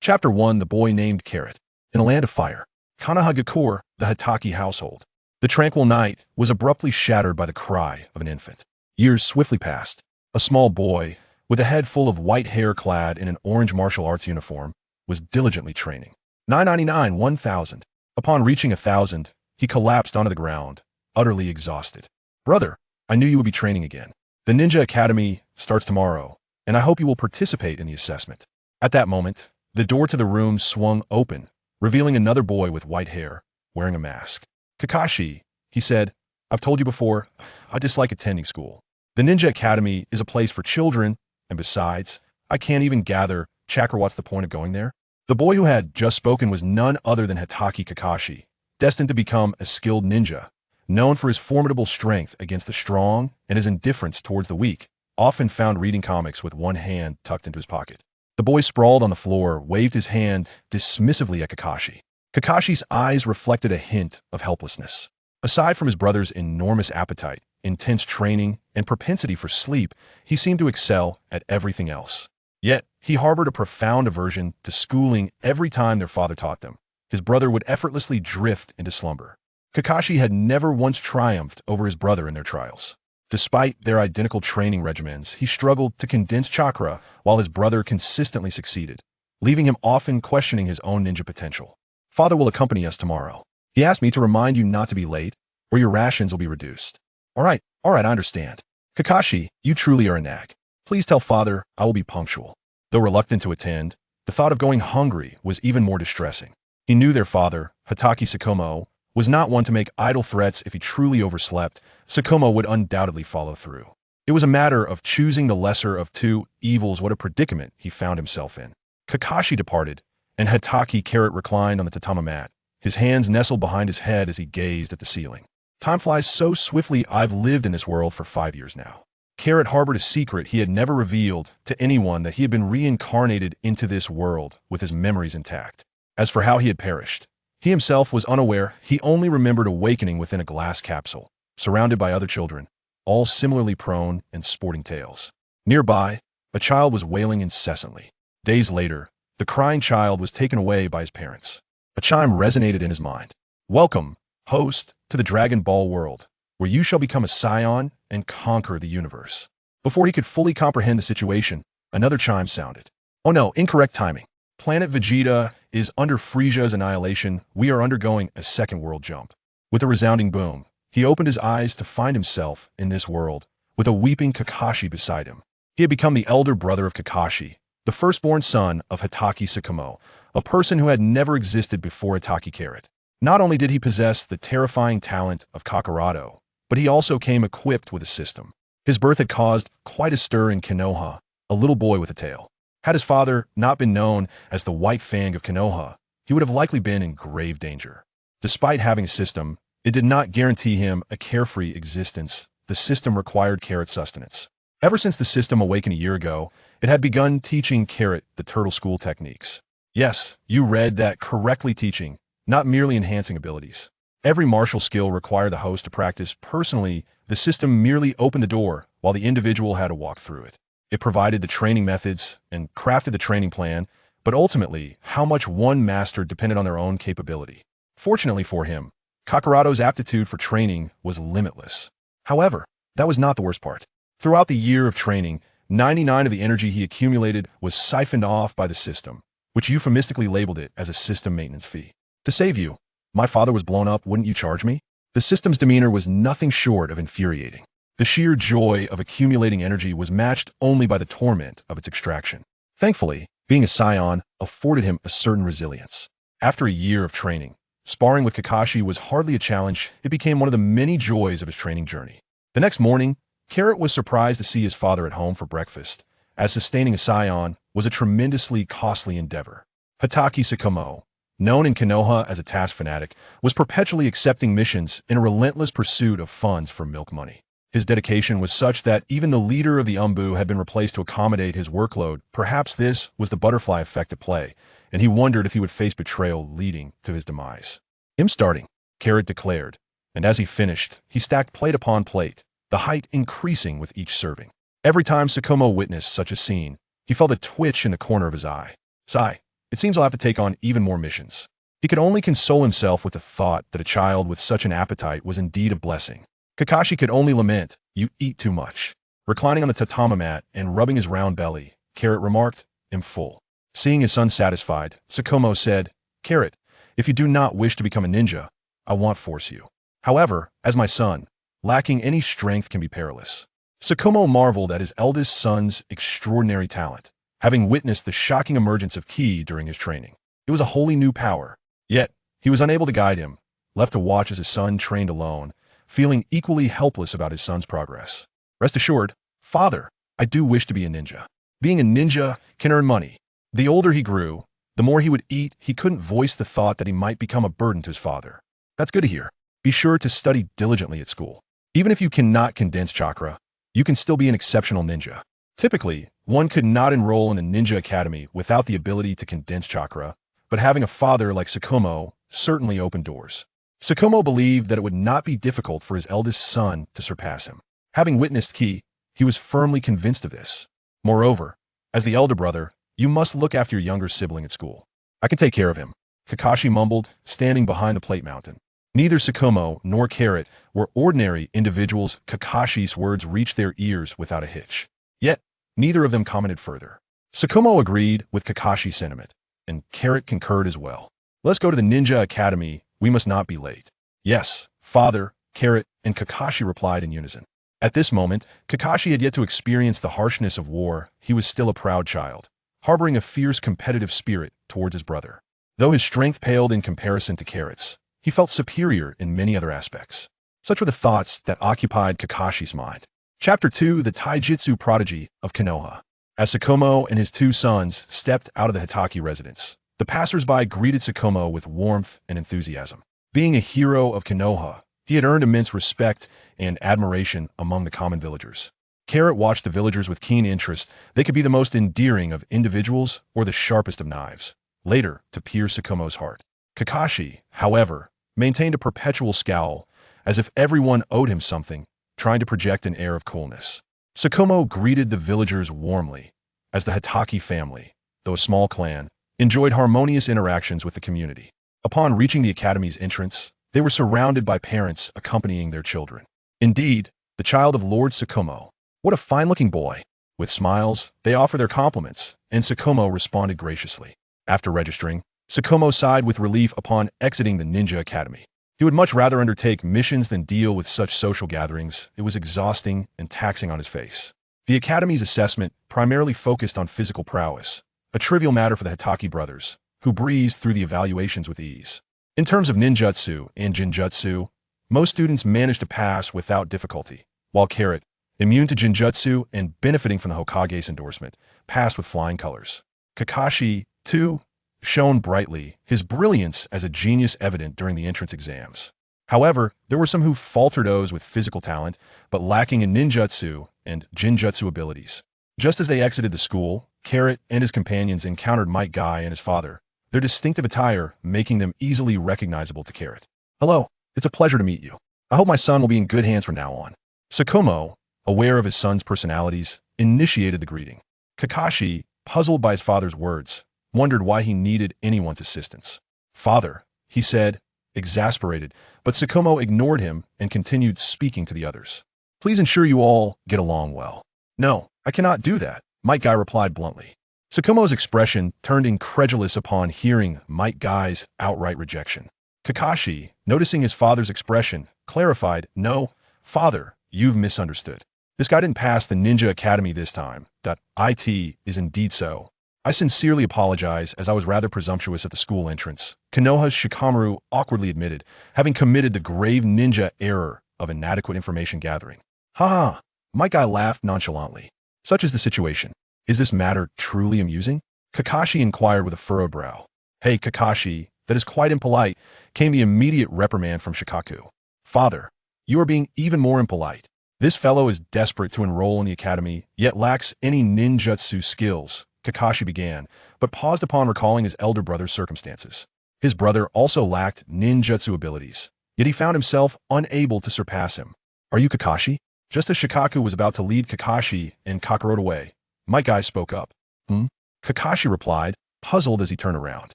Chapter 1: The Boy Named Carrot. In a land of fire, Kamehameha, the Hatake household. The tranquil night was abruptly shattered by the cry of an infant. Years swiftly passed. A small boy, with a head full of white hair clad in an orange martial arts uniform, was diligently training. 999, 1,000. Upon reaching 1,000, he collapsed onto the ground, utterly exhausted. Brother, I knew you would be training again. The Ninja Academy starts tomorrow, and I hope you will participate in the assessment. At that moment, the door to the room swung open, revealing another boy with white hair, wearing a mask. Kakashi, he said, I've told you before, I dislike attending school. The Ninja Academy is a place for children, and besides, I can't even gather chakra. What's the point of going there? The boy who had just spoken was none other than Hatake Kakashi, destined to become a skilled ninja, known for his formidable strength against the strong and his indifference towards the weak, often found reading comics with one hand tucked into his pocket. The boy sprawled on the floor, waved his hand dismissively at Kakashi. Kakashi's eyes reflected a hint of helplessness. Aside from his brother's enormous appetite, intense training, and propensity for sleep, he seemed to excel at everything else. Yet, he harbored a profound aversion to schooling every time their father taught them. His brother would effortlessly drift into slumber. Kakashi had never once triumphed over his brother in their trials. Despite their identical training regimens, he struggled to condense chakra while his brother consistently succeeded, leaving him often questioning his own ninja potential. Father will accompany us tomorrow. He asked me to remind you not to be late, or your rations will be reduced. All right, I understand. Kakashi, you truly are a nag. Please tell father I will be punctual. Though reluctant to attend, the thought of going hungry was even more distressing. He knew their father, Hatake Sakomo, was not one to make idle threats. If he truly overslept, Sakomo would undoubtedly follow through. It was a matter of choosing the lesser of two evils. What a predicament he found himself in. Kakashi departed, and Hatake Carrot reclined on the tatami mat, his hands nestled behind his head as he gazed at the ceiling. Time flies so swiftly. I've lived in this world for 5 years now. Carrot harbored a secret he had never revealed to anyone, that he had been reincarnated into this world with his memories intact. As for how he had perished, he himself was unaware. He only remembered awakening within a glass capsule, surrounded by other children, all similarly prone and sporting tales. Nearby, a child was wailing incessantly. Days later, the crying child was taken away by his parents. A chime resonated in his mind. Welcome, host, to the Dragon Ball world, where you shall become a Saiyan and conquer the universe. Before he could fully comprehend the situation, another chime sounded. Oh no, incorrect timing. Planet Vegeta is under Frieza's annihilation. We are undergoing a second world jump. With a resounding boom, he opened his eyes to find himself in this world, with a weeping Kakashi beside him. He had become the elder brother of Kakashi, the firstborn son of Hatake Sakomo, a person who had never existed before Hatake Carrot. Not only did he possess the terrifying talent of Kakaroto, but he also came equipped with a system. His birth had caused quite a stir in Konoha, a little boy with a tail. Had his father not been known as the White Fang of Konoha, he would have likely been in grave danger. Despite having a system, it did not guarantee him a carefree existence. The system required Carrot sustenance. Ever since the system awakened a year ago, it had begun teaching Carrot the turtle school techniques. Yes, you read that correctly, teaching, not merely enhancing abilities. Every martial skill required the host to practice personally. The system merely opened the door, while the individual had to walk through it. It provided the training methods and crafted the training plan, but ultimately, how much one mastered depended on their own capability. Fortunately for him, Kakarato's aptitude for training was limitless. However, that was not the worst part. Throughout the year of training, 99% of the energy he accumulated was siphoned off by the system, which euphemistically labeled it as a system maintenance fee. To save you, my father was blown up, wouldn't you charge me? The system's demeanor was nothing short of infuriating. The sheer joy of accumulating energy was matched only by the torment of its extraction. Thankfully, being a Saiyan afforded him a certain resilience. After a year of training, sparring with Kakashi was hardly a challenge. It became one of the many joys of his training journey. The next morning, Carrot was surprised to see his father at home for breakfast, as sustaining a Saiyan was a tremendously costly endeavor. Hatake Sakomo, known in Konoha as a task fanatic, was perpetually accepting missions in a relentless pursuit of funds for milk money. His dedication was such that even the leader of the Umbu had been replaced to accommodate his workload. Perhaps this was the butterfly effect at play, and he wondered if he would face betrayal leading to his demise. "I'm starting," Carrot declared, and as he finished, he stacked plate upon plate, the height increasing with each serving. Every time Sakomo witnessed such a scene, he felt a twitch in the corner of his eye. "Sigh, It seems I'll have to take on even more missions. He could only console himself with the thought that a child with such an appetite was indeed a blessing. Kakashi could only lament, "You eat too much." Reclining on the tatami mat and rubbing his round belly, Carrot remarked, "I'm full." Seeing his son satisfied, Tsukumo said, "Carrot, if you do not wish to become a ninja, I won't force you. However, as my son, lacking any strength can be perilous." Tsukumo marveled at his eldest son's extraordinary talent, having witnessed the shocking emergence of ki during his training. It was a wholly new power. Yet, he was unable to guide him, left to watch as his son trained alone, feeling equally helpless about his son's progress. "Rest assured, father, I do wish to be a ninja. Being a ninja can earn money." The older he grew, the more he would eat. He couldn't voice the thought that he might become a burden to his father. "That's good to hear. Be sure to study diligently at school. Even if you cannot condense chakra, you can still be an exceptional ninja." Typically, one could not enroll in a ninja academy without the ability to condense chakra, but having a father like Tsukumo certainly opened doors. Tsukumo believed that it would not be difficult for his eldest son to surpass him. Having witnessed ki, he was firmly convinced of this. Moreover, as the elder brother, you must look after your younger sibling at school. "I can take care of him," Kakashi mumbled, standing behind the plate mountain. Neither Tsukumo nor Carrot were ordinary individuals. Kakashi's words reached their ears without a hitch. Yet, neither of them commented further. Tsukumo agreed with Kakashi's sentiment, and Carrot concurred as well. "Let's go to the ninja academy. We must not be late." "Yes, father," Carrot and Kakashi replied in unison. At this moment, Kakashi had yet to experience the harshness of war. He was still a proud child, harboring a fierce competitive spirit towards his brother. Though his strength paled in comparison to Carrot's, he felt superior in many other aspects. Such were the thoughts that occupied Kakashi's mind. Chapter 2: The Taijutsu Prodigy of Konoha. As Tsukumo and his two sons stepped out of the Hatake residence, the passers-by greeted Tsukumo with warmth and enthusiasm. Being a hero of Konoha, he had earned immense respect and admiration among the common villagers. Carrot watched the villagers with keen interest. They could be the most endearing of individuals or the sharpest of knives, later to pierce Tsukumo's heart. Kakashi, however, maintained a perpetual scowl, as if everyone owed him something, trying to project an air of coolness. Tsukumo greeted the villagers warmly, as the Hatake family, though a small clan, enjoyed harmonious interactions with the community. Upon reaching the academy's entrance, they were surrounded by parents accompanying their children. Indeed, the child of Lord Tsukumo. "What a fine-looking boy." With smiles, they offered their compliments, and Tsukumo responded graciously. After registering, Tsukumo sighed with relief upon exiting the ninja academy. He would much rather undertake missions than deal with such social gatherings. It was exhausting and taxing on his face. The academy's assessment primarily focused on physical prowess, a trivial matter for the Hatake brothers, who breezed through the evaluations with ease. In terms of ninjutsu and jinjutsu, most students managed to pass without difficulty, while Carrot, immune to jinjutsu and benefiting from the Hokage's endorsement, passed with flying colors. Kakashi, too, shone brightly, his brilliance as a genius evident during the entrance exams. However, there were some who faltered with physical talent, but lacking in ninjutsu and jinjutsu abilities. Just as they exited the school, Carrot and his companions encountered Might Guy and his father, their distinctive attire making them easily recognizable to Carrot. "Hello, it's a pleasure to meet you. I hope my son will be in good hands from now on." Tsukumo, aware of his son's personalities, initiated the greeting. Kakashi, puzzled by his father's words, wondered why he needed anyone's assistance. "Father," he said, exasperated, but Tsukumo ignored him and continued speaking to the others. "Please ensure you all get along well." "No, I cannot do that," Might Guy replied bluntly. Tsukumo's expression turned incredulous upon hearing Might Guy's outright rejection. Kakashi, noticing his father's expression, clarified, "No, father, you've misunderstood. This guy didn't pass the ninja academy this time. It is indeed so. I sincerely apologize, as I was rather presumptuous at the school entrance," Konoha's Shikamaru awkwardly admitted, having committed the grave ninja error of inadequate information gathering. "Ha ha," Might Guy laughed nonchalantly. "Such is the situation. Is this matter truly amusing?" Kakashi inquired with a furrowed brow. "Hey, Kakashi, that is quite impolite," came the immediate reprimand from Shikaku. "Father, you are being even more impolite. This fellow is desperate to enroll in the academy, yet lacks any ninjutsu skills," Kakashi began, but paused upon recalling his elder brother's circumstances. His brother also lacked ninjutsu abilities, yet he found himself unable to surpass him. "Are you Kakashi?" Just as Shikaku was about to lead Kakashi and Kakarot away, Might Guy spoke up. "Hmm?" Kakashi replied, puzzled as he turned around.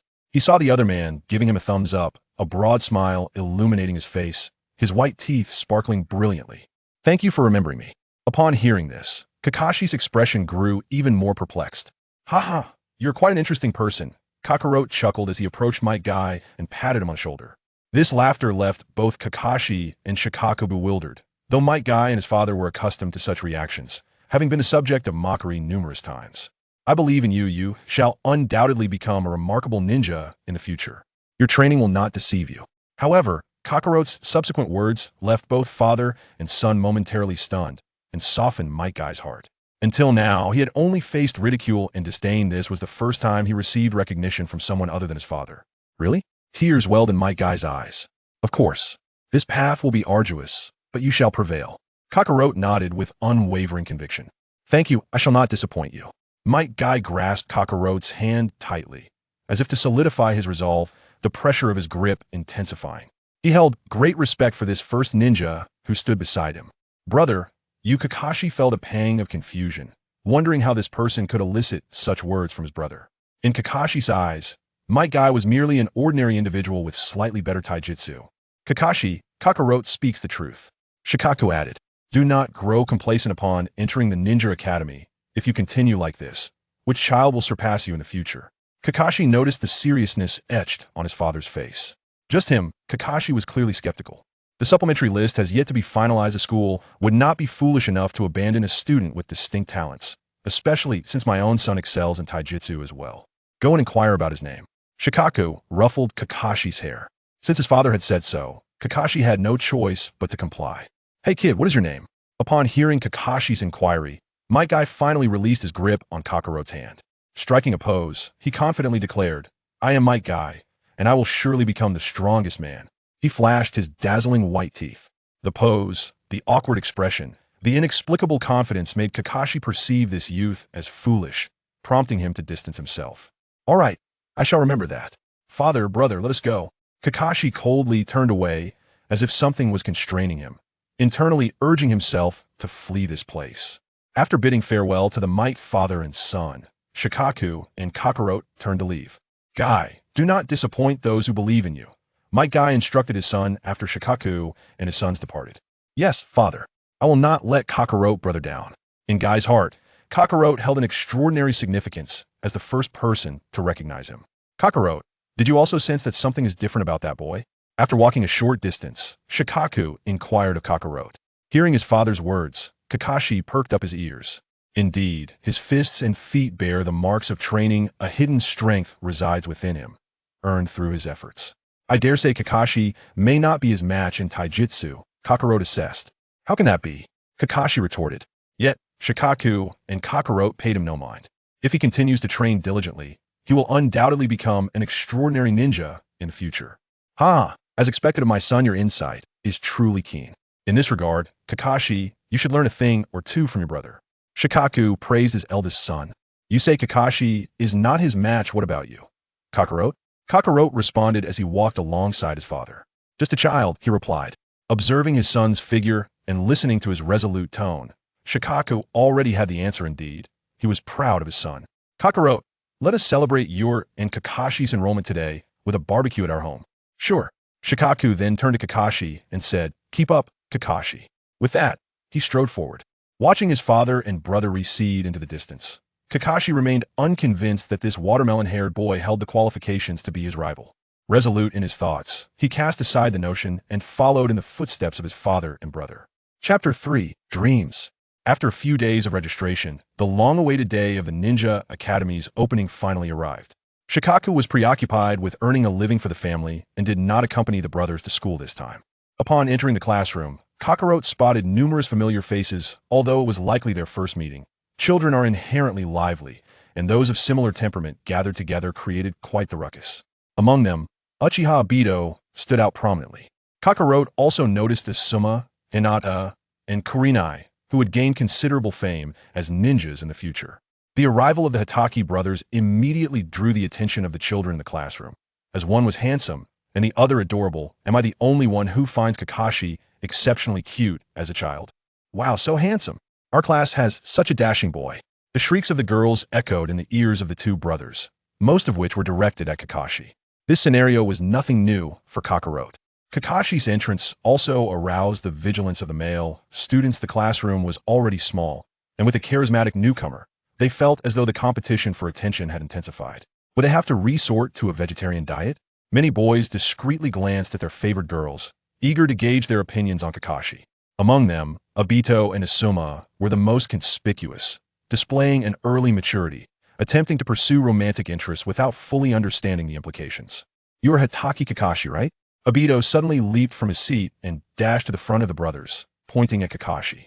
He saw the other man giving him a thumbs up, a broad smile illuminating his face, his white teeth sparkling brilliantly. "Thank you for remembering me." Upon hearing this, Kakashi's expression grew even more perplexed. "Haha, you're quite an interesting person," Kakarot chuckled as he approached Might Guy and patted him on the shoulder. This laughter left both Kakashi and Shikaku bewildered, though Might Guy and his father were accustomed to such reactions, having been the subject of mockery numerous times. "I believe in you. You shall undoubtedly become a remarkable ninja in the future. Your training will not deceive you." However, Kakarot's subsequent words left both father and son momentarily stunned and softened Might Guy's heart. Until now, he had only faced ridicule and disdain. This was the first time he received recognition from someone other than his father. "Really?" Tears welled in Might Guy's eyes. "Of course. This path will be arduous, but you shall prevail." Kakarot nodded with unwavering conviction. "Thank you, I shall not disappoint you." Might Guy grasped Kakarot's hand tightly, as if to solidify his resolve, the pressure of his grip intensifying. He held great respect for this first ninja who stood beside him. "Brother," Kakashi felt a pang of confusion, wondering how this person could elicit such words from his brother. In Kakashi's eyes, Might Guy was merely an ordinary individual with slightly better taijutsu. "Kakashi, Kakarot speaks the truth." Shikaku added, "Do not grow complacent upon entering the ninja academy. If you continue like this, which child will surpass you in the future?" Kakashi noticed the seriousness etched on his father's face. Just him, Kakashi was clearly skeptical. The supplementary list has yet to be finalized. A school would not be foolish enough to abandon a student with distinct talents, especially since my own son excels in taijutsu as well. Go and inquire about his name. Shikaku ruffled Kakashi's hair. Since his father had said so, Kakashi had no choice but to comply. "Hey kid, what is your name?" Upon hearing Kakashi's inquiry, Might Guy finally released his grip on Kakarot's hand. Striking a pose, he confidently declared, "I am Might Guy, and I will surely become the strongest man." He flashed his dazzling white teeth. The pose, the awkward expression, the inexplicable confidence made Kakashi perceive this youth as foolish, prompting him to distance himself. "All right, I shall remember that. Father, brother, let us go." Kakashi coldly turned away, as if something was constraining him, internally urging himself to flee this place. After bidding farewell to the Might father and son, Shikaku and Kakarot turned to leave. "Guy, do not disappoint those who believe in you," Might Guy instructed his son after Shikaku and his sons departed. "Yes, father. I will not let Kakarot brother down." In Guy's heart, Kakarot held an extraordinary significance as the first person to recognize him. "Kakarot, did you also sense that something is different about that boy?" After walking a short distance, Shikaku inquired of Kakarot. Hearing his father's words, Kakashi perked up his ears. Indeed, his fists and feet bear the marks of training. A hidden strength resides within him, earned through his efforts. "I dare say Kakashi may not be his match in taijutsu," Kakarot assessed. "How can that be?" Kakashi retorted. Yet, Shikaku and Kakarot paid him no mind. If he continues to train diligently, he will undoubtedly become an extraordinary ninja in the future. "Ha! As expected of my son, your insight is truly keen. In this regard, Kakashi, you should learn a thing or two from your brother." Shikaku praised his eldest son. "You say Kakashi is not his match. What about you, Kakarot?" Kakarot responded as he walked alongside his father. "Just a child," he replied. Observing his son's figure and listening to his resolute tone, Shikaku already had the answer. Indeed, he was proud of his son. "Kakarot, let us celebrate your and Kakashi's enrollment today with a barbecue at our home." "Sure." Shikaku then turned to Kakashi and said, "Keep up, Kakashi." With that, he strode forward. Watching his father and brother recede into the distance, Kakashi remained unconvinced that this watermelon-haired boy held the qualifications to be his rival. Resolute in his thoughts, he cast aside the notion and followed in the footsteps of his father and brother. Chapter 3: Dreams. After a few days of registration, the long-awaited day of the Ninja Academy's opening finally arrived. Shikaku was preoccupied with earning a living for the family and did not accompany the brothers to school this time. Upon entering the classroom, Kakarot spotted numerous familiar faces, although it was likely their first meeting. Children are inherently lively, and those of similar temperament gathered together created quite the ruckus. Among them, Uchiha Obito stood out prominently. Kakarot also noticed Asuma, Hinata, and Kurenai, who would gain considerable fame as ninjas in the future. The arrival of the Hatake brothers immediately drew the attention of the children in the classroom. As one was handsome and the other adorable, am I the only one who finds Kakashi exceptionally cute as a child? "Wow, so handsome. Our class has such a dashing boy." The shrieks of the girls echoed in the ears of the two brothers, most of which were directed at Kakashi. This scenario was nothing new for Kakarot. Kakashi's entrance also aroused the vigilance of the male students. The classroom was already small, and with a charismatic newcomer, they felt as though the competition for attention had intensified. Would they have to resort to a vegetarian diet? Many boys discreetly glanced at their favored girls, eager to gauge their opinions on Kakashi. Among them, Aito and Asuma were the most conspicuous, displaying an early maturity, attempting to pursue romantic interests without fully understanding the implications. "You are Hatake Kakashi, right?" Aito suddenly leaped from his seat and dashed to the front of the brothers, pointing at Kakashi.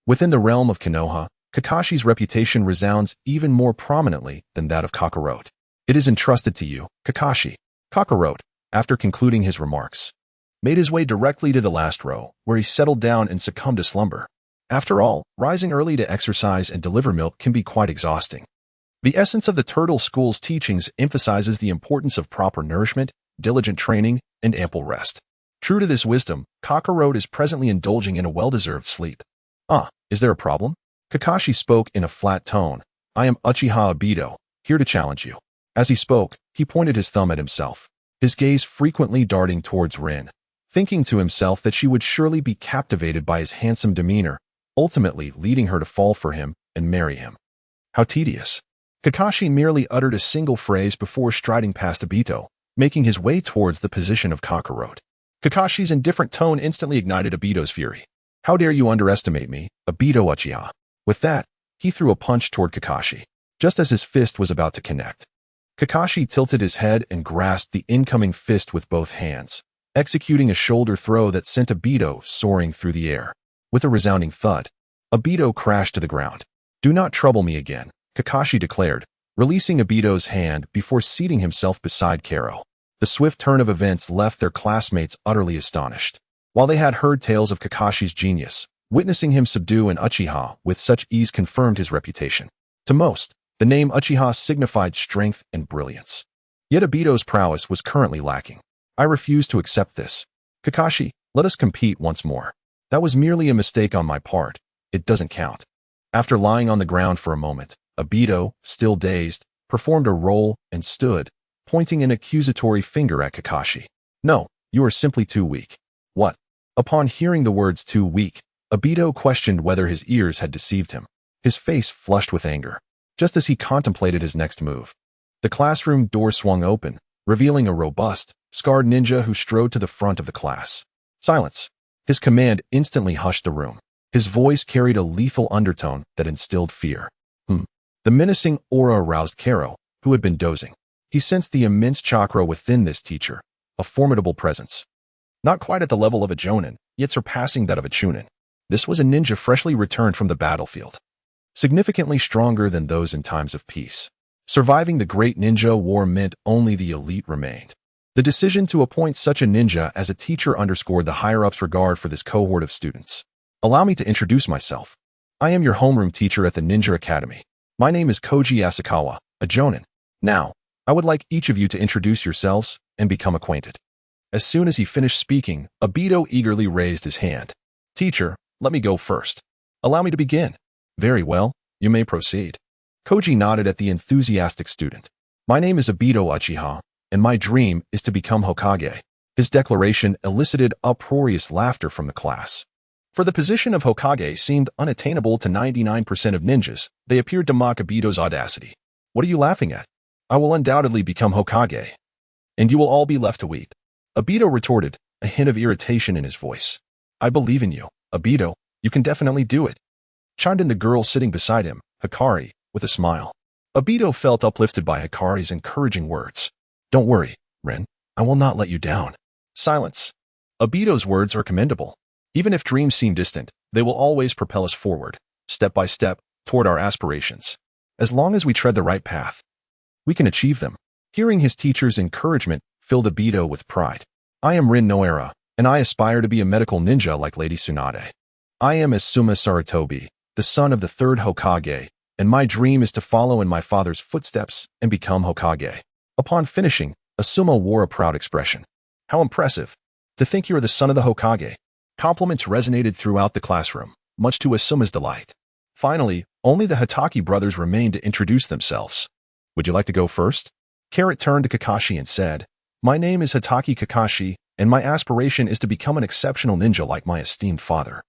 Within the realm of Konoha, Kakashi's reputation resounds even more prominently than that of Kakarot. "It is entrusted to you, Kakashi." Kakarot, after concluding his remarks, made his way directly to the last row, where he settled down and succumbed to slumber. After all, rising early to exercise and deliver milk can be quite exhausting. The essence of the Turtle School's teachings emphasizes the importance of proper nourishment, diligent training, and ample rest. True to this wisdom, Kakarot is presently indulging in a well-deserved sleep. "Ah, is there a problem?" Kakashi spoke in a flat tone. "I am Uchiha Aito, here to challenge you." As he spoke, he pointed his thumb at himself, his gaze frequently darting towards Rin, thinking to himself that she would surely be captivated by his handsome demeanor, ultimately leading her to fall for him and marry him. How tedious. Kakashi merely uttered a single phrase before striding past Aito, making his way towards the position of Kakarot. Kakashi's indifferent tone instantly ignited Aito's fury. "How dare you underestimate me, Aito Uchiha?" With that, he threw a punch toward Kakashi, just as his fist was about to connect. Kakashi tilted his head and grasped the incoming fist with both hands, executing a shoulder throw that sent Aito soaring through the air. With a resounding thud, Aito crashed to the ground. "Do not trouble me again," Kakashi declared, releasing Aito's hand before seating himself beside Karo. The swift turn of events left their classmates utterly astonished. While they had heard tales of Kakashi's genius, witnessing him subdue an Uchiha with such ease confirmed his reputation. To most, the name Uchiha signified strength and brilliance. Yet Aito's prowess was currently lacking. "I refuse to accept this. Kakashi, let us compete once more. That was merely a mistake on my part. It doesn't count." After lying on the ground for a moment, Aito, still dazed, performed a roll and stood, pointing an accusatory finger at Kakashi. "No, you are simply too weak." "What?" Upon hearing the words "too weak," Aito questioned whether his ears had deceived him. His face flushed with anger, just as he contemplated his next move. The classroom door swung open, revealing a robust, scarred ninja who strode to the front of the class. "Silence." His command instantly hushed the room. His voice carried a lethal undertone that instilled fear. The menacing aura aroused Karo, who had been dozing. He sensed the immense chakra within this teacher, a formidable presence. Not quite at the level of a Jonin, yet surpassing that of a Chunin. This was a ninja freshly returned from the battlefield, significantly stronger than those in times of peace. Surviving the Great Ninja War meant only the elite remained. The decision to appoint such a ninja as a teacher underscored the higher-ups' regard for this cohort of students. "Allow me to introduce myself. I am your homeroom teacher at the Ninja Academy. My name is Koji Asakawa, a Jonin. Now, I would like each of you to introduce yourselves and become acquainted." As soon as he finished speaking, Aito eagerly raised his hand. "Teacher, let me go first. Allow me to begin." "Very well, you may proceed." Koji nodded at the enthusiastic student. "My name is Aito Uchiha, and my dream is to become Hokage." His declaration elicited uproarious laughter from the class. For the position of Hokage seemed unattainable to 99% of ninjas, they appeared to mock Aito's audacity. "What are you laughing at? I will undoubtedly become Hokage, and you will all be left to weep." Aito retorted, a hint of irritation in his voice. "I believe in you, Aito. You can definitely do it," chimed in the girl sitting beside him, Hikari, with a smile. Aito felt uplifted by Hikari's encouraging words. "Don't worry, Rin. I will not let you down." Silence. Aito's words are commendable. Even if dreams seem distant, they will always propel us forward, step by step, toward our aspirations. As long as we tread the right path, we can achieve them. Hearing his teacher's encouragement filled Aito with pride. "I am Rin Noera, and I aspire to be a medical ninja like Lady Tsunade. I am Asuma Sarutobi, the son of the third Hokage, and my dream is to follow in my father's footsteps and become Hokage." Upon finishing, Asuma wore a proud expression. "How impressive! To think you are the son of the Hokage." Compliments resonated throughout the classroom, much to Asuma's delight. Finally, only the Hatake brothers remained to introduce themselves. "Would you like to go first?" Carrot turned to Kakashi and said, "My name is Hatake Kakashi, and my aspiration is to become an exceptional ninja like my esteemed father."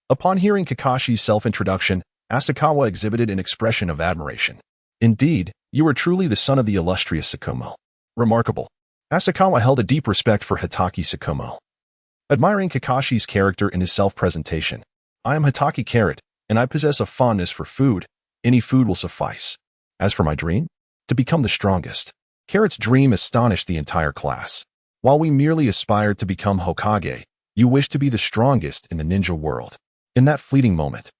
Upon hearing Kakashi's self-introduction, Asakawa exhibited an expression of admiration. "Indeed, you are truly the son of the illustrious Sakumo." Remarkable. Asakawa held a deep respect for Hatake Sakumo. Admiring Kakashi's character and his self-presentation, "I am Hatake Carrot, and I possess a fondness for food. Any food will suffice. As for my dream, to become the strongest." Carrot's dream astonished the entire class. While we merely aspired to become hokage, you wish to be the strongest in the ninja world. In that fleeting moment,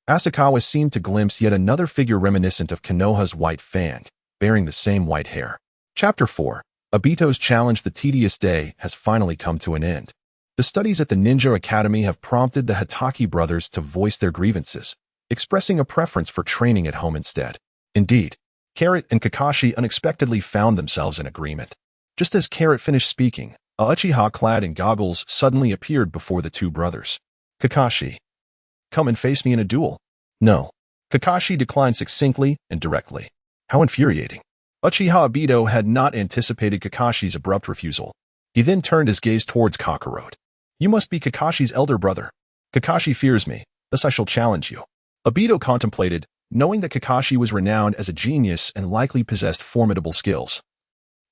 Asakawa seemed to glimpse yet another figure reminiscent of Konoha's white fang, bearing the same white hair. Chapter 4. Obito's challenge. The tedious day has finally come to an end. The studies at the Ninja Academy have prompted the Hatake brothers to voice their grievances, expressing a preference for training at home instead. Indeed, Carrot and Kakashi unexpectedly found themselves in agreement. Just as Carrot finished speaking, a Uchiha clad in goggles suddenly appeared before the two brothers. "Kakashi, come and face me in a duel." "No." Kakashi declined succinctly and directly. How infuriating. Uchiha Obito had not anticipated Kakashi's abrupt refusal. He then turned his gaze towards Kakarot. "You must be Kakashi's elder brother. Kakashi fears me, thus I shall challenge you." Obito contemplated, knowing that Kakashi was renowned as a genius and likely possessed formidable skills.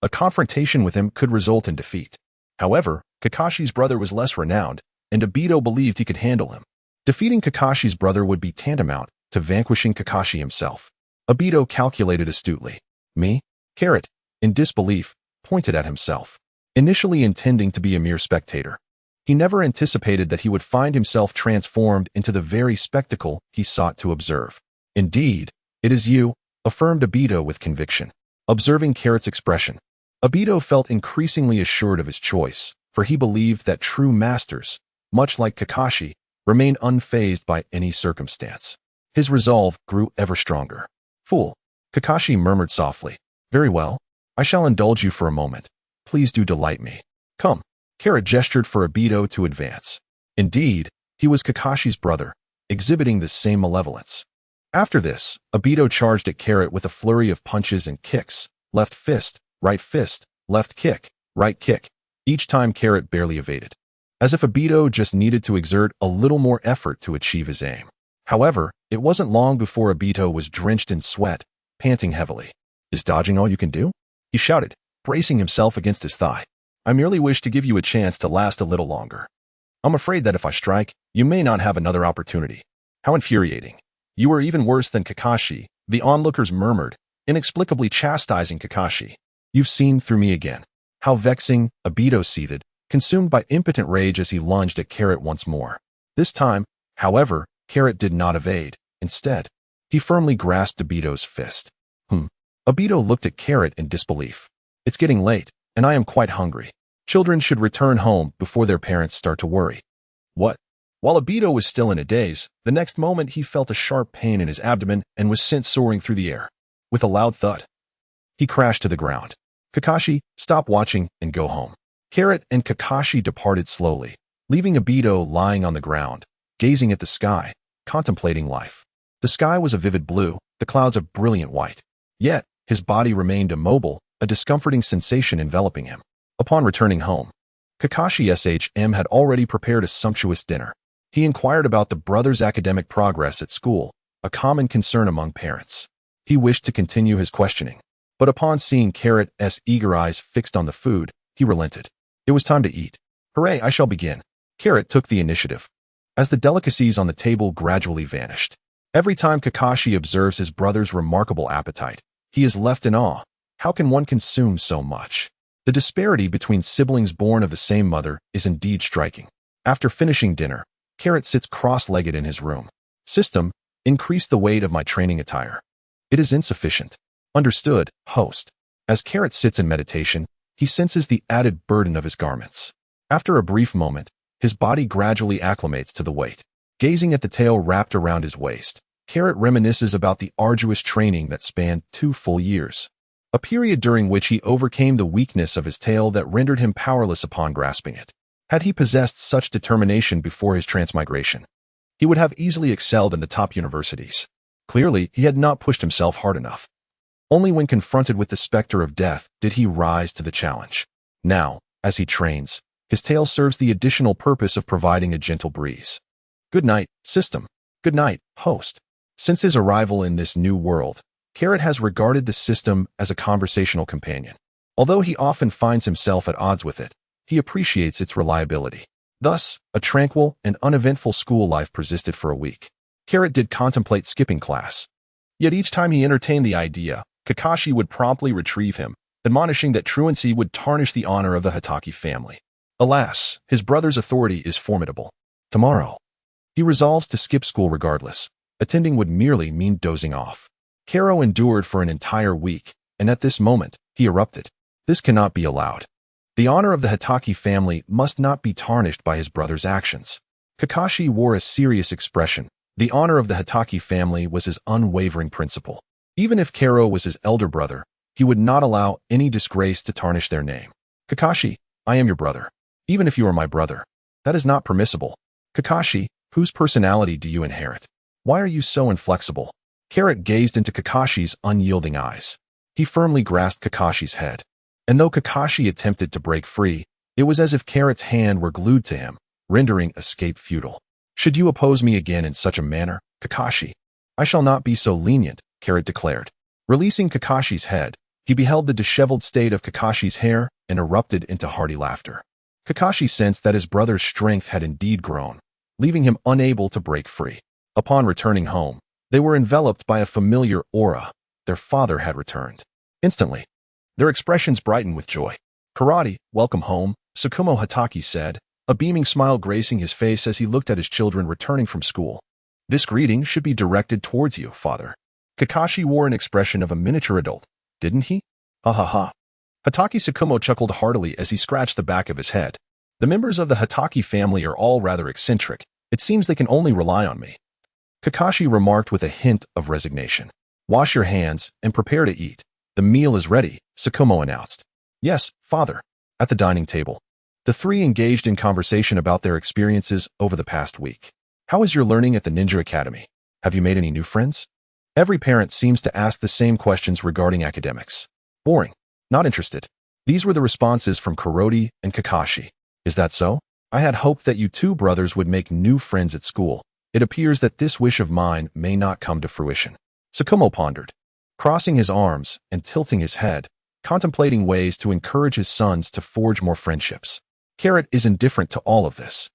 A confrontation with him could result in defeat. However, Kakashi's brother was less renowned, and Obito believed he could handle him. Defeating Kakashi's brother would be tantamount to vanquishing Kakashi himself. Obito calculated astutely. "Me?" Carrot, in disbelief, pointed at himself. Initially intending to be a mere spectator, he never anticipated that he would find himself transformed into the very spectacle he sought to observe. "Indeed, it is you," affirmed Obito with conviction. Observing Carrot's expression, Obito felt increasingly assured of his choice, for he believed that true masters, much like Kakashi, remain unfazed by any circumstance. His resolve grew ever stronger. "Fool," Kakashi murmured softly. "Very well, I shall indulge you for a moment. Please do delight me. Come." Carrot gestured for Obito to advance. Indeed, he was Kakashi's brother, exhibiting the same malevolence. After this, Obito charged at Carrot with a flurry of punches and kicks, left fist, left kick, right kick. Each time Carrot barely evaded, as if Obito just needed to exert a little more effort to achieve his aim. However, it wasn't long before Obito was drenched in sweat, panting heavily. "Is dodging all you can do?" he shouted, bracing himself against his thigh. "I merely wish to give you a chance to last a little longer. I'm afraid that if I strike, you may not have another opportunity." How infuriating. "You are even worse than Kakashi," the onlookers murmured, inexplicably chastising Kakashi. "You've seen through me again." How vexing, Obito seethed, consumed by impotent rage as he lunged at Carrot once more. This time, however, Carrot did not evade. Instead, he firmly grasped Obito's fist. Obito looked at Carrot in disbelief. "It's getting late, and I am quite hungry. Children should return home before their parents start to worry." "What?" While Obito was still in a daze, the next moment he felt a sharp pain in his abdomen and was sent soaring through the air. With a loud thud, he crashed to the ground. "Kakashi, stop watching and go home." Carrot and Kakashi departed slowly, leaving Obito lying on the ground, gazing at the sky, contemplating life. The sky was a vivid blue, the clouds a brilliant white. Yet, his body remained immobile, a discomforting sensation enveloping him. Upon returning home, Kakashi SHM had already prepared a sumptuous dinner. He inquired about the brothers' academic progress at school, a common concern among parents. He wished to continue his questioning, but upon seeing Carrot's eager eyes fixed on the food, he relented. It was time to eat. "Hooray, I shall begin." Carrot took the initiative, as the delicacies on the table gradually vanished. Every time Kakashi observes his brother's remarkable appetite, he is left in awe. How can one consume so much? The disparity between siblings born of the same mother is indeed striking. After finishing dinner, Carrot sits cross-legged in his room. System, increase the weight of my training attire. It is insufficient. Understood, host. As Carrot sits in meditation, he senses the added burden of his garments. After a brief moment, his body gradually acclimates to the weight. Gazing at the tail wrapped around his waist, Carrot reminisces about the arduous training that spanned 2 full years. A period during which he overcame the weakness of his tail that rendered him powerless upon grasping it. Had he possessed such determination before his transmigration, he would have easily excelled in the top universities. Clearly, he had not pushed himself hard enough. Only when confronted with the specter of death did he rise to the challenge. Now, as he trains, his tail serves the additional purpose of providing a gentle breeze. Good night, system. Good night, host. Since his arrival in this new world, Carrot has regarded the system as a conversational companion. Although he often finds himself at odds with it, he appreciates its reliability. Thus, a tranquil and uneventful school life persisted for a week. Carrot did contemplate skipping class. Yet each time he entertained the idea, Kakashi would promptly retrieve him, admonishing that truancy would tarnish the honor of the Hatake family. Alas, his brother's authority is formidable. Tomorrow, he resolves to skip school regardless. Attending would merely mean dozing off. Karo endured for an entire week, and at this moment, he erupted. This cannot be allowed. The honor of the Hatake family must not be tarnished by his brother's actions. Kakashi wore a serious expression. The honor of the Hatake family was his unwavering principle. Even if Karo was his elder brother, he would not allow any disgrace to tarnish their name. Kakashi, I am your brother. Even if you are my brother, that is not permissible. Kakashi, whose personality do you inherit? Why are you so inflexible? Carrot gazed into Kakashi's unyielding eyes. He firmly grasped Kakashi's head. And though Kakashi attempted to break free, it was as if Carrot's hand were glued to him, rendering escape futile. Should you oppose me again in such a manner, Kakashi? I shall not be so lenient, Carrot declared. Releasing Kakashi's head, he beheld the disheveled state of Kakashi's hair and erupted into hearty laughter. Kakashi sensed that his brother's strength had indeed grown, leaving him unable to break free. Upon returning home, they were enveloped by a familiar aura. Their father had returned. Instantly, their expressions brightened with joy. Karate, welcome home, Tsukumo Hatake said, a beaming smile gracing his face as he looked at his children returning from school. This greeting should be directed towards you, father. Kakashi wore an expression of a miniature adult, didn't he? Ha ha ha. Hatake Tsukumo chuckled heartily as he scratched the back of his head. The members of the Hatake family are all rather eccentric. It seems they can only rely on me. Kakashi remarked with a hint of resignation. Wash your hands and prepare to eat. The meal is ready, Tsukumo announced. Yes, father. At the dining table, the three engaged in conversation about their experiences over the past week. How is your learning at the Ninja Academy? Have you made any new friends? Every parent seems to ask the same questions regarding academics. Boring. Not interested. These were the responses from Karoti and Kakashi. Is that so? I had hoped that you two brothers would make new friends at school. It appears that this wish of mine may not come to fruition. Tsukumo pondered, crossing his arms and tilting his head, contemplating ways to encourage his sons to forge more friendships. Carrot is indifferent to all of this.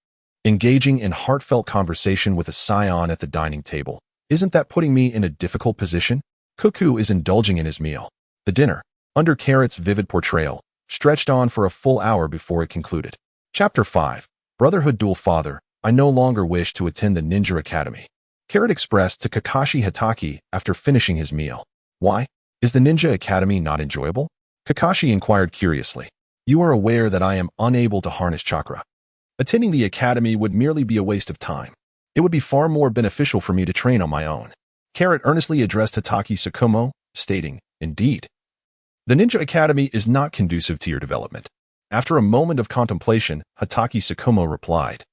Engaging in heartfelt conversation with a scion at the dining table. Isn't that putting me in a difficult position? Cuckoo is indulging in his meal. The dinner, under Carrot's vivid portrayal, stretched on for a full hour before it concluded. Chapter 5. Brotherhood Duel. Father, I no longer wish to attend the Ninja Academy. Carrot expressed to Kakashi Hatake after finishing his meal. Why? Is the Ninja Academy not enjoyable? Kakashi inquired curiously. You are aware that I am unable to harness chakra. Attending the academy would merely be a waste of time. It would be far more beneficial for me to train on my own. Carrot earnestly addressed Hatake Tsukumo, stating, Indeed. The Ninja Academy is not conducive to your development. After a moment of contemplation, Hatake Tsukumo replied,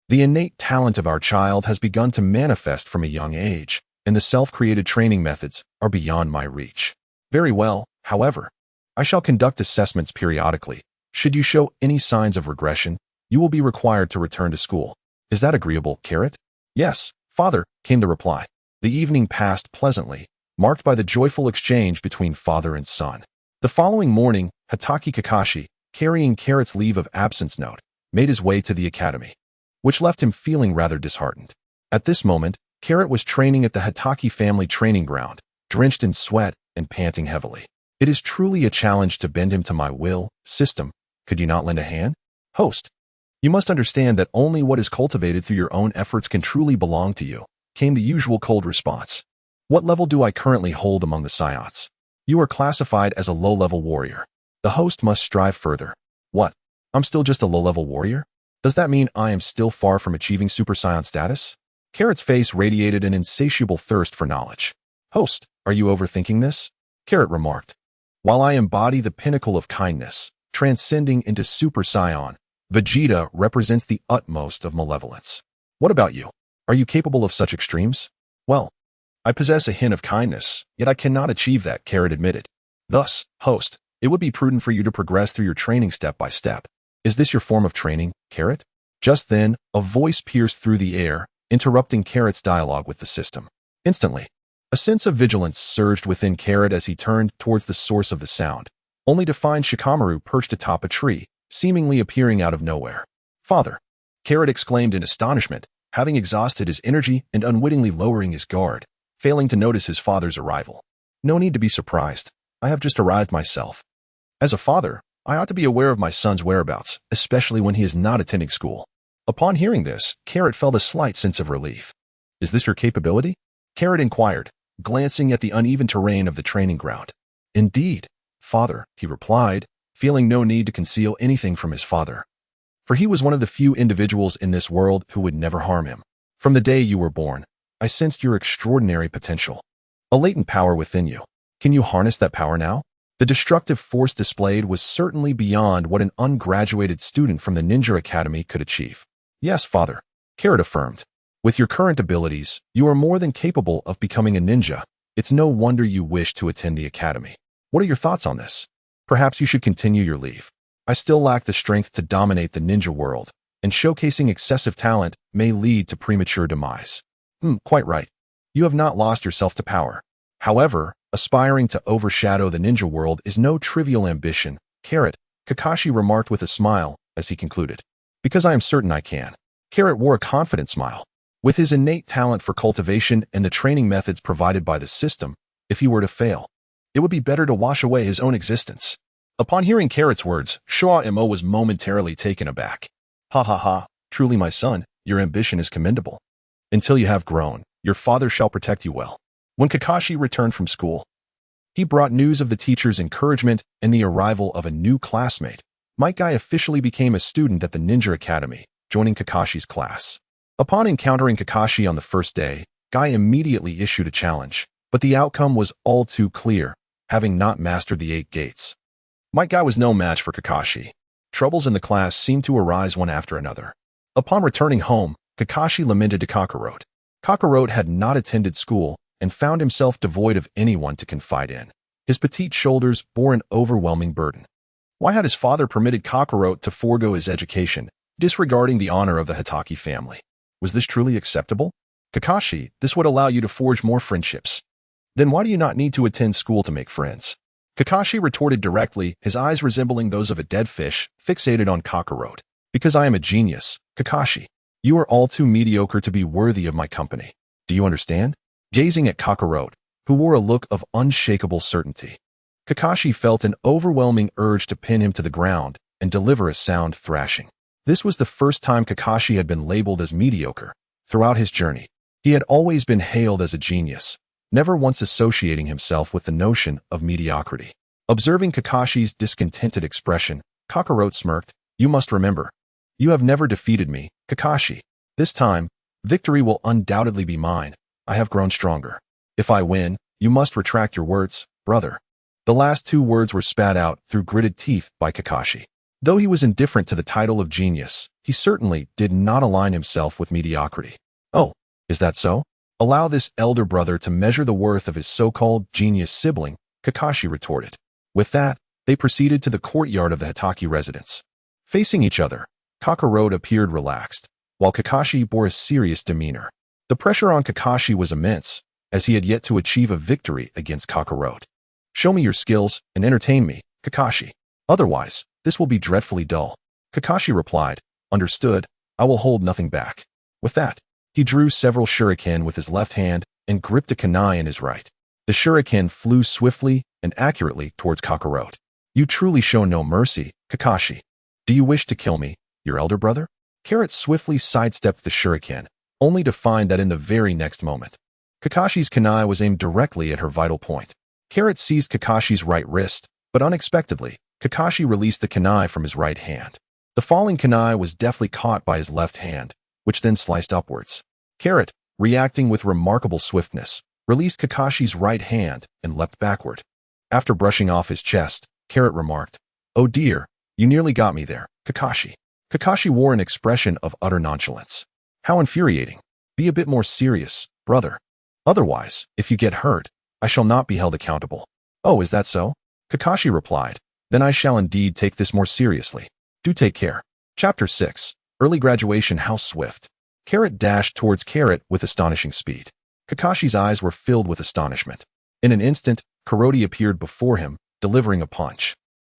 The innate talent of our child has begun to manifest from a young age, and the self-created training methods are beyond my reach. Very well, however. I shall conduct assessments periodically. Should you show any signs of regression, you will be required to return to school. Is that agreeable, Carrot? Yes, father, came the reply. The evening passed pleasantly, marked by the joyful exchange between father and son. The following morning, Hatake Kakashi, carrying Carrot's leave of absence note, made his way to the academy, which left him feeling rather disheartened. At this moment, Carrot was training at the Hatake family training ground, drenched in sweat and panting heavily. It is truly a challenge to bend him to my will. System, could you not lend a hand? Host, you must understand that only what is cultivated through your own efforts can truly belong to you, came the usual cold response. What level do I currently hold among the Saiyans? You are classified as a low-level warrior. The host must strive further. What? I'm still just a low-level warrior? Does that mean I am still far from achieving Super Saiyan status? Carrot's face radiated an insatiable thirst for knowledge. Host, are you overthinking this? Carrot remarked. While I embody the pinnacle of kindness, transcending into Super Saiyan, Vegeta represents the utmost of malevolence. What about you? Are you capable of such extremes? Well, I possess a hint of kindness, yet I cannot achieve that, Carrot admitted. Thus, host, it would be prudent for you to progress through your training step by step. Is this your form of training, Carrot? Just then, a voice pierced through the air, interrupting Carrot's dialogue with the system. Instantly, a sense of vigilance surged within Carrot as he turned towards the source of the sound, only to find Shikamaru perched atop a tree, seemingly appearing out of nowhere. Father! Carrot exclaimed in astonishment, having exhausted his energy and unwittingly lowering his guard, failing to notice his father's arrival. No need to be surprised. I have just arrived myself. As a father, I ought to be aware of my son's whereabouts, especially when he is not attending school. Upon hearing this, Carrot felt a slight sense of relief. Is this your capability? Carrot inquired, glancing at the uneven terrain of the training ground. Indeed, father, he replied, feeling no need to conceal anything from his father. For he was one of the few individuals in this world who would never harm him. From the day you were born, I sensed your extraordinary potential. A latent power within you. Can you harness that power now? The destructive force displayed was certainly beyond what an ungraduated student from the Ninja Academy could achieve. Yes, father, Carrot affirmed. With your current abilities, you are more than capable of becoming a ninja. It's no wonder you wish to attend the academy. What are your thoughts on this? Perhaps you should continue your leave. I still lack the strength to dominate the ninja world, and showcasing excessive talent may lead to premature demise. Quite right. You have not lost yourself to power. However, aspiring to overshadow the ninja world is no trivial ambition, Carrot, Kakashi remarked with a smile as he concluded. Because I am certain I can. Carrot wore a confident smile. With his innate talent for cultivation and the training methods provided by the system, if he were to fail, it would be better to wash away his own existence. Upon hearing Carrot's words, Showa-imo was momentarily taken aback. Ha ha ha, truly my son, your ambition is commendable. Until you have grown, your father shall protect you well. When Kakashi returned from school, he brought news of the teacher's encouragement and the arrival of a new classmate. Might Guy officially became a student at the Ninja Academy, joining Kakashi's class. Upon encountering Kakashi on the first day, Guy immediately issued a challenge, but the outcome was all too clear, having not mastered the 8 gates. Might Guy was no match for Kakashi. Troubles in the class seemed to arise one after another. Upon returning home, Kakashi lamented to Kakarot. Kakarot had not attended school and found himself devoid of anyone to confide in. His petite shoulders bore an overwhelming burden. Why had his father permitted Kakarot to forego his education, disregarding the honor of the Hatake family? Was this truly acceptable? Kakashi, this would allow you to forge more friendships. Then why do you not need to attend school to make friends? Kakashi retorted directly, his eyes resembling those of a dead fish, fixated on Kakarot. Because I am a genius, Kakashi. You are all too mediocre to be worthy of my company. Do you understand? Gazing at Kakarot, who wore a look of unshakable certainty, Kakashi felt an overwhelming urge to pin him to the ground and deliver a sound thrashing. This was the first time Kakashi had been labeled as mediocre. Throughout his journey, he had always been hailed as a genius, never once associating himself with the notion of mediocrity. Observing Kakashi's discontented expression, Kakarot smirked. You must remember, you have never defeated me, Kakashi. This time, victory will undoubtedly be mine. I have grown stronger. If I win, you must retract your words, brother. The last 2 words were spat out through gritted teeth by Kakashi. Though he was indifferent to the title of genius, he certainly did not align himself with mediocrity. Oh, is that so? Allow this elder brother to measure the worth of his so-called genius sibling, Kakashi retorted. With that, they proceeded to the courtyard of the Hatake residence. Facing each other, Kakarot appeared relaxed, while Kakashi bore a serious demeanor. The pressure on Kakashi was immense, as he had yet to achieve a victory against Kakarot. Show me your skills and entertain me, Kakashi. Otherwise, this will be dreadfully dull. Kakashi replied, Understood, I will hold nothing back. With that, he drew several shuriken with his left hand and gripped a kunai in his right. The shuriken flew swiftly and accurately towards Kakarot. You truly show no mercy, Kakashi. Do you wish to kill me, your elder brother? Carrot swiftly sidestepped the shuriken, only to find that in the very next moment, Kakashi's kunai was aimed directly at her vital point. Carrot seized Kakashi's right wrist, but unexpectedly, Kakashi released the kunai from his right hand. The falling kunai was deftly caught by his left hand, which then sliced upwards. Carrot, reacting with remarkable swiftness, released Kakashi's right hand and leapt backward. After brushing off his chest, Carrot remarked, Oh dear, you nearly got me there, Kakashi. Kakashi wore an expression of utter nonchalance. How infuriating. Be a bit more serious, brother. Otherwise, if you get hurt, I shall not be held accountable. Oh, is that so? Kakashi replied. Then I shall indeed take this more seriously. Do take care. Chapter 6. Early Graduation. How swift. Carrot dashed towards Carrot with astonishing speed. Kakashi's eyes were filled with astonishment. In an instant, Kuroti appeared before him, delivering a punch.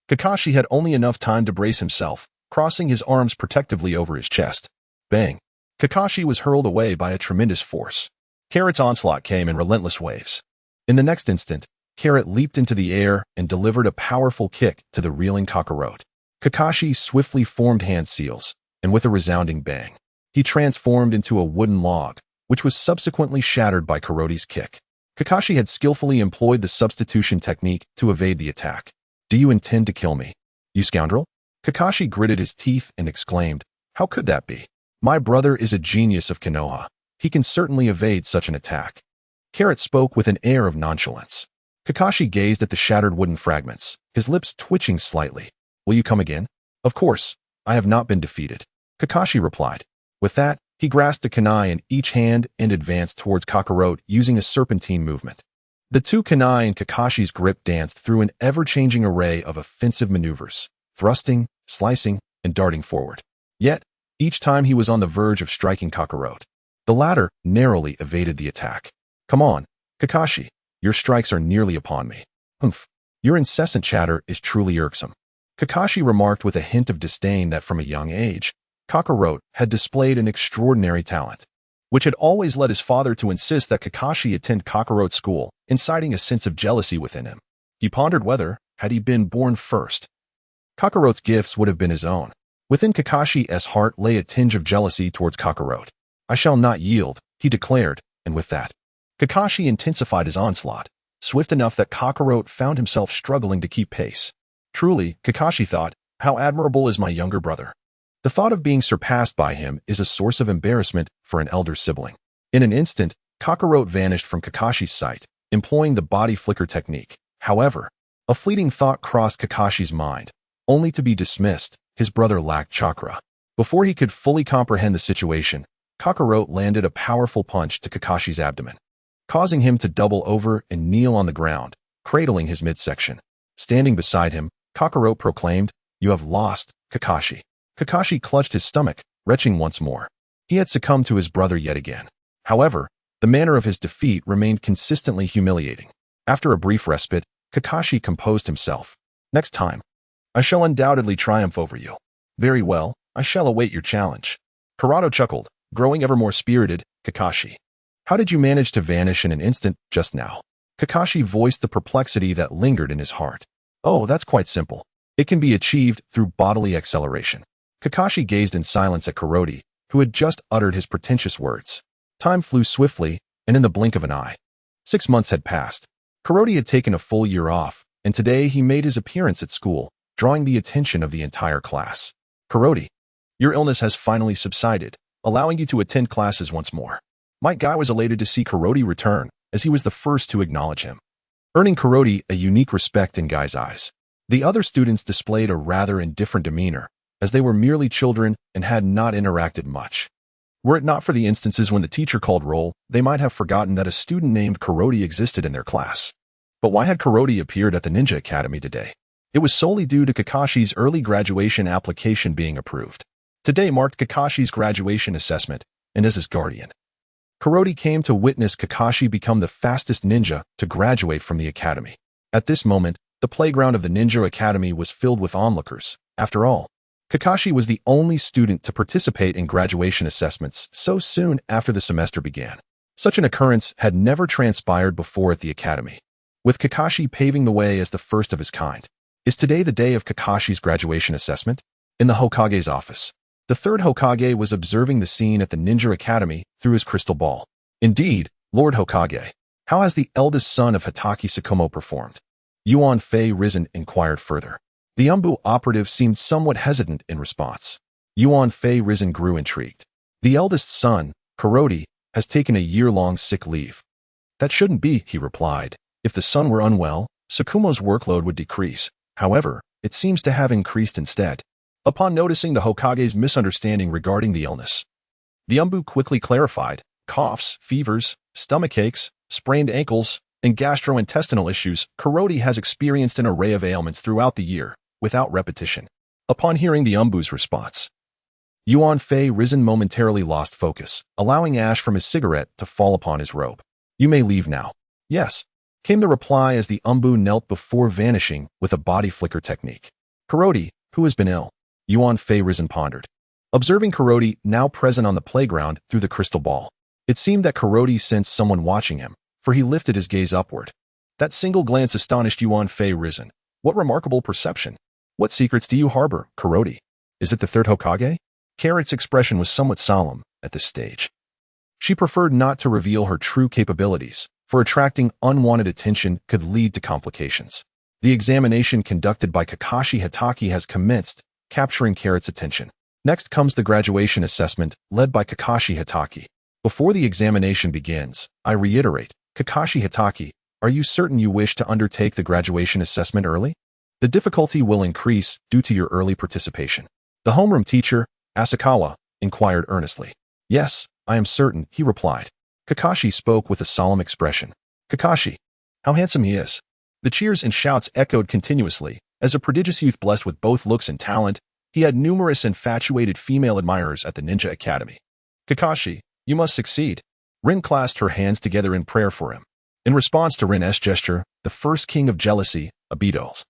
Kakashi had only enough time to brace himself, crossing his arms protectively over his chest. Bang! Kakashi was hurled away by a tremendous force. Carrot's onslaught came in relentless waves. In the next instant, Carrot leaped into the air and delivered a powerful kick to the reeling Kakarot. Kakashi swiftly formed hand seals, and with a resounding bang, he transformed into a wooden log, which was subsequently shattered by Kuroti's kick. Kakashi had skillfully employed the substitution technique to evade the attack. Do you intend to kill me, you scoundrel? Kakashi gritted his teeth and exclaimed, how could that be? My brother is a genius of Konoha. He can certainly evade such an attack. Carrot spoke with an air of nonchalance. Kakashi gazed at the shattered wooden fragments, his lips twitching slightly. Will you come again? Of course, I have not been defeated, Kakashi replied. With that, he grasped a kunai in each hand and advanced towards Kakarot using a serpentine movement. The two kunai in Kakashi's grip danced through an ever-changing array of offensive maneuvers, thrusting, slicing, and darting forward. Yet, each time he was on the verge of striking Kakarot. The latter narrowly evaded the attack. Come on, Kakashi, your strikes are nearly upon me. Humph, your incessant chatter is truly irksome. Kakashi remarked with a hint of disdain that from a young age, Kakarot had displayed an extraordinary talent, which had always led his father to insist that Kakashi attend Kakarot's school, inciting a sense of jealousy within him. He pondered whether, had he been born first, Kakarot's gifts would have been his own. Within Kakashi's heart lay a tinge of jealousy towards Kakarot. I shall not yield, he declared, and with that, Kakashi intensified his onslaught, swift enough that Kakarot found himself struggling to keep pace. Truly, Kakashi thought, how admirable is my younger brother. The thought of being surpassed by him is a source of embarrassment for an elder sibling. In an instant, Kakarot vanished from Kakashi's sight, employing the body flicker technique. However, a fleeting thought crossed Kakashi's mind, only to be dismissed. His brother lacked chakra. Before he could fully comprehend the situation, Kakarot landed a powerful punch to Kakashi's abdomen, causing him to double over and kneel on the ground, cradling his midsection. Standing beside him, Kakarot proclaimed, You have lost, Kakashi. Kakashi clutched his stomach, retching once more. He had succumbed to his brother yet again. However, the manner of his defeat remained consistently humiliating. After a brief respite, Kakashi composed himself. Next time, I shall undoubtedly triumph over you. Very well, I shall await your challenge. Karato chuckled, growing ever more spirited. Kakashi, how did you manage to vanish in an instant just now? Kakashi voiced the perplexity that lingered in his heart. Oh, that's quite simple. It can be achieved through bodily acceleration. Kakashi gazed in silence at Kuroti, who had just uttered his pretentious words. Time flew swiftly, and in the blink of an eye, 6 months had passed. Kuroti had taken a full year off, and today he made his appearance at school, drawing the attention of the entire class. Kuroti, your illness has finally subsided, allowing you to attend classes once more. Might Guy was elated to see Kuroti return, as he was the first to acknowledge him, earning Kuroti a unique respect in Guy's eyes. The other students displayed a rather indifferent demeanor, as they were merely children and had not interacted much. Were it not for the instances when the teacher called roll, they might have forgotten that a student named Kuroti existed in their class. But why had Kuroti appeared at the Ninja Academy today? It was solely due to Kakashi's early graduation application being approved. Today marked Kakashi's graduation assessment, and as his guardian, Kuroti came to witness Kakashi become the fastest ninja to graduate from the academy. At this moment, the playground of the Ninja Academy was filled with onlookers. After all, Kakashi was the only student to participate in graduation assessments so soon after the semester began. Such an occurrence had never transpired before at the academy, with Kakashi paving the way as the first of his kind. Is today the day of Kakashi's graduation assessment? In the Hokage's office, the third Hokage was observing the scene at the Ninja Academy through his crystal ball. Indeed, Lord Hokage, how has the eldest son of Hatake Tsukumo performed? Yuan Fei Risen inquired further. The Umbu operative seemed somewhat hesitant in response. Yuan Fei Risen grew intrigued. The eldest son, Kuroti, has taken a year-long sick leave. That shouldn't be, he replied. If the son were unwell, Tsukumo's workload would decrease. However, it seems to have increased instead. Upon noticing the Hokage's misunderstanding regarding the illness, the Umbu quickly clarified, coughs, fevers, stomachaches, sprained ankles, and gastrointestinal issues, Kuroti has experienced an array of ailments throughout the year, without repetition. Upon hearing the Umbu's response, Yuan Fei risen momentarily lost focus, allowing ash from his cigarette to fall upon his robe. You may leave now. Yes, came the reply as the Umbu knelt before vanishing with a body flicker technique. Kuroti, who has been ill? Yuan Fei risen pondered. Observing Kuroti now present on the playground through the crystal ball, it seemed that Kuroti sensed someone watching him, for he lifted his gaze upward. That single glance astonished Yuan Fei risen. What remarkable perception! What secrets do you harbor, Kuroti? Is it the third Hokage? Carrot's expression was somewhat solemn at this stage. She preferred not to reveal her true capabilities, for attracting unwanted attention could lead to complications. The examination conducted by Kakashi Hatake has commenced, capturing Carrot's attention. Next comes the graduation assessment, led by Kakashi Hatake. Before the examination begins, I reiterate, Kakashi Hatake, are you certain you wish to undertake the graduation assessment early? The difficulty will increase due to your early participation. The homeroom teacher, Asakawa, inquired earnestly. Yes, I am certain, he replied. Kakashi spoke with a solemn expression. Kakashi, how handsome he is. The cheers and shouts echoed continuously. As a prodigious youth blessed with both looks and talent, he had numerous infatuated female admirers at the Ninja Academy. Kakashi, you must succeed. Rin clasped her hands together in prayer for him. In response to Rin's gesture, the first king of jealousy, Aito,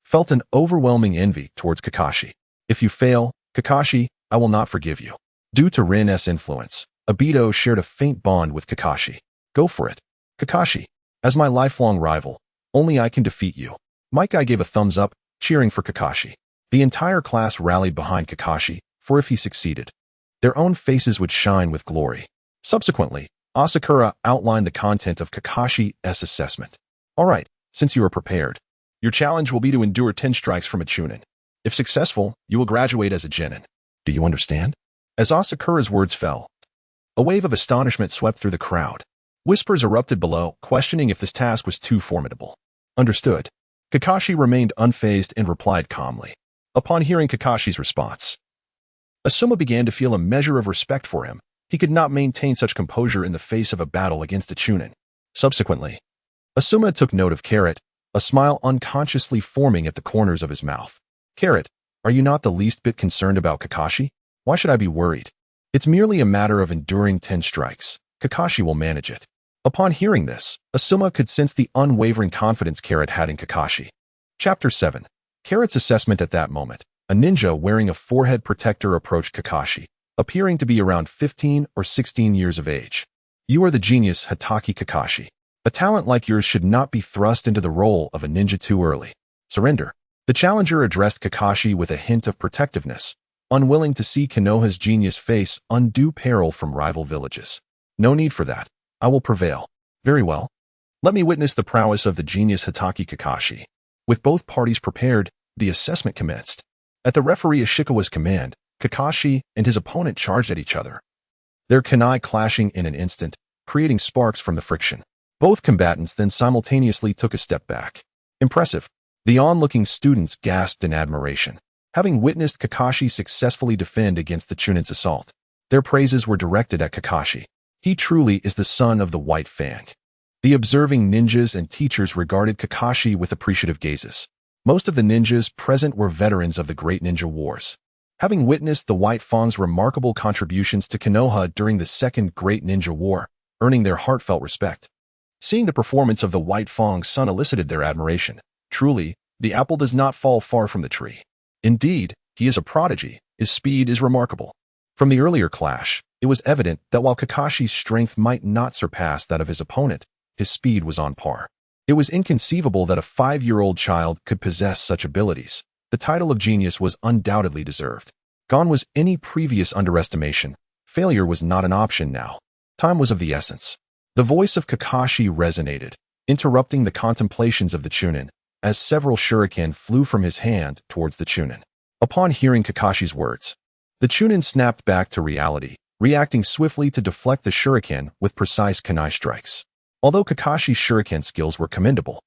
felt an overwhelming envy towards Kakashi. If you fail, Kakashi, I will not forgive you. Due to Rin's influence, Aito shared a faint bond with Kakashi. Go for it. Kakashi, as my lifelong rival, only I can defeat you. Mike gave a thumbs up, cheering for Kakashi. The entire class rallied behind Kakashi, for if he succeeded, their own faces would shine with glory. Subsequently, Asakura outlined the content of Kakashi's assessment. Alright, since you are prepared, your challenge will be to endure 10 strikes from a Chunin. If successful, you will graduate as a genin. Do you understand? As Asakura's words fell, a wave of astonishment swept through the crowd. Whispers erupted below, questioning if this task was too formidable. Understood. Kakashi remained unfazed and replied calmly. Upon hearing Kakashi's response, Asuma began to feel a measure of respect for him. He could not maintain such composure in the face of a battle against a Chunin. Subsequently, Asuma took note of Carrot, a smile unconsciously forming at the corners of his mouth. Carrot, are you not the least bit concerned about Kakashi? Why should I be worried? It's merely a matter of enduring 10 strikes. Kakashi will manage it. Upon hearing this, Asuma could sense the unwavering confidence Carrot had in Kakashi. Chapter 7. Carrot's assessment at that moment. A ninja wearing a forehead protector approached Kakashi, appearing to be around 15 or 16 years of age. You are the genius Hatake Kakashi. A talent like yours should not be thrust into the role of a ninja too early. Surrender. The challenger addressed Kakashi with a hint of protectiveness, unwilling to see Konoha's genius face undue peril from rival villages. No need for that. I will prevail. Very well. Let me witness the prowess of the genius Hatake Kakashi. With both parties prepared, the assessment commenced. At the referee Ishikawa's command, Kakashi and his opponent charged at each other, their kunai clashing in an instant, creating sparks from the friction. Both combatants then simultaneously took a step back. Impressive. The onlooking students gasped in admiration, having witnessed Kakashi successfully defend against the Chunin's assault. Their praises were directed at Kakashi. He truly is the son of the White Fang. The observing ninjas and teachers regarded Kakashi with appreciative gazes. Most of the ninjas present were veterans of the Great Ninja Wars, having witnessed the White Fang's remarkable contributions to Konoha during the Second Great Ninja War, earning their heartfelt respect. Seeing the performance of the White Fang's son elicited their admiration. Truly, the apple does not fall far from the tree. Indeed, he is a prodigy. His speed is remarkable. From the earlier clash, it was evident that while Kakashi's strength might not surpass that of his opponent, his speed was on par. It was inconceivable that a 5-year-old child could possess such abilities. The title of genius was undoubtedly deserved. Gone was any previous underestimation. Failure was not an option now. Time was of the essence. The voice of Kakashi resonated, interrupting the contemplations of the Chunin, as several shuriken flew from his hand towards the Chunin. Upon hearing Kakashi's words, the Chunin snapped back to reality, reacting swiftly to deflect the shuriken with precise kunai strikes. Although Kakashi's shuriken skills were commendable,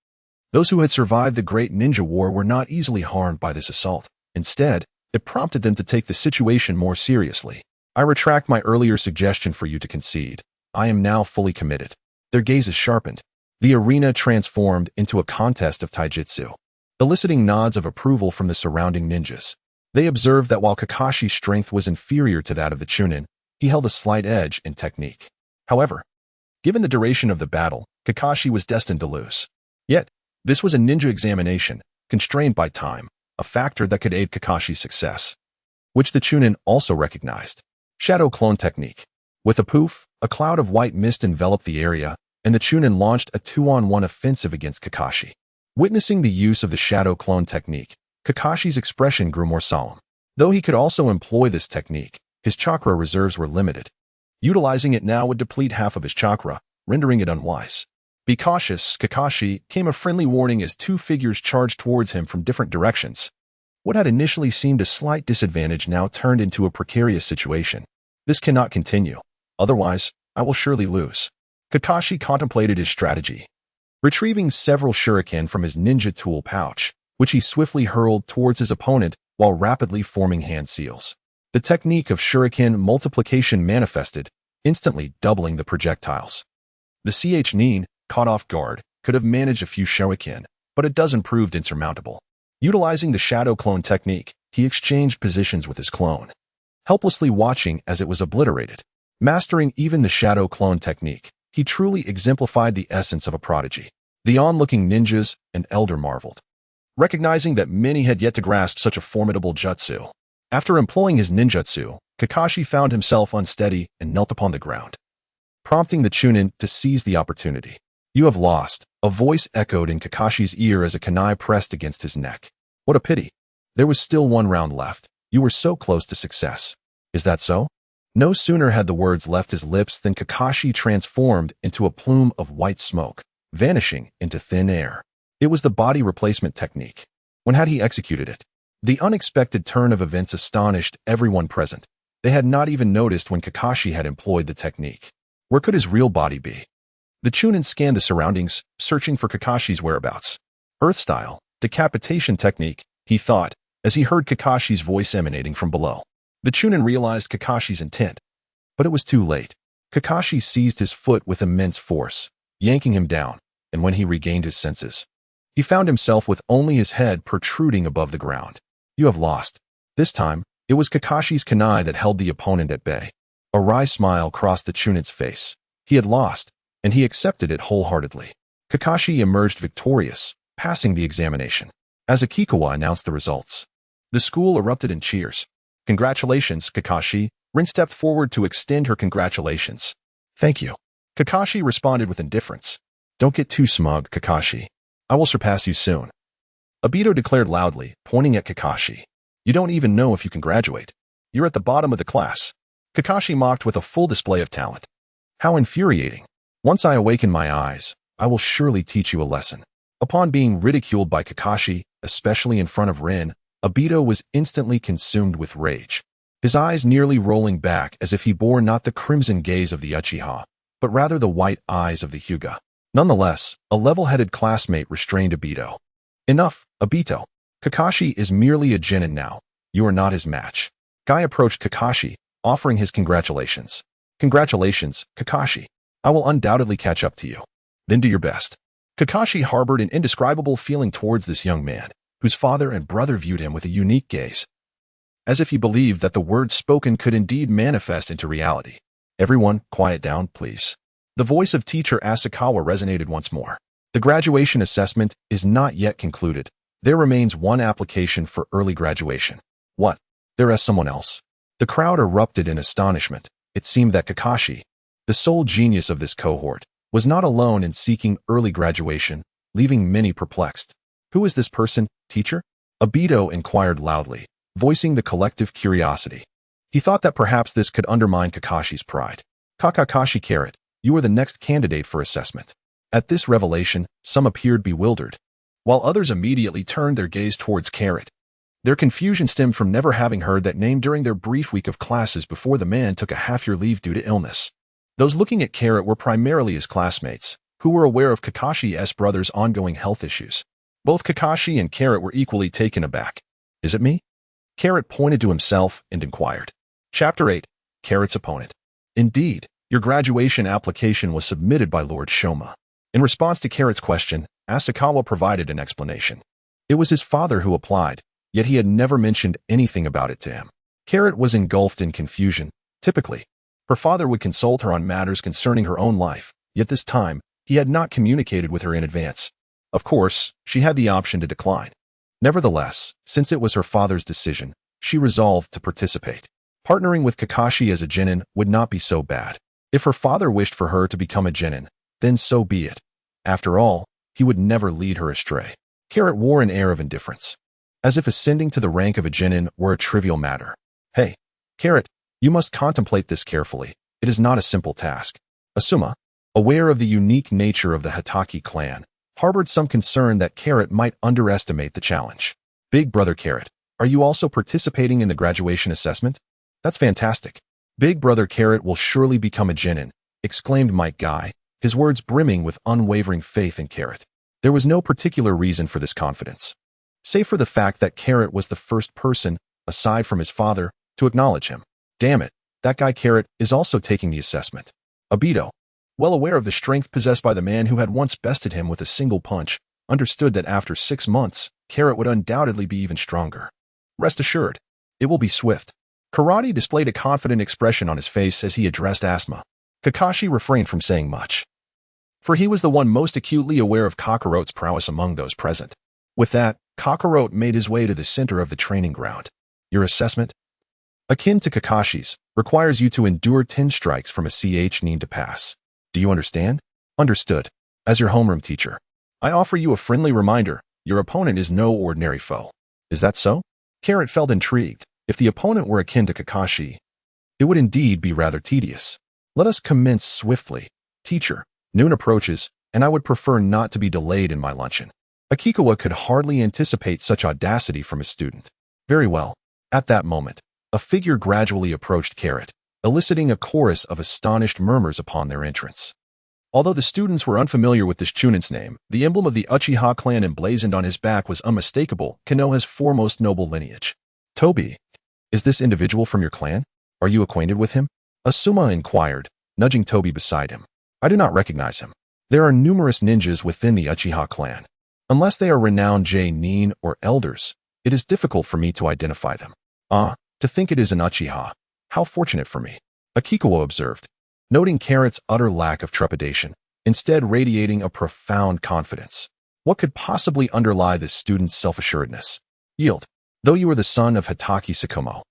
those who had survived the Great Ninja War were not easily harmed by this assault. Instead, it prompted them to take the situation more seriously. I retract my earlier suggestion for you to concede. I am now fully committed. Their gazes sharpened. The arena transformed into a contest of taijutsu, eliciting nods of approval from the surrounding ninjas. They observed that while Kakashi's strength was inferior to that of the Chunin, he held a slight edge in technique. However, given the duration of the battle, Kakashi was destined to lose. Yet, this was a ninja examination, constrained by time, a factor that could aid Kakashi's success, which the Chunin also recognized. Shadow clone technique. With a poof, a cloud of white mist enveloped the area, and the Chunin launched a 2-on-1 offensive against Kakashi. Witnessing the use of the shadow clone technique, Kakashi's expression grew more solemn. Though he could also employ this technique, his chakra reserves were limited. Utilizing it now would deplete half of his chakra, rendering it unwise. Be cautious, Kakashi, came a friendly warning as two figures charged towards him from different directions. What had initially seemed a slight disadvantage now turned into a precarious situation. This cannot continue. Otherwise, I will surely lose. Kakashi contemplated his strategy. Retrieving several shuriken from his ninja tool pouch, which he swiftly hurled towards his opponent while rapidly forming hand seals. The technique of shuriken multiplication manifested, instantly doubling the projectiles. The Nin, caught off guard, could have managed a few shuriken, but a dozen proved insurmountable. Utilizing the shadow clone technique, he exchanged positions with his clone, helplessly watching as it was obliterated. Mastering even the shadow clone technique, he truly exemplified the essence of a prodigy. The onlooking ninjas and elder marveled, recognizing that many had yet to grasp such a formidable jutsu. After employing his ninjutsu, Kakashi found himself unsteady and knelt upon the ground, prompting the Chunin to seize the opportunity. You have lost, a voice echoed in Kakashi's ear as a kunai pressed against his neck. What a pity. There was still one round left. You were so close to success. Is that so? No sooner had the words left his lips than Kakashi transformed into a plume of white smoke, vanishing into thin air. It was the body replacement technique. When had he executed it? The unexpected turn of events astonished everyone present. They had not even noticed when Kakashi had employed the technique. Where could his real body be? The Chunin scanned the surroundings, searching for Kakashi's whereabouts. Earth-style, decapitation technique, he thought, as he heard Kakashi's voice emanating from below. The Chunin realized Kakashi's intent, but it was too late. Kakashi seized his foot with immense force, yanking him down, and when he regained his senses, he found himself with only his head protruding above the ground. You have lost. This time, it was Kakashi's kunai that held the opponent at bay. A wry smile crossed the Chunin's face. He had lost, and he accepted it wholeheartedly. Kakashi emerged victorious, passing the examination. As Akikawa announced the results, the school erupted in cheers. Congratulations, Kakashi. Rin stepped forward to extend her congratulations. Thank you. Kakashi responded with indifference. Don't get too smug, Kakashi. I will surpass you soon. Aito declared loudly, pointing at Kakashi. You don't even know if you can graduate. You're at the bottom of the class. Kakashi mocked with a full display of talent. How infuriating. Once I awaken my eyes, I will surely teach you a lesson. Upon being ridiculed by Kakashi, especially in front of Rin, Aito was instantly consumed with rage, his eyes nearly rolling back as if he bore not the crimson gaze of the Uchiha, but rather the white eyes of the Hyuga. Nonetheless, a level-headed classmate restrained Aito. Enough, Aito. Kakashi is merely a genin now. You are not his match. Guy approached Kakashi, offering his congratulations. Congratulations, Kakashi. I will undoubtedly catch up to you. Then do your best. Kakashi harbored an indescribable feeling towards this young man, whose father and brother viewed him with a unique gaze, as if he believed that the words spoken could indeed manifest into reality. Everyone, quiet down, please. The voice of teacher Asakawa resonated once more. The graduation assessment is not yet concluded. There remains one application for early graduation. What? There is someone else? The crowd erupted in astonishment. It seemed that Kakashi, the sole genius of this cohort, was not alone in seeking early graduation, leaving many perplexed. Who is this person, teacher? Aito inquired loudly, voicing the collective curiosity. He thought that perhaps this could undermine Kakashi's pride. Kakashi Carrot, you are the next candidate for assessment. At this revelation, some appeared bewildered, while others immediately turned their gaze towards Carrot. Their confusion stemmed from never having heard that name during their brief week of classes before the man took a half-year leave due to illness. Those looking at Carrot were primarily his classmates, who were aware of Kakashi's brother's ongoing health issues. Both Kakashi and Carrot were equally taken aback. Is it me? Carrot pointed to himself and inquired. Chapter 8. Carrot's opponent. Indeed, Your graduation application was submitted by Lord Shoma. In response to Carrot's question, Asakawa provided an explanation. It was his father who applied, yet he had never mentioned anything about it to him. Carrot was engulfed in confusion. Typically, her father would consult her on matters concerning her own life, yet this time, he had not communicated with her in advance. Of course, she had the option to decline. Nevertheless, since it was her father's decision, she resolved to participate. Partnering with Kakashi as a genin would not be so bad. If her father wished for her to become a genin, then so be it. After all, he would never lead her astray. Carrot wore an air of indifference, as if ascending to the rank of a genin were a trivial matter. Hey, Carrot, you must contemplate this carefully. It is not a simple task. Asuma, aware of the unique nature of the Hatake clan, harbored some concern that Carrot might underestimate the challenge. Big brother Carrot, are you also participating in the graduation assessment? That's fantastic. Big brother Carrot will surely become a genin, exclaimed Mike Guy, his words brimming with unwavering faith in Carrot. There was no particular reason for this confidence, save for the fact that Carrot was the first person, aside from his father, to acknowledge him. Damn it, that guy Carrot is also taking the assessment. Aito, well aware of the strength possessed by the man who had once bested him with a single punch, understood that after 6 months, Carrot would undoubtedly be even stronger. Rest assured, it will be swift. Karate displayed a confident expression on his face as he addressed Asuma. Kakashi refrained from saying much, for he was the one most acutely aware of Kakarote's prowess among those present. With that, Kakarote made his way to the center of the training ground. Your assessment, akin to Kakashi's, requires you to endure 10 strikes from a Chunin to pass. Do you understand? Understood. As your homeroom teacher, I offer you a friendly reminder, your opponent is no ordinary foe. Is that so? Carrot felt intrigued. If the opponent were akin to Kakashi, it would indeed be rather tedious. Let us commence swiftly. Teacher, noon approaches, and I would prefer not to be delayed in my luncheon. Akikawa could hardly anticipate such audacity from his student. Very well. At that moment, a figure gradually approached Carrot, eliciting a chorus of astonished murmurs upon their entrance. Although the students were unfamiliar with this Chunin's name, the emblem of the Uchiha clan emblazoned on his back was unmistakable, Konoha's foremost noble lineage. Toby, is this individual from your clan? Are you acquainted with him? Asuma inquired, nudging Toby beside him. I do not recognize him. There are numerous ninjas within the Uchiha clan. Unless they are renowned J-nin or elders, it is difficult for me to identify them. To think it is an Uchiha. How fortunate for me. Akikawa observed, noting Carrot's utter lack of trepidation, instead radiating a profound confidence. What could possibly underlie this student's self-assuredness? Yield. Though you are the son of Hatake Sakumo,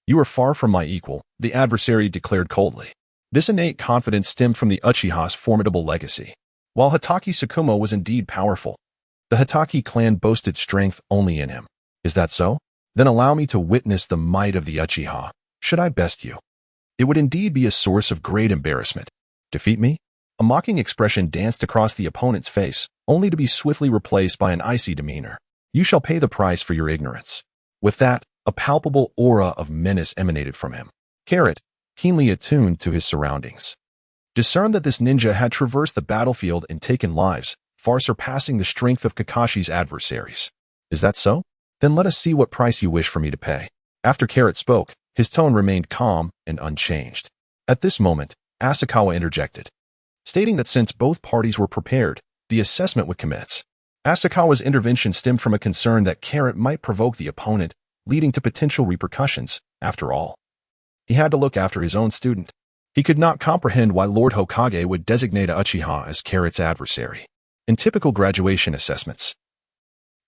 you are far from my equal, the adversary declared coldly. This innate confidence stemmed from the Uchiha's formidable legacy. While Hatake Sakumo was indeed powerful, the Hatake clan boasted strength only in him. Is that so? Then allow me to witness the might of the Uchiha. Should I best you, it would indeed be a source of great embarrassment. Defeat me? A mocking expression danced across the opponent's face, only to be swiftly replaced by an icy demeanor. You shall pay the price for your ignorance. With that, a palpable aura of menace emanated from him. Carrot, keenly attuned to his surroundings, discerned that this ninja had traversed the battlefield and taken lives, far surpassing the strength of Kakashi's adversaries. Is that so? Then let us see what price you wish for me to pay. After Carrot spoke, his tone remained calm and unchanged. At this moment, Asakawa interjected, stating that since both parties were prepared, the assessment would commence. Asakawa's intervention stemmed from a concern that Carrot might provoke the opponent, leading to potential repercussions. After all, he had to look after his own student. He could not comprehend why Lord Hokage would designate a Uchiha as Carrot's adversary. In typical graduation assessments,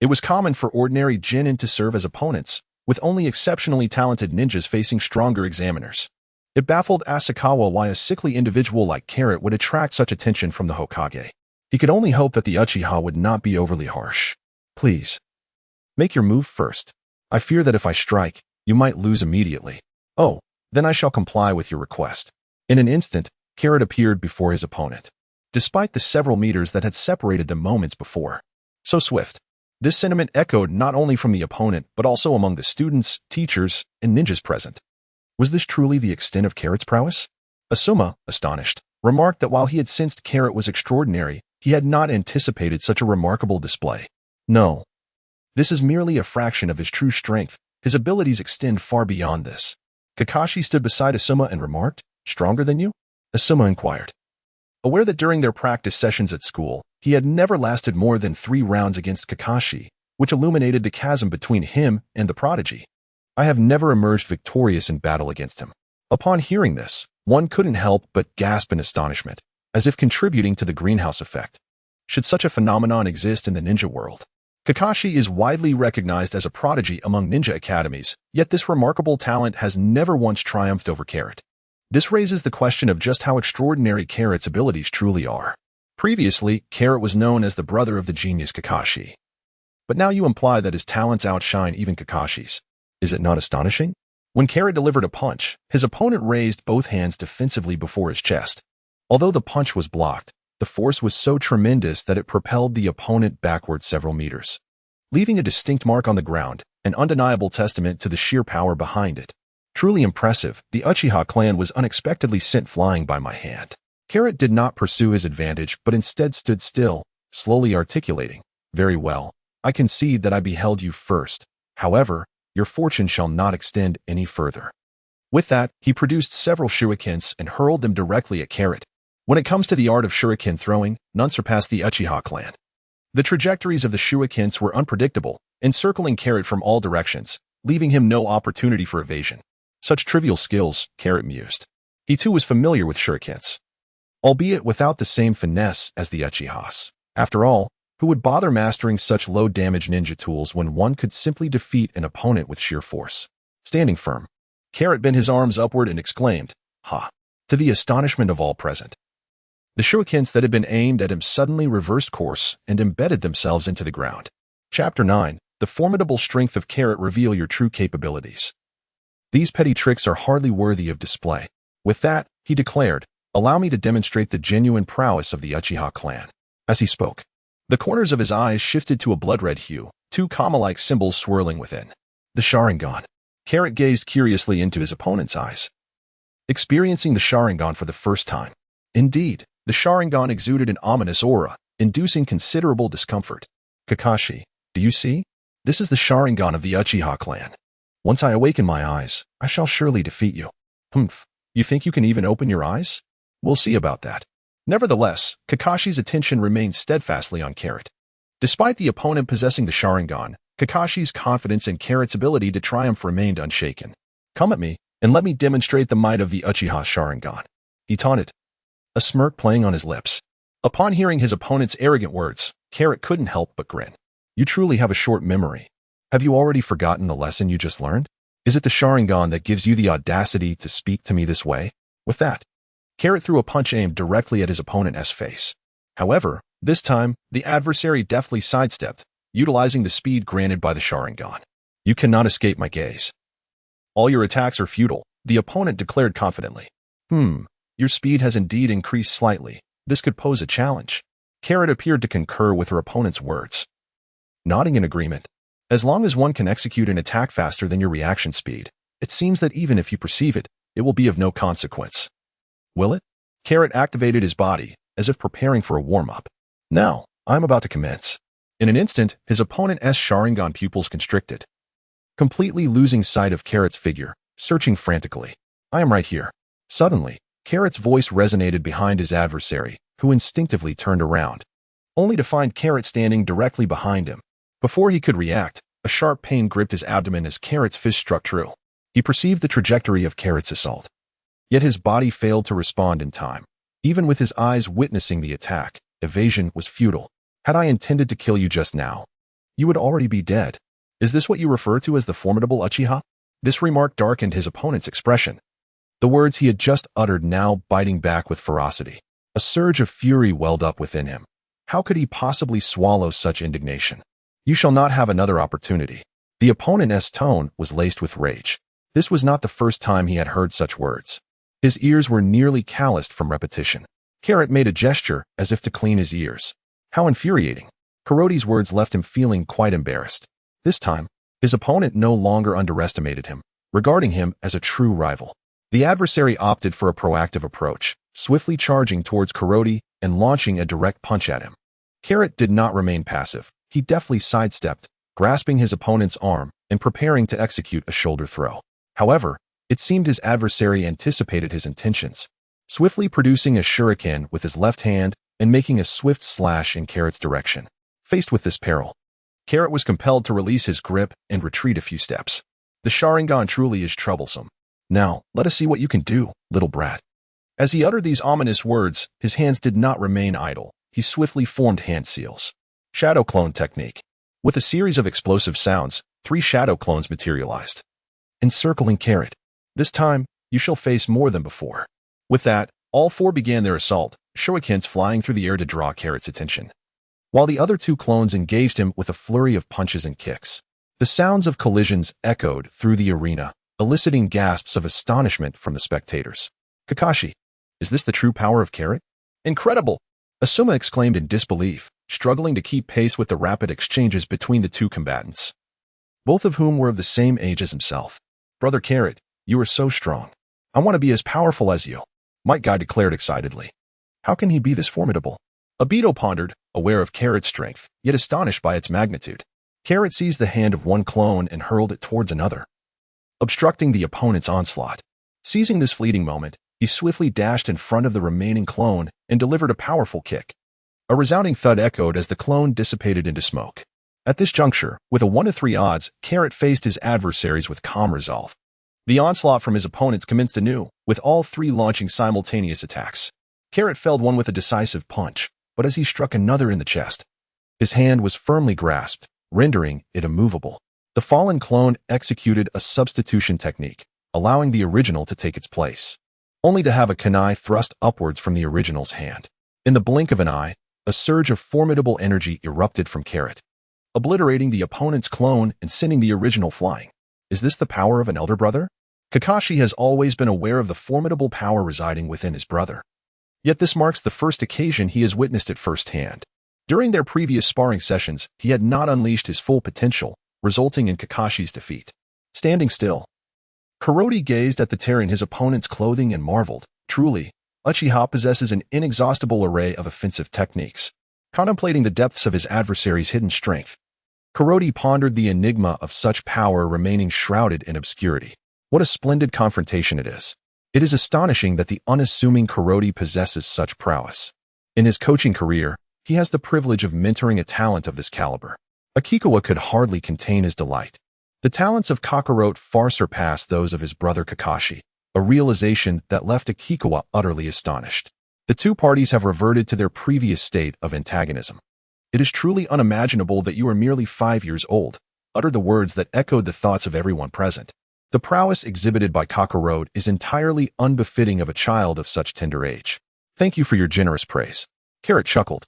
it was common for ordinary genin to serve as opponents, with only exceptionally talented ninjas facing stronger examiners. It baffled Asakawa why a sickly individual like Carrot would attract such attention from the Hokage. He could only hope that the Uchiha would not be overly harsh. Please, make your move first. I fear that if I strike, you might lose immediately. Oh, then I shall comply with your request. In an instant, Carrot appeared before his opponent, despite the several meters that had separated them moments before. So swift. This sentiment echoed not only from the opponent, but also among the students, teachers, and ninjas present. Was this truly the extent of Carrot's prowess? Asuma, astonished, remarked that while he had sensed Carrot was extraordinary, he had not anticipated such a remarkable display. No. This is merely a fraction of his true strength. His abilities extend far beyond this. Kakashi stood beside Asuma and remarked, stronger than you? Asuma inquired. Aware that during their practice sessions at school, he had never lasted more than 3 rounds against Kakashi, which illuminated the chasm between him and the prodigy. I have never emerged victorious in battle against him. Upon hearing this, one couldn't help but gasp in astonishment, as if contributing to the greenhouse effect. Should such a phenomenon exist in the ninja world? Kakashi is widely recognized as a prodigy among ninja academies, yet this remarkable talent has never once triumphed over Carrot. This raises the question of just how extraordinary Carrot's abilities truly are. Previously, Carrot was known as the brother of the genius Kakashi. But now you imply that his talents outshine even Kakashi's. Is it not astonishing? When Carrot delivered a punch, his opponent raised both hands defensively before his chest. Although the punch was blocked, the force was so tremendous that it propelled the opponent backward several meters, leaving a distinct mark on the ground, an undeniable testament to the sheer power behind it. Truly impressive, the Uchiha clan was unexpectedly sent flying by my hand. Carrot did not pursue his advantage, but instead stood still, slowly articulating, "Very well, I concede that I beheld you first. However, your fortune shall not extend any further." With that, he produced several shurikens and hurled them directly at Carrot. When it comes to the art of shuriken throwing, none surpassed the Uchiha clan. The trajectories of the shurikens were unpredictable, encircling Carrot from all directions, leaving him no opportunity for evasion. Such trivial skills, Carrot mused. He too was familiar with shurikens, albeit without the same finesse as the Uchihas. After all, who would bother mastering such low-damage ninja tools when one could simply defeat an opponent with sheer force? Standing firm, Carrot bent his arms upward and exclaimed, "Ha!" to the astonishment of all present. The shurikens that had been aimed at him suddenly reversed course and embedded themselves into the ground. Chapter 9. The formidable strength of Carrot reveal your true capabilities. These petty tricks are hardly worthy of display. With that, he declared, "Allow me to demonstrate the genuine prowess of the Uchiha clan." As he spoke, the corners of his eyes shifted to a blood-red hue, 2 comma-like symbols swirling within. The Sharingan. Carrot gazed curiously into his opponent's eyes, experiencing the Sharingan for the first time. Indeed, the Sharingan exuded an ominous aura, inducing considerable discomfort. "Kakashi, do you see? This is the Sharingan of the Uchiha clan. Once I awaken my eyes, I shall surely defeat you." "Humph, you think you can even open your eyes? We'll see about that." Nevertheless, Kakashi's attention remained steadfastly on Carrot. Despite the opponent possessing the Sharingan, Kakashi's confidence in Carrot's ability to triumph remained unshaken. "Come at me, and let me demonstrate the might of the Uchiha Sharingan," he taunted, a smirk playing on his lips. Upon hearing his opponent's arrogant words, Carrot couldn't help but grin. "You truly have a short memory. Have you already forgotten the lesson you just learned? Is it the Sharingan that gives you the audacity to speak to me this way?" With that, Carrot threw a punch aimed directly at his opponent's face. However, this time, the adversary deftly sidestepped, utilizing the speed granted by the Sharingan. "You cannot escape my gaze. All your attacks are futile," the opponent declared confidently. Your speed has indeed increased slightly. This could pose a challenge." Carrot appeared to concur with her opponent's words, nodding in agreement. "As long as one can execute an attack faster than your reaction speed, it seems that even if you perceive it, it will be of no consequence." "Will it?" Carrot activated his body, as if preparing for a warm-up. "Now, I'm about to commence." In an instant, his opponent's Sharingan pupils constricted, completely losing sight of Carrot's figure, searching frantically. "I am right here." Suddenly, Carrot's voice resonated behind his adversary, who instinctively turned around, only to find Carrot standing directly behind him. Before he could react, a sharp pain gripped his abdomen as Carrot's fist struck true. He perceived the trajectory of Carrot's assault, yet his body failed to respond in time. Even with his eyes witnessing the attack, evasion was futile. "Had I intended to kill you just now, you would already be dead. Is this what you refer to as the formidable Uchiha?" This remark darkened his opponent's expression, the words he had just uttered now biting back with ferocity. A surge of fury welled up within him. How could he possibly swallow such indignation? "You shall not have another opportunity." The opponent's tone was laced with rage. This was not the first time he had heard such words. His ears were nearly calloused from repetition. Carrot made a gesture as if to clean his ears. How infuriating. Kuroti's words left him feeling quite embarrassed. This time, his opponent no longer underestimated him, regarding him as a true rival. The adversary opted for a proactive approach, swiftly charging towards Kuroti and launching a direct punch at him. Carrot did not remain passive. He deftly sidestepped, grasping his opponent's arm and preparing to execute a shoulder throw. However, it seemed his adversary anticipated his intentions. swiftly producing a shuriken with his left hand and making a swift slash in Carrot's direction. Faced with this peril, Carrot was compelled to release his grip and retreat a few steps. The Sharingan truly is troublesome. Now, let us see what you can do, little brat. As he uttered these ominous words, his hands did not remain idle. He swiftly formed hand seals. Shadow clone technique. With a series of explosive sounds, 3 shadow clones materialized, encircling Carrot. This time, you shall face more than before. With that, all 4 began their assault, shurikens flying through the air to draw Carrot's attention, while the other 2 clones engaged him with a flurry of punches and kicks. The sounds of collisions echoed through the arena, eliciting gasps of astonishment from the spectators. Kakashi, is this the true power of Carrot? Incredible! Asuma exclaimed in disbelief, struggling to keep pace with the rapid exchanges between the 2 combatants, both of whom were of the same age as himself. Brother Carrot, you are so strong. I want to be as powerful as you, Might Guy declared excitedly. How can he be this formidable? Aito pondered, aware of Carrot's strength, yet astonished by its magnitude. Carrot seized the hand of one clone and hurled it towards another, obstructing the opponent's onslaught. Seizing this fleeting moment, he swiftly dashed in front of the remaining clone and delivered a powerful kick. A resounding thud echoed as the clone dissipated into smoke. At this juncture, with a 1-to-3 odds, Carrot faced his adversaries with calm resolve. The onslaught from his opponents commenced anew, with all 3 launching simultaneous attacks. Carrot felled one with a decisive punch, but as he struck another in the chest, his hand was firmly grasped, rendering it immovable. The fallen clone executed a substitution technique, allowing the original to take its place, only to have a kunai thrust upwards from the original's hand. In the blink of an eye, a surge of formidable energy erupted from Carrot, obliterating the opponent's clone and sending the original flying. Is this the power of an elder brother? Kakashi has always been aware of the formidable power residing within his brother. Yet this marks the first occasion he has witnessed it firsthand. During their previous sparring sessions, he had not unleashed his full potential, resulting in Kakashi's defeat. Standing still, Kurota gazed at the tear in his opponent's clothing and marveled. Truly, Uchiha possesses an inexhaustible array of offensive techniques. Contemplating the depths of his adversary's hidden strength, Kurota pondered the enigma of such power remaining shrouded in obscurity. What a splendid confrontation it is. It is astonishing that the unassuming Kurota possesses such prowess. In his coaching career, he has the privilege of mentoring a talent of this caliber. Akikawa could hardly contain his delight. The talents of Kakarot far surpassed those of his brother Kakashi, a realization that left Akikawa utterly astonished. The 2 parties have reverted to their previous state of antagonism. It is truly unimaginable that you are merely 5 years old, uttered the words that echoed the thoughts of everyone present. The prowess exhibited by Kakarot is entirely unbefitting of a child of such tender age. Thank you for your generous praise. Carrot chuckled,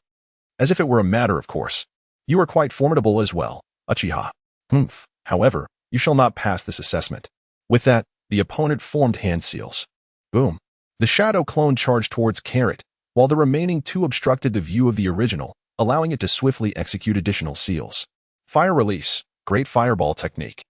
as if it were a matter of course. You are quite formidable as well, Uchiha. Humph. However, you shall not pass this assessment. With that, the opponent formed hand seals. Boom. The shadow clone charged towards Carrot, while the remaining 2 obstructed the view of the original, allowing it to swiftly execute additional seals. Fire release. Great fireball technique.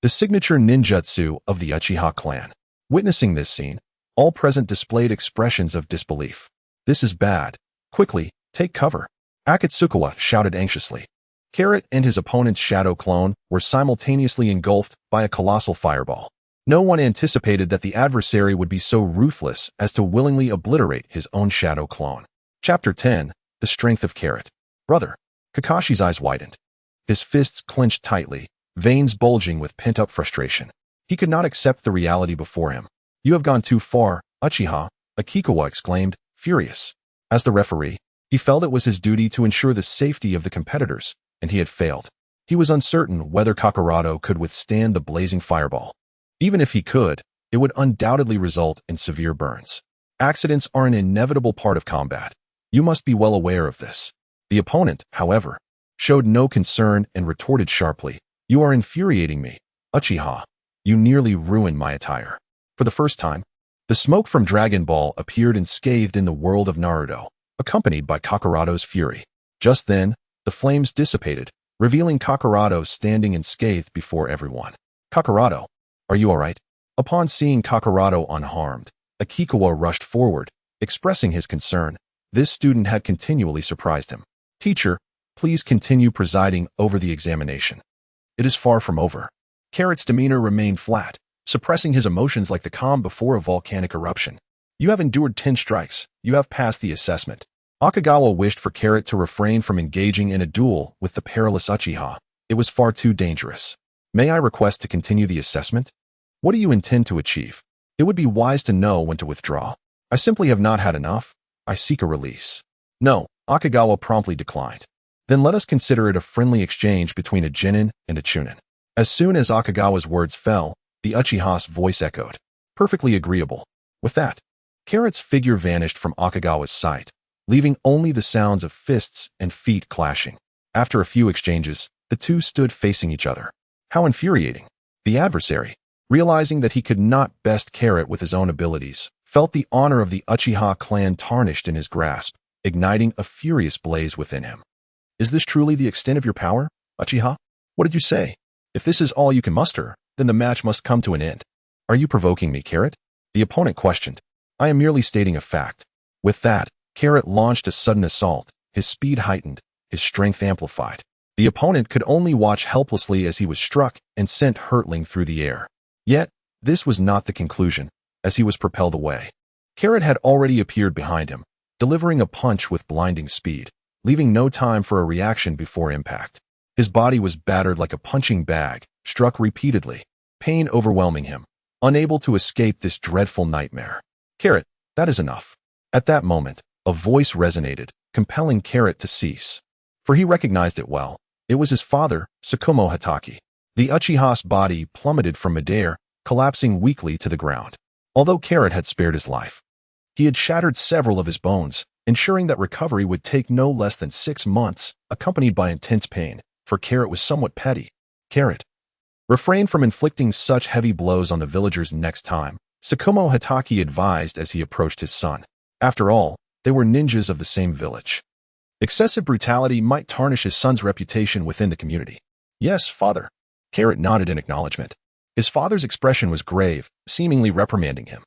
The signature ninjutsu of the Uchiha clan. Witnessing this scene, all present displayed expressions of disbelief. This is bad. Quickly, take cover. Akatsukawa shouted anxiously. Carrot and his opponent's shadow clone were simultaneously engulfed by a colossal fireball. No one anticipated that the adversary would be so ruthless as to willingly obliterate his own shadow clone. Chapter 10. The Strength of Carrot. Brother. Kakashi's eyes widened. His fists clenched tightly, veins bulging with pent-up frustration. He could not accept the reality before him. You have gone too far, Uchiha, Akikawa exclaimed, furious. As the referee, he felt it was his duty to ensure the safety of the competitors, and he had failed. He was uncertain whether Kakaroto could withstand the blazing fireball. Even if he could, it would undoubtedly result in severe burns. Accidents are an inevitable part of combat. You must be well aware of this. The opponent, however, showed no concern and retorted sharply, You are infuriating me, Uchiha. You nearly ruined my attire. For the first time, the smoke from Dragon Ball appeared unscathed in the world of Naruto, accompanied by Kakaroto's fury. Just then, the flames dissipated, revealing Kakaroto standing unscathed before everyone. Kakaroto, are you all right? Upon seeing Kakaroto unharmed, Akikawa rushed forward, expressing his concern. This student had continually surprised him. Teacher, please continue presiding over the examination. It is far from over. Carrot's demeanor remained flat, suppressing his emotions like the calm before a volcanic eruption. You have endured 10 strikes. You have passed the assessment. Akagawa wished for Carrot to refrain from engaging in a duel with the perilous Uchiha. It was far too dangerous. May I request to continue the assessment? What do you intend to achieve? It would be wise to know when to withdraw. I simply have not had enough. I seek a release. No, Akagawa promptly declined. Then let us consider it a friendly exchange between a Genin and a Chunin. As soon as Akagawa's words fell, the Uchiha's voice echoed. Perfectly agreeable. With that, Carrot's figure vanished from Akagawa's sight, leaving only the sounds of fists and feet clashing. After a few exchanges, the two stood facing each other. How infuriating. The adversary, realizing that he could not best Carrot with his own abilities, felt the honor of the Uchiha clan tarnished in his grasp, igniting a furious blaze within him. Is this truly the extent of your power, Uchiha? What did you say? If this is all you can muster, then the match must come to an end. Are you provoking me, Carrot? The opponent questioned. I am merely stating a fact. With that, Carrot launched a sudden assault, his speed heightened, his strength amplified. The opponent could only watch helplessly as he was struck and sent hurtling through the air. Yet, this was not the conclusion, as he was propelled away. Carrot had already appeared behind him, delivering a punch with blinding speed, leaving no time for a reaction before impact. His body was battered like a punching bag, struck repeatedly, pain overwhelming him, unable to escape this dreadful nightmare. Carrot, that is enough. At that moment, a voice resonated, compelling Carrot to cease. For he recognized it well. It was his father, Tsukumo Hatake. The Uchiha's body plummeted from midair, collapsing weakly to the ground. Although Carrot had spared his life, he had shattered several of his bones, ensuring that recovery would take no less than 6 months, accompanied by intense pain, for Carrot was somewhat petty. Carrot, refrain from inflicting such heavy blows on the villagers next time, Tsukumo Hatake advised as he approached his son. After all, they were ninjas of the same village. Excessive brutality might tarnish his son's reputation within the community. Yes, father. Carrot nodded in acknowledgement. His father's expression was grave, seemingly reprimanding him.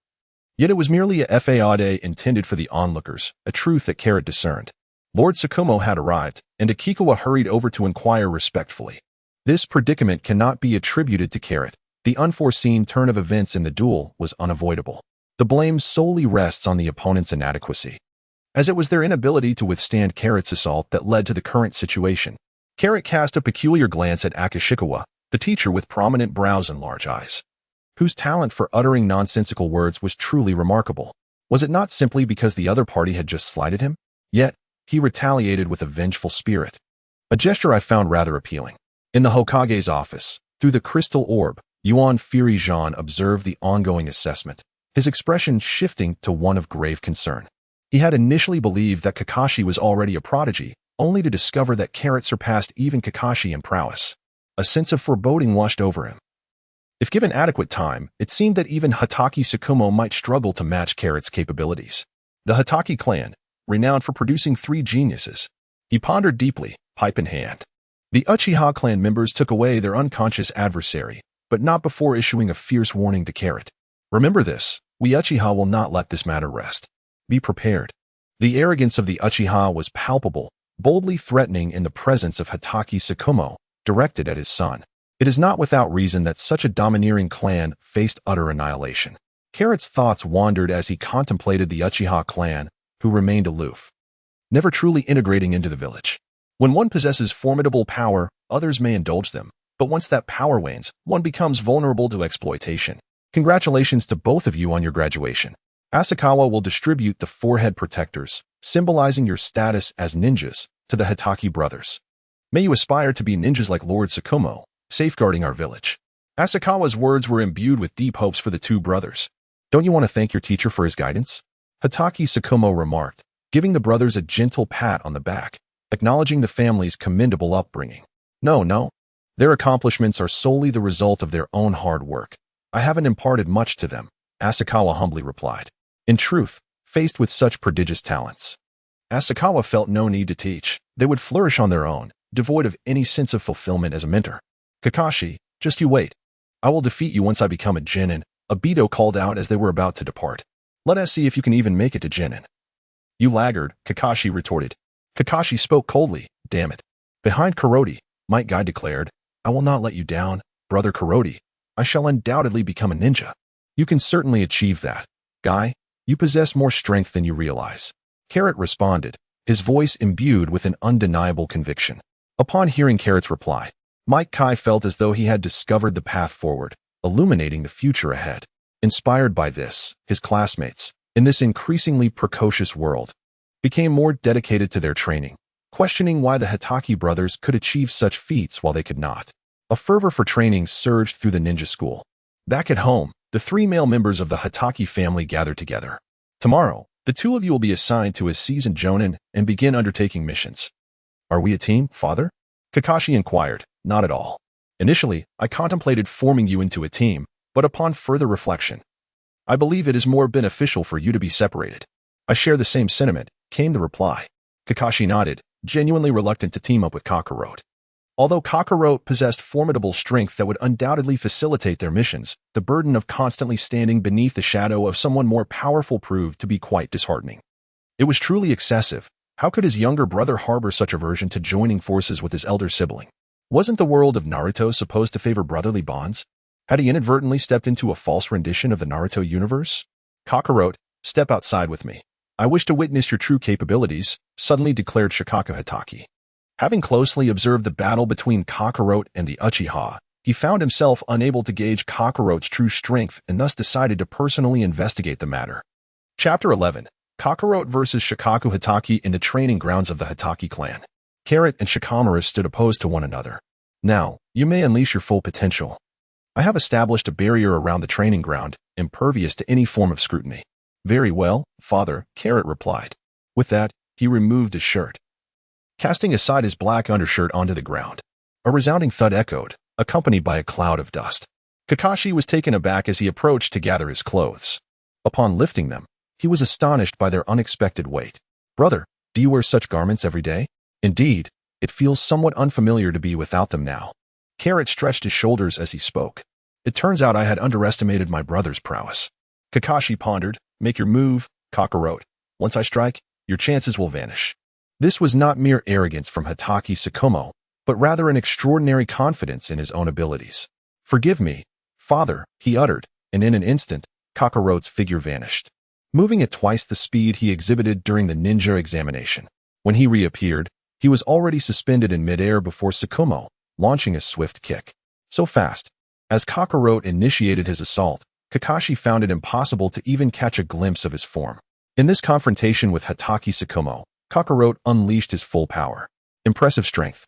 Yet it was merely a fade intended for the onlookers, a truth that Carrot discerned. Lord Tsukumo had arrived, and Akikawa hurried over to inquire respectfully. This predicament cannot be attributed to Carrot. The unforeseen turn of events in the duel was unavoidable. The blame solely rests on the opponent's inadequacy, as it was their inability to withstand Carrot's assault that led to the current situation. Carrot cast a peculiar glance at Akishikawa, the teacher with prominent brows and large eyes, whose talent for uttering nonsensical words was truly remarkable. Was it not simply because the other party had just slighted him? Yet, he retaliated with a vengeful spirit, a gesture I found rather appealing. In the Hokage's office, through the crystal orb, Yuan Furijan observed the ongoing assessment, his expression shifting to one of grave concern. He had initially believed that Kakashi was already a prodigy, only to discover that Carrot surpassed even Kakashi in prowess. A sense of foreboding washed over him. If given adequate time, it seemed that even Hatake Tsukumo might struggle to match Carrot's capabilities. The Hatake clan, renowned for producing 3 geniuses. He pondered deeply, pipe in hand. The Uchiha clan members took away their unconscious adversary, but not before issuing a fierce warning to Carrot. Remember this, we Uchiha will not let this matter rest. Be prepared. The arrogance of the Uchiha was palpable, boldly threatening in the presence of Hatake Tsukumo, directed at his son. It is not without reason that such a domineering clan faced utter annihilation. Carrot's thoughts wandered as he contemplated the Uchiha clan, who remained aloof, never truly integrating into the village. When one possesses formidable power, others may indulge them, but once that power wanes, one becomes vulnerable to exploitation. Congratulations to both of you on your graduation. Asakawa will distribute the forehead protectors, symbolizing your status as ninjas, to the Hatake brothers. May you aspire to be ninjas like Lord Tsukumo, safeguarding our village. Asakawa's words were imbued with deep hopes for the 2 brothers. Don't you want to thank your teacher for his guidance? Hatake Tsukumo remarked, giving the brothers a gentle pat on the back, acknowledging the family's commendable upbringing. No. Their accomplishments are solely the result of their own hard work. I haven't imparted much to them, Asakawa humbly replied. In truth, faced with such prodigious talents, Asakawa felt no need to teach. They would flourish on their own, devoid of any sense of fulfillment as a mentor. Kakashi, just you wait. I will defeat you once I become a Genin, Aito called out as they were about to depart. Let us see if you can even make it to Genin. You laggard, Kakashi retorted. Kakashi spoke coldly, damn it. Behind Kuroti, Might Guy declared, I will not let you down, brother Kuroti. I shall undoubtedly become a ninja. You can certainly achieve that. Guy, You possess more strength than you realize. Carrot responded, his voice imbued with an undeniable conviction. Upon hearing Carrot's reply, Mike Kai felt as though he had discovered the path forward, illuminating the future ahead. Inspired by this, his classmates, in this increasingly precocious world, became more dedicated to their training, questioning why the Hatake brothers could achieve such feats while they could not. A fervor for training surged through the ninja school. Back at home, the 3 male members of the Hatake family gathered together. Tomorrow, the 2 of you will be assigned to a seasoned Jonin and begin undertaking missions. Are we a team, father? Kakashi inquired. Not at all. Initially, I contemplated forming you into a team, but upon further reflection, I believe it is more beneficial for you to be separated. I share the same sentiment, came the reply. Kakashi nodded, genuinely reluctant to team up with Kakarot. Although Kakarot possessed formidable strength that would undoubtedly facilitate their missions, the burden of constantly standing beneath the shadow of someone more powerful proved to be quite disheartening. It was truly excessive. How could his younger brother harbor such aversion to joining forces with his elder sibling? Wasn't the world of Naruto supposed to favor brotherly bonds? Had he inadvertently stepped into a false rendition of the Naruto universe? Kakarot, step outside with me. I wish to witness your true capabilities, suddenly declared Shikaku Hatake. Having closely observed the battle between Kakarot and the Uchiha, he found himself unable to gauge Kakarot's true strength and thus decided to personally investigate the matter. Chapter 11. Kakarot vs. Shikaku Hatake in the training grounds of the Hatake clan. Carrot and Shikamaru stood opposed to one another. Now, you may unleash your full potential. I have established a barrier around the training ground, impervious to any form of scrutiny. Very well, father, Carrot replied. With that, he removed his shirt, casting aside his black undershirt onto the ground. A resounding thud echoed, accompanied by a cloud of dust. Kakashi was taken aback as he approached to gather his clothes. Upon lifting them, he was astonished by their unexpected weight. Brother, do you wear such garments every day? Indeed, it feels somewhat unfamiliar to be without them now. Carrot stretched his shoulders as he spoke. It turns out I had underestimated my brother's prowess. Kakashi pondered, make your move, Kakarot. Once I strike, your chances will vanish. This was not mere arrogance from Hatake Tsukumo, but rather an extraordinary confidence in his own abilities. Forgive me, father, he uttered, and in an instant, Kakarot's figure vanished, moving at twice the speed he exhibited during the ninja examination. When he reappeared, he was already suspended in midair before Tsukumo, launching a swift kick. So fast. As Kakarot initiated his assault, Kakashi found it impossible to even catch a glimpse of his form. In this confrontation with Hatake Tsukumo, Kakarot unleashed his full power. Impressive strength.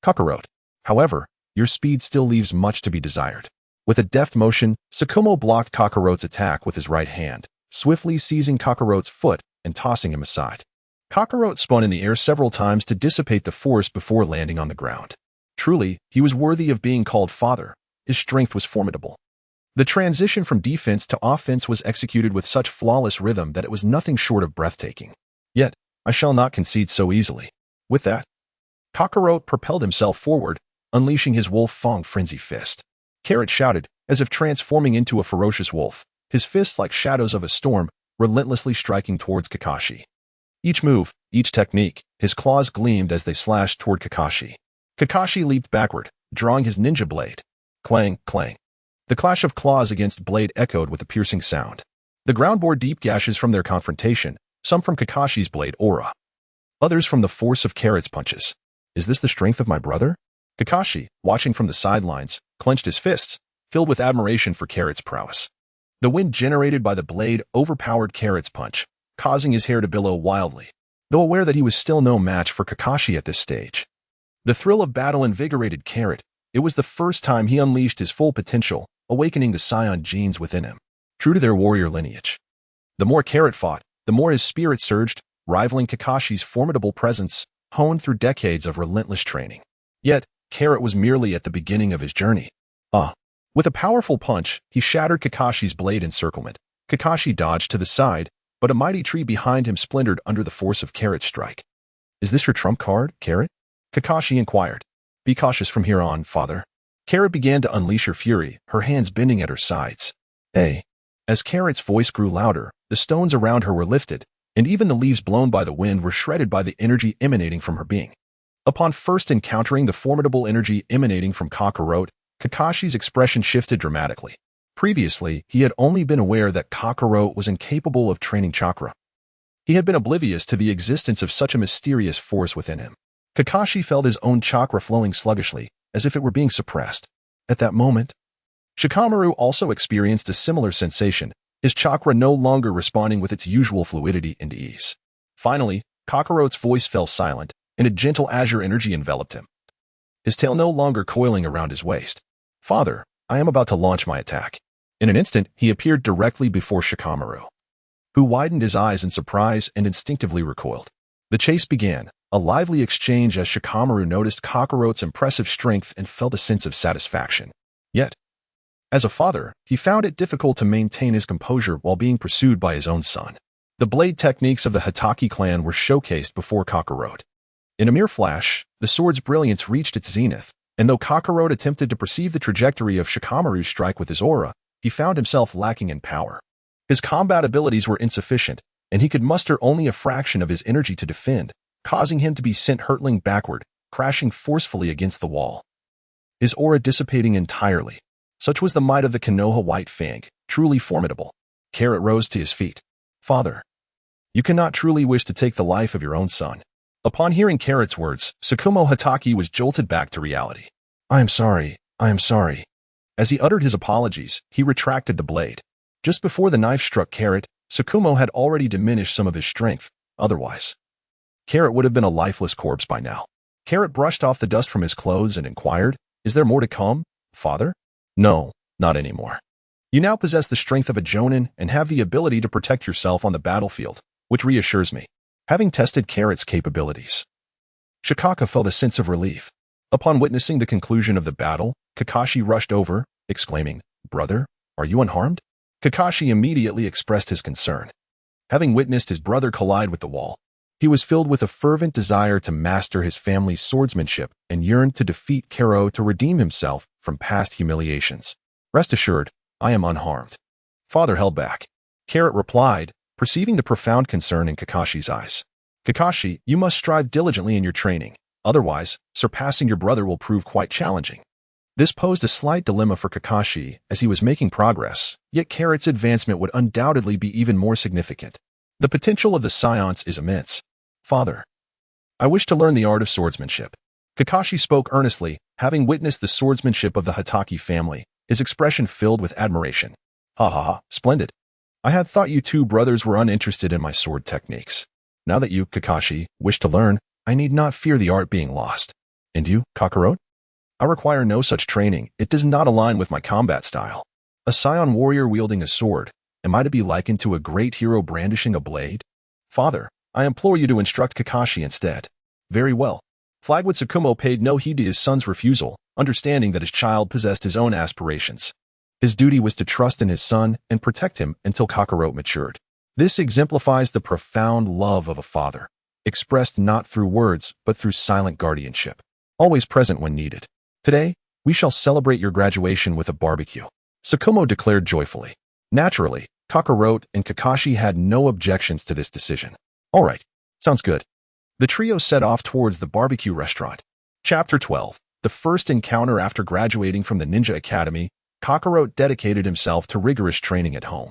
Kakarot. However, your speed still leaves much to be desired. With a deft motion, Tsukumo blocked Kakarot's attack with his right hand, swiftly seizing Kakarot's foot and tossing him aside. Kakarot spun in the air several times to dissipate the force before landing on the ground. Truly, he was worthy of being called father. His strength was formidable. The transition from defense to offense was executed with such flawless rhythm that it was nothing short of breathtaking. Yet, I shall not concede so easily. With that, Kakarot propelled himself forward, unleashing his wolf fang frenzy fist. Carrot shouted, as if transforming into a ferocious wolf, his fists like shadows of a storm, relentlessly striking towards Kakashi. Each move, each technique, his claws gleamed as they slashed toward Kakashi. Kakashi leaped backward, drawing his ninja blade. Clang, clang. The clash of claws against blade echoed with a piercing sound. The ground bore deep gashes from their confrontation, some from Kakashi's blade aura, others from the force of Carrot's punches. Is this the strength of my brother? Kakashi, watching from the sidelines, clenched his fists, filled with admiration for Carrot's prowess. The wind generated by the blade overpowered Carrot's punch, causing his hair to billow wildly, though aware that he was still no match for Kakashi at this stage. The thrill of battle invigorated Carrot. It was the first time he unleashed his full potential, awakening the Saiyan genes within him, true to their warrior lineage. The more Carrot fought, the more his spirit surged, rivaling Kakashi's formidable presence, honed through decades of relentless training. Yet, Carrot was merely at the beginning of his journey. With a powerful punch, he shattered Kakashi's blade encirclement. Kakashi dodged to the side, but a mighty tree behind him splintered under the force of Carrot's strike. Is this your trump card, Carrot? Kakashi inquired. Be cautious from here on, father. Carrot began to unleash her fury, her hands bending at her sides. As Carrot's voice grew louder, the stones around her were lifted, and even the leaves blown by the wind were shredded by the energy emanating from her being. Upon first encountering the formidable energy emanating from Kakarot, Kakashi's expression shifted dramatically. Previously, he had only been aware that Kakarot was incapable of training chakra. He had been oblivious to the existence of such a mysterious force within him. Kakashi felt his own chakra flowing sluggishly, as if it were being suppressed. At that moment, Shikamaru also experienced a similar sensation, his chakra no longer responding with its usual fluidity and ease. Finally, Kakarot's voice fell silent, and a gentle azure energy enveloped him, his tail no longer coiling around his waist. "Father, I am about to launch my attack." In an instant, he appeared directly before Shikamaru, who widened his eyes in surprise and instinctively recoiled. The chase began, a lively exchange as Shikamaru noticed Kakarot's impressive strength and felt a sense of satisfaction. Yet, as a father, he found it difficult to maintain his composure while being pursued by his own son. The blade techniques of the Hatake clan were showcased before Kakarot. In a mere flash, the sword's brilliance reached its zenith, and though Kakarot attempted to perceive the trajectory of Shikamaru's strike with his aura, he found himself lacking in power. His combat abilities were insufficient, and he could muster only a fraction of his energy to defend, causing him to be sent hurtling backward, crashing forcefully against the wall, his aura dissipating entirely. Such was the might of the Konoha White Fang, truly formidable. Carrot rose to his feet. "Father, you cannot truly wish to take the life of your own son." Upon hearing Carrot's words, Tsukumo Hatake was jolted back to reality. I am sorry. As he uttered his apologies, he retracted the blade. Just before the knife struck Carrot, Tsukumo had already diminished some of his strength. Otherwise, Carrot would have been a lifeless corpse by now. Carrot brushed off the dust from his clothes and inquired, "Is there more to come, father?" "No, not anymore. You now possess the strength of a Jonin and have the ability to protect yourself on the battlefield, which reassures me." Having tested Carrot's capabilities, Shikaka felt a sense of relief. Upon witnessing the conclusion of the battle, Kakashi rushed over, exclaiming, "Brother, are you unharmed?" Kakashi immediately expressed his concern. Having witnessed his brother collide with the wall, he was filled with a fervent desire to master his family's swordsmanship and yearned to defeat Kero to redeem himself from past humiliations. "Rest assured, I am unharmed." Father held back. Carrot replied, perceiving the profound concern in Kakashi's eyes. "Kakashi, you must strive diligently in your training. Otherwise, surpassing your brother will prove quite challenging." This posed a slight dilemma for Kakashi as he was making progress, yet Carrot's advancement would undoubtedly be even more significant. The potential of the Saiyans is immense. "Father, I wish to learn the art of swordsmanship." Kakashi spoke earnestly, having witnessed the swordsmanship of the Hatake family, his expression filled with admiration. "Ha ha ha, splendid. I had thought you two brothers were uninterested in my sword techniques. Now that you, Kakashi, wish to learn, I need not fear the art being lost. And you, Kakarot? I require no such training. It does not align with my combat style. A Saiyan warrior wielding a sword, am I to be likened to a great hero brandishing a blade? Father, I implore you to instruct Kakashi instead." "Very well." Flagwood Tsukumo paid no heed to his son's refusal, understanding that his child possessed his own aspirations. His duty was to trust in his son and protect him until Kakarot matured. This exemplifies the profound love of a father, expressed not through words but through silent guardianship, always present when needed. "Today, we shall celebrate your graduation with a barbecue," Tsukumo declared joyfully. Naturally, Kakarot and Kakashi had no objections to this decision. "All right, sounds good." The trio set off towards the barbecue restaurant. Chapter 12. The first encounter after graduating from the Ninja Academy, Kakarot dedicated himself to rigorous training at home.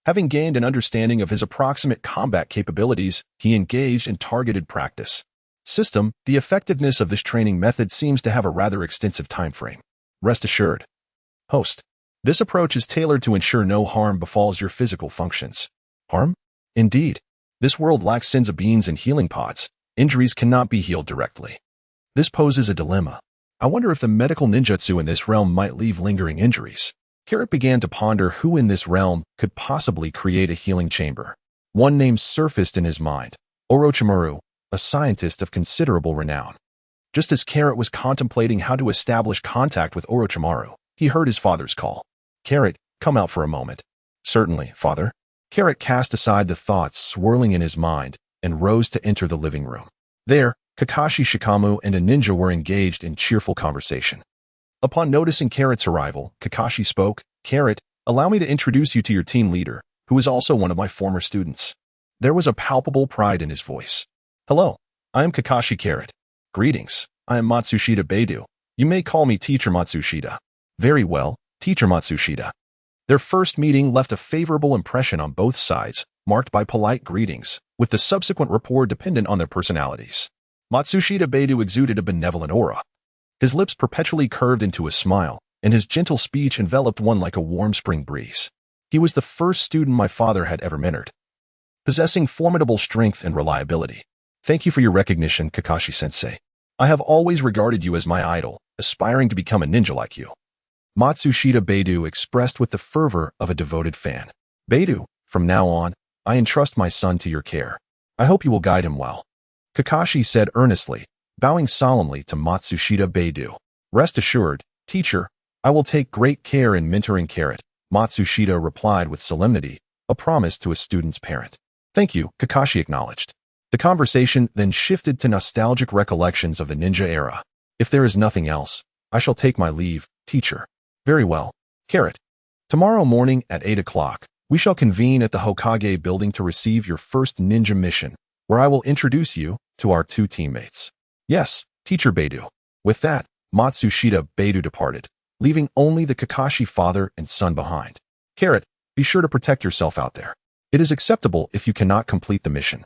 Having gained an understanding of his approximate combat capabilities, he engaged in targeted practice. System, the effectiveness of this training method seems to have a rather extensive time frame. Rest assured. Host. This approach is tailored to ensure no harm befalls your physical functions. Harm? Indeed. This world lacks senzu beans and healing pots. Injuries cannot be healed directly. This poses a dilemma. I wonder if the medical ninjutsu in this realm might leave lingering injuries. Carrot began to ponder who in this realm could possibly create a healing chamber. One name surfaced in his mind, Orochimaru, a scientist of considerable renown. Just as Carrot was contemplating how to establish contact with Orochimaru, he heard his father's call. "Carrot, come out for a moment." "Certainly, father." Carrot cast aside the thoughts swirling in his mind and rose to enter the living room. There, Kakashi Shikamu and a ninja were engaged in cheerful conversation. Upon noticing Carrot's arrival, Kakashi spoke, "Carrot, allow me to introduce you to your team leader, who is also one of my former students." There was a palpable pride in his voice. "Hello, I am Kakashi Carrot. Greetings, I am Matsushita Beidou. You may call me Teacher Matsushita." "Very well, Teacher Matsushita." Their first meeting left a favorable impression on both sides, marked by polite greetings, with the subsequent rapport dependent on their personalities. Matsushita Beidou exuded a benevolent aura. His lips perpetually curved into a smile, and his gentle speech enveloped one like a warm spring breeze. He was the first student my father had ever mentored, possessing formidable strength and reliability. Thank you for your recognition, Kakashi-sensei. I have always regarded you as my idol, aspiring to become a ninja like you. Matsushita Beidou expressed with the fervor of a devoted fan. Beidou, from now on, I entrust my son to your care. I hope you will guide him well. Kakashi said earnestly, bowing solemnly to Matsushita Beidou. Rest assured, teacher, I will take great care in mentoring Carrot, Matsushita replied with solemnity, a promise to a student's parent. Thank you, Kakashi acknowledged. The conversation then shifted to nostalgic recollections of the ninja era. If there is nothing else, I shall take my leave, teacher. Very well. Carrot. Tomorrow morning at 8 o'clock, we shall convene at the Hokage building to receive your first ninja mission, where I will introduce you to our two teammates. Yes, Teacher Beidou. With that, Matsushita Beidou departed, leaving only the Kakashi father and son behind. Carrot, be sure to protect yourself out there. It is acceptable if you cannot complete the mission.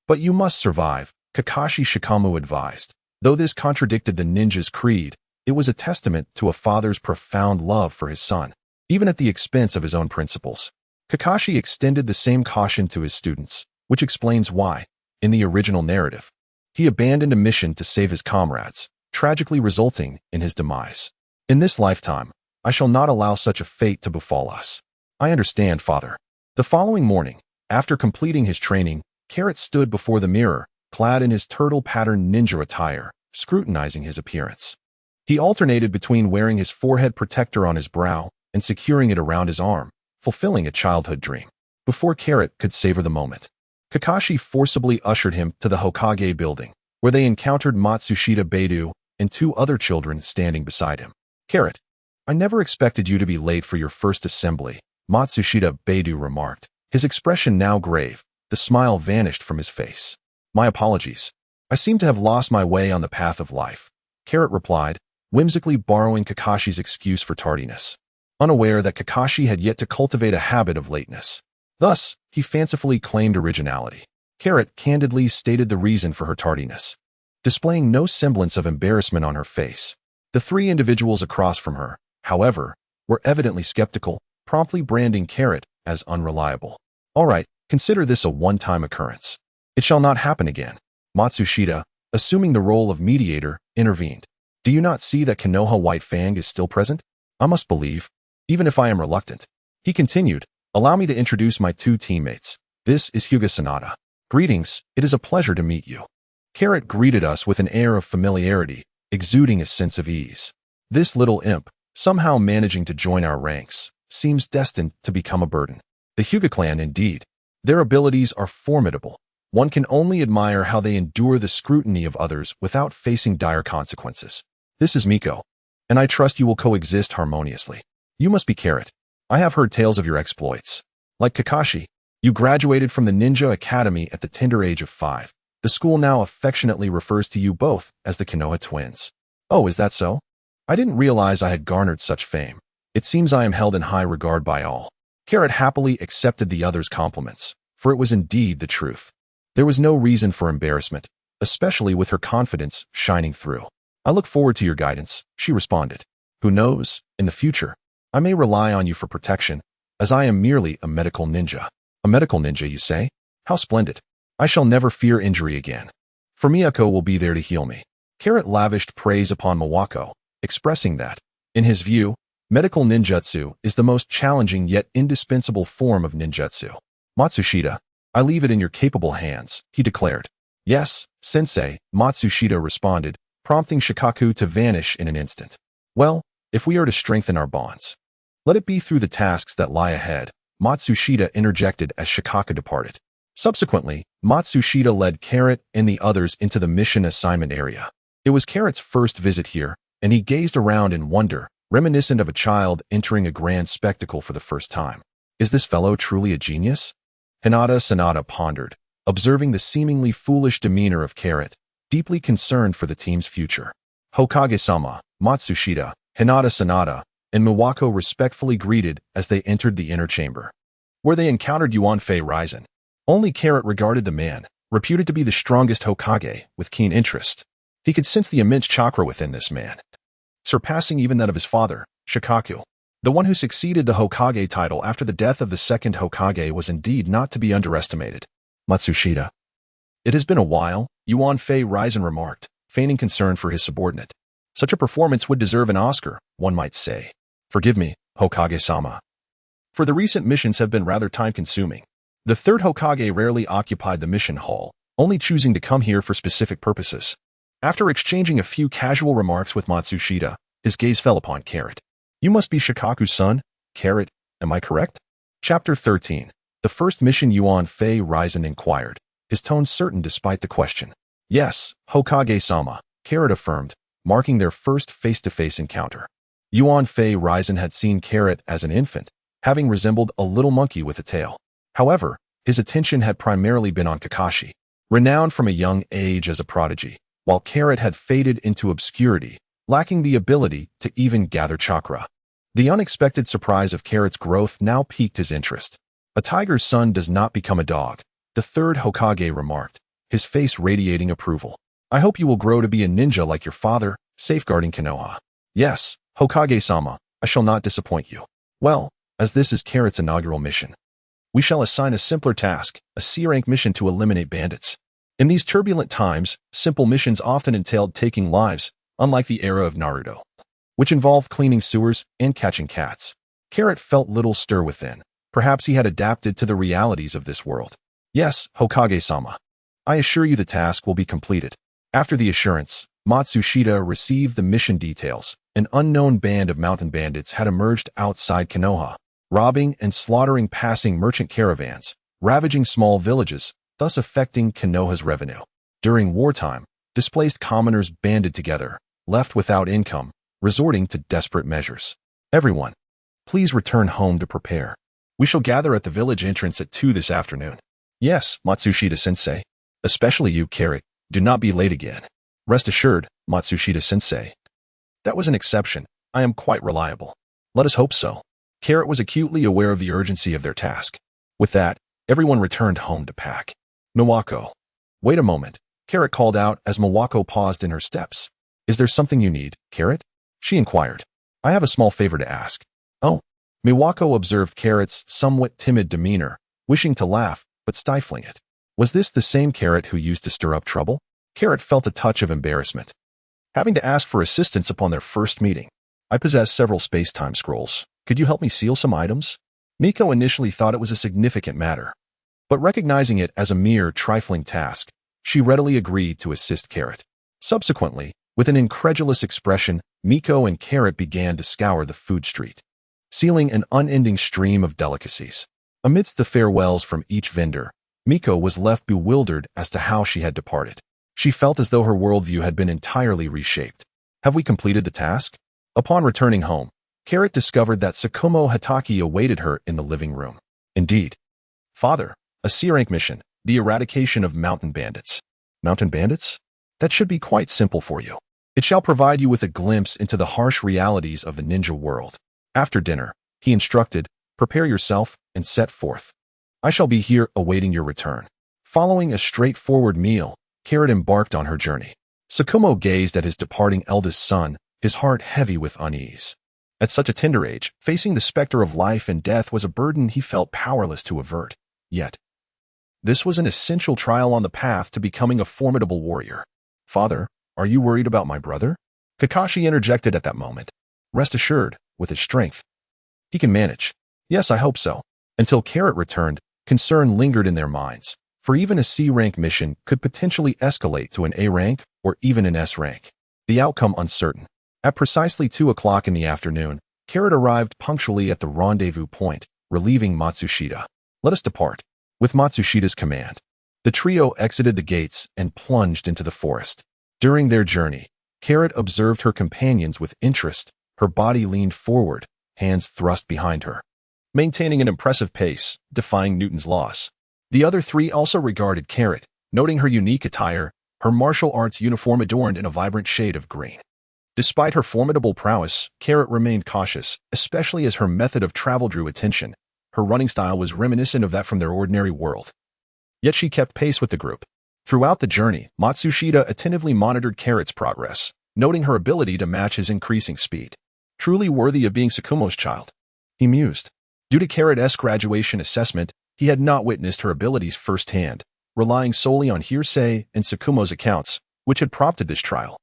But you must survive, Kakashi Shikamu advised. Though this contradicted the ninja's creed, it was a testament to a father's profound love for his son, even at the expense of his own principles. Kakashi extended the same caution to his students, which explains why, in the original narrative, he abandoned a mission to save his comrades, tragically resulting in his demise. In this lifetime, I shall not allow such a fate to befall us. I understand, father. The following morning, after completing his training, Carrot stood before the mirror, clad in his turtle-patterned ninja attire, scrutinizing his appearance. He alternated between wearing his forehead protector on his brow and securing it around his arm, fulfilling a childhood dream. Before Carrot could savor the moment, Kakashi forcibly ushered him to the Hokage building, where they encountered Matsushita Beidou and two other children standing beside him. Carrot, I never expected you to be late for your first assembly, Matsushita Beidou remarked. His expression now grave, the smile vanished from his face. My apologies. I seem to have lost my way on the path of life, Carrot replied, whimsically borrowing Kakashi's excuse for tardiness, unaware that Kakashi had yet to cultivate a habit of lateness. Thus, he fancifully claimed originality. Carrot candidly stated the reason for her tardiness, displaying no semblance of embarrassment on her face. The three individuals across from her, however, were evidently skeptical, promptly branding Carrot as unreliable. All right, consider this a one-time occurrence. It shall not happen again. Matsushita, assuming the role of mediator, intervened. Do you not see that Konoha White Fang is still present? I must believe, even if I am reluctant. He continued, allow me to introduce my two teammates. This is Hyuga Sanada. Greetings, it is a pleasure to meet you. Carrot greeted us with an air of familiarity, exuding a sense of ease. This little imp, somehow managing to join our ranks, seems destined to become a burden. The Hyuga clan, indeed. Their abilities are formidable. One can only admire how they endure the scrutiny of others without facing dire consequences. This is Miko, and I trust you will coexist harmoniously. You must be Carrot. I have heard tales of your exploits. Like Kakashi, you graduated from the Ninja Academy at the tender age of 5. The school now affectionately refers to you both as the Konoha twins. Oh, is that so? I didn't realize I had garnered such fame. It seems I am held in high regard by all. Carrot happily accepted the other's compliments, for it was indeed the truth. There was no reason for embarrassment, especially with her confidence shining through. I look forward to your guidance, she responded. Who knows, in the future, I may rely on you for protection, as I am merely a medical ninja. A medical ninja, you say? How splendid. I shall never fear injury again. For Miyako will be there to heal me. Carrot lavished praise upon Mawako, expressing that, in his view, medical ninjutsu is the most challenging yet indispensable form of ninjutsu. Matsushita, I leave it in your capable hands, he declared. Yes, sensei, Matsushita responded, prompting Shikaku to vanish in an instant. Well, if we are to strengthen our bonds, let it be through the tasks that lie ahead, Matsushita interjected as Shikaku departed. Subsequently, Matsushita led Carrot and the others into the mission assignment area. It was Carrot's first visit here, and he gazed around in wonder, reminiscent of a child entering a grand spectacle for the first time. Is this fellow truly a genius? Hinata Sanada pondered, observing the seemingly foolish demeanor of Carrot, deeply concerned for the team's future. Hokage-sama, Matsushita, Hinata Sanada, and Miwako respectfully greeted as they entered the inner chamber, where they encountered Yuanfei Raizen. Only Carrot regarded the man, reputed to be the strongest Hokage, with keen interest. He could sense the immense chakra within this man, surpassing even that of his father, Shikaku. The one who succeeded the Hokage title after the death of the second Hokage was indeed not to be underestimated. Matsushita. It has been a while, Yuanfei Raizen remarked, feigning concern for his subordinate. Such a performance would deserve an Oscar, one might say. Forgive me, Hokage-sama. For the recent missions have been rather time-consuming. The third Hokage rarely occupied the mission hall, only choosing to come here for specific purposes. After exchanging a few casual remarks with Matsushita, his gaze fell upon Carrot. You must be Shikaku's son, Carrot, am I correct? Chapter 13. The first mission Yuanfei Raizen inquired, his tone certain despite the question. Yes, Hokage-sama, Carrot affirmed, marking their first face-to-face encounter. Yuanfei Raizen had seen Carrot as an infant, having resembled a little monkey with a tail. However, his attention had primarily been on Kakashi, renowned from a young age as a prodigy, while Carrot had faded into obscurity, lacking the ability to even gather chakra. The unexpected surprise of Carrot's growth now piqued his interest. A tiger's son does not become a dog, the third Hokage remarked, his face radiating approval. I hope you will grow to be a ninja like your father, safeguarding Konoha. Yes, Hokage-sama, I shall not disappoint you. Well, as this is Carrot's inaugural mission, we shall assign a simpler task, a C-rank mission to eliminate bandits. In these turbulent times, simple missions often entailed taking lives, unlike the era of Naruto, which involved cleaning sewers and catching cats. Carrot felt little stir within. Perhaps he had adapted to the realities of this world. Yes, Hokage-sama. I assure you the task will be completed. After the assurance, Matsushita received the mission details. An unknown band of mountain bandits had emerged outside Konoha, robbing and slaughtering passing merchant caravans, ravaging small villages, thus affecting Konoha's revenue. During wartime, displaced commoners banded together, left without income, resorting to desperate measures. Everyone, please return home to prepare. We shall gather at the village entrance at 2 this afternoon. Yes, Matsushita-sensei. Especially you, Carrot. Do not be late again. Rest assured, Matsushita-sensei. That was an exception. I am quite reliable. Let us hope so. Carrot was acutely aware of the urgency of their task. With that, everyone returned home to pack. Miwako. Wait a moment, Carrot called out as Miwako paused in her steps. Is there something you need, Carrot? She inquired. I have a small favor to ask. Oh. Miwako observed Carrot's somewhat timid demeanor, wishing to laugh, but stifling it. Was this the same Carrot who used to stir up trouble? Carrot felt a touch of embarrassment, having to ask for assistance upon their first meeting. I possess several space-time scrolls. Could you help me seal some items? Miko initially thought it was a significant matter, but recognizing it as a mere trifling task, she readily agreed to assist Carrot. Subsequently, with an incredulous expression, Miko and Carrot began to scour the food street, sealing an unending stream of delicacies. Amidst the farewells from each vendor, Miko was left bewildered as to how she had departed. She felt as though her worldview had been entirely reshaped. Have we completed the task? Upon returning home, Carrot discovered that Tsukumo Hatake awaited her in the living room. Indeed. Father, a C-rank mission, the eradication of mountain bandits. Mountain bandits? That should be quite simple for you. It shall provide you with a glimpse into the harsh realities of the ninja world. After dinner, he instructed, prepare yourself and set forth. I shall be here awaiting your return. Following a straightforward meal, Carrot embarked on her journey. Tsukumo gazed at his departing eldest son, his heart heavy with unease. At such a tender age, facing the specter of life and death was a burden he felt powerless to avert. Yet, this was an essential trial on the path to becoming a formidable warrior. Father, are you worried about my brother? Kakashi interjected at that moment. Rest assured, with his strength, he can manage. Yes, I hope so. Until Carrot returned, concern lingered in their minds, for even a C-rank mission could potentially escalate to an A rank or even an S rank. The outcome uncertain. At precisely 2 o'clock in the afternoon, Carrot arrived punctually at the rendezvous point, relieving Matsushita. Let us depart. With Matsushita's command, the trio exited the gates and plunged into the forest. During their journey, Carrot observed her companions with interest. Her body leaned forward, hands thrust behind her, maintaining an impressive pace, defying Newton's laws. The other 3 also regarded Carrot, noting her unique attire, her martial arts uniform adorned in a vibrant shade of green. Despite her formidable prowess, Carrot remained cautious, especially as her method of travel drew attention. Her running style was reminiscent of that from their ordinary world. Yet she kept pace with the group. Throughout the journey, Matsushita attentively monitored Carrot's progress, noting her ability to match his increasing speed. Truly worthy of being Tsukumo's child, he mused. Due to Carrot's graduation assessment, he had not witnessed her abilities firsthand, relying solely on hearsay and Tsukumo's accounts, which had prompted this trial.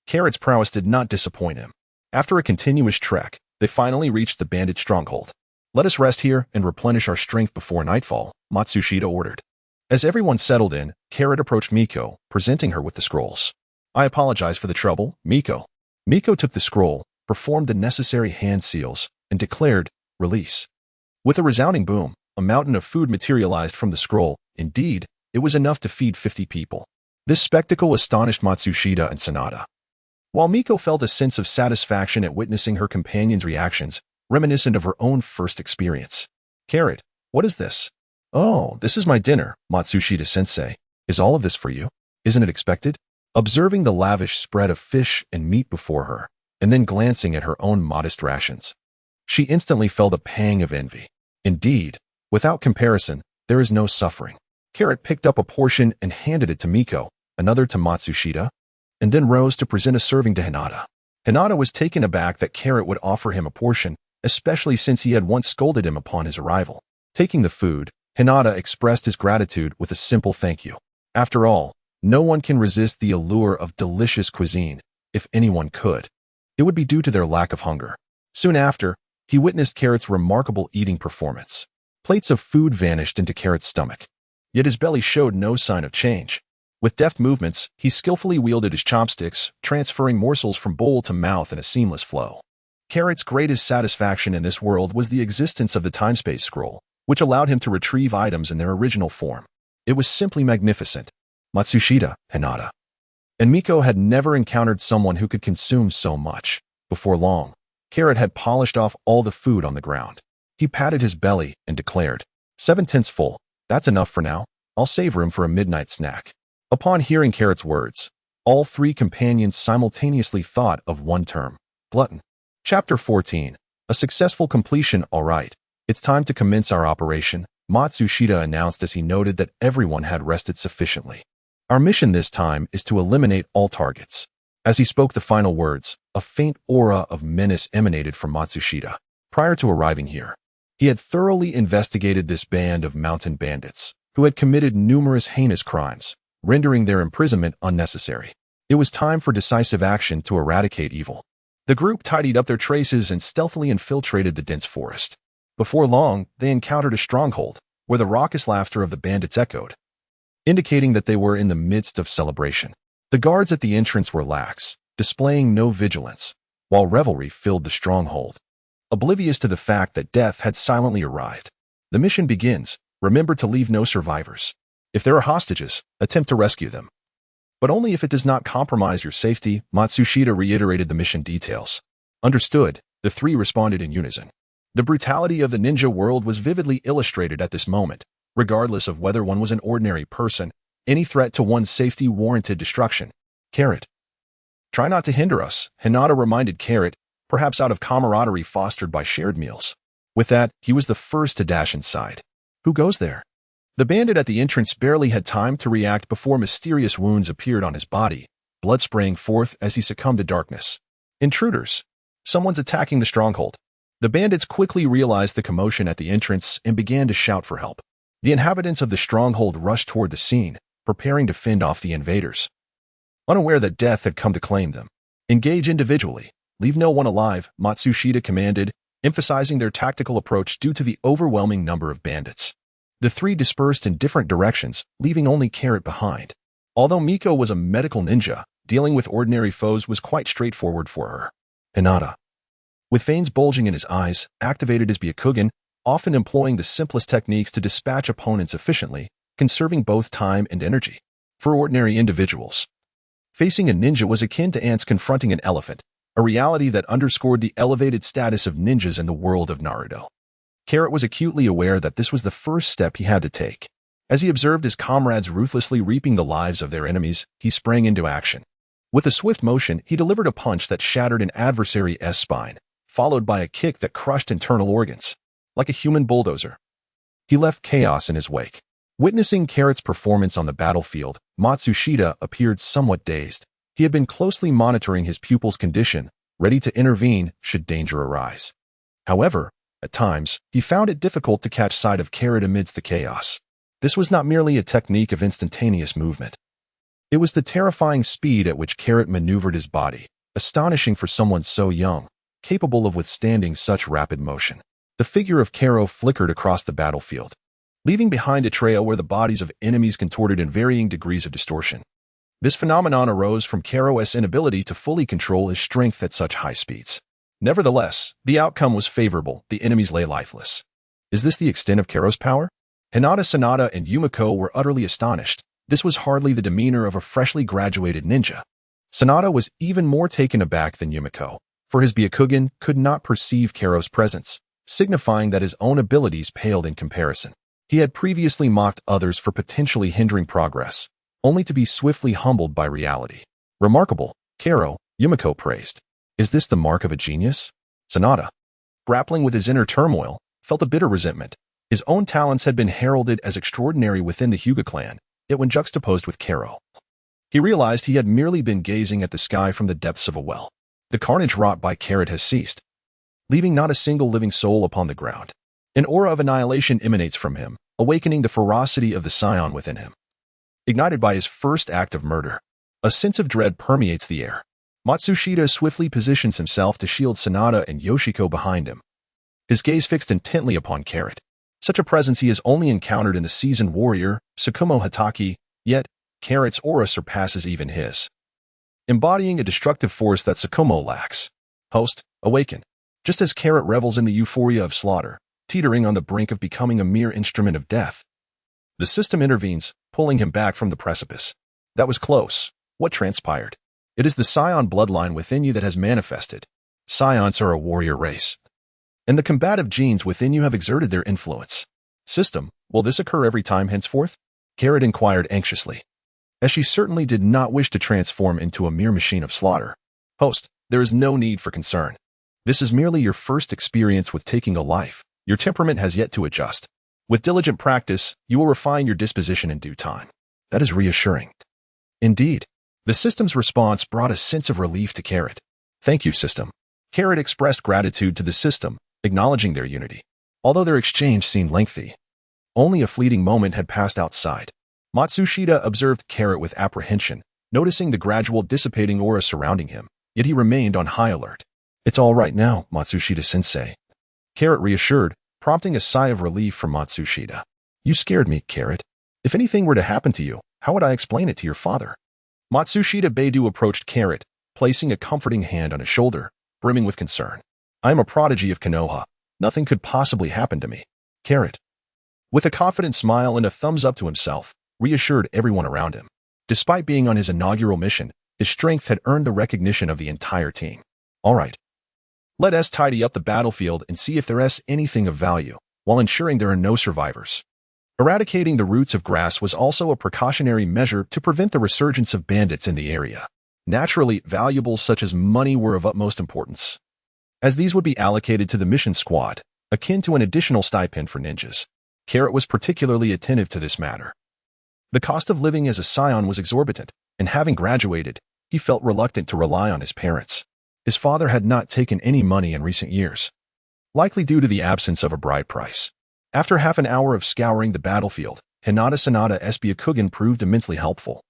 Carrot's prowess did not disappoint him. After a continuous trek, they finally reached the bandit stronghold. Let us rest here and replenish our strength before nightfall, Matsushita ordered. As everyone settled in, Carrot approached Miko, presenting her with the scrolls. I apologize for the trouble, Miko. Miko took the scroll, performed the necessary hand seals, and declared, release. With a resounding boom, a mountain of food materialized from the scroll. Indeed, it was enough to feed 50 people. This spectacle astonished Matsushita and Sanada. While Miko felt a sense of satisfaction at witnessing her companion's reactions, reminiscent of her own first experience. Carrot, what is this? Oh, this is my dinner, Matsushita-sensei. Is all of this for you? Isn't it expected? Observing the lavish spread of fish and meat before her, and then glancing at her own modest rations, she instantly felt a pang of envy. Indeed, without comparison, there is no suffering. Carrot picked up a portion and handed it to Miko, another to Matsushita, and then rose to present a serving to Hinata. Hinata was taken aback that Carrot would offer him a portion, especially since he had once scolded him upon his arrival. Taking the food, Hinata expressed his gratitude with a simple thank you. After all, no one can resist the allure of delicious cuisine. If anyone could, it would be due to their lack of hunger. Soon after, he witnessed Carrot's remarkable eating performance. Plates of food vanished into Carrot's stomach, yet his belly showed no sign of change. With deft movements, he skillfully wielded his chopsticks, transferring morsels from bowl to mouth in a seamless flow. Carrot's greatest satisfaction in this world was the existence of the time-space scroll, which allowed him to retrieve items in their original form. It was simply magnificent. Matsushita, Hinata, and Miko had never encountered someone who could consume so much. Before long, Carrot had polished off all the food on the ground. He patted his belly and declared, 7/10 full. That's enough for now. I'll save room for a midnight snack. Upon hearing Carrot's words, all three companions simultaneously thought of one term, glutton. Chapter 14. A successful completion. All right, it's time to commence our operation, Matsushita announced as he noted that everyone had rested sufficiently. Our mission this time is to eliminate all targets. As he spoke the final words, a faint aura of menace emanated from Matsushita. Prior to arriving here, he had thoroughly investigated this band of mountain bandits, who had committed numerous heinous crimes, rendering their imprisonment unnecessary. It was time for decisive action to eradicate evil. The group tidied up their traces and stealthily infiltrated the dense forest. Before long, they encountered a stronghold, where the raucous laughter of the bandits echoed, indicating that they were in the midst of celebration. The guards at the entrance were lax, displaying no vigilance, while revelry filled the stronghold, oblivious to the fact that death had silently arrived. The mission begins. Remember to leave no survivors. If there are hostages, attempt to rescue them, but only if it does not compromise your safety. Matsushita reiterated the mission details. Understood, the three responded in unison. The brutality of the ninja world was vividly illustrated at this moment. Regardless of whether one was an ordinary person, any threat to one's safety warranted destruction. Carrot, try not to hinder us, Hinata reminded Carrot, perhaps out of camaraderie fostered by shared meals. With that, he was the first to dash inside. Who goes there? The bandit at the entrance barely had time to react before mysterious wounds appeared on his body, blood spraying forth as he succumbed to darkness. Intruders. Someone's attacking the stronghold. The bandits quickly realized the commotion at the entrance and began to shout for help. The inhabitants of the stronghold rushed toward the scene, preparing to fend off the invaders, unaware that death had come to claim them. Engage individually. Leave no one alive, Matsushita commanded, emphasizing their tactical approach due to the overwhelming number of bandits. The three dispersed in different directions, leaving only Carrot behind. Although Miko was a medical ninja, dealing with ordinary foes was quite straightforward for her. Hinata, with veins bulging in his eyes, activated his Byakugan, often employing the simplest techniques to dispatch opponents efficiently, conserving both time and energy. For ordinary individuals, facing a ninja was akin to ants confronting an elephant, a reality that underscored the elevated status of ninjas in the world of Naruto. Carrot was acutely aware that this was the first step he had to take. As he observed his comrades ruthlessly reaping the lives of their enemies, he sprang into action. With a swift motion, he delivered a punch that shattered an adversary's spine, followed by a kick that crushed internal organs. Like a human bulldozer, he left chaos in his wake. Witnessing Carrot's performance on the battlefield, Matsushita appeared somewhat dazed. He had been closely monitoring his pupil's condition, ready to intervene should danger arise. However, at times, he found it difficult to catch sight of Carrot amidst the chaos. This was not merely a technique of instantaneous movement. It was the terrifying speed at which Carrot maneuvered his body, astonishing for someone so young, capable of withstanding such rapid motion. The figure of Kero flickered across the battlefield, leaving behind a trail where the bodies of enemies contorted in varying degrees of distortion. This phenomenon arose from Kero's inability to fully control his strength at such high speeds. Nevertheless, the outcome was favorable. The enemies lay lifeless. Is this the extent of Kero's power? Hinata, Sanada, and Yumiko were utterly astonished. This was hardly the demeanor of a freshly graduated ninja. Sanada was even more taken aback than Yumiko, for his Byakugan could not perceive Kero's presence, signifying that his own abilities paled in comparison. He had previously mocked others for potentially hindering progress, only to be swiftly humbled by reality. Remarkable, Kero, Yumiko praised. Is this the mark of a genius? Sanada, grappling with his inner turmoil, felt a bitter resentment. His own talents had been heralded as extraordinary within the Hyuga clan, yet when juxtaposed with Kero, he realized he had merely been gazing at the sky from the depths of a well. The carnage wrought by Carrot has ceased, leaving not a single living soul upon the ground. An aura of annihilation emanates from him, awakening the ferocity of the scion within him. Ignited by his first act of murder, a sense of dread permeates the air. Matsushita swiftly positions himself to shield Sanada and Yoshiko behind him, his gaze fixed intently upon Carrot. Such a presence he has only encountered in the seasoned warrior, Tsukumo Hatake, yet Carrot's aura surpasses even his, embodying a destructive force that Tsukumo lacks. Host, awaken. Just as Carrot revels in the euphoria of slaughter, teetering on the brink of becoming a mere instrument of death, the system intervenes, pulling him back from the precipice. That was close. What transpired? It is the Scion bloodline within you that has manifested. Scions are a warrior race, and the combative genes within you have exerted their influence. System, will this occur every time henceforth? Carrot inquired anxiously, as she certainly did not wish to transform into a mere machine of slaughter. Host, there is no need for concern. This is merely your first experience with taking a life. Your temperament has yet to adjust. With diligent practice, you will refine your disposition in due time. That is reassuring. Indeed. The system's response brought a sense of relief to Carrot. Thank you, system. Carrot expressed gratitude to the system, acknowledging their unity. Although their exchange seemed lengthy, only a fleeting moment had passed outside. Matsushita observed Carrot with apprehension, noticing the gradual dissipating aura surrounding him, yet he remained on high alert. It's all right now, Matsushita-sensei. Carrot reassured, prompting a sigh of relief from Matsushita. You scared me, Carrot. If anything were to happen to you, how would I explain it to your father? Matsushita Beidou approached Carrot, placing a comforting hand on his shoulder, brimming with concern. I am a prodigy of Konoha. Nothing could possibly happen to me. Carrot, with a confident smile and a thumbs up to himself, reassured everyone around him. Despite being on his inaugural mission, his strength had earned the recognition of the entire team. All right. Let us tidy up the battlefield and see if there is anything of value, while ensuring there are no survivors. Eradicating the roots of grass was also a precautionary measure to prevent the resurgence of bandits in the area. Naturally, valuables such as money were of utmost importance, as these would be allocated to the mission squad, akin to an additional stipend for ninjas. Carrot was particularly attentive to this matter. The cost of living as a scion was exorbitant, and having graduated, he felt reluctant to rely on his parents. His father had not taken any money in recent years, likely due to the absence of a bride price. After half an hour of scouring the battlefield, Hinata Sanada's Byakugan proved immensely helpful,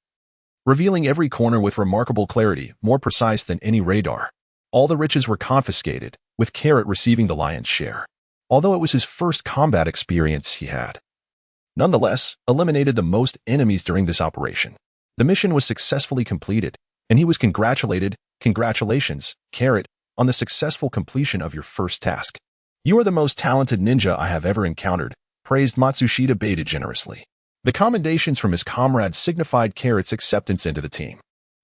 revealing every corner with remarkable clarity, more precise than any radar. All the riches were confiscated, with Carrot receiving the lion's share. Although it was his first combat experience he had, nonetheless, eliminated the most enemies during this operation. The mission was successfully completed, and he was congratulated. Congratulations, Carrot, on the successful completion of your first task. You are the most talented ninja I have ever encountered, praised Matsushita Beidou generously. The commendations from his comrades signified Carrot's acceptance into the team.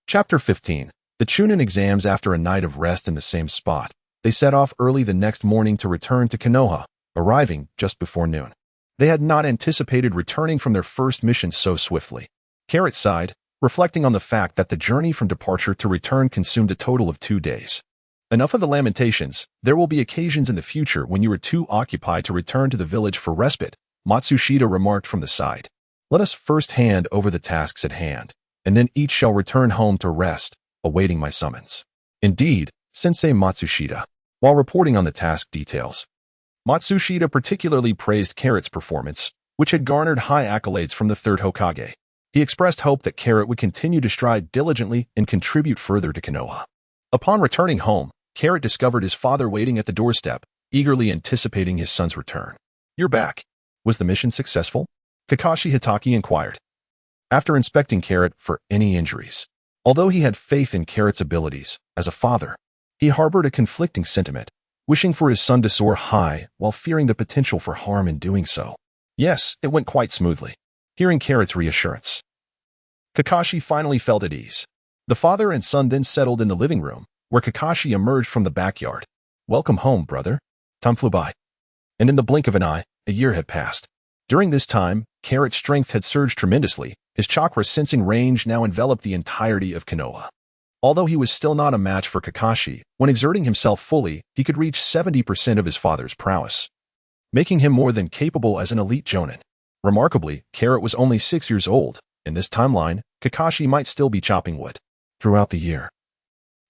Chapter 15. The Chunin exams. After a night of rest in the same spot, they set off early the next morning to return to Konoha, arriving just before noon. They had not anticipated returning from their first mission so swiftly. Carrot sighed, reflecting on the fact that the journey from departure to return consumed a total of 2 days. Enough of the lamentations. There will be occasions in the future when you are too occupied to return to the village for respite, Matsushita remarked from the side. Let us first hand over the tasks at hand, and then each shall return home to rest, awaiting my summons. Indeed, Sensei Matsushita. While reporting on the task details, Matsushita particularly praised Carrot's performance, which had garnered high accolades from the third Hokage. He expressed hope that Carrot would continue to strive diligently and contribute further to Konoha. Upon returning home, Carrot discovered his father waiting at the doorstep, eagerly anticipating his son's return. You're back. Was the mission successful? Kakashi Hatake inquired, after inspecting Carrot for any injuries. Although he had faith in Carrot's abilities as a father, he harbored a conflicting sentiment, wishing for his son to soar high while fearing the potential for harm in doing so. Yes, it went quite smoothly. Hearing Carrot's reassurance, Kakashi finally felt at ease. The father and son then settled in the living room, where Kakashi emerged from the backyard. Welcome home, brother. Time flew by. And in the blink of an eye, a year had passed. During this time, Carrot's strength had surged tremendously. His chakra sensing range now enveloped the entirety of Konoha. Although he was still not a match for Kakashi, when exerting himself fully, he could reach 70% of his father's prowess, making him more than capable as an elite jonin. Remarkably, Carrot was only 6 years old. In this timeline, Kakashi might still be chopping wood. Throughout the year,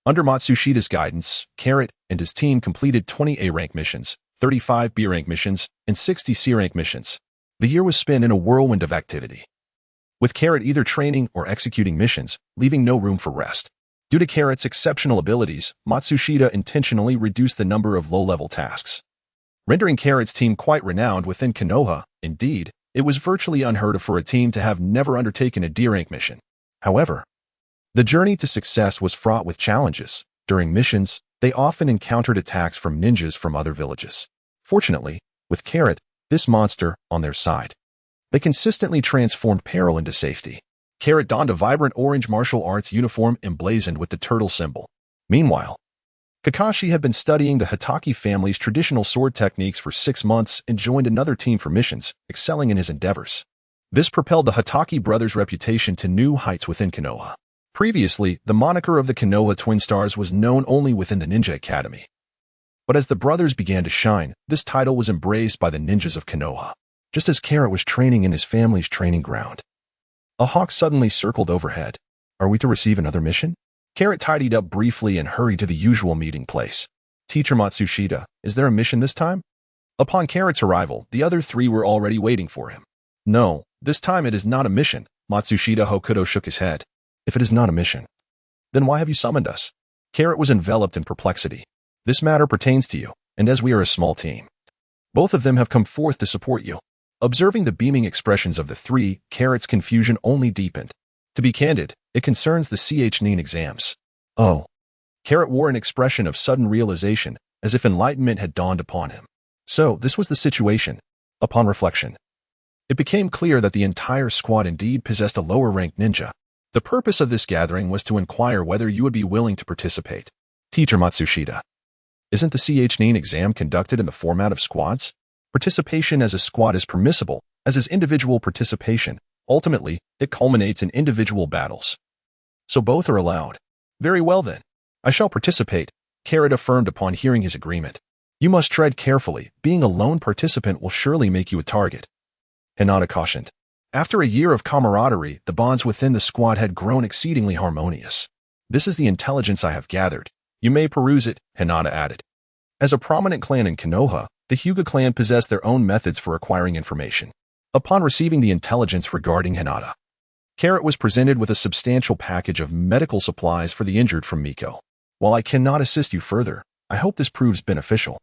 under Matsushita's guidance, Carrot and his team completed 20 A-rank missions, 35 B-rank missions, and 60 C-rank missions. The year was spent in a whirlwind of activity, with Carrot either training or executing missions, leaving no room for rest. Due to Carrot's exceptional abilities, Matsushita intentionally reduced the number of low-level tasks, rendering Carrot's team quite renowned within Konoha. Indeed, it was virtually unheard of for a team to have never undertaken a D-rank mission. However, the journey to success was fraught with challenges. During missions, they often encountered attacks from ninjas from other villages. Fortunately, with Carrot, this monster, on their side, they consistently transformed peril into safety. Carrot donned a vibrant orange martial arts uniform emblazoned with the turtle symbol. Meanwhile, Kakashi had been studying the Hatake family's traditional sword techniques for 6 months and joined another team for missions, excelling in his endeavors. This propelled the Hatake brothers' reputation to new heights within Konoha. Previously, the moniker of the Konoha Twin Stars was known only within the Ninja Academy. But as the brothers began to shine, this title was embraced by the ninjas of Konoha. Just as Carrot was training in his family's training ground, a hawk suddenly circled overhead. Are we to receive another mission? Carrot tidied up briefly and hurried to the usual meeting place. Teacher Matsushita, is there a mission this time? Upon Carrot's arrival, the other 3 were already waiting for him. No, this time it is not a mission. Matsushita Hokuto shook his head. If it is not a mission, then why have you summoned us? Carrot was enveloped in perplexity. This matter pertains to you, and as we are a small team, both of them have come forth to support you. Observing the beaming expressions of the 3, Carrot's confusion only deepened. To be candid, it concerns the Chunin exams. Oh. Carrot wore an expression of sudden realization, as if enlightenment had dawned upon him. So, this was the situation. Upon reflection, it became clear that the entire squad indeed possessed a lower-ranked ninja. The purpose of this gathering was to inquire whether you would be willing to participate. Teacher Matsushita, isn't the Chunin exam conducted in the format of squads? Participation as a squad is permissible, as is individual participation. Ultimately, it culminates in individual battles. So both are allowed. Very well then. I shall participate, Carrot affirmed upon hearing his agreement. You must tread carefully. Being a lone participant will surely make you a target, Hinata cautioned. After a year of camaraderie, the bonds within the squad had grown exceedingly harmonious. This is the intelligence I have gathered. You may peruse it, Hinata added. As a prominent clan in Konoha, the Hyuga clan possessed their own methods for acquiring information. Upon receiving the intelligence regarding Hinata, Carrot was presented with a substantial package of medical supplies for the injured from Miko. While I cannot assist you further, I hope this proves beneficial.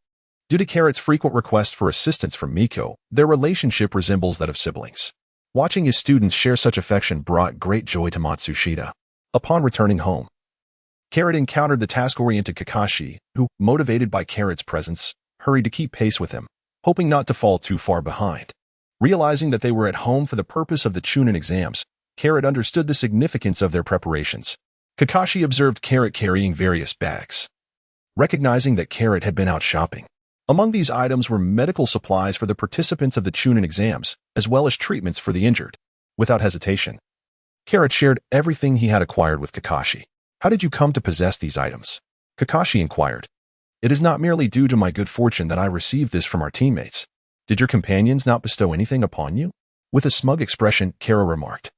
Due to Carrot's frequent requests for assistance from Miko, their relationship resembles that of siblings. Watching his students share such affection brought great joy to Matsushita. Upon returning home, Carrot encountered the task-oriented Kakashi, who, motivated by Carrot's presence, hurried to keep pace with him, hoping not to fall too far behind. Realizing that they were at home for the purpose of the Chunin exams, Carrot understood the significance of their preparations. Kakashi observed Carrot carrying various bags, recognizing that Carrot had been out shopping. Among these items were medical supplies for the participants of the Chunin exams, as well as treatments for the injured. Without hesitation, Carrot shared everything he had acquired with Kakashi. How did you come to possess these items? Kakashi inquired. It is not merely due to my good fortune that I received this from our teammates. Did your companions not bestow anything upon you? With a smug expression, Kero remarked.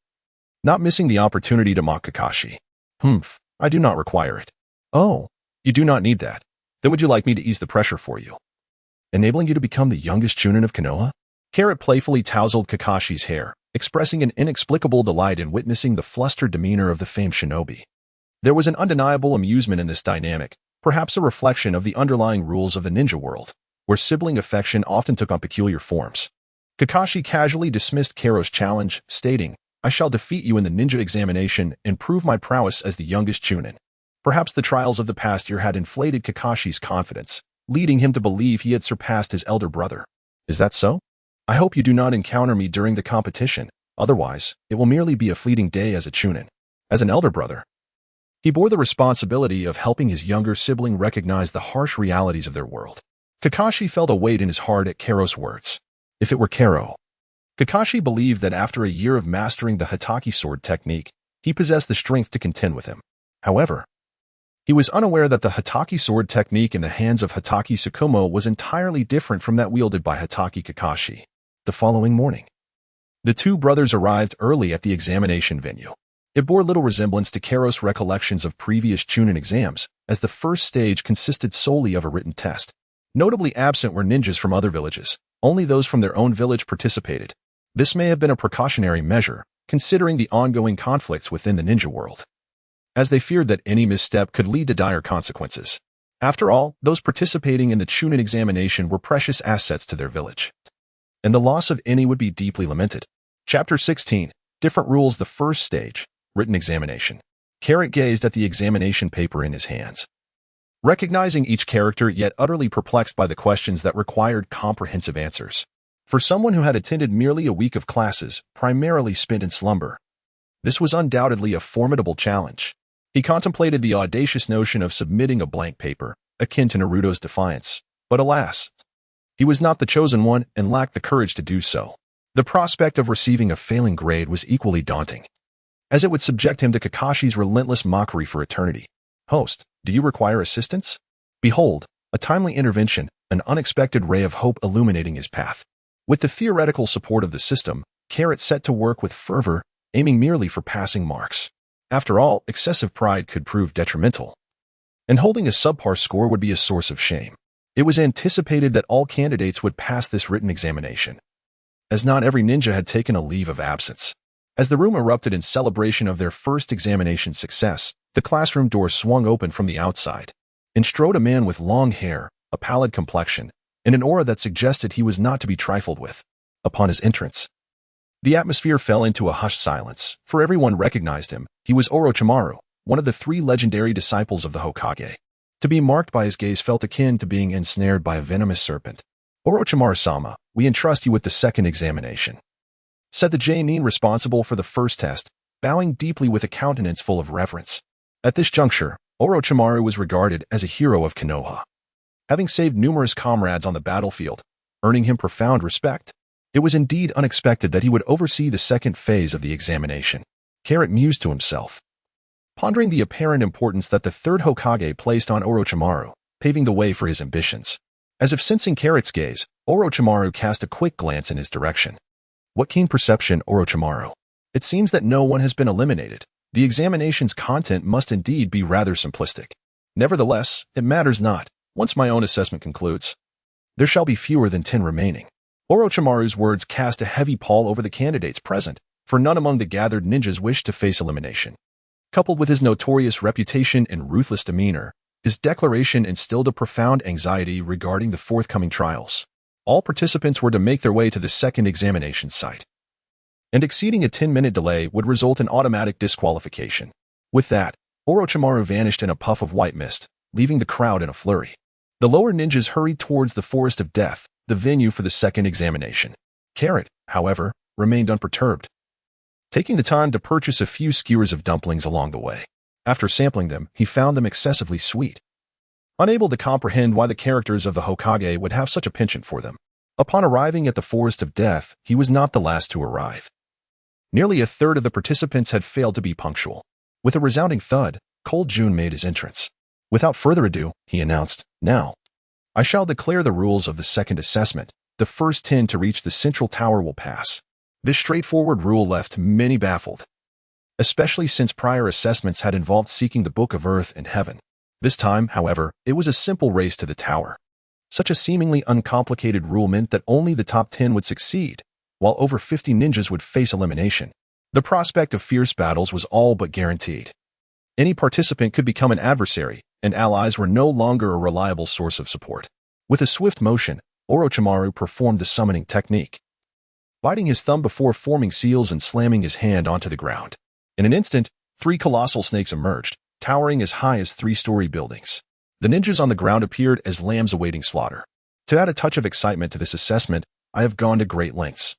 Not missing the opportunity to mock Kakashi. I do not require it. Oh, you do not need that. Then would you like me to ease the pressure for you? Enabling you to become the youngest Chunin of Konoha? Carrot playfully tousled Kakashi's hair, expressing an inexplicable delight in witnessing the flustered demeanor of the famed shinobi. There was an undeniable amusement in this dynamic, perhaps a reflection of the underlying rules of the ninja world, where sibling affection often took on peculiar forms. Kakashi casually dismissed Kero's challenge, stating, I shall defeat you in the ninja examination and prove my prowess as the youngest Chunin. Perhaps the trials of the past year had inflated Kakashi's confidence, leading him to believe he had surpassed his elder brother. Is that so? I hope you do not encounter me during the competition, otherwise, it will merely be a fleeting day as a Chunin. As an elder brother, he bore the responsibility of helping his younger sibling recognize the harsh realities of their world. Kakashi felt a weight in his heart at Kero's words. If it were Kero. Kakashi believed that after a year of mastering the Hatake sword technique, he possessed the strength to contend with him. However, he was unaware that the Hatake sword technique in the hands of Hatake Tsukumo was entirely different from that wielded by Hatake Kakashi. The following morning, the two brothers arrived early at the examination venue. It bore little resemblance to Kero's recollections of previous Chunin exams, as the first stage consisted solely of a written test. Notably absent were ninjas from other villages. Only those from their own village participated. This may have been a precautionary measure, considering the ongoing conflicts within the ninja world, as they feared that any misstep could lead to dire consequences. After all, those participating in the Chunin examination were precious assets to their village, and the loss of any would be deeply lamented. Chapter 16. Different Rules. The first stage, written examination. Carrot gazed at the examination paper in his hands, recognizing each character yet utterly perplexed by the questions that required comprehensive answers. For someone who had attended merely a week of classes, primarily spent in slumber, this was undoubtedly a formidable challenge. He contemplated the audacious notion of submitting a blank paper, akin to Naruto's defiance, but alas, he was not the chosen one and lacked the courage to do so. The prospect of receiving a failing grade was equally daunting, as it would subject him to Kakashi's relentless mockery for eternity. Host, do you require assistance? Behold, a timely intervention, an unexpected ray of hope illuminating his path. With the theoretical support of the system, Carrot set to work with fervor, aiming merely for passing marks. After all, excessive pride could prove detrimental, and holding a subpar score would be a source of shame. It was anticipated that all candidates would pass this written examination, as not every ninja had taken a leave of absence. As the room erupted in celebration of their first examination success, the classroom door swung open from the outside, and strode a man with long hair, a pallid complexion, and an aura that suggested he was not to be trifled with. Upon his entrance, the atmosphere fell into a hushed silence, for everyone recognized him. He was Orochimaru, one of the three legendary disciples of the Hokage. To be marked by his gaze felt akin to being ensnared by a venomous serpent. Orochimaru-sama, we entrust you with the second examination, said the Jonin responsible for the first test, bowing deeply with a countenance full of reverence. At this juncture, Orochimaru was regarded as a hero of Konoha, having saved numerous comrades on the battlefield, earning him profound respect. It was indeed unexpected that he would oversee the second phase of the examination. Carrot mused to himself, pondering the apparent importance that the third Hokage placed on Orochimaru, paving the way for his ambitions. As if sensing Carrot's gaze, Orochimaru cast a quick glance in his direction. What keen perception, Orochimaru. It seems that no one has been eliminated. The examination's content must indeed be rather simplistic. Nevertheless, it matters not. Once my own assessment concludes, there shall be fewer than 10 remaining. Orochimaru's words cast a heavy pall over the candidates present, for none among the gathered ninjas wished to face elimination. Coupled with his notorious reputation and ruthless demeanor, his declaration instilled a profound anxiety regarding the forthcoming trials. All participants were to make their way to the second examination site, and exceeding a 10-minute delay would result in automatic disqualification. With that, Orochimaru vanished in a puff of white mist, leaving the crowd in a flurry. The lower ninjas hurried towards the Forest of Death, the venue for the second examination. Carrot, however, remained unperturbed, taking the time to purchase a few skewers of dumplings along the way. After sampling them, he found them excessively sweet, unable to comprehend why the characters of the Hokage would have such a penchant for them. Upon arriving at the Forest of Death, he was not the last to arrive. Nearly a third of the participants had failed to be punctual. With a resounding thud, Cold June made his entrance. Without further ado, he announced, "Now, I shall declare the rules of the second assessment. The first 10 to reach the central tower will pass." This straightforward rule left many baffled, especially since prior assessments had involved seeking the Book of Earth and Heaven. This time, however, it was a simple race to the tower. Such a seemingly uncomplicated rule meant that only the top 10 would succeed, while over 50 ninjas would face elimination. The prospect of fierce battles was all but guaranteed. Any participant could become an adversary, and allies were no longer a reliable source of support. With a swift motion, Orochimaru performed the summoning technique, biting his thumb before forming seals and slamming his hand onto the ground. In an instant, 3 colossal snakes emerged, towering as high as 3-story buildings. The ninjas on the ground appeared as lambs awaiting slaughter. To add a touch of excitement to this assessment, I have gone to great lengths,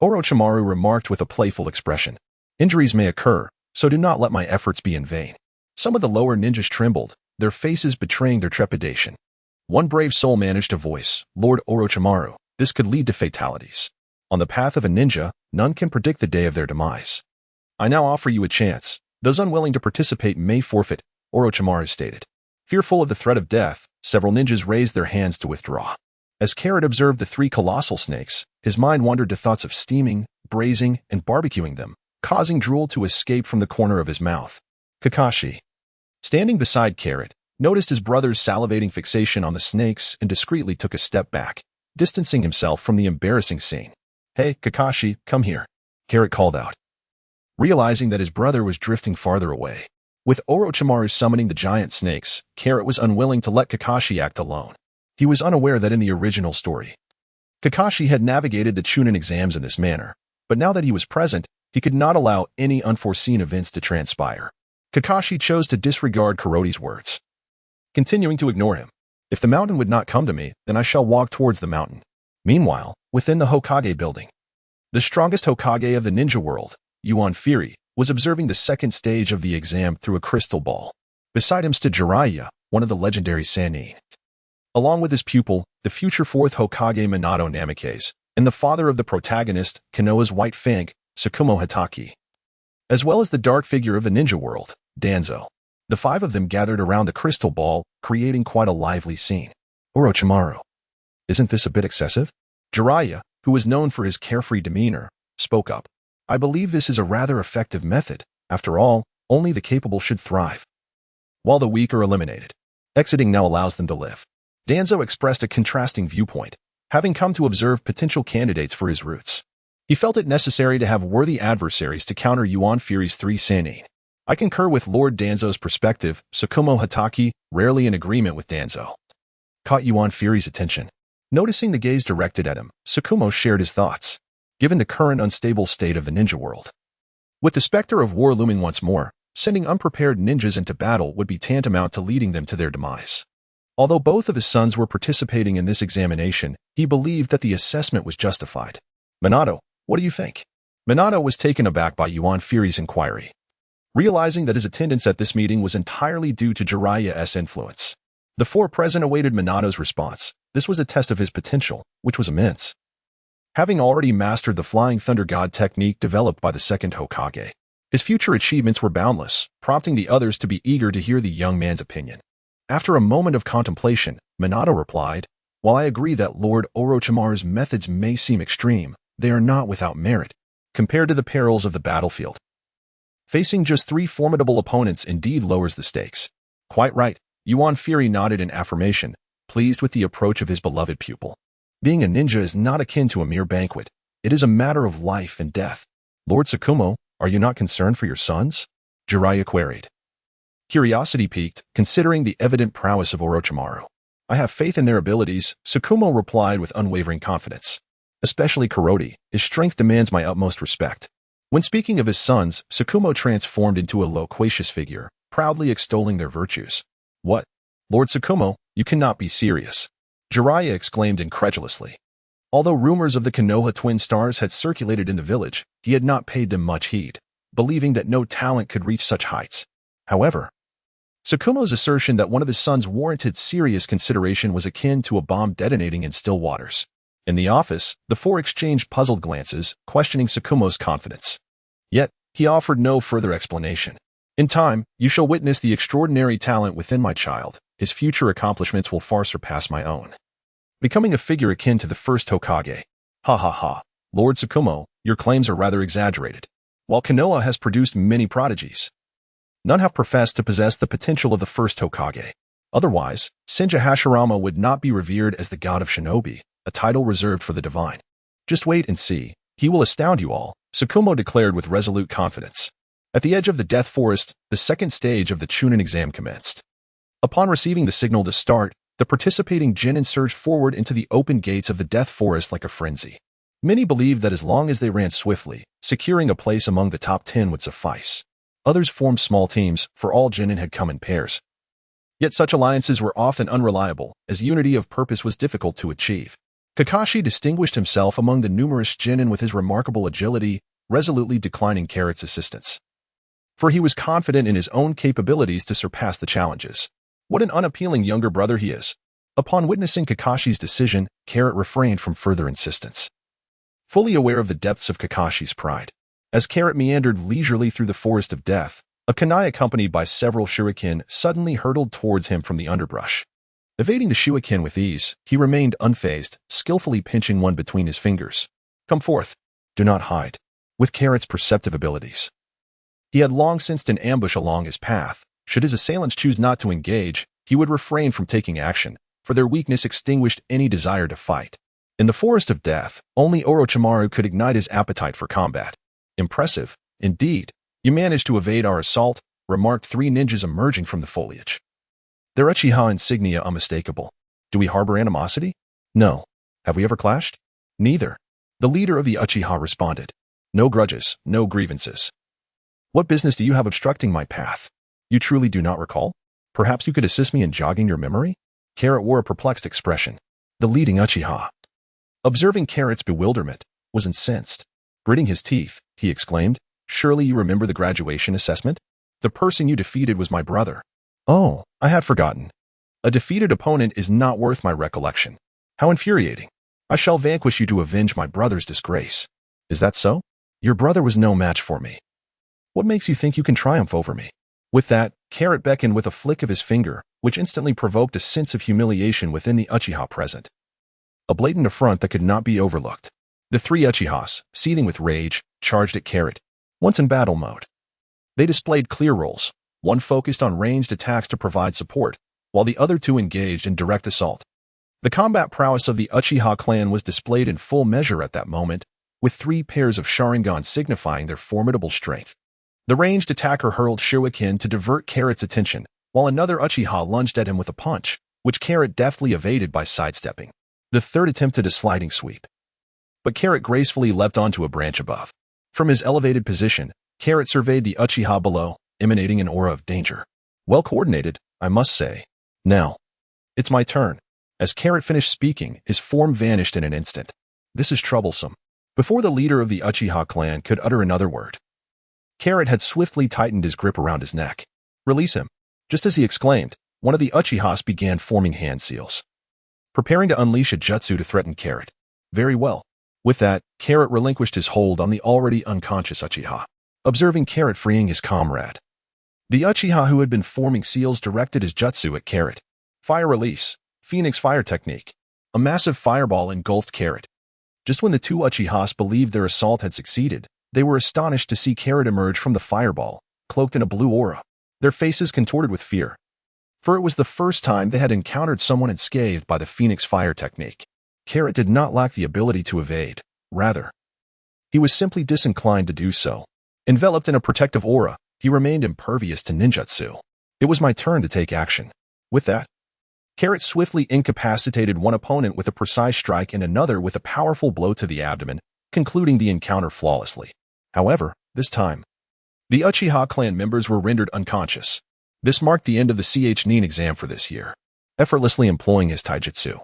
Orochimaru remarked with a playful expression. Injuries may occur, so do not let my efforts be in vain. Some of the lower ninjas trembled, their faces betraying their trepidation. One brave soul managed to voice, "Lord Orochimaru, this could lead to fatalities. On the path of a ninja, none can predict the day of their demise. I now offer you a chance. Those unwilling to participate may forfeit," Orochimaru stated. Fearful of the threat of death, several ninjas raised their hands to withdraw. As Carrot observed the 3 colossal snakes, his mind wandered to thoughts of steaming, braising, and barbecuing them, causing drool to escape from the corner of his mouth. Kakashi, standing beside Carrot, noticed his brother's salivating fixation on the snakes and discreetly took a step back, distancing himself from the embarrassing scene. "Hey, Kakashi, come here," Carrot called out, realizing that his brother was drifting farther away. With Orochimaru summoning the giant snakes, Carrot was unwilling to let Kakashi act alone. He was unaware that in the original story, Kakashi had navigated the Chunin exams in this manner, but now that he was present, he could not allow any unforeseen events to transpire. Kakashi chose to disregard Kuroti's words, continuing to ignore him. "If the mountain would not come to me, then I shall walk towards the mountain." Meanwhile, within the Hokage building, the strongest Hokage of the ninja world, Yuan Fury, was observing the second stage of the exam through a crystal ball. Beside him stood Jiraiya, one of the legendary Sannin, along with his pupil, the future 4th Hokage Minato Namikaze, and the father of the protagonist, Konoha's White Fang, Tsukumo Hatake, as well as the dark figure of the ninja world, Danzo. The 5 of them gathered around the crystal ball, creating quite a lively scene. "Orochimaru, isn't this a bit excessive?" Jiraiya, who was known for his carefree demeanor, spoke up. "I believe this is a rather effective method. After all, only the capable should thrive, while the weak are eliminated. Exiting now allows them to live." Danzo expressed a contrasting viewpoint, having come to observe potential candidates for his roots. He felt it necessary to have worthy adversaries to counter Yuan Fury's 3 Sannin. "I concur with Lord Danzo's perspective," Tsukumo Hatake, rarely in agreement with Danzo, caught Yuan Fury's attention. Noticing the gaze directed at him, Tsukumo shared his thoughts. Given the current unstable state of the ninja world, with the specter of war looming once more, sending unprepared ninjas into battle would be tantamount to leading them to their demise. Although both of his sons were participating in this examination, he believed that the assessment was justified. "Minato, what do you think?" Minato was taken aback by Yuan Fury's inquiry, realizing that his attendance at this meeting was entirely due to Jiraiya's influence. The 4 present awaited Minato's response. This was a test of his potential, which was immense. Having already mastered the Flying Thunder God technique developed by the 2nd Hokage, his future achievements were boundless, prompting the others to be eager to hear the young man's opinion. After a moment of contemplation, Minato replied, "While I agree that Lord Orochimaru's methods may seem extreme, they are not without merit, compared to the perils of the battlefield. Facing just 3 formidable opponents indeed lowers the stakes." "Quite right," Yuan Fury nodded in affirmation, pleased with the approach of his beloved pupil. "Being a ninja is not akin to a mere banquet. It is a matter of life and death." "Lord Tsukumo, are you not concerned for your sons?" Jiraiya queried, curiosity piqued, considering the evident prowess of Orochimaru. "I have faith in their abilities," Tsukumo replied with unwavering confidence. "Especially Kuroti, his strength demands my utmost respect." When speaking of his sons, Tsukumo transformed into a loquacious figure, proudly extolling their virtues. "What? Lord Tsukumo, you cannot be serious," Jiraiya exclaimed incredulously. Although rumors of the Konoha twin stars had circulated in the village, he had not paid them much heed, believing that no talent could reach such heights. However, Tsukumo's assertion that one of his sons warranted serious consideration was akin to a bomb detonating in still waters. In the office, the 4 exchanged puzzled glances, questioning Tsukumo's confidence. Yet, he offered no further explanation. In time, you shall witness the extraordinary talent within my child. His future accomplishments will far surpass my own. Becoming a figure akin to the first Hokage. Ha ha ha. Lord Tsukumo, your claims are rather exaggerated. While Konoha has produced many prodigies, none have professed to possess the potential of the first Hokage. Otherwise, Senja Hashirama would not be revered as the god of shinobi, a title reserved for the divine. Just wait and see. He will astound you all, Tsukumo declared with resolute confidence. At the edge of the Death Forest, the second stage of the Chunin exam commenced. Upon receiving the signal to start, the participating genin surged forward into the open gates of the Death Forest like a frenzy. Many believed that as long as they ran swiftly, securing a place among the top 10 would suffice. Others formed small teams, for all genin had come in pairs. Yet such alliances were often unreliable, as unity of purpose was difficult to achieve. Kakashi distinguished himself among the numerous genin with his remarkable agility, resolutely declining Carrot's assistance. For he was confident in his own capabilities to surpass the challenges. What an unappealing younger brother he is. Upon witnessing Kakashi's decision, Carrot refrained from further insistence. Fully aware of the depths of Kakashi's pride, as Carrot meandered leisurely through the forest of death, a kunai accompanied by several shuriken suddenly hurtled towards him from the underbrush. Evading the shuriken with ease, he remained unfazed, skillfully pinching one between his fingers. Come forth. Do not hide. With Carrot's perceptive abilities, he had long sensed an ambush along his path. Should his assailants choose not to engage, he would refrain from taking action, for their weakness extinguished any desire to fight. In the forest of death, only Orochimaru could ignite his appetite for combat. Impressive, indeed. You managed to evade our assault, remarked three ninjas emerging from the foliage. Their Uchiha insignia unmistakable. Do we harbor animosity? No. Have we ever clashed? Neither. The leader of the Uchiha responded. No grudges, no grievances. What business do you have obstructing my path? You truly do not recall? Perhaps you could assist me in jogging your memory? Carrot wore a perplexed expression. The leading Uchiha, observing Carrot's bewilderment, was incensed. Gritting his teeth, he exclaimed, Surely you remember the graduation assessment? The person you defeated was my brother. Oh, I had forgotten. A defeated opponent is not worth my recollection. How infuriating. I shall vanquish you to avenge my brother's disgrace. Is that so? Your brother was no match for me. What makes you think you can triumph over me? With that, Carrot beckoned with a flick of his finger, which instantly provoked a sense of humiliation within the Uchiha present. A blatant affront that could not be overlooked. The three Uchihas, seething with rage, charged at Carrot, once in battle mode. They displayed clear roles, one focused on ranged attacks to provide support, while the other two engaged in direct assault. The combat prowess of the Uchiha clan was displayed in full measure at that moment, with 3 pairs of Sharingan signifying their formidable strength. The ranged attacker hurled shuriken to divert Carrot's attention, while another Uchiha lunged at him with a punch, which Carrot deftly evaded by sidestepping. The third attempted a sliding sweep, but Carrot gracefully leapt onto a branch above. From his elevated position, Carrot surveyed the Uchiha below, emanating an aura of danger. Well coordinated, I must say. Now, it's my turn. As Carrot finished speaking, his form vanished in an instant. This is troublesome. Before the leader of the Uchiha clan could utter another word, Carrot had swiftly tightened his grip around his neck. Release him. Just as he exclaimed, one of the Uchihas began forming hand seals, preparing to unleash a jutsu to threaten Carrot. Very well. With that, Carrot relinquished his hold on the already unconscious Uchiha, observing Carrot freeing his comrade. The Uchiha who had been forming seals directed his jutsu at Carrot. Fire release. Phoenix fire technique. A massive fireball engulfed Carrot. Just when the two Uchihas believed their assault had succeeded, they were astonished to see Carrot emerge from the fireball, cloaked in a blue aura, their faces contorted with fear. For it was the first time they had encountered someone unscathed by the Phoenix fire technique. Carrot did not lack the ability to evade. Rather, he was simply disinclined to do so. Enveloped in a protective aura, he remained impervious to ninjutsu. It was my turn to take action. With that, Carrot swiftly incapacitated one opponent with a precise strike and another with a powerful blow to the abdomen, concluding the encounter flawlessly. However, this time, the Uchiha clan members were rendered unconscious. This marked the end of the Chunin exam for this year. Effortlessly employing his taijutsu,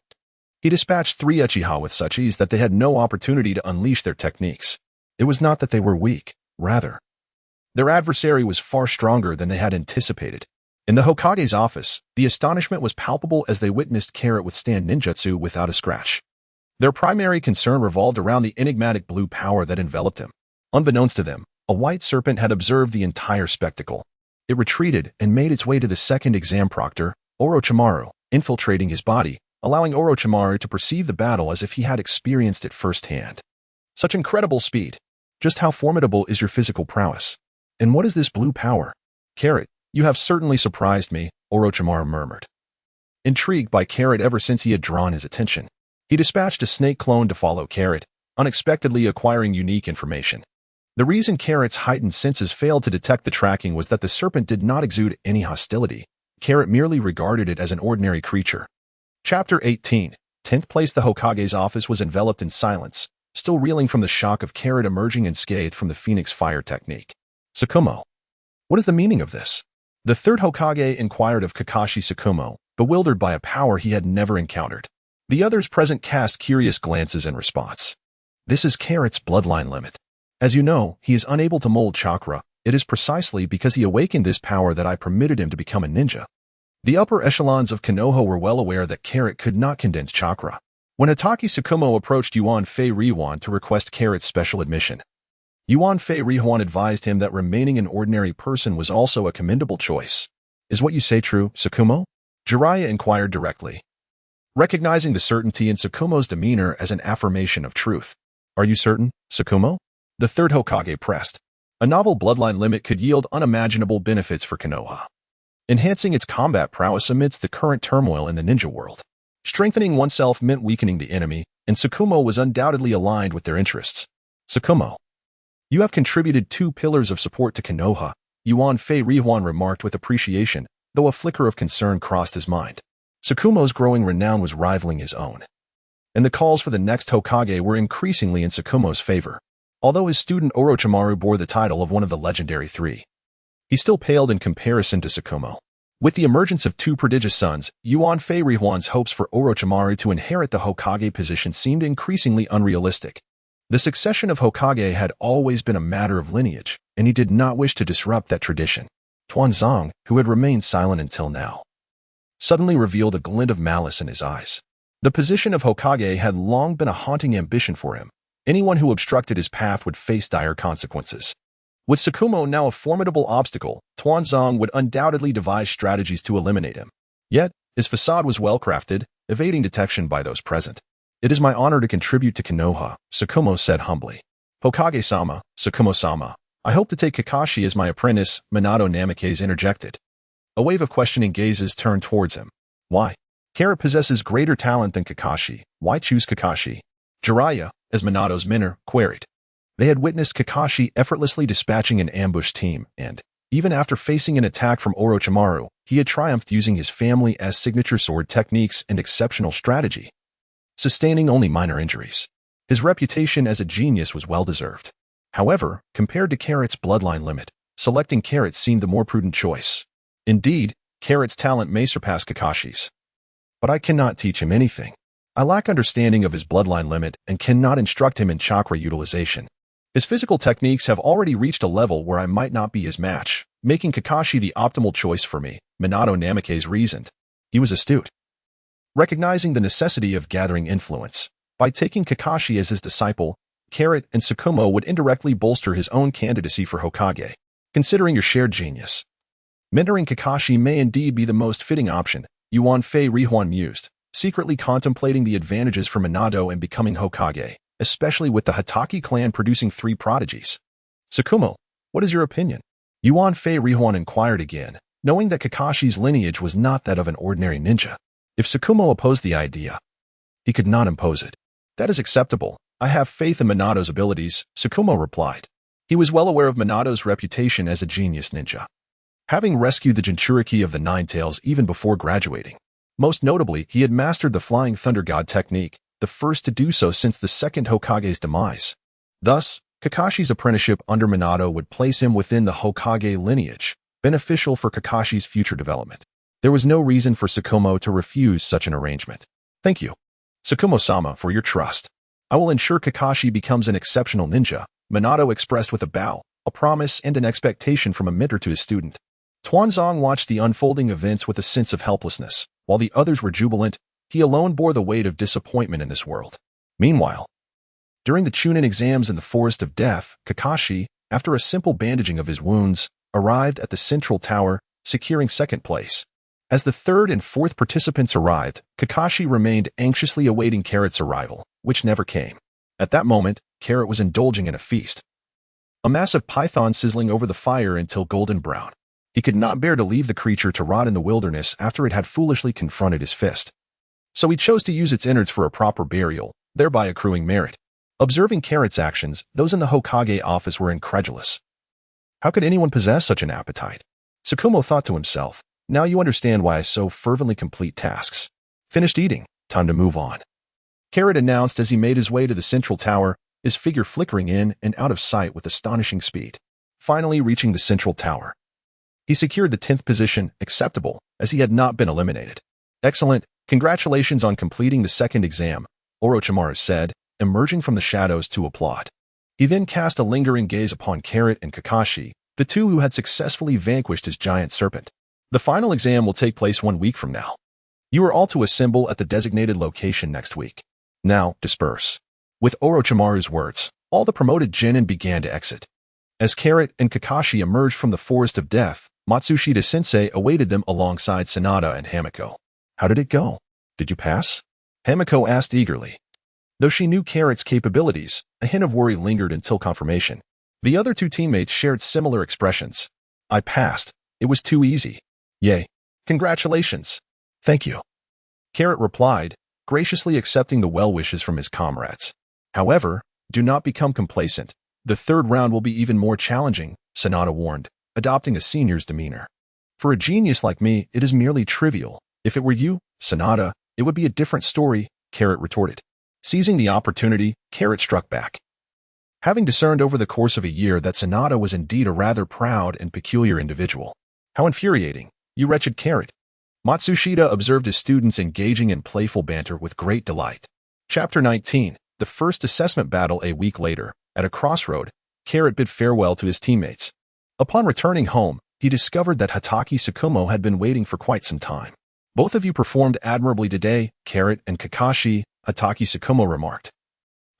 he dispatched 3 Uchiha with such ease that they had no opportunity to unleash their techniques. It was not that they were weak, rather, their adversary was far stronger than they had anticipated. In the Hokage's office, the astonishment was palpable as they witnessed Carrot withstand ninjutsu without a scratch. Their primary concern revolved around the enigmatic blue power that enveloped him. Unbeknownst to them, A white serpent had observed the entire spectacle. It retreated and made its way to the second exam proctor, Orochimaru, infiltrating his body, allowing Orochimaru to perceive the battle as if he had experienced it firsthand. Such incredible speed. Just how formidable is your physical prowess? And what is this blue power? Carrot, you have certainly surprised me, Orochimaru murmured. Intrigued by Carrot ever since he had drawn his attention, he dispatched a snake clone to follow Carrot, unexpectedly acquiring unique information. The reason Carrot's heightened senses failed to detect the tracking was that the serpent did not exude any hostility. Carrot merely regarded it as an ordinary creature. Chapter 18. 10th place. The Hokage's office was enveloped in silence, still reeling from the shock of Carrot emerging unscathed from the Phoenix Fire technique. Tsukumo. What is the meaning of this? The third Hokage inquired of Kakashi Tsukumo, bewildered by a power he had never encountered. The others present cast curious glances in response. This is Carrot's bloodline limit. As you know, he is unable to mold chakra. It is precisely because he awakened this power that I permitted him to become a ninja. The upper echelons of Konoha were well aware that Carrot could not condense chakra. When Hatake Tsukumo approached Yuan Fei Rihuan to request Carrot's special admission, Yuan Fei Rihuan advised him that remaining an ordinary person was also a commendable choice. Is what you say true, Tsukumo? Jiraiya inquired directly, recognizing the certainty in Tsukumo's demeanor as an affirmation of truth. Are you certain, Tsukumo? The third Hokage pressed. A novel bloodline limit could yield unimaginable benefits for Konoha, enhancing its combat prowess amidst the current turmoil in the ninja world. Strengthening oneself meant weakening the enemy, and Tsukumo was undoubtedly aligned with their interests. Tsukumo, you have contributed 2 pillars of support to Konoha, Yuan Fei Rihuan remarked with appreciation, though a flicker of concern crossed his mind. Tsukumo's growing renown was rivaling his own, and the calls for the next Hokage were increasingly in Tsukumo's favor. Although his student Orochimaru bore the title of one of the legendary 3, he still paled in comparison to Tsukumo. With the emergence of 2 prodigious sons, Yuan Fei Rihuan's hopes for Orochimaru to inherit the Hokage position seemed increasingly unrealistic. The succession of Hokage had always been a matter of lineage, and he did not wish to disrupt that tradition. Tuanzong, who had remained silent until now, suddenly revealed a glint of malice in his eyes. The position of Hokage had long been a haunting ambition for him. Anyone who obstructed his path would face dire consequences. With Tsukumo now a formidable obstacle, Tuanzong would undoubtedly devise strategies to eliminate him. Yet, his facade was well-crafted, evading detection by those present. It is my honor to contribute to Konoha, Tsukumo said humbly. Hokage-sama, Tsukumo-sama, I hope to take Kakashi as my apprentice, Minato Namikaze interjected. A wave of questioning gazes turned towards him. Why? Carrot possesses greater talent than Kakashi. Why choose Kakashi? Jiraiya, as Minato's mentor, queried. They had witnessed Kakashi effortlessly dispatching an ambush team, and, even after facing an attack from Orochimaru, he had triumphed using his family's signature sword techniques and exceptional strategy, sustaining only minor injuries. His reputation as a genius was well-deserved. However, compared to Carrot's bloodline limit, selecting Carrot seemed the more prudent choice. Indeed, Carrot's talent may surpass Kakashi's, but I cannot teach him anything. I lack understanding of his bloodline limit and cannot instruct him in chakra utilization. His physical techniques have already reached a level where I might not be his match, making Kakashi the optimal choice for me, Minato Namikaze reasoned. He was astute, recognizing the necessity of gathering influence. By taking Kakashi as his disciple, Carrot and Tsukumo would indirectly bolster his own candidacy for Hokage. Considering your shared genius, mentoring Kakashi may indeed be the most fitting option, Yuan Fei Rihuan mused, secretly contemplating the advantages for Minato in becoming Hokage, especially with the Hatake clan producing 3 prodigies. Tsukumo, what is your opinion? Yuan Fei Rihuan inquired again, knowing that Kakashi's lineage was not that of an ordinary ninja. If Tsukumo opposed the idea, he could not impose it. That is acceptable. I have faith in Minato's abilities, Tsukumo replied. He was well aware of Minato's reputation as a genius ninja, having rescued the Jinchuriki of the Nine Tails even before graduating. Most notably, he had mastered the Flying Thunder God technique, the first to do so since the second Hokage's demise. Thus, Kakashi's apprenticeship under Minato would place him within the Hokage lineage, beneficial for Kakashi's future development. There was no reason for Tsukumo to refuse such an arrangement. Thank you, Tsukumo-sama, for your trust. I will ensure Kakashi becomes an exceptional ninja, Minato expressed with a bow, a promise and an expectation from a mentor to his student. Tuanzong watched the unfolding events with a sense of helplessness. While the others were jubilant, he alone bore the weight of disappointment in this world. Meanwhile, during the Chunin exams in the Forest of Death, Kakashi, after a simple bandaging of his wounds, arrived at the central tower, securing second place. As the third and fourth participants arrived, Kakashi remained anxiously awaiting Carrot's arrival, which never came. At that moment, Carrot was indulging in a feast. A massive python sizzling over the fire until golden brown. He could not bear to leave the creature to rot in the wilderness after it had foolishly confronted his fist. So he chose to use its innards for a proper burial, thereby accruing merit. Observing Carrot's actions, those in the Hokage office were incredulous. How could anyone possess such an appetite? Tsukumo thought to himself, now you understand why I so fervently complete tasks. Finished eating, time to move on. Carrot announced as he made his way to the central tower, his figure flickering in and out of sight with astonishing speed. Finally reaching the central tower. He secured the 10th position, acceptable, as he had not been eliminated. Excellent, congratulations on completing the second exam, Orochimaru said, emerging from the shadows to applaud. He then cast a lingering gaze upon Carrot and Kakashi, the two who had successfully vanquished his giant serpent. The final exam will take place 1 week from now. You are all to assemble at the designated location next week. Now, disperse. With Orochimaru's words, all the promoted genin began to exit. As Carrot and Kakashi emerged from the forest of death, Matsushita-sensei awaited them alongside Sanada and Hamiko. How did it go? Did you pass? Hamiko asked eagerly. Though she knew Carrot's capabilities, a hint of worry lingered until confirmation. The other two teammates shared similar expressions. I passed. It was too easy. Yay. Congratulations. Thank you. Carrot replied, graciously accepting the well wishes from his comrades. However, do not become complacent. The third round will be even more challenging, Sanada warned, adopting a senior's demeanor. For a genius like me, it is merely trivial. If it were you, Sanada, it would be a different story, Carrot retorted. Seizing the opportunity, Carrot struck back. Having discerned over the course of a year that Sanada was indeed a rather proud and peculiar individual. How infuriating, you wretched Carrot. Matsushita observed his students engaging in playful banter with great delight. Chapter 19, the first assessment battle. A week later, at a crossroad, Carrot bid farewell to his teammates. Upon returning home, he discovered that Hatake Tsukumo had been waiting for quite some time. Both of you performed admirably today, Carrot and Kakashi, Hatake Tsukumo remarked.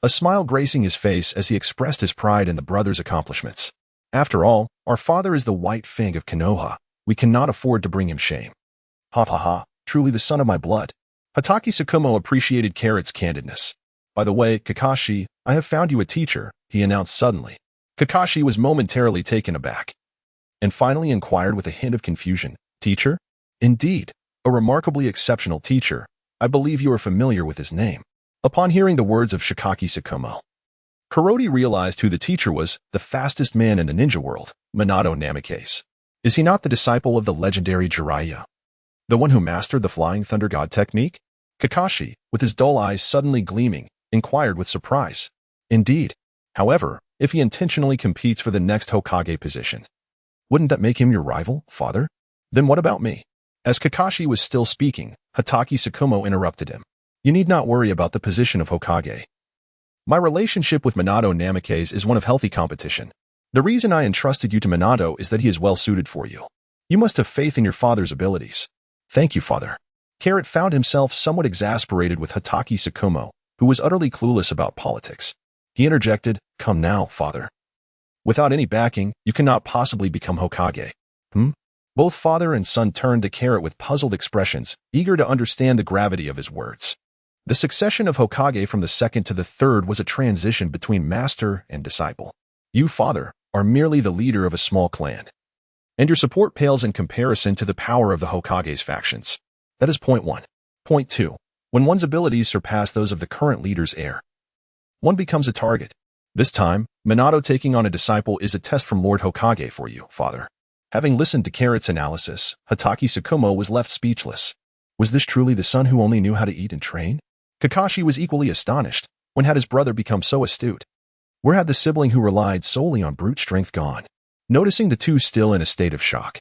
A smile gracing his face as he expressed his pride in the brothers' accomplishments. After all, our father is the White Fang of Konoha. We cannot afford to bring him shame. Ha ha ha, truly the son of my blood. Hatake Tsukumo appreciated Carrot's candidness. By the way, Kakashi, I have found you a teacher, he announced suddenly. Kakashi was momentarily taken aback. And finally inquired with a hint of confusion, teacher? Indeed, a remarkably exceptional teacher. I believe you are familiar with his name. Upon hearing the words of Shikaki Tsukumo, Kuroti realized who the teacher was, the fastest man in the ninja world, Minato Namikaze. Is he not the disciple of the legendary Jiraiya? The one who mastered the Flying Thunder God technique? Kakashi, with his dull eyes suddenly gleaming, inquired with surprise. Indeed. However, if he intentionally competes for the next Hokage position, wouldn't that make him your rival, father? Then what about me? As Kakashi was still speaking, Hatake Tsukumo interrupted him. You need not worry about the position of Hokage. My relationship with Minato Namikaze is one of healthy competition. The reason I entrusted you to Minato is that he is well suited for you. You must have faith in your father's abilities. Thank you, father. Carrot found himself somewhat exasperated with Hatake Tsukumo, who was utterly clueless about politics. He interjected, come now, father. Without any backing, you cannot possibly become Hokage. Both father and son turned to Carrot with puzzled expressions, eager to understand the gravity of his words. The succession of Hokage from the second to the third was a transition between master and disciple. You, father, are merely the leader of a small clan. And your support pales in comparison to the power of the Hokage's factions. That is point 1. Point 2. When one's abilities surpass those of the current leader's heir, one becomes a target. This time, Minato taking on a disciple is a test from Lord Hokage for you, father. Having listened to Carrot's analysis, Hatake Tsukumo was left speechless. Was this truly the son who only knew how to eat and train? Kakashi was equally astonished. When had his brother become so astute? Where had the sibling who relied solely on brute strength gone? Noticing the two still in a state of shock,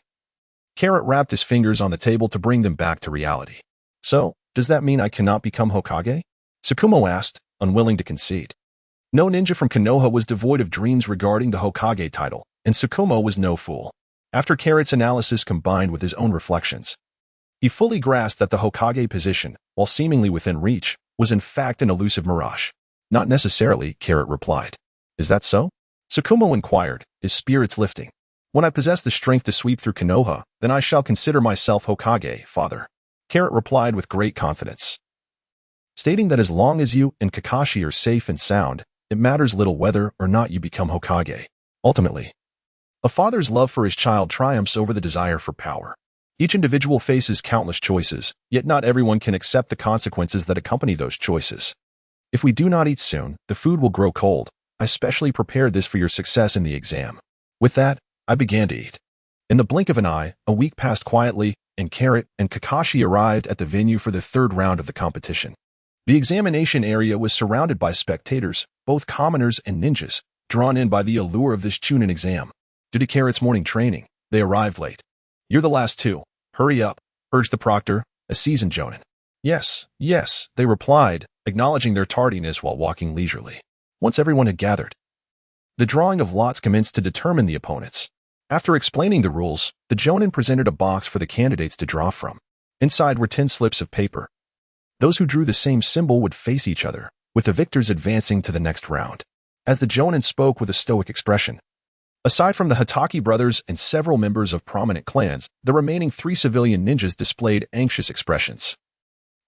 Carrot wrapped his fingers on the table to bring them back to reality. So, does that mean I cannot become Hokage? Tsukumo asked, unwilling to concede. No ninja from Konoha was devoid of dreams regarding the Hokage title, and Tsukumo was no fool. After Carrot's analysis combined with his own reflections, he fully grasped that the Hokage position, while seemingly within reach, was in fact an elusive mirage. Not necessarily, Carrot replied. Is that so? Tsukumo inquired, his spirits lifting. When I possess the strength to sweep through Konoha, then I shall consider myself Hokage, father. Carrot replied with great confidence, stating that as long as you and Kakashi are safe and sound, it matters little whether or not you become Hokage. Ultimately, a father's love for his child triumphs over the desire for power. Each individual faces countless choices, yet not everyone can accept the consequences that accompany those choices. If we do not eat soon, the food will grow cold. I specially prepared this for your success in the exam. With that, I began to eat. In the blink of an eye, a week passed quietly, and Carrot and Kakashi arrived at the venue for the third round of the competition. The examination area was surrounded by spectators, both commoners and ninjas, drawn in by the allure of this Chunin exam. Due to Carrot's morning training, they arrived late. You're the last two. Hurry up, urged the proctor, a seasoned jonin. Yes, yes, they replied, acknowledging their tardiness while walking leisurely. Once everyone had gathered, the drawing of lots commenced to determine the opponents. After explaining the rules, the jonin presented a box for the candidates to draw from. Inside were 10 slips of paper. Those who drew the same symbol would face each other, with the victors advancing to the next round. As the jonin spoke with a stoic expression, aside from the Hatake brothers and several members of prominent clans, the remaining 3 civilian ninjas displayed anxious expressions,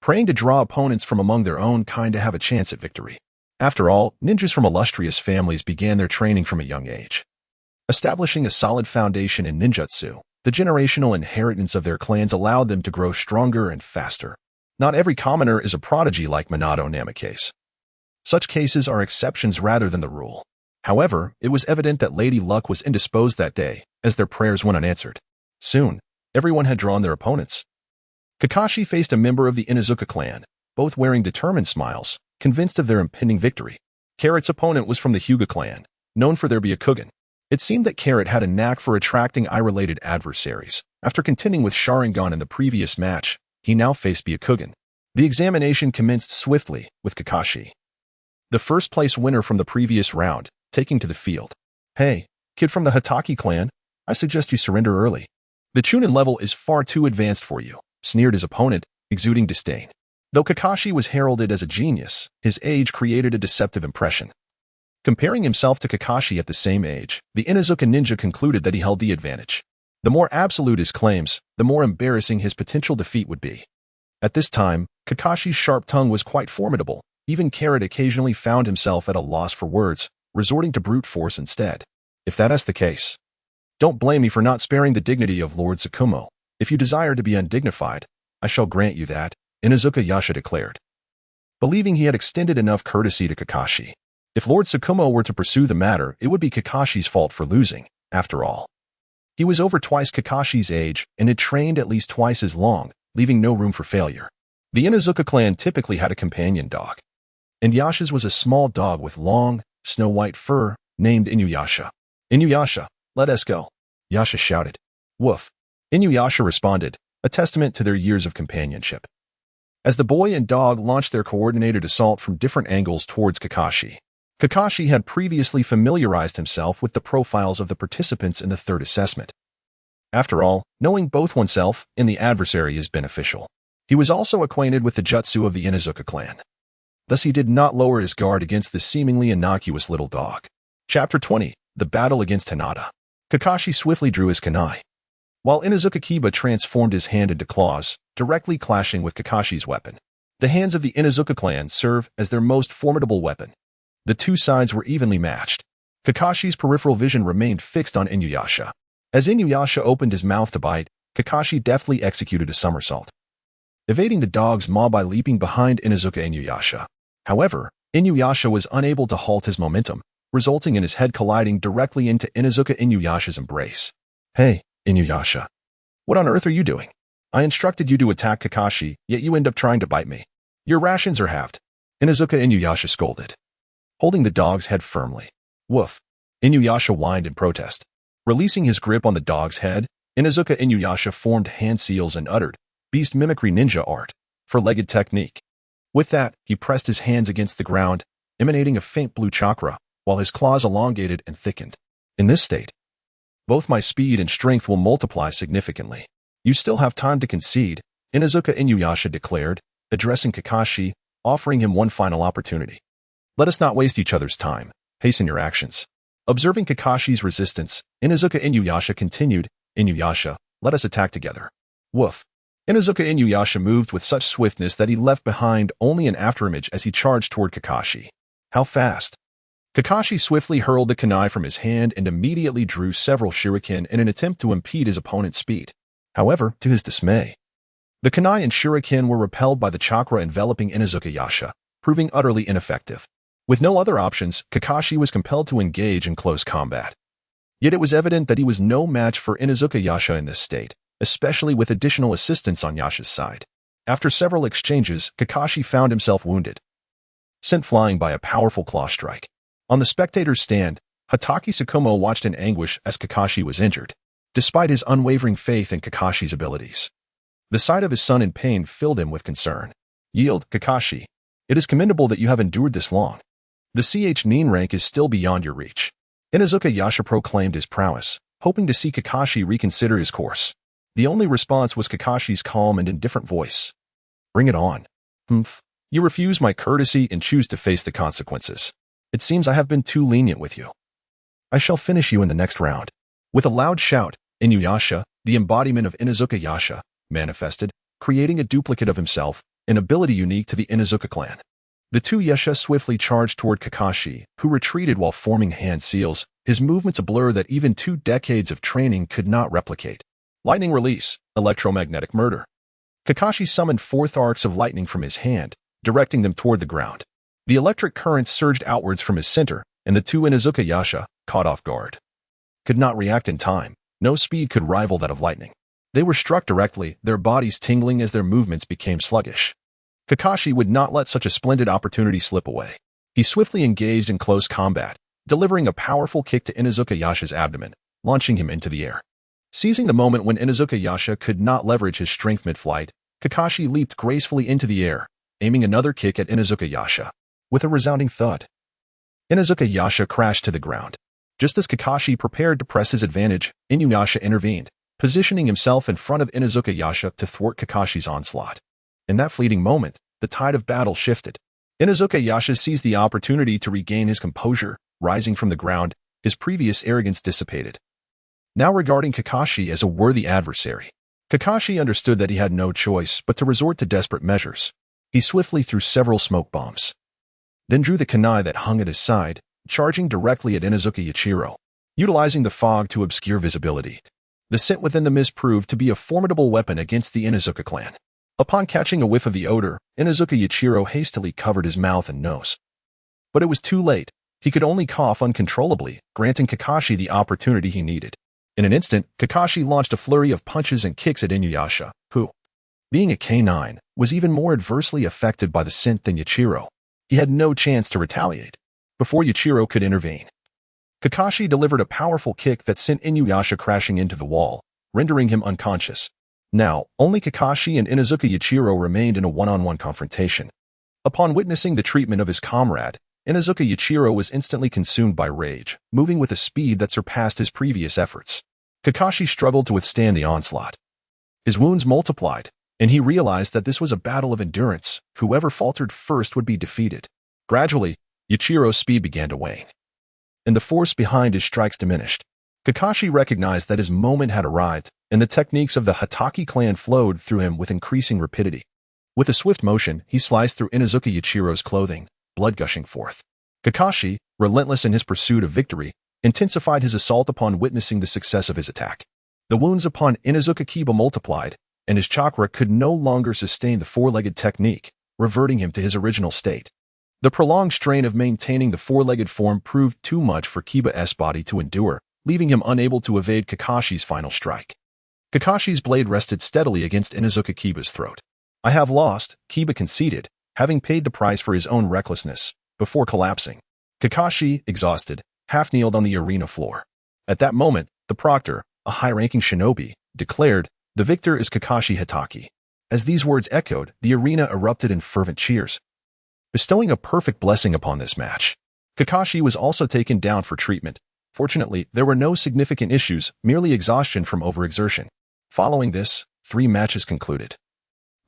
praying to draw opponents from among their own kind to have a chance at victory. After all, ninjas from illustrious families began their training from a young age, establishing a solid foundation in ninjutsu. The generational inheritance of their clans allowed them to grow stronger and faster. Not every commoner is a prodigy like Minato Namikaze. Such cases are exceptions rather than the rule. However, it was evident that Lady Luck was indisposed that day, as their prayers went unanswered. Soon, everyone had drawn their opponents. Kakashi faced a member of the Inuzuka clan, both wearing determined smiles, convinced of their impending victory. Carrot's opponent was from the Hyuga clan, known for their Byakugan. It seemed that Carrot had a knack for attracting eye-related adversaries. After contending with Sharingan in the previous match, he now faced Byakugan. The examination commenced swiftly, with Kakashi, the first-place winner from the previous round, taking to the field. Hey, kid from the Hatake clan, I suggest you surrender early. The Chunin level is far too advanced for you, sneered his opponent, exuding disdain. Though Kakashi was heralded as a genius, his age created a deceptive impression. Comparing himself to Kakashi at the same age, the Inuzuka ninja concluded that he held the advantage. The more absolute his claims, the more embarrassing his potential defeat would be. At this time, Kakashi's sharp tongue was quite formidable. Even Carrot occasionally found himself at a loss for words, resorting to brute force instead. If that is the case, don't blame me for not sparing the dignity of Lord Tsukumo. If you desire to be undignified, I shall grant you that, Inuzuka Yasha declared, believing he had extended enough courtesy to Kakashi. If Lord Tsukumo were to pursue the matter, it would be Kakashi's fault for losing, after all. He was over twice Kakashi's age and had trained at least twice as long, leaving no room for failure. The Inuzuka clan typically had a companion dog, and Yasha's was a small dog with long, snow-white fur, named Inuyasha. Inuyasha, let us go, Yasha shouted. Woof. Inuyasha responded, a testament to their years of companionship. As the boy and dog launched their coordinated assault from different angles towards Kakashi, Kakashi had previously familiarized himself with the profiles of the participants in the third assessment. After all, knowing both oneself and the adversary is beneficial. He was also acquainted with the jutsu of the Inuzuka clan. Thus he did not lower his guard against this seemingly innocuous little dog. Chapter 20, The Battle Against Hinata. Kakashi swiftly drew his kunai, while Inuzuka Kiba transformed his hand into claws, directly clashing with Kakashi's weapon. The hands of the Inuzuka clan serve as their most formidable weapon. The two sides were evenly matched. Kakashi's peripheral vision remained fixed on Inuyasha. As Inuyasha opened his mouth to bite, Kakashi deftly executed a somersault, evading the dog's maw by leaping behind Inuzuka Inuyasha. However, Inuyasha was unable to halt his momentum, resulting in his head colliding directly into Inuzuka Inuyasha's embrace. Hey, Inuyasha. What on earth are you doing? I instructed you to attack Kakashi, yet you end up trying to bite me. Your rations are halved. Inuzuka Inuyasha scolded, holding the dog's head firmly. Woof. Inuyasha whined in protest. Releasing his grip on the dog's head, Inuzuka Inuyasha formed hand seals and uttered, beast mimicry ninja art, four-legged technique. With that, he pressed his hands against the ground, emanating a faint blue chakra, while his claws elongated and thickened. In this state, both my speed and strength will multiply significantly. You still have time to concede, Inuzuka Inuyasha declared, addressing Kakashi, offering him one final opportunity. Let us not waste each other's time. Hasten your actions. Observing Kakashi's resistance, Inuzuka Inuyasha continued, "Inuyasha, let us attack together." Woof. Inuzuka Inuyasha moved with such swiftness that he left behind only an afterimage as he charged toward Kakashi. How fast? Kakashi swiftly hurled the kunai from his hand and immediately drew several shuriken in an attempt to impede his opponent's speed. However, to his dismay, the kunai and shuriken were repelled by the chakra enveloping Inuzuka Yasha, proving utterly ineffective. With no other options, Kakashi was compelled to engage in close combat. Yet it was evident that he was no match for Inuzuka Yasha in this state, especially with additional assistance on Yasha's side. After several exchanges, Kakashi found himself wounded, sent flying by a powerful claw strike. On the spectator's stand, Hatake Tsukumo watched in anguish as Kakashi was injured, despite his unwavering faith in Kakashi's abilities. The sight of his son in pain filled him with concern. "Yield, Kakashi. It is commendable that you have endured this long. The Nin rank is still beyond your reach." Inuzuka Yasha proclaimed his prowess, hoping to see Kakashi reconsider his course. The only response was Kakashi's calm and indifferent voice. "Bring it on." "Humph. You refuse my courtesy and choose to face the consequences. It seems I have been too lenient with you. I shall finish you in the next round." With a loud shout, Inuyasha, the embodiment of Inuzuka Yasha, manifested, creating a duplicate of himself, an ability unique to the Inuzuka clan. The two Yasha swiftly charged toward Kakashi, who retreated while forming hand seals, his movements a blur that even 2 decades of training could not replicate. Lightning release, electromagnetic murder. Kakashi summoned 4 arcs of lightning from his hand, directing them toward the ground. The electric currents surged outwards from his center, and the two Inuzuka Yasha, caught off guard, could not react in time. No speed could rival that of lightning. They were struck directly, their bodies tingling as their movements became sluggish. Kakashi would not let such a splendid opportunity slip away. He swiftly engaged in close combat, delivering a powerful kick to Inuzuka Yasha's abdomen, launching him into the air. Seizing the moment when Inuzuka Yasha could not leverage his strength mid-flight, Kakashi leaped gracefully into the air, aiming another kick at Inuzuka Yasha. With a resounding thud, Inuzuka Yasha crashed to the ground. Just as Kakashi prepared to press his advantage, Inuyasha intervened, positioning himself in front of Inuzuka Yasha to thwart Kakashi's onslaught. In that fleeting moment, the tide of battle shifted. Inuzuka Yasha seized the opportunity to regain his composure, rising from the ground, his previous arrogance dissipated. Now regarding Kakashi as a worthy adversary, Kakashi understood that he had no choice but to resort to desperate measures. He swiftly threw several smoke bombs, then drew the kunai that hung at his side, charging directly at Inuzuka Yachiro, utilizing the fog to obscure visibility. The scent within the mist proved to be a formidable weapon against the Inuzuka clan. Upon catching a whiff of the odor, Inuzuka Yachiro hastily covered his mouth and nose. But it was too late. He could only cough uncontrollably, granting Kakashi the opportunity he needed. In an instant, Kakashi launched a flurry of punches and kicks at Inuyasha, who, being a K9, was even more adversely affected by the scent than Yachiro. He had no chance to retaliate. Before Yachiro could intervene, Kakashi delivered a powerful kick that sent Inuyasha crashing into the wall, rendering him unconscious. Now, only Kakashi and Inuzuka Yachiro remained in a one-on-one confrontation. Upon witnessing the treatment of his comrade, Inuzuka Yachiro was instantly consumed by rage, moving with a speed that surpassed his previous efforts. Kakashi struggled to withstand the onslaught. His wounds multiplied, and he realized that this was a battle of endurance. Whoever faltered first would be defeated. Gradually, Yachiro's speed began to wane, and the force behind his strikes diminished. Kakashi recognized that his moment had arrived, and the techniques of the Hatake clan flowed through him with increasing rapidity. With a swift motion, he sliced through Inuzuka Yachiro's clothing, blood gushing forth. Kakashi, relentless in his pursuit of victory, intensified his assault upon witnessing the success of his attack. The wounds upon Inuzuka Kiba multiplied, and his chakra could no longer sustain the four-legged technique, reverting him to his original state. The prolonged strain of maintaining the four-legged form proved too much for Kiba's body to endure, leaving him unable to evade Kakashi's final strike. Kakashi's blade rested steadily against Inuzuka Kiba's throat. "I have lost," Kiba conceded, having paid the price for his own recklessness, before collapsing. Kakashi, exhausted, half-kneeled on the arena floor. At that moment, the proctor, a high-ranking shinobi, declared, "The victor is Kakashi Hatake." As these words echoed, the arena erupted in fervent cheers, bestowing a perfect blessing upon this match. Kakashi was also taken down for treatment. Fortunately, there were no significant issues, merely exhaustion from overexertion. Following this, 3 matches concluded,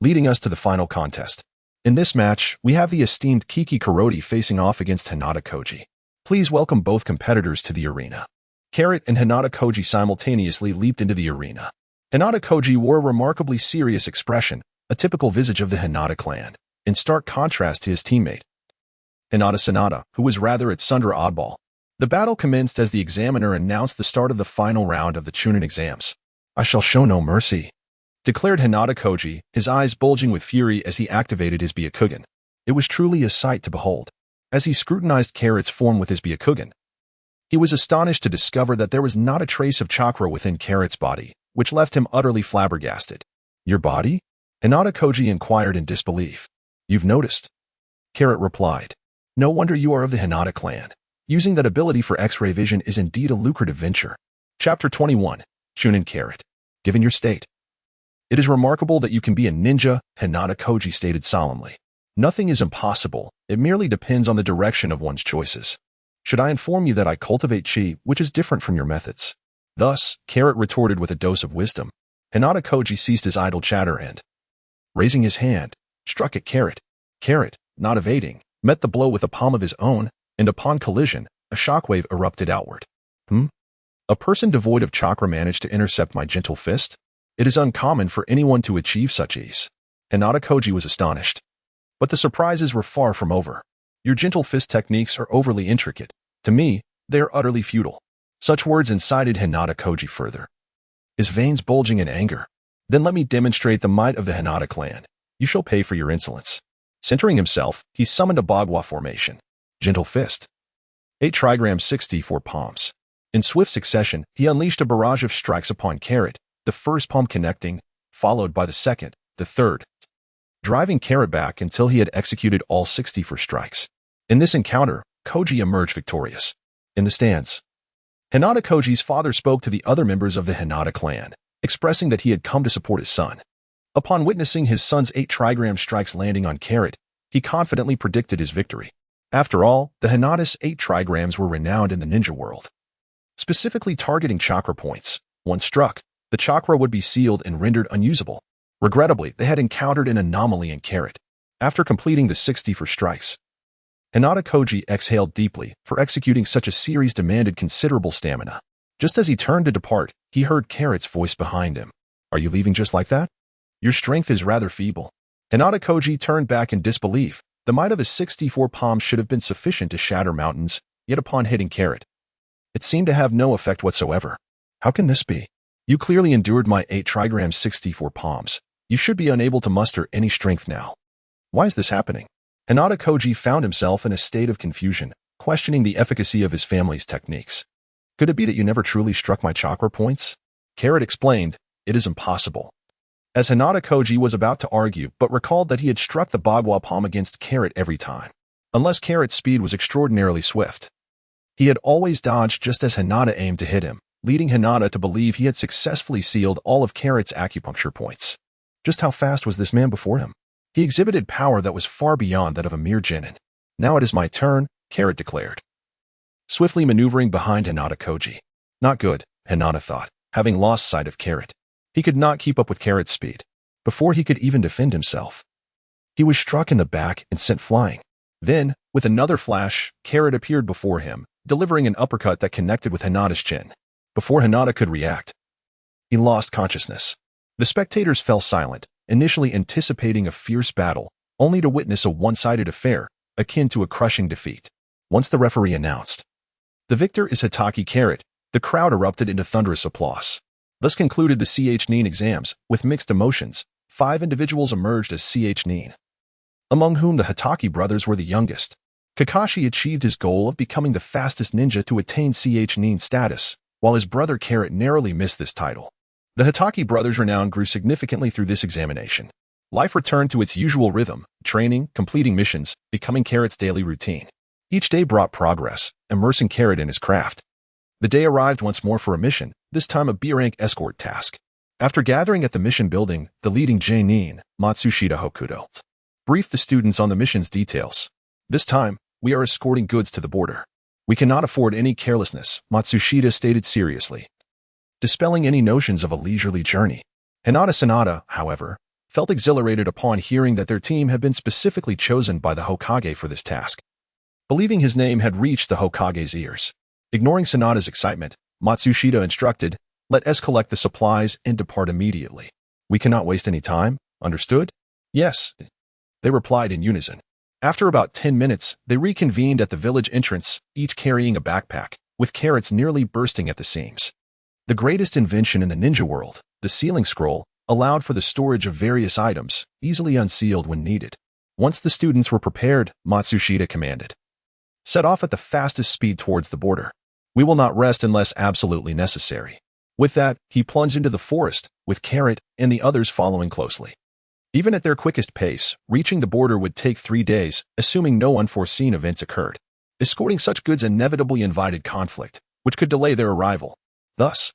leading us to the final contest. In this match, we have the esteemed Kiki Kuroti facing off against Hinata Koji. Please welcome both competitors to the arena. Carrot and Hinata Koji simultaneously leaped into the arena. Hinata Koji wore a remarkably serious expression, a typical visage of the Hinata clan, in stark contrast to his teammate, Hinata Sanada, who was rather its Sundra oddball. The battle commenced as the examiner announced the start of the final round of the Chunin exams. "I shall show no mercy," declared Hinata Koji, his eyes bulging with fury as he activated his Byakugan. It was truly a sight to behold. As he scrutinized Carrot's form with his Byakugan, he was astonished to discover that there was not a trace of chakra within Carrot's body, which left him utterly flabbergasted. "Your body?" Hinata Koji inquired in disbelief. "You've noticed?" Carrot replied. "No wonder you are of the Hinata clan. Using that ability for X-ray vision is indeed a lucrative venture." Chapter 21. Chunin Carrot. "Given your state, it is remarkable that you can be a ninja," Hinata Koji stated solemnly. "Nothing is impossible. It merely depends on the direction of one's choices. Should I inform you that I cultivate chi, which is different from your methods?" Thus, Carrot retorted with a dose of wisdom. Hinata Koji ceased his idle chatter and, raising his hand, struck at Carrot. Carrot, not evading, met the blow with a palm of his own, and upon collision, a shockwave erupted outward. A person devoid of chakra managed to intercept my gentle fist? It is uncommon for anyone to achieve such ease. Hinata Koji was astonished. But the surprises were far from over. "Your gentle fist techniques are overly intricate. To me, they are utterly futile." Such words incited Hinata Koji further, his veins bulging in anger. "Then let me demonstrate the might of the Hinata clan. You shall pay for your insolence." Centering himself, he summoned a Bagua formation. Gentle fist. 8 trigrams 64 palms. In swift succession, he unleashed a barrage of strikes upon Carrot, the first palm connecting, followed by the second, the third, driving Carrot back until he had executed all 64 strikes. In this encounter, Koji emerged victorious. In the stands, Hinata Koji's father spoke to the other members of the Hinata clan, expressing that he had come to support his son. Upon witnessing his son's 8 trigram strikes landing on Carrot, he confidently predicted his victory. After all, the Hinata's 8 trigrams were renowned in the ninja world, specifically targeting chakra points. Once struck, the chakra would be sealed and rendered unusable. Regrettably, they had encountered an anomaly in Carrot. After completing the 64 strikes, Hinata Koji exhaled deeply, for executing such a series demanded considerable stamina. Just as he turned to depart, he heard Carrot's voice behind him. "Are you leaving just like that? Your strength is rather feeble." Hinata Koji turned back in disbelief. The might of his 64 palms should have been sufficient to shatter mountains, yet upon hitting Carrot, it seemed to have no effect whatsoever. "How can this be? You clearly endured my 8 trigrams 64 palms. You should be unable to muster any strength now. Why is this happening?" Hinata Koji found himself in a state of confusion, questioning the efficacy of his family's techniques. "Could it be that you never truly struck my chakra points?" Carrot explained, "It is impossible." As Hinata Koji was about to argue, but recalled that he had struck the Bagua palm against Carrot every time, unless Carrot's speed was extraordinarily swift. He had always dodged just as Hinata aimed to hit him, leading Hinata to believe he had successfully sealed all of Carrot's acupuncture points. Just how fast was this man before him? He exhibited power that was far beyond that of a mere genin. "Now it is my turn," Carrot declared, swiftly maneuvering behind Hinata Koji. Not good, Hinata thought, having lost sight of Carrot. He could not keep up with Carrot's speed. Before he could even defend himself, he was struck in the back and sent flying. Then, with another flash, Carrot appeared before him, delivering an uppercut that connected with Hinata's chin. Before Hinata could react, he lost consciousness. The spectators fell silent, initially anticipating a fierce battle, only to witness a one-sided affair, akin to a crushing defeat. Once the referee announced, "The victor is Hatake Carrot," the crowd erupted into thunderous applause. Thus concluded the CH9 exams. With mixed emotions, 5 individuals emerged as CH9, among whom the Hatake brothers were the youngest. Kakashi achieved his goal of becoming the fastest ninja to attain CH9 status, while his brother Carrot narrowly missed this title. The Hatake brothers' renown grew significantly through this examination. Life returned to its usual rhythm, training, completing missions, becoming Carrot's daily routine. Each day brought progress, immersing Carrot in his craft. The day arrived once more for a mission, this time a B-rank escort task. After gathering at the mission building, the leading J-nin, Matsushita Hokudo, briefed the students on the mission's details. "This time, we are escorting goods to the border. We cannot afford any carelessness," Matsushita stated seriously, dispelling any notions of a leisurely journey. Hinata Sanada, however, felt exhilarated upon hearing that their team had been specifically chosen by the Hokage for this task. believing his name had reached the Hokage's ears. Ignoring Sanada's excitement, Matsushita instructed, "Let us collect the supplies and depart immediately. We cannot waste any time, understood?" "Yes," they replied in unison. After about 10 minutes, they reconvened at the village entrance, each carrying a backpack, with carrots nearly bursting at the seams. The greatest invention in the ninja world, the sealing scroll, allowed for the storage of various items, easily unsealed when needed. Once the students were prepared, Matsushita commanded, "Set off at the fastest speed towards the border. We will not rest unless absolutely necessary." With that, he plunged into the forest, with Carrot and the others following closely. Even at their quickest pace, reaching the border would take 3 days, assuming no unforeseen events occurred. Escorting such goods inevitably invited conflict, which could delay their arrival. Thus,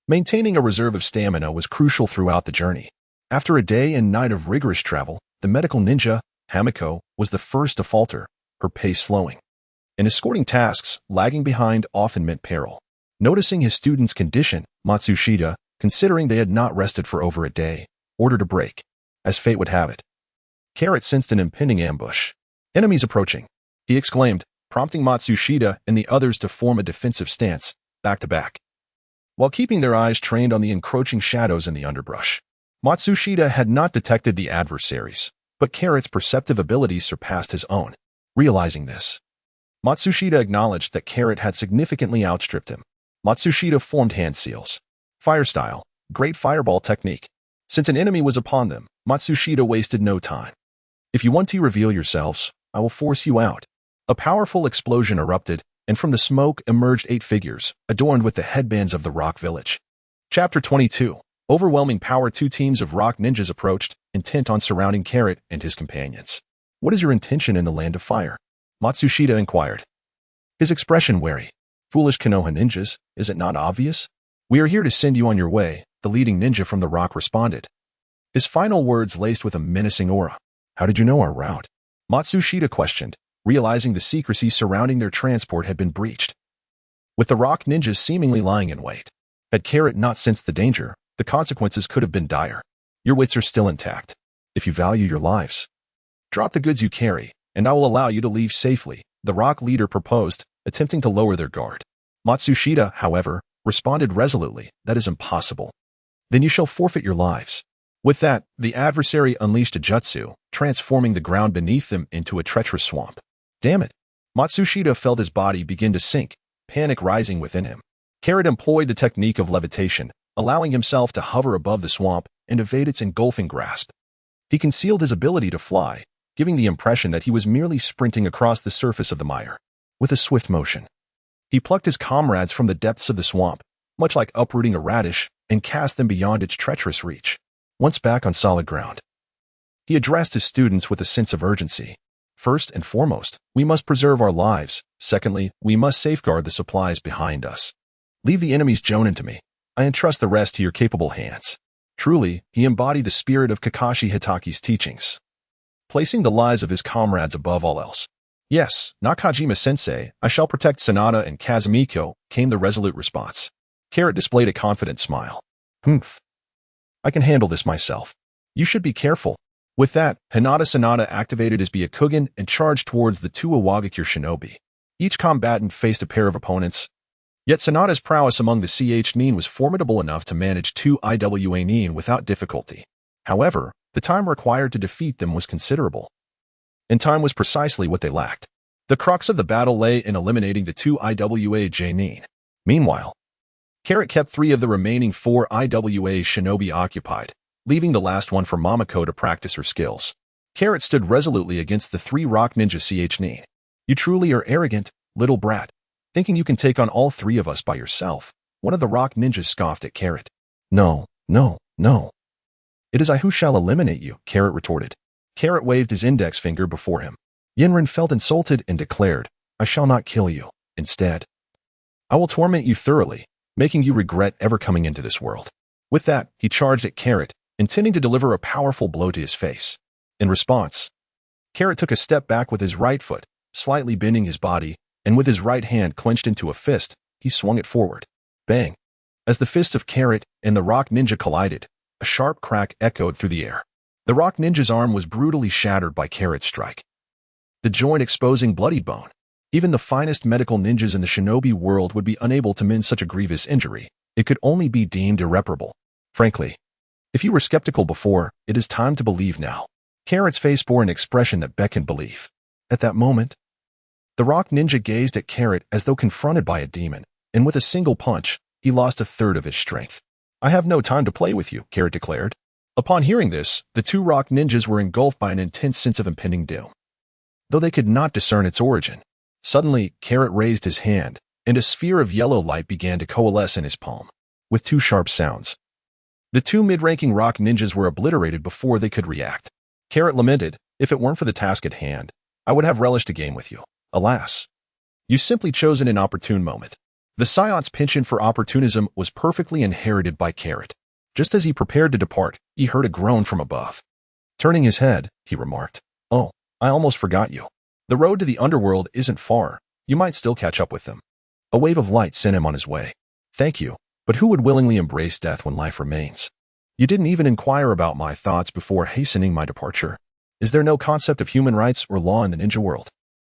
maintaining a reserve of stamina was crucial throughout the journey. After a day and night of rigorous travel, the medical ninja, Hamiko, was the first to falter, her pace slowing. In escorting tasks, lagging behind often meant peril. Noticing his student's condition, Matsushita, considering they had not rested for over a day, ordered a break. As fate would have it, Carrot sensed an impending ambush. "Enemies approaching," he exclaimed, prompting Matsushita and the others to form a defensive stance, back to back, while keeping their eyes trained on the encroaching shadows in the underbrush. Matsushita had not detected the adversaries, but Carrot's perceptive abilities surpassed his own. Realizing this, Matsushita acknowledged that Carrot had significantly outstripped him. Matsushita formed hand seals. Fire style, great fireball technique. Since an enemy was upon them, Matsushita wasted no time. "If you want to reveal yourselves, I will force you out." A powerful explosion erupted, and from the smoke emerged 8 figures, adorned with the headbands of the Rock Village. Chapter 22. Overwhelming power. 2 teams of rock ninjas approached, intent on surrounding Carrot and his companions. "What is your intention in the Land of Fire?" Matsushita inquired, his expression wary. "Foolish Konoha ninjas, is it not obvious? We are here to send you on your way," the leading ninja from the rock responded, his final words laced with a menacing aura. "How did you know our route?" Matsushita questioned, realizing the secrecy surrounding their transport had been breached. With the rock ninjas seemingly lying in wait, had Carrot not sensed the danger, the consequences could have been dire. "Your wits are still intact. If you value your lives, drop the goods you carry, and I will allow you to leave safely," the rock leader proposed, attempting to lower their guard. Matsushita, however, responded resolutely, "That is impossible. Then you shall forfeit your lives." With that, the adversary unleashed a jutsu, transforming the ground beneath them into a treacherous swamp. Damn it! Matsushita felt his body begin to sink, panic rising within him. Carrot employed the technique of levitation, allowing himself to hover above the swamp and evade its engulfing grasp. He concealed his ability to fly, giving the impression that he was merely sprinting across the surface of the mire. With a swift motion, he plucked his comrades from the depths of the swamp, much like uprooting a radish, and cast them beyond its treacherous reach. Once back on solid ground, he addressed his students with a sense of urgency. "First and foremost, we must preserve our lives. Secondly, we must safeguard the supplies behind us. Leave the enemy's Jonin to me. I entrust the rest to your capable hands." Truly, he embodied the spirit of Kakashi Hatake's teachings, placing the lives of his comrades above all else. "Yes, Nakajima-sensei, I shall protect Sanada and Kazumiko," came the resolute response. Carrot displayed a confident smile. "Humph. I can handle this myself. You should be careful." With that, Hinata Sanada activated his Byakugan and charged towards the 2 Awagakure shinobi. Each combatant faced a pair of opponents. Yet Sanada's prowess among the Nin was formidable enough to manage 2 Iwa Nin without difficulty. However, the time required to defeat them was considerable. And time was precisely what they lacked. The crux of the battle lay in eliminating the 2 Iwa Nin. Meanwhile, Carrot kept 3 of the remaining 4 Iwa shinobi occupied, leaving the last one for Momoko to practice her skills. Carrot stood resolutely against the 3 rock ninja Nin. "You truly are arrogant, little brat, thinking you can take on all 3 of us by yourself," one of the rock ninjas scoffed at Carrot. No. "It is I who shall eliminate you," Carrot retorted. Carrot waved his index finger before him. Yenrin felt insulted and declared, "I shall not kill you. Instead, I will torment you thoroughly, making you regret ever coming into this world." With that, he charged at Carrot, intending to deliver a powerful blow to his face. In response, Carrot took a step back with his right foot, slightly bending his body, and with his right hand clenched into a fist, he swung it forward. Bang! As the fist of Carrot and the rock ninja collided, a sharp crack echoed through the air. The rock ninja's arm was brutally shattered by Carrot's strike, the joint exposing bloodied bone. Even the finest medical ninjas in the shinobi world would be unable to mend such a grievous injury. It could only be deemed irreparable. Frankly, if you were skeptical before, it is time to believe now. Carrot's face bore an expression that beckoned belief. At that moment, the rock ninja gazed at Carrot as though confronted by a demon, and with a single punch, he lost a third of his strength. "I have no time to play with you," Carrot declared. Upon hearing this, the two rock ninjas were engulfed by an intense sense of impending doom, though they could not discern its origin. Suddenly, Carrot raised his hand, and a sphere of yellow light began to coalesce in his palm, with two sharp sounds. The two mid-ranking rock ninjas were obliterated before they could react. Carrot lamented, "If it weren't for the task at hand, I would have relished a game with you. Alas, you simply chose an inopportune moment." The Saiyans' penchant for opportunism was perfectly inherited by Carrot. Just as he prepared to depart, he heard a groan from above. Turning his head, he remarked, "Oh, I almost forgot you. The road to the underworld isn't far. You might still catch up with them." A wave of light sent him on his way. "Thank you, but who would willingly embrace death when life remains? You didn't even inquire about my thoughts before hastening my departure. Is there no concept of human rights or law in the ninja world?"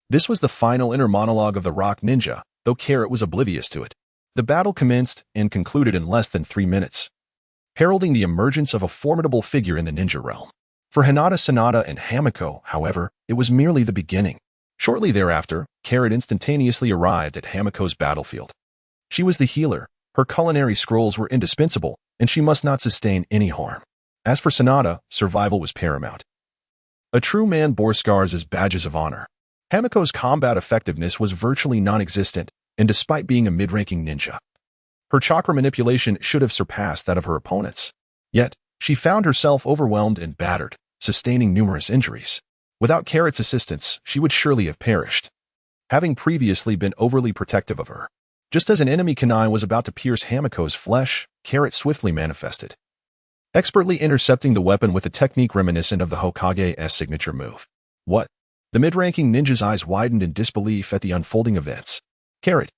This was the final inner monologue of the rock ninja, though Carrot was oblivious to it. The battle commenced and concluded in less than 3 minutes, heralding the emergence of a formidable figure in the ninja realm. For Hinata, Sanada, and Hamiko, however, it was merely the beginning. Shortly thereafter, Carrot instantaneously arrived at Hamiko's battlefield. She was the healer, her culinary scrolls were indispensable, and she must not sustain any harm. As for Sanada, survival was paramount. A true man bore scars as badges of honor. Hamiko's combat effectiveness was virtually non-existent, and despite being a mid-ranking ninja, her chakra manipulation should have surpassed that of her opponents. Yet, she found herself overwhelmed and battered, sustaining numerous injuries. Without Carrot's assistance, she would surely have perished, having previously been overly protective of her. Just as an enemy kunai was about to pierce Hamiko's flesh, Carrot swiftly manifested, expertly intercepting the weapon with a technique reminiscent of the Hokage's signature move. "What?" The mid-ranking ninja's eyes widened in disbelief at the unfolding events. "Carrot!"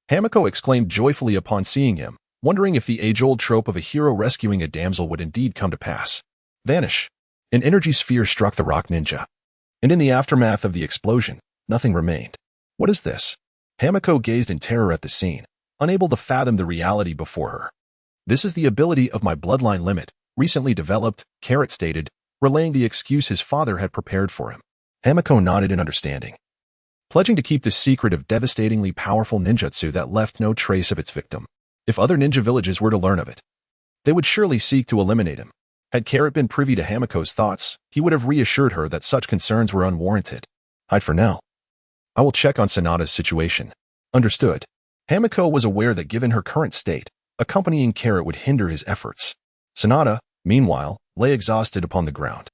Hamiko exclaimed joyfully upon seeing him, wondering if the age-old trope of a hero rescuing a damsel would indeed come to pass. "Vanish!" An energy sphere struck the rock ninja, and in the aftermath of the explosion, nothing remained. "What is this?" Hamiko gazed in terror at the scene, unable to fathom the reality before her. "This is the ability of my bloodline limit, recently developed," Carrot stated, relaying the excuse his father had prepared for him. Hamiko nodded in understanding, pledging to keep the secret of devastatingly powerful ninjutsu that left no trace of its victim. If other ninja villages were to learn of it, they would surely seek to eliminate him. Had Carrot been privy to Hamiko's thoughts, he would have reassured her that such concerns were unwarranted. "Hide for now. I will check on Sanada's situation." Understood. Hamiko was aware that given her current state, accompanying Carrot would hinder his efforts. Sanada, meanwhile, lay exhausted upon the ground,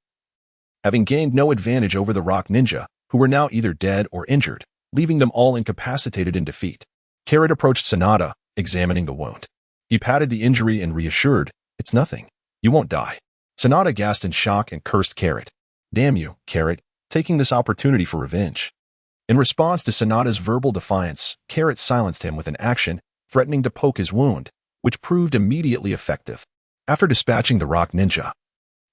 having gained no advantage over the rock ninja, who were now either dead or injured, leaving them all incapacitated in defeat. Carrot approached Sanada, examining the wound. He patted the injury and reassured, "It's nothing. You won't die." Sanada gasped in shock and cursed Carrot. "Damn you, Carrot, taking this opportunity for revenge." In response to Sanada's verbal defiance, Carrot silenced him with an action, threatening to poke his wound, which proved immediately effective. After dispatching the rock ninja,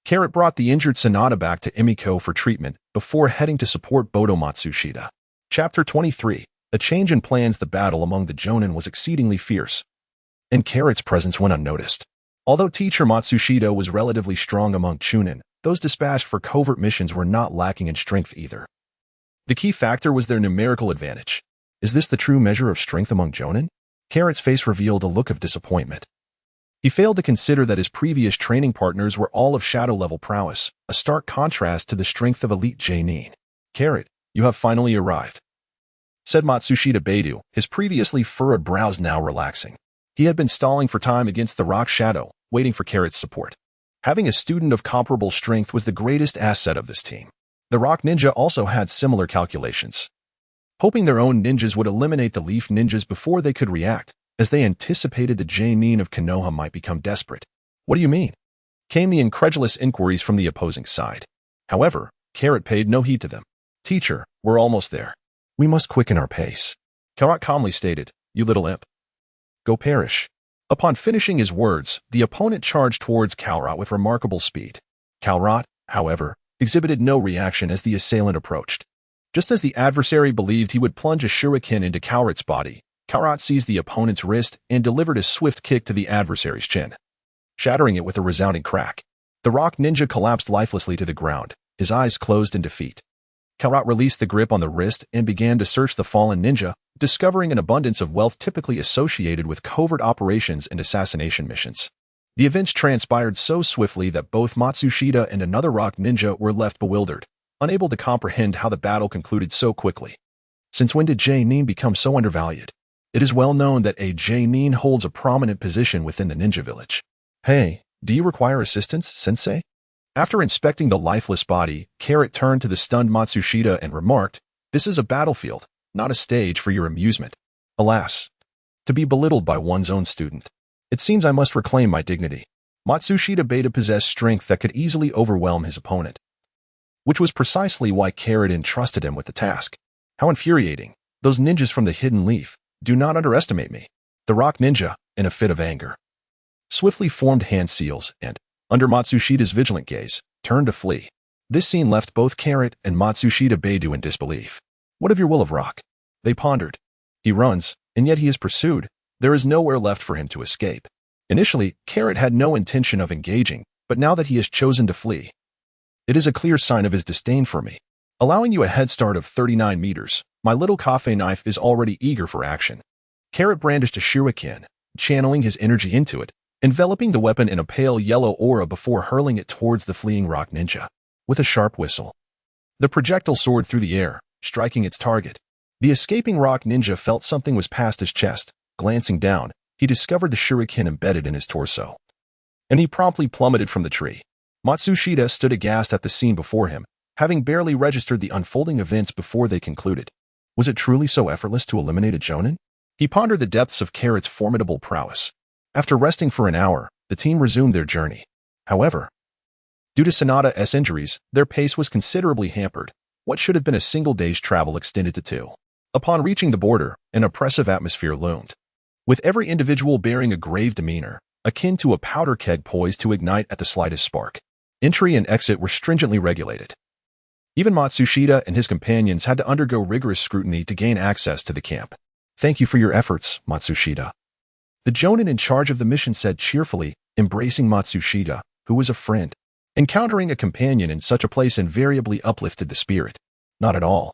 Carrot brought the injured Sanada back to Emiko for treatment before heading to support Bodo Matsushita. Chapter 23. A change in plans. The battle among the Jonin was exceedingly fierce, and Carrot's presence went unnoticed. Although teacher Matsushita was relatively strong among Chunin, those dispatched for covert missions were not lacking in strength either. The key factor was their numerical advantage. Is this the true measure of strength among Jonin? Carrot's face revealed a look of disappointment. He failed to consider that his previous training partners were all of shadow-level prowess, a stark contrast to the strength of elite Jonin. "Carrot, you have finally arrived," said Matsushita Beidou, his previously furrowed brows now relaxing. He had been stalling for time against the rock shadow, waiting for Carrot's support. Having a student of comparable strength was the greatest asset of this team. The rock ninja also had similar calculations, hoping their own ninjas would eliminate the leaf ninjas before they could react, as they anticipated the Jonin of Konoha might become desperate. "What do you mean?" came the incredulous inquiries from the opposing side. However, Carrot paid no heed to them. "Teacher, we're almost there. We must quicken our pace," Carrot calmly stated. "You little imp. Go perish." Upon finishing his words, the opponent charged towards Carrot with remarkable speed. Carrot, however, exhibited no reaction as the assailant approached. Just as the adversary believed he would plunge a shuriken into Karat's body, Karat seized the opponent's wrist and delivered a swift kick to the adversary's chin, shattering it with a resounding crack. The rock ninja collapsed lifelessly to the ground, his eyes closed in defeat. Karat released the grip on the wrist and began to search the fallen ninja, discovering an abundance of wealth typically associated with covert operations and assassination missions. The events transpired so swiftly that both Matsushita and another rock ninja were left bewildered, unable to comprehend how the battle concluded so quickly. Since when did J-Nin become so undervalued? It is well known that a J-Nin holds a prominent position within the ninja village. Hey, do you require assistance, sensei? After inspecting the lifeless body, Karat turned to the stunned Matsushita and remarked, "This is a battlefield, not a stage for your amusement." Alas, to be belittled by one's own student. It seems I must reclaim my dignity. Matsushita Beta possessed strength that could easily overwhelm his opponent, which was precisely why Karat entrusted him with the task. How infuriating. Those ninjas from the Hidden Leaf. Do not underestimate me. The rock ninja, in a fit of anger, swiftly formed hand seals and, under Matsushita's vigilant gaze, turned to flee. This scene left both Karat and Matsushita Beidou in disbelief. What of your will of rock? They pondered. He runs, and yet he is pursued. There is nowhere left for him to escape. Initially, Karat had no intention of engaging, but now that he has chosen to flee, it is a clear sign of his disdain for me. Allowing you a head start of 39 meters, my little cafe knife is already eager for action. Karat brandished a shuriken, channeling his energy into it, enveloping the weapon in a pale yellow aura before hurling it towards the fleeing rock ninja. With a sharp whistle, the projectile soared through the air, striking its target. The escaping rock ninja felt something was past his chest. Glancing down, he discovered the shuriken embedded in his torso, and he promptly plummeted from the tree. Matsushita stood aghast at the scene before him, having barely registered the unfolding events before they concluded. Was it truly so effortless to eliminate a Jonin? He pondered the depths of Karat's formidable prowess. After resting for an hour, the team resumed their journey. However, due to Sanada's injuries, their pace was considerably hampered. What should have been a single day's travel extended to 2. Upon reaching the border, an oppressive atmosphere loomed, with every individual bearing a grave demeanor, akin to a powder keg poised to ignite at the slightest spark. Entry and exit were stringently regulated. Even Matsushita and his companions had to undergo rigorous scrutiny to gain access to the camp. Thank you for your efforts, Matsushita. The Jonin in charge of the mission said cheerfully, embracing Matsushita, who was a friend. Encountering a companion in such a place invariably uplifted the spirit. Not at all.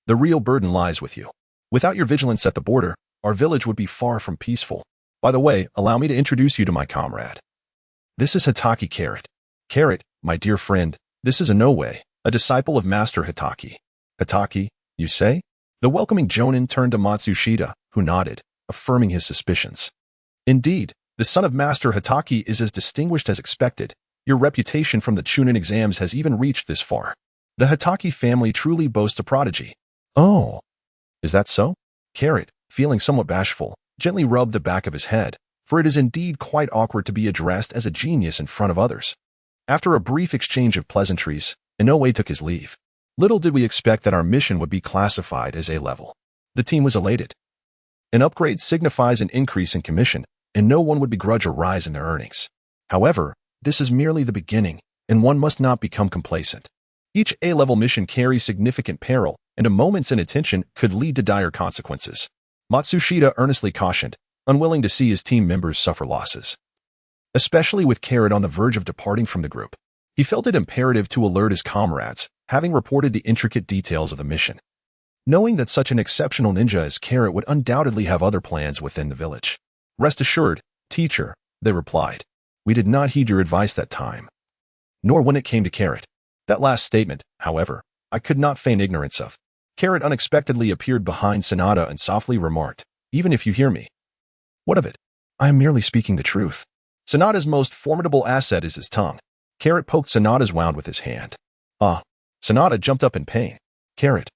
The real burden lies with you. Without your vigilance at the border, our village would be far from peaceful. By the way, allow me to introduce you to my comrade. This is Hatake Karat. Karat, my dear friend, this is Inoue, a disciple of Master Hatake. Hatake, you say? The welcoming Jonin turned to Matsushita, who nodded, affirming his suspicions. Indeed, the son of Master Hatake is as distinguished as expected. Your reputation from the Chunin exams has even reached this far. The Hatake family truly boasts a prodigy. Oh, is that so? Karat, feeling somewhat bashful, gently rubbed the back of his head, for it is indeed quite awkward to be addressed as a genius in front of others. After a brief exchange of pleasantries, Inoue took his leave. Little did we expect that our mission would be classified as A-level. The team was elated. An upgrade signifies an increase in commission, and no one would begrudge a rise in their earnings. However, this is merely the beginning, and one must not become complacent. Each A-level mission carries significant peril, and a moment's inattention could lead to dire consequences. Matsushita earnestly cautioned, unwilling to see his team members suffer losses. Especially with Karat on the verge of departing from the group, he felt it imperative to alert his comrades, having reported the intricate details of the mission. Knowing that such an exceptional ninja as Karat would undoubtedly have other plans within the village. Rest assured, teacher, they replied. We did not heed your advice that time. Nor when it came to Karat. That last statement, however, I could not feign ignorance of. Karat unexpectedly appeared behind Sanada and softly remarked, even if you hear me. What of it? I am merely speaking the truth. Sanada's most formidable asset is his tongue. Karat poked Sanada's wound with his hand. Ah, Sanada jumped up in pain. Karat,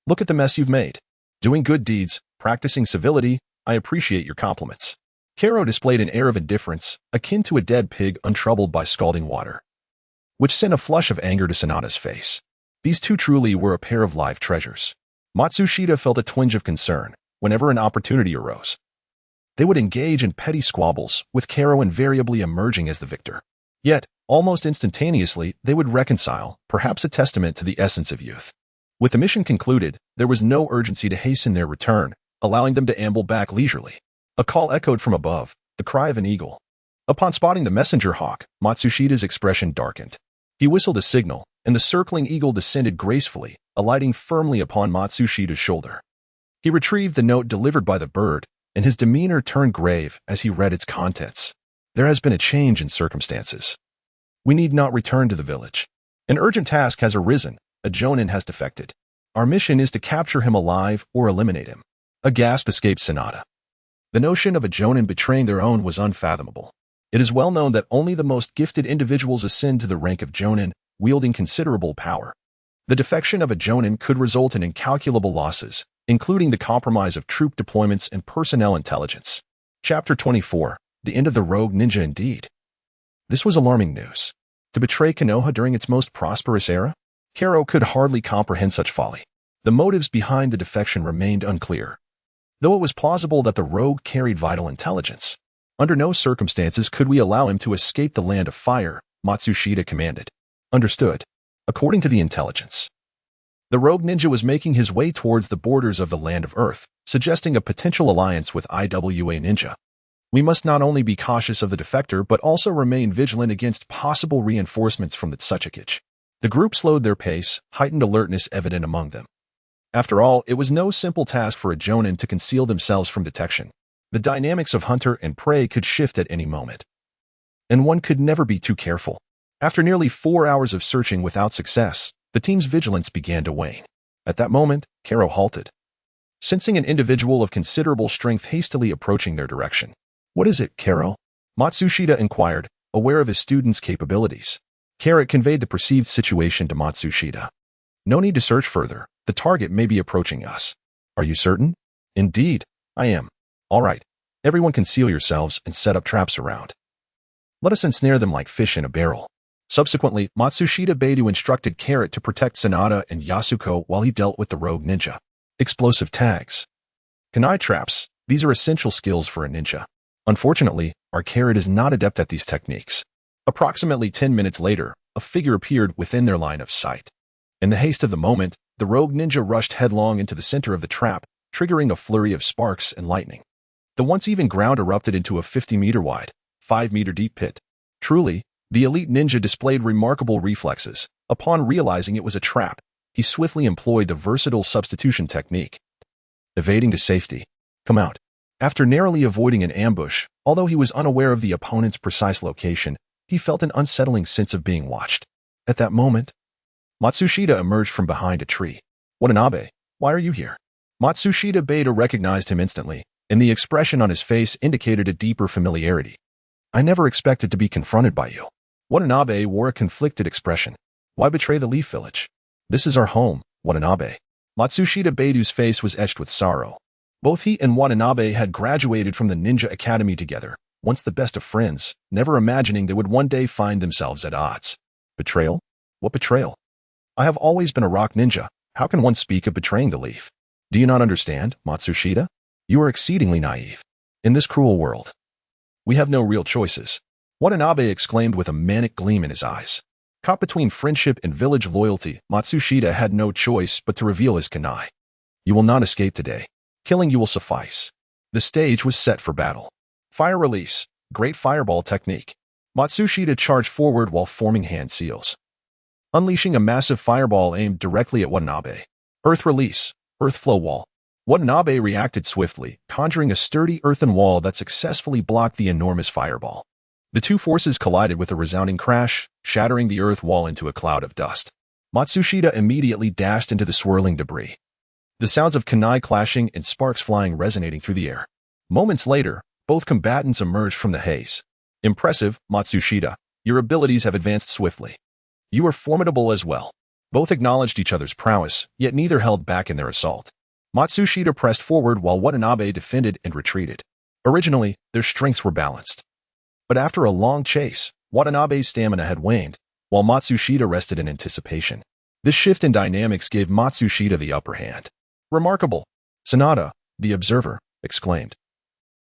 look at the mess you've made. Doing good deeds, practicing civility, I appreciate your compliments. Karat displayed an air of indifference, akin to a dead pig untroubled by scalding water, which sent a flush of anger to Sanada's face. These two truly were a pair of live treasures. Matsushita felt a twinge of concern whenever an opportunity arose. They would engage in petty squabbles, with Karat invariably emerging as the victor. Yet, almost instantaneously, they would reconcile, perhaps a testament to the essence of youth. With the mission concluded, there was no urgency to hasten their return, allowing them to amble back leisurely. A call echoed from above, the cry of an eagle. Upon spotting the messenger hawk, Matsushida's expression darkened. He whistled a signal, and the circling eagle descended gracefully, alighting firmly upon Matsushida's shoulder. He retrieved the note delivered by the bird, and his demeanor turned grave as he read its contents. There has been a change in circumstances. We need not return to the village. An urgent task has arisen. A Jonin has defected. Our mission is to capture him alive or eliminate him. A gasp escaped Sanada. The notion of a Jonin betraying their own was unfathomable. It is well known that only the most gifted individuals ascend to the rank of Jonin, wielding considerable power. The defection of a Jonin could result in incalculable losses, including the compromise of troop deployments and personnel intelligence. Chapter 24. The end of the rogue ninja indeed. This was alarming news. To betray Konoha during its most prosperous era? Kero could hardly comprehend such folly. The motives behind the defection remained unclear, though it was plausible that the rogue carried vital intelligence. Under no circumstances could we allow him to escape the land of fire, Matsushita commanded. Understood. According to the intelligence, the rogue ninja was making his way towards the borders of the land of Earth, suggesting a potential alliance with IWA Ninja. We must not only be cautious of the defector but also remain vigilant against possible reinforcements from the Tsuchikage. The group slowed their pace, heightened alertness evident among them. After all, it was no simple task for a Jonin to conceal themselves from detection. The dynamics of hunter and prey could shift at any moment, and one could never be too careful. After nearly 4 hours of searching without success, the team's vigilance began to wane. At that moment, Kero halted, sensing an individual of considerable strength hastily approaching their direction. What is it, Kero? Matsushita inquired, aware of his student's capabilities. Kero conveyed the perceived situation to Matsushita. No need to search further. The target may be approaching us. Are you certain? Indeed, I am. All right. Everyone conceal yourselves and set up traps around. Let us ensnare them like fish in a barrel. Subsequently, Matsushita Beidou instructed Carrot to protect Sanada and Yasuko while he dealt with the rogue ninja. Explosive tags. Kunai traps. These are essential skills for a ninja. Unfortunately, our Carrot is not adept at these techniques. Approximately 10 minutes later, a figure appeared within their line of sight. In the haste of the moment, the rogue ninja rushed headlong into the center of the trap, triggering a flurry of sparks and lightning. The once-even ground erupted into a 50-meter-wide, 5-meter-deep pit. Truly, the elite ninja displayed remarkable reflexes. Upon realizing it was a trap, he swiftly employed the versatile substitution technique. Evading to safety. Come out. After narrowly avoiding an ambush, although he was unaware of the opponent's precise location, he felt an unsettling sense of being watched. At that moment, Matsushita emerged from behind a tree. Watanabe, why are you here? Matsushita Beidou recognized him instantly, and the expression on his face indicated a deeper familiarity. I never expected to be confronted by you. Watanabe wore a conflicted expression. Why betray the Leaf Village? This is our home, Watanabe. Matsushita Beidou's face was etched with sorrow. Both he and Watanabe had graduated from the Ninja Academy together, once the best of friends, never imagining they would one day find themselves at odds. Betrayal? What betrayal? I have always been a rock ninja. How can one speak of betraying the leaf? Do you not understand, Matsushita? You are exceedingly naive. In this cruel world, we have no real choices. Watanabe exclaimed with a manic gleam in his eyes. Caught between friendship and village loyalty, Matsushita had no choice but to reveal his kunai. You will not escape today. Killing you will suffice. The stage was set for battle. Fire release. Great fireball technique. Matsushita charged forward while forming hand seals, unleashing a massive fireball aimed directly at Watanabe. Earth release. Earth flow wall. Watanabe reacted swiftly, conjuring a sturdy earthen wall that successfully blocked the enormous fireball. The two forces collided with a resounding crash, shattering the earth wall into a cloud of dust. Matsushita immediately dashed into the swirling debris, the sounds of kunai clashing and sparks flying resonating through the air. Moments later, both combatants emerged from the haze. Impressive, Matsushita. Your abilities have advanced swiftly. You are formidable as well. Both acknowledged each other's prowess, yet neither held back in their assault. Matsushita pressed forward while Watanabe defended and retreated. Originally, their strengths were balanced. But after a long chase, Watanabe's stamina had waned, while Matsushita rested in anticipation. This shift in dynamics gave Matsushita the upper hand. Remarkable! Sanada, the observer, exclaimed,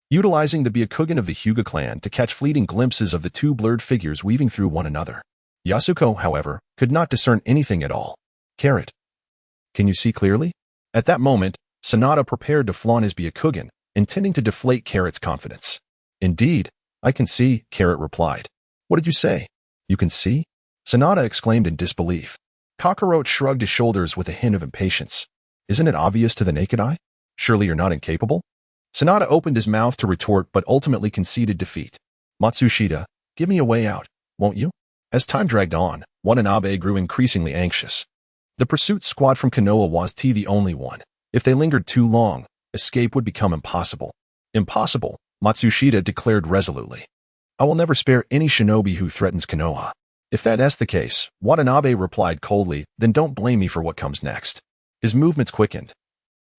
utilizing the Byakugan of the Hyuga clan to catch fleeting glimpses of the two blurred figures weaving through one another. Yasuko, however, could not discern anything at all. Carrot. Can you see clearly? At that moment, Sanada prepared to flaunt his Byakugan, intending to deflate Carrot's confidence. Indeed, I can see, Carrot replied. What did you say? You can see? Sanada exclaimed in disbelief. Kakarot shrugged his shoulders with a hint of impatience. Isn't it obvious to the naked eye? Surely you're not incapable? Sanada opened his mouth to retort but ultimately conceded defeat. Matsushita, give me a way out, won't you? As time dragged on, Watanabe grew increasingly anxious. The pursuit squad from Konoha was the only one. If they lingered too long, escape would become impossible. Impossible, Matsushita declared resolutely. I will never spare any shinobi who threatens Konoha. If that's the case, Watanabe replied coldly, then don't blame me for what comes next. His movements quickened,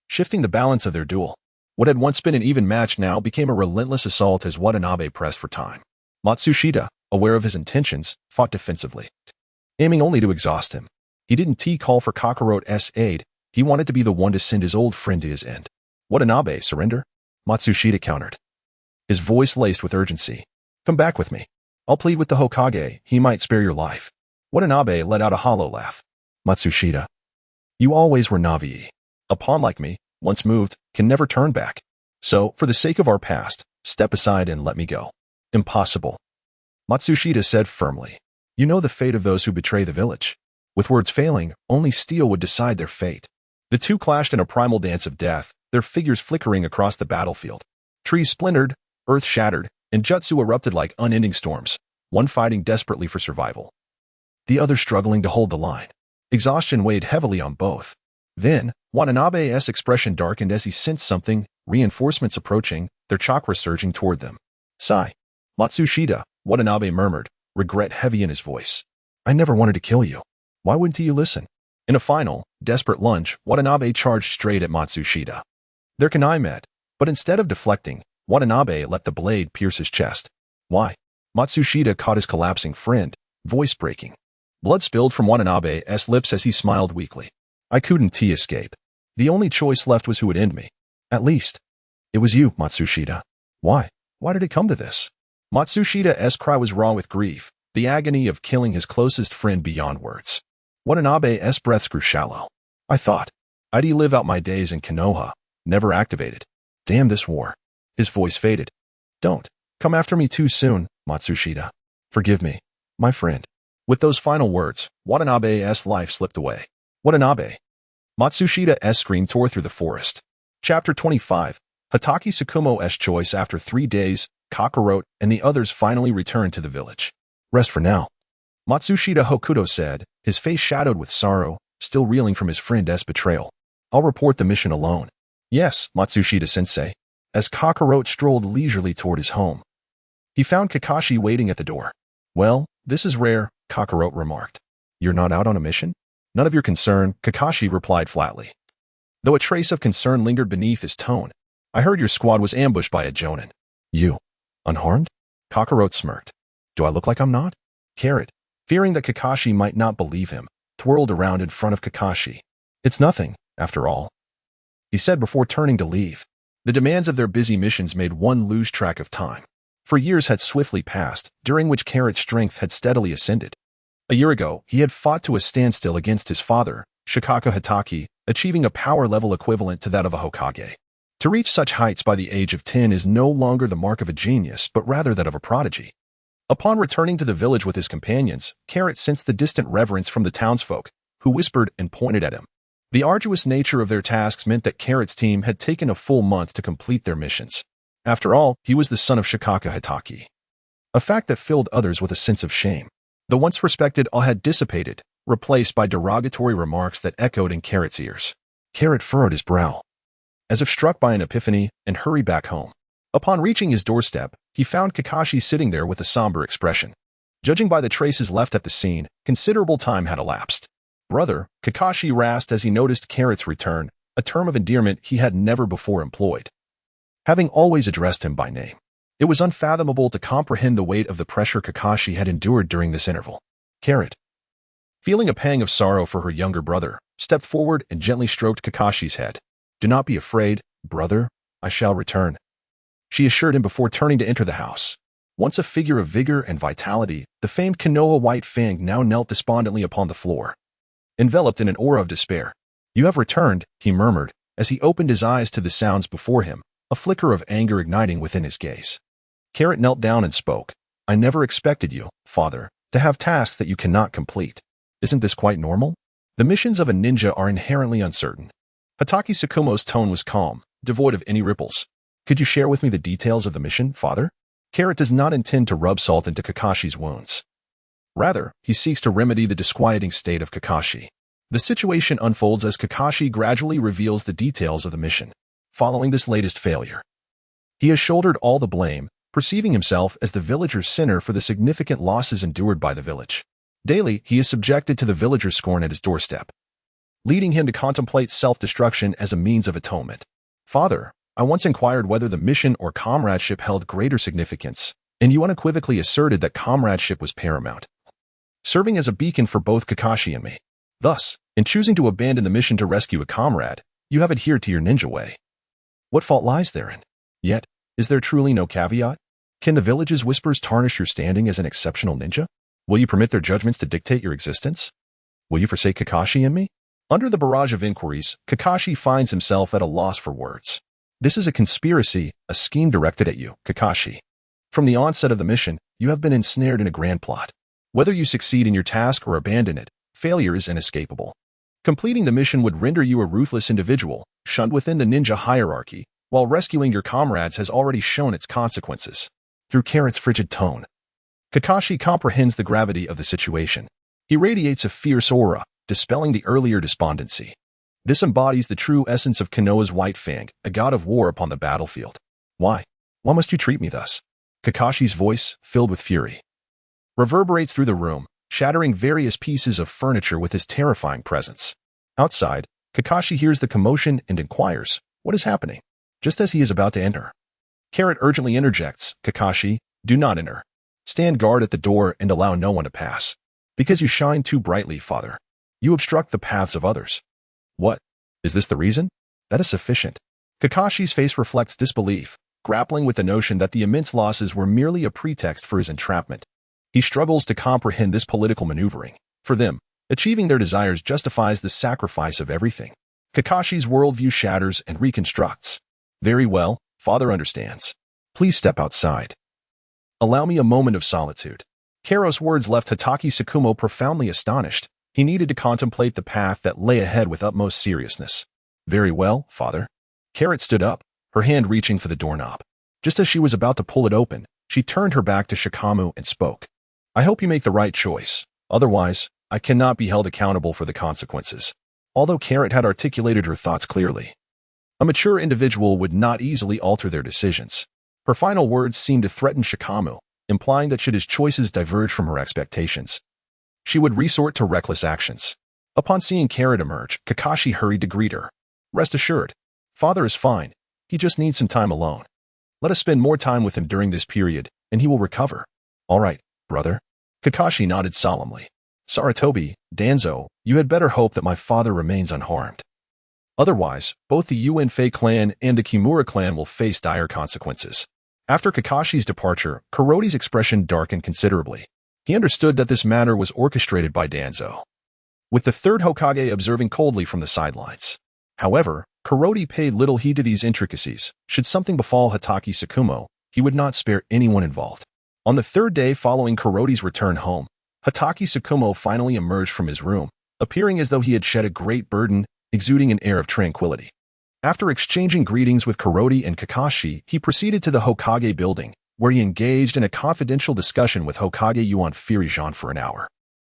shifting the balance of their duel. What had once been an even match now became a relentless assault as Watanabe pressed for time. Matsushita, aware of his intentions, fought defensively, aiming only to exhaust him. He didn't call for Kakarot's aid. He wanted to be the one to send his old friend to his end. Watanabe, surrender? Matsushita countered, his voice laced with urgency. Come back with me. I'll plead with the Hokage. He might spare your life. Watanabe let out a hollow laugh. Matsushita, you always were Navi. A pawn like me, once moved, can never turn back. So, for the sake of our past, step aside and let me go. Impossible. Matsushita said firmly. You know the fate of those who betray the village. With words failing, only steel would decide their fate. The two clashed in a primal dance of death, their figures flickering across the battlefield. Trees splintered, earth shattered, and jutsu erupted like unending storms, one fighting desperately for survival, the other struggling to hold the line. Exhaustion weighed heavily on both. Then, Watanabe's expression darkened as he sensed something, reinforcements approaching, their chakra surging toward them. Sigh. Matsushita, Watanabe murmured, regret heavy in his voice. I never wanted to kill you. Why wouldn't you listen? In a final, desperate lunge, Watanabe charged straight at Matsushita. Their kunai met, but instead of deflecting, Watanabe let the blade pierce his chest. Why? Matsushita caught his collapsing friend, voice breaking. Blood spilled from Watanabe's lips as he smiled weakly. I couldn't escape. The only choice left was who would end me. At least, it was you, Matsushita. Why? Why did it come to this? Matsushita's cry was raw with grief, the agony of killing his closest friend beyond words. Watanabe's breaths grew shallow. I thought, I'd live out my days in Konoha, never activated. Damn this war. His voice faded. Don't come after me too soon, Matsushita. Forgive me, my friend. With those final words, Watanabe's life slipped away. Watanabe. Matsushita's scream tore through the forest. Chapter 25. Hatake Tsukumo's choice. After 3 days, Kakarot and the others finally returned to the village. Rest for now. Matsushita Hokuto said, his face shadowed with sorrow, still reeling from his friend's betrayal. I'll report the mission alone. Yes, Matsushita-sensei. As Kakarot strolled leisurely toward his home, he found Kakashi waiting at the door. Well, this is rare, Kakarot remarked. You're not out on a mission? None of your concern, Kakashi replied flatly, though a trace of concern lingered beneath his tone. I heard your squad was ambushed by a Jonin. You, unharmed? Kakarot smirked. Do I look like I'm not? Carrot, fearing that Kakashi might not believe him, twirled around in front of Kakashi. It's nothing, after all, he said before turning to leave. The demands of their busy missions made one lose track of time. For years had swiftly passed, during which Carrot's strength had steadily ascended. A year ago, he had fought to a standstill against his father, Shikaka Hatake, achieving a power level equivalent to that of a Hokage. To reach such heights by the age of 10 is no longer the mark of a genius, but rather that of a prodigy. Upon returning to the village with his companions, Carrot sensed the distant reverence from the townsfolk, who whispered and pointed at him. The arduous nature of their tasks meant that Carrot's team had taken a full month to complete their missions. After all, he was the son of Shikaka Hatake, a fact that filled others with a sense of shame. The once respected awe had dissipated, replaced by derogatory remarks that echoed in Carrot's ears. Carrot furrowed his brow, as if struck by an epiphany, and hurried back home. Upon reaching his doorstep, he found Kakashi sitting there with a somber expression. Judging by the traces left at the scene, considerable time had elapsed. Brother, Kakashi rasped as he noticed Carrot's return, a term of endearment he had never before employed, having always addressed him by name. It was unfathomable to comprehend the weight of the pressure Kakashi had endured during this interval. Carrot, feeling a pang of sorrow for her younger brother, stepped forward and gently stroked Kakashi's head. Do not be afraid, brother, I shall return, she assured him before turning to enter the house. Once a figure of vigor and vitality, the famed Konoha White Fang now knelt despondently upon the floor, enveloped in an aura of despair. You have returned, he murmured, as he opened his eyes to the sounds before him, a flicker of anger igniting within his gaze. Carrot knelt down and spoke. I never expected you, father, to have tasks that you cannot complete. Isn't this quite normal? The missions of a ninja are inherently uncertain. Hatake Tsukumo's tone was calm, devoid of any ripples. Could you share with me the details of the mission, father? Carrot does not intend to rub salt into Kakashi's wounds. Rather, he seeks to remedy the disquieting state of Kakashi. The situation unfolds as Kakashi gradually reveals the details of the mission. Following this latest failure, he has shouldered all the blame, perceiving himself as the villager's sinner for the significant losses endured by the village. Daily, he is subjected to the villager's scorn at his doorstep, leading him to contemplate self-destruction as a means of atonement. Father, I once inquired whether the mission or comradeship held greater significance, and you unequivocally asserted that comradeship was paramount, serving as a beacon for both Kakashi and me. Thus, in choosing to abandon the mission to rescue a comrade, you have adhered to your ninja way. What fault lies therein? Yet, is there truly no caveat? Can the village's whispers tarnish your standing as an exceptional ninja? Will you permit their judgments to dictate your existence? Will you forsake Kakashi and me? Under the barrage of inquiries, Kakashi finds himself at a loss for words. This is a conspiracy, a scheme directed at you, Kakashi. From the onset of the mission, you have been ensnared in a grand plot. Whether you succeed in your task or abandon it, failure is inescapable. Completing the mission would render you a ruthless individual, shunned within the ninja hierarchy, while rescuing your comrades has already shown its consequences. Through Carrot's frigid tone, Kakashi comprehends the gravity of the situation. He radiates a fierce aura, dispelling the earlier despondency. This embodies the true essence of Konoha's White Fang, a god of war upon the battlefield. Why? Why must you treat me thus? Kakashi's voice, filled with fury, reverberates through the room, shattering various pieces of furniture with his terrifying presence. Outside, Kakashi hears the commotion and inquires, what is happening? Just as he is about to enter, Carrot urgently interjects, Kakashi, do not enter. Stand guard at the door and allow no one to pass. Because you shine too brightly, father. You obstruct the paths of others. What? Is this the reason? That is sufficient. Kakashi's face reflects disbelief, grappling with the notion that the immense losses were merely a pretext for his entrapment. He struggles to comprehend this political maneuvering. For them, achieving their desires justifies the sacrifice of everything. Kakashi's worldview shatters and reconstructs. Very well, father understands. Please step outside. Allow me a moment of solitude. Karo's words left Hatake Tsukumo profoundly astonished. He needed to contemplate the path that lay ahead with utmost seriousness. Very well, father. Carrot stood up, her hand reaching for the doorknob. Just as she was about to pull it open, she turned her back to Shikamu and spoke. I hope you make the right choice. Otherwise, I cannot be held accountable for the consequences. Although Carrot had articulated her thoughts clearly, a mature individual would not easily alter their decisions. Her final words seemed to threaten Shikamu, implying that should his choices diverge from her expectations, she would resort to reckless actions. Upon seeing Carrot emerge, Kakashi hurried to greet her. Rest assured, father is fine. He just needs some time alone. Let us spend more time with him during this period, and he will recover. All right, brother. Kakashi nodded solemnly. Sarutobi, Danzo, you had better hope that my father remains unharmed. Otherwise, both the Uenfei clan and the Kimura clan will face dire consequences. After Kakashi's departure, Kuroti's expression darkened considerably. He understood that this matter was orchestrated by Danzo, with the third Hokage observing coldly from the sidelines. However, Kuroti paid little heed to these intricacies. Should something befall Hatake Tsukumo, he would not spare anyone involved. On the third day following Kuroti's return home, Hatake Tsukumo finally emerged from his room, appearing as though he had shed a great burden, exuding an air of tranquility. After exchanging greetings with Kuroti and Kakashi, he proceeded to the Hokage building, where he engaged in a confidential discussion with Hokage Yuan Firijan for an hour.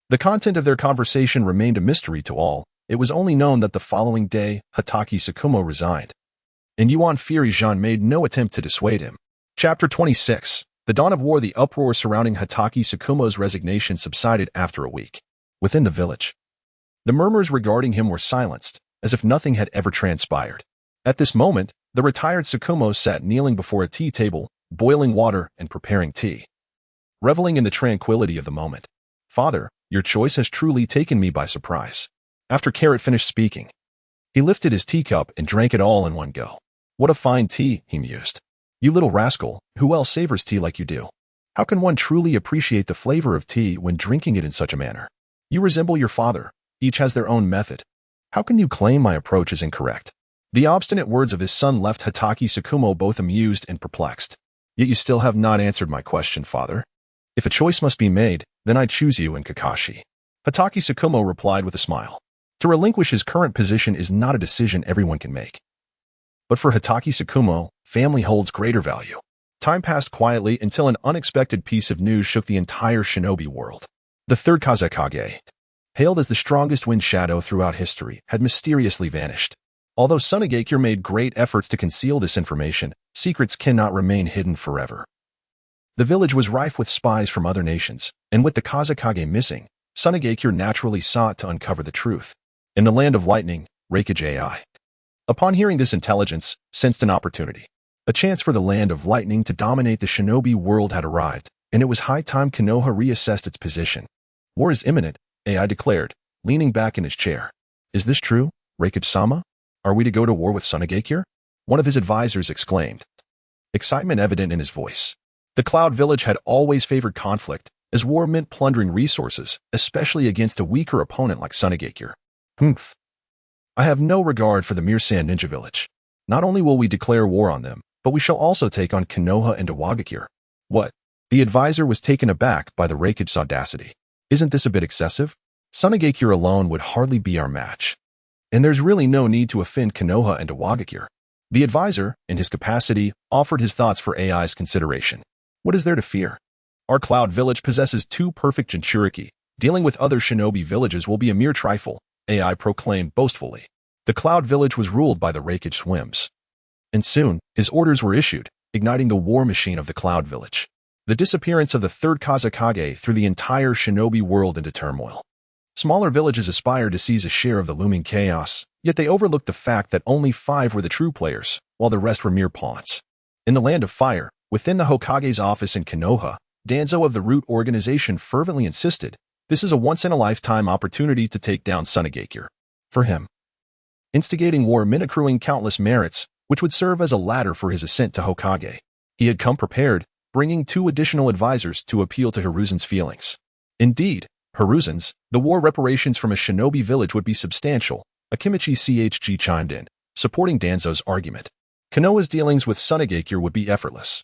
The content of their conversation remained a mystery to all. It was only known that the following day, Hatake Tsukumo resigned, and Yuan Firijan made no attempt to dissuade him. Chapter 26. The dawn of war. The uproar surrounding Hatake Tsukumo's resignation subsided after a week. Within the village, the murmurs regarding him were silenced, as if nothing had ever transpired. At this moment, the retired Tsukumo sat kneeling before a tea table, boiling water and preparing tea, reveling in the tranquility of the moment. Father, your choice has truly taken me by surprise. After Carrot finished speaking, he lifted his teacup and drank it all in one go. What a fine tea, he mused. You little rascal, who else savors tea like you do? How can one truly appreciate the flavor of tea when drinking it in such a manner? You resemble your father. Each has their own method. How can you claim my approach is incorrect? The obstinate words of his son left Hatake Tsukumo both amused and perplexed. Yet you still have not answered my question, father. If a choice must be made, then I choose you and Kakashi. Hatake Tsukumo replied with a smile. To relinquish his current position is not a decision everyone can make. But for Hatake Tsukumo, family holds greater value. Time passed quietly until an unexpected piece of news shook the entire shinobi world. The third Kazekage, hailed as the strongest wind shadow throughout history, had mysteriously vanished. Although Sunagakure made great efforts to conceal this information, secrets cannot remain hidden forever. The village was rife with spies from other nations, and with the Kazekage missing, Sunagakure naturally sought to uncover the truth. In the land of lightning, Raikage AI, upon hearing this intelligence, sensed an opportunity. A chance for the land of lightning to dominate the shinobi world had arrived, and it was high time Konoha reassessed its position. War is imminent, AI declared, leaning back in his chair. Is this true, Raikage-sama? Are we to go to war with Sunagakure? One of his advisors exclaimed, excitement evident in his voice. The Cloud Village had always favored conflict, as war meant plundering resources, especially against a weaker opponent like Sunagakure. Humph. I have no regard for the mere Sand Ninja Village. Not only will we declare war on them, but we shall also take on Konoha and Iwagakure. What? The advisor was taken aback by the Raikage's audacity. Isn't this a bit excessive? Sunagakure alone would hardly be our match. And there's really no need to offend Konoha and Iwagakure. The advisor, in his capacity, offered his thoughts for AI's consideration. What is there to fear? Our Cloud Village possesses 2 perfect Jinchuriki. Dealing with other shinobi villages will be a mere trifle, AI proclaimed boastfully. The Cloud Village was ruled by the Raikage whims. And soon, his orders were issued, igniting the war machine of the Cloud Village. The disappearance of the third Kazekage threw the entire shinobi world into turmoil. Smaller villages aspired to seize a share of the looming chaos, yet they overlooked the fact that only 5 were the true players, while the rest were mere pawns. In the Land of Fire, within the Hokage's office in Konoha, Danzo of the Root Organization fervently insisted, this is a once-in-a-lifetime opportunity to take down Sunagakure. For him, instigating war meant accruing countless merits, which would serve as a ladder for his ascent to Hokage. He had come prepared, bringing 2 additional advisors to appeal to Hiruzen's feelings. Indeed, Hiruzen's, the war reparations from a shinobi village would be substantial, Akimichi CHG chimed in, supporting Danzo's argument. Konoha's dealings with Sunagakure would be effortless.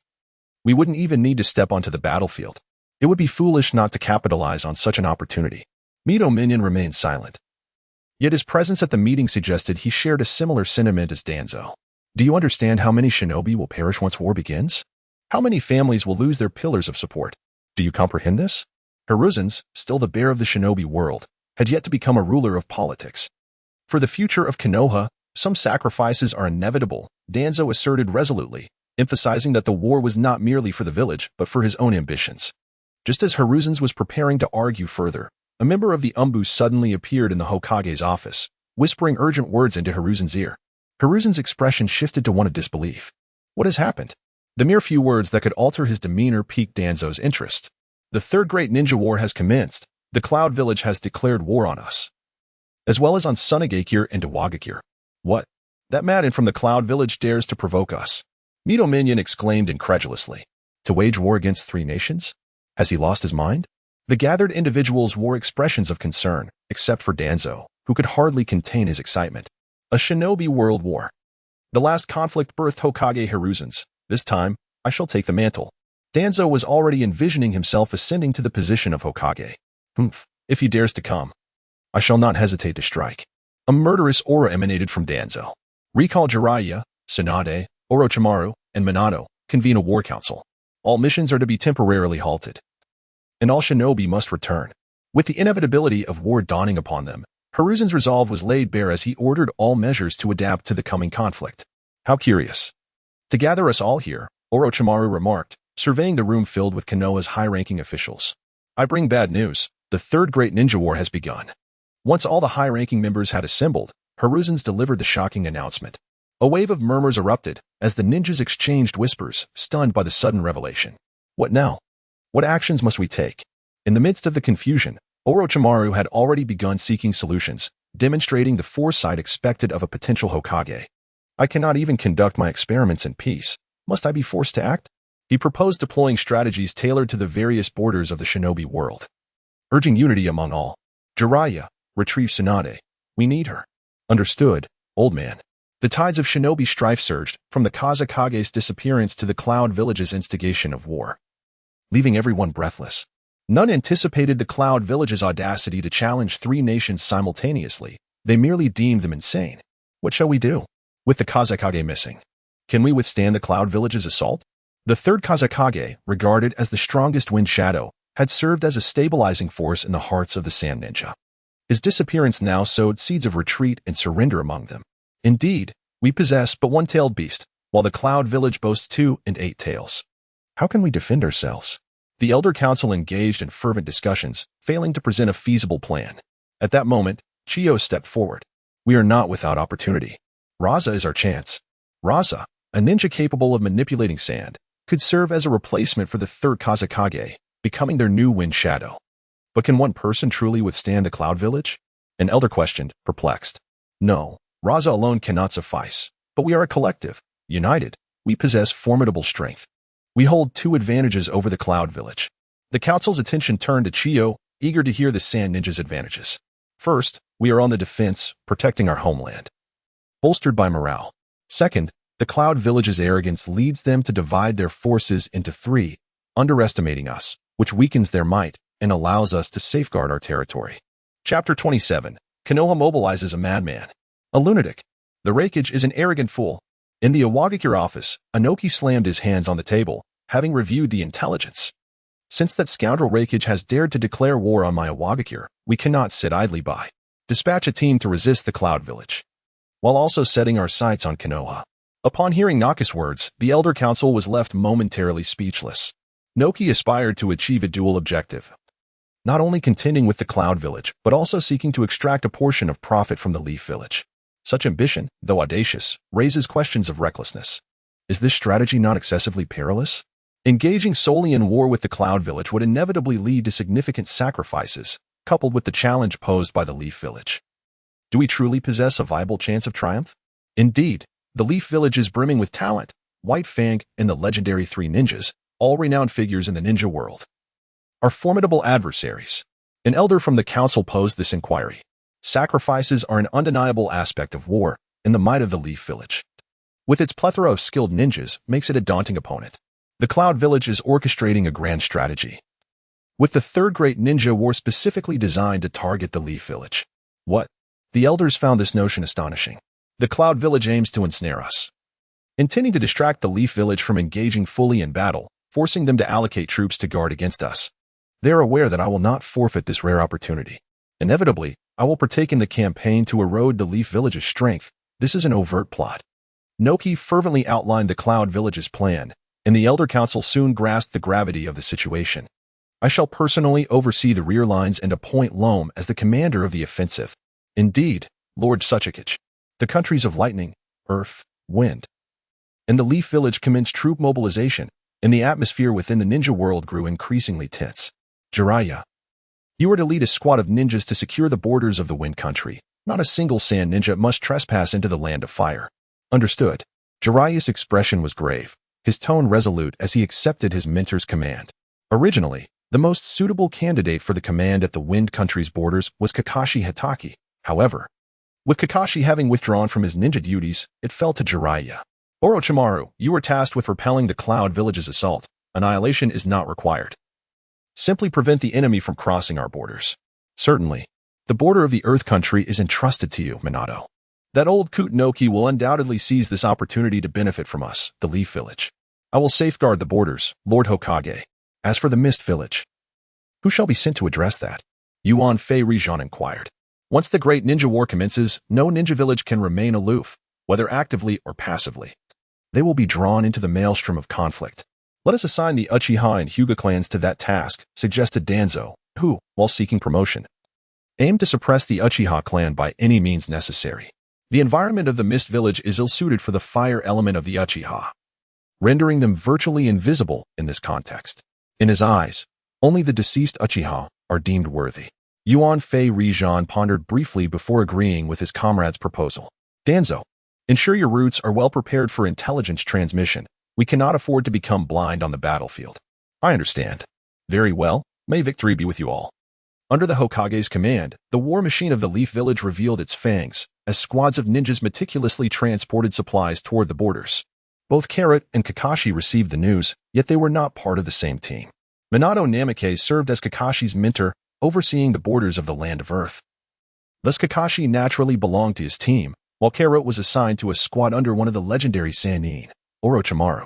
We wouldn't even need to step onto the battlefield. It would be foolish not to capitalize on such an opportunity. Mito Minion remained silent. Yet his presence at the meeting suggested he shared a similar sentiment as Danzo. Do you understand how many shinobi will perish once war begins? How many families will lose their pillars of support? Do you comprehend this? Hiruzen's, still the bear of the shinobi world, had yet to become a ruler of politics. For the future of Konoha, some sacrifices are inevitable, Danzo asserted resolutely, emphasizing that the war was not merely for the village, but for his own ambitions. Just as Hiruzen's was preparing to argue further, a member of the Umbu suddenly appeared in the Hokage's office, whispering urgent words into Hiruzen's ear. Hiruzen's expression shifted to one of disbelief. What has happened? The mere few words that could alter his demeanor piqued Danzo's interest. The third great ninja war has commenced. The Cloud Village has declared war on us, as well as on Sunagakure and Iwagakure. What? That madman from the Cloud Village dares to provoke us. Mito Minion exclaimed incredulously. To wage war against 3 nations? Has he lost his mind? The gathered individuals wore expressions of concern, except for Danzo, who could hardly contain his excitement. A shinobi world war. The last conflict birthed Hokage Hiruzen's. This time, I shall take the mantle. Danzo was already envisioning himself ascending to the position of Hokage. If he dares to come, I shall not hesitate to strike. A murderous aura emanated from Danzo. Recall Jiraiya, Tsunade, Orochimaru, and Minato, convene a war council. All missions are to be temporarily halted, and all shinobi must return. With the inevitability of war dawning upon them, Hiruzen's resolve was laid bare as he ordered all measures to adapt to the coming conflict. How curious. To gather us all here, Orochimaru remarked, surveying the room filled with Konoha's high-ranking officials. I bring bad news. The third great ninja war has begun. Once all the high-ranking members had assembled, Hiruzen's delivered the shocking announcement. A wave of murmurs erupted as the ninjas exchanged whispers, stunned by the sudden revelation. What now? What actions must we take? In the midst of the confusion, Orochimaru had already begun seeking solutions, demonstrating the foresight expected of a potential Hokage. I cannot even conduct my experiments in peace. Must I be forced to act? He proposed deploying strategies tailored to the various borders of the shinobi world. Urging unity among all. Jiraiya, retrieve Tsunade. We need her. Understood, old man. The tides of shinobi strife surged, from the Kazakage's disappearance to the Cloud Village's instigation of war, leaving everyone breathless. None anticipated the Cloud Village's audacity to challenge 3 nations simultaneously. They merely deemed them insane. What shall we do? With the Kazakage missing, can we withstand the Cloud Village's assault? The third Kazakage, regarded as the strongest wind shadow, had served as a stabilizing force in the hearts of the Sand Ninja. His disappearance now sowed seeds of retreat and surrender among them. Indeed, we possess but one tailed beast, while the Cloud Village boasts 2 and 8 tails. How can we defend ourselves? The Elder Council engaged in fervent discussions, failing to present a feasible plan. At that moment, Chiyo stepped forward. We are not without opportunity. Raza is our chance. Raza, a ninja capable of manipulating sand, could serve as a replacement for the third Kazakage, becoming their new wind shadow. But can one person truly withstand the Cloud Village? An elder questioned, perplexed. No, Raza alone cannot suffice, but we are a collective. United, we possess formidable strength. We hold 2 advantages over the Cloud Village. The council's attention turned to Chiyo, eager to hear the Sand Ninja's advantages. First, we are on the defense, protecting our homeland, bolstered by morale. Second, the Cloud Village's arrogance leads them to divide their forces into 3, underestimating us, which weakens their might and allows us to safeguard our territory. Chapter 27. Konoha mobilizes a madman. A lunatic. The Reikage is an arrogant fool. In the Iwagakure office, Anoki slammed his hands on the table, having reviewed the intelligence. Since that scoundrel Reikage has dared to declare war on my Iwagakure, we cannot sit idly by. Dispatch a team to resist the Cloud Village, while also setting our sights on Konoha. Upon hearing Naka's words, the Elder Council was left momentarily speechless. Noki aspired to achieve a dual objective, not only contending with the Cloud Village, but also seeking to extract a portion of profit from the Leaf Village. Such ambition, though audacious, raises questions of recklessness. Is this strategy not excessively perilous? Engaging solely in war with the Cloud Village would inevitably lead to significant sacrifices, coupled with the challenge posed by the Leaf Village. Do we truly possess a viable chance of triumph? Indeed, the Leaf Village is brimming with talent. White Fang and the legendary 3 ninjas, all renowned figures in the ninja world, are formidable adversaries. An elder from the council posed this inquiry. Sacrifices are an undeniable aspect of war, and the might of the Leaf Village, with its plethora of skilled ninjas, makes it a daunting opponent. The Cloud Village is orchestrating a grand strategy, with the third great ninja war specifically designed to target the Leaf Village. What? The elders found this notion astonishing. The Cloud Village aims to ensnare us, intending to distract the Leaf Village from engaging fully in battle, forcing them to allocate troops to guard against us. They are aware that I will not forfeit this rare opportunity. Inevitably, I will partake in the campaign to erode the Leaf Village's strength. This is an overt plot. Noki fervently outlined the Cloud Village's plan, and the Elder Council soon grasped the gravity of the situation. I shall personally oversee the rear lines and appoint Loam as the commander of the offensive. Indeed, Lord Suchikage. The countries of lightning, earth, wind, and the Leaf Village commenced troop mobilization, and the atmosphere within the ninja world grew increasingly tense. Jiraiya, you are to lead a squad of ninjas to secure the borders of the Wind Country. Not a single sand ninja must trespass into the Land of Fire. Understood. Jiraiya's expression was grave, his tone resolute as he accepted his mentor's command. Originally, the most suitable candidate for the command at the Wind Country's borders was Kakashi Hatake. However, with Kakashi having withdrawn from his ninja duties, it fell to Jiraiya. Orochimaru, you were tasked with repelling the Cloud Village's assault. Annihilation is not required. Simply prevent the enemy from crossing our borders. Certainly. The border of the Earth Country is entrusted to you, Minato. That old coot Noki will undoubtedly seize this opportunity to benefit from us, the Leaf Village. I will safeguard the borders, Lord Hokage. As for the Mist Village, who shall be sent to address that? Yuan Fei Rijan inquired. Once the Great Ninja War commences, no ninja village can remain aloof, whether actively or passively. They will be drawn into the maelstrom of conflict. Let us assign the Uchiha and Hyuga clans to that task, suggested Danzo, who, while seeking promotion, aimed to suppress the Uchiha clan by any means necessary. The environment of the Mist Village is ill-suited for the fire element of the Uchiha, rendering them virtually invisible in this context. In his eyes, only the deceased Uchiha are deemed worthy. Yuan Fei Rijan pondered briefly before agreeing with his comrade's proposal. Danzo, ensure your routes are well prepared for intelligence transmission. We cannot afford to become blind on the battlefield. I understand. Very well. May victory be with you all. Under the Hokage's command, the war machine of the Leaf Village revealed its fangs, as squads of ninjas meticulously transported supplies toward the borders. Both Carrot and Kakashi received the news, yet they were not part of the same team. Minato Namikaze served as Kakashi's mentor, overseeing the borders of the Land of Earth. Thus Kakashi naturally belonged to his team, while Carrot was assigned to a squad under one of the legendary Sannin, Orochimaru.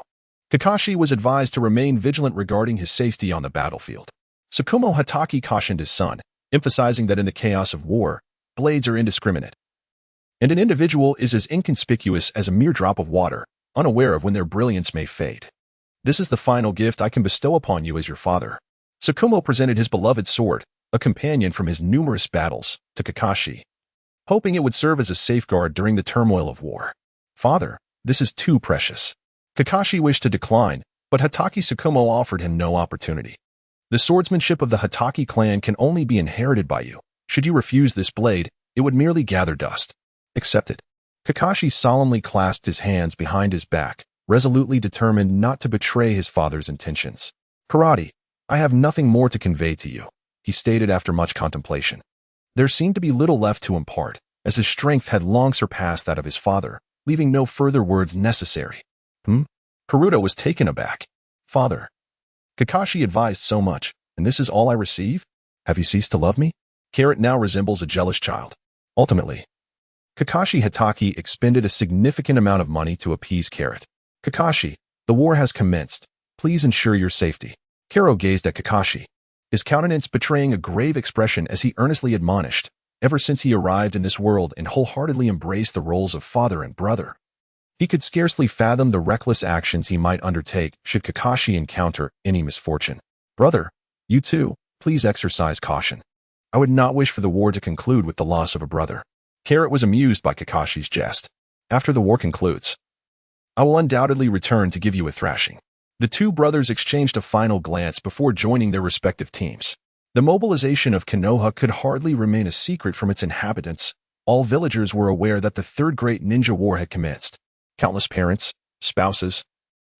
Kakashi was advised to remain vigilant regarding his safety on the battlefield. Tsukumo Hatake cautioned his son, emphasizing that in the chaos of war, blades are indiscriminate, and an individual is as inconspicuous as a mere drop of water, unaware of when their brilliance may fade. This is the final gift I can bestow upon you as your father. Tsukumo presented his beloved sword, a companion from his numerous battles, to Kakashi, hoping it would serve as a safeguard during the turmoil of war. Father, this is too precious. Kakashi wished to decline, but Hatake Tsukumo offered him no opportunity. The swordsmanship of the Hatake clan can only be inherited by you. Should you refuse this blade, it would merely gather dust. Accept it. Kakashi solemnly clasped his hands behind his back, resolutely determined not to betray his father's intentions. Karate, I have nothing more to convey to you, he stated after much contemplation. There seemed to be little left to impart, as his strength had long surpassed that of his father, leaving no further words necessary. Karuto was taken aback. Father, Kakashi advised so much, and this is all I receive? Have you ceased to love me? Carrot now resembles a jealous child. Ultimately, Kakashi Hatake expended a significant amount of money to appease Carrot. Kakashi, the war has commenced. Please ensure your safety. Karo gazed at Kakashi, his countenance betraying a grave expression as he earnestly admonished, ever since he arrived in this world and wholeheartedly embraced the roles of father and brother. He could scarcely fathom the reckless actions he might undertake should Kakashi encounter any misfortune. Brother, you too, please exercise caution. I would not wish for the war to conclude with the loss of a brother. Carrot was amused by Kakashi's jest. After the war concludes, I will undoubtedly return to give you a thrashing. The two brothers exchanged a final glance before joining their respective teams. The mobilization of Konoha could hardly remain a secret from its inhabitants. All villagers were aware that the Third Great Ninja War had commenced. Countless parents, spouses,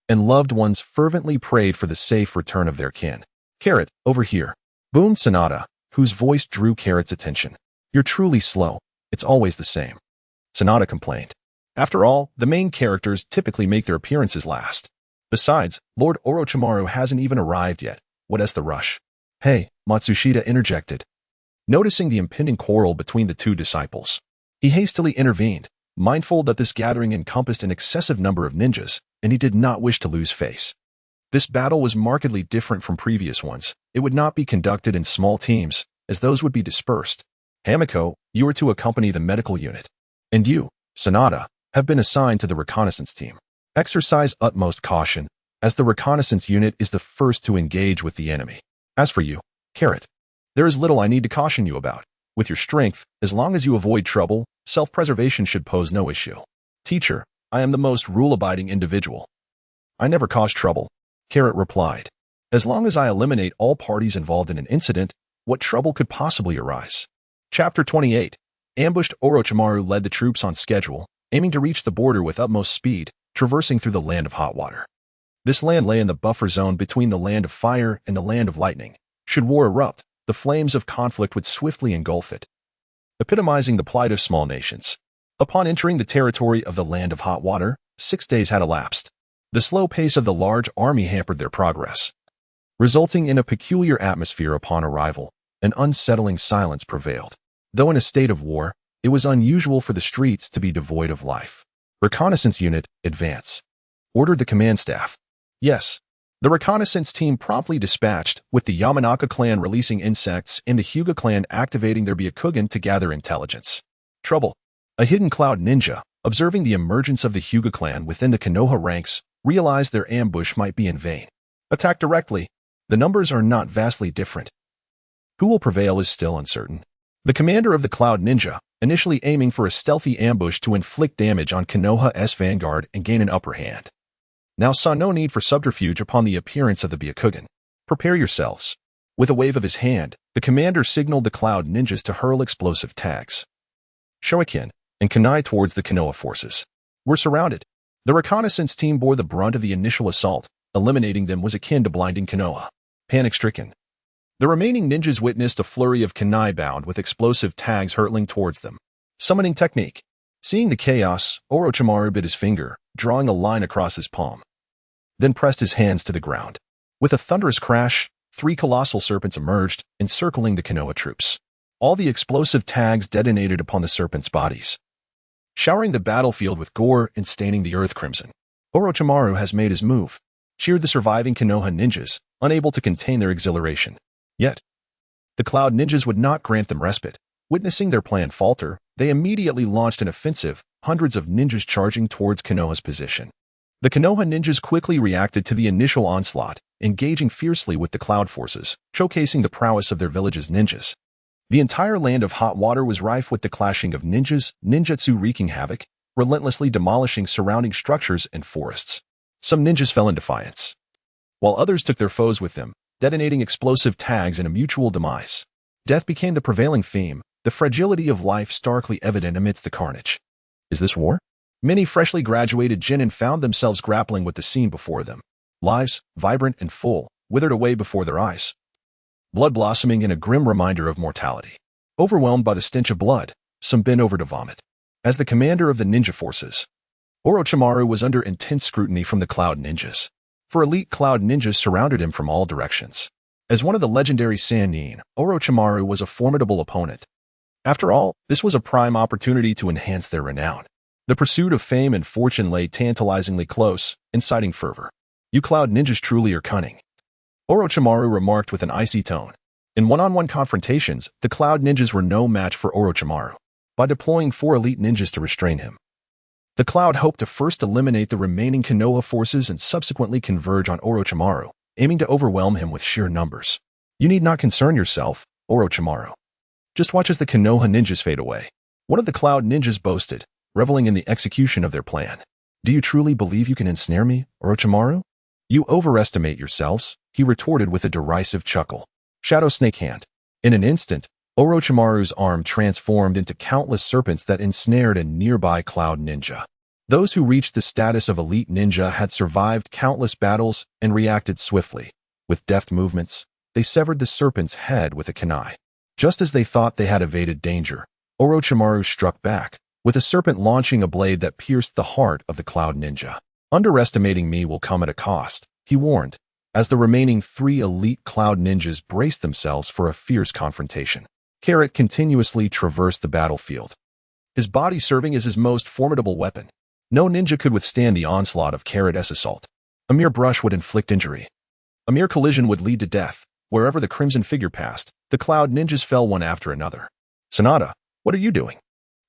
and loved ones fervently prayed for the safe return of their kin. Carrot, over here, boomed Sanada, whose voice drew Carrot's attention. You're truly slow. It's always the same. Sanada complained. After all, the main characters typically make their appearances last. Besides, Lord Orochimaru hasn't even arrived yet. What's the rush? Hey, Matsushita interjected. Noticing the impending quarrel between the two disciples, he hastily intervened, mindful that this gathering encompassed an excessive number of ninjas, and he did not wish to lose face. This battle was markedly different from previous ones. It would not be conducted in small teams, as those would be dispersed. Hamiko, you are to accompany the medical unit. And you, Sanada, have been assigned to the reconnaissance team. Exercise utmost caution, as the reconnaissance unit is the first to engage with the enemy. As for you, Carrot, there is little I need to caution you about. With your strength, as long as you avoid trouble, self-preservation should pose no issue. Teacher, I am the most rule-abiding individual. I never cause trouble, Carrot replied. As long as I eliminate all parties involved in an incident, what trouble could possibly arise? Chapter 28. Ambushed Orochimaru led the troops on schedule, aiming to reach the border with utmost speed, traversing through the Land of Hot Water. This land lay in the buffer zone between the Land of Fire and the Land of Lightning. Should war erupt, the flames of conflict would swiftly engulf it, epitomizing the plight of small nations. Upon entering the territory of the Land of Hot Water, 6 days had elapsed. The slow pace of the large army hampered their progress, resulting in a peculiar atmosphere upon arrival. An unsettling silence prevailed. Though in a state of war, it was unusual for the streets to be devoid of life. Reconnaissance unit, advance, ordered the command staff. Yes. The reconnaissance team promptly dispatched, with the Yamanaka clan releasing insects and the Hyuga clan activating their Byakugan to gather intelligence. Trouble. A hidden cloud ninja, observing the emergence of the Hyuga clan within the Konoha ranks, realized their ambush might be in vain. Attack directly. The numbers are not vastly different. Who will prevail is still uncertain. The commander of the Cloud Ninja, initially aiming for a stealthy ambush to inflict damage on Konoha's vanguard and gain an upper hand, now saw no need for subterfuge upon the appearance of the Byakugan. Prepare yourselves. With a wave of his hand, the commander signaled the Cloud Ninjas to hurl explosive tags, Shuriken, and kunai towards the Konoha forces. We're surrounded. The reconnaissance team bore the brunt of the initial assault. Eliminating them was akin to blinding Konoha. Panic-stricken, The remaining ninjas witnessed a flurry of kunai bound with explosive tags hurtling towards them. Summoning technique. Seeing the chaos, Orochimaru bit his finger, drawing a line across his palm. Then pressed his hands to the ground. With a thunderous crash, 3 colossal serpents emerged, encircling the Konoha troops. All the explosive tags detonated upon the serpents' bodies, showering the battlefield with gore and staining the earth crimson. Orochimaru has made his move, cheered the surviving Konoha ninjas, unable to contain their exhilaration. Yet, the Cloud ninjas would not grant them respite. Witnessing their plan falter, they immediately launched an offensive, hundreds of ninjas charging towards Konoha's position. The Konoha ninjas quickly reacted to the initial onslaught, engaging fiercely with the Cloud forces, showcasing the prowess of their village's ninjas. The entire land of hot water was rife with the clashing of ninjas, ninjutsu wreaking havoc, relentlessly demolishing surrounding structures and forests. Some ninjas fell in defiance, while others took their foes with them, detonating explosive tags in a mutual demise. Death became the prevailing theme, the fragility of life starkly evident amidst the carnage. Is this war? Many freshly graduated genin found themselves grappling with the scene before them. Lives, vibrant and full, withered away before their eyes. Blood blossoming in a grim reminder of mortality. Overwhelmed by the stench of blood, some bent over to vomit. As the commander of the ninja forces, Orochimaru was under intense scrutiny from the Cloud ninjas. For elite Cloud ninjas surrounded him from all directions. As one of the legendary Sannin, Orochimaru was a formidable opponent. After all, this was a prime opportunity to enhance their renown. The pursuit of fame and fortune lay tantalizingly close, inciting fervor. You Cloud ninjas truly are cunning, Orochimaru remarked with an icy tone. In one-on-one confrontations, the Cloud ninjas were no match for Orochimaru. By deploying 4 elite ninjas to restrain him, the Cloud hoped to first eliminate the remaining Konoha forces and subsequently converge on Orochimaru, aiming to overwhelm him with sheer numbers. You need not concern yourself, Orochimaru. Just watch as the Konoha ninjas fade away. One of the Cloud ninjas boasted, reveling in the execution of their plan. Do you truly believe you can ensnare me, Orochimaru? You overestimate yourselves, he retorted with a derisive chuckle. Shadow Snake Hand. In an instant, Orochimaru's arm transformed into countless serpents that ensnared a nearby Cloud ninja. Those who reached the status of elite ninja had survived countless battles and reacted swiftly. With deft movements, they severed the serpent's head with a kunai. Just as they thought they had evaded danger, Orochimaru struck back, with a serpent launching a blade that pierced the heart of the Cloud ninja. Underestimating me will come at a cost, he warned, as the remaining 3 elite Cloud ninjas braced themselves for a fierce confrontation. Carrot continuously traversed the battlefield, his body serving as his most formidable weapon. No ninja could withstand the onslaught of Carrot's assault. A mere brush would inflict injury. A mere collision would lead to death. Wherever the crimson figure passed, the Cloud ninjas fell one after another. Sanada, what are you doing?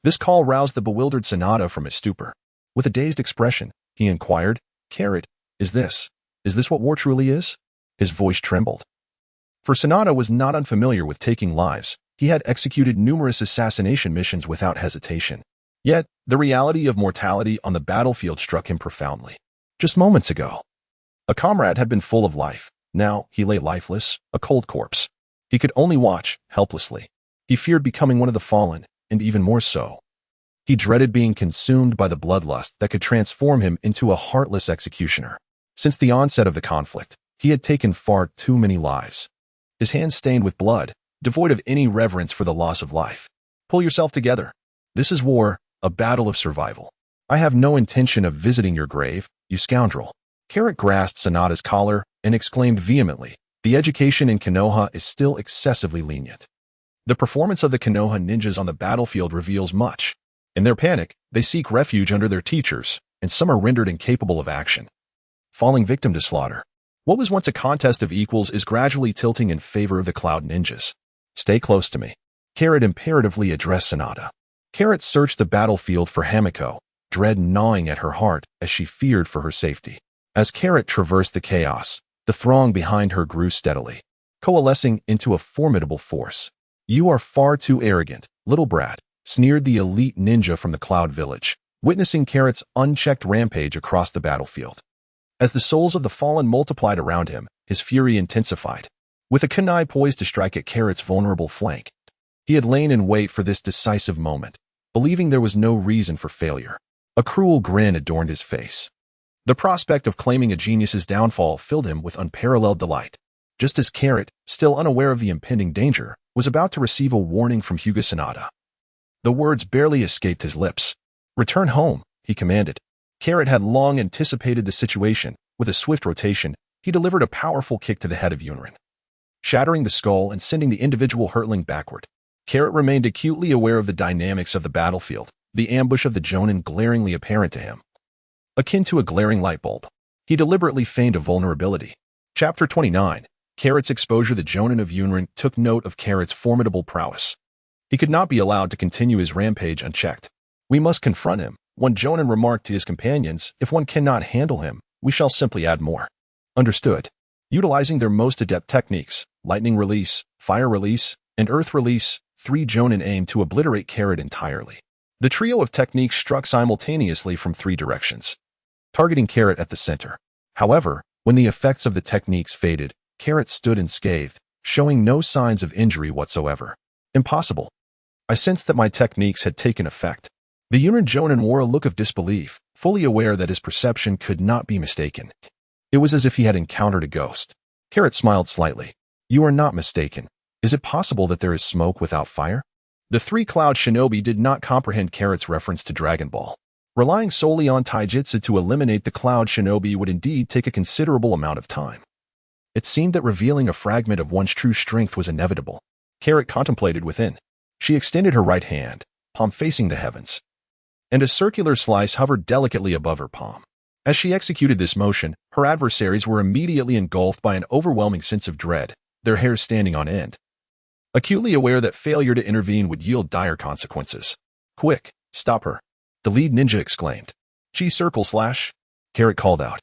This call roused the bewildered Sanada from his stupor. With a dazed expression, he inquired, Carrot, is this what war truly is? His voice trembled. For Sanada was not unfamiliar with taking lives. He had executed numerous assassination missions without hesitation. Yet, the reality of mortality on the battlefield struck him profoundly. Just moments ago, a comrade had been full of life. Now, he lay lifeless, a cold corpse. He could only watch, helplessly. He feared becoming one of the fallen, and even more so, he dreaded being consumed by the bloodlust that could transform him into a heartless executioner. Since the onset of the conflict, he had taken far too many lives. His hands stained with blood, devoid of any reverence for the loss of life. Pull yourself together. This is war, a battle of survival. I have no intention of visiting your grave, you scoundrel. Carrot grasped Sanada's collar and exclaimed vehemently, the education in Konoha is still excessively lenient. The performance of the Konoha ninjas on the battlefield reveals much. In their panic, they seek refuge under their teachers, and some are rendered incapable of action, falling victim to slaughter. What was once a contest of equals is gradually tilting in favor of the Cloud ninjas. Stay close to me. Carrot imperatively addressed Sanada. Carrot searched the battlefield for Hamiko, dread gnawing at her heart as she feared for her safety. As Carrot traversed the chaos, the throng behind her grew steadily, coalescing into a formidable force. You are far too arrogant, little brat, sneered the elite ninja from the Cloud village, witnessing Carrot's unchecked rampage across the battlefield. As the souls of the fallen multiplied around him, his fury intensified. With a kunai poised to strike at Carrot's vulnerable flank, he had lain in wait for this decisive moment, believing there was no reason for failure. A cruel grin adorned his face. The prospect of claiming a genius's downfall filled him with unparalleled delight. just as Carrot, still unaware of the impending danger, was about to receive a warning from Hyuga Sanada. The words barely escaped his lips. "Return home," he commanded. Carrot had long anticipated the situation. With a swift rotation, he delivered a powerful kick to the head of Yunrin, shattering the skull and sending the individual hurtling backward. Carrot remained acutely aware of the dynamics of the battlefield, the ambush of the Jonin glaringly apparent to him. Akin to a glaring light bulb, he deliberately feigned a vulnerability. Chapter 29. Carrot's exposure. The Jonin of Yunrin took note of Carrot's formidable prowess. He could not be allowed to continue his rampage unchecked. "We must confront him," one Jonin remarked to his companions. "If one cannot handle him, we shall simply add more." Understood. Utilizing their most adept techniques, lightning release, fire release, and earth release, 3 Jonin aimed to obliterate Carrot entirely. The trio of techniques struck simultaneously from 3 directions, targeting Carrot at the center. However, when the effects of the techniques faded, Carrot stood unscathed, showing no signs of injury whatsoever. "Impossible. I sensed that my techniques had taken effect." The Yunrin Jonin wore a look of disbelief, fully aware that his perception could not be mistaken. It was as if he had encountered a ghost. Carrot smiled slightly. "You are not mistaken. Is it possible that there is smoke without fire?" The 3 Cloud Shinobi did not comprehend Carrot's reference to Dragon Ball. Relying solely on taijutsu to eliminate the Cloud Shinobi would indeed take a considerable amount of time. It seemed that revealing a fragment of one's true strength was inevitable. Carrot contemplated within. She extended her right hand, palm facing the heavens, and a circular slice hovered delicately above her palm. As she executed this motion, her adversaries were immediately engulfed by an overwhelming sense of dread, their hair standing on end. Acutely aware that failure to intervene would yield dire consequences. "Quick, stop her," the lead ninja exclaimed. "Chi circle slash," Carrot called out.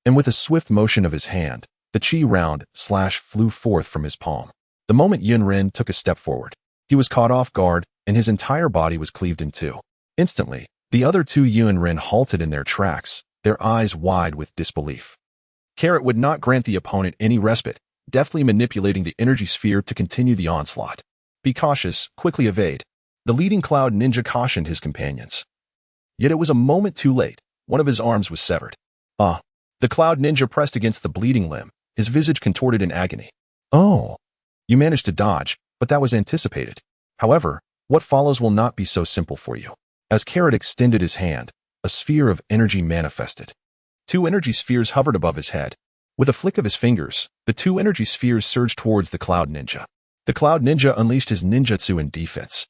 And with a swift motion of his hand, the chi round slash flew forth from his palm. The moment Yunrin took a step forward, he was caught off guard, and his entire body was cleaved in 2. Instantly, the other 2 Yunrin halted in their tracks, their eyes wide with disbelief. Carrot would not grant the opponent any respite, deftly manipulating the energy sphere to continue the onslaught. "Be cautious, quickly evade," the leading Cloud Ninja cautioned his companions. Yet it was a moment too late. One of his arms was severed. "Ah!" The Cloud Ninja pressed against the bleeding limb, his visage contorted in agony. "Oh! You managed to dodge, but that was anticipated. However, what follows will not be so simple for you." As Carrot extended his hand, a sphere of energy manifested. 2 energy spheres hovered above his head. With a flick of his fingers, the 2 energy spheres surged towards the Cloud Ninja. The Cloud Ninja unleashed his ninjutsu in defense.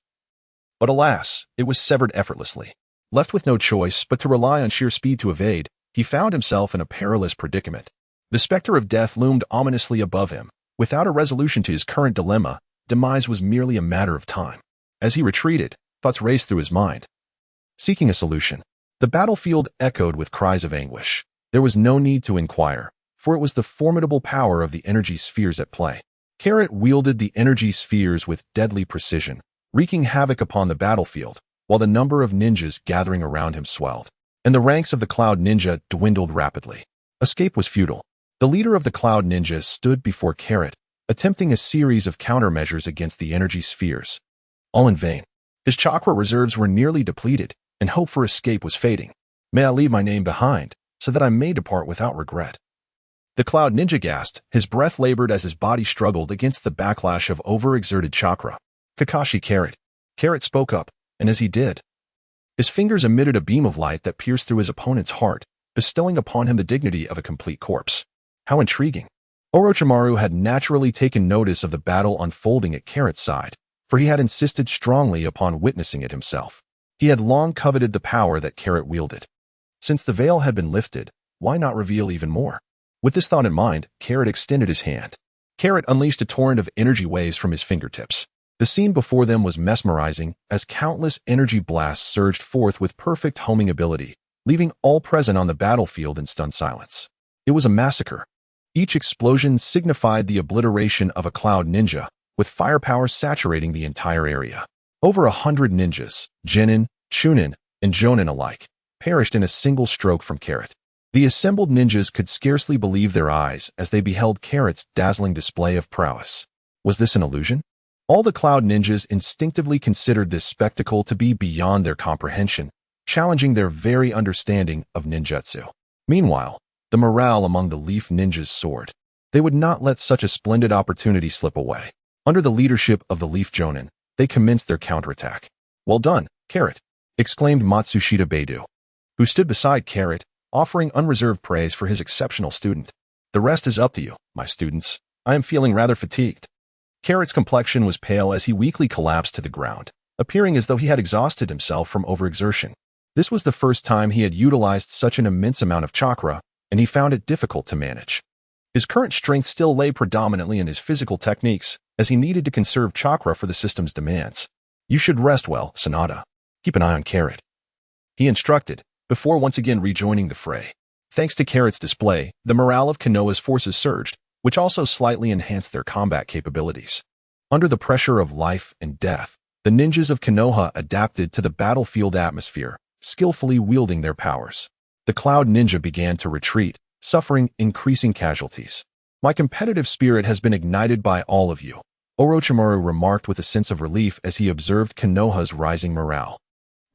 But alas, it was severed effortlessly. Left with no choice but to rely on sheer speed to evade, he found himself in a perilous predicament. The specter of death loomed ominously above him. Without a resolution to his current dilemma, demise was merely a matter of time. As he retreated, thoughts raced through his mind, seeking a solution. The battlefield echoed with cries of anguish. There was no need to inquire, for it was the formidable power of the energy spheres at play. Carrot wielded the energy spheres with deadly precision, wreaking havoc upon the battlefield, while the number of ninjas gathering around him swelled, and the ranks of the Cloud Ninja dwindled rapidly. Escape was futile. The leader of the Cloud Ninja stood before Carrot, attempting a series of countermeasures against the energy spheres. All in vain. His chakra reserves were nearly depleted, and hope for escape was fading. "May I leave my name behind, so that I may depart without regret?" The Cloud Ninja gasped, his breath labored as his body struggled against the backlash of overexerted chakra. "Kakashi Carrot." Carrot spoke up, and as he did, his fingers emitted a beam of light that pierced through his opponent's heart, bestowing upon him the dignity of a complete corpse. How intriguing. Orochimaru had naturally taken notice of the battle unfolding at Carrot's side, for he had insisted strongly upon witnessing it himself. He had long coveted the power that Carrot wielded. Since the veil had been lifted, why not reveal even more? With this thought in mind, Carrot extended his hand. Carrot unleashed a torrent of energy waves from his fingertips. The scene before them was mesmerizing, as countless energy blasts surged forth with perfect homing ability, leaving all present on the battlefield in stunned silence. It was a massacre. Each explosion signified the obliteration of a Cloud Ninja, with firepower saturating the entire area. Over 100 ninjas, Genin, Chunin, and Jonin alike, perished in a single stroke from Carrot. The assembled ninjas could scarcely believe their eyes as they beheld Carrot's dazzling display of prowess. Was this an illusion? All the Cloud Ninjas instinctively considered this spectacle to be beyond their comprehension, challenging their very understanding of ninjutsu. Meanwhile, the morale among the Leaf Ninjas soared. They would not let such a splendid opportunity slip away. Under the leadership of the Leaf Jonin, they commenced their counterattack. "Well done, Carrot," exclaimed Matsushita Beidou, who stood beside Carrot, offering unreserved praise for his exceptional student. "The rest is up to you, my students. I am feeling rather fatigued." Carrot's complexion was pale as he weakly collapsed to the ground, appearing as though he had exhausted himself from overexertion. This was the first time he had utilized such an immense amount of chakra, and he found it difficult to manage. His current strength still lay predominantly in his physical techniques, as he needed to conserve chakra for the system's demands. "You should rest well, Sanada. Keep an eye on Carrot," he instructed, before once again rejoining the fray. Thanks to Carrot's display, the morale of Konoha's forces surged, which also slightly enhanced their combat capabilities. Under the pressure of life and death, the ninjas of Konoha adapted to the battlefield atmosphere, skillfully wielding their powers. The Cloud Ninja began to retreat, suffering increasing casualties. "My competitive spirit has been ignited by all of you," Orochimaru remarked with a sense of relief as he observed Konoha's rising morale.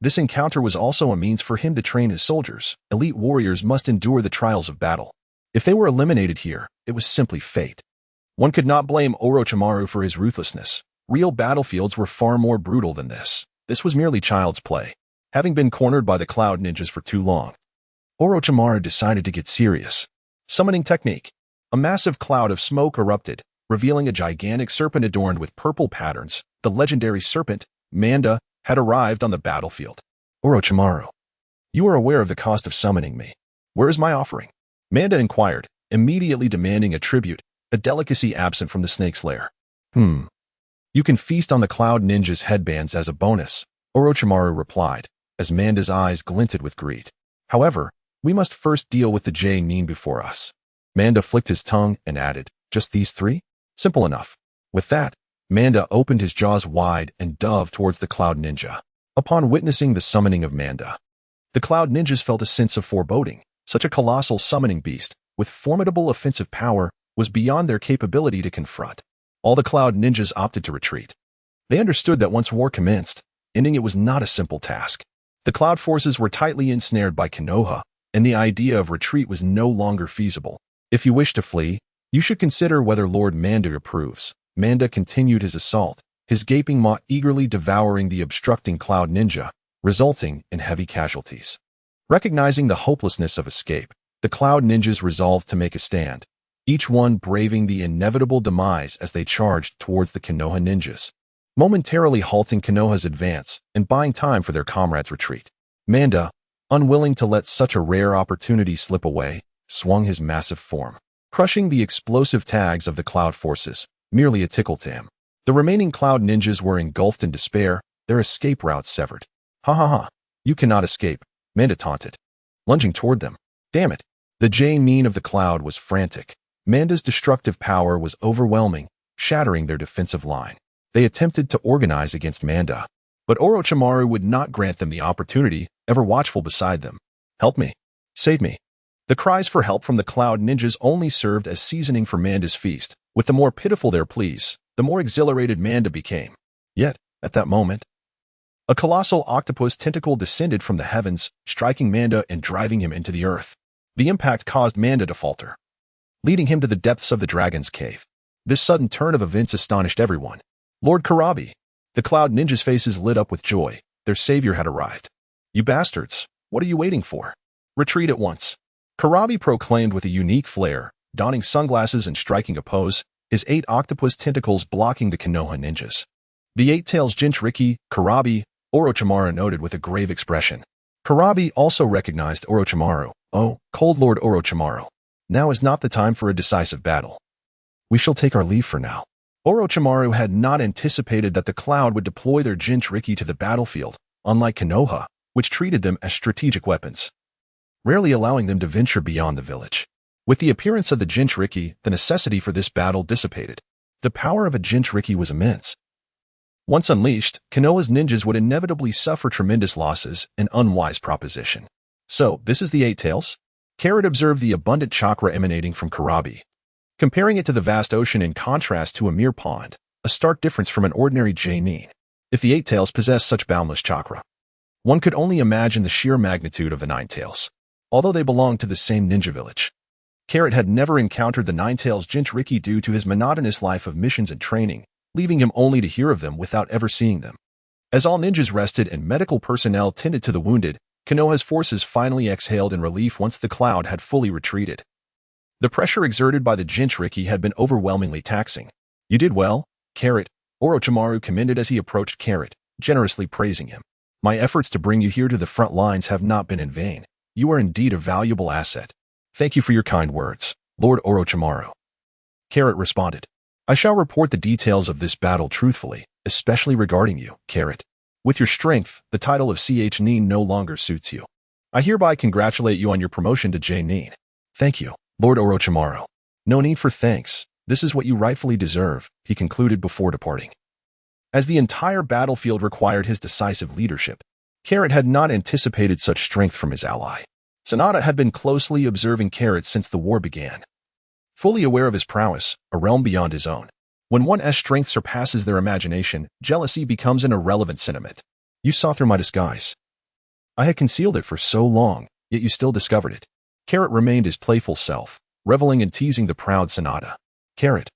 This encounter was also a means for him to train his soldiers. Elite warriors must endure the trials of battle. If they were eliminated here, it was simply fate. One could not blame Orochimaru for his ruthlessness. Real battlefields were far more brutal than this. This was merely child's play. Having been cornered by the Cloud Ninjas for too long, Orochimaru decided to get serious. Summoning technique. A massive cloud of smoke erupted, revealing a gigantic serpent adorned with purple patterns. The legendary serpent, Manda, had arrived on the battlefield. "Orochimaru, you are aware of the cost of summoning me. Where is my offering?" Manda inquired, immediately demanding a tribute, a delicacy absent from the snake's lair. You can feast on the Cloud Ninja's headbands as a bonus," Orochimaru replied, as Manda's eyes glinted with greed. "However, we must first deal with the J-Nin before us." Manda flicked his tongue and added, "Just these three? Simple enough." With that, Manda opened his jaws wide and dove towards the Cloud Ninja. Upon witnessing the summoning of Manda, the Cloud Ninjas felt a sense of foreboding. Such a colossal summoning beast, with formidable offensive power, was beyond their capability to confront. All the Cloud Ninjas opted to retreat. They understood that once war commenced, ending it was not a simple task. The Cloud forces were tightly ensnared by Konoha, and the idea of retreat was no longer feasible. "If you wish to flee, you should consider whether Lord Manda approves." Manda continued his assault, his gaping maw eagerly devouring the obstructing Cloud Ninja, resulting in heavy casualties. Recognizing the hopelessness of escape, the Cloud Ninjas resolved to make a stand, each one braving the inevitable demise as they charged towards the Konoha ninjas, momentarily halting Konoha's advance and buying time for their comrades' retreat. Manda, unwilling to let such a rare opportunity slip away, swung his massive form, crushing the explosive tags of the Cloud forces, merely a tickle to him. The remaining Cloud Ninjas were engulfed in despair, their escape routes severed. "Ha ha ha, you cannot escape," Manda taunted, lunging toward them. Damn it! The J-Nin of the Cloud was frantic. Manda's destructive power was overwhelming, shattering their defensive line. They attempted to organize against Manda, but Orochimaru would not grant them the opportunity, ever watchful beside them. "Help me! Save me!" The cries for help from the Cloud Ninjas only served as seasoning for Manda's feast. With the more pitiful their pleas, the more exhilarated Manda became. Yet, at that moment, a colossal octopus tentacle descended from the heavens, striking Manda and driving him into the earth. The impact caused Manda to falter, leading him to the depths of the dragon's cave. This sudden turn of events astonished everyone. "Lord Karabi!" The Cloud Ninjas' faces lit up with joy. Their savior had arrived. "You bastards, what are you waiting for? Retreat at once!" Karabi proclaimed with a unique flair, donning sunglasses and striking a pose, his 8 octopus tentacles blocking the Konoha ninjas. "The 8 tails Jinchuriki, Karabi," Orochimaru noted with a grave expression. Karabi also recognized Orochimaru. "Oh, cold Lord Orochimaru. Now is not the time for a decisive battle. We shall take our leave for now." Orochimaru had not anticipated that the Cloud would deploy their Jinchuriki to the battlefield, unlike Konoha, which treated them as strategic weapons, rarely allowing them to venture beyond the village. With the appearance of the Jinchuriki, the necessity for this battle dissipated. The power of a Jinchuriki was immense. Once unleashed, Konoha's ninjas would inevitably suffer tremendous losses, an unwise proposition. "So, this is the 8 tails?" Carrot observed the abundant chakra emanating from Karabi, comparing it to the vast ocean in contrast to a mere pond, a stark difference from an ordinary J-Nin. If the 8 tails possessed such boundless chakra, one could only imagine the sheer magnitude of the 9 tails, although they belonged to the same ninja village. Carrot had never encountered the Ninetales Jinchuriki due to his monotonous life of missions and training, leaving him only to hear of them without ever seeing them. As all ninjas rested and medical personnel tended to the wounded, Konoha's forces finally exhaled in relief once the cloud had fully retreated. The pressure exerted by the Jinchuriki had been overwhelmingly taxing. "You did well, Carrot," Orochimaru commended as he approached Carrot, generously praising him. "My efforts to bring you here to the front lines have not been in vain. You are indeed a valuable asset. Thank you for your kind words, Lord Orochimaru." Carrot responded. "I shall report the details of this battle truthfully, especially regarding you, Carrot. With your strength, the title of CH Nin no longer suits you. I hereby congratulate you on your promotion to J Nin." "Thank you, Lord Orochimaru." "No need for thanks. This is what you rightfully deserve," he concluded before departing. As the entire battlefield required his decisive leadership, Carrot had not anticipated such strength from his ally. Sanada had been closely observing Carrot since the war began. Fully aware of his prowess, a realm beyond his own. When one's strength surpasses their imagination, jealousy becomes an irrelevant sentiment. "You saw through my disguise. I had concealed it for so long, yet you still discovered it." Carrot remained his playful self, reveling and teasing the proud Sanada. "Carrot,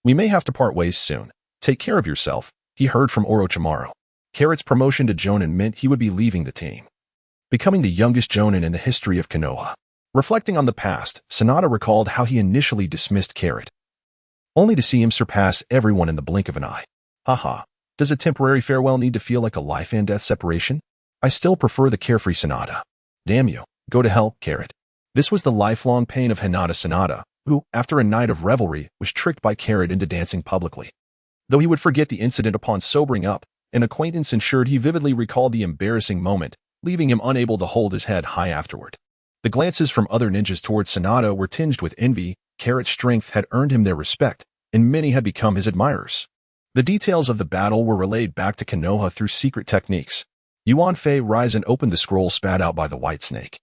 we may have to part ways soon. Take care of yourself," he heard from Orochimaru. Carrot's promotion to Jonin meant he would be leaving the team, becoming the youngest Jonin in the history of Konoha. Reflecting on the past, Sanada recalled how he initially dismissed Carrot, only to see him surpass everyone in the blink of an eye. Haha, does a temporary farewell need to feel like a life and death separation? I still prefer the carefree Sanada. Damn you, go to hell, Carrot. This was the lifelong pain of Hinata Sanada, who, after a night of revelry, was tricked by Carrot into dancing publicly. Though he would forget the incident upon sobering up, an acquaintance ensured he vividly recalled the embarrassing moment, leaving him unable to hold his head high afterward. The glances from other ninjas towards Sanada were tinged with envy. Carrot's strength had earned him their respect, and many had become his admirers. The details of the battle were relayed back to Konoha through secret techniques. Yuan Fei Raizen opened the scroll spat out by the white snake,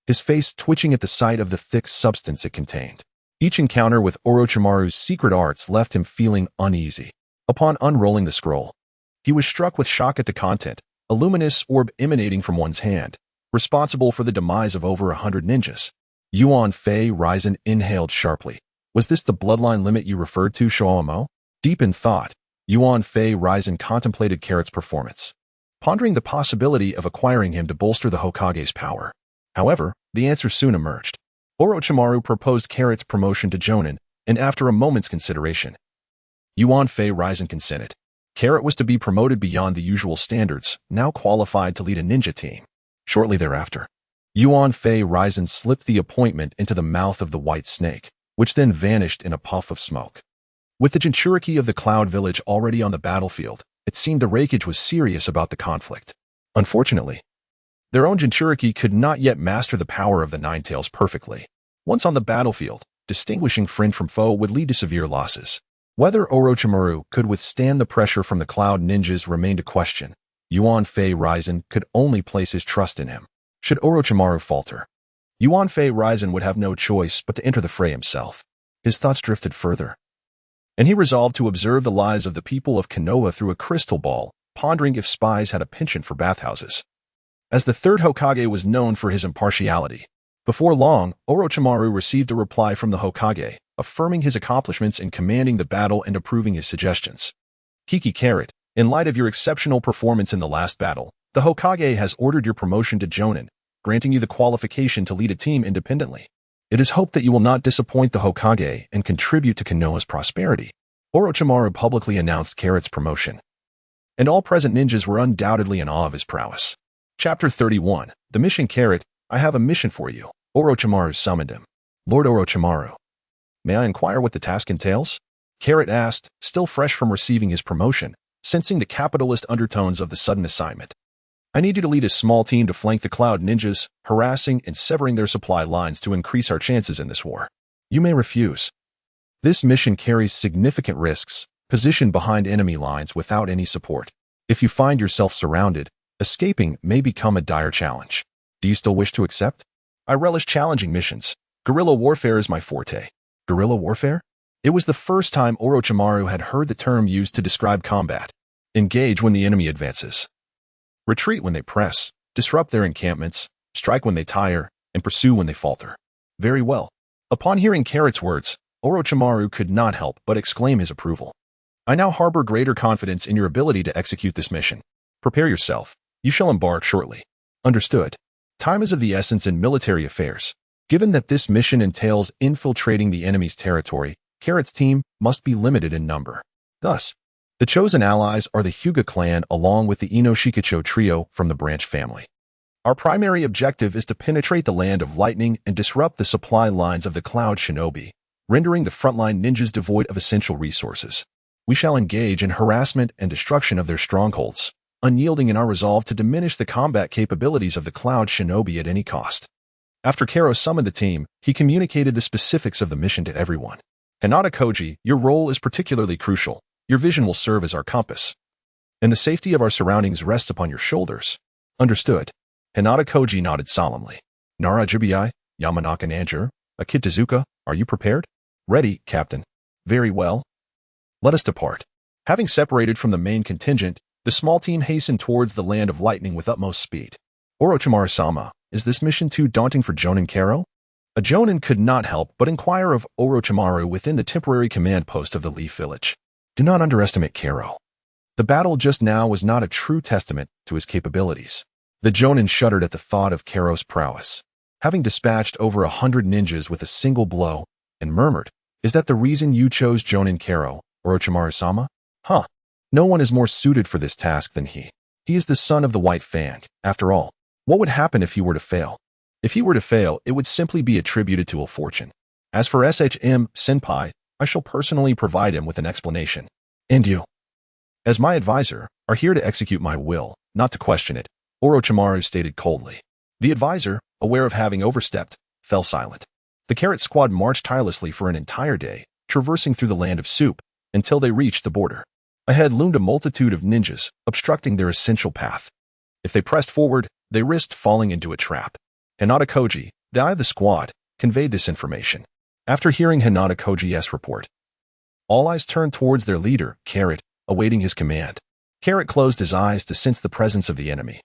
his face twitching at the sight of the thick substance it contained. Each encounter with Orochimaru's secret arts left him feeling uneasy. Upon unrolling the scroll, he was struck with shock at the content, a luminous orb emanating from one's hand, responsible for the demise of over 100 ninjas. Yuan Fei Raizen inhaled sharply. "Was this the bloodline limit you referred to, Shoamo?" Deep in thought, Yuan Fei Raizen contemplated Carrot's performance, pondering the possibility of acquiring him to bolster the Hokage's power. However, the answer soon emerged. Orochimaru proposed Carrot's promotion to Jonin, and after a moment's consideration, Yuan Fei Raizen consented. Carrot was to be promoted beyond the usual standards, now qualified to lead a ninja team. Shortly thereafter, Yuan Fei Raizen slipped the appointment into the mouth of the white snake, which then vanished in a puff of smoke. With the Jinchuriki of the Cloud Village already on the battlefield, it seemed the Raikage was serious about the conflict. Unfortunately, their own Jinchuriki could not yet master the power of the Ninetales perfectly. Once on the battlefield, distinguishing friend from foe would lead to severe losses. Whether Orochimaru could withstand the pressure from the Cloud Ninjas remained a question. Yuan Fei Raizen could only place his trust in him. Should Orochimaru falter, Yuan Fei Raizen would have no choice but to enter the fray himself. His thoughts drifted further, and he resolved to observe the lives of the people of Konoha through a crystal ball, pondering if spies had a penchant for bathhouses. As the third Hokage was known for his impartiality, before long, Orochimaru received a reply from the Hokage, affirming his accomplishments in commanding the battle and approving his suggestions. "Kiki Carrot, in light of your exceptional performance in the last battle, the Hokage has ordered your promotion to Jonin, granting you the qualification to lead a team independently. It is hoped that you will not disappoint the Hokage and contribute to Konoha's prosperity." Orochimaru publicly announced Carrot's promotion, and all present ninjas were undoubtedly in awe of his prowess. Chapter 31, The Mission. Carrot, I have a mission for you. Orochimaru summoned him. "Lord Orochimaru, may I inquire what the task entails?" Carrot asked, still fresh from receiving his promotion, sensing the capitalist undertones of the sudden assignment. "I need you to lead a small team to flank the Cloud Ninjas, harassing and severing their supply lines to increase our chances in this war. You may refuse. This mission carries significant risks, positioned behind enemy lines without any support. If you find yourself surrounded, escaping may become a dire challenge. Do you still wish to accept? I relish challenging missions. Guerrilla warfare is my forte." Guerrilla warfare? It was the first time Orochimaru had heard the term used to describe combat. Engage when the enemy advances, retreat when they press, disrupt their encampments, strike when they tire, and pursue when they falter. Very well. Upon hearing Carrot's words, Orochimaru could not help but exclaim his approval. I now harbor greater confidence in your ability to execute this mission. Prepare yourself. You shall embark shortly. Understood. Time is of the essence in military affairs. Given that this mission entails infiltrating the enemy's territory, Carrot's team must be limited in number. Thus, the chosen allies are the Hyuga clan along with the Inoshikacho trio from the branch family. Our primary objective is to penetrate the land of lightning and disrupt the supply lines of the Cloud Shinobi, rendering the frontline ninjas devoid of essential resources. We shall engage in harassment and destruction of their strongholds, unyielding in our resolve to diminish the combat capabilities of the Cloud Shinobi at any cost. After Karo summoned the team, he communicated the specifics of the mission to everyone. Hinata Koji, your role is particularly crucial. Your vision will serve as our compass, and the safety of our surroundings rests upon your shoulders. Understood. Hinata Koji nodded solemnly. Nara Jubiai, Yamanaka Nanjur, Akid Tezuka, are you prepared? Ready, Captain. Very well. Let us depart. Having separated from the main contingent, the small team hastened towards the land of lightning with utmost speed. Orochimaru-sama, is this mission too daunting for Jonin Karo? A Jonin could not help but inquire of Orochimaru within the temporary command post of the Leaf Village. Do not underestimate Karo. The battle just now was not a true testament to his capabilities. The Jonin shuddered at the thought of Karo's prowess. Having dispatched over 100 ninjas with a single blow, and murmured, is that the reason you chose Jonin Karo, Orochimaru-sama? Huh. No one is more suited for this task than he. He is the son of the White Fang. After all, what would happen if he were to fail? If he were to fail, it would simply be attributed to ill fortune. As for SHM Senpai, I shall personally provide him with an explanation. And you, as my advisor, are here to execute my will, not to question it, Orochimaru stated coldly. The advisor, aware of having overstepped, fell silent. The Carrot Squad marched tirelessly for an entire day, traversing through the land of soup, until they reached the border. Ahead loomed a multitude of ninjas, obstructing their essential path. If they pressed forward, they risked falling into a trap. Hinata Koji, the eye of the squad, conveyed this information. After hearing Hinata Koji's report, all eyes turned towards their leader, Carrot, awaiting his command. Carrot closed his eyes to sense the presence of the enemy.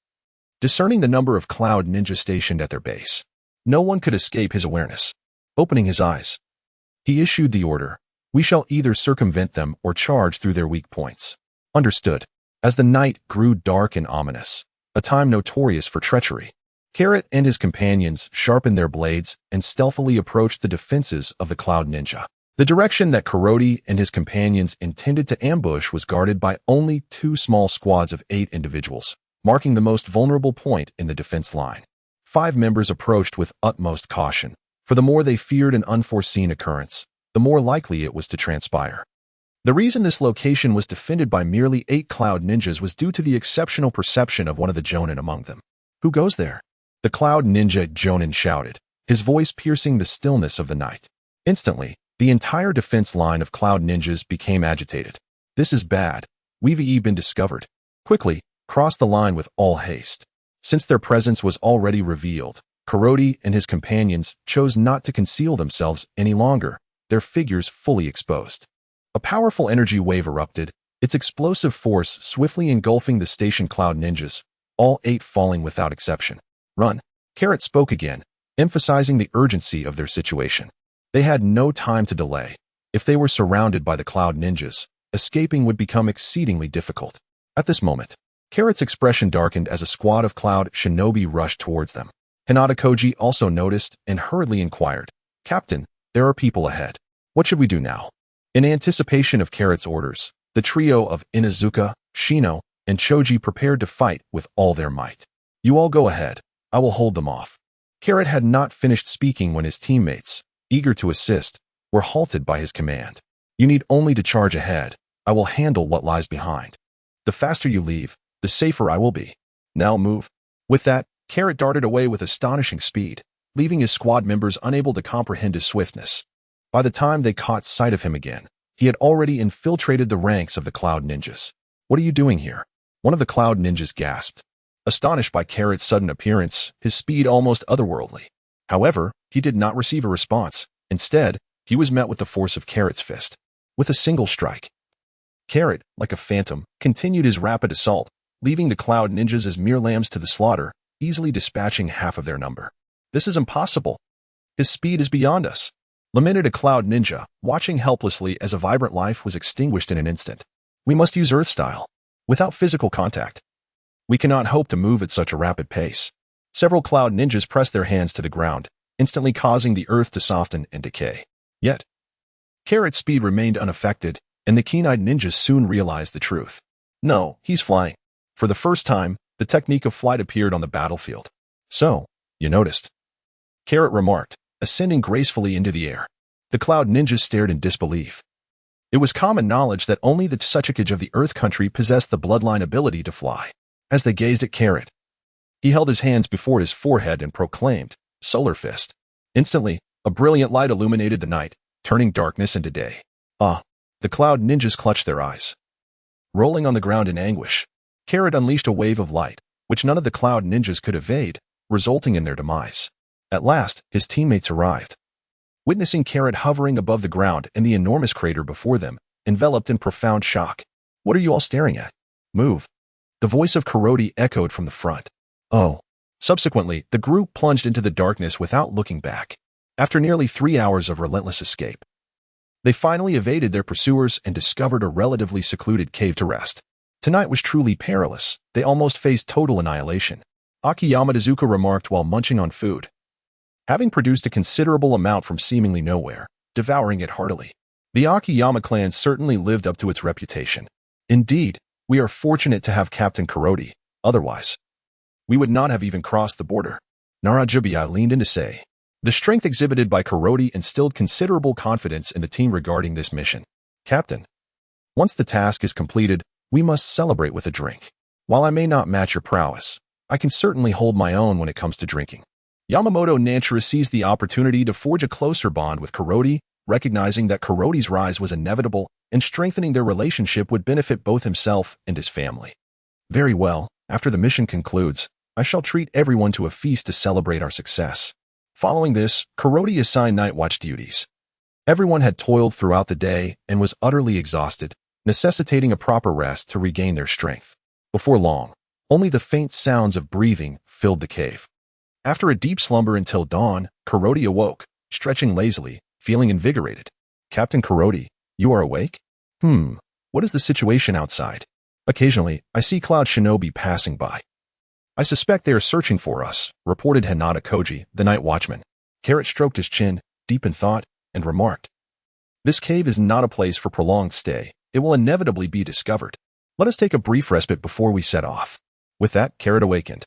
Discerning the number of Cloud ninjas stationed at their base, no one could escape his awareness. Opening his eyes, he issued the order, we shall either circumvent them or charge through their weak points. Understood. As the night grew dark and ominous, a time notorious for treachery, Carrot and his companions sharpened their blades and stealthily approached the defenses of the Cloud Ninja. The direction that Karoti and his companions intended to ambush was guarded by only 2 small squads of 8 individuals, marking the most vulnerable point in the defense line. 5 members approached with utmost caution, for the more they feared an unforeseen occurrence, the more likely it was to transpire. The reason this location was defended by merely 8 Cloud Ninjas was due to the exceptional perception of one of the Jonin among them. Who goes there? The Cloud Ninja Jonin shouted, his voice piercing the stillness of the night. Instantly, the entire defense line of Cloud Ninjas became agitated. This is bad. We've been discovered. Quickly, cross the line with all haste. Since their presence was already revealed, Karoti and his companions chose not to conceal themselves any longer, their figures fully exposed. A powerful energy wave erupted, its explosive force swiftly engulfing the station Cloud Ninjas, all 8 falling without exception. Run. Carrot spoke again, emphasizing the urgency of their situation. They had no time to delay. If they were surrounded by the Cloud Ninjas, escaping would become exceedingly difficult. At this moment, Carrot's expression darkened as a squad of Cloud Shinobi rushed towards them. Hinata Koji also noticed and hurriedly inquired, Captain, there are people ahead. What should we do now? In anticipation of Carrot's orders, the trio of Inuzuka, Shino, and Choji prepared to fight with all their might. You all go ahead. I will hold them off. Carrot had not finished speaking when his teammates, eager to assist, were halted by his command. You need only to charge ahead. I will handle what lies behind. The faster you leave, the safer I will be. Now move. With that, Carrot darted away with astonishing speed, leaving his squad members unable to comprehend his swiftness. By the time they caught sight of him again, he had already infiltrated the ranks of the Cloud Ninjas. What are you doing here? One of the Cloud Ninjas gasped. Astonished by Carrot's sudden appearance, his speed almost otherworldly. However, he did not receive a response. Instead, he was met with the force of Carrot's fist. With a single strike, Carrot, like a phantom, continued his rapid assault, leaving the Cloud Ninjas as mere lambs to the slaughter, easily dispatching half of their number. This is impossible. His speed is beyond us. lamented a cloud ninja, watching helplessly as a vibrant life was extinguished in an instant. We must use Earth style. Without physical contact, we cannot hope to move at such a rapid pace. Several cloud ninjas pressed their hands to the ground, instantly causing the earth to soften and decay. Yet, Carrot's speed remained unaffected, and the keen-eyed ninjas soon realized the truth. No, he's flying. For the first time, the technique of flight appeared on the battlefield. So, you noticed, Carrot remarked, ascending gracefully into the air. The cloud ninjas stared in disbelief. It was common knowledge that only the Tsuchikage of the Earth Country possessed the bloodline ability to fly. As they gazed at Carrot, he held his hands before his forehead and proclaimed, Solar Fist. Instantly, a brilliant light illuminated the night, turning darkness into day. The cloud ninjas clutched their eyes. Rolling on the ground in anguish, Carrot unleashed a wave of light, which none of the cloud ninjas could evade, resulting in their demise. At last, his teammates arrived. Witnessing Carrot hovering above the ground and the enormous crater before them, enveloped in profound shock. What are you all staring at? Move. The voice of Karoti echoed from the front. Oh. Subsequently, the group plunged into the darkness without looking back. After nearly 3 hours of relentless escape, they finally evaded their pursuers and discovered a relatively secluded cave to rest. Tonight was truly perilous. They almost faced total annihilation. Akiyama Tezuka remarked while munching on food, having produced a considerable amount from seemingly nowhere, devouring it heartily. The Akiyama clan certainly lived up to its reputation. Indeed, we are fortunate to have Captain Karoti, otherwise, we would not have even crossed the border. Narajubiya leaned in to say. The strength exhibited by Karoti instilled considerable confidence in the team regarding this mission. Captain, once the task is completed, we must celebrate with a drink. While I may not match your prowess, I can certainly hold my own when it comes to drinking. Yamamoto Nanchira seized the opportunity to forge a closer bond with Karoti, recognizing that Karoti's rise was inevitable and strengthening their relationship would benefit both himself and his family. Very well, after the mission concludes, I shall treat everyone to a feast to celebrate our success. Following this, Karoti assigned night watch duties. Everyone had toiled throughout the day and was utterly exhausted, necessitating a proper rest to regain their strength. Before long, only the faint sounds of breathing filled the cave. After a deep slumber until dawn, Karoti awoke, stretching lazily, feeling invigorated. Captain Karoti, you are awake? What is the situation outside? Occasionally, I see Cloud Shinobi passing by. I suspect they are searching for us, reported Hinata Koji, the night watchman. Carrot stroked his chin, deep in thought, and remarked, This cave is not a place for prolonged stay. It will inevitably be discovered. Let us take a brief respite before we set off. With that, Carrot awakened,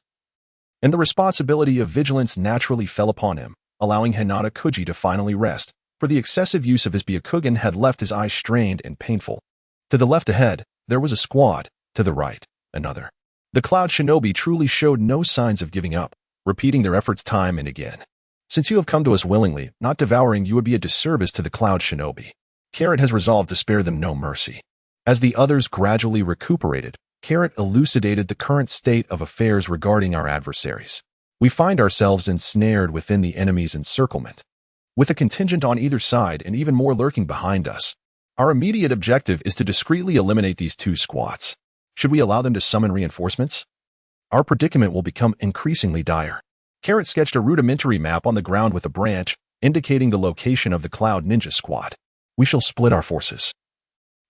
and the responsibility of vigilance naturally fell upon him, allowing Hinata Koji to finally rest, for the excessive use of his Byakugan had left his eyes strained and painful. To the left ahead, there was a squad, to the right, another. The Cloud Shinobi truly showed no signs of giving up, repeating their efforts time and again. Since you have come to us willingly, not devouring you would be a disservice to the Cloud Shinobi. Carrot has resolved to spare them no mercy. As the others gradually recuperated, Carrot elucidated the current state of affairs regarding our adversaries. We find ourselves ensnared within the enemy's encirclement, with a contingent on either side and even more lurking behind us. Our immediate objective is to discreetly eliminate these two squads. Should we allow them to summon reinforcements? Our predicament will become increasingly dire. Carrot sketched a rudimentary map on the ground with a branch, indicating the location of the Cloud Ninja Squad. We shall split our forces.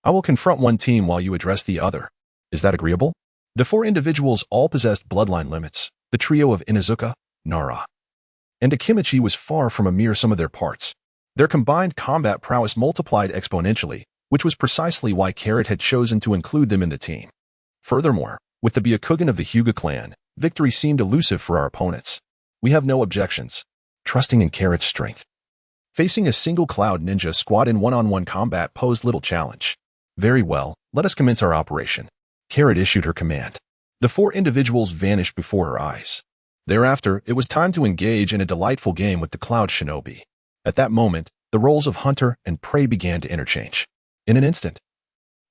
I will confront one team while you address the other. Is that agreeable? The 4 individuals all possessed bloodline limits. The trio of Inuzuka, Nara, and Akimichi was far from a mere sum of their parts. Their combined combat prowess multiplied exponentially, which was precisely why Carrot had chosen to include them in the team. Furthermore, with the Byakugan of the Hyuga clan, victory seemed elusive for our opponents. We have no objections, trusting in Carrot's strength. Facing a single Cloud Ninja squad in one-on-one combat posed little challenge. Very well, let us commence our operation. Carrot issued her command. The 4 individuals vanished before her eyes. Thereafter, it was time to engage in a delightful game with the Cloud Shinobi. At that moment, the roles of hunter and prey began to interchange. In an instant,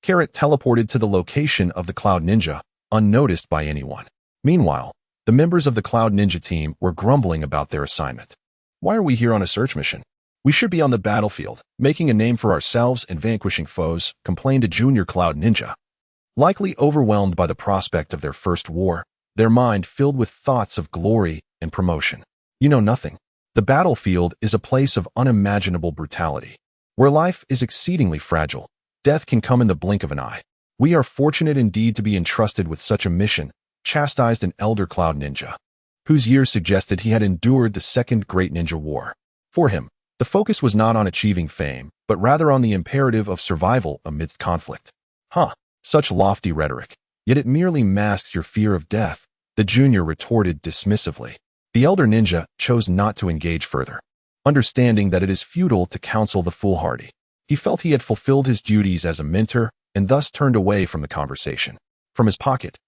Carrot teleported to the location of the Cloud Ninja, unnoticed by anyone. Meanwhile, the members of the Cloud Ninja team were grumbling about their assignment. Why are we here on a search mission? We should be on the battlefield, making a name for ourselves and vanquishing foes, complained a junior Cloud Ninja. Likely overwhelmed by the prospect of their first war, their mind filled with thoughts of glory and promotion. You know nothing. The battlefield is a place of unimaginable brutality, where life is exceedingly fragile. Death can come in the blink of an eye. We are fortunate indeed to be entrusted with such a mission, chastised an elder cloud ninja, whose years suggested he had endured the Second Great Ninja War. For him, the focus was not on achieving fame, but rather on the imperative of survival amidst conflict. Such lofty rhetoric, yet it merely masks your fear of death, the junior retorted dismissively. The elder ninja chose not to engage further, understanding that it is futile to counsel the foolhardy. He felt he had fulfilled his duties as a mentor and thus turned away from the conversation. From his pocket,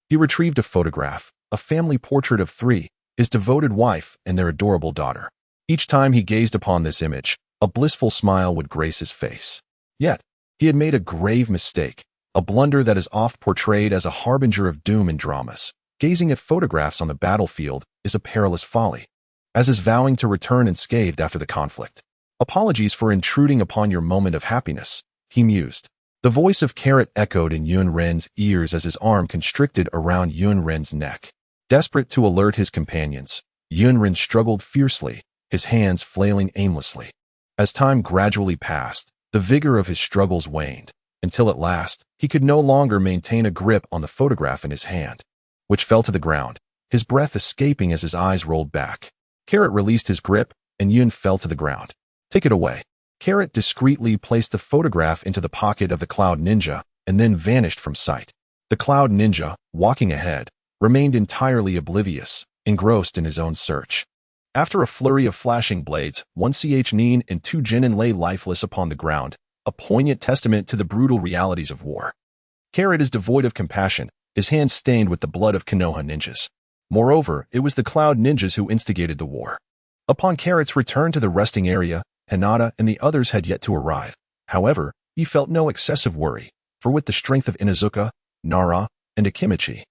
he retrieved a photograph, a family portrait of three, his devoted wife and their adorable daughter. Each time he gazed upon this image, a blissful smile would grace his face. Yet, he had made a grave mistake, a blunder that is oft portrayed as a harbinger of doom in dramas. Gazing at photographs on the battlefield is a perilous folly, as is vowing to return unscathed after the conflict. Apologies for intruding upon your moment of happiness, he mused. The voice of Carrot echoed in Yun Ren's ears as his arm constricted around Yun Ren's neck. Desperate to alert his companions, Yun Ren struggled fiercely, his hands flailing aimlessly. As time gradually passed, the vigor of his struggles waned, until at last, he could no longer maintain a grip on the photograph in his hand, which fell to the ground, his breath escaping as his eyes rolled back. Carrot released his grip, and Yun fell to the ground. Take it away. Carrot discreetly placed the photograph into the pocket of the Cloud Ninja and then vanished from sight. The Cloud Ninja, walking ahead, remained entirely oblivious, engrossed in his own search. After a flurry of flashing blades, one Nin and two Genin lay lifeless upon the ground, a poignant testament to the brutal realities of war. Carrot is devoid of compassion, his hands stained with the blood of Konoha ninjas. Moreover, it was the Cloud Ninjas who instigated the war. Upon Carrot's return to the resting area, Hinata and the others had yet to arrive. However, he felt no excessive worry, for with the strength of Inuzuka, Nara, and Akimichi,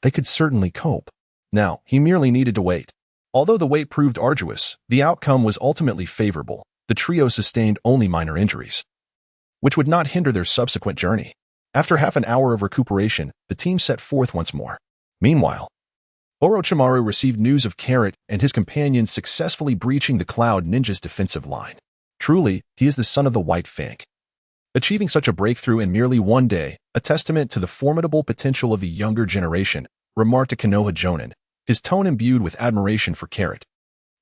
they could certainly cope. Now, he merely needed to wait. Although the wait proved arduous, the outcome was ultimately favorable. The trio sustained only minor injuries, which would not hinder their subsequent journey. After half an hour of recuperation, the team set forth once more. Meanwhile, Orochimaru received news of Carrot and his companions successfully breaching the Cloud Ninja's defensive line. Truly, he is the son of the White Fang. Achieving such a breakthrough in merely one day, a testament to the formidable potential of the younger generation, remarked a Konoha Jonin, his tone imbued with admiration for Carrot.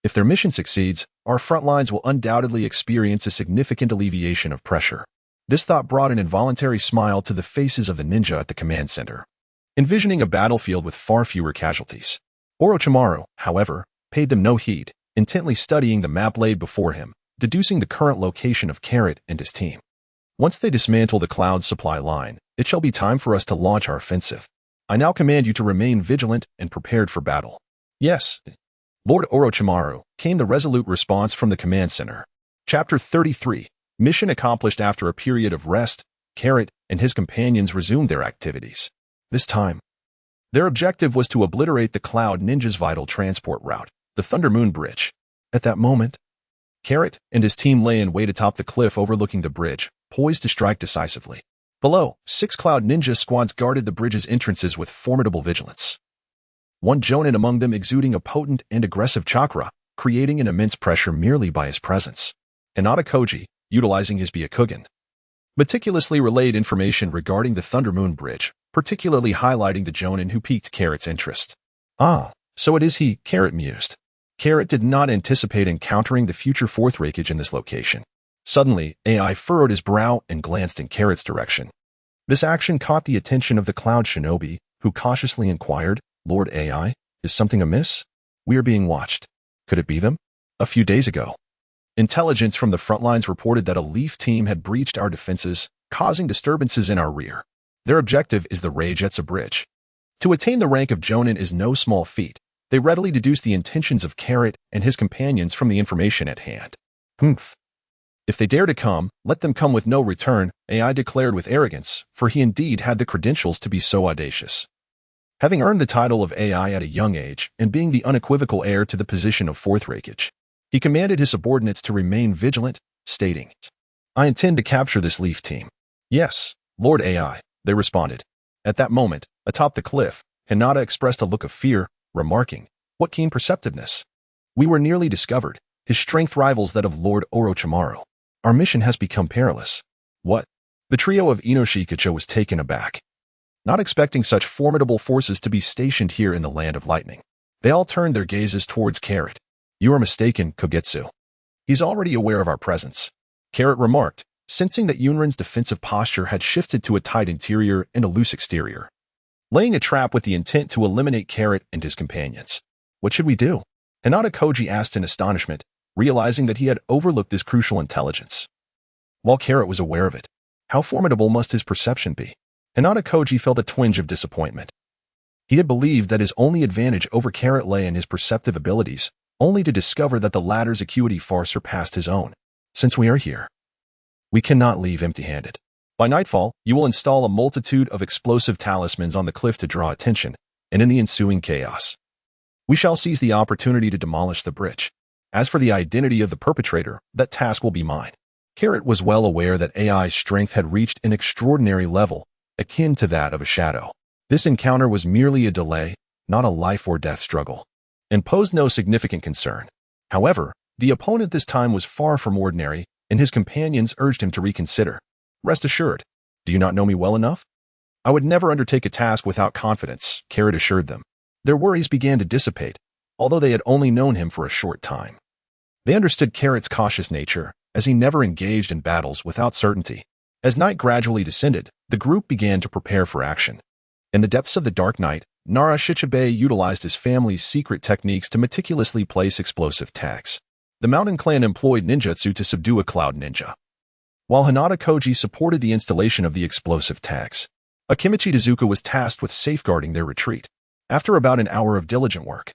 If their mission succeeds, our front lines will undoubtedly experience a significant alleviation of pressure. This thought brought an involuntary smile to the faces of the ninja at the command center, envisioning a battlefield with far fewer casualties. Orochimaru, however, paid them no heed, intently studying the map laid before him, deducing the current location of Carrot and his team. Once they dismantle the Cloud supply line, it shall be time for us to launch our offensive. I now command you to remain vigilant and prepared for battle. Yes, Lord Orochimaru, came the resolute response from the command center. Chapter 33. Mission accomplished. After a period of rest, Carrot and his companions resumed their activities. This time, their objective was to obliterate the Cloud Ninja's vital transport route, the Thunder Moon Bridge. At that moment, Carrot and his team lay in wait atop the cliff overlooking the bridge, poised to strike decisively. Below, 6 Cloud Ninja squads guarded the bridge's entrances with formidable vigilance. One Jonin among them exuding a potent and aggressive chakra, creating an immense pressure merely by his presence. Hinata Koji, utilizing his Byakugan, meticulously relayed information regarding the Thunder Moon Bridge, particularly highlighting the Jonin who piqued Carrot's interest. So it is he, Carrot mused. Carrot did not anticipate encountering the future fourth Raikage in this location. Suddenly, AI furrowed his brow and glanced in Carrot's direction. This action caught the attention of the Cloud Shinobi, who cautiously inquired, Lord AI, is something amiss? We are being watched. Could it be them? A few days ago, intelligence from the front lines reported that a Leaf team had breached our defenses, causing disturbances in our rear. Their objective is the Reigetsu Bridge. To attain the rank of Jonin is no small feat. They readily deduced the intentions of Carrot and his companions from the information at hand. If they dare to come, let them come with no return, AI declared with arrogance, for he indeed had the credentials to be so audacious. Having earned the title of AI at a young age, and being the unequivocal heir to the position of fourth Raikage, he commanded his subordinates to remain vigilant, stating, I intend to capture this Leaf team. Yes, Lord AI, they responded. At that moment, atop the cliff, Hinata expressed a look of fear, remarking, what keen perceptiveness. We were nearly discovered. His strength rivals that of Lord Orochimaru. Our mission has become perilous. What? The trio of Inoshikacho was taken aback, not expecting such formidable forces to be stationed here in the land of lightning. They all turned their gazes towards Carrot. You are mistaken, Kogetsu. He's already aware of our presence, Carrot remarked, sensing that Yunrin's defensive posture had shifted to a tight interior and a loose exterior, laying a trap with the intent to eliminate Carrot and his companions. What should we do? Hinata Koji asked in astonishment, realizing that he had overlooked this crucial intelligence. While Carrot was aware of it, how formidable must his perception be? Hinata Koji felt a twinge of disappointment. He had believed that his only advantage over Carrot lay in his perceptive abilities, only to discover that the latter's acuity far surpassed his own. Since we are here, we cannot leave empty-handed. By nightfall, you will install a multitude of explosive talismans on the cliff to draw attention, and in the ensuing chaos, we shall seize the opportunity to demolish the bridge. As for the identity of the perpetrator, that task will be mine. Carrot was well aware that AI's strength had reached an extraordinary level, akin to that of a shadow. This encounter was merely a delay, not a life-or-death struggle, and posed no significant concern. However, the opponent this time was far from ordinary, and his companions urged him to reconsider. Rest assured, do you not know me well enough? I would never undertake a task without confidence, Carrot assured them. Their worries began to dissipate, although they had only known him for a short time. They understood Carrot's cautious nature, as he never engaged in battles without certainty. As night gradually descended, the group began to prepare for action. In the depths of the dark night, Nara Shichibe utilized his family's secret techniques to meticulously place explosive tags. The Mountain Clan employed ninjutsu to subdue a cloud ninja, while Hinata Koji supported the installation of the explosive tags. Akimichi Tezuka was tasked with safeguarding their retreat. After about an hour of diligent work,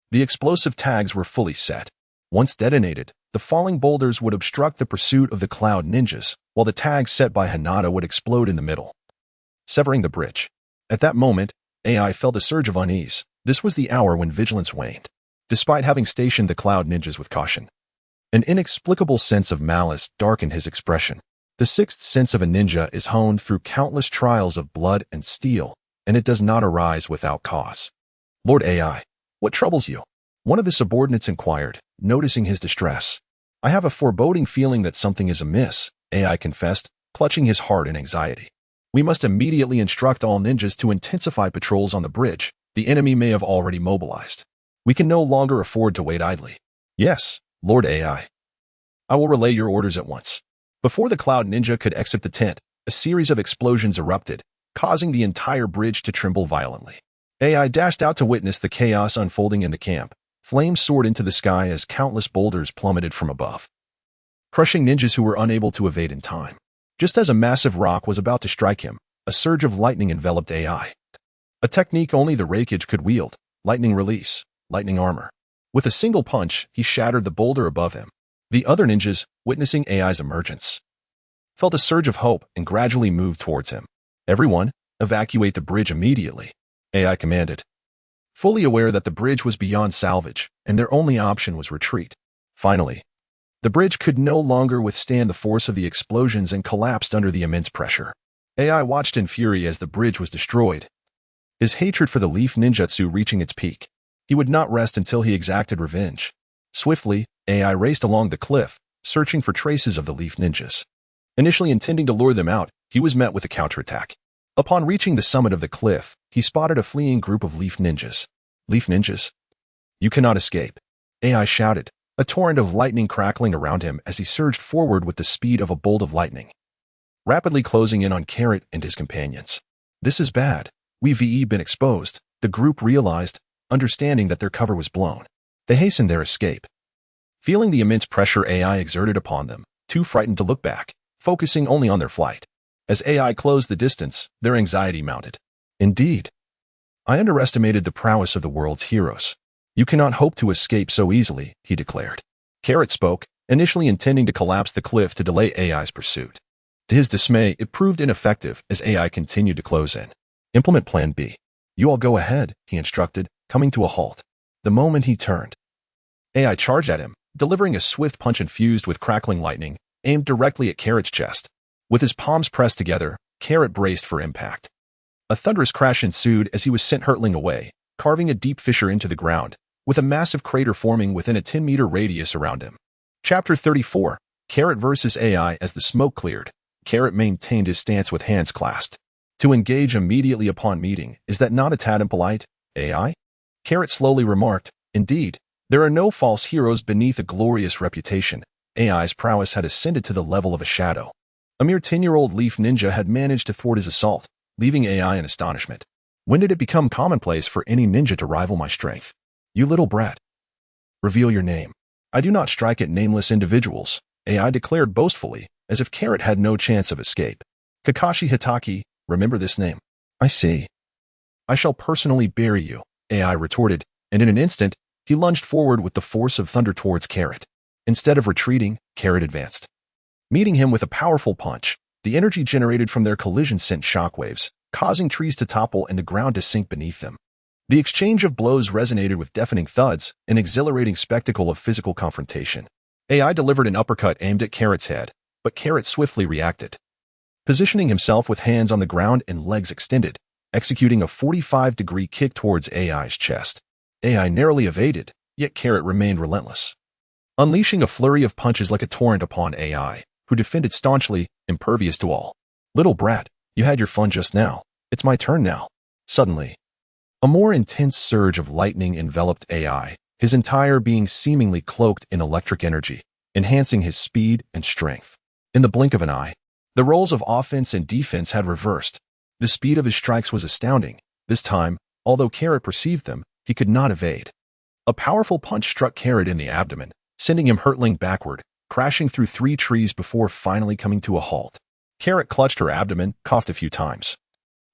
the explosive tags were fully set. Once detonated, the falling boulders would obstruct the pursuit of the cloud ninjas, while the tags set by Hinata would explode in the middle, severing the bridge. At that moment, AI felt a surge of unease. This was the hour when vigilance waned. Despite having stationed the cloud ninjas with caution, an inexplicable sense of malice darkened his expression. The sixth sense of a ninja is honed through countless trials of blood and steel, and it does not arise without cause. Lord AI, what troubles you? One of his subordinates inquired, noticing his distress. I have a foreboding feeling that something is amiss, AI confessed, clutching his heart in anxiety. We must immediately instruct all ninjas to intensify patrols on the bridge. The enemy may have already mobilized. We can no longer afford to wait idly. Yes, Lord AI. I will relay your orders at once. Before the cloud ninja could exit the tent, a series of explosions erupted, causing the entire bridge to tremble violently. AI dashed out to witness the chaos unfolding in the camp. Flames soared into the sky as countless boulders plummeted from above, crushing ninjas who were unable to evade in time. Just as a massive rock was about to strike him, a surge of lightning enveloped AI. A technique only the Reikage could wield, lightning release, lightning armor. With a single punch, he shattered the boulder above him. The other ninjas, witnessing AI's emergence, felt a surge of hope and gradually moved towards him. Everyone, evacuate the bridge immediately, AI commanded, fully aware that the bridge was beyond salvage and their only option was retreat. Finally, the bridge could no longer withstand the force of the explosions and collapsed under the immense pressure. AI watched in fury as the bridge was destroyed, his hatred for the leaf ninjutsu reaching its peak. He would not rest until he exacted revenge. Swiftly, AI raced along the cliff, searching for traces of the leaf ninjas. Initially intending to lure them out, he was met with a counterattack. Upon reaching the summit of the cliff, he spotted a fleeing group of leaf ninjas. Leaf ninjas? You cannot escape, AI shouted, a torrent of lightning crackling around him as he surged forward with the speed of a bolt of lightning, rapidly closing in on Carrot and his companions. This is bad. We've been exposed, the group realized, understanding that their cover was blown. They hastened their escape, feeling the immense pressure AI exerted upon them, too frightened to look back, focusing only on their flight. As AI closed the distance, their anxiety mounted. Indeed, I underestimated the prowess of the world's heroes. You cannot hope to escape so easily, he declared. Carrot spoke, initially intending to collapse the cliff to delay AI's pursuit. To his dismay, it proved ineffective as AI continued to close in. Implement Plan B. You all go ahead, he instructed, coming to a halt. The moment he turned, AI charged at him, delivering a swift punch infused with crackling lightning, aimed directly at Carrot's chest. With his palms pressed together, Carrot braced for impact. A thunderous crash ensued as he was sent hurtling away, carving a deep fissure into the ground, with a massive crater forming within a 10-meter radius around him. Chapter 34, Carrot vs. AI. As the smoke cleared, Carrot maintained his stance with hands clasped. To engage immediately upon meeting, is that not a tad impolite, AI? Carrot slowly remarked, indeed, there are no false heroes beneath a glorious reputation. AI's prowess had ascended to the level of a shadow. A mere 10-year-old leaf ninja had managed to thwart his assault, leaving AI in astonishment. When did it become commonplace for any ninja to rival my strength? You little brat. Reveal your name. I do not strike at nameless individuals, AI declared boastfully, as if Carrot had no chance of escape. Kakashi Hatake, remember this name. I see. I shall personally bury you, AI retorted, and in an instant, he lunged forward with the force of thunder towards Carrot. Instead of retreating, Carrot advanced. Meeting him with a powerful punch, the energy generated from their collision sent shockwaves, causing trees to topple and the ground to sink beneath them. The exchange of blows resonated with deafening thuds, an exhilarating spectacle of physical confrontation. AI delivered an uppercut aimed at Carrot's head, but Carrot swiftly reacted. Positioning himself with hands on the ground and legs extended, executing a 45-degree kick towards AI's chest. AI narrowly evaded, yet Carrot remained relentless. Unleashing a flurry of punches like a torrent upon AI, who defended staunchly, impervious to all. Little brat, you had your fun just now. It's my turn now. Suddenly, a more intense surge of lightning enveloped AI, his entire being seemingly cloaked in electric energy, enhancing his speed and strength. In the blink of an eye, the roles of offense and defense had reversed. The speed of his strikes was astounding. This time, although Carrot perceived them, he could not evade. A powerful punch struck Carrot in the abdomen, sending him hurtling backward, crashing through 3 trees before finally coming to a halt. Carrot clutched her abdomen, coughed a few times,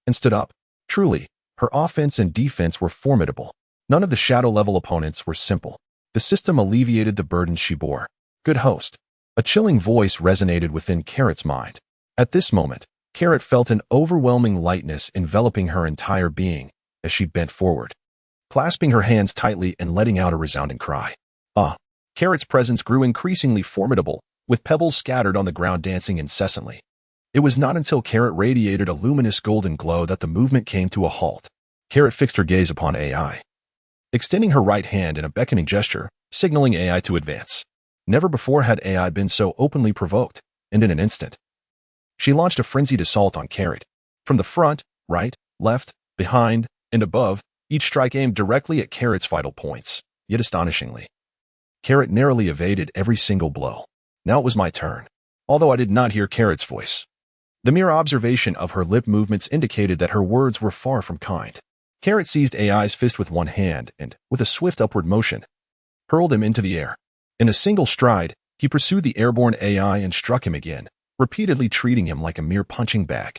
and stood up. Truly, her offense and defense were formidable. None of the shadow-level opponents were simple. The system alleviated the burden she bore. Good host. A chilling voice resonated within Carrot's mind. At this moment, Carrot felt an overwhelming lightness enveloping her entire being as she bent forward, clasping her hands tightly and letting out a resounding cry. Ah! Carrot's presence grew increasingly formidable, with pebbles scattered on the ground dancing incessantly. It was not until Carrot radiated a luminous golden glow that the movement came to a halt. Carrot fixed her gaze upon AI, extending her right hand in a beckoning gesture, signaling AI to advance. Never before had AI been so openly provoked, and in an instant, she launched a frenzied assault on Carrot. From the front, right, left, behind, and above, each strike aimed directly at Carrot's vital points, yet astonishingly, Carrot narrowly evaded every single blow. Now it was my turn, although I did not hear Carrot's voice. The mere observation of her lip movements indicated that her words were far from kind. Carrot seized AI's fist with one hand and, with a swift upward motion, hurled him into the air. In a single stride, he pursued the airborne AI and struck him again, repeatedly treating him like a mere punching bag.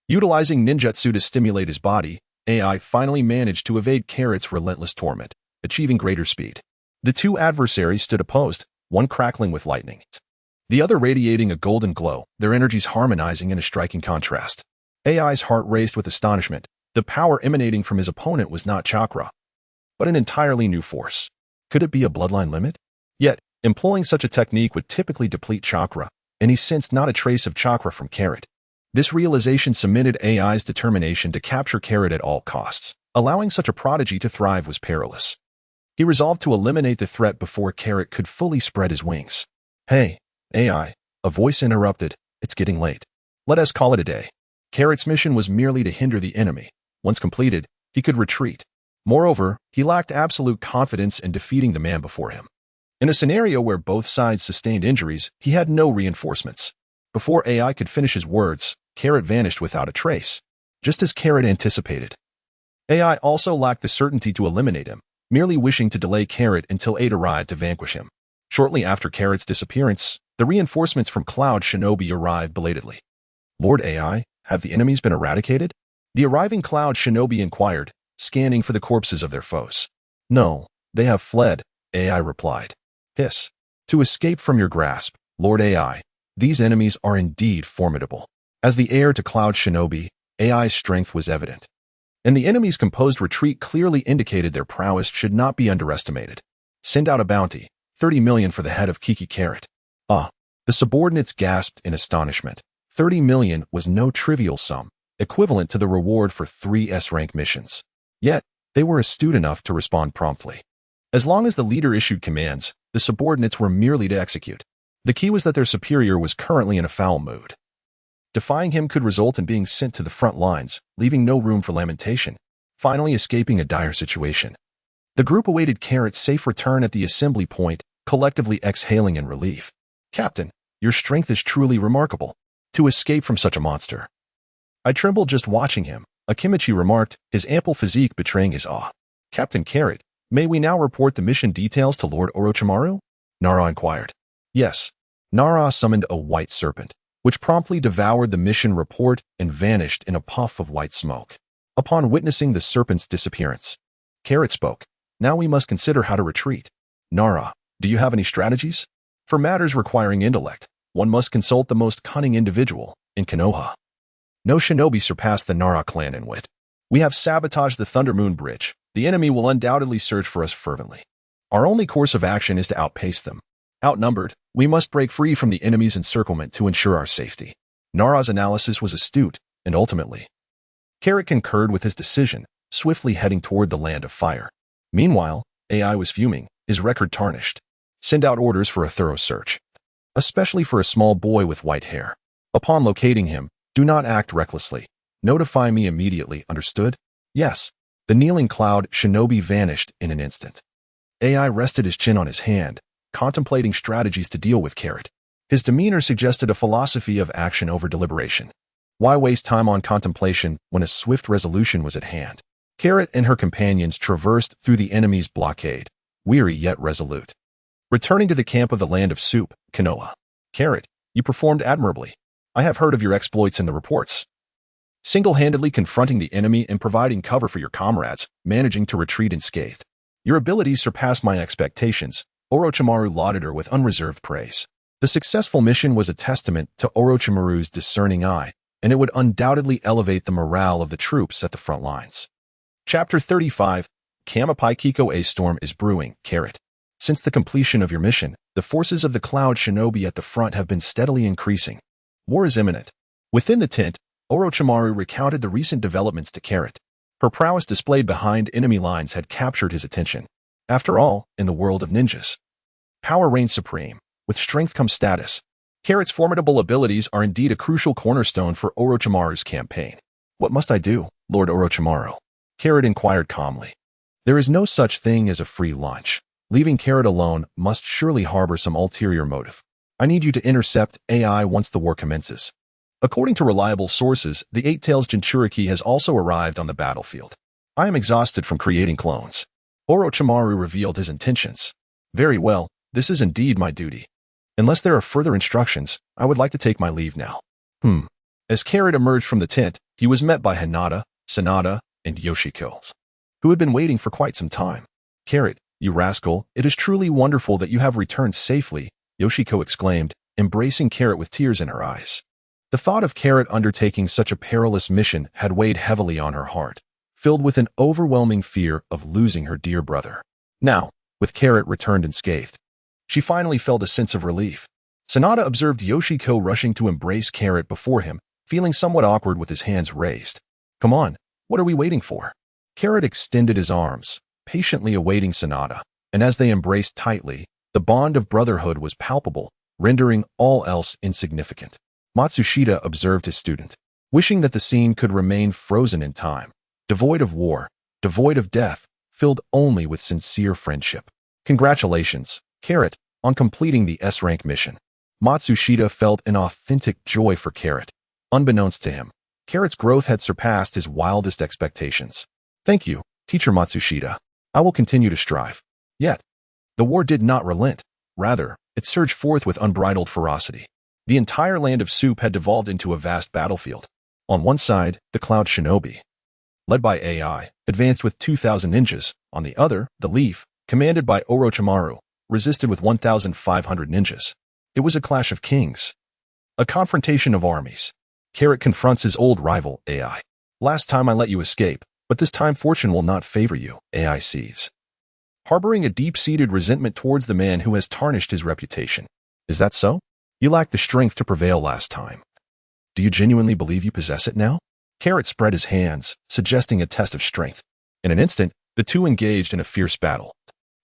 Utilizing ninjutsu to stimulate his body, AI finally managed to evade Carrot's relentless torment, achieving greater speed. The two adversaries stood opposed, one crackling with lightning, the other radiating a golden glow, their energies harmonizing in a striking contrast. AI's heart raced with astonishment. The power emanating from his opponent was not chakra, but an entirely new force. Could it be a bloodline limit? Yet, employing such a technique would typically deplete chakra, and he sensed not a trace of chakra from Carrot. This realization cemented AI's determination to capture Carrot at all costs. Allowing such a prodigy to thrive was perilous. He resolved to eliminate the threat before Carrot could fully spread his wings. Hey, AI, a voice interrupted. It's getting late. Let us call it a day. Carrot's mission was merely to hinder the enemy. Once completed, he could retreat. Moreover, he lacked absolute confidence in defeating the man before him. In a scenario where both sides sustained injuries, he had no reinforcements. Before AI could finish his words, Carrot vanished without a trace, just as Carrot anticipated. AI also lacked the certainty to eliminate him, merely wishing to delay Carrot until aid arrived to vanquish him. Shortly after Carrot's disappearance, the reinforcements from Cloud Shinobi arrived belatedly. Lord AI, have the enemies been eradicated? The arriving Cloud Shinobi inquired, scanning for the corpses of their foes. No, they have fled, AI replied. Hiss. To escape from your grasp, Lord AI, these enemies are indeed formidable. As the heir to Cloud Shinobi, AI's strength was evident, and the enemy's composed retreat clearly indicated their prowess should not be underestimated. Send out a bounty, 30 million for the head of Kiki Carrot. Ah, the subordinates gasped in astonishment. 30 million was no trivial sum, equivalent to the reward for 3 S-rank missions. Yet, they were astute enough to respond promptly. As long as the leader issued commands, the subordinates were merely to execute. The key was that their superior was currently in a foul mood. Defying him could result in being sent to the front lines, leaving no room for lamentation, finally escaping a dire situation. The group awaited Carrot's safe return at the assembly point, collectively exhaling in relief. Captain, your strength is truly remarkable. To escape from such a monster. I trembled just watching him, Akimichi remarked, his ample physique betraying his awe. Captain Carrot, may we now report the mission details to Lord Orochimaru? Nara inquired. Yes. Nara summoned a white serpent, which promptly devoured the mission report and vanished in a puff of white smoke. Upon witnessing the serpent's disappearance, Carrot spoke. Now we must consider how to retreat. Nara, do you have any strategies? For matters requiring intellect, one must consult the most cunning individual, in Konoha. No shinobi surpassed the Nara clan in wit. We have sabotaged the Thunder Moon Bridge. The enemy will undoubtedly search for us fervently. Our only course of action is to outpace them. Outnumbered, we must break free from the enemy's encirclement to ensure our safety. Nara's analysis was astute, and ultimately, Carrot concurred with his decision, swiftly heading toward the land of fire. Meanwhile, AI was fuming, his record tarnished. Send out orders for a thorough search, especially for a small boy with white hair. Upon locating him, do not act recklessly. Notify me immediately, understood? Yes. The kneeling cloud shinobi vanished in an instant. AI rested his chin on his hand, contemplating strategies to deal with Carrot. His demeanor suggested a philosophy of action over deliberation. Why waste time on contemplation when a swift resolution was at hand? Carrot and her companions traversed through the enemy's blockade, weary yet resolute. Returning to the camp of the Land of Soup, Konoha. Carrot, you performed admirably. I have heard of your exploits in the reports. Single-handedly confronting the enemy and providing cover for your comrades, managing to retreat unscathed. Your abilities surpassed my expectations. Orochimaru lauded her with unreserved praise. The successful mission was a testament to Orochimaru's discerning eye, and it would undoubtedly elevate the morale of the troops at the front lines. Chapter 35, Kamapai A Storm is Brewing, Carrot. Since the completion of your mission, the forces of the Cloud Shinobi at the front have been steadily increasing. War is imminent. Within the tent, Orochimaru recounted the recent developments to Carrot. Her prowess displayed behind enemy lines had captured his attention. After all, in the world of ninjas, power reigns supreme. With strength comes status. Carrot's formidable abilities are indeed a crucial cornerstone for Orochimaru's campaign. What must I do, Lord Orochimaru? Carrot inquired calmly. There is no such thing as a free lunch. Leaving Carrot alone must surely harbor some ulterior motive. I need you to intercept AI once the war commences. According to reliable sources, the Eight-Tails Jinchuriki has also arrived on the battlefield. I am exhausted from creating clones. Orochimaru revealed his intentions. Very well, this is indeed my duty. Unless there are further instructions, I would like to take my leave now. As Carrot emerged from the tent, he was met by Hinata, Sanada, and Yoshiko, who had been waiting for quite some time. Carrot, you rascal, it is truly wonderful that you have returned safely, Yoshiko exclaimed, embracing Carrot with tears in her eyes. The thought of Carrot undertaking such a perilous mission had weighed heavily on her heart, filled with an overwhelming fear of losing her dear brother. Now, with Carrot returned unscathed, she finally felt a sense of relief. Sanada observed Yoshiko rushing to embrace Carrot before him, feeling somewhat awkward with his hands raised. Come on, what are we waiting for? Carrot extended his arms, patiently awaiting Sanada, and as they embraced tightly, the bond of brotherhood was palpable, rendering all else insignificant. Matsushita observed his student, wishing that the scene could remain frozen in time, devoid of war, devoid of death, filled only with sincere friendship. Congratulations, Carrot, on completing the S-rank mission. Matsushita felt an authentic joy for Carrot. Unbeknownst to him, Carrot's growth had surpassed his wildest expectations. Thank you, Teacher Matsushita. I will continue to strive. Yet, the war did not relent. Rather, it surged forth with unbridled ferocity. The entire Land of Soup had devolved into a vast battlefield. On one side, the Cloud Shinobi, led by AI, advanced with 2,000 ninjas. On the other, the Leaf, commanded by Orochimaru, resisted with 1,500 ninjas. It was a clash of kings. A confrontation of armies. Carrot confronts his old rival, AI. Last time I let you escape, but this time fortune will not favor you, AI seethes, harboring a deep-seated resentment towards the man who has tarnished his reputation. Is that so? You lacked the strength to prevail last time. Do you genuinely believe you possess it now? Carrot spread his hands, suggesting a test of strength. In an instant, the two engaged in a fierce battle.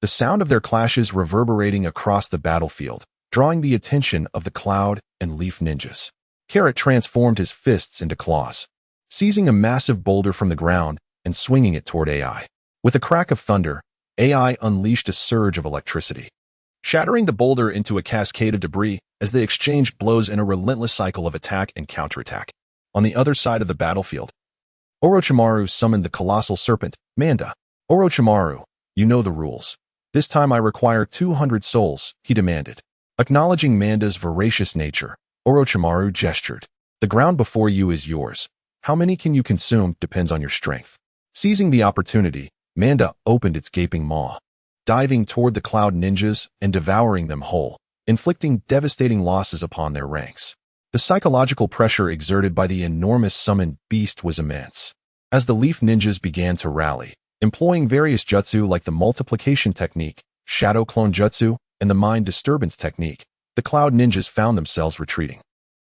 the sound of their clashes reverberating across the battlefield, drawing the attention of the Cloud and Leaf ninjas. Carrot transformed his fists into claws, seizing a massive boulder from the ground and swinging it toward AI. With a crack of thunder, AI unleashed a surge of electricity, shattering the boulder into a cascade of debris as they exchanged blows in a relentless cycle of attack and counterattack. On the other side of the battlefield, Orochimaru summoned the colossal serpent, Manda. Orochimaru, you know the rules. This time I require 200 souls, he demanded. Acknowledging Manda's voracious nature, Orochimaru gestured. The ground before you is yours. How many can you consume depends on your strength. Seizing the opportunity, Manda opened its gaping maw, diving toward the Cloud ninjas and devouring them whole, inflicting devastating losses upon their ranks. The psychological pressure exerted by the enormous summoned beast was immense. As the Leaf ninjas began to rally, employing various jutsu like the multiplication technique, shadow clone jutsu, and the mind disturbance technique, the Cloud ninjas found themselves retreating.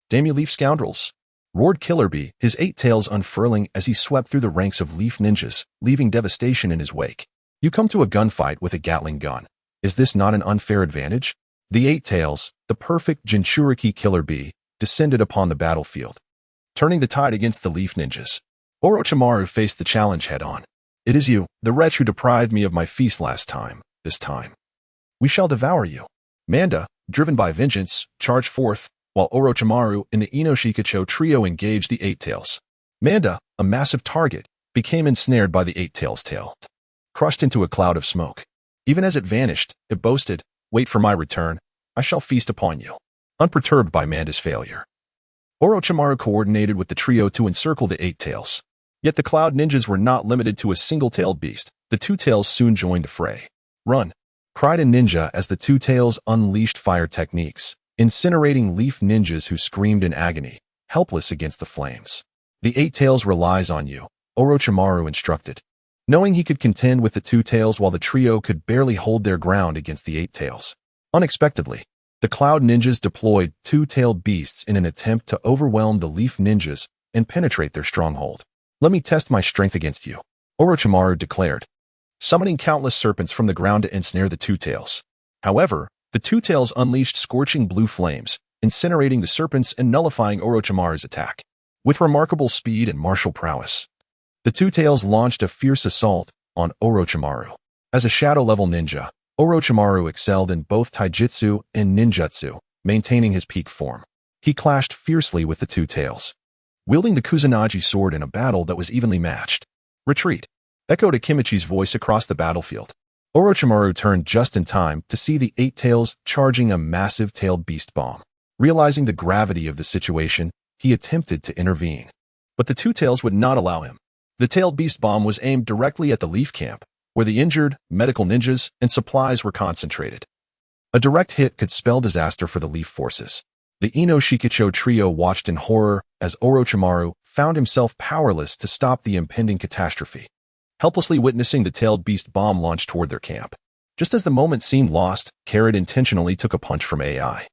"Damn you Leaf scoundrels!" roared Killer Bee, his 8 tails unfurling as he swept through the ranks of Leaf ninjas, leaving devastation in his wake. "You come to a gunfight with a Gatling gun. Is this not an unfair advantage?" The 8 tails, the perfect Jinchuriki Killer Bee, descended upon the battlefield, turning the tide against the Leaf ninjas. Orochimaru faced the challenge head-on. "It is you, the wretch who deprived me of my feast last time. This time, we shall devour you." Manda, driven by vengeance, charged forth, while Orochimaru and the Inoshikacho trio engaged the 8 tails. Manda, a massive target, became ensnared by the 8 tails' tail, crushed into a cloud of smoke. Even as it vanished, it boasted, "Wait for my return. I shall feast upon you." Unperturbed by Manda's failure, Orochimaru coordinated with the trio to encircle the 8 tails. Yet the Cloud ninjas were not limited to a single-tailed beast. The 2 tails soon joined the fray. "Run!" cried a ninja as the 2 tails unleashed fire techniques, incinerating Leaf ninjas who screamed in agony, helpless against the flames. "The 8 tails relies on you," Orochimaru instructed. Knowing he could contend with the 2 tails while the trio could barely hold their ground against the 8 tails. Unexpectedly, the Cloud ninjas deployed 2-tailed beasts in an attempt to overwhelm the Leaf ninjas and penetrate their stronghold. "Let me test my strength against you," Orochimaru declared, summoning countless serpents from the ground to ensnare the 2 tails. However, the 2 tails unleashed scorching blue flames, incinerating the serpents and nullifying Orochimaru's attack. With remarkable speed and martial prowess, the 2 tails launched a fierce assault on Orochimaru. As a shadow-level ninja, Orochimaru excelled in both taijutsu and ninjutsu, maintaining his peak form. He clashed fiercely with the 2 tails, wielding the Kusanagi sword in a battle that was evenly matched. "Retreat!" echoed Akimichi's voice across the battlefield. Orochimaru turned just in time to see the 8 tails charging a massive tailed beast bomb. Realizing the gravity of the situation, he attempted to intervene. But the 2 tails would not allow him. The tailed beast bomb was aimed directly at the Leaf camp, where the injured, medical ninjas, and supplies were concentrated. A direct hit could spell disaster for the Leaf forces. The Inoshikacho trio watched in horror as Orochimaru found himself powerless to stop the impending catastrophe, helplessly witnessing the tailed beast bomb launch toward their camp. Just as the moment seemed lost, Carrot intentionally took a punch from AI,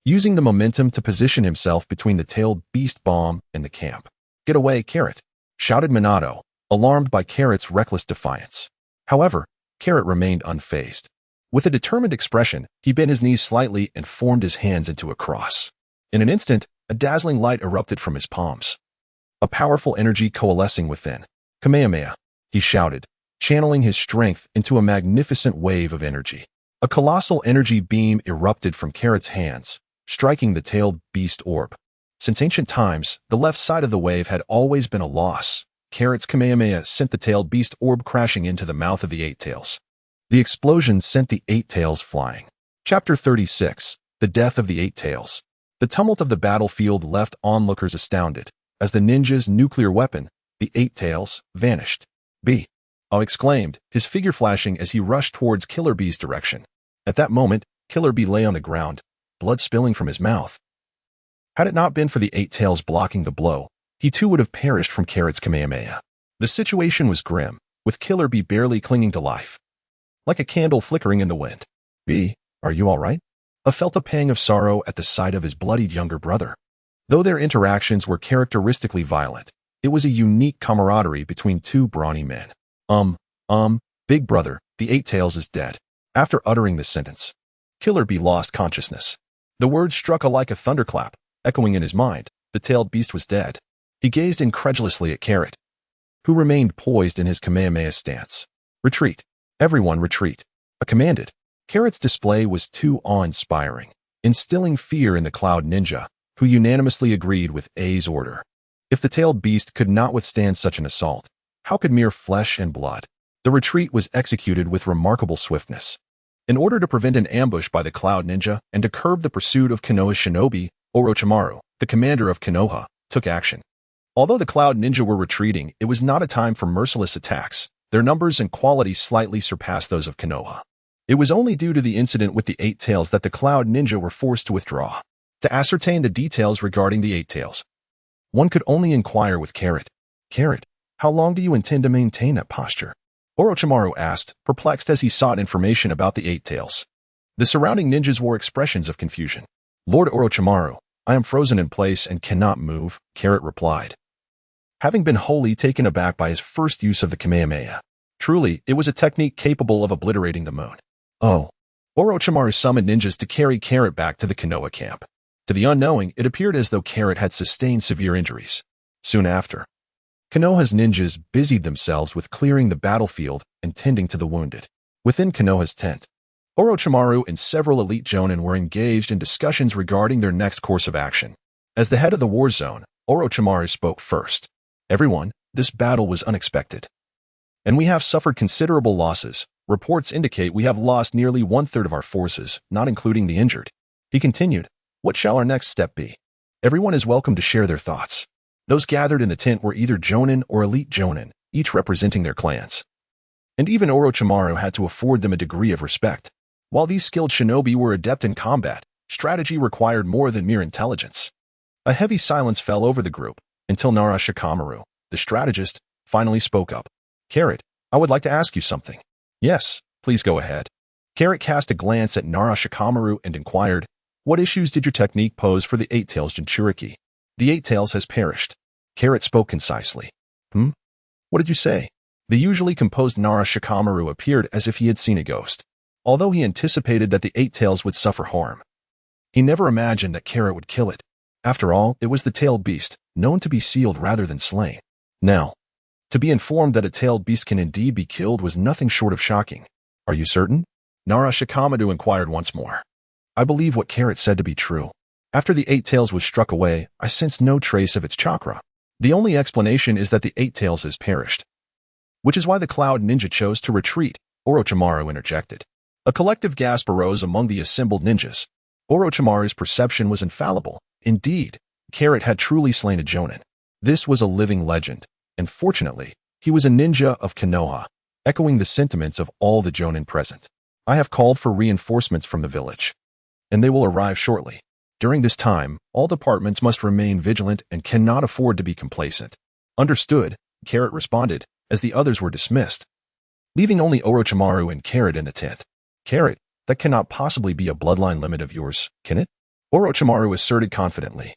using the momentum to position himself between the tailed beast bomb and the camp. "Get away, Carrot!" shouted Minato, alarmed by Carrot's reckless defiance. However, Carrot remained unfazed. With a determined expression, he bent his knees slightly and formed his hands into a cross. In an instant, a dazzling light erupted from his palms, a powerful energy coalescing within. "Kamehameha!" he shouted, channeling his strength into a magnificent wave of energy. A colossal energy beam erupted from Carrot's hands, striking the tailed beast orb. Since ancient times, the left side of the wave had always been a loss. Carrot's Kamehameha sent the tailed beast orb crashing into the mouth of the 8 tails. The explosion sent the 8 tails flying. Chapter 36. The Death of the 8 Tails. The tumult of the battlefield left onlookers astounded, as the ninja's nuclear weapon, the 8 tails, vanished. "Oh!" exclaimed, his figure flashing as he rushed towards Killer Bee's direction. At that moment, Killer Bee lay on the ground, blood spilling from his mouth. Had it not been for the 8 tails blocking the blow, he too would have perished from Carrot's Kamehameha. The situation was grim, with Killer Bee barely clinging to life, like a candle flickering in the wind. "Bee, are you all right?" Felt a pang of sorrow at the sight of his bloodied younger brother. Though their interactions were characteristically violent, it was a unique camaraderie between 2 brawny men. Big brother, the 8 tails is dead." After uttering this sentence, Killer Bee lost consciousness. The words struck like a thunderclap, echoing in his mind. The tailed beast was dead. He gazed incredulously at Carrot, who remained poised in his Kamehameha stance. Retreat. Everyone retreat. A commanded. Carrot's display was too awe-inspiring, instilling fear in the Cloud Ninja, who unanimously agreed with A's order. If the tailed beast could not withstand such an assault, how could mere flesh and blood? The retreat was executed with remarkable swiftness. In order to prevent an ambush by the Cloud Ninja and to curb the pursuit of Konoha shinobi, Orochimaru, the commander of Konoha, took action. Although the Cloud Ninja were retreating, it was not a time for merciless attacks. Their numbers and quality slightly surpassed those of Konoha. It was only due to the incident with the Eight Tails that the Cloud Ninja were forced to withdraw. To ascertain the details regarding the Eight Tails, one could only inquire with Carrot. Carrot, how long do you intend to maintain that posture? Orochimaru asked, perplexed as he sought information about the Eight Tails. The surrounding ninjas wore expressions of confusion. Lord Orochimaru, I am frozen in place and cannot move, Carrot replied, having been wholly taken aback by his first use of the Kamehameha. Truly, it was a technique capable of obliterating the moon. Oh. Orochimaru summoned ninjas to carry Carrot back to the Konoha camp. To the unknowing, it appeared as though Carrot had sustained severe injuries. Soon after, Konoha's ninjas busied themselves with clearing the battlefield and tending to the wounded. Within Konoha's tent, Orochimaru and several elite jonin were engaged in discussions regarding their next course of action. As the head of the war zone, Orochimaru spoke first. Everyone, this battle was unexpected, and we have suffered considerable losses. Reports indicate we have lost nearly one-third of our forces, not including the injured. He continued, what shall our next step be? Everyone is welcome to share their thoughts. Those gathered in the tent were either jonin or elite jonin, each representing their clans. And even Orochimaru had to afford them a degree of respect. While these skilled shinobi were adept in combat, strategy required more than mere intelligence. A heavy silence fell over the group, until Nara Shikamaru, the strategist, finally spoke up. Carrot, I would like to ask you something. Yes, please go ahead. Carrot cast a glance at Nara Shikamaru and inquired, what issues did your technique pose for the Eight Tails Jinchuriki? The Eight Tails has perished. Carrot spoke concisely. What did you say? The usually composed Nara Shikamaru appeared as if he had seen a ghost. Although he anticipated that the Eight Tails would suffer harm, he never imagined that Carrot would kill it. After all, it was the tailed beast, known to be sealed rather than slain. Now, to be informed that a tailed beast can indeed be killed was nothing short of shocking. Are you certain? Nara Shikamaru inquired once more. I believe what Carrot said to be true. After the Eight Tails was struck away, I sensed no trace of its chakra. The only explanation is that the Eight Tails has perished, which is why the Cloud Ninja chose to retreat, Orochimaru interjected. A collective gasp arose among the assembled ninjas. Orochimaru's perception was infallible. Indeed, Carrot had truly slain a jonin. This was a living legend, and fortunately, he was a ninja of Konoha, echoing the sentiments of all the jonin present. I have called for reinforcements from the village, and they will arrive shortly. During this time, all departments must remain vigilant and cannot afford to be complacent. Understood, Carrot responded, as the others were dismissed, leaving only Orochimaru and Carrot in the tent. Carrot, that cannot possibly be a bloodline limit of yours, can it? Orochimaru asserted confidently.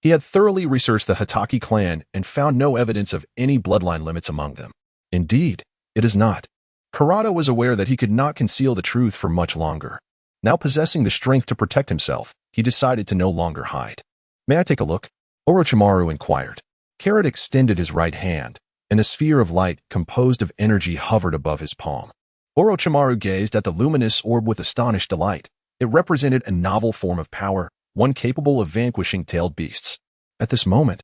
He had thoroughly researched the Hatake clan and found no evidence of any bloodline limits among them. Indeed, it is not. Kurata was aware that he could not conceal the truth for much longer. Now possessing the strength to protect himself, he decided to no longer hide. May I take a look? Orochimaru inquired. Carrot extended his right hand, and a sphere of light composed of energy hovered above his palm. Orochimaru gazed at the luminous orb with astonished delight. It represented a novel form of power, one capable of vanquishing tailed beasts. At this moment,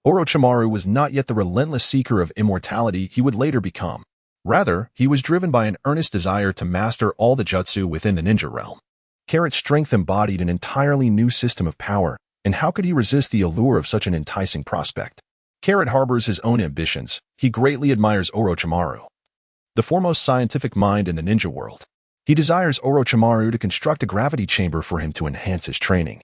Orochimaru was not yet the relentless seeker of immortality he would later become. Rather, he was driven by an earnest desire to master all the jutsu within the ninja realm. Carrot's strength embodied an entirely new system of power, and how could he resist the allure of such an enticing prospect? Carrot harbors his own ambitions. He greatly admires Orochimaru, the foremost scientific mind in the ninja world. He desires Orochimaru to construct a gravity chamber for him to enhance his training,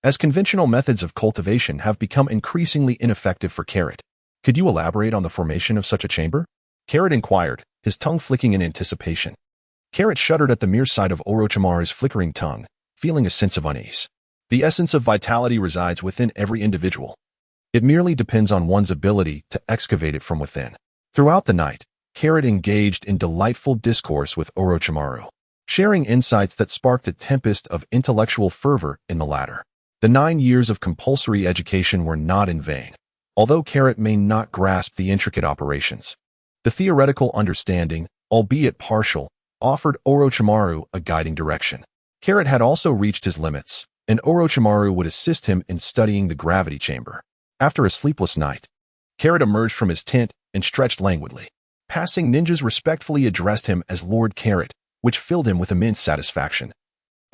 as conventional methods of cultivation have become increasingly ineffective for Carrot. Could you elaborate on the formation of such a chamber? Carrot inquired, his tongue flicking in anticipation. Carrot shuddered at the mere sight of Orochimaru's flickering tongue, feeling a sense of unease. The essence of vitality resides within every individual. It merely depends on one's ability to excavate it from within. Throughout the night, Carrot engaged in delightful discourse with Orochimaru. sharing insights that sparked a tempest of intellectual fervor in the latter. The 9 years of compulsory education were not in vain. Although Carrot may not grasp the intricate operations, the theoretical understanding, albeit partial, offered Orochimaru a guiding direction. Carrot had also reached his limits, and Orochimaru would assist him in studying the gravity chamber. After a sleepless night, Carrot emerged from his tent and stretched languidly. Passing ninjas respectfully addressed him as Lord Carrot, which filled him with immense satisfaction.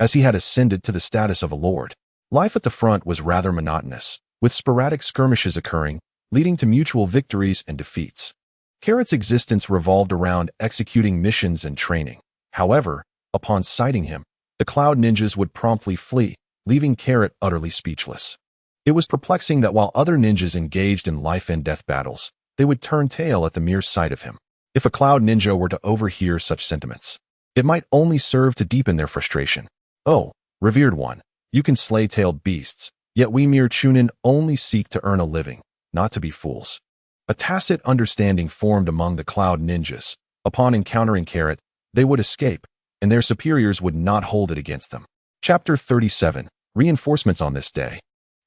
As he had ascended to the status of a lord, life at the front was rather monotonous, with sporadic skirmishes occurring, leading to mutual victories and defeats. Carrot's existence revolved around executing missions and training. However, upon sighting him, the Cloud Ninjas would promptly flee, leaving Carrot utterly speechless. It was perplexing that while other ninjas engaged in life-and-death battles, they would turn tail at the mere sight of him. If a Cloud Ninja were to overhear such sentiments, it might only serve to deepen their frustration. "Oh, revered one, you can slay tailed beasts, yet we mere Chunin only seek to earn a living, not to be fools." A tacit understanding formed among the Cloud Ninjas. Upon encountering Carrot, they would escape, and their superiors would not hold it against them. Chapter 37. Reinforcements on this day.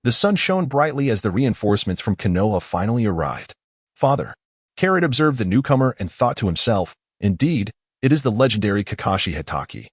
The sun shone brightly as the reinforcements from Konoha finally arrived. "Father." Carrot observed the newcomer and thought to himself, indeed, it is the legendary Kakashi Hatake,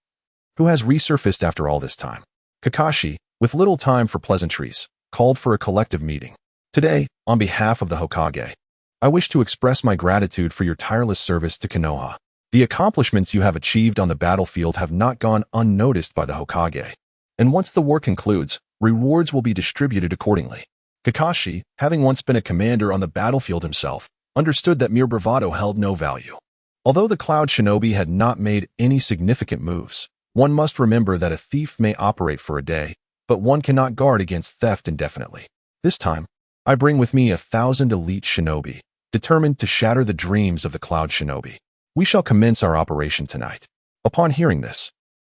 who has resurfaced after all this time. Kakashi, with little time for pleasantries, called for a collective meeting. "Today, on behalf of the Hokage, I wish to express my gratitude for your tireless service to Konoha. The accomplishments you have achieved on the battlefield have not gone unnoticed by the Hokage, and once the war concludes, rewards will be distributed accordingly." Kakashi, having once been a commander on the battlefield himself, understood that mere bravado held no value. Although the Cloud Shinobi had not made any significant moves, one must remember that a thief may operate for a day, but one cannot guard against theft indefinitely. "This time, I bring with me 1,000 elite shinobi, determined to shatter the dreams of the Cloud Shinobi. We shall commence our operation tonight." Upon hearing this,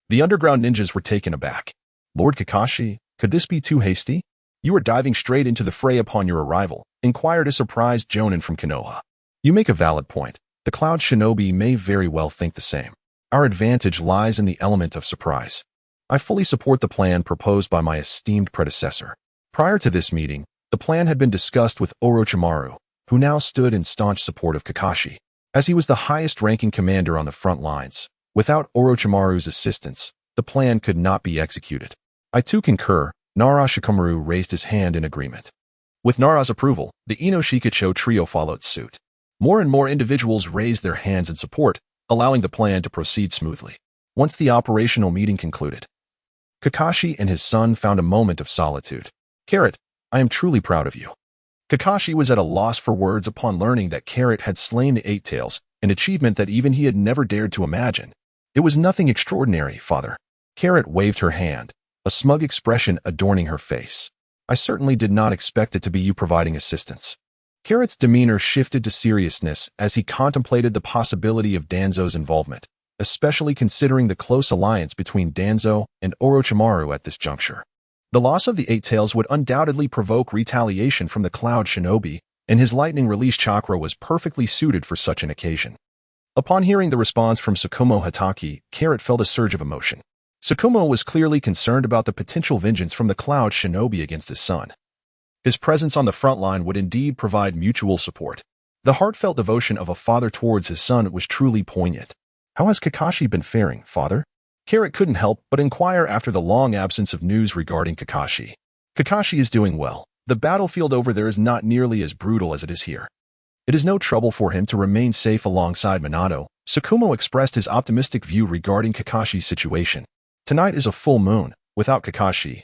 the underground ninjas were taken aback. "Lord Kakashi, could this be too hasty? You are diving straight into the fray upon your arrival," inquired a surprised Jonin from Konoha. "You make a valid point. The Cloud Shinobi may very well think the same. Our advantage lies in the element of surprise. I fully support the plan proposed by my esteemed predecessor." Prior to this meeting, the plan had been discussed with Orochimaru, who now stood in staunch support of Kakashi. As he was the highest-ranking commander on the front lines, without Orochimaru's assistance, the plan could not be executed. "I too concur." Nara Shikamaru raised his hand in agreement. With Nara's approval, the Ino Shikacho trio followed suit. More and more individuals raised their hands in support, allowing the plan to proceed smoothly. Once the operational meeting concluded, Kakashi and his son found a moment of solitude. "Carrot, I am truly proud of you." Kakashi was at a loss for words upon learning that Carrot had slain the Eight Tails, an achievement that even he had never dared to imagine. "It was nothing extraordinary, father." Carrot waved her hand, a smug expression adorning her face. "I certainly did not expect it to be you providing assistance." Carrot's demeanor shifted to seriousness as he contemplated the possibility of Danzo's involvement, especially considering the close alliance between Danzo and Orochimaru at this juncture. The loss of the Eight Tails would undoubtedly provoke retaliation from the Cloud Shinobi, and his lightning release chakra was perfectly suited for such an occasion. Upon hearing the response from Tsukumo Hatake, Carrot felt a surge of emotion. Tsukumo was clearly concerned about the potential vengeance from the Cloud Shinobi against his son. His presence on the front line would indeed provide mutual support. The heartfelt devotion of a father towards his son was truly poignant. "How has Kakashi been faring, father?" Carrot couldn't help but inquire after the long absence of news regarding Kakashi. "Kakashi is doing well. The battlefield over there is not nearly as brutal as it is here. It is no trouble for him to remain safe alongside Minato." Tsukumo expressed his optimistic view regarding Kakashi's situation. "Tonight is a full moon. Without Kakashi,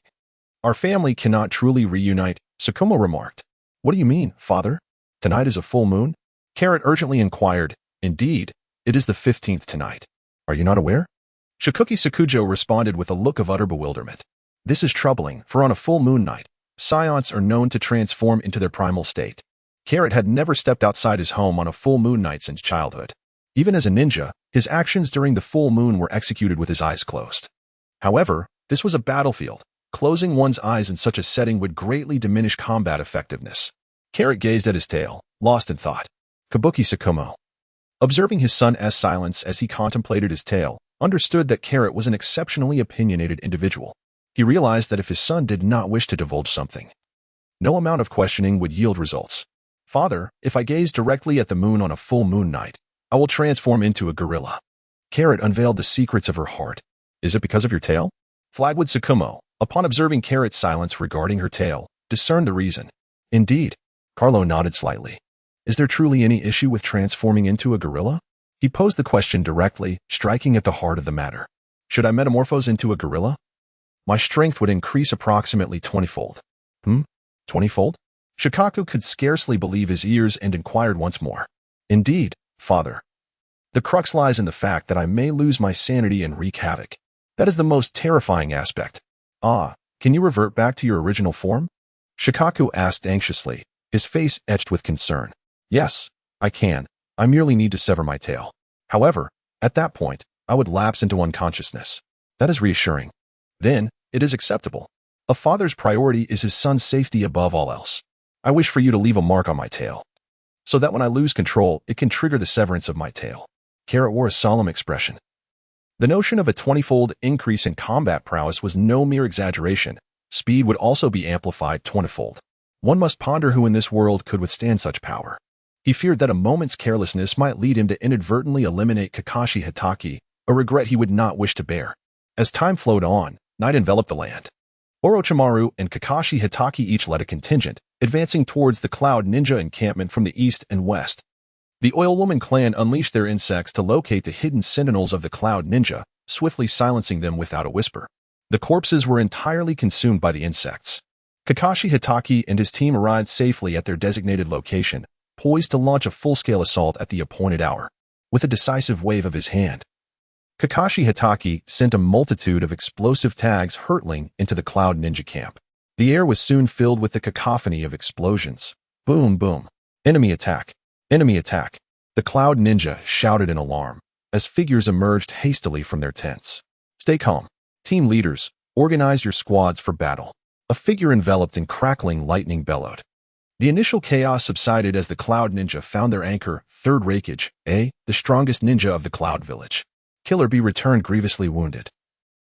our family cannot truly reunite," Tsukumo remarked. "What do you mean, father? Tonight is a full moon?" Carrot urgently inquired. "Indeed, it is the 15th tonight. Are you not aware?" Shikuki Sakujo responded with a look of utter bewilderment. "This is troubling, for on a full moon night, Saiyans are known to transform into their primal state." Carrot had never stepped outside his home on a full moon night since childhood. Even as a ninja, his actions during the full moon were executed with his eyes closed. However, this was a battlefield. Closing one's eyes in such a setting would greatly diminish combat effectiveness. Carrot gazed at his tail, lost in thought. Kabuki Tsukumo. Observing his son's silence as he contemplated his tail, understood that Carrot was an exceptionally opinionated individual. He realized that if his son did not wish to divulge something, no amount of questioning would yield results. Father, if I gaze directly at the moon on a full moon night, I will transform into a gorilla. Carrot unveiled the secrets of her heart. Is it because of your tail? Flagwood Tsukumo, upon observing Carrot's silence regarding her tail, discerned the reason. Indeed. Carlo nodded slightly. Is there truly any issue with transforming into a gorilla? He posed the question directly, striking at the heart of the matter. Should I metamorphose into a gorilla? My strength would increase approximately 20-fold. 20-fold? Shikaku could scarcely believe his ears and inquired once more. Indeed, father. The crux lies in the fact that I may lose my sanity and wreak havoc. That is the most terrifying aspect. Ah, can you revert back to your original form? Shikaku asked anxiously, his face etched with concern. Yes, I can. I merely need to sever my tail. However, at that point, I would lapse into unconsciousness. That is reassuring. Then, it is acceptable. A father's priority is his son's safety above all else. I wish for you to leave a mark on my tail, so that when I lose control, it can trigger the severance of my tail. Carrot wore a solemn expression. The notion of a 20-fold increase in combat prowess was no mere exaggeration. Speed would also be amplified 20-fold. One must ponder who in this world could withstand such power. He feared that a moment's carelessness might lead him to inadvertently eliminate Kakashi Hatake, a regret he would not wish to bear. As time flowed on, night enveloped the land. Orochimaru and Kakashi Hatake each led a contingent, advancing towards the Cloud Ninja encampment from the east and west. The Oil Woman clan unleashed their insects to locate the hidden sentinels of the Cloud Ninja, swiftly silencing them without a whisper. The corpses were entirely consumed by the insects. Kakashi Hatake and his team arrived safely at their designated location, poised to launch a full-scale assault at the appointed hour. With a decisive wave of his hand, Kakashi Hatake sent a multitude of explosive tags hurtling into the Cloud Ninja camp. The air was soon filled with the cacophony of explosions. Boom, boom. Enemy attack. Enemy attack. The Cloud Ninja shouted in alarm as figures emerged hastily from their tents. Stay calm. Team leaders, organize your squads for battle. A figure enveloped in crackling lightning bellowed. The initial chaos subsided as the Cloud Ninja found their anchor, Third Raikage, A, the strongest ninja of the Cloud Village. Killer B returned grievously wounded.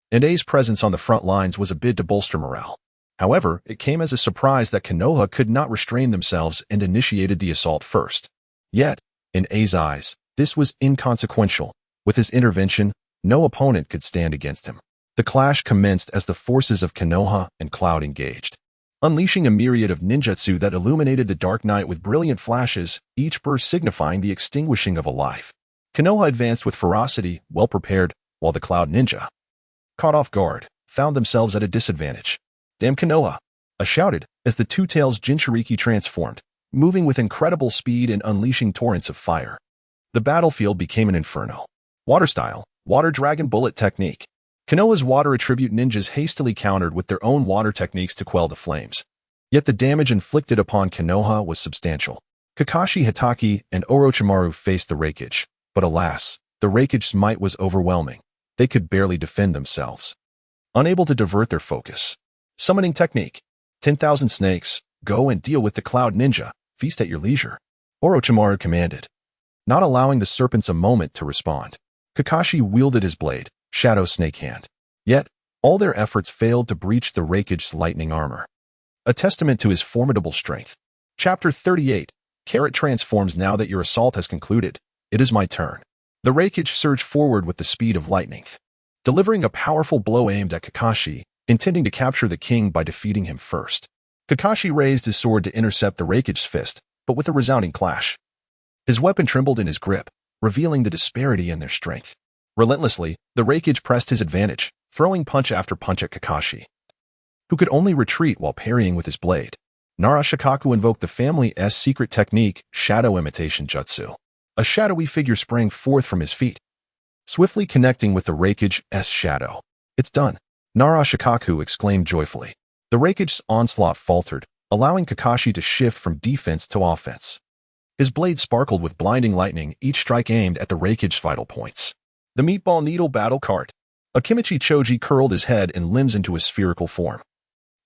And A's presence on the front lines was a bid to bolster morale. However, it came as a surprise that Konoha could not restrain themselves and initiated the assault first. Yet, in A's eyes, this was inconsequential. With his intervention, no opponent could stand against him. The clash commenced as the forces of Konoha and Cloud engaged, unleashing a myriad of ninjutsu that illuminated the dark night with brilliant flashes, each burst signifying the extinguishing of a life. Konoha advanced with ferocity, well prepared, while the Cloud Ninja, caught off guard, found themselves at a disadvantage. Damn Konoha! I shouted as the Two-Tails Jinchuriki transformed, moving with incredible speed and unleashing torrents of fire. The battlefield became an inferno. Water style, water dragon bullet technique. Konoha's water attribute ninjas hastily countered with their own water techniques to quell the flames. Yet the damage inflicted upon Konoha was substantial. Kakashi Hatake and Orochimaru faced the Raikage, but alas, the Raikage's might was overwhelming. They could barely defend themselves. Unable to divert their focus. Summoning technique. 10,000 snakes, go and deal with the Cloud Ninja. Feast at your leisure. Orochimaru commanded, not allowing the serpents a moment to respond. Kakashi wielded his blade, Shadow Snake Hand. Yet, all their efforts failed to breach the Raikage's lightning armor. A testament to his formidable strength. Chapter 38. Carrot transforms. Now that your assault has concluded, it is my turn. The Raikage surged forward with the speed of lightning, delivering a powerful blow aimed at Kakashi, intending to capture the king by defeating him first. Kakashi raised his sword to intercept the Raikage's fist, but with a resounding clash. His weapon trembled in his grip, revealing the disparity in their strength. Relentlessly, the Raikage pressed his advantage, throwing punch after punch at Kakashi, who could only retreat while parrying with his blade. Nara Shikaku invoked the family's secret technique, Shadow Imitation Jutsu. A shadowy figure sprang forth from his feet, swiftly connecting with the Raikage's shadow. It's done. Nara Shikaku exclaimed joyfully. The Raikage's onslaught faltered, allowing Kakashi to shift from defense to offense. His blade sparkled with blinding lightning, each strike aimed at the Raikage's vital points. The Meatball Needle Battle Cart. Akimichi Choji curled his head and limbs into a spherical form,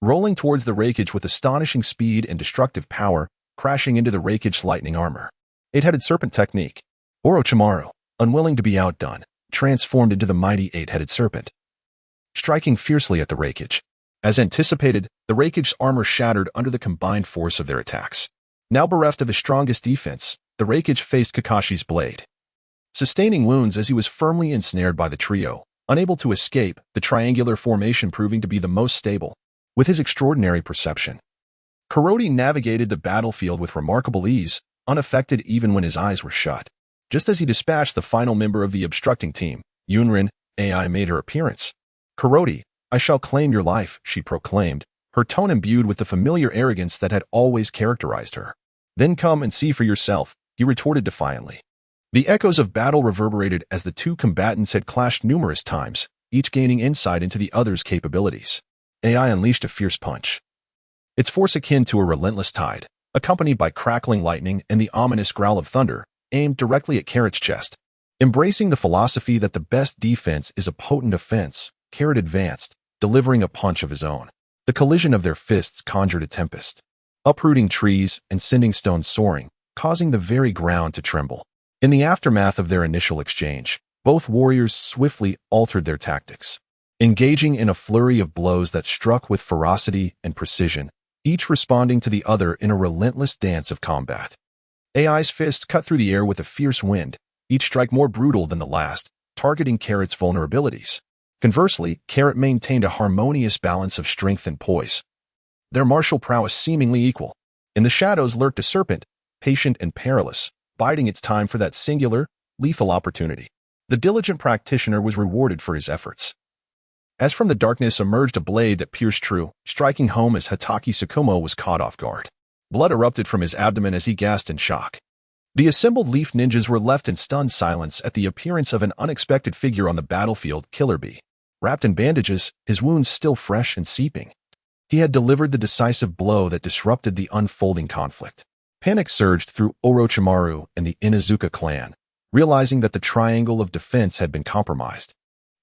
rolling towards the Raikage with astonishing speed and destructive power, crashing into the Raikage's lightning armor. Eight-headed serpent technique. Orochimaru, unwilling to be outdone, transformed into the mighty eight-headed serpent, striking fiercely at the Reikage. As anticipated, the Reikage's armor shattered under the combined force of their attacks. Now bereft of his strongest defense, the Reikage faced Kakashi's blade, sustaining wounds as he was firmly ensnared by the trio, unable to escape, the triangular formation proving to be the most stable. With his extraordinary perception, Kuroti navigated the battlefield with remarkable ease, unaffected even when his eyes were shut. Just as he dispatched the final member of the obstructing team, Yunrin, AI made her appearance. "Kuroti, I shall claim your life," she proclaimed, her tone imbued with the familiar arrogance that had always characterized her. "Then come and see for yourself," he retorted defiantly. The echoes of battle reverberated as the two combatants had clashed numerous times, each gaining insight into the other's capabilities. AI unleashed a fierce punch, its force akin to a relentless tide, accompanied by crackling lightning and the ominous growl of thunder, aimed directly at Carrot's chest. Embracing the philosophy that the best defense is a potent offense, Carrot advanced, delivering a punch of his own. The collision of their fists conjured a tempest, uprooting trees and sending stones soaring, causing the very ground to tremble. In the aftermath of their initial exchange, both warriors swiftly altered their tactics, engaging in a flurry of blows that struck with ferocity and precision, each responding to the other in a relentless dance of combat. AI's fists cut through the air with a fierce wind, each strike more brutal than the last, targeting Carrot's vulnerabilities. Conversely, Carrot maintained a harmonious balance of strength and poise, their martial prowess seemingly equal. In the shadows lurked a serpent, patient and perilous, biding its time for that singular, lethal opportunity. The diligent practitioner was rewarded for his efforts. As from the darkness emerged a blade that pierced true, striking home as Hatake Tsukumo was caught off guard. Blood erupted from his abdomen as he gasped in shock. The assembled Leaf Ninjas were left in stunned silence at the appearance of an unexpected figure on the battlefield, Killer Bee. Wrapped in bandages, his wounds still fresh and seeping, he had delivered the decisive blow that disrupted the unfolding conflict. Panic surged through Orochimaru and the Inuzuka clan, realizing that the triangle of defense had been compromised,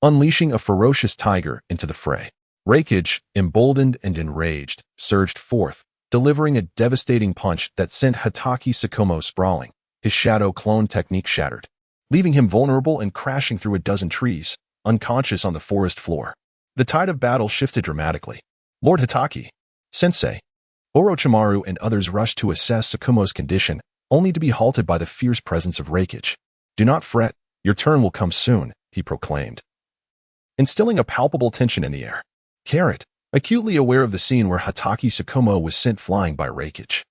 unleashing a ferocious tiger into the fray. Reikage, emboldened and enraged, surged forth, delivering a devastating punch that sent Hatake Tsukumo sprawling, his shadow clone technique shattered, leaving him vulnerable and crashing through a dozen trees, unconscious on the forest floor. The tide of battle shifted dramatically. Lord Hatake, Sensei, Orochimaru and others rushed to assess Tsukumo's condition, only to be halted by the fierce presence of Reikage. "Do not fret, your turn will come soon," he proclaimed, instilling a palpable tension in the air. Carrot, acutely aware of the scene where Hatake Tsukumo was sent flying by Reikage,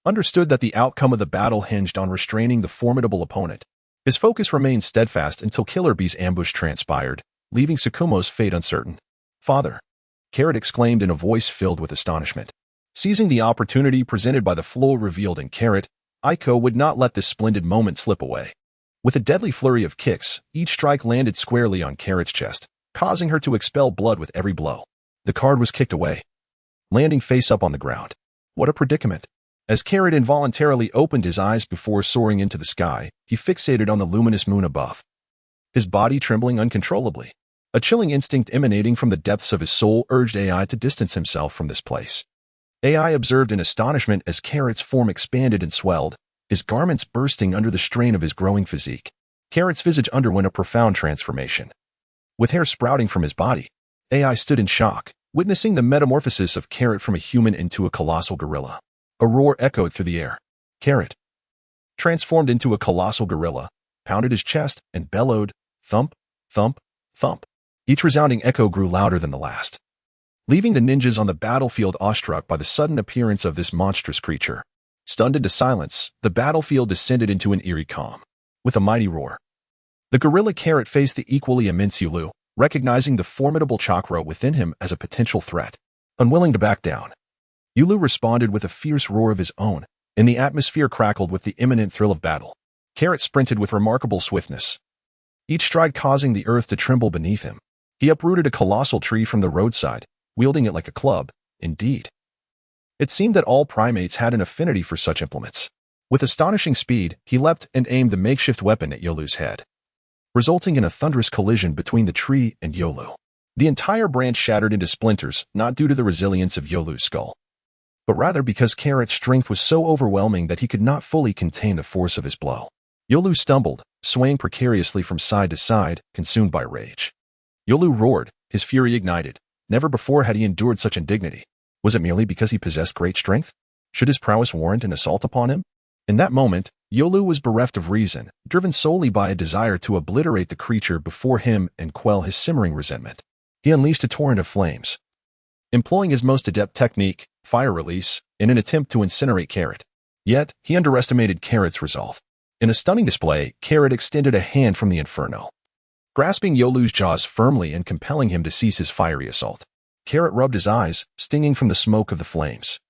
understood that the outcome of the battle hinged on restraining the formidable opponent. His focus remained steadfast until Killer Bee's ambush transpired, leaving Tsukumo's fate uncertain. "Father," Carrot exclaimed in a voice filled with astonishment. Seizing the opportunity presented by the flow revealed in Carrot, Aito would not let this splendid moment slip away. With a deadly flurry of kicks, each strike landed squarely on Carrot's chest, causing her to expel blood with every blow. The card was kicked away, landing face up on the ground. What a predicament! As Carrot involuntarily opened his eyes before soaring into the sky, he fixated on the luminous moon above, his body trembling uncontrollably. A chilling instinct emanating from the depths of his soul urged AI to distance himself from this place. AI observed in astonishment as Carrot's form expanded and swelled, his garments bursting under the strain of his growing physique. Carrot's visage underwent a profound transformation. With hair sprouting from his body, AI stood in shock, witnessing the metamorphosis of Carrot from a human into a colossal gorilla. A roar echoed through the air. Carrot, transformed into a colossal gorilla, pounded his chest and bellowed, thump, thump, thump. Each resounding echo grew louder than the last, leaving the ninjas on the battlefield awestruck by the sudden appearance of this monstrous creature. Stunned into silence, the battlefield descended into an eerie calm. With a mighty roar, the gorilla Carrot faced the equally immense Yulu, recognizing the formidable chakra within him as a potential threat. Unwilling to back down, Yulu responded with a fierce roar of his own, and the atmosphere crackled with the imminent thrill of battle. Carrot sprinted with remarkable swiftness, each stride causing the earth to tremble beneath him. He uprooted a colossal tree from the roadside, wielding it like a club. Indeed, it seemed that all primates had an affinity for such implements. With astonishing speed, he leapt and aimed the makeshift weapon at Yolu's head, resulting in a thunderous collision between the tree and Yolu. The entire branch shattered into splinters, not due to the resilience of Yolu's skull, but rather because Carrot's strength was so overwhelming that he could not fully contain the force of his blow. Yolu stumbled, swaying precariously from side to side, consumed by rage. Yolu roared, his fury ignited. Never before had he endured such indignity. Was it merely because he possessed great strength? Should his prowess warrant an assault upon him? In that moment, Yolu was bereft of reason, driven solely by a desire to obliterate the creature before him and quell his simmering resentment. He unleashed a torrent of flames, employing his most adept technique, fire release, in an attempt to incinerate Carrot. Yet, he underestimated Carrot's resolve. In a stunning display, Carrot extended a hand from the inferno, grasping Yolu's jaws firmly and compelling him to cease his fiery assault. Carrot rubbed his eyes, stinging from the smoke of the flames,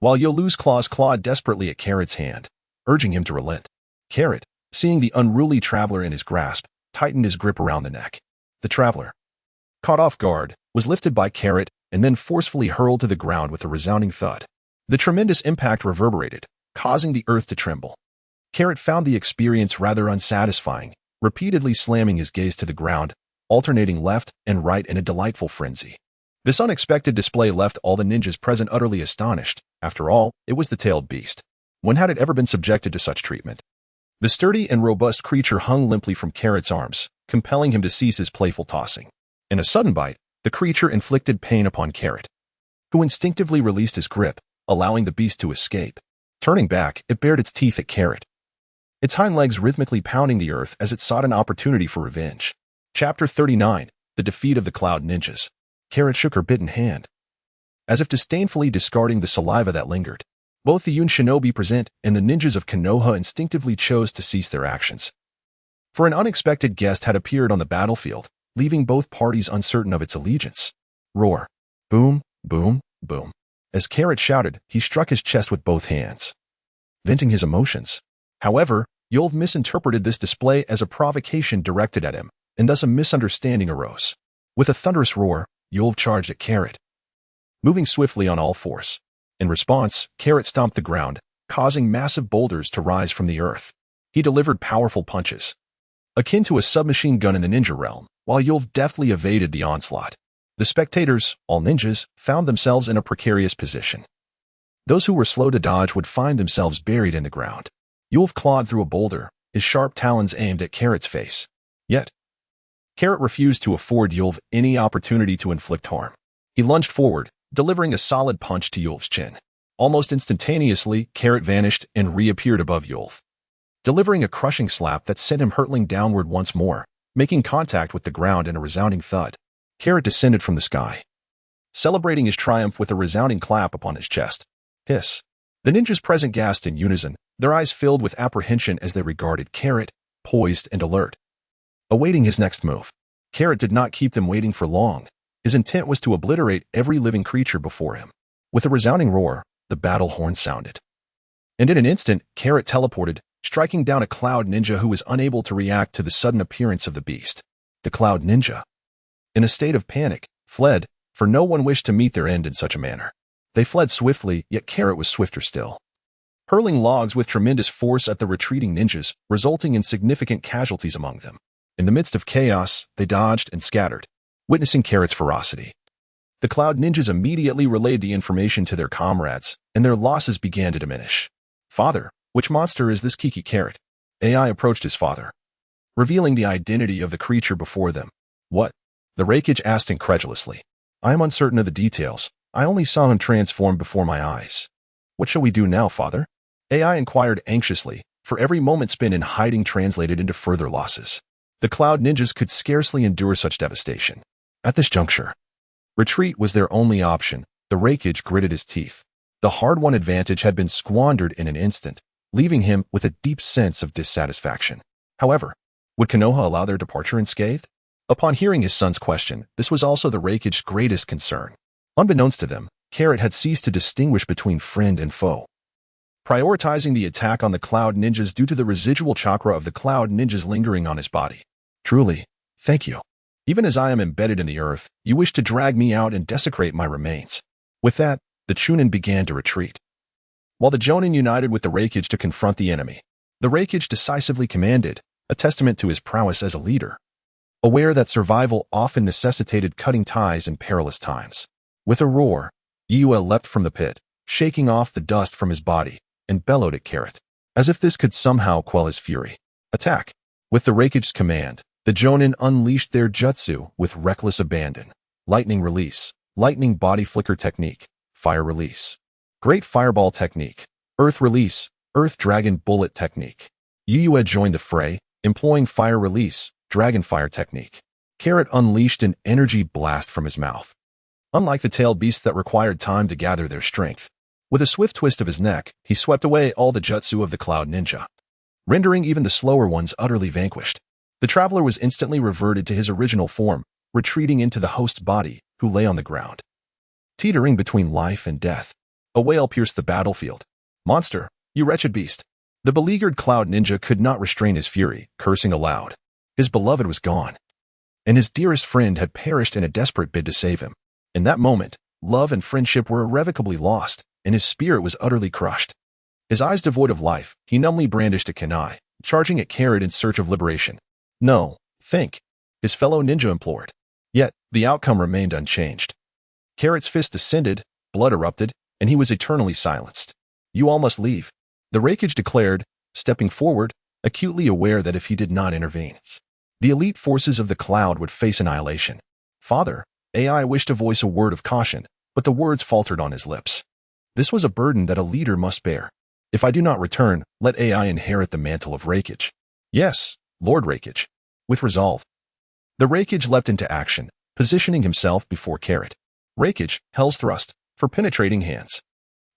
while Yolu's claws clawed desperately at Carrot's hand, urging him to relent. Carrot, seeing the unruly traveler in his grasp, tightened his grip around the neck. The traveler, caught off guard, was lifted by Carrot and then forcefully hurled to the ground with a resounding thud. The tremendous impact reverberated, causing the earth to tremble. Carrot found the experience rather unsatisfying, repeatedly slamming his gaze to the ground, alternating left and right in a delightful frenzy. This unexpected display left all the ninjas present utterly astonished. After all, it was the tailed beast. When had it ever been subjected to such treatment? The sturdy and robust creature hung limply from Carrot's arms, compelling him to cease his playful tossing. In a sudden bite, the creature inflicted pain upon Carrot, who instinctively released his grip, allowing the beast to escape. Turning back, it bared its teeth at Carrot, its hind legs rhythmically pounding the earth as it sought an opportunity for revenge. Chapter 39, The Defeat of the Cloud Ninjas. Carrot shook her bitten hand, as if disdainfully discarding the saliva that lingered. Both the Yun shinobi present and the ninjas of Konoha instinctively chose to cease their actions, for an unexpected guest had appeared on the battlefield, leaving both parties uncertain of its allegiance. Roar. Boom, boom, boom. As Carrot shouted, he struck his chest with both hands, venting his emotions. However, Yolv misinterpreted this display as a provocation directed at him, and thus a misunderstanding arose. With a thunderous roar, Yolv charged at Carrot, moving swiftly on all fours. In response, Carrot stomped the ground, causing massive boulders to rise from the earth. He delivered powerful punches, akin to a submachine gun in the ninja realm, while Yolv deftly evaded the onslaught. The spectators, all ninjas, found themselves in a precarious position. Those who were slow to dodge would find themselves buried in the ground. Yolv clawed through a boulder, his sharp talons aimed at Carrot's face. Yet, Carrot refused to afford Yolv any opportunity to inflict harm. He lunged forward, delivering a solid punch to Yolv's chin. Almost instantaneously, Carrot vanished and reappeared above Yolv, delivering a crushing slap that sent him hurtling downward once more, making contact with the ground in a resounding thud. Carrot descended from the sky, celebrating his triumph with a resounding clap upon his chest. Hiss. The ninjas present gasped in unison, their eyes filled with apprehension as they regarded Carrot, poised and alert, awaiting his next move. Carrot did not keep them waiting for long. His intent was to obliterate every living creature before him. With a resounding roar, the battle horn sounded, and in an instant, Carrot teleported, striking down a cloud ninja who was unable to react to the sudden appearance of the beast. The cloud ninja, in a state of panic, fled, for no one wished to meet their end in such a manner. They fled swiftly, yet Carrot was swifter still, hurling logs with tremendous force at the retreating ninjas, resulting in significant casualties among them. In the midst of chaos, they dodged and scattered, witnessing Carrot's ferocity. The cloud ninjas immediately relayed the information to their comrades, and their losses began to diminish. Father, which monster is this Kiki Carrot? AI approached his father, revealing the identity of the creature before them. What? The Reikage asked incredulously. I am uncertain of the details. I only saw him transform before my eyes. What shall we do now, father? AI inquired anxiously, for every moment spent in hiding translated into further losses. The cloud ninjas could scarcely endure such devastation. At this juncture, retreat was their only option. The Reikage gritted his teeth. The hard-won advantage had been squandered in an instant, leaving him with a deep sense of dissatisfaction. However, would Konoha allow their departure unscathed? Upon hearing his son's question, this was also the Reikage's greatest concern. Unbeknownst to them, Carrot had ceased to distinguish between friend and foe, prioritizing the attack on the cloud ninjas due to the residual chakra of the cloud ninjas lingering on his body. Truly, thank you. Even as I am embedded in the earth, you wish to drag me out and desecrate my remains. With that, the Chunin began to retreat, while the Jonin united with the Reikage to confront the enemy. The Reikage decisively commanded, a testament to his prowess as a leader, aware that survival often necessitated cutting ties in perilous times. With a roar, Yue leapt from the pit, shaking off the dust from his body, and bellowed at Carrot, as if this could somehow quell his fury. Attack. With the Raikage's command, the Jonin unleashed their jutsu with reckless abandon. Lightning release, lightning body flicker technique, fire release. Great fireball technique, earth release, earth dragon bullet technique. Yuyue joined the fray, employing fire release, dragon fire technique. Carrot unleashed an energy blast from his mouth. Unlike the tailed beasts that required time to gather their strength, with a swift twist of his neck, he swept away all the jutsu of the Cloud Ninja, rendering even the slower ones utterly vanquished. The traveler was instantly reverted to his original form, retreating into the host's body, who lay on the ground, teetering between life and death. A wail pierced the battlefield. "Monster, you wretched beast!" The beleaguered Cloud Ninja could not restrain his fury, cursing aloud. His beloved was gone, and his dearest friend had perished in a desperate bid to save him. In that moment, love and friendship were irrevocably lost, and his spirit was utterly crushed. His eyes devoid of life, he numbly brandished a kunai, charging at Carrot in search of liberation. "No, think," his fellow ninja implored. Yet, the outcome remained unchanged. Carrot's fist descended, blood erupted, and he was eternally silenced. "You all must leave," the Raikage declared, stepping forward, acutely aware that if he did not intervene, the elite forces of the cloud would face annihilation. "Father," AI wished to voice a word of caution, but the words faltered on his lips. This was a burden that a leader must bear. "If I do not return, let AI inherit the mantle of Raikage." "Yes, Lord Raikage." With resolve, the Raikage leapt into action, positioning himself before Carrot. Raikage, Hell's Thrust, for penetrating hands.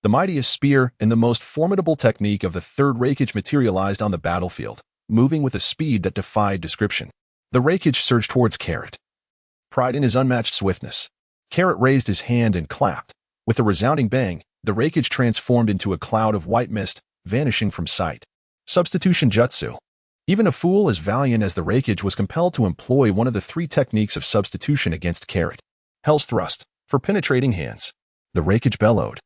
The mightiest spear and the most formidable technique of the third Raikage materialized on the battlefield, moving with a speed that defied description. The Raikage surged towards Carrot, pride in his unmatched swiftness. Carrot raised his hand and clapped. With a resounding bang, the Raikage transformed into a cloud of white mist, vanishing from sight. Substitution Jutsu. Even a fool as valiant as the Raikage was compelled to employ one of the three techniques of substitution against Carrot. Hell's Thrust, for penetrating hands. The Raikage bellowed,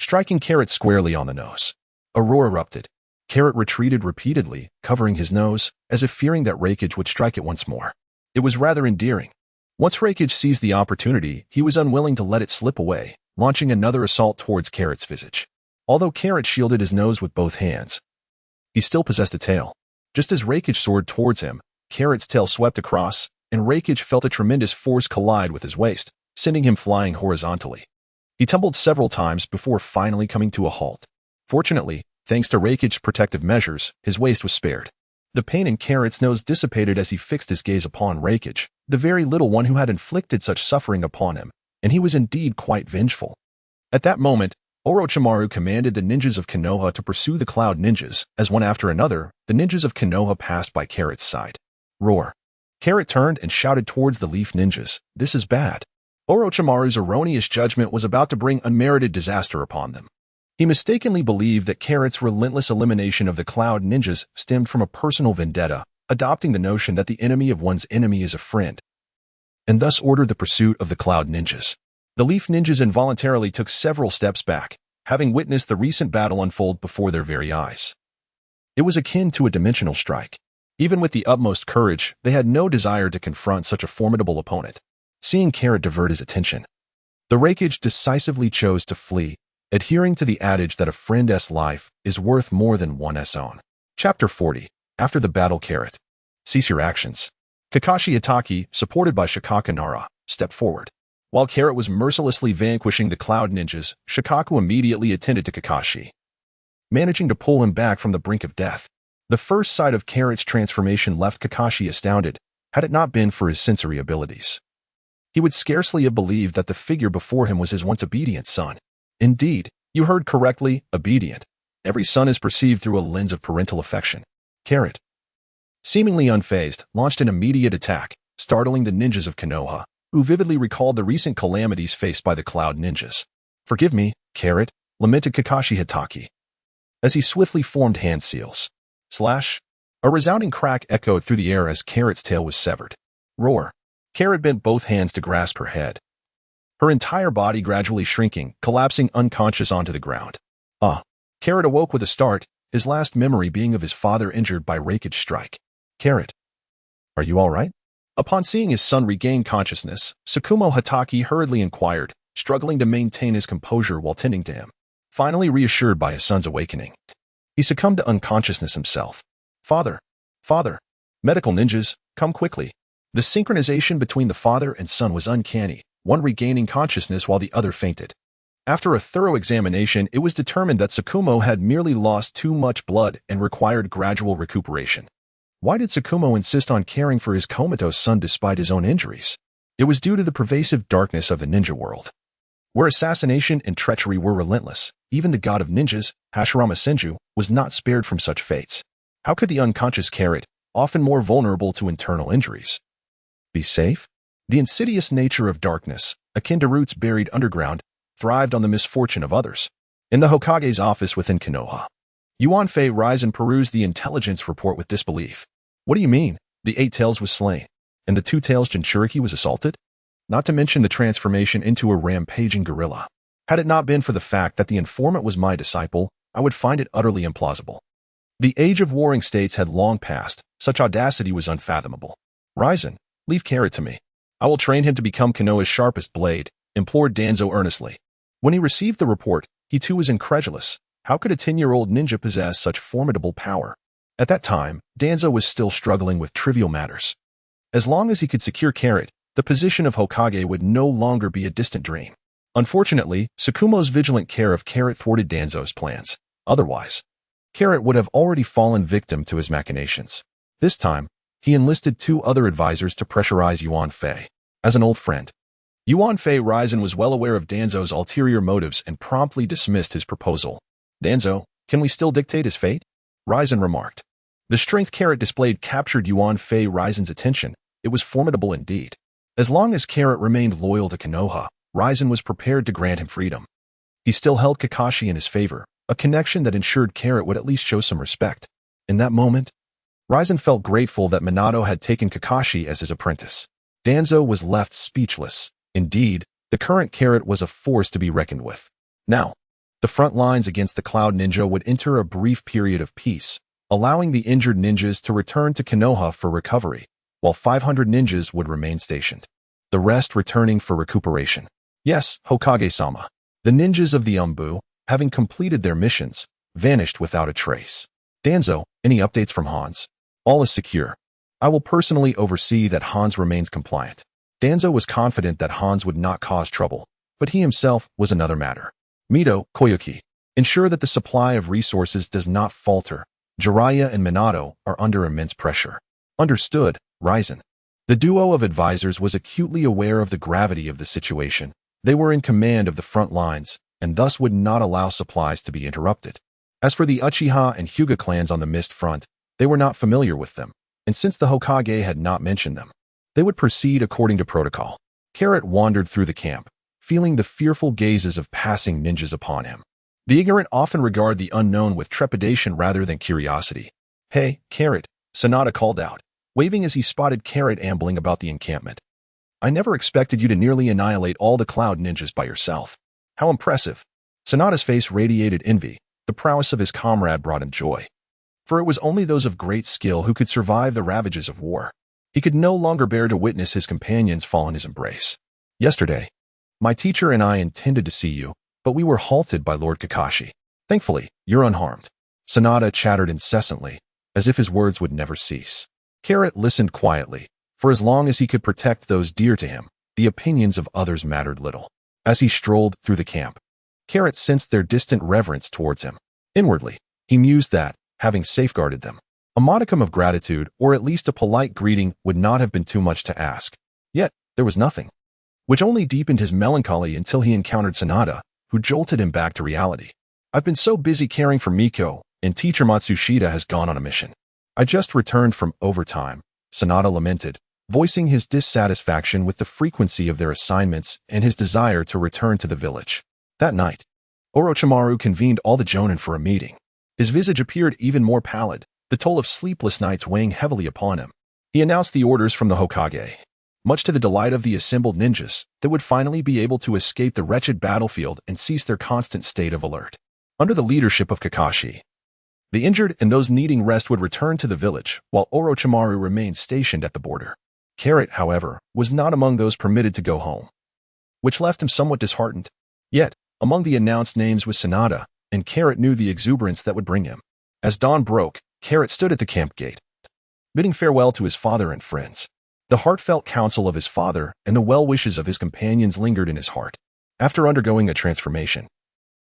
striking Carrot squarely on the nose. A roar erupted. Carrot retreated repeatedly, covering his nose, as if fearing that Raikage would strike it once more. It was rather endearing. Once Raikage seized the opportunity, he was unwilling to let it slip away, launching another assault towards Carrot's visage. Although Carrot shielded his nose with both hands, he still possessed a tail. Just as Raikage soared towards him, Carrot's tail swept across, and Raikage felt a tremendous force collide with his waist, sending him flying horizontally. He tumbled several times before finally coming to a halt. Fortunately, thanks to Raikage's protective measures, his waist was spared. The pain in Carrot's nose dissipated as he fixed his gaze upon Raikage, the very little one who had inflicted such suffering upon him, and he was indeed quite vengeful. At that moment, Orochimaru commanded the ninjas of Konoha to pursue the Cloud Ninjas, as one after another, the ninjas of Konoha passed by Carrot's side. Roar. Carrot turned and shouted towards the Leaf Ninjas, "This is bad." Orochimaru's erroneous judgment was about to bring unmerited disaster upon them. He mistakenly believed that Carrot's relentless elimination of the Cloud Ninjas stemmed from a personal vendetta, adopting the notion that the enemy of one's enemy is a friend, and thus ordered the pursuit of the Cloud Ninjas. The Leaf Ninjas involuntarily took several steps back, having witnessed the recent battle unfold before their very eyes. It was akin to a dimensional strike. Even with the utmost courage, they had no desire to confront such a formidable opponent. Seeing Carrot divert his attention, the Raikage decisively chose to flee, adhering to the adage that a friend's life is worth more than one's own. Chapter 40. After the battle, Carrot. Cease your actions. Kakashi Hatake, supported by Shikaku Nara, stepped forward. While Carrot was mercilessly vanquishing the Cloud Ninjas, Shikaku immediately attended to Kakashi, managing to pull him back from the brink of death. The first sight of Carrot's transformation left Kakashi astounded, had it not been for his sensory abilities. He would scarcely have believed that the figure before him was his once obedient son. Indeed, you heard correctly, obedient. Every son is perceived through a lens of parental affection. Carrot, seemingly unfazed, launched an immediate attack, startling the ninjas of Konoha, who vividly recalled the recent calamities faced by the Cloud Ninjas. "Forgive me, Carrot," lamented Kakashi Hatake, as he swiftly formed hand seals. Slash! A resounding crack echoed through the air as Carrot's tail was severed. Roar! Carrot bent both hands to grasp her head, her entire body gradually shrinking, collapsing unconscious onto the ground. Carrot awoke with a start, his last memory being of his father injured by Raikage's strike. "Carrot, are you all right?" Upon seeing his son regain consciousness, Tsukumo Hatake hurriedly inquired, struggling to maintain his composure while tending to him. Finally reassured by his son's awakening, he succumbed to unconsciousness himself. "Father, Father, medical ninjas, come quickly. The synchronization between the father and son was uncanny, one regaining consciousness while the other fainted. After a thorough examination, it was determined that Tsukumo had merely lost too much blood and required gradual recuperation. Why did Tsukumo insist on caring for his comatose son despite his own injuries? It was due to the pervasive darkness of the ninja world, where assassination and treachery were relentless. Even the god of ninjas, Hashirama Senju, was not spared from such fates. How could the unconscious Carrot, often more vulnerable to internal injuries, be safe? The insidious nature of darkness, akin to roots buried underground, thrived on the misfortune of others. In the Hokage's office within Konoha, Yuanfei Raizen perused the intelligence report with disbelief. What do you mean? The 8 Tails was slain, and the 2 Tails Jinchuriki was assaulted? Not to mention the transformation into a rampaging gorilla. Had it not been for the fact that the informant was my disciple, I would find it utterly implausible. The age of warring states had long passed. Such audacity was unfathomable. Raizen, leave Carrot to me. I will train him to become Konoha's sharpest blade, implored Danzo earnestly. When he received the report, he too was incredulous. How could a 10-year-old ninja possess such formidable power? At that time, Danzo was still struggling with trivial matters. As long as he could secure Carrot, the position of Hokage would no longer be a distant dream. Unfortunately, Tsukumo's vigilant care of Carrot thwarted Danzo's plans. Otherwise, Carrot would have already fallen victim to his machinations. This time, he enlisted 2 other advisors to pressurize Yuanfei. As an old friend, Yuanfei Raizen was well aware of Danzo's ulterior motives and promptly dismissed his proposal. Danzo, can we still dictate his fate? Raizen remarked. The strength Carrot displayed captured Yuanfei Raizen's attention. It was formidable indeed. As long as Carrot remained loyal to Konoha, Raizen was prepared to grant him freedom. He still held Kakashi in his favor, a connection that ensured Carrot would at least show some respect. In that moment, Raizen felt grateful that Minato had taken Kakashi as his apprentice. Danzo was left speechless. Indeed, the current Carrot was a force to be reckoned with. Now, the front lines against the Cloud Ninja would enter a brief period of peace, allowing the injured ninjas to return to Konoha for recovery, while 500 ninjas would remain stationed, the rest returning for recuperation. Yes, Hokage-sama. The ninjas of the Umbu, having completed their missions, vanished without a trace. Danzo, any updates from Hans? All is secure. I will personally oversee that Hans remains compliant. Danzo was confident that Hans would not cause trouble, but he himself was another matter. Mito, Koyuki, ensure that the supply of resources does not falter. Jiraiya and Minato are under immense pressure. Understood, Raizen. The duo of advisors was acutely aware of the gravity of the situation. They were in command of the front lines, and thus would not allow supplies to be interrupted. As for the Uchiha and Hyuga clans on the Mist Front, they were not familiar with them, and since the Hokage had not mentioned them, they would proceed according to protocol. Carrot wandered through the camp, feeling the fearful gazes of passing ninjas upon him. The ignorant often regard the unknown with trepidation rather than curiosity. Hey, Carrot, Sanada called out, waving as he spotted Carrot ambling about the encampment. I never expected you to nearly annihilate all the Cloud Ninjas by yourself. How impressive. Sanada's face radiated envy. The prowess of his comrade brought him joy. For it was only those of great skill who could survive the ravages of war. He could no longer bear to witness his companions fall in his embrace. Yesterday, my teacher and I intended to see you, but we were halted by Lord Kakashi. Thankfully, you're unharmed. Sanada chattered incessantly, as if his words would never cease. Carrot listened quietly. For as long as he could protect those dear to him, the opinions of others mattered little. As he strolled through the camp, Carrot sensed their distant reverence towards him. Inwardly, he mused that, having safeguarded them, a modicum of gratitude, or at least a polite greeting, would not have been too much to ask. Yet, there was nothing, which only deepened his melancholy until he encountered Sanada, who jolted him back to reality. I've been so busy caring for Miko, and teacher Matsushita has gone on a mission. I just returned from overtime, Sanada lamented, voicing his dissatisfaction with the frequency of their assignments and his desire to return to the village. That night, Orochimaru convened all the Jonin for a meeting. His visage appeared even more pallid, the toll of sleepless nights weighing heavily upon him. He announced the orders from the Hokage. Much to the delight of the assembled ninjas, they would finally be able to escape the wretched battlefield and cease their constant state of alert. Under the leadership of Kakashi, the injured and those needing rest would return to the village, while Orochimaru remained stationed at the border. Carrot, however, was not among those permitted to go home, which left him somewhat disheartened. Yet, among the announced names was Sanada, and Carrot knew the exuberance that would bring him. As dawn broke, Carrot stood at the camp gate. bidding farewell to his father and friends. The heartfelt counsel of his father and the well wishes of his companions lingered in his heart. After undergoing a transformation,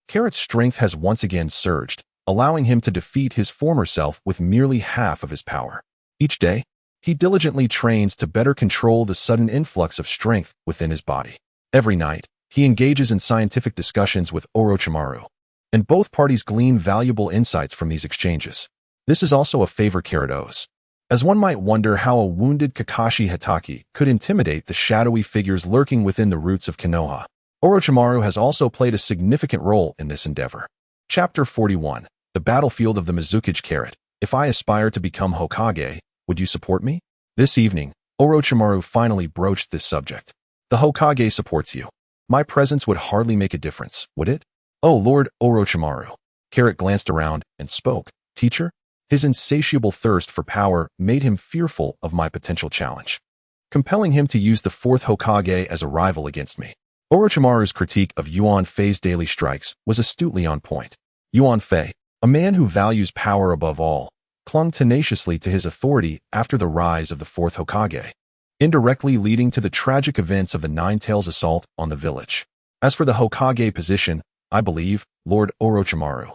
Carrot's strength has once again surged, allowing him to defeat his former self with merely half of his power. Each day, he diligently trains to better control the sudden influx of strength within his body. Every night, he engages in scientific discussions with Orochimaru, and both parties glean valuable insights from these exchanges. This is also a favor Carrot owes, as one might wonder how a wounded Kakashi Hatake could intimidate the shadowy figures lurking within the roots of Konoha. Orochimaru has also played a significant role in this endeavor. Chapter 41. The Battlefield of the Mizukage. Carrot. If I aspire to become Hokage, would you support me? This evening, Orochimaru finally broached this subject. The Hokage supports you. My presence would hardly make a difference, would it? Oh, Lord Orochimaru. Carrot glanced around and spoke. Teacher? His insatiable thirst for power made him fearful of my potential challenge, compelling him to use the fourth Hokage as a rival against me. Orochimaru's critique of Yuan Fei's daily strikes was astutely on point. Yuan Fei, a man who values power above all, clung tenaciously to his authority after the rise of the fourth Hokage, indirectly leading to the tragic events of the Nine-Tails assault on the village. As for the Hokage position, I believe, Lord Orochimaru,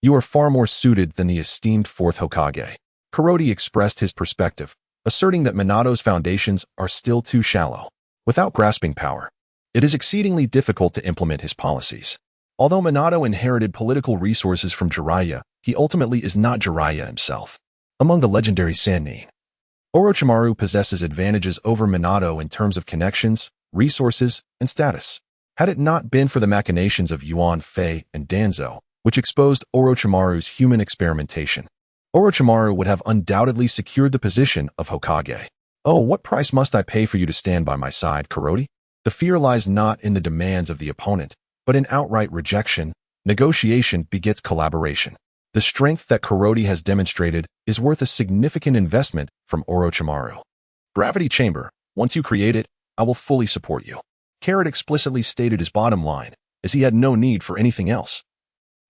you are far more suited than the esteemed fourth Hokage. Kuroda expressed his perspective, asserting that Minato's foundations are still too shallow. Without grasping power, it is exceedingly difficult to implement his policies. Although Minato inherited political resources from Jiraiya, he ultimately is not Jiraiya himself. Among the legendary Sannin, Orochimaru possesses advantages over Minato in terms of connections, resources, and status. Had it not been for the machinations of Yuan Fei and Danzo, which exposed Orochimaru's human experimentation, Orochimaru would have undoubtedly secured the position of Hokage. Oh, what price must I pay for you to stand by my side, Kuroda? The fear lies not in the demands of the opponent, but in outright rejection. Negotiation begets collaboration. The strength that Kuroda has demonstrated is worth a significant investment from Orochimaru. Gravity Chamber, once you create it, I will fully support you. Carrot explicitly stated his bottom line, as he had no need for anything else.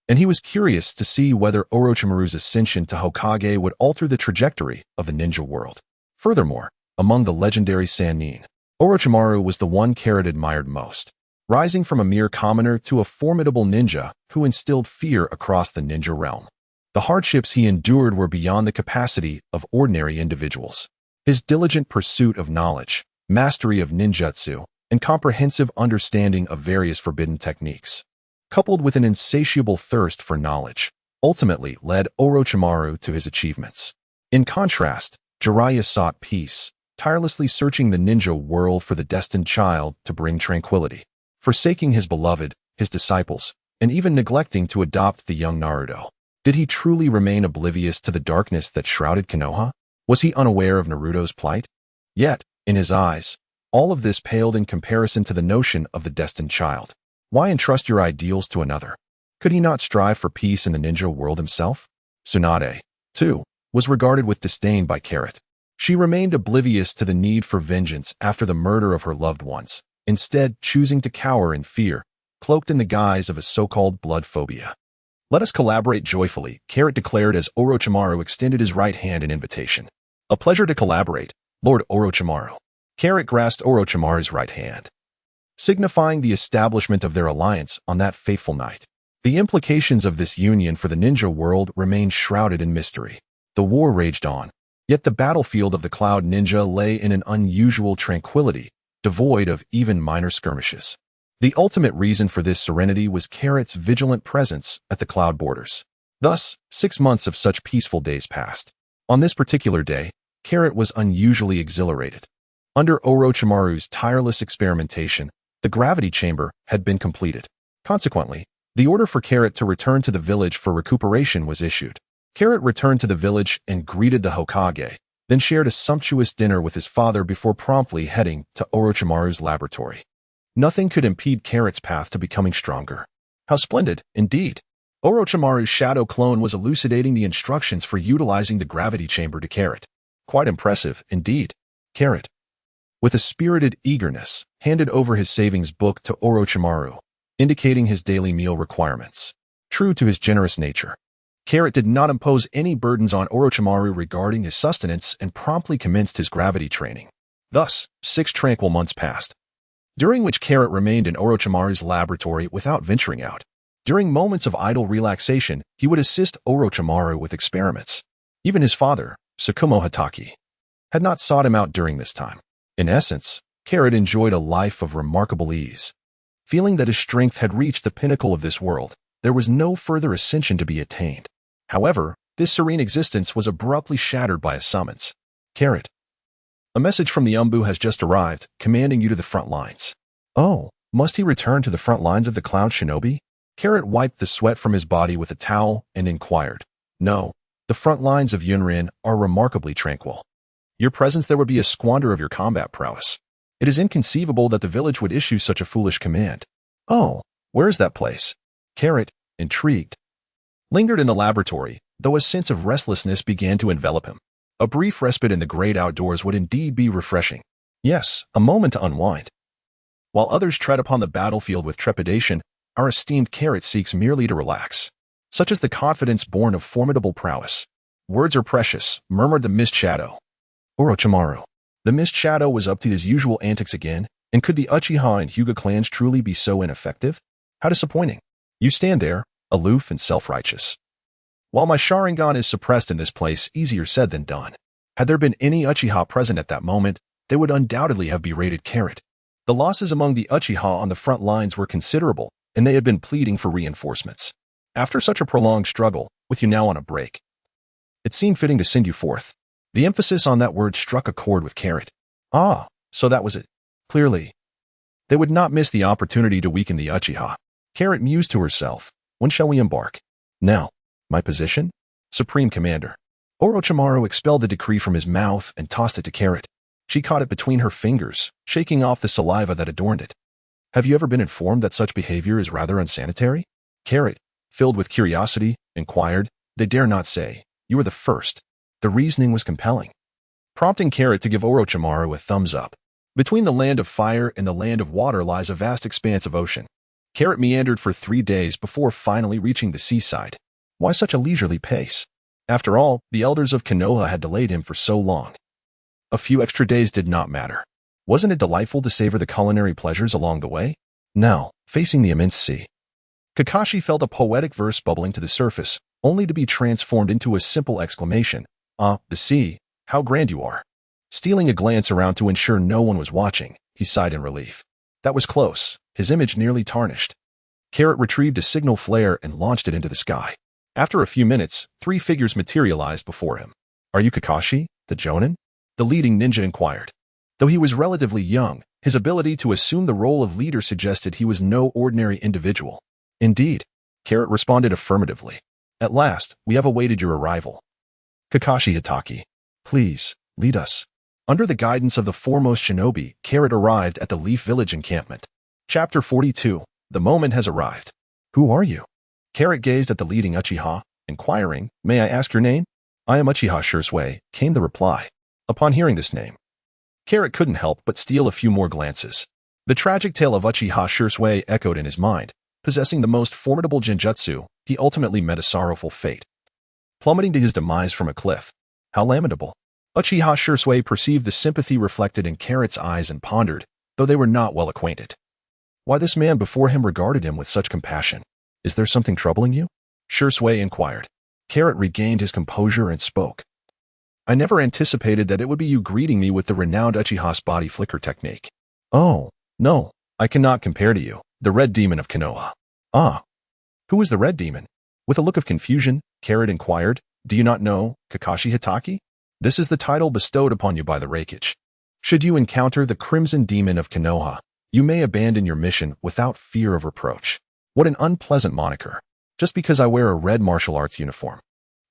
And he was curious to see whether Orochimaru's ascension to Hokage would alter the trajectory of the ninja world. Furthermore, among the legendary Sannin, Orochimaru was the one Carrot admired most, rising from a mere commoner to a formidable ninja who instilled fear across the ninja realm. The hardships he endured were beyond the capacity of ordinary individuals. His diligent pursuit of knowledge, mastery of ninjutsu, and comprehensive understanding of various forbidden techniques, coupled with an insatiable thirst for knowledge, ultimately led Orochimaru to his achievements. In contrast, Jiraiya sought peace, tirelessly searching the ninja world for the destined child to bring tranquility, forsaking his beloved, his disciples, and even neglecting to adopt the young Naruto. Did he truly remain oblivious to the darkness that shrouded Konoha? Was he unaware of Naruto's plight? Yet, in his eyes, all of this paled in comparison to the notion of the destined child. Why entrust your ideals to another? Could he not strive for peace in the ninja world himself? Tsunade, too, was regarded with disdain by Carrot. She remained oblivious to the need for vengeance after the murder of her loved ones, instead choosing to cower in fear, cloaked in the guise of a so-called blood phobia. Let us collaborate joyfully, Carrot declared as Orochimaru extended his right hand in invitation. A pleasure to collaborate, Lord Orochimaru. Carrot grasped Orochimaru's right hand, signifying the establishment of their alliance on that fateful night. The implications of this union for the ninja world remained shrouded in mystery. The war raged on, yet the battlefield of the Cloud Ninja lay in an unusual tranquility, devoid of even minor skirmishes. The ultimate reason for this serenity was Carrot's vigilant presence at the cloud borders. Thus, 6 months of such peaceful days passed. On this particular day, Carrot was unusually exhilarated. Under Orochimaru's tireless experimentation, the gravity chamber had been completed. Consequently, the order for Carrot to return to the village for recuperation was issued. Carrot returned to the village and greeted the Hokage, then shared a sumptuous dinner with his father before promptly heading to Orochimaru's laboratory. Nothing could impede Carrot's path to becoming stronger. How splendid, indeed. Orochimaru's shadow clone was elucidating the instructions for utilizing the gravity chamber to Carrot. Quite impressive, indeed. Carrot, with a spirited eagerness, handed over his savings book to Orochimaru, indicating his daily meal requirements. True to his generous nature, Carrot did not impose any burdens on Orochimaru regarding his sustenance and promptly commenced his gravity training. Thus, 6 tranquil months passed, during which Carrot remained in Orochimaru's laboratory without venturing out. During moments of idle relaxation, he would assist Orochimaru with experiments. Even his father, Tsukumo Hatake, had not sought him out during this time. In essence, Carrot enjoyed a life of remarkable ease. Feeling that his strength had reached the pinnacle of this world, there was no further ascension to be attained. However, this serene existence was abruptly shattered by a summons. Carrot, a message from the Umbu has just arrived, commanding you to the front lines. Oh, must he return to the front lines of the Cloud Shinobi? Carrot wiped the sweat from his body with a towel and inquired. No, the front lines of Yunrin are remarkably tranquil. Your presence there would be a squander of your combat prowess. It is inconceivable that the village would issue such a foolish command. Oh, where is that place? Carrot, intrigued, lingered in the laboratory, though a sense of restlessness began to envelop him. A brief respite in the great outdoors would indeed be refreshing. Yes, a moment to unwind. While others tread upon the battlefield with trepidation, our esteemed Carrot seeks merely to relax. Such is the confidence born of formidable prowess. Words are precious, murmured the Mist Shadow. Orochimaru. The Mist Shadow was up to his usual antics again, and could the Uchiha and Hyuga clans truly be so ineffective? How disappointing. You stand there, aloof and self-righteous. While my Sharingan is suppressed in this place, easier said than done. Had there been any Uchiha present at that moment, they would undoubtedly have berated Carrot. The losses among the Uchiha on the front lines were considerable, and they had been pleading for reinforcements. After such a prolonged struggle, with you now on a break, it seemed fitting to send you forth. The emphasis on that word struck a chord with Carrot. Ah, so that was it. Clearly, they would not miss the opportunity to weaken the Uchiha. Carrot mused to herself. When shall we embark? Now. My position? Supreme Commander. Orochimaru expelled the decree from his mouth and tossed it to Carrot. She caught it between her fingers, shaking off the saliva that adorned it. Have you ever been informed that such behavior is rather unsanitary? Carrot, filled with curiosity, inquired. They dare not say. You were the first. The reasoning was compelling, prompting Carrot to give Orochimaru a thumbs up. Between the land of fire and the land of water lies a vast expanse of ocean. Carrot meandered for 3 days before finally reaching the seaside. Why such a leisurely pace? After all, the elders of Konoha had delayed him for so long. A few extra days did not matter. Wasn't it delightful to savor the culinary pleasures along the way? Now, facing the immense sea, Kakashi felt a poetic verse bubbling to the surface, only to be transformed into a simple exclamation. Ah, the sea, how grand you are. Stealing a glance around to ensure no one was watching, he sighed in relief. That was close, his image nearly tarnished. Carrot retrieved a signal flare and launched it into the sky. After a few minutes, 3 figures materialized before him. Are you Kakashi, the Jonin? The leading ninja inquired. Though he was relatively young, his ability to assume the role of leader suggested he was no ordinary individual. Indeed, Carrot responded affirmatively. At last, we have awaited your arrival. Kakashi Hatake, please, lead us. Under the guidance of the foremost shinobi, Carrot arrived at the Leaf Village encampment. Chapter 42. The moment has arrived. Who are you? Carrot gazed at the leading Uchiha, inquiring, May I ask your name? I am Uchiha Shursui, came the reply. Upon hearing this name, Carrot couldn't help but steal a few more glances. The tragic tale of Uchiha Shursui echoed in his mind. Possessing the most formidable genjutsu, he ultimately met a sorrowful fate, plummeting to his demise from a cliff. How lamentable. Uchiha Shursui perceived the sympathy reflected in Carrot's eyes and pondered, though they were not well acquainted, why this man before him regarded him with such compassion. Is there something troubling you? Shursui inquired. Carrot regained his composure and spoke. I never anticipated that it would be you greeting me with the renowned Uchiha's body flicker technique. Oh, no, I cannot compare to you, the Red Demon of Konoha. Ah, who is the Red Demon? With a look of confusion, Carrot inquired, do you not know, Kakashi Hatake? This is the title bestowed upon you by the Raikage. Should you encounter the Crimson Demon of Konoha, you may abandon your mission without fear of reproach. What an unpleasant moniker. Just because I wear a red martial arts uniform,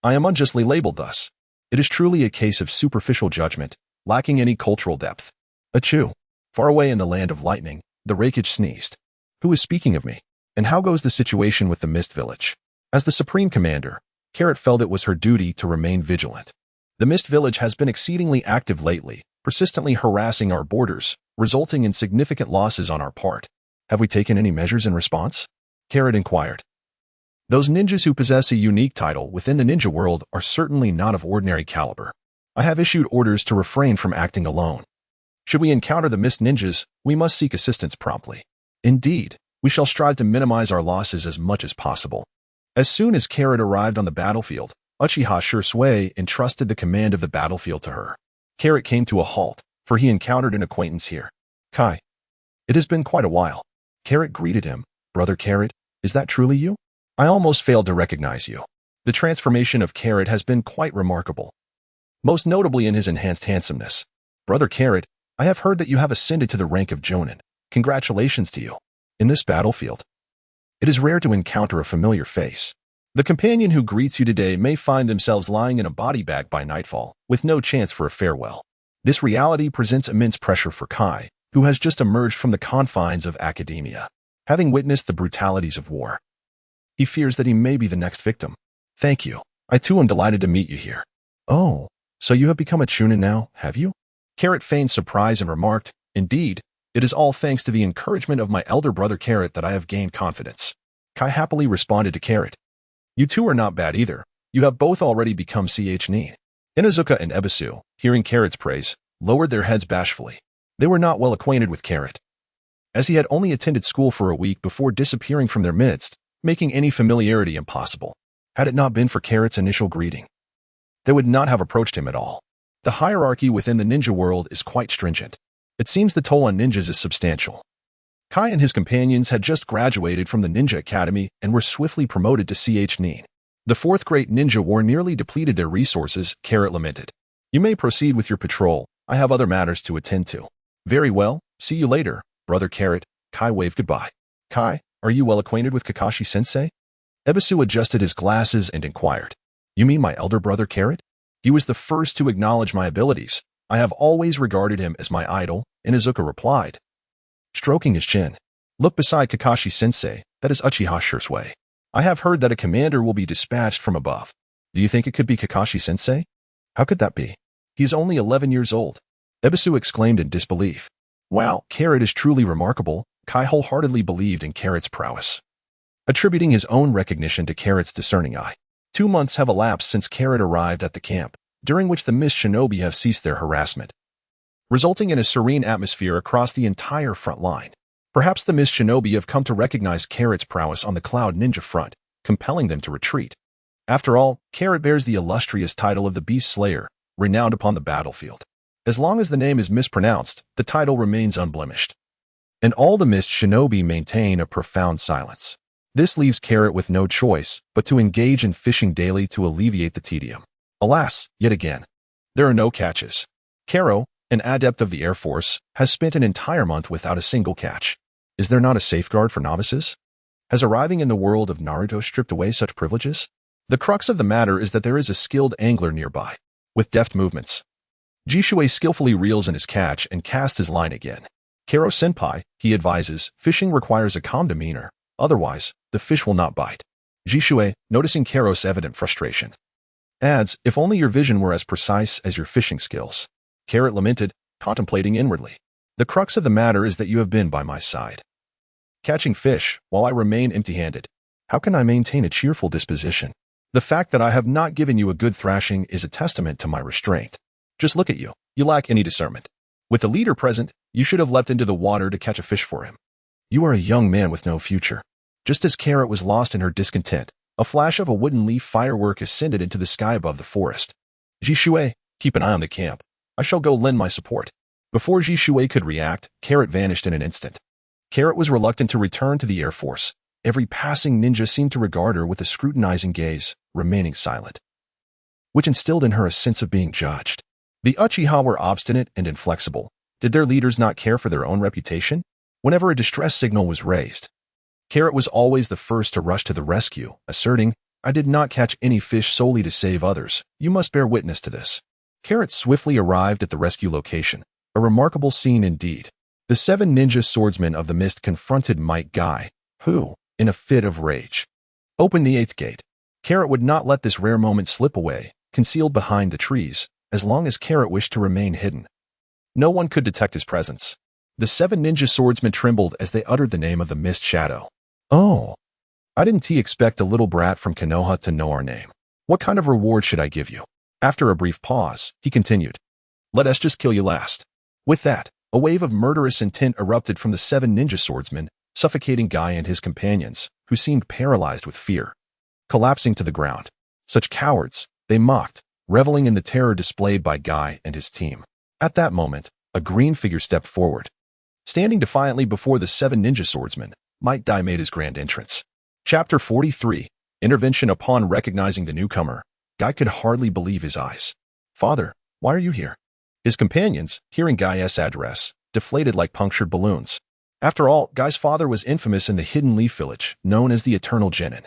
I am unjustly labeled thus. It is truly a case of superficial judgment, lacking any cultural depth. Achoo. Far away in the land of lightning, the Raikage sneezed. Who is speaking of me? And how goes the situation with the Mist Village? As the Supreme Commander, Carrot felt it was her duty to remain vigilant. The Mist Village has been exceedingly active lately, persistently harassing our borders, resulting in significant losses on our part. Have we taken any measures in response? Carrot inquired. Those ninjas who possess a unique title within the ninja world are certainly not of ordinary caliber. I have issued orders to refrain from acting alone. Should we encounter the mist ninjas, we must seek assistance promptly. Indeed, we shall strive to minimize our losses as much as possible. As soon as Carrot arrived on the battlefield, Uchiha Shursui entrusted the command of the battlefield to her. Carrot came to a halt, for he encountered an acquaintance here. Kai. It has been quite a while. Carrot greeted him. Brother Carrot, is that truly you? I almost failed to recognize you. The transformation of Carrot has been quite remarkable, most notably in his enhanced handsomeness. Brother Carrot, I have heard that you have ascended to the rank of Chunin. Congratulations to you. In this battlefield, it is rare to encounter a familiar face. The companion who greets you today may find themselves lying in a body bag by nightfall, with no chance for a farewell. This reality presents immense pressure for Kai, who has just emerged from the confines of academia, having witnessed the brutalities of war. He fears that he may be the next victim. Thank you. I too am delighted to meet you here. Oh, so you have become a Chunin now, have you? Carrot feigned surprise and remarked, Indeed, it is all thanks to the encouragement of my elder brother Carrot that I have gained confidence. Kai happily responded to Carrot. You two are not bad either. You have both already become Chunin. Inazuka and Ebisu, hearing Carrot's praise, lowered their heads bashfully. They were not well acquainted with Carrot, as he had only attended school for a week before disappearing from their midst, making any familiarity impossible. Had it not been for Carrot's initial greeting, they would not have approached him at all. The hierarchy within the ninja world is quite stringent. It seems the toll on ninjas is substantial. Kai and his companions had just graduated from the Ninja Academy and were swiftly promoted to Chunin. The fourth great ninja war nearly depleted their resources, Carrot lamented. You may proceed with your patrol. I have other matters to attend to. Very well. See you later, Brother Carrot. Kai waved goodbye. Kai, are you well acquainted with Kakashi-sensei? Ebisu adjusted his glasses and inquired. You mean my elder brother Carrot? He was the first to acknowledge my abilities. I have always regarded him as my idol, Inazuka replied, stroking his chin. Look beside Kakashi-sensei, that is Uchiha Shursui. I have heard that a commander will be dispatched from above. Do you think it could be Kakashi-sensei? How could that be? He is only 11 years old. Ebisu exclaimed in disbelief. Wow, Carrot is truly remarkable. Kai wholeheartedly believed in Carrot's prowess, attributing his own recognition to Carrot's discerning eye. 2 months have elapsed since Carrot arrived at the camp, during which the Mist Shinobi have ceased their harassment, resulting in a serene atmosphere across the entire front line. Perhaps the Mist Shinobi have come to recognize Carrot's prowess on the Cloud Ninja front, compelling them to retreat. After all, Carrot bears the illustrious title of the Beast Slayer, renowned upon the battlefield. As long as the name is mispronounced, the title remains unblemished, and all the Mist Shinobi maintain a profound silence. This leaves Carrot with no choice but to engage in fishing daily to alleviate the tedium. Alas, yet again, there are no catches. Karo, an adept of the Air Force, has spent an entire month without a single catch. Is there not a safeguard for novices? Has arriving in the world of Naruto stripped away such privileges? The crux of the matter is that there is a skilled angler nearby, with deft movements. Jishui skillfully reels in his catch and casts his line again. Karo-senpai, he advises, fishing requires a calm demeanor, otherwise, the fish will not bite. Jishui, noticing Karo's evident frustration, adds, if only your vision were as precise as your fishing skills. Carrot lamented, contemplating inwardly. The crux of the matter is that you have been by my side, catching fish, while I remain empty-handed. How can I maintain a cheerful disposition? The fact that I have not given you a good thrashing is a testament to my restraint. Just look at you. You lack any discernment. With the leader present, you should have leapt into the water to catch a fish for him. You are a young man with no future. Just as Carrot was lost in her discontent, a flash of a wooden leaf firework ascended into the sky above the forest. Jishui, keep an eye on the camp. I shall go lend my support. Before Jishui could react, Carrot vanished in an instant. Carrot was reluctant to return to the Air Force. Every passing ninja seemed to regard her with a scrutinizing gaze, remaining silent, which instilled in her a sense of being judged. The Uchiha were obstinate and inflexible. Did their leaders not care for their own reputation? Whenever a distress signal was raised, Carrot was always the first to rush to the rescue, asserting, I did not catch any fish solely to save others. You must bear witness to this. Carrot swiftly arrived at the rescue location. A remarkable scene indeed. The 7 ninja swordsmen of the mist confronted Might Guy, who, in a fit of rage, opened the 8th gate. Carrot would not let this rare moment slip away, concealed behind the trees, as long as Carrot wished to remain hidden. No one could detect his presence. The 7 ninja swordsmen trembled as they uttered the name of the Mist Shadow. Oh, I didn't expect a little brat from Konoha to know our name. What kind of reward should I give you? After a brief pause, he continued. Let us just kill you last. With that, a wave of murderous intent erupted from the 7 ninja swordsmen, suffocating Guy and his companions, who seemed paralyzed with fear. Collapsing to the ground. Such cowards, they mocked, reveling in the terror displayed by Guy and his team. At that moment, a green figure stepped forward. Standing defiantly before the 7 ninja swordsmen, Might Dai made his grand entrance. Chapter 43, Intervention. Upon recognizing the newcomer, Guy could hardly believe his eyes. Father, why are you here? His companions, hearing Guy's address, deflated like punctured balloons. After all, Guy's father was infamous in the Hidden Leaf Village, known as the Eternal Genin.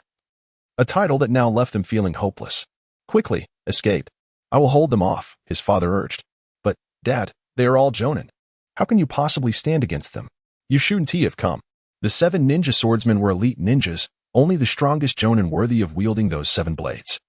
A title that now left them feeling hopeless. Quickly, escape. I will hold them off, his father urged. But, Dad, they are all Jonin. How can you possibly stand against them? You shouldn't have come. The 7 ninja swordsmen were elite ninjas, only the strongest Jonin worthy of wielding those 7 blades.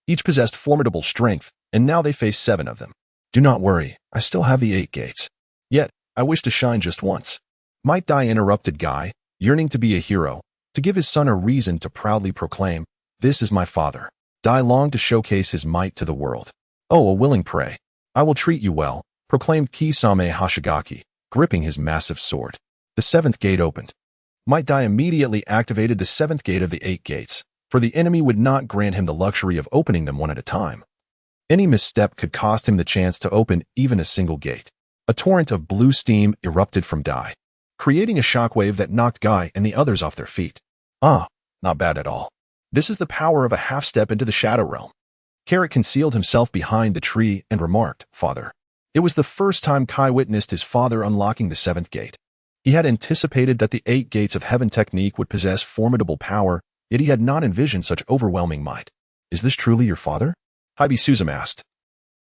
Each possessed formidable strength, and now they face 7 of them. Do not worry, I still have the 8 gates. Yet, I wish to shine just once. Might Dai interrupted Guy, yearning to be a hero, to give his son a reason to proudly proclaim, this is my father. Dai longed to showcase his might to the world. Oh, a willing prey. I will treat you well, proclaimed Kisame Hoshigaki, gripping his massive sword. The 7th gate opened. Might Dai immediately activated the 7th gate of the 8 gates, for the enemy would not grant him the luxury of opening them one at a time. Any misstep could cost him the chance to open even a single gate. A torrent of blue steam erupted from Dai, creating a shockwave that knocked Guy and the others off their feet. Ah, not bad at all. This is the power of a half-step into the Shadow Realm. Carrot concealed himself behind the tree and remarked, Father. It was the first time Kai witnessed his father unlocking the 7th gate. He had anticipated that the 8 gates of heaven technique would possess formidable power, yet he had not envisioned such overwhelming might. Is this truly your father? Haibi Suzum asked,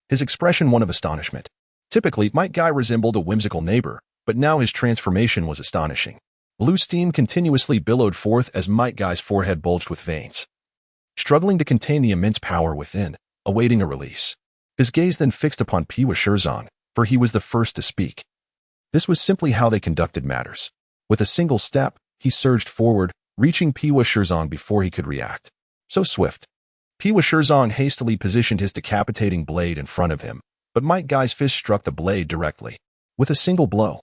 his expression one of astonishment. Typically, Might Guy resembled a whimsical neighbor, but now his transformation was astonishing. Blue steam continuously billowed forth as Might Guy's forehead bulged with veins. Struggling to contain the immense power within, awaiting a release. His gaze then fixed upon Piwa Shirzong, for he was the first to speak. This was simply how they conducted matters. With a single step, he surged forward, reaching Piwa Shirzong before he could react. So swift. Piwa Shirzong hastily positioned his decapitating blade in front of him, but Might Guy's fist struck the blade directly. With a single blow.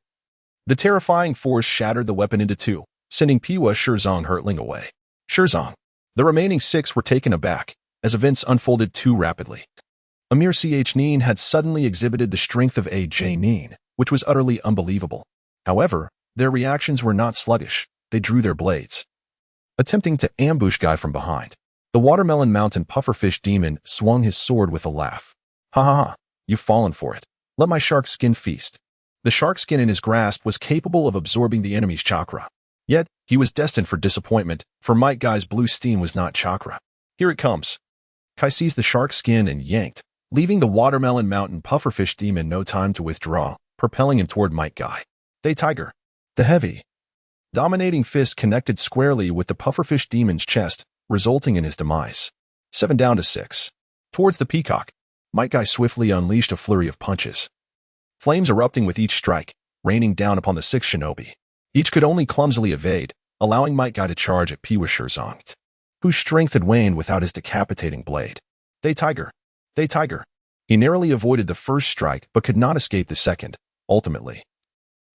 The terrifying force shattered the weapon into 2, sending Piwa Shirzong hurtling away. Shirzong. The remaining 6 were taken aback, as events unfolded too rapidly. Amir Ch-Nin had suddenly exhibited the strength of a J-Nin, which was utterly unbelievable. However, their reactions were not sluggish. They drew their blades. Attempting to ambush Guy from behind, the Watermelon Mountain Pufferfish Demon swung his sword with a laugh. Ha ha ha, you've fallen for it. Let my shark skin feast. The shark skin in his grasp was capable of absorbing the enemy's chakra. Yet, he was destined for disappointment, for Might Guy's blue steam was not chakra. Here it comes. Kai seized the shark skin and yanked, leaving the Watermelon Mountain Pufferfish Demon no time to withdraw, propelling him toward Might Guy. They Tiger. The heavy, dominating fist connected squarely with the Pufferfish Demon's chest, resulting in his demise. 7 down to 6. Towards the peacock, Might Guy swiftly unleashed a flurry of punches. Flames erupting with each strike, raining down upon the 6 shinobi. Each could only clumsily evade, allowing Might Guy to charge at Piwa Shirzong, whose strength had waned without his decapitating blade. They Tiger. They Tiger. He narrowly avoided the first strike but could not escape the second, ultimately.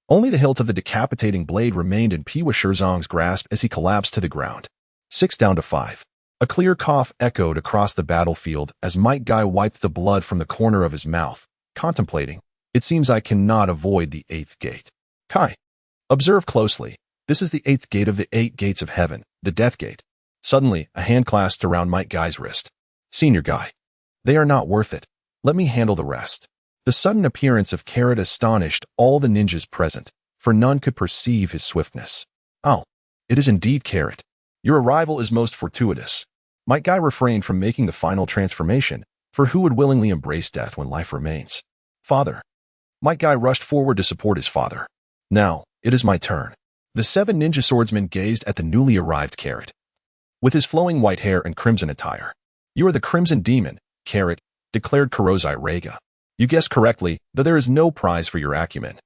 Only the hilt of the decapitating blade remained in Piwa Shirzong's grasp as he collapsed to the ground. 6 down to 5. A clear cough echoed across the battlefield as Might Guy wiped the blood from the corner of his mouth, contemplating, it seems I cannot avoid the 8th gate. Kai. Observe closely. This is the 8th gate of the 8 gates of heaven, the death gate. Suddenly, a hand clasped around Might Guy's wrist. Senior Guy. They are not worth it. Let me handle the rest. The sudden appearance of Carrot astonished all the ninjas present, for none could perceive his swiftness. Oh, it is indeed Carrot. Your arrival is most fortuitous. Might Guy refrained from making the final transformation, for who would willingly embrace death when life remains? Father. Might Guy rushed forward to support his father. Now, it is my turn. The 7 ninja swordsmen gazed at the newly arrived Carrot. With his flowing white hair and crimson attire. You are the Crimson Demon, Carrot, declared Kurozai Reiga. You guessed correctly, though there is no prize for your acumen.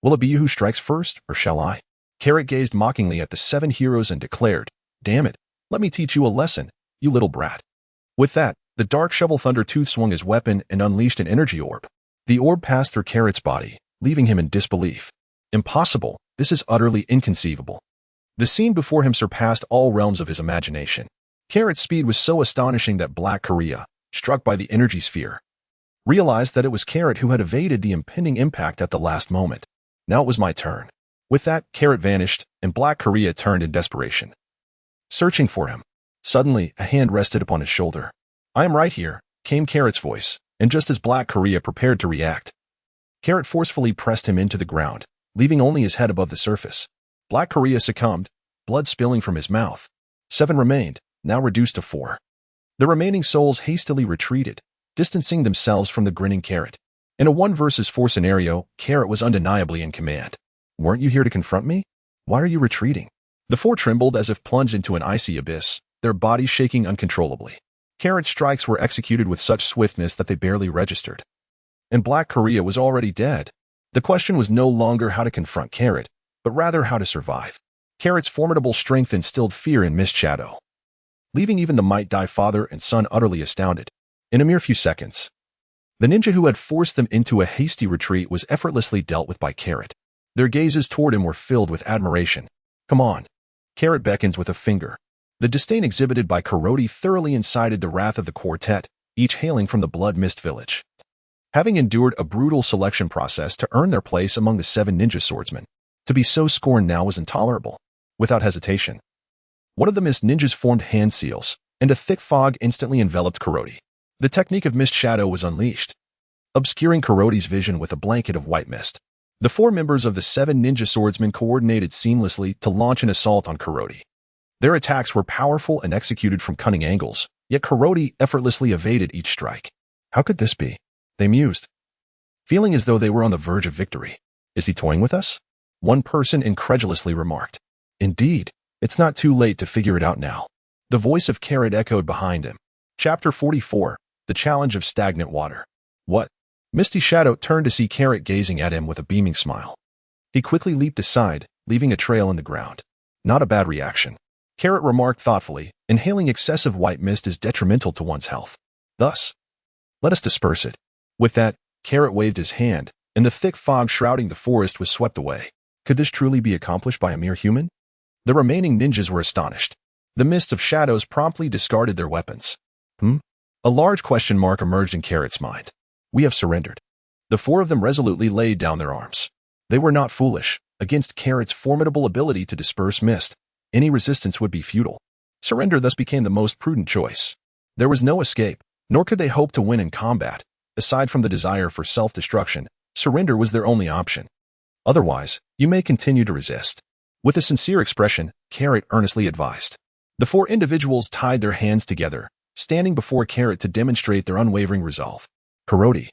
Will it be you who strikes first, or shall I? Carrot gazed mockingly at the 7 heroes and declared, damn it, Let me teach you a lesson, you little brat. With that, the dark shovel Thunder Tooth swung his weapon and unleashed an energy orb. The orb passed through Carrot's body, leaving him in disbelief. Impossible, this is utterly inconceivable. The scene before him surpassed all realms of his imagination. Carrot's speed was so astonishing that Black Korea, struck by the energy sphere, realized that it was Carrot who had evaded the impending impact at the last moment. Now it was my turn. With that, Carrot vanished, and Black Korea turned in desperation, searching for him. Suddenly, a hand rested upon his shoulder. "I am right here," came Carrot's voice, and just as Black Korea prepared to react, Carrot forcefully pressed him into the ground, leaving only his head above the surface. Black Korea succumbed, blood spilling from his mouth. 7 remained, now reduced to 4. The remaining souls hastily retreated, distancing themselves from the grinning Carrot. In a 1 versus 4 scenario, Carrot was undeniably in command. "Weren't you here to confront me? Why are you retreating?" The 4 trembled as if plunged into an icy abyss, their bodies shaking uncontrollably. Carrot's strikes were executed with such swiftness that they barely registered. And Black Korea was already dead. The question was no longer how to confront Carrot, but rather how to survive. Carrot's formidable strength instilled fear in Mist Shadow, leaving even the Might Dai father and son utterly astounded. In a mere few seconds, the ninja who had forced them into a hasty retreat was effortlessly dealt with by Carrot. Their gazes toward him were filled with admiration. "Come on." Carrot beckons with a finger. The disdain exhibited by Karoti thoroughly incited the wrath of the quartet, each hailing from the Blood Mist village. Having endured a brutal selection process to earn their place among the 7 ninja swordsmen, to be so scorned now was intolerable. Without hesitation, one of the Mist ninjas formed hand seals, and a thick fog instantly enveloped Karoti. The technique of Mist Shadow was unleashed, obscuring Karoti's vision with a blanket of white mist. The 4 members of the 7 ninja swordsmen coordinated seamlessly to launch an assault on Karoti. Their attacks were powerful and executed from cunning angles, yet Karoti effortlessly evaded each strike. How could this be? They mused, feeling as though they were on the verge of victory. "Is he toying with us?" one person incredulously remarked. "Indeed, it's not too late to figure it out now." The voice of Carrot echoed behind him. Chapter 44, The Challenge of Stagnant Water. "What?" Misty Shadow turned to see Carrot gazing at him with a beaming smile. He quickly leaped aside, leaving a trail in the ground. "Not a bad reaction," Carrot remarked thoughtfully. "Inhaling excessive white mist is detrimental to one's health. Thus, let us disperse it." With that, Carrot waved his hand, and the thick fog shrouding the forest was swept away. Could this truly be accomplished by a mere human? The remaining ninjas were astonished. The Mist of Shadows promptly discarded their weapons. A large question mark emerged in Carrot's mind. "We have surrendered." The 4 of them resolutely laid down their arms. They were not foolish. Against Carrot's formidable ability to disperse mist, any resistance would be futile. Surrender thus became the most prudent choice. There was no escape, nor could they hope to win in combat. Aside from the desire for self-destruction, surrender was their only option. "Otherwise, you may continue to resist." With a sincere expression, Carrot earnestly advised. The 4 individuals tied their hands together, standing before Carrot to demonstrate their unwavering resolve. Karoti,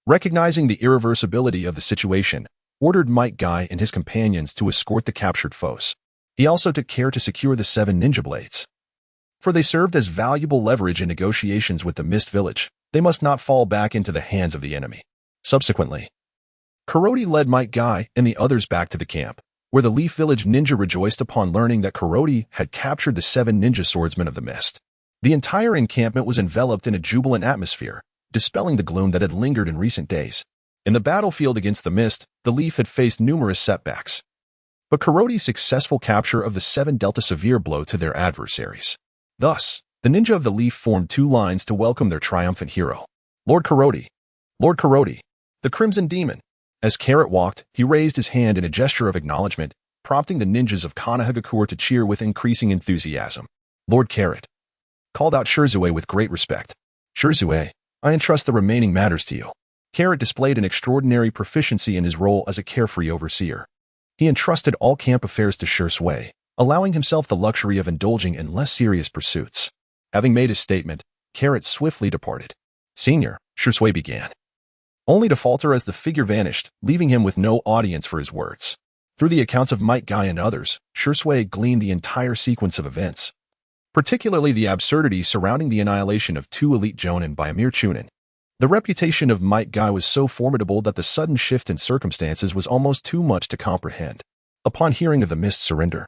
recognizing the irreversibility of the situation, ordered Might Guy and his companions to escort the captured foes. He also took care to secure the 7 ninja blades, for they served as valuable leverage in negotiations with the Mist Village. They must not fall back into the hands of the enemy. Subsequently, Karoti led Might Guy and the others back to the camp, where the Leaf Village ninja rejoiced upon learning that Karoti had captured the 7 ninja swordsmen of the Mist. The entire encampment was enveloped in a jubilant atmosphere, dispelling the gloom that had lingered in recent days. In the battlefield against the Mist, the Leaf had faced numerous setbacks, but Karoti's successful capture of the 7 dealt a severe blow to their adversaries. Thus, the ninja of the Leaf formed 2 lines to welcome their triumphant hero. "Lord Karoti! Lord Karoti!" The Crimson Demon. As Carrot walked, he raised his hand in a gesture of acknowledgement, prompting the ninjas of Konohagakure to cheer with increasing enthusiasm. "Lord Carrot," called out Shirzue with great respect. "Shirzue, I entrust the remaining matters to you." Carrot displayed an extraordinary proficiency in his role as a carefree overseer. He entrusted all camp affairs to Shirzue, allowing himself the luxury of indulging in less serious pursuits. Having made his statement, Carrot swiftly departed. "Senior," Shirzue began, only to falter as the figure vanished, leaving him with no audience for his words. Through the accounts of Might Guy and others, Shirzue gleaned the entire sequence of events, particularly the absurdity surrounding the annihilation of 2 elite Jonin by a mere Chunin. The reputation of Might Guy was so formidable that the sudden shift in circumstances was almost too much to comprehend. Upon hearing of the Mist's surrender,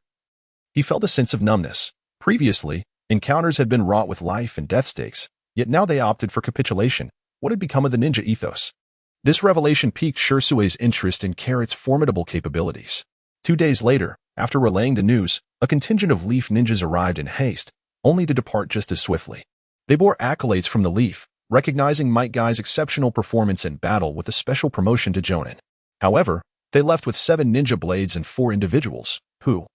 he felt a sense of numbness, Previously, encounters had been wrought with life and death stakes, yet now they opted for capitulation. What had become of the ninja ethos? This revelation piqued Shirsue's interest in Carrot's formidable capabilities. 2 days later, after relaying the news, a contingent of Leaf ninjas arrived in haste, only to depart just as swiftly. They bore accolades from the Leaf, recognizing Might Guy's exceptional performance in battle with a special promotion to Jonin. However, they left with 7 ninja blades and 4 individuals, who,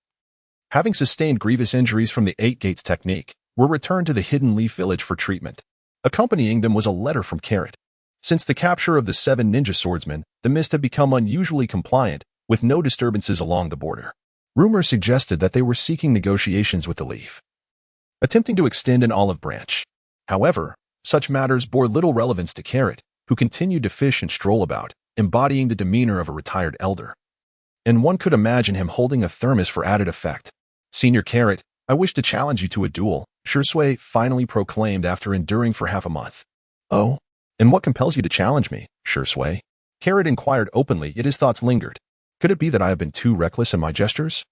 having sustained grievous injuries from the 8 Gates technique, were returned to the hidden Leaf village for treatment. Accompanying them was a letter from Carrot. Since the capture of the 7 ninja swordsmen, the Mist had become unusually compliant, with no disturbances along the border. Rumors suggested that they were seeking negotiations with the Leaf, attempting to extend an olive branch. However, such matters bore little relevance to Carrot, who continued to fish and stroll about, embodying the demeanor of a retired elder. And one could imagine him holding a thermos for added effect. "Senior Carrot, I wish to challenge you to a duel," Shirsue finally proclaimed after enduring for half a month. "Oh? And what compels you to challenge me, Shirsue?" Carrot inquired openly, yet his thoughts lingered. Could it be that I have been too reckless in my gestures?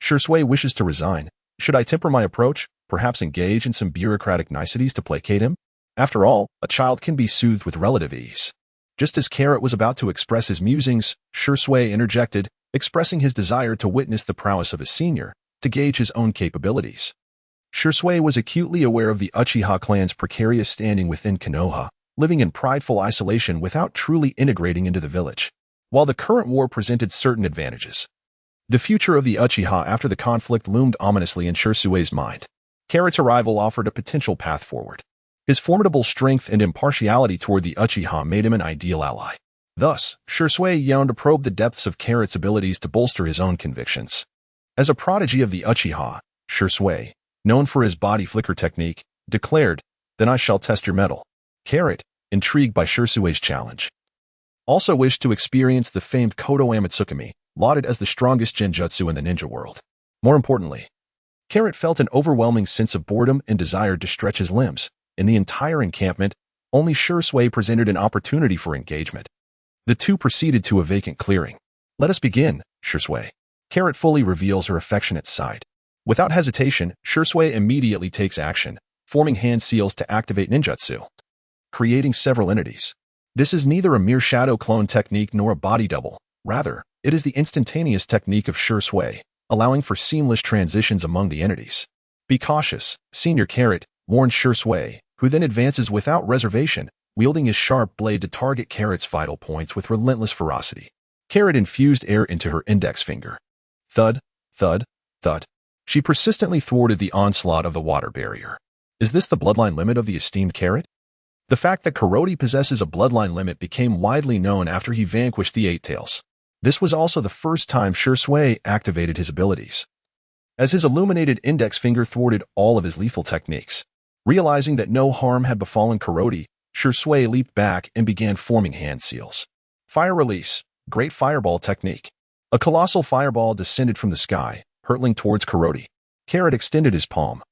Shirsue wishes to resign. Should I temper my approach, perhaps engage in some bureaucratic niceties to placate him? After all, a child can be soothed with relative ease. Just as Carrot was about to express his musings, Shirsue interjected, expressing his desire to witness the prowess of his senior, to gauge his own capabilities. Shirsue was acutely aware of the Uchiha clan's precarious standing within Konoha, living in prideful isolation without truly integrating into the village. While the current war presented certain advantages, the future of the Uchiha after the conflict loomed ominously in Shirsue's mind. Carrot's arrival offered a potential path forward. His formidable strength and impartiality toward the Uchiha made him an ideal ally. Thus, Shirsue yearned to probe the depths of Carrot's abilities to bolster his own convictions. As a prodigy of the Uchiha, Shirsue, known for his body flicker technique, declared, "Then I shall test your mettle." Carrot, intrigued by Shirsue's challenge, also wished to experience the famed Kodo Amatsukami, lauded as the strongest genjutsu in the ninja world. More importantly, Carrot felt an overwhelming sense of boredom and desired to stretch his limbs. In the entire encampment, only Shirsue presented an opportunity for engagement. The two proceeded to a vacant clearing. "Let us begin, Shirsue." Carrot fully reveals her affectionate side. Without hesitation, Shirsue immediately takes action, forming hand seals to activate ninjutsu, creating several entities. This is neither a mere shadow clone technique nor a body double. Rather, it is the instantaneous technique of Shirsue, allowing for seamless transitions among the entities. "Be cautious, Senior Carrot," warned Shirsue, who then advances without reservation, wielding his sharp blade to target Carrot's vital points with relentless ferocity. Carrot infused air into her index finger. Thud, thud, thud. She persistently thwarted the onslaught of the water barrier. Is this the bloodline limit of the esteemed Carrot? The fact that Karoti possesses a bloodline limit became widely known after he vanquished the Eight Tails. This was also the first time Shirsue activated his abilities, as his illuminated index finger thwarted all of his lethal techniques. Realizing that no harm had befallen Karoti, Shirsue leaped back and began forming hand seals. Fire release, Great Fireball technique. A colossal fireball descended from the sky, hurtling towards Karoti. Carrot extended his palm,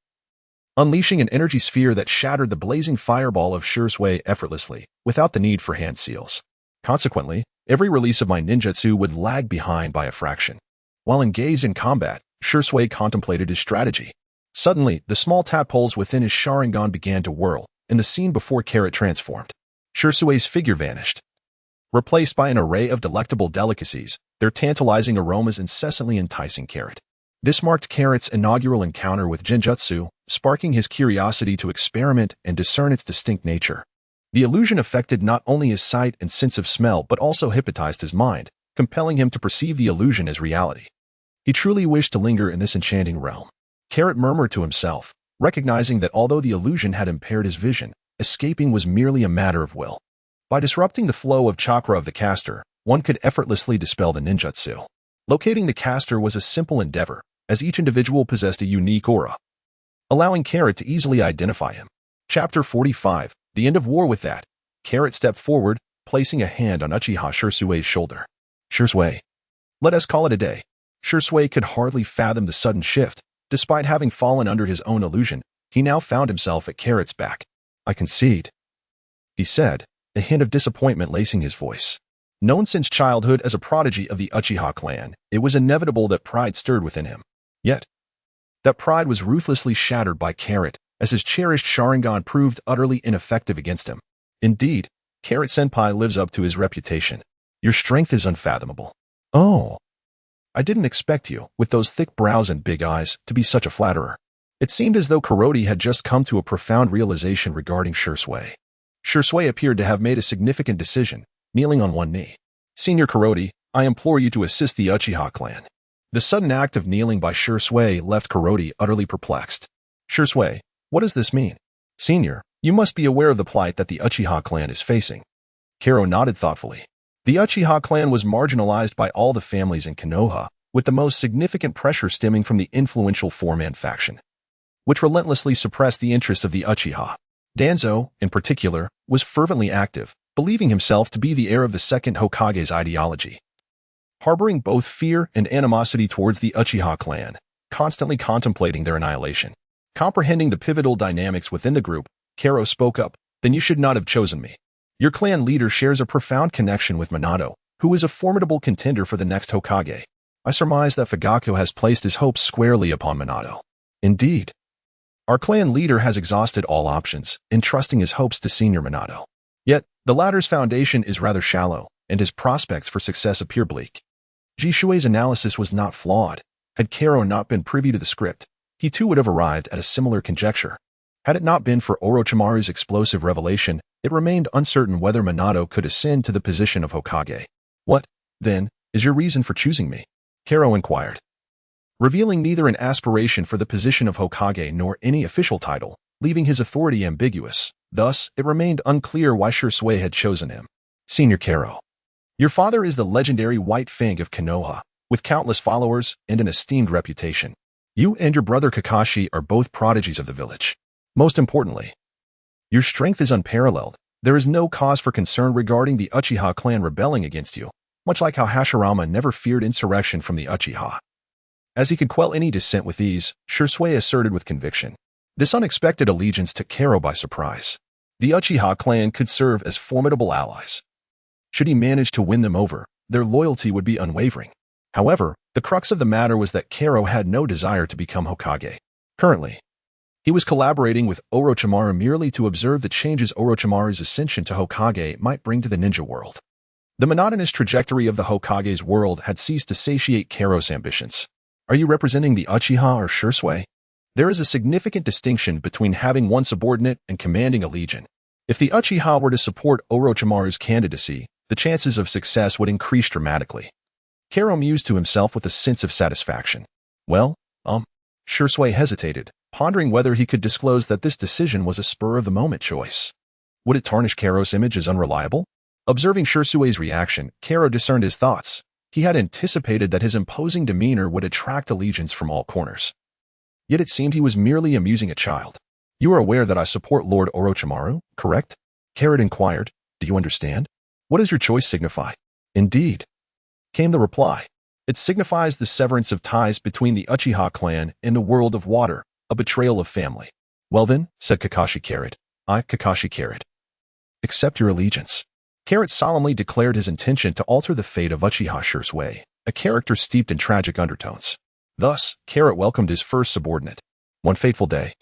unleashing an energy sphere that shattered the blazing fireball of Shirsue effortlessly, without the need for hand seals. Consequently, every release of my ninjutsu would lag behind by a fraction. While engaged in combat, Shirsue contemplated his strategy. Suddenly, the small tadpoles within his Sharingan began to whirl, and the scene before Carrot transformed. Shirsue's figure vanished, replaced by an array of delectable delicacies, their tantalizing aromas incessantly enticing Carrot. This marked Carrot's inaugural encounter with genjutsu, sparking his curiosity to experiment and discern its distinct nature. The illusion affected not only his sight and sense of smell but also hypnotized his mind, compelling him to perceive the illusion as reality. He truly wished to linger in this enchanting realm. Carrot murmured to himself, recognizing that although the illusion had impaired his vision, escaping was merely a matter of will. By disrupting the flow of chakra of the caster, one could effortlessly dispel the ninjutsu. Locating the caster was a simple endeavor, as each individual possessed a unique aura, allowing Carrot to easily identify him. Chapter 45, The End of War. With that, Carrot stepped forward, placing a hand on Uchiha Shirsue's shoulder. "Shirsue, let us call it a day." Shirsue could hardly fathom the sudden shift. Despite having fallen under his own illusion, he now found himself at Carrot's back. "I concede," he said, a hint of disappointment lacing his voice. Known since childhood as a prodigy of the Uchiha clan, it was inevitable that pride stirred within him. Yet, That pride was ruthlessly shattered by Carrot, as his cherished Sharingan proved utterly ineffective against him. Indeed, Carrot Senpai lives up to his reputation. Your strength is unfathomable. Oh, I didn't expect you, with those thick brows and big eyes, to be such a flatterer. It seemed as though Kuroti had just come to a profound realization regarding Shursui. Shursui appeared to have made a significant decision, kneeling on one knee. Senior Kuroti, I implore you to assist the Uchiha clan. The sudden act of kneeling by Shursui left Kuroti utterly perplexed. Shursui, what does this mean? Senior, you must be aware of the plight that the Uchiha clan is facing. Kero nodded thoughtfully. The Uchiha clan was marginalized by all the families in Konoha, with the most significant pressure stemming from the influential four-man faction, which relentlessly suppressed the interests of the Uchiha. Danzo, in particular, was fervently active, believing himself to be the heir of the second Hokage's ideology. Harboring both fear and animosity towards the Uchiha clan, constantly contemplating their annihilation. Comprehending the pivotal dynamics within the group, Kero spoke up, then you should not have chosen me. Your clan leader shares a profound connection with Minato, who is a formidable contender for the next Hokage. I surmise that Fugaku has placed his hopes squarely upon Minato. Indeed. Our clan leader has exhausted all options, entrusting his hopes to Senior Minato. Yet, the latter's foundation is rather shallow, and his prospects for success appear bleak. Jishui's analysis was not flawed. Had Kero not been privy to the script, he too would have arrived at a similar conjecture. Had it not been for Orochimaru's explosive revelation, it remained uncertain whether Minato could ascend to the position of Hokage. What, then, is your reason for choosing me? Kero inquired. Revealing neither an aspiration for the position of Hokage nor any official title, leaving his authority ambiguous. Thus, it remained unclear why Shursui had chosen him. Senior Kero. Your father is the legendary White Fang of Konoha, with countless followers and an esteemed reputation. You and your brother Kakashi are both prodigies of the village. Most importantly, your strength is unparalleled. There is no cause for concern regarding the Uchiha clan rebelling against you, much like how Hashirama never feared insurrection from the Uchiha. As he could quell any dissent with ease, Shursui asserted with conviction. This unexpected allegiance took Kero by surprise. The Uchiha clan could serve as formidable allies. Should he manage to win them over, their loyalty would be unwavering. However, the crux of the matter was that Kero had no desire to become Hokage. Currently, he was collaborating with Orochimaru merely to observe the changes Orochimaru's ascension to Hokage might bring to the ninja world. The monotonous trajectory of the Hokage's world had ceased to satiate Kero's ambitions. Are you representing the Uchiha or Shursui? There is a significant distinction between having one subordinate and commanding a legion. If the Uchiha were to support Orochimaru's candidacy, the chances of success would increase dramatically. Kero mused to himself with a sense of satisfaction. Well, Shursui hesitated, pondering whether he could disclose that this decision was a spur-of-the-moment choice. Would it tarnish Kero's image as unreliable? Observing Shursui's reaction, Kero discerned his thoughts. He had anticipated that his imposing demeanor would attract allegiance from all corners. Yet it seemed he was merely amusing a child. You are aware that I support Lord Orochimaru, correct? Kero inquired. Do you understand? What does your choice signify? Indeed, came the reply. It signifies the severance of ties between the Uchiha clan and the world of water, a betrayal of family. Well then, said Kakashi Carrot, I, Kakashi Carrot, accept your allegiance. Carrot solemnly declared his intention to alter the fate of Uchiha Shursui, a character steeped in tragic undertones. Thus, Carrot welcomed his first subordinate. One fateful day,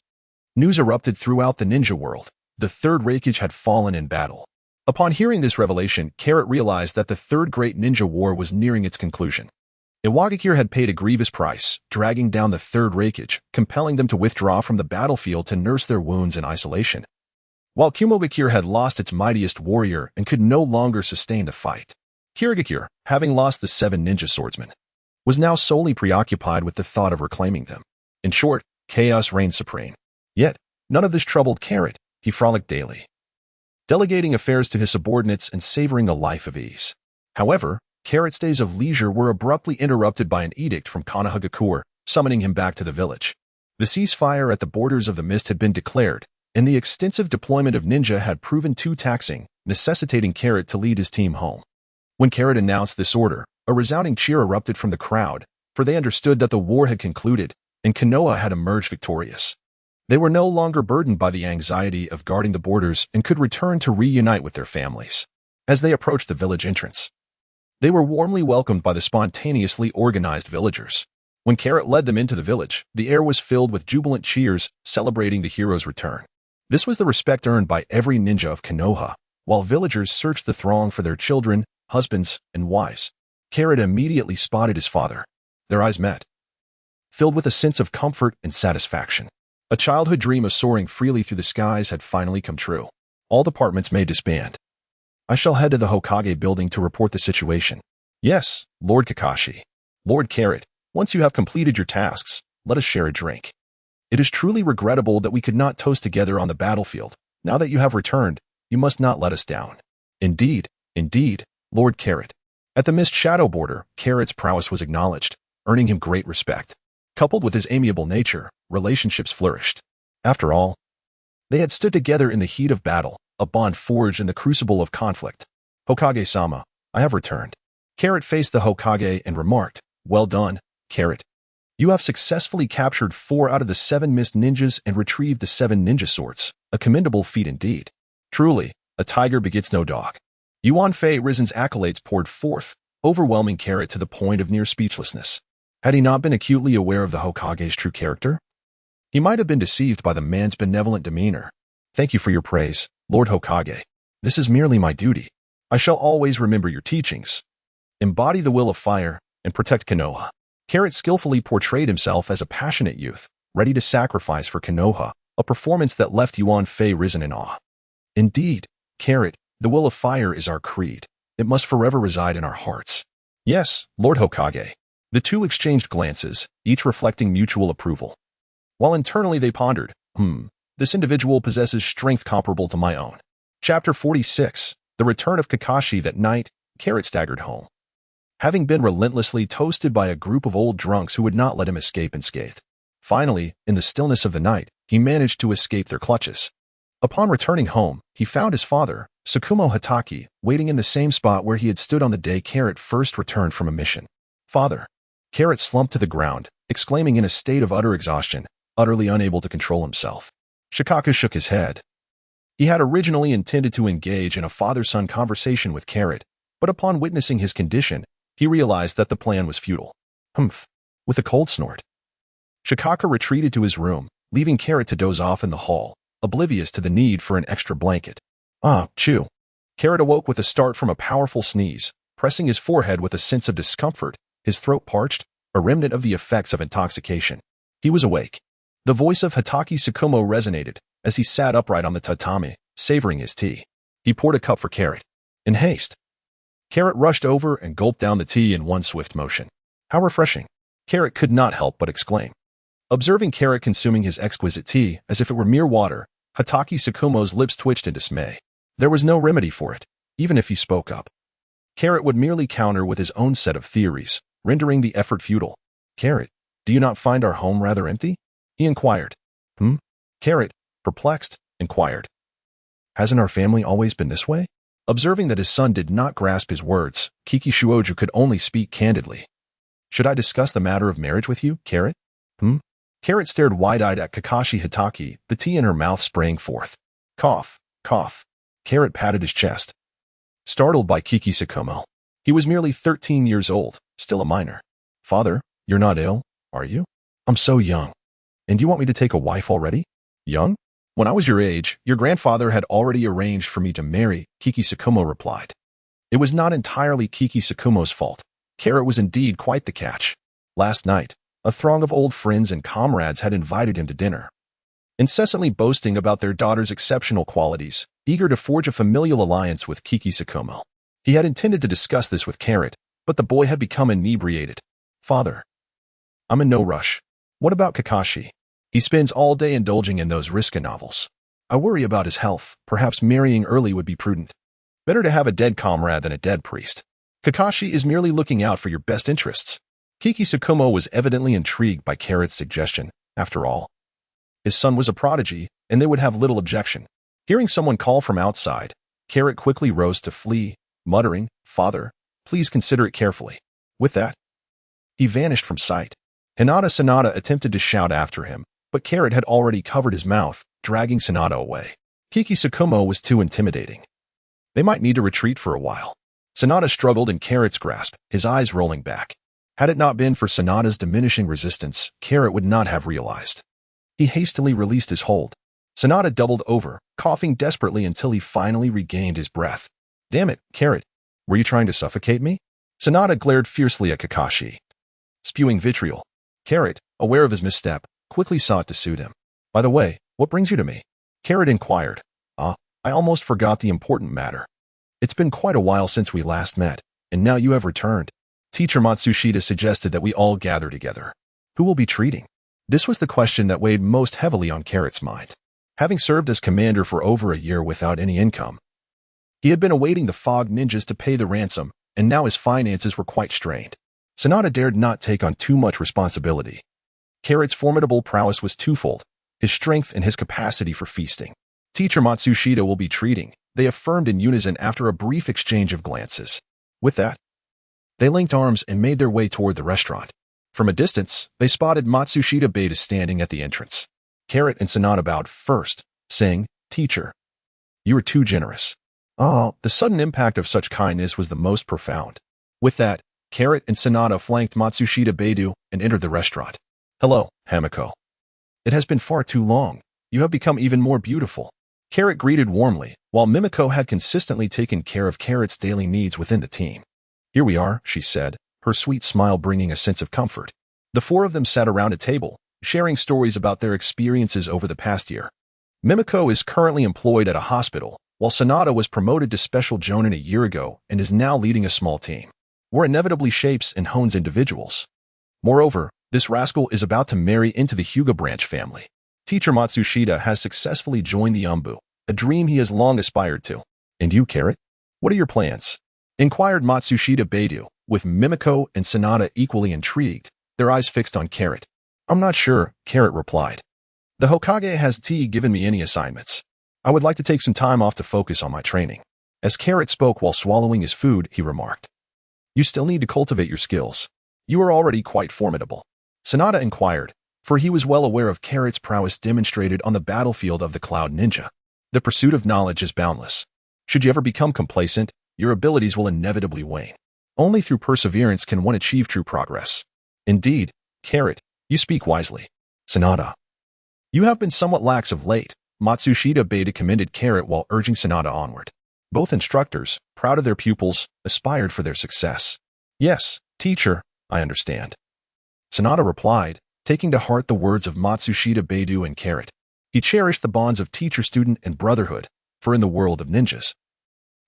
news erupted throughout the ninja world. The third Raikage had fallen in battle. Upon hearing this revelation, Carrot realized that the third great ninja war was nearing its conclusion. Iwagakure had paid a grievous price, dragging down the third Raikage, compelling them to withdraw from the battlefield to nurse their wounds in isolation. While Kumogakure had lost its mightiest warrior and could no longer sustain the fight, Kirigakure, having lost the 7 ninja swordsmen, was now solely preoccupied with the thought of reclaiming them. In short, chaos reigned supreme. Yet, none of this troubled Carrot. He frolicked daily, delegating affairs to his subordinates and savoring a life of ease. However, Carrot's days of leisure were abruptly interrupted by an edict from Konohagakure, summoning him back to the village. The ceasefire at the borders of the mist had been declared, and the extensive deployment of ninja had proven too taxing, necessitating Carrot to lead his team home. When Carrot announced this order, a resounding cheer erupted from the crowd, for they understood that the war had concluded, and Konoha had emerged victorious. They were no longer burdened by the anxiety of guarding the borders and could return to reunite with their families. As they approached the village entrance, they were warmly welcomed by the spontaneously organized villagers. When Carrot led them into the village, the air was filled with jubilant cheers celebrating the hero's return. This was the respect earned by every ninja of Konoha, while villagers searched the throng for their children, husbands, and wives. Carrot immediately spotted his father. Their eyes met, filled with a sense of comfort and satisfaction. A childhood dream of soaring freely through the skies had finally come true. All departments may disband. I shall head to the Hokage building to report the situation. Yes, Lord Kakashi. Lord Carrot, once you have completed your tasks, let us share a drink. It is truly regrettable that we could not toast together on the battlefield. Now that you have returned, you must not let us down. Indeed, Lord Carrot. At the Mist Shadow border, Carrot's prowess was acknowledged, earning him great respect. Coupled with his amiable nature, relationships flourished. After all, they had stood together in the heat of battle, a bond forged in the crucible of conflict. Hokage-sama, I have returned. Carrot faced the Hokage and remarked, well done, Carrot. You have successfully captured 4 out of the 7 Mist Ninjas and retrieved the 7 ninja swords, a commendable feat indeed. Truly, a tiger begets no dog. Yuan Fei Risen's accolades poured forth, overwhelming Carrot to the point of near speechlessness. Had he not been acutely aware of the Hokage's true character? He might have been deceived by the man's benevolent demeanor. Thank you for your praise, Lord Hokage. This is merely my duty. I shall always remember your teachings. Embody the will of fire and protect Konoha. Carrot skillfully portrayed himself as a passionate youth, ready to sacrifice for Konoha, a performance that left Yuan Fei Risen in awe. Indeed, Carrot, the will of fire is our creed. It must forever reside in our hearts. Yes, Lord Hokage. The two exchanged glances, each reflecting mutual approval. While internally they pondered, this individual possesses strength comparable to my own. Chapter 46, The Return of Kakashi. That night, Carrot staggered home, having been relentlessly toasted by a group of old drunks who would not let him escape unscathed. Finally, in the stillness of the night, he managed to escape their clutches. Upon returning home, he found his father, Tsukumo Hatake, waiting in the same spot where he had stood on the day Carrot first returned from a mission. Father. Carrot slumped to the ground, exclaiming in a state of utter exhaustion, utterly unable to control himself. Shikaka shook his head. He had originally intended to engage in a father-son conversation with Carrot, but upon witnessing his condition, he realized that the plan was futile. With a cold snort, Shikaka retreated to his room, leaving Carrot to doze off in the hall, oblivious to the need for an extra blanket. Chew. Carrot awoke with a start from a powerful sneeze, pressing his forehead with a sense of discomfort, his throat parched, a remnant of the effects of intoxication. He was awake. The voice of Hatake Tsukumo resonated as he sat upright on the tatami, savoring his tea. He poured a cup for Carrot. In haste. Carrot rushed over and gulped down the tea in one swift motion. How refreshing. Carrot could not help but exclaim. Observing Carrot consuming his exquisite tea as if it were mere water, Hatake Tsukumo's lips twitched in dismay. There was no remedy for it, even if he spoke up. Carrot would merely counter with his own set of theories, rendering the effort futile. Carrot, do you not find our home rather empty? He inquired. Carrot, perplexed, inquired. Hasn't our family always been this way? Observing that his son did not grasp his words, Kiki Shuoju could only speak candidly. Should I discuss the matter of marriage with you, Carrot? Carrot stared wide-eyed at Kakashi Hatake, the tea in her mouth spraying forth. Cough, cough. Carrot patted his chest. Startled by Kiki Tsukumo. He was merely 13 years old, still a minor. Father, you're not ill, are you? I'm so young. And you want me to take a wife already? Young? When I was your age, your grandfather had already arranged for me to marry, Kiki Tsukumo replied. It was not entirely Kiki Tsukumo's fault. Carrot was indeed quite the catch. Last night, a throng of old friends and comrades had invited him to dinner. Incessantly boasting about their daughter's exceptional qualities, eager to forge a familial alliance with Kiki Tsukumo. He had intended to discuss this with Carrot, but the boy had become inebriated. Father. I'm in no rush. What about Kakashi? He spends all day indulging in those Riska novels. I worry about his health. Perhaps marrying early would be prudent. Better to have a dead comrade than a dead priest. Kakashi is merely looking out for your best interests. Kiki Tsukumo was evidently intrigued by Carrot's suggestion. After all, his son was a prodigy, and they would have little objection. Hearing someone call from outside, Carrot quickly rose to flee, muttering, Father, please consider it carefully. With that, he vanished from sight. Hinata Sanada attempted to shout after him, but Carrot had already covered his mouth, dragging Sanada away. Kiki Tsukumo was too intimidating. They might need to retreat for a while. Sanada struggled in Carrot's grasp, his eyes rolling back. Had it not been for Sanada's diminishing resistance, Carrot would not have realized. He hastily released his hold. Sanada doubled over, coughing desperately until he finally regained his breath. Damn it, Carrot. Were you trying to suffocate me? Sanada glared fiercely at Kakashi. Spewing vitriol, Carrot, aware of his misstep, quickly sought to soothe him. By the way, what brings you to me? Carrot inquired. I almost forgot the important matter. It's been quite a while since we last met, and now you have returned. Teacher Matsushita suggested that we all gather together. Who will be treating? This was the question that weighed most heavily on Carrot's mind. Having served as commander for over a year without any income, he had been awaiting the Fog Ninjas to pay the ransom, and now his finances were quite strained. Sanada dared not take on too much responsibility. Carrot's formidable prowess was twofold, his strength and his capacity for feasting. Teacher Matsushita will be treating, they affirmed in unison after a brief exchange of glances. With that, they linked arms and made their way toward the restaurant. From a distance, they spotted Matsushita Beta standing at the entrance. Carrot and Sanada bowed first, saying, Teacher, you were too generous. The sudden impact of such kindness was the most profound. With that, Carrot and Sanada flanked Matsushita Beidou and entered the restaurant. Hello, Hamiko. It has been far too long. You have become even more beautiful. Carrot greeted warmly, while Mimiko had consistently taken care of Carrot's daily needs within the team. Here we are, she said, her sweet smile bringing a sense of comfort. The four of them sat around a table, sharing stories about their experiences over the past year. Mimiko is currently employed at a hospital, while Sanada was promoted to Special Jonin a year ago and is now leading a small team. War inevitably shapes and hones individuals. Moreover, this rascal is about to marry into the Hyuga branch family. Teacher Matsushita has successfully joined the Umbu, a dream he has long aspired to. And you, Carrot? What are your plans? Inquired Matsushita Beidou, with Mimiko and Sanada equally intrigued, their eyes fixed on Carrot. I'm not sure, Carrot replied. The Hokage has given me any assignments. I would like to take some time off to focus on my training. As Carrot spoke while swallowing his food, he remarked. You still need to cultivate your skills. You are already quite formidable. Sanada inquired, for he was well aware of Carrot's prowess demonstrated on the battlefield of the Cloud Ninja. The pursuit of knowledge is boundless. Should you ever become complacent, your abilities will inevitably wane. Only through perseverance can one achieve true progress. Indeed, Carrot, you speak wisely. Sanada. You have been somewhat lax of late. Matsushita Beta commended Carrot while urging Sanada onward. Both instructors, proud of their pupils, aspired for their success. Yes, teacher, I understand. Sanada replied, taking to heart the words of Matsushita Beidou and Carrot. He cherished the bonds of teacher-student and brotherhood, for in the world of ninjas,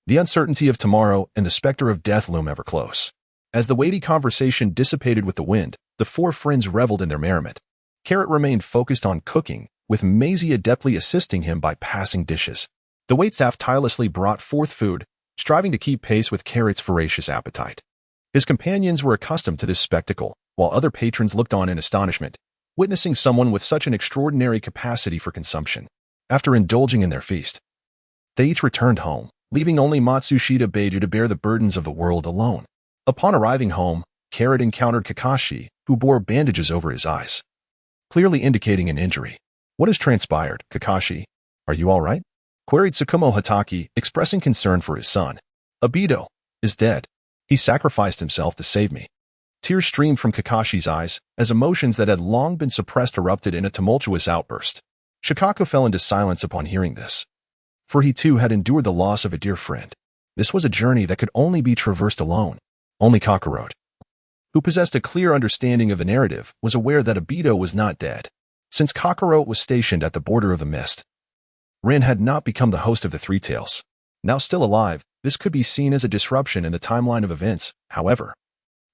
the uncertainty of tomorrow and the specter of death loom ever close. As the weighty conversation dissipated with the wind, the four friends reveled in their merriment. Carrot remained focused on cooking, with Maisie adeptly assisting him by passing dishes. The waitstaff tirelessly brought forth food, striving to keep pace with Carrot's voracious appetite. His companions were accustomed to this spectacle, while other patrons looked on in astonishment, witnessing someone with such an extraordinary capacity for consumption. After indulging in their feast, they each returned home, leaving only Matsushita Beidou to bear the burdens of the world alone. Upon arriving home, Carrot encountered Kakashi, who bore bandages over his eyes, clearly indicating an injury. What has transpired, Kakashi? Are you all right? Queried Tsukumo Hatake, expressing concern for his son. Aito is dead. He sacrificed himself to save me. Tears streamed from Kakashi's eyes, as emotions that had long been suppressed erupted in a tumultuous outburst. Shikaku fell into silence upon hearing this, for he too had endured the loss of a dear friend. This was a journey that could only be traversed alone. Only Kakarot, who possessed a clear understanding of the narrative, was aware that Aito was not dead. Since Kakarot was stationed at the border of the mist, Rin had not become the host of the Three Tails. Now still alive, this could be seen as a disruption in the timeline of events. However,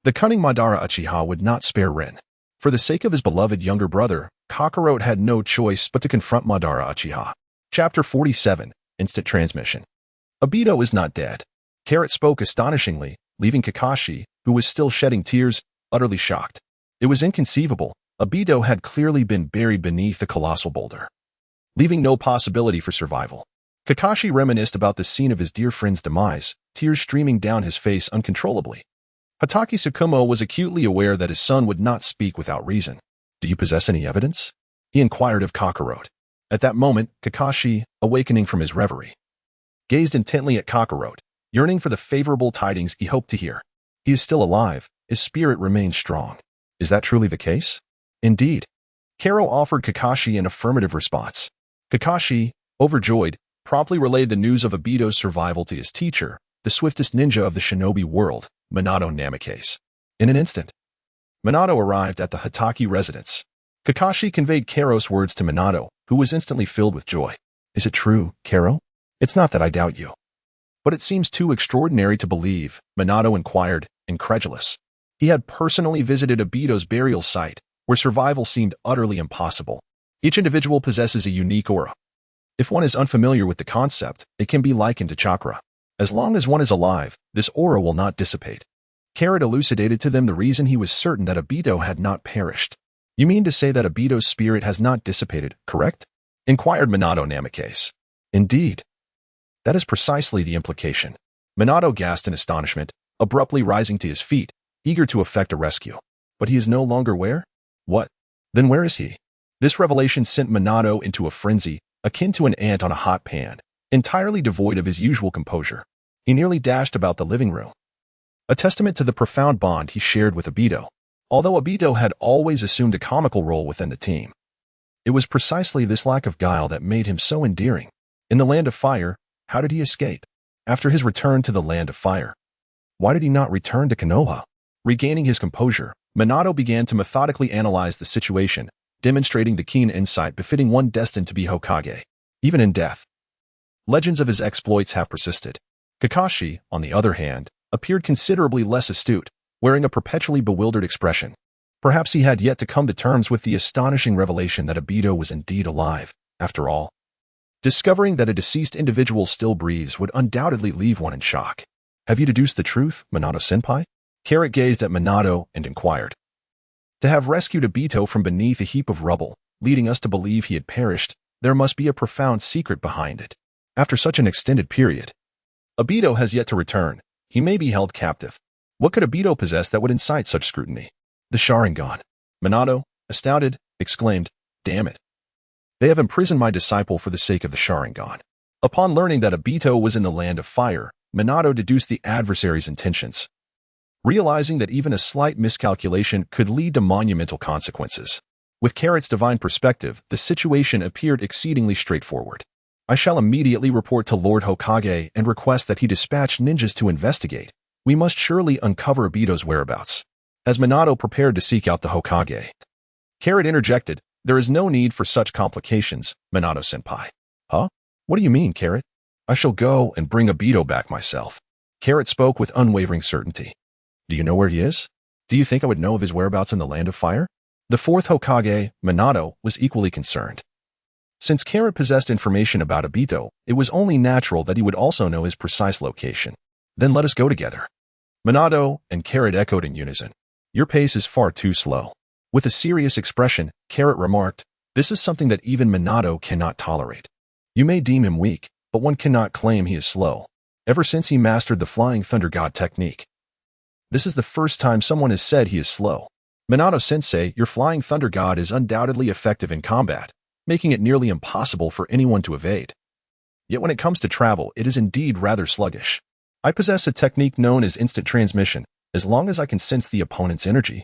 the cunning Madara Uchiha would not spare Rin. For the sake of his beloved younger brother, Kakarot had no choice but to confront Madara Uchiha. Chapter 47, Instant Transmission. Aito is not dead. Carrot spoke astonishingly, leaving Kakashi, who was still shedding tears, utterly shocked. It was inconceivable. Aito had clearly been buried beneath the colossal boulder, leaving no possibility for survival. Kakashi reminisced about the scene of his dear friend's demise, tears streaming down his face uncontrollably. Hatake Tsukumo was acutely aware that his son would not speak without reason. Do you possess any evidence? He inquired of Kakarot. At that moment, Kakashi, awakening from his reverie, gazed intently at Kakarot, yearning for the favorable tidings he hoped to hear. He is still alive, his spirit remains strong. Is that truly the case? Indeed. Karo offered Kakashi an affirmative response. Kakashi, overjoyed, promptly relayed the news of Obito's survival to his teacher, the swiftest ninja of the shinobi world, Minato Namikaze. In an instant, Minato arrived at the Hatake residence. Kakashi conveyed Karo's words to Minato, who was instantly filled with joy. Is it true, Karo? It's not that I doubt you. But it seems too extraordinary to believe, Minato inquired, incredulous. He had personally visited Obito's burial site, where survival seemed utterly impossible. Each individual possesses a unique aura. If one is unfamiliar with the concept, it can be likened to chakra. As long as one is alive, this aura will not dissipate. Carrot elucidated to them the reason he was certain that Obito had not perished. You mean to say that Obito's spirit has not dissipated, correct? Inquired Minato Namikaze. Indeed. That is precisely the implication. Minato gasped in astonishment, abruptly rising to his feet, eager to effect a rescue. But he is no longer where? What? Then where is he? This revelation sent Minato into a frenzy, akin to an ant on a hot pan, entirely devoid of his usual composure. He nearly dashed about the living room. A testament to the profound bond he shared with Obito, although Obito had always assumed a comical role within the team. It was precisely this lack of guile that made him so endearing. In the Land of Fire, how did he escape? After his return to the Land of Fire, why did he not return to Konoha? Regaining his composure, Minato began to methodically analyze the situation, demonstrating the keen insight befitting one destined to be Hokage, even in death. Legends of his exploits have persisted. Kakashi, on the other hand, appeared considerably less astute, wearing a perpetually bewildered expression. Perhaps he had yet to come to terms with the astonishing revelation that Obito was indeed alive, after all. Discovering that a deceased individual still breathes would undoubtedly leave one in shock. Have you deduced the truth, Minato-senpai? Carrot gazed at Minato and inquired. To have rescued Obito from beneath a heap of rubble, leading us to believe he had perished, there must be a profound secret behind it. After such an extended period, Obito has yet to return. He may be held captive. What could Obito possess that would incite such scrutiny? The Sharingan. Minato, astounded, exclaimed, "Damn it. They have imprisoned my disciple for the sake of the Sharingan." Upon learning that Obito was in the Land of Fire, Minato deduced the adversary's intentions. Realizing that even a slight miscalculation could lead to monumental consequences. With Carrot's divine perspective, the situation appeared exceedingly straightforward. I shall immediately report to Lord Hokage and request that he dispatch ninjas to investigate. We must surely uncover Obito's whereabouts. As Minato prepared to seek out the Hokage, Carrot interjected, "There is no need for such complications, Minato-senpai." Huh? What do you mean, Carrot? I shall go and bring Obito back myself. Carrot spoke with unwavering certainty. Do you know where he is? Do you think I would know of his whereabouts in the Land of Fire? The fourth Hokage, Minato, was equally concerned. Since Carrot possessed information about Obito, it was only natural that he would also know his precise location. Then let us go together. Minato and Carrot echoed in unison. Your pace is far too slow. With a serious expression, Carrot remarked, this is something that even Minato cannot tolerate. You may deem him weak, but one cannot claim he is slow. Ever since he mastered the Flying Thunder God technique. This is the first time someone has said he is slow. Minato-sensei, your Flying Thunder God is undoubtedly effective in combat, making it nearly impossible for anyone to evade. Yet when it comes to travel, it is indeed rather sluggish. I possess a technique known as instant transmission. As long as I can sense the opponent's energy,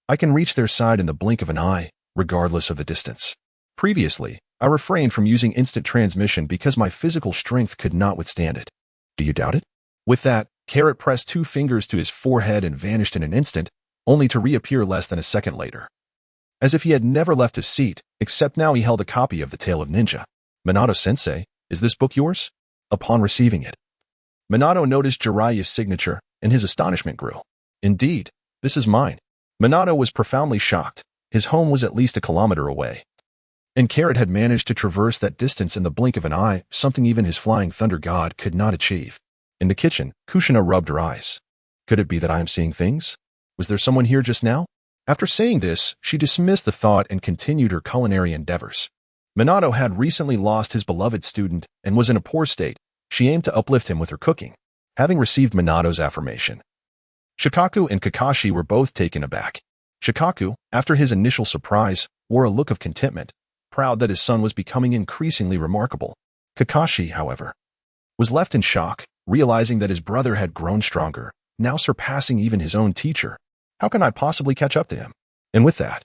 I can reach their side in the blink of an eye, regardless of the distance. Previously, I refrained from using instant transmission because my physical strength could not withstand it. Do you doubt it? With that, Carrot pressed 2 fingers to his forehead and vanished in an instant, only to reappear less than a second later. As if he had never left his seat, except now he held a copy of The Tale of Ninja. Minato-sensei, is this book yours? Upon receiving it, Minato noticed Jiraiya's signature, and his astonishment grew. Indeed, this is mine. Minato was profoundly shocked. His home was at least a kilometer away. And Carrot had managed to traverse that distance in the blink of an eye, something even his Flying Thunder God could not achieve. In the kitchen, Kushina rubbed her eyes. Could it be that I am seeing things? Was there someone here just now? After saying this, she dismissed the thought and continued her culinary endeavors. Minato had recently lost his beloved student and was in a poor state. She aimed to uplift him with her cooking. Having received Minato's affirmation, Shikaku and Kakashi were both taken aback. Shikaku, after his initial surprise, wore a look of contentment, proud that his son was becoming increasingly remarkable. Kakashi, however, was left in shock, realizing that his brother had grown stronger, now surpassing even his own teacher. How can I possibly catch up to him? And with that,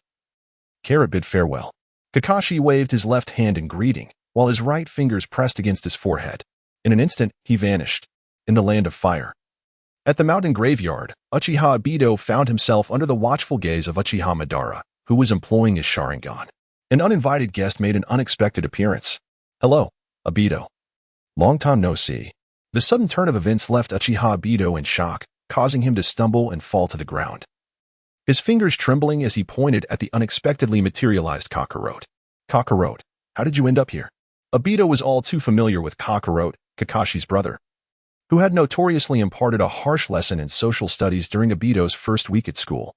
Carrot bid farewell. Kakashi waved his left hand in greeting, while his right fingers pressed against his forehead. In an instant, he vanished in the land of fire. At the mountain graveyard, Uchiha Obito found himself under the watchful gaze of Uchiha Madara, who was employing his Sharingan. An uninvited guest made an unexpected appearance. Hello, Obito. Long time no see. The sudden turn of events left Uchiha Obito in shock, causing him to stumble and fall to the ground, his fingers trembling as he pointed at the unexpectedly materialized Kakarot. Kakarot, how did you end up here? Obito was all too familiar with Kakarot, Kakashi's brother, who had notoriously imparted a harsh lesson in social studies during Obito's first week at school,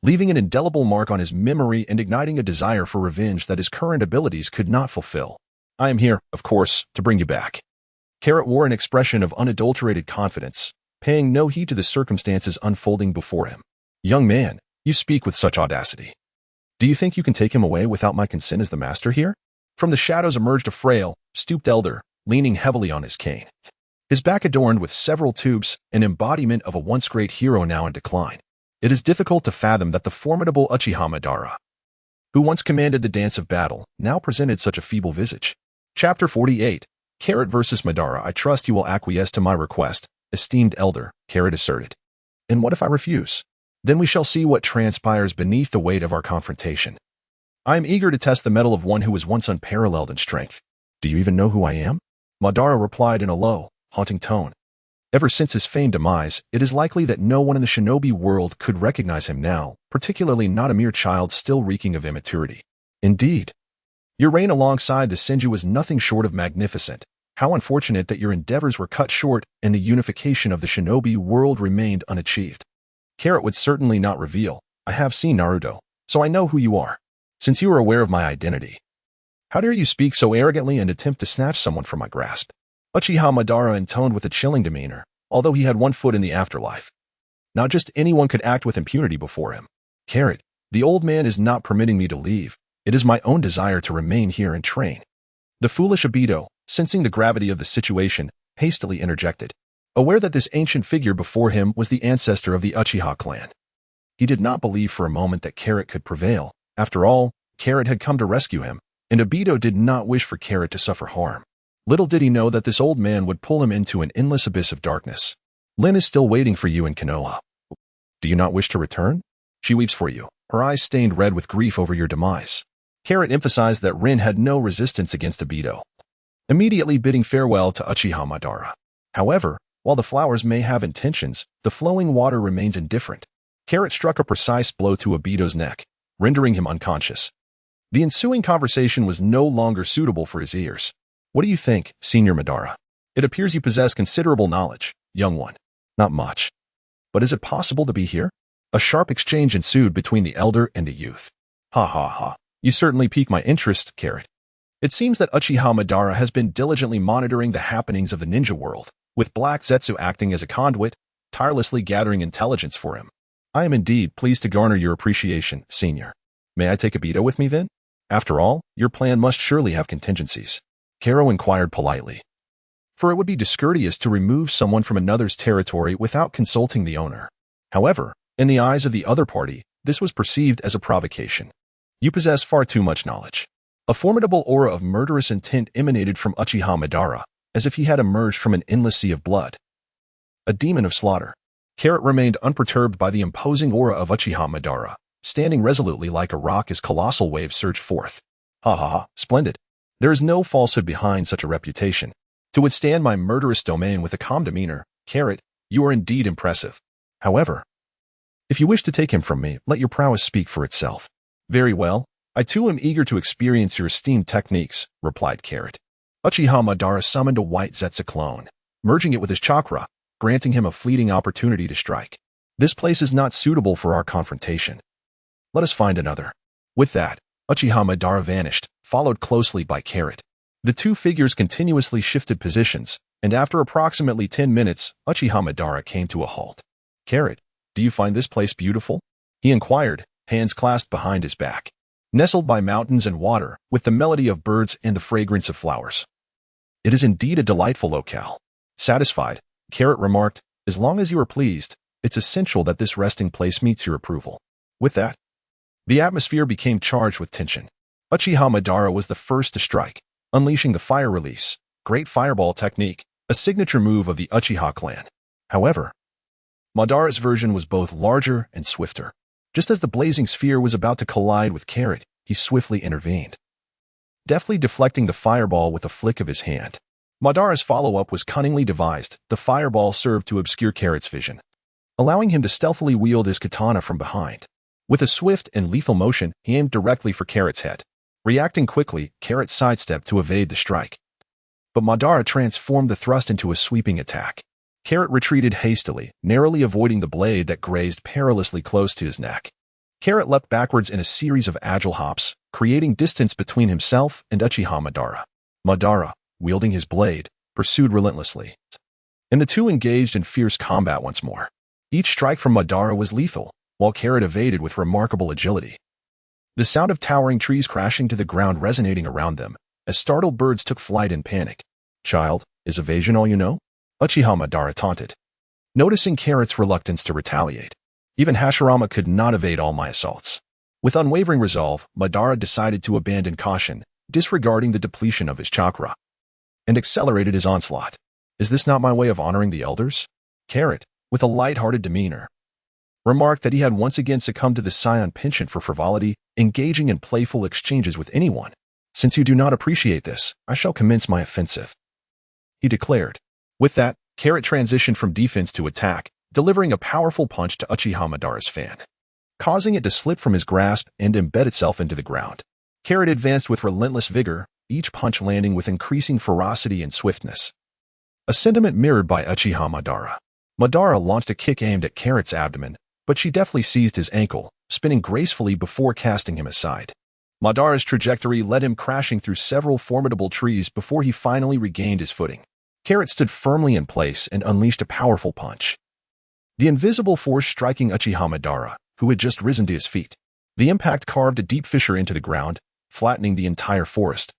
leaving an indelible mark on his memory and igniting a desire for revenge that his current abilities could not fulfill. I am here, of course, to bring you back. Carrot wore an expression of unadulterated confidence, paying no heed to the circumstances unfolding before him. Young man, you speak with such audacity. Do you think you can take him away without my consent as the master here? From the shadows emerged a frail, stooped elder, leaning heavily on his cane, his back adorned with several tubes, an embodiment of a once great hero now in decline. It is difficult to fathom that the formidable Uchiha Madara, who once commanded the dance of battle, now presented such a feeble visage. Chapter 48. Carrot versus Madara. I trust you will acquiesce to my request, esteemed elder, Carrot asserted. And what if I refuse? Then we shall see what transpires beneath the weight of our confrontation. I am eager to test the mettle of one who was once unparalleled in strength. Do you even know who I am? Madara replied in a low, haunting tone. Ever since his feigned demise, it is likely that no one in the shinobi world could recognize him now, particularly not a mere child still reeking of immaturity. Indeed, your reign alongside the Senju was nothing short of magnificent. How unfortunate that your endeavors were cut short and the unification of the shinobi world remained unachieved. Carrot would certainly not reveal. I have seen Naruto, so I know who you are, since you are aware of my identity. How dare you speak so arrogantly and attempt to snatch someone from my grasp? Uchiha Madara intoned with a chilling demeanor, although he had one foot in the afterlife. Not just anyone could act with impunity before him. Carrot, the old man is not permitting me to leave. It is my own desire to remain here and train. The foolish Obito, sensing the gravity of the situation, hastily interjected, aware that this ancient figure before him was the ancestor of the Uchiha clan. He did not believe for a moment that Carrot could prevail. After all, Carrot had come to rescue him, and Obito did not wish for Carrot to suffer harm. Little did he know that this old man would pull him into an endless abyss of darkness. Lin is still waiting for you in Konoha. Do you not wish to return? She weeps for you, her eyes stained red with grief over your demise. Carrot emphasized that Rin had no resistance against Obito, immediately bidding farewell to Uchiha Madara. However, while the flowers may have intentions, the flowing water remains indifferent. Carrot struck a precise blow to Obito's neck, rendering him unconscious. The ensuing conversation was no longer suitable for his ears. What do you think, Senior Madara? It appears you possess considerable knowledge, young one. Not much. But is it possible to be here? A sharp exchange ensued between the elder and the youth. Ha ha ha. You certainly pique my interest, Carrot. It seems that Uchiha Madara has been diligently monitoring the happenings of the ninja world, with Black Zetsu acting as a conduit, tirelessly gathering intelligence for him. I am indeed pleased to garner your appreciation, Senior. May I take Obito with me then? After all, your plan must surely have contingencies. Karo inquired politely. For it would be discourteous to remove someone from another's territory without consulting the owner. However, in the eyes of the other party, this was perceived as a provocation. You possess far too much knowledge. A formidable aura of murderous intent emanated from Uchiha Madara, as if he had emerged from an endless sea of blood. A demon of slaughter. Carrot remained unperturbed by the imposing aura of Uchiha Madara, standing resolutely like a rock as colossal waves surged forth. Ha ha ha, splendid. There is no falsehood behind such a reputation. To withstand my murderous domain with a calm demeanor, Carrot, you are indeed impressive. However, if you wish to take him from me, let your prowess speak for itself. Very well. I too am eager to experience your esteemed techniques, replied Carrot. Uchiha Madara summoned a white Zetsu clone, merging it with his chakra, granting him a fleeting opportunity to strike. This place is not suitable for our confrontation. Let us find another. With that, Uchiha Madara vanished, followed closely by Carrot. The two figures continuously shifted positions, and after approximately 10 minutes, Uchiha Madara came to a halt. Carrot, do you find this place beautiful? He inquired, hands clasped behind his back. Nestled by mountains and water, with the melody of birds and the fragrance of flowers. It is indeed a delightful locale. Satisfied, Carrot remarked, as long as you are pleased, it's essential that this resting place meets your approval. With that, the atmosphere became charged with tension. Uchiha Madara was the first to strike, unleashing the fire release, great fireball technique, a signature move of the Uchiha clan. However, Madara's version was both larger and swifter. Just as the blazing sphere was about to collide with Carrot, he swiftly intervened, deftly deflecting the fireball with a flick of his hand. Madara's follow-up was cunningly devised. The fireball served to obscure Carrot's vision, allowing him to stealthily wield his katana from behind. With a swift and lethal motion, he aimed directly for Carrot's head. Reacting quickly, Carrot sidestepped to evade the strike. But Madara transformed the thrust into a sweeping attack. Carrot retreated hastily, narrowly avoiding the blade that grazed perilously close to his neck. Carrot leapt backwards in a series of agile hops, creating distance between himself and Uchiha Madara. Madara, wielding his blade, pursued relentlessly, and the two engaged in fierce combat once more. Each strike from Madara was lethal, while Carrot evaded with remarkable agility. The sound of towering trees crashing to the ground resonating around them, as startled birds took flight in panic. "Child, is evasion all you know?" Uchiha Madara taunted, noticing Carrot's reluctance to retaliate. Even Hashirama could not evade all my assaults. With unwavering resolve, Madara decided to abandon caution, disregarding the depletion of his chakra, and accelerated his onslaught. "Is this not my way of honoring the elders?" Carrot, with a light-hearted demeanor, remarked that he had once again succumbed to the Saiyan penchant for frivolity, engaging in playful exchanges with anyone. "Since you do not appreciate this, I shall commence my offensive," he declared. With that, Carrot transitioned from defense to attack, delivering a powerful punch to Uchiha Madara's fan, causing it to slip from his grasp and embed itself into the ground. Carrot advanced with relentless vigor, each punch landing with increasing ferocity and swiftness, a sentiment mirrored by Uchiha Madara. Madara launched a kick aimed at Carrot's abdomen, but she deftly seized his ankle, spinning gracefully before casting him aside. Madara's trajectory led him crashing through several formidable trees before he finally regained his footing. Carrot stood firmly in place and unleashed a powerful punch, the invisible force striking Uchiha Madara, who had just risen to his feet. The impact carved a deep fissure into the ground, flattening the entire forest,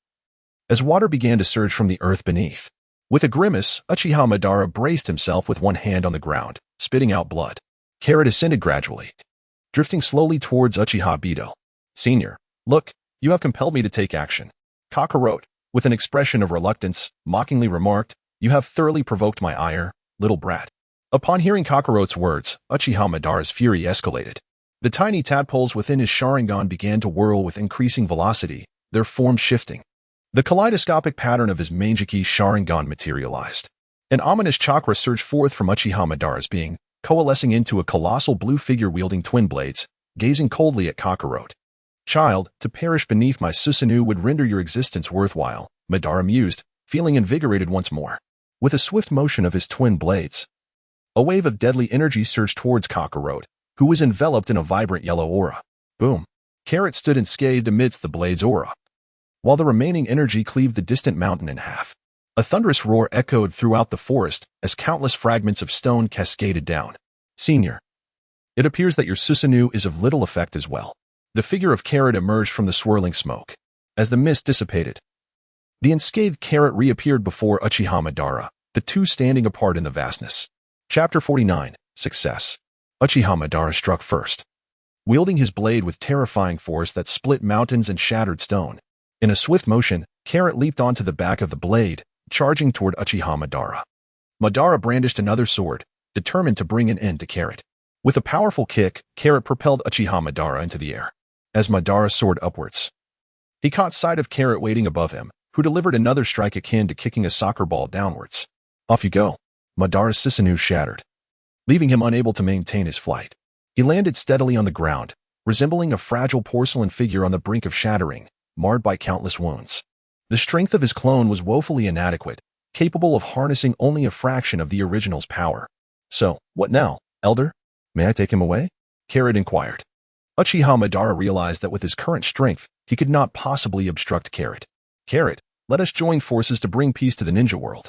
as water began to surge from the earth beneath. With a grimace, Uchiha Madara braced himself with one hand on the ground, spitting out blood. Carrot ascended gradually, drifting slowly towards Uchiha Beto. "Senior, look, you have compelled me to take action," Kakarot, with an expression of reluctance, mockingly remarked. "You have thoroughly provoked my ire, little brat." Upon hearing Kakarot's words, Uchiha Madara's fury escalated. The tiny tadpoles within his Sharingan began to whirl with increasing velocity, their forms shifting. The kaleidoscopic pattern of his Manjiki Sharingan materialized. An ominous chakra surged forth from Uchiha Madara's being, coalescing into a colossal blue figure wielding twin blades, gazing coldly at Kakarot. "Child, to perish beneath my Susanoo would render your existence worthwhile," Madara mused, feeling invigorated once more. With a swift motion of his twin blades, a wave of deadly energy surged towards Kakarot, who was enveloped in a vibrant yellow aura. Boom! Carrot stood unscathed amidst the blade's aura, while the remaining energy cleaved the distant mountain in half. A thunderous roar echoed throughout the forest as countless fragments of stone cascaded down. "Senior, it appears that your Susanoo is of little effect as well." The figure of Carrot emerged from the swirling smoke. As the mist dissipated, the unscathed Carrot reappeared before Uchiha Madara, the two standing apart in the vastness. Chapter 49, Success. Uchiha Madara struck first, wielding his blade with terrifying force that split mountains and shattered stone. In a swift motion, Carrot leaped onto the back of the blade, charging toward Uchiha Madara. Madara brandished another sword, determined to bring an end to Carrot. With a powerful kick, Carrot propelled Uchiha Madara into the air. As Madara soared upwards, he caught sight of Carrot waiting above him, who delivered another strike akin to kicking a soccer ball downwards. "Off you go." Madara's Susanoo shattered, leaving him unable to maintain his flight. He landed steadily on the ground, resembling a fragile porcelain figure on the brink of shattering, marred by countless wounds. The strength of his clone was woefully inadequate, capable of harnessing only a fraction of the original's power. "So, what now, Elder? May I take him away?" Carrot inquired. Uchiha Madara realized that with his current strength, he could not possibly obstruct Carrot. "Carrot, let us join forces to bring peace to the ninja world."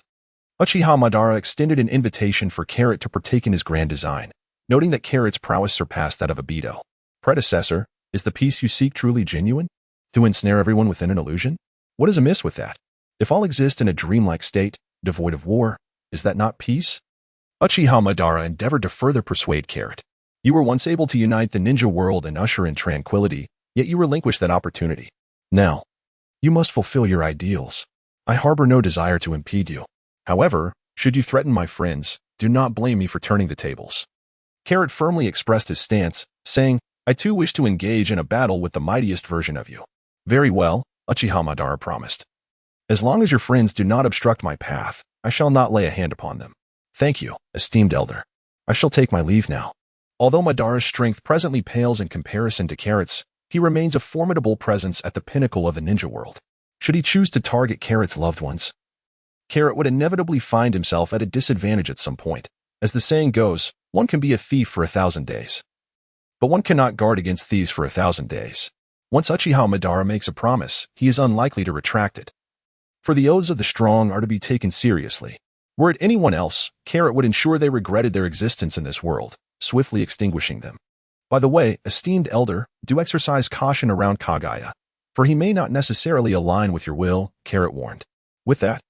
Uchiha Madara extended an invitation for Carrot to partake in his grand design, noting that Carrot's prowess surpassed that of Abeto. "Predecessor, is the peace you seek truly genuine? To ensnare everyone within an illusion? What is amiss with that? If all exist in a dreamlike state, devoid of war, is that not peace?" Uchiha Madara endeavored to further persuade Carrot. You were once able to unite the ninja world and usher in tranquility, yet you relinquished that opportunity. Now, you must fulfill your ideals. I harbor no desire to impede you. However, should you threaten my friends, do not blame me for turning the tables. Carrot firmly expressed his stance, saying, I too wish to engage in a battle with the mightiest version of you. Very well, Uchiha Madara promised. As long as your friends do not obstruct my path, I shall not lay a hand upon them. Thank you, esteemed elder. I shall take my leave now. Although Madara's strength presently pales in comparison to Carrot's, he remains a formidable presence at the pinnacle of the ninja world. Should he choose to target Carrot's loved ones, Carrot would inevitably find himself at a disadvantage at some point. As the saying goes, one can be a thief for 1,000 days. But one cannot guard against thieves for 1,000 days. Once Uchiha Madara makes a promise, he is unlikely to retract it. For the oaths of the strong are to be taken seriously. Were it anyone else, Carrot would ensure they regretted their existence in this world, swiftly extinguishing them. By the way, esteemed elder, do exercise caution around Kaguya, for he may not necessarily align with your will, Carrot warned. With that,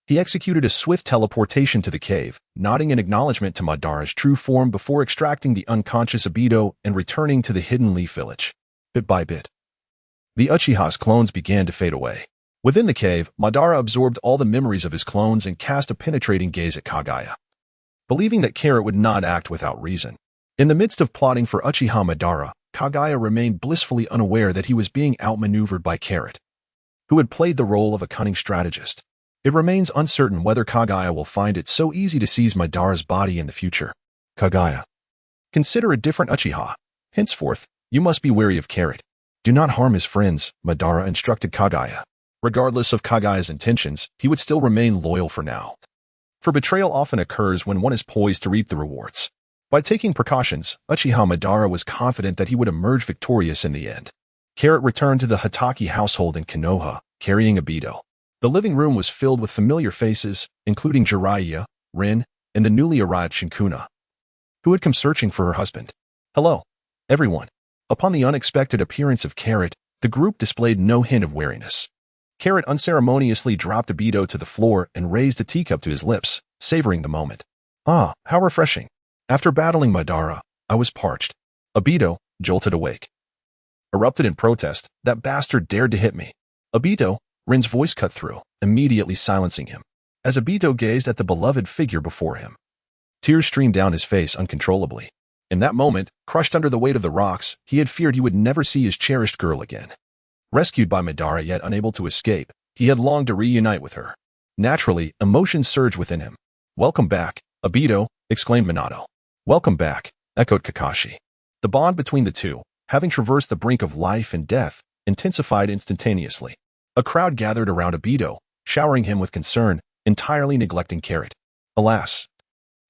he executed a swift teleportation to the cave, nodding in acknowledgement to Madara's true form before extracting the unconscious Aito and returning to the hidden leaf village. Bit by bit, the Uchiha's clones began to fade away. Within the cave, Madara absorbed all the memories of his clones and cast a penetrating gaze at Kaguya, believing that Carrot would not act without reason. In the midst of plotting for Uchiha Madara, Kaguya remained blissfully unaware that he was being outmaneuvered by Carrot, who had played the role of a cunning strategist. It remains uncertain whether Kaguya will find it so easy to seize Madara's body in the future. Kaguya, consider a different Uchiha. Henceforth, you must be wary of Carrot. Do not harm his friends, Madara instructed Kaguya. Regardless of Kaguya's intentions, he would still remain loyal for now. For betrayal often occurs when one is poised to reap the rewards. By taking precautions, Uchiha Madara was confident that he would emerge victorious in the end. Carrot returned to the Hatake household in Konoha, carrying Aito. The living room was filled with familiar faces, including Jiraiya, Rin, and the newly arrived Shinkuna, who had come searching for her husband. Hello, everyone. Upon the unexpected appearance of Carrot, the group displayed no hint of wariness. Carrot unceremoniously dropped Aito to the floor and raised a teacup to his lips, savoring the moment. Ah, how refreshing. After battling Madara, I was parched. Aito, jolted awake, erupted in protest. That bastard dared to hit me. Aito, Rin's voice cut through, immediately silencing him. As Aito gazed at the beloved figure before him, tears streamed down his face uncontrollably. In that moment, crushed under the weight of the rocks, he had feared he would never see his cherished girl again. Rescued by Madara yet unable to escape, he had longed to reunite with her. Naturally, emotions surged within him. Welcome back, Aito, exclaimed Minato. Welcome back, echoed Kakashi. The bond between the two, having traversed the brink of life and death, intensified instantaneously. A crowd gathered around Aito, showering him with concern, entirely neglecting Carrot. Alas,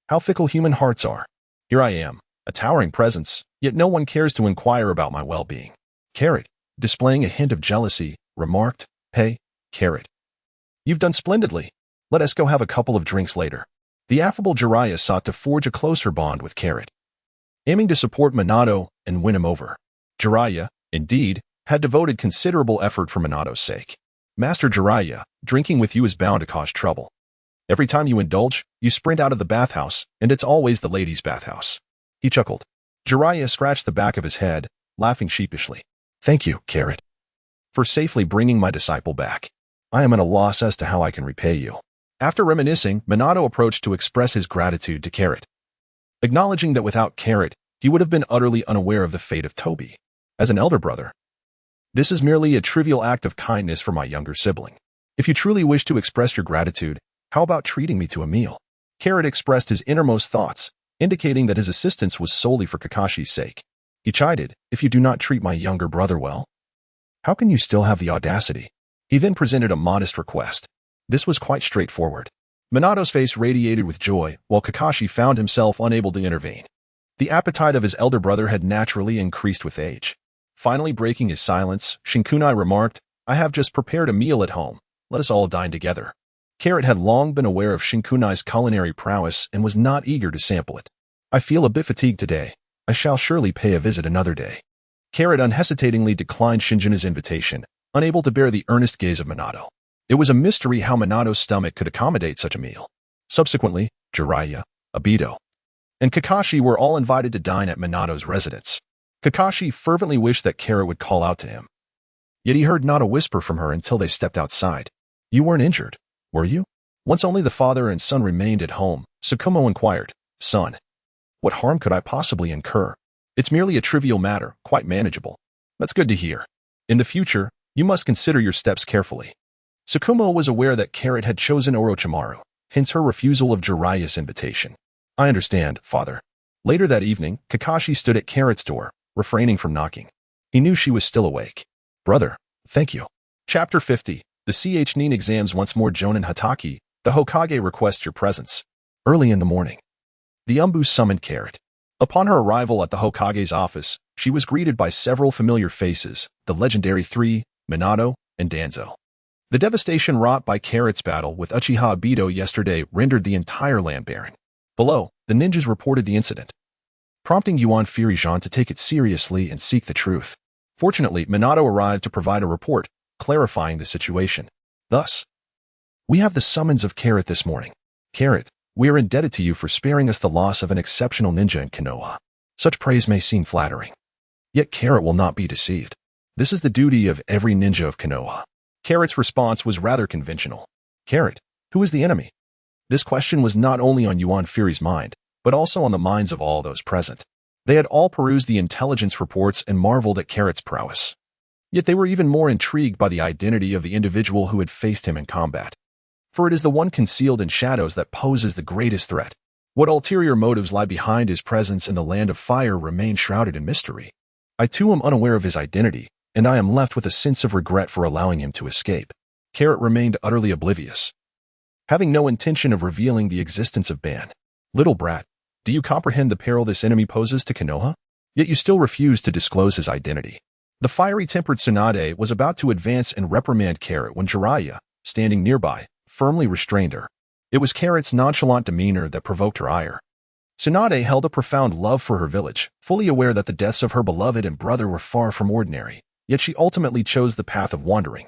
how fickle human hearts are. Here I am, a towering presence, yet no one cares to inquire about my well-being. Carrot, displaying a hint of jealousy, remarked, Hey, Carrot. You've done splendidly. Let us go have a couple of drinks later. The affable Jiraiya sought to forge a closer bond with Carrot, aiming to support Minato and win him over. Jiraiya, indeed, had devoted considerable effort for Minato's sake. Master Jiraiya, drinking with you is bound to cause trouble. Every time you indulge, you sprint out of the bathhouse, and it's always the ladies' bathhouse. He chuckled. Jiraiya scratched the back of his head, laughing sheepishly. Thank you, Carrot, for safely bringing my disciple back. I am at a loss as to how I can repay you. After reminiscing, Minato approached to express his gratitude to Carrot, acknowledging that without Carrot, he would have been utterly unaware of the fate of Toby. As an elder brother, this is merely a trivial act of kindness for my younger sibling. If you truly wish to express your gratitude, how about treating me to a meal? Carrot expressed his innermost thoughts, indicating that his assistance was solely for Kakashi's sake. He chided, If you do not treat my younger brother well, how can you still have the audacity? He then presented a modest request. This was quite straightforward. Minato's face radiated with joy, while Kakashi found himself unable to intervene. The appetite of his elder brother had naturally increased with age. Finally breaking his silence, Shinkunai remarked, I have just prepared a meal at home. Let us all dine together. Carrot had long been aware of Shinkunai's culinary prowess and was not eager to sample it. I feel a bit fatigued today. I shall surely pay a visit another day. Carrot unhesitatingly declined Shinjuna's invitation, unable to bear the earnest gaze of Minato. It was a mystery how Minato's stomach could accommodate such a meal. Subsequently, Jiraiya, Aito, and Kakashi were all invited to dine at Minato's residence. Kakashi fervently wished that Carrot would call out to him. Yet he heard not a whisper from her until they stepped outside. You weren't injured, were you? Once only the father and son remained at home, Tsukumo inquired, Son, what harm could I possibly incur? It's merely a trivial matter, quite manageable. That's good to hear. In the future, you must consider your steps carefully. Tsukumo was aware that Carrot had chosen Orochimaru, hence her refusal of Jiraiya's invitation. I understand, father. Later that evening, Kakashi stood at Carrot's door, refraining from knocking. He knew she was still awake. Brother, thank you. Chapter 50. The Chunin exams once more. Jonin Hatake, the Hokage requests your presence. Early in the morning, the Umbu summoned Carrot. Upon her arrival at the Hokage's office, she was greeted by several familiar faces, the legendary three, Minato and Danzo. The devastation wrought by Carrot's battle with Uchiha Obito yesterday rendered the entire land barren. Below, the ninjas reported the incident, prompting Yuan Firijan to take it seriously and seek the truth. Fortunately, Minato arrived to provide a report, clarifying the situation. Thus, we have the summons of Carrot this morning. Carrot, we are indebted to you for sparing us the loss of an exceptional ninja in Konoha. Such praise may seem flattering. Yet Carrot will not be deceived. This is the duty of every ninja of Konoha. Carrot's response was rather conventional. Carrot, who is the enemy? This question was not only on Yuan Firi's mind, but also on the minds of all those present. They had all perused the intelligence reports and marveled at Carrot's prowess. Yet they were even more intrigued by the identity of the individual who had faced him in combat. For it is the one concealed in shadows that poses the greatest threat. What ulterior motives lie behind his presence in the land of fire remain shrouded in mystery. I too am unaware of his identity, and I am left with a sense of regret for allowing him to escape. Carrot remained utterly oblivious, having no intention of revealing the existence of Ban. Little brat, do you comprehend the peril this enemy poses to Konoha? Yet you still refuse to disclose his identity. The fiery-tempered Tsunade was about to advance and reprimand Carrot when Jiraiya, standing nearby, firmly restrained her. It was Carrot's nonchalant demeanor that provoked her ire. Tsunade held a profound love for her village, fully aware that the deaths of her beloved and brother were far from ordinary, yet she ultimately chose the path of wandering,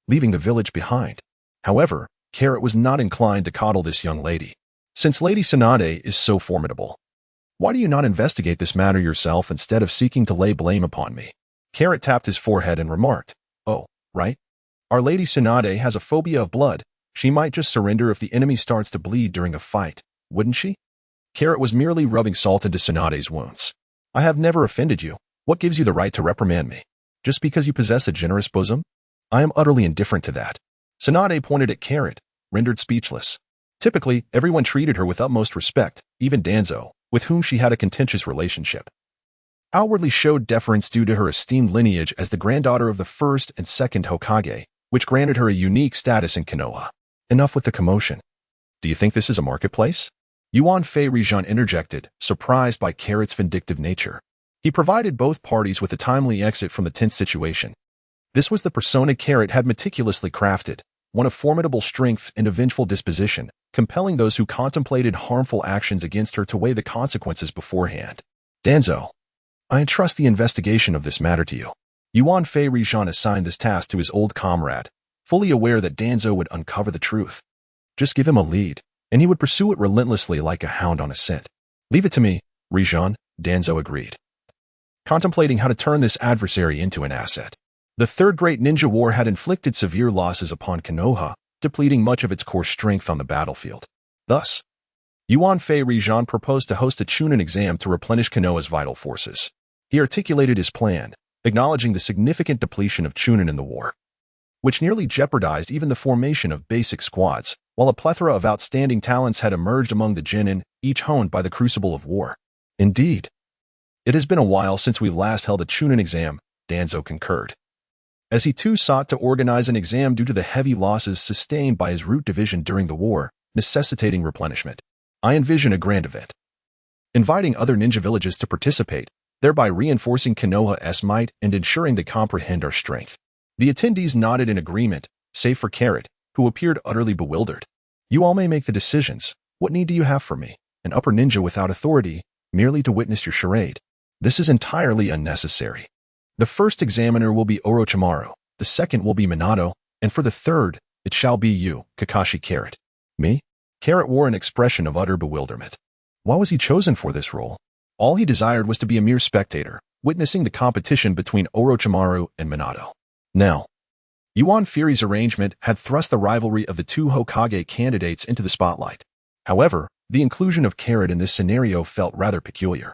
leaving the village behind. However, Carrot was not inclined to coddle this young lady. Since Lady Tsunade is so formidable, why do you not investigate this matter yourself instead of seeking to lay blame upon me? Carrot tapped his forehead and remarked, Oh, right? Our Lady Tsunade has a phobia of blood. She might just surrender if the enemy starts to bleed during a fight, wouldn't she? Carrot was merely rubbing salt into Tsunade's wounds. I have never offended you. What gives you the right to reprimand me? Just because you possess a generous bosom? I am utterly indifferent to that. Tsunade pointed at Carrot, rendered speechless. Typically, everyone treated her with utmost respect, even Danzo, with whom she had a contentious relationship. Outwardly showed deference due to her esteemed lineage as the granddaughter of the first and second Hokage, which granted her a unique status in Konoha. Enough with the commotion. Do you think this is a marketplace? Yuan Firijan interjected, surprised by Carrot's vindictive nature. He provided both parties with a timely exit from the tense situation. This was the persona Carrot had meticulously crafted, one of formidable strength and a vengeful disposition, compelling those who contemplated harmful actions against her to weigh the consequences beforehand. Danzo, I entrust the investigation of this matter to you. Yuan Firijan assigned this task to his old comrade, fully aware that Danzo would uncover the truth. Just give him a lead, and he would pursue it relentlessly like a hound on a scent. Leave it to me, Rijan, Danzo agreed, contemplating how to turn this adversary into an asset. The Third Great Ninja War had inflicted severe losses upon Konoha, depleting much of its core strength on the battlefield. Thus, Yuan Firijan proposed to host a Chunin exam to replenish Konoha's vital forces. He articulated his plan, acknowledging the significant depletion of Chunin in the war, which nearly jeopardized even the formation of basic squads, while a plethora of outstanding talents had emerged among the genin, each honed by the crucible of war. Indeed, it has been a while since we last held a Chunin exam, Danzo concurred, as he too sought to organize an exam due to the heavy losses sustained by his root division during the war, necessitating replenishment. I envision a grand event, inviting other ninja villages to participate, thereby reinforcing Konoha's might and ensuring they comprehend our strength. The attendees nodded in agreement, save for Carrot, who appeared utterly bewildered. You all may make the decisions. What need do you have for me? An upper ninja without authority, merely to witness your charade. This is entirely unnecessary. The first examiner will be Orochimaru, the second will be Minato, and for the third, it shall be you, Kakashi Carrot. Me? Carrot wore an expression of utter bewilderment. Why was he chosen for this role? All he desired was to be a mere spectator, witnessing the competition between Orochimaru and Minato. Now, Yuan Fury's arrangement had thrust the rivalry of the two Hokage candidates into the spotlight. However, the inclusion of Carrot in this scenario felt rather peculiar,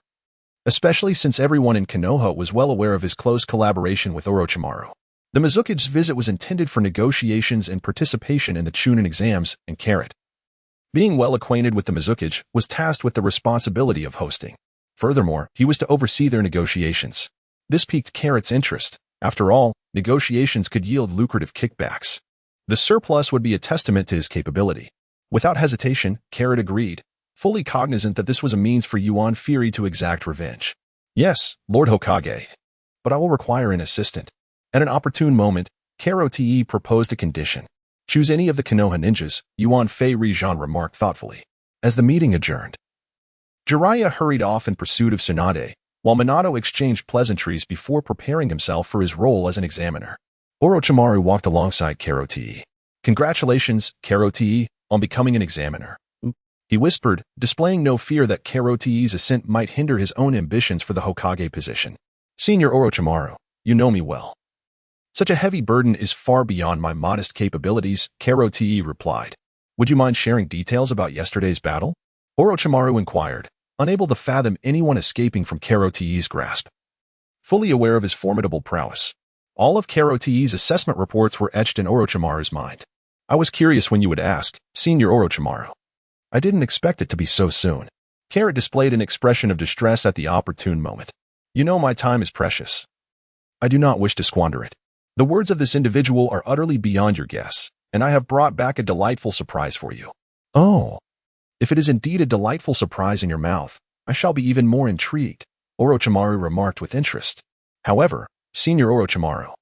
especially since everyone in Konoha was well aware of his close collaboration with Orochimaru. The Mizuki's visit was intended for negotiations and participation in the Chunin exams, and Carrot, being well acquainted with the Mizuki, was tasked with the responsibility of hosting. Furthermore, he was to oversee their negotiations. This piqued Carrot's interest. After all, negotiations could yield lucrative kickbacks. The surplus would be a testament to his capability. Without hesitation, Carrot agreed, fully cognizant that this was a means for Yuan Fury to exact revenge. Yes, Lord Hokage, but I will require an assistant. At an opportune moment, Karote proposed a condition. Choose any of the Konoha ninjas, Yuan Fury remarked thoughtfully. As the meeting adjourned, Jiraiya hurried off in pursuit of Tsunade, while Minato exchanged pleasantries before preparing himself for his role as an examiner. Orochimaru walked alongside Karote. Congratulations, Karote, on becoming an examiner, he whispered, displaying no fear that Karote's ascent might hinder his own ambitions for the Hokage position. Senior Orochimaru, you know me well. Such a heavy burden is far beyond my modest capabilities, Karote replied. Would you mind sharing details about yesterday's battle? Orochimaru inquired, unable to fathom anyone escaping from Karote's grasp. Fully aware of his formidable prowess, all of Karote's assessment reports were etched in Orochimaru's mind. I was curious when you would ask, Senior Orochimaru. I didn't expect it to be so soon. Carrot displayed an expression of distress at the opportune moment. You know my time is precious. I do not wish to squander it. The words of this individual are utterly beyond your guess, and I have brought back a delightful surprise for you. Oh. If it is indeed a delightful surprise in your mouth, I shall be even more intrigued, Orochimaru remarked with interest. However, Senior Orochimaru,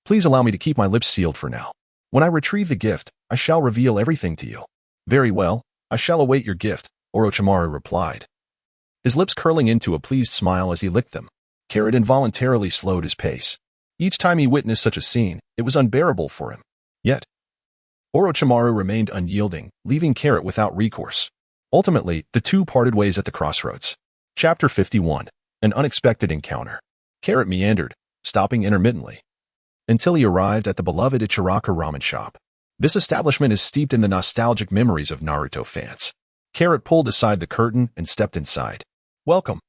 please allow me to keep my lips sealed for now. When I retrieve the gift, I shall reveal everything to you. Very well, I shall await your gift, Orochimaru replied, his lips curling into a pleased smile as he licked them. Carrot involuntarily slowed his pace. Each time he witnessed such a scene, it was unbearable for him. Yet, Orochimaru remained unyielding, leaving Carrot without recourse. Ultimately, the two parted ways at the crossroads. Chapter 51. An Unexpected Encounter. Carrot meandered, stopping intermittently, until he arrived at the beloved Ichiraku ramen shop. This establishment is steeped in the nostalgic memories of Naruto fans. Carrot pulled aside the curtain and stepped inside. Welcome,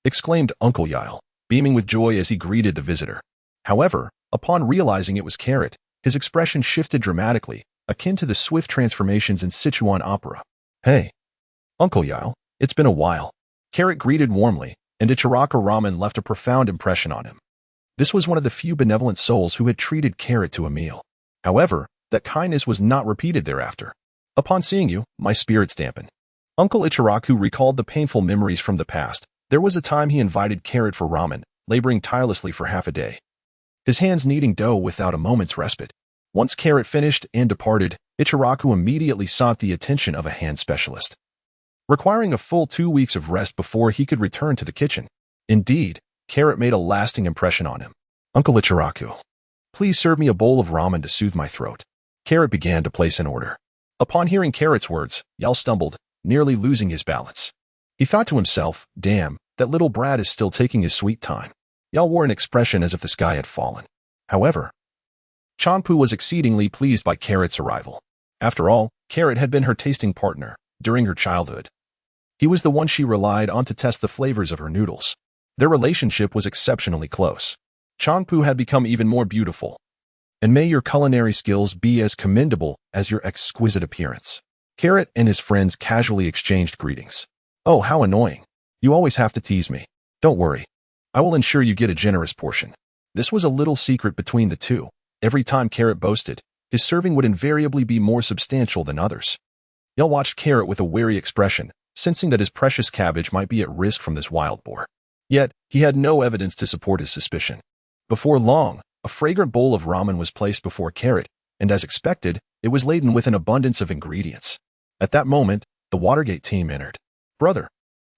exclaimed Uncle Yile, beaming with joy as he greeted the visitor. However, upon realizing it was Carrot, his expression shifted dramatically, akin to the swift transformations in Sichuan opera. Hey, Uncle Yile, it's been a while. Carrot greeted warmly, and Ichiraku ramen left a profound impression on him. This was one of the few benevolent souls who had treated Carrot to a meal. However, that kindness was not repeated thereafter. Upon seeing you, my spirits dampened. Uncle Ichiraku recalled the painful memories from the past. There was a time he invited Carrot for ramen, laboring tirelessly for half a day, his hands kneading dough without a moment's respite. Once Carrot finished and departed, Ichiraku immediately sought the attention of a hand specialist, requiring a full 2 weeks of rest before he could return to the kitchen. Indeed, Carrot made a lasting impression on him. Uncle Ichiraku, please serve me a bowl of ramen to soothe my throat. Carrot began to place an order. Upon hearing Carrot's words, Yal stumbled, nearly losing his balance. He thought to himself, damn, that little brat is still taking his sweet time. Yal wore an expression as if the sky had fallen. However, Chanpu was exceedingly pleased by Carrot's arrival. After all, Carrot had been her tasting partner during her childhood. He was the one she relied on to test the flavors of her noodles. Their relationship was exceptionally close. Chanpu had become even more beautiful. And may your culinary skills be as commendable as your exquisite appearance. Carrot and his friends casually exchanged greetings. Oh, how annoying. You always have to tease me. Don't worry. I will ensure you get a generous portion. This was a little secret between the two. Every time Carrot boasted, his serving would invariably be more substantial than others. Yal watched Carrot with a wary expression, sensing that his precious cabbage might be at risk from this wild boar. Yet, he had no evidence to support his suspicion. Before long, a fragrant bowl of ramen was placed before Carrot, and as expected, it was laden with an abundance of ingredients. At that moment, the Watergate team entered. Brother.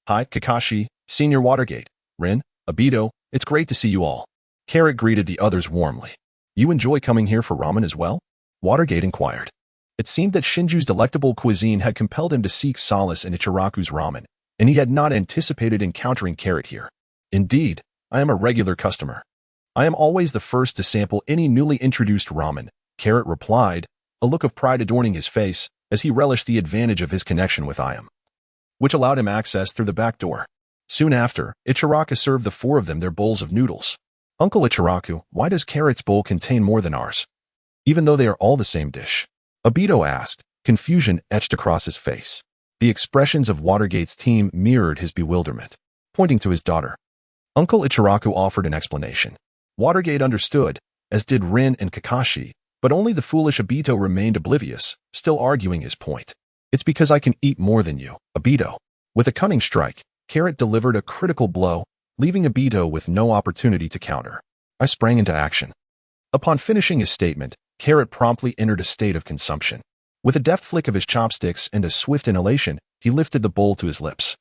Hi, Kakashi, Senior Watergate, Rin, Abito, it's great to see you all. Carrot greeted the others warmly. You enjoy coming here for ramen as well? Watergate inquired. It seemed that Shinju's delectable cuisine had compelled him to seek solace in Ichiraku's ramen, and he had not anticipated encountering Carrot here. Indeed, I am a regular customer. I am always the first to sample any newly introduced ramen, Carrot replied, a look of pride adorning his face as he relished the advantage of his connection with Iam, which allowed him access through the back door. Soon after, Ichiraku served the four of them their bowls of noodles. Uncle Ichiraku, why does Carrot's bowl contain more than ours, even though they are all the same dish? Aito asked, confusion etched across his face. The expressions of Watergate's team mirrored his bewilderment. Pointing to his daughter, Uncle Ichiraku offered an explanation. Watergate understood, as did Rin and Kakashi, but only the foolish Aito remained oblivious, still arguing his point. It's because I can eat more than you, Aito. With a cunning strike, Carrot delivered a critical blow, leaving Aito with no opportunity to counter. I sprang into action. Upon finishing his statement, Carrot promptly entered a state of consumption. With a deft flick of his chopsticks and a swift inhalation, he lifted the bowl to his lips,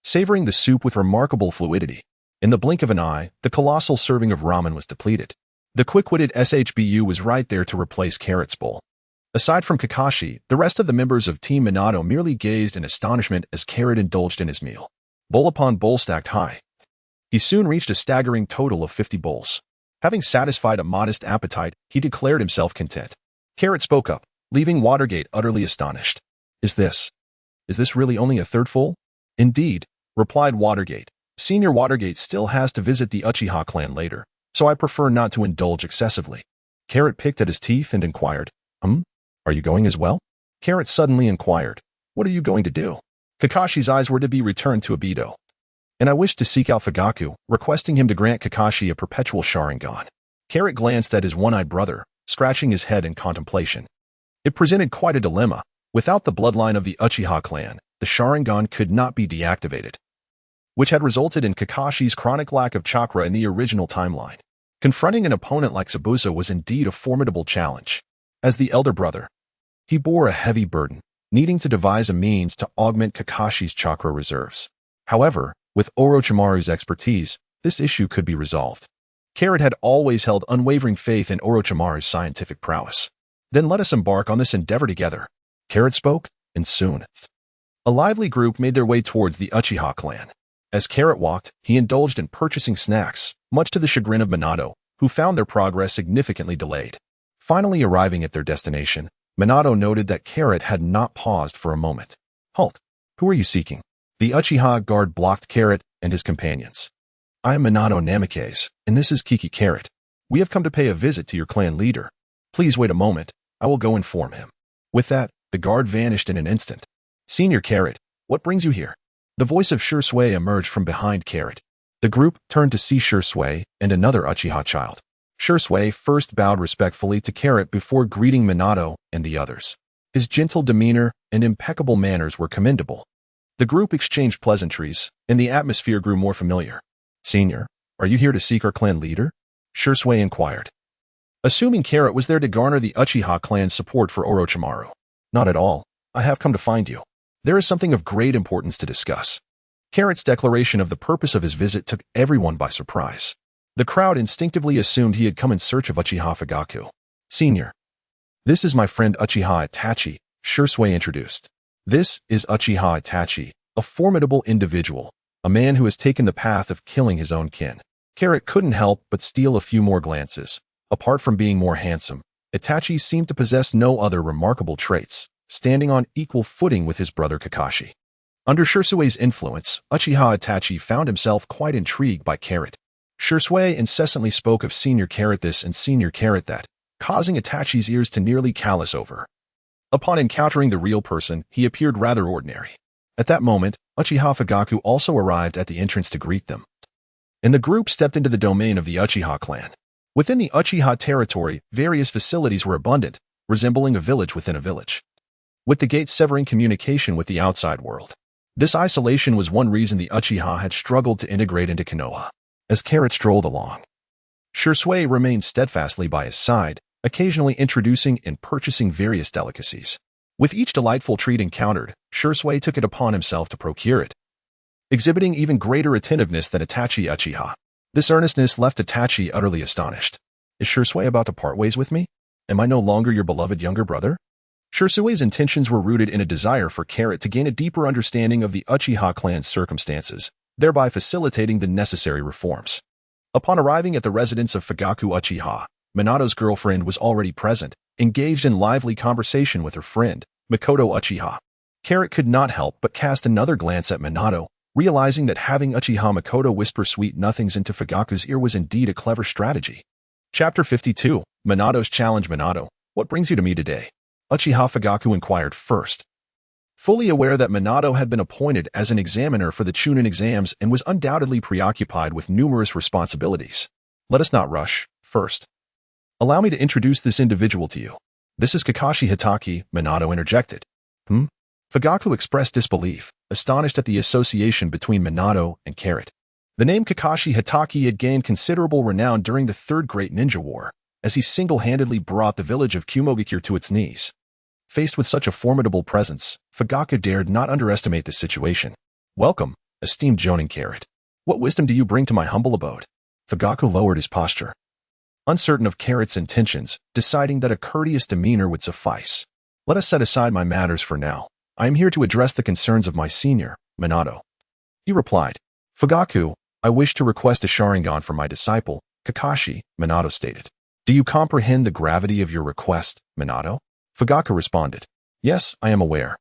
savoring the soup with remarkable fluidity. In the blink of an eye, the colossal serving of ramen was depleted. The quick-witted SHBU was right there to replace Carrot's bowl. Aside from Kakashi, the rest of the members of Team Minato merely gazed in astonishment as Carrot indulged in his meal. Bowl upon bowl stacked high. He soon reached a staggering total of 50 bowls. Having satisfied a modest appetite, he declared himself content. Carrot spoke up, leaving Watergate utterly astonished. Is this really only a third full? Indeed, replied Watergate. Senior Watergate still has to visit the Uchiha clan later, so I prefer not to indulge excessively. Carrot picked at his teeth and inquired, Are you going as well? Carrot suddenly inquired, What are you going to do? Kakashi's eyes were to be returned to Aito. And I wish to seek out Fugaku, requesting him to grant Kakashi a perpetual Sharingan. Carrot glanced at his one-eyed brother, scratching his head in contemplation. It presented quite a dilemma. Without the bloodline of the Uchiha clan, the Sharingan could not be deactivated, which had resulted in Kakashi's chronic lack of chakra in the original timeline. Confronting an opponent like Zabuza was indeed a formidable challenge. As the elder brother, he bore a heavy burden, needing to devise a means to augment Kakashi's chakra reserves. However, with Orochimaru's expertise, this issue could be resolved. Carrot had always held unwavering faith in Orochimaru's scientific prowess. Then let us embark on this endeavor together. Carrot spoke, and soon a lively group made their way towards the Uchiha clan. As Carrot walked, he indulged in purchasing snacks, much to the chagrin of Minato, who found their progress significantly delayed. Finally arriving at their destination, Minato noted that Carrot had not paused for a moment. Halt! Who are you seeking? The Uchiha guard blocked Carrot and his companions. I am Minato Namikaze, and this is Kiki Carrot. We have come to pay a visit to your clan leader. Please wait a moment, I will go inform him. With that, the guard vanished in an instant. Senior Carrot, what brings you here? The voice of Shursui emerged from behind Carrot. The group turned to see Shursui and another Uchiha child. Shursui first bowed respectfully to Carrot before greeting Minato and the others. His gentle demeanor and impeccable manners were commendable. The group exchanged pleasantries, and the atmosphere grew more familiar. Senior, are you here to seek our clan leader? Shursui inquired, assuming Carrot was there to garner the Uchiha clan's support for Orochimaru. Not at all. I have come to find you. There is something of great importance to discuss. Carrot's declaration of the purpose of his visit took everyone by surprise. The crowd instinctively assumed he had come in search of Uchiha Fugaku. Senior, this is my friend Uchiha Itachi, Shursui introduced. This is Uchiha Itachi, a formidable individual, a man who has taken the path of killing his own kin. Carrot couldn't help but steal a few more glances. Apart from being more handsome, Itachi seemed to possess no other remarkable traits, standing on equal footing with his brother Kakashi. Under Shursui's influence, Uchiha Itachi found himself quite intrigued by Carrot. Shursui incessantly spoke of Senior Carrot this and Senior Carrot that, causing Itachi's ears to nearly callous over. Upon encountering the real person, he appeared rather ordinary. At that moment, Uchiha Fugaku also arrived at the entrance to greet them. And the group stepped into the domain of the Uchiha clan. Within the Uchiha territory, various facilities were abundant, resembling a village within a village, with the gates severing communication with the outside world. This isolation was one reason the Uchiha had struggled to integrate into Konoha. As Carrot strolled along, Shursui remained steadfastly by his side, occasionally introducing and purchasing various delicacies. With each delightful treat encountered, Shursui took it upon himself to procure it, exhibiting even greater attentiveness than Itachi Uchiha. This earnestness left Itachi utterly astonished. Is Shursui about to part ways with me? Am I no longer your beloved younger brother? Shirsue's intentions were rooted in a desire for Carrot to gain a deeper understanding of the Uchiha clan's circumstances, thereby facilitating the necessary reforms. Upon arriving at the residence of Fugaku Uchiha, Minato's girlfriend was already present, engaged in lively conversation with her friend, Makoto Uchiha. Carrot could not help but cast another glance at Minato, realizing that having Uchiha Makoto whisper sweet nothings into Fugaku's ear was indeed a clever strategy. Chapter 52, Minato's Challenge. Minato, what brings you to me today? Uchiha Fugaku inquired first. Fully aware that Minato had been appointed as an examiner for the Chunin exams and was undoubtedly preoccupied with numerous responsibilities. Let us not rush. First, allow me to introduce this individual to you. This is Kakashi Hatake, Minato interjected. Fugaku expressed disbelief, astonished at the association between Minato and Carrot. The name Kakashi Hatake had gained considerable renown during the Third Great Ninja War, as he single-handedly brought the village of Kumogakure to its knees. Faced with such a formidable presence, Fugaku dared not underestimate the situation. Welcome, esteemed Jonin Carrot. What wisdom do you bring to my humble abode? Fugaku lowered his posture, uncertain of Carrot's intentions, deciding that a courteous demeanor would suffice. Let us set aside my matters for now. I am here to address the concerns of my senior, Minato. He replied. Fugaku, I wish to request a Sharingan from my disciple, Kakashi, Minato stated. Do you comprehend the gravity of your request, Minato? Fugaku responded. Yes, I am aware.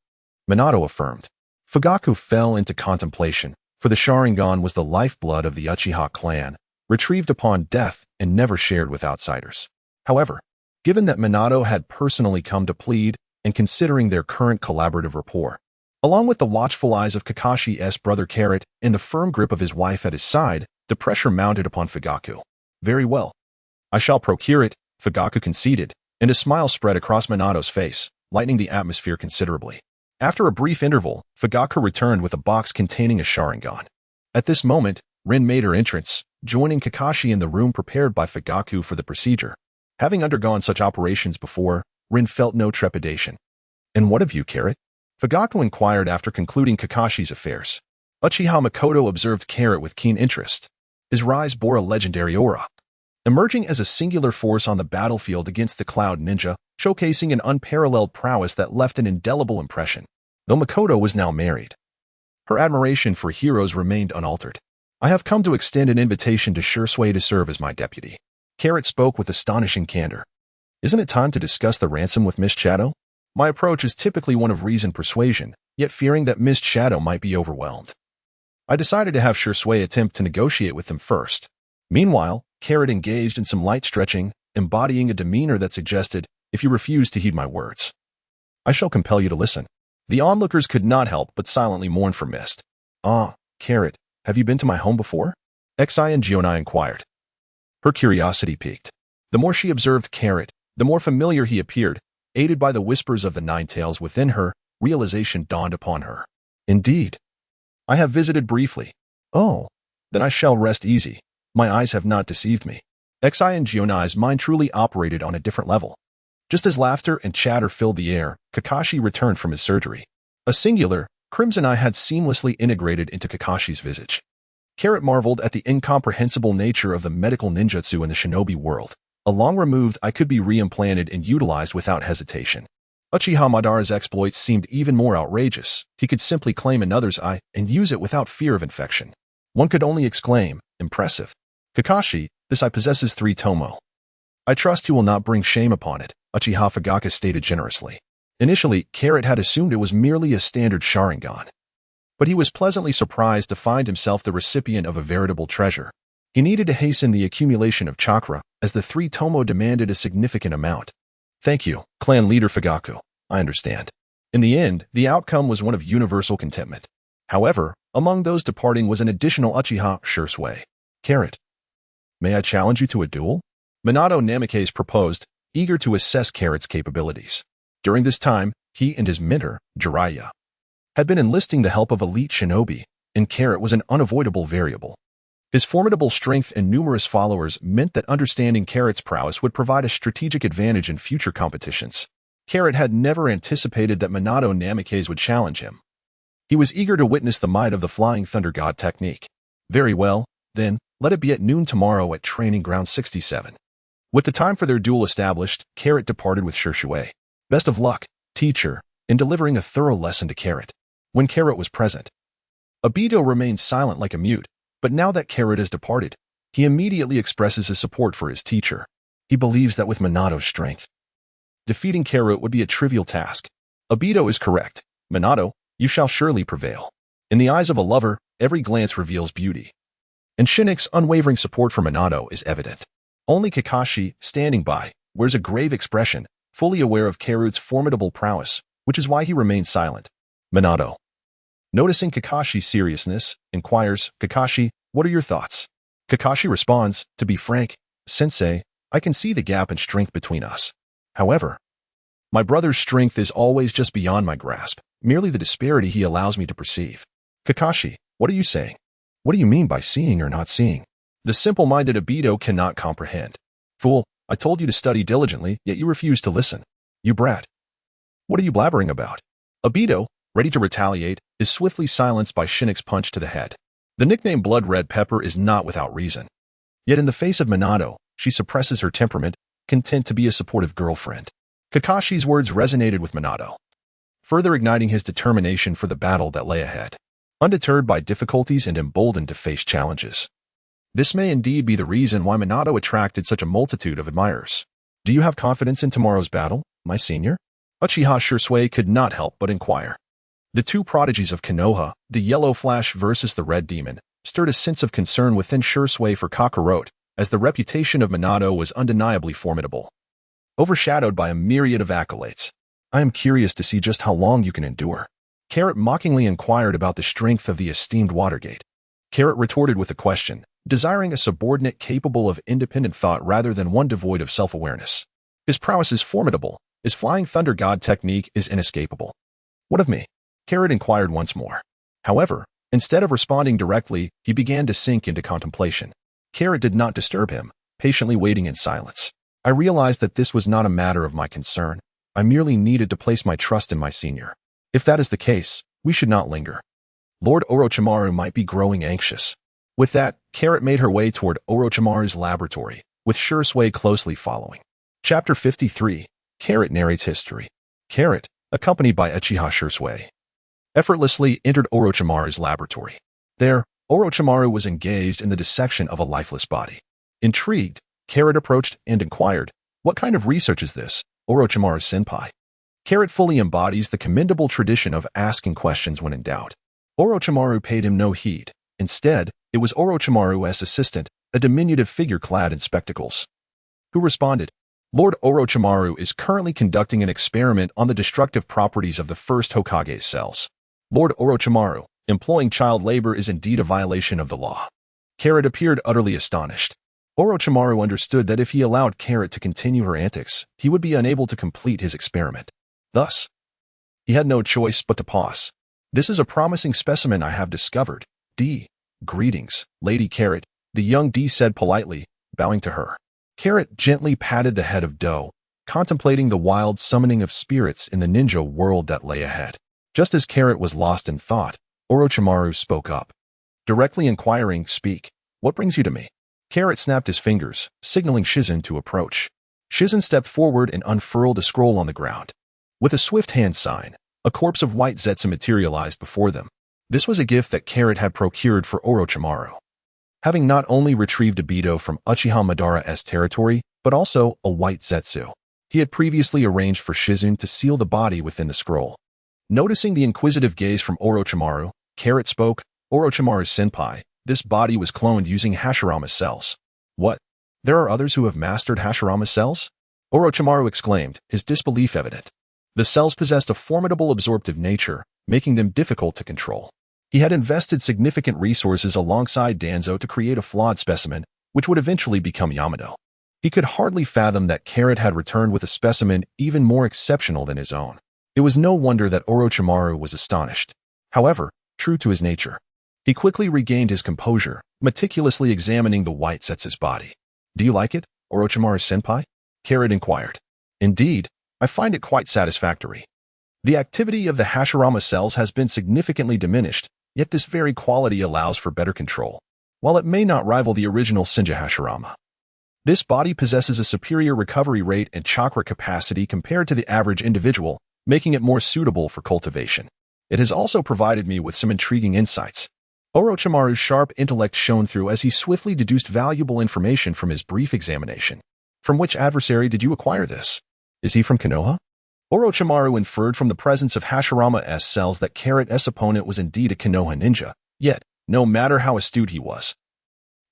Minato affirmed. Fugaku fell into contemplation, for the Sharingan was the lifeblood of the Uchiha clan, retrieved upon death and never shared with outsiders. However, given that Minato had personally come to plead, and considering their current collaborative rapport, along with the watchful eyes of Kakashi's brother Carrot and the firm grip of his wife at his side, the pressure mounted upon Fugaku. Very well. I shall procure it, Fugaku conceded, and a smile spread across Minato's face, lightening the atmosphere considerably. After a brief interval, Fugaku returned with a box containing a Sharingan. At this moment, Rin made her entrance, joining Kakashi in the room prepared by Fugaku for the procedure. Having undergone such operations before, Rin felt no trepidation. And what of you, Carrot? Fugaku inquired after concluding Kakashi's affairs. Uchiha Makoto observed Carrot with keen interest. His rise bore a legendary aura, emerging as a singular force on the battlefield against the Cloud Ninja, showcasing an unparalleled prowess that left an indelible impression. Though Makoto was now married, her admiration for heroes remained unaltered. I have come to extend an invitation to Shisui to serve as my deputy. Carrot spoke with astonishing candor. Isn't it time to discuss the ransom with Miss Shadow? My approach is typically one of reasoned persuasion, yet fearing that Miss Shadow might be overwhelmed, I decided to have Shisui attempt to negotiate with them first. Meanwhile, Carrot engaged in some light stretching, embodying a demeanor that suggested, if you refuse to heed my words, I shall compel you to listen. The onlookers could not help but silently mourn for Mist. Ah, Carrot, have you been to my home before? Xian Gionai inquired. Her curiosity piqued. The more she observed Carrot, the more familiar he appeared. Aided by the whispers of the Nine Tails within her, realization dawned upon her. Indeed. I have visited briefly. Oh, then I shall rest easy. My eyes have not deceived me. Xian Gionai's mind truly operated on a different level. Just as laughter and chatter filled the air, Kakashi returned from his surgery. A singular, crimson eye had seamlessly integrated into Kakashi's visage. Carrot marveled at the incomprehensible nature of the medical ninjutsu in the shinobi world. A long-removed eye could be reimplanted and utilized without hesitation. Uchiha Madara's exploits seemed even more outrageous. He could simply claim another's eye and use it without fear of infection. One could only exclaim, impressive. Kakashi, this eye possesses 3 tomo. I trust you will not bring shame upon it, Uchiha Fugaku stated generously. Initially, Carrot had assumed it was merely a standard Sharingan, but he was pleasantly surprised to find himself the recipient of a veritable treasure. He needed to hasten the accumulation of chakra, as the 3 tomo demanded a significant amount. Thank you, clan leader Fugaku. I understand. In the end, the outcome was one of universal contentment. However, among those departing was an additional Uchiha Shisui. Carrot, may I challenge you to a duel? Minato Namikaze proposed, eager to assess Carrot's capabilities. During this time, he and his mentor, Jiraiya, had been enlisting the help of elite shinobi, and Carrot was an unavoidable variable. His formidable strength and numerous followers meant that understanding Carrot's prowess would provide a strategic advantage in future competitions. Carrot had never anticipated that Minato Namikaze would challenge him. He was eager to witness the might of the Flying Thunder God technique. Very well, then, let it be at noon tomorrow at Training Ground 67. With the time for their duel established, Carrot departed with Shisui. Best of luck, teacher, in delivering a thorough lesson to Carrot. When Carrot was present, Aito remained silent like a mute, but now that Carrot has departed, he immediately expresses his support for his teacher. He believes that with Minato's strength, defeating Carrot would be a trivial task. Aito is correct. Minato, you shall surely prevail. In the eyes of a lover, every glance reveals beauty. And Shinig's unwavering support for Minato is evident. Only Kakashi, standing by, wears a grave expression, fully aware of Carrot's formidable prowess, which is why he remains silent. Minato, noticing Kakashi's seriousness, inquires, Kakashi, what are your thoughts? Kakashi responds, to be frank, Sensei, I can see the gap in strength between us. However, my brother's strength is always just beyond my grasp, merely the disparity he allows me to perceive. Kakashi, what are you saying? What do you mean by seeing or not seeing? The simple-minded Aito cannot comprehend. Fool, I told you to study diligently, yet you refuse to listen. You brat. What are you blabbering about? Aito, ready to retaliate, is swiftly silenced by Shinig's punch to the head. The nickname Blood Red Pepper is not without reason. Yet in the face of Minato, she suppresses her temperament, content to be a supportive girlfriend. Kakashi's words resonated with Minato, further igniting his determination for the battle that lay ahead. Undeterred by difficulties and emboldened to face challenges. This may indeed be the reason why Minato attracted such a multitude of admirers. Do you have confidence in tomorrow's battle, my senior? Uchiha Shursui could not help but inquire. The two prodigies of Konoha, the Yellow Flash versus the Red Demon, stirred a sense of concern within Shursui for Kakarot, as the reputation of Minato was undeniably formidable, overshadowed by a myriad of accolades. I am curious to see just how long you can endure. Carrot mockingly inquired about the strength of the esteemed Watergate. Carrot retorted with a question, desiring a subordinate capable of independent thought rather than one devoid of self-awareness. His prowess is formidable. His Flying Thunder God technique is inescapable. What of me? Carrot inquired once more. However, instead of responding directly, he began to sink into contemplation. Carrot did not disturb him, patiently waiting in silence. I realized that this was not a matter of my concern. I merely needed to place my trust in my senior. If that is the case, we should not linger. Lord Orochimaru might be growing anxious. With that, Carrot made her way toward Orochimaru's laboratory, with Shursui closely following. Chapter 53. Carrot narrates history. Carrot, accompanied by Uchiha Shursui, effortlessly entered Orochimaru's laboratory. There, Orochimaru was engaged in the dissection of a lifeless body. Intrigued, Carrot approached and inquired, what kind of research is this, Orochimaru-senpai? Carrot fully embodies the commendable tradition of asking questions when in doubt. Orochimaru paid him no heed. Instead, it was Orochimaru's assistant, a diminutive figure clad in spectacles, who responded, Lord Orochimaru is currently conducting an experiment on the destructive properties of the first Hokage's cells. Lord Orochimaru, employing child labor is indeed a violation of the law. Carrot appeared utterly astonished. Orochimaru understood that if he allowed Carrot to continue her antics, he would be unable to complete his experiment. Thus, he had no choice but to pause. This is a promising specimen I have discovered. D. Greetings, Lady Carrot, the young D said politely, bowing to her. Carrot gently patted the head of Do, contemplating the wild summoning of spirits in the ninja world that lay ahead. Just as Carrot was lost in thought, Orochimaru spoke up, directly inquiring, speak, what brings you to me? Carrot snapped his fingers, signaling Shizen to approach. Shizen stepped forward and unfurled a scroll on the ground. With a swift hand sign, a corpse of white Zetsu materialized before them. This was a gift that Carrot had procured for Orochimaru, having not only retrieved Aito from Uchiha Madara's territory, but also a white Zetsu. He had previously arranged for Shizen to seal the body within the scroll. Noticing the inquisitive gaze from Orochimaru, Carrot spoke, Orochimaru-senpai, this body was cloned using Hashirama cells. What? There are others who have mastered Hashirama cells? Orochimaru exclaimed, his disbelief evident. The cells possessed a formidable absorptive nature, making them difficult to control. He had invested significant resources alongside Danzo to create a flawed specimen, which would eventually become Yamato. He could hardly fathom that Carrot had returned with a specimen even more exceptional than his own. It was no wonder that Orochimaru was astonished. However, true to his nature, he quickly regained his composure, meticulously examining the white Zetsu's body. Do you like it, Orochimaru-senpai? Carrot inquired. Indeed, I find it quite satisfactory. The activity of the Hashirama cells has been significantly diminished, yet this very quality allows for better control. While it may not rival the original Senja Hashirama, this body possesses a superior recovery rate and chakra capacity compared to the average individual, making it more suitable for cultivation. It has also provided me with some intriguing insights. Orochimaru's sharp intellect shone through as he swiftly deduced valuable information from his brief examination. From which adversary did you acquire this? Is he from Konoha? Orochimaru inferred from the presence of Hashirama's cells that Carrot's opponent was indeed a Konoha ninja, yet, no matter how astute he was,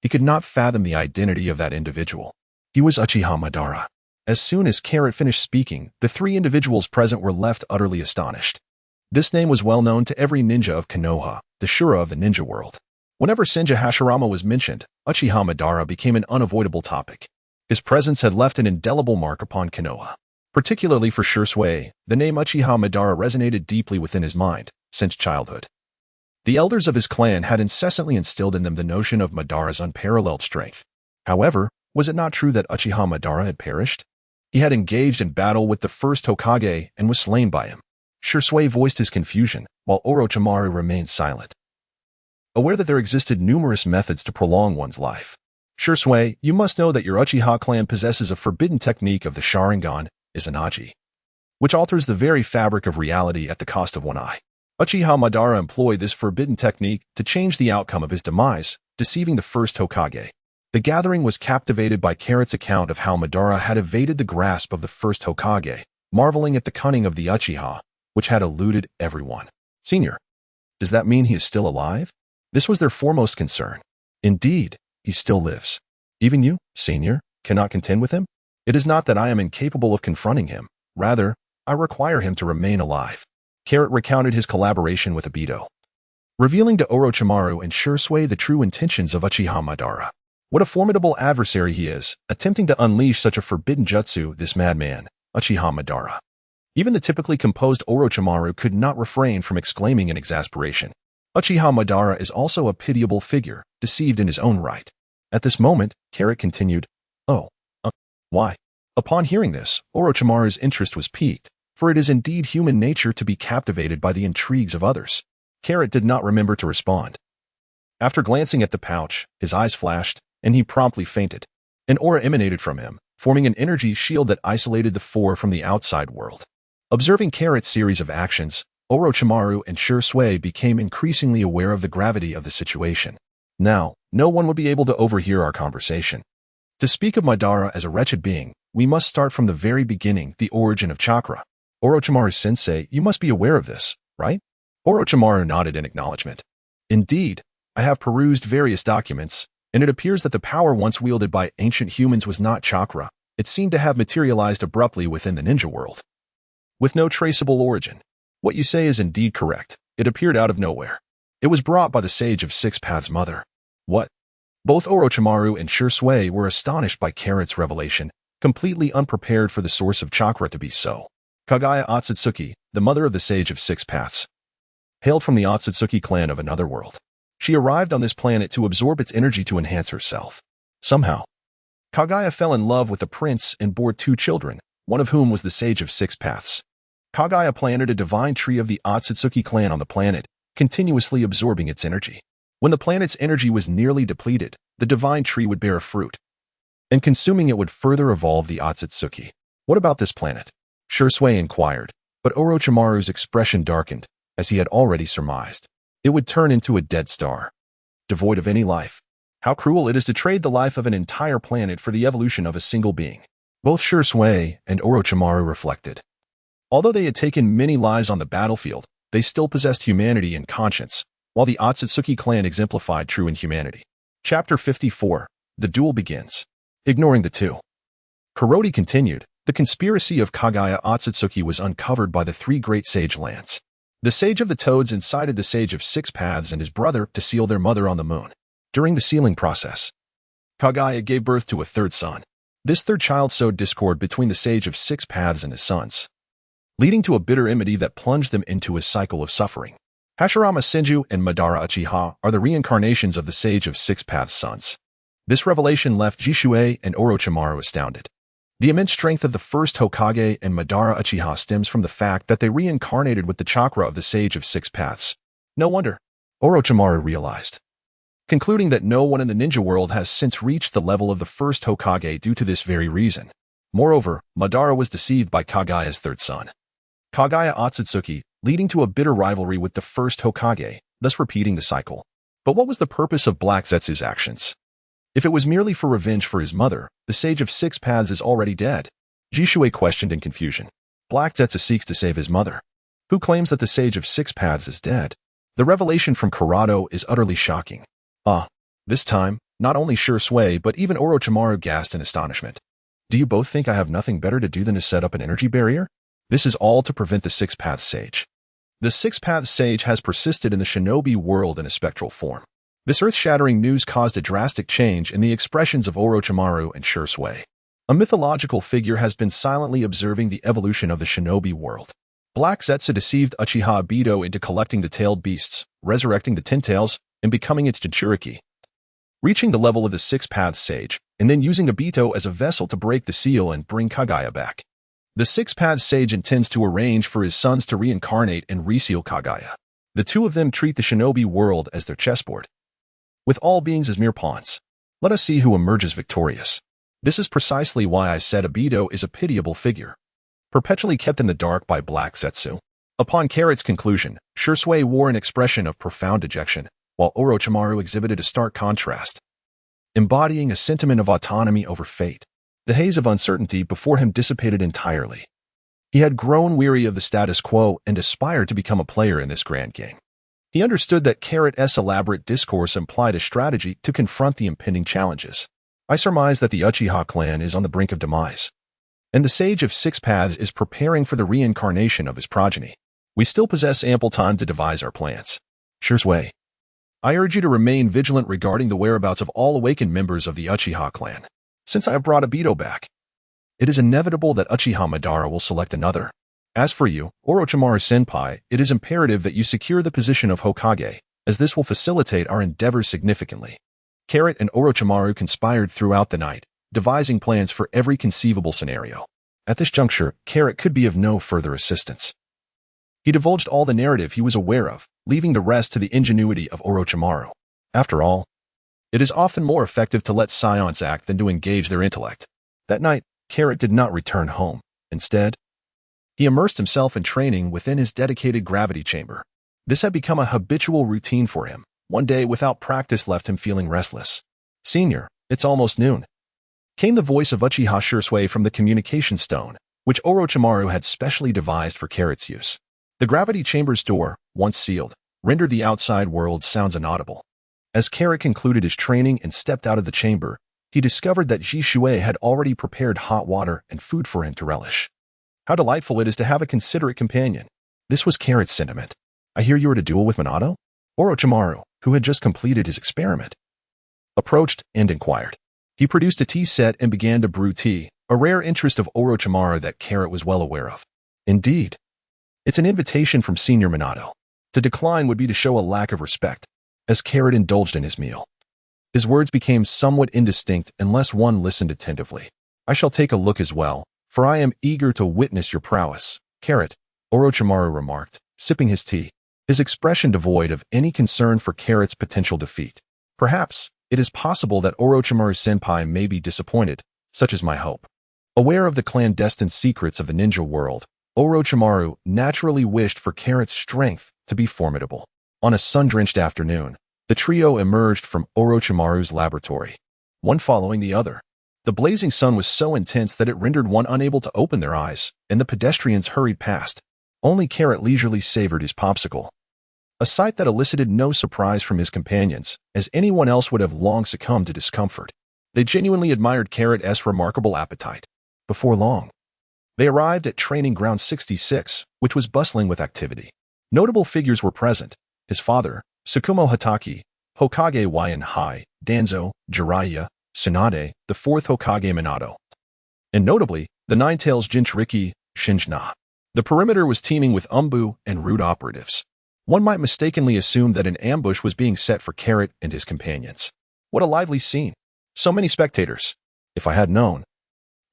he could not fathom the identity of that individual. He was Uchiha Madara. As soon as Carrot finished speaking, the three individuals present were left utterly astonished. This name was well known to every ninja of Konoha, the Shura of the ninja world. Whenever Senja Hashirama was mentioned, Uchiha Madara became an unavoidable topic. His presence had left an indelible mark upon Konoha. Particularly for Shursui, the name Uchiha Madara resonated deeply within his mind, since childhood. The elders of his clan had incessantly instilled in them the notion of Madara's unparalleled strength. However, was it not true that Uchiha Madara had perished? He had engaged in battle with the first Hokage and was slain by him. Shursui voiced his confusion, while Orochimaru remained silent, aware that there existed numerous methods to prolong one's life. Shursui, you must know that your Uchiha clan possesses a forbidden technique of the Sharingan, Izanagi, which alters the very fabric of reality at the cost of one eye. Uchiha Madara employed this forbidden technique to change the outcome of his demise, deceiving the first Hokage. The gathering was captivated by Carrot's account of how Madara had evaded the grasp of the first Hokage, marveling at the cunning of the Uchiha, which had eluded everyone. Senior, does that mean he is still alive? This was their foremost concern. Indeed, he still lives. Even you, Senior, cannot contend with him? It is not that I am incapable of confronting him. Rather, I require him to remain alive. Carrot recounted his collaboration with Aito, revealing to Orochimaru and Shursui the true intentions of Uchiha Madara. What a formidable adversary he is, attempting to unleash such a forbidden jutsu, this madman, Uchiha Madara. Even the typically composed Orochimaru could not refrain from exclaiming in exasperation. Uchiha Madara is also a pitiable figure, deceived in his own right. At this moment, Carrot continued, why? Upon hearing this, Orochimaru's interest was piqued, for it is indeed human nature to be captivated by the intrigues of others. Carrot did not remember to respond. After glancing at the pouch, his eyes flashed, and he promptly fainted. An aura emanated from him, forming an energy shield that isolated the four from the outside world. Observing Carrot's series of actions, Orochimaru and Shursui became increasingly aware of the gravity of the situation. Now, no one would be able to overhear our conversation. To speak of Madara as a wretched being, we must start from the very beginning, the origin of chakra. Orochimaru-sensei, you must be aware of this, right? Orochimaru nodded in acknowledgement. Indeed, I have perused various documents, and it appears that the power once wielded by ancient humans was not chakra. It seemed to have materialized abruptly within the ninja world, with no traceable origin. What you say is indeed correct. It appeared out of nowhere. It was brought by the Sage of Six Paths' mother. What? Both Orochimaru and Shursui were astonished by Carrot's revelation, completely unprepared for the source of chakra to be so. Kaguya Otsutsuki, the mother of the Sage of Six Paths, hailed from the Otsutsuki clan of another world. She arrived on this planet to absorb its energy to enhance herself. Somehow, Kaguya fell in love with the prince and bore 2 children, one of whom was the Sage of Six Paths. Kaguya planted a divine tree of the Otsutsuki clan on the planet, continuously absorbing its energy. When the planet's energy was nearly depleted, the divine tree would bear a fruit, and consuming it would further evolve the Otsutsuki. What about this planet? Shursui inquired, but Orochimaru's expression darkened, as he had already surmised. It would turn into a dead star, devoid of any life. How cruel it is to trade the life of an entire planet for the evolution of a single being. Both Shursui and Orochimaru reflected. Although they had taken many lives on the battlefield, they still possessed humanity and conscience, while the Otsutsuki clan exemplified true inhumanity. Chapter 54. The duel begins. Ignoring the two, Kuroda continued, the conspiracy of Kaguya Otsutsuki was uncovered by the 3 great sage lands. The Sage of the Toads incited the Sage of Six Paths and his brother to seal their mother on the moon. During the sealing process, Kaguya gave birth to a 3rd son. This 3rd child sowed discord between the Sage of Six Paths and his sons, leading to a bitter enmity that plunged them into a cycle of suffering. Hashirama Senju and Madara Uchiha are the reincarnations of the Sage of Six Paths' sons. This revelation left Jishuei and Orochimaru astounded. The immense strength of the first Hokage and Madara Uchiha stems from the fact that they reincarnated with the chakra of the Sage of Six Paths. No wonder, Orochimaru realized, concluding that no one in the ninja world has since reached the level of the first Hokage due to this very reason. Moreover, Madara was deceived by Kaguya's 3rd son. Kagaya Otsutsuki, leading to a bitter rivalry with the first Hokage, thus repeating the cycle. But what was the purpose of Black Zetsu's actions? If it was merely for revenge for his mother, the Sage of Six Paths is already dead. Jishui questioned in confusion. Black Zetsu seeks to save his mother. Who claims that the Sage of Six Paths is dead? The revelation from Karato is utterly shocking. This time, not only Shursui but even Orochimaru gasped in astonishment. Do you both think I have nothing better to do than to set up an energy barrier? This is all to prevent the Six Paths Sage. The Six Paths Sage has persisted in the shinobi world in a spectral form. This earth-shattering news caused a drastic change in the expressions of Orochimaru and Shursui. A mythological figure has been silently observing the evolution of the shinobi world. Black Zetsu deceived Uchiha Obito into collecting the tailed beasts, resurrecting the Ten Tails, and becoming its Jinchuriki. Reaching the level of the Six Paths Sage, and then using Obito as a vessel to break the seal and bring Kagaya back. The Six Paths Sage intends to arrange for his sons to reincarnate and reseal Kagaya. The two of them treat the shinobi world as their chessboard, with all beings as mere pawns. Let us see who emerges victorious. This is precisely why I said Obito is a pitiable figure, perpetually kept in the dark by Black Zetsu. Upon Carrot's conclusion, Shursui wore an expression of profound dejection, while Orochimaru exhibited a stark contrast, embodying a sentiment of autonomy over fate. The haze of uncertainty before him dissipated entirely. He had grown weary of the status quo and aspired to become a player in this grand game. He understood that Carrot's elaborate discourse implied a strategy to confront the impending challenges. I surmise that the Uchiha clan is on the brink of demise, and the Sage of Six Paths is preparing for the reincarnation of his progeny. We still possess ample time to devise our plans. Shursui, I urge you to remain vigilant regarding the whereabouts of all awakened members of the Uchiha clan. Since I have brought Obito back, it is inevitable that Uchiha Madara will select another. As for you, Orochimaru-senpai, it is imperative that you secure the position of Hokage, as this will facilitate our endeavors significantly. Carrot and Orochimaru conspired throughout the night, devising plans for every conceivable scenario. At this juncture, Carrot could be of no further assistance. He divulged all the narrative he was aware of, leaving the rest to the ingenuity of Orochimaru. After all, it is often more effective to let Saiyans act than to engage their intellect. That night, Carrot did not return home. Instead, he immersed himself in training within his dedicated gravity chamber. This had become a habitual routine for him. One day without practice left him feeling restless. Senior, it's almost noon. Came the voice of Uchiha Shursui from the communication stone, which Orochimaru had specially devised for Carrot's use. The gravity chamber's door, once sealed, rendered the outside world sounds inaudible. As Carrot concluded his training and stepped out of the chamber, he discovered that Jishui had already prepared hot water and food for him to relish. How delightful it is to have a considerate companion. This was Carrot's sentiment. I hear you are to duel with Minato? Orochimaru, who had just completed his experiment, approached and inquired. He produced a tea set and began to brew tea, a rare interest of Orochimaru that Carrot was well aware of. Indeed, it's an invitation from Senior Minato. To decline would be to show a lack of respect. As Carrot indulged in his meal, his words became somewhat indistinct unless one listened attentively. I shall take a look as well, for I am eager to witness your prowess. Carrot, Orochimaru remarked, sipping his tea, his expression devoid of any concern for Carrot's potential defeat. Perhaps, it is possible that Orochimaru-senpai may be disappointed, such is my hope. Aware of the clandestine secrets of the ninja world, Orochimaru naturally wished for Carrot's strength to be formidable. On a sun-drenched afternoon, the trio emerged from Orochimaru's laboratory, one following the other. The blazing sun was so intense that it rendered one unable to open their eyes, and the pedestrians hurried past. Only Carrot leisurely savored his popsicle, a sight that elicited no surprise from his companions, as anyone else would have long succumbed to discomfort. They genuinely admired Carrot's remarkable appetite. Before long, they arrived at Training Ground 66, which was bustling with activity. Notable figures were present. His father, Tsukumo Hatake, Hokage Wyan Hai, Danzo, Jiraiya, Tsunade, the fourth Hokage Minato, and notably, the Nine-Tails Jinchuriki, Shinjina. The perimeter was teeming with Umbu and rude operatives. One might mistakenly assume that an ambush was being set for Carrot and his companions. What a lively scene. So many spectators. If I had known,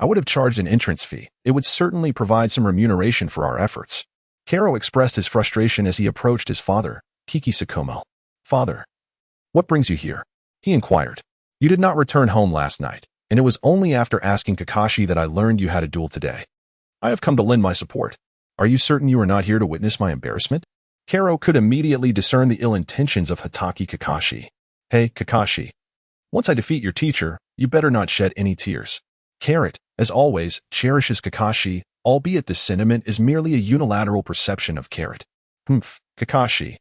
I would have charged an entrance fee. It would certainly provide some remuneration for our efforts. Karo expressed his frustration as he approached his father, Kiki Tsukumo. Father, what brings you here? He inquired. You did not return home last night, and it was only after asking Kakashi that I learned you had a duel today. I have come to lend my support. Are you certain you are not here to witness my embarrassment? Karo could immediately discern the ill intentions of Hatake Kakashi. Hey, Kakashi. Once I defeat your teacher, you better not shed any tears. Carrot, as always, cherishes Kakashi, albeit this sentiment is merely a unilateral perception of Carrot. Kakashi,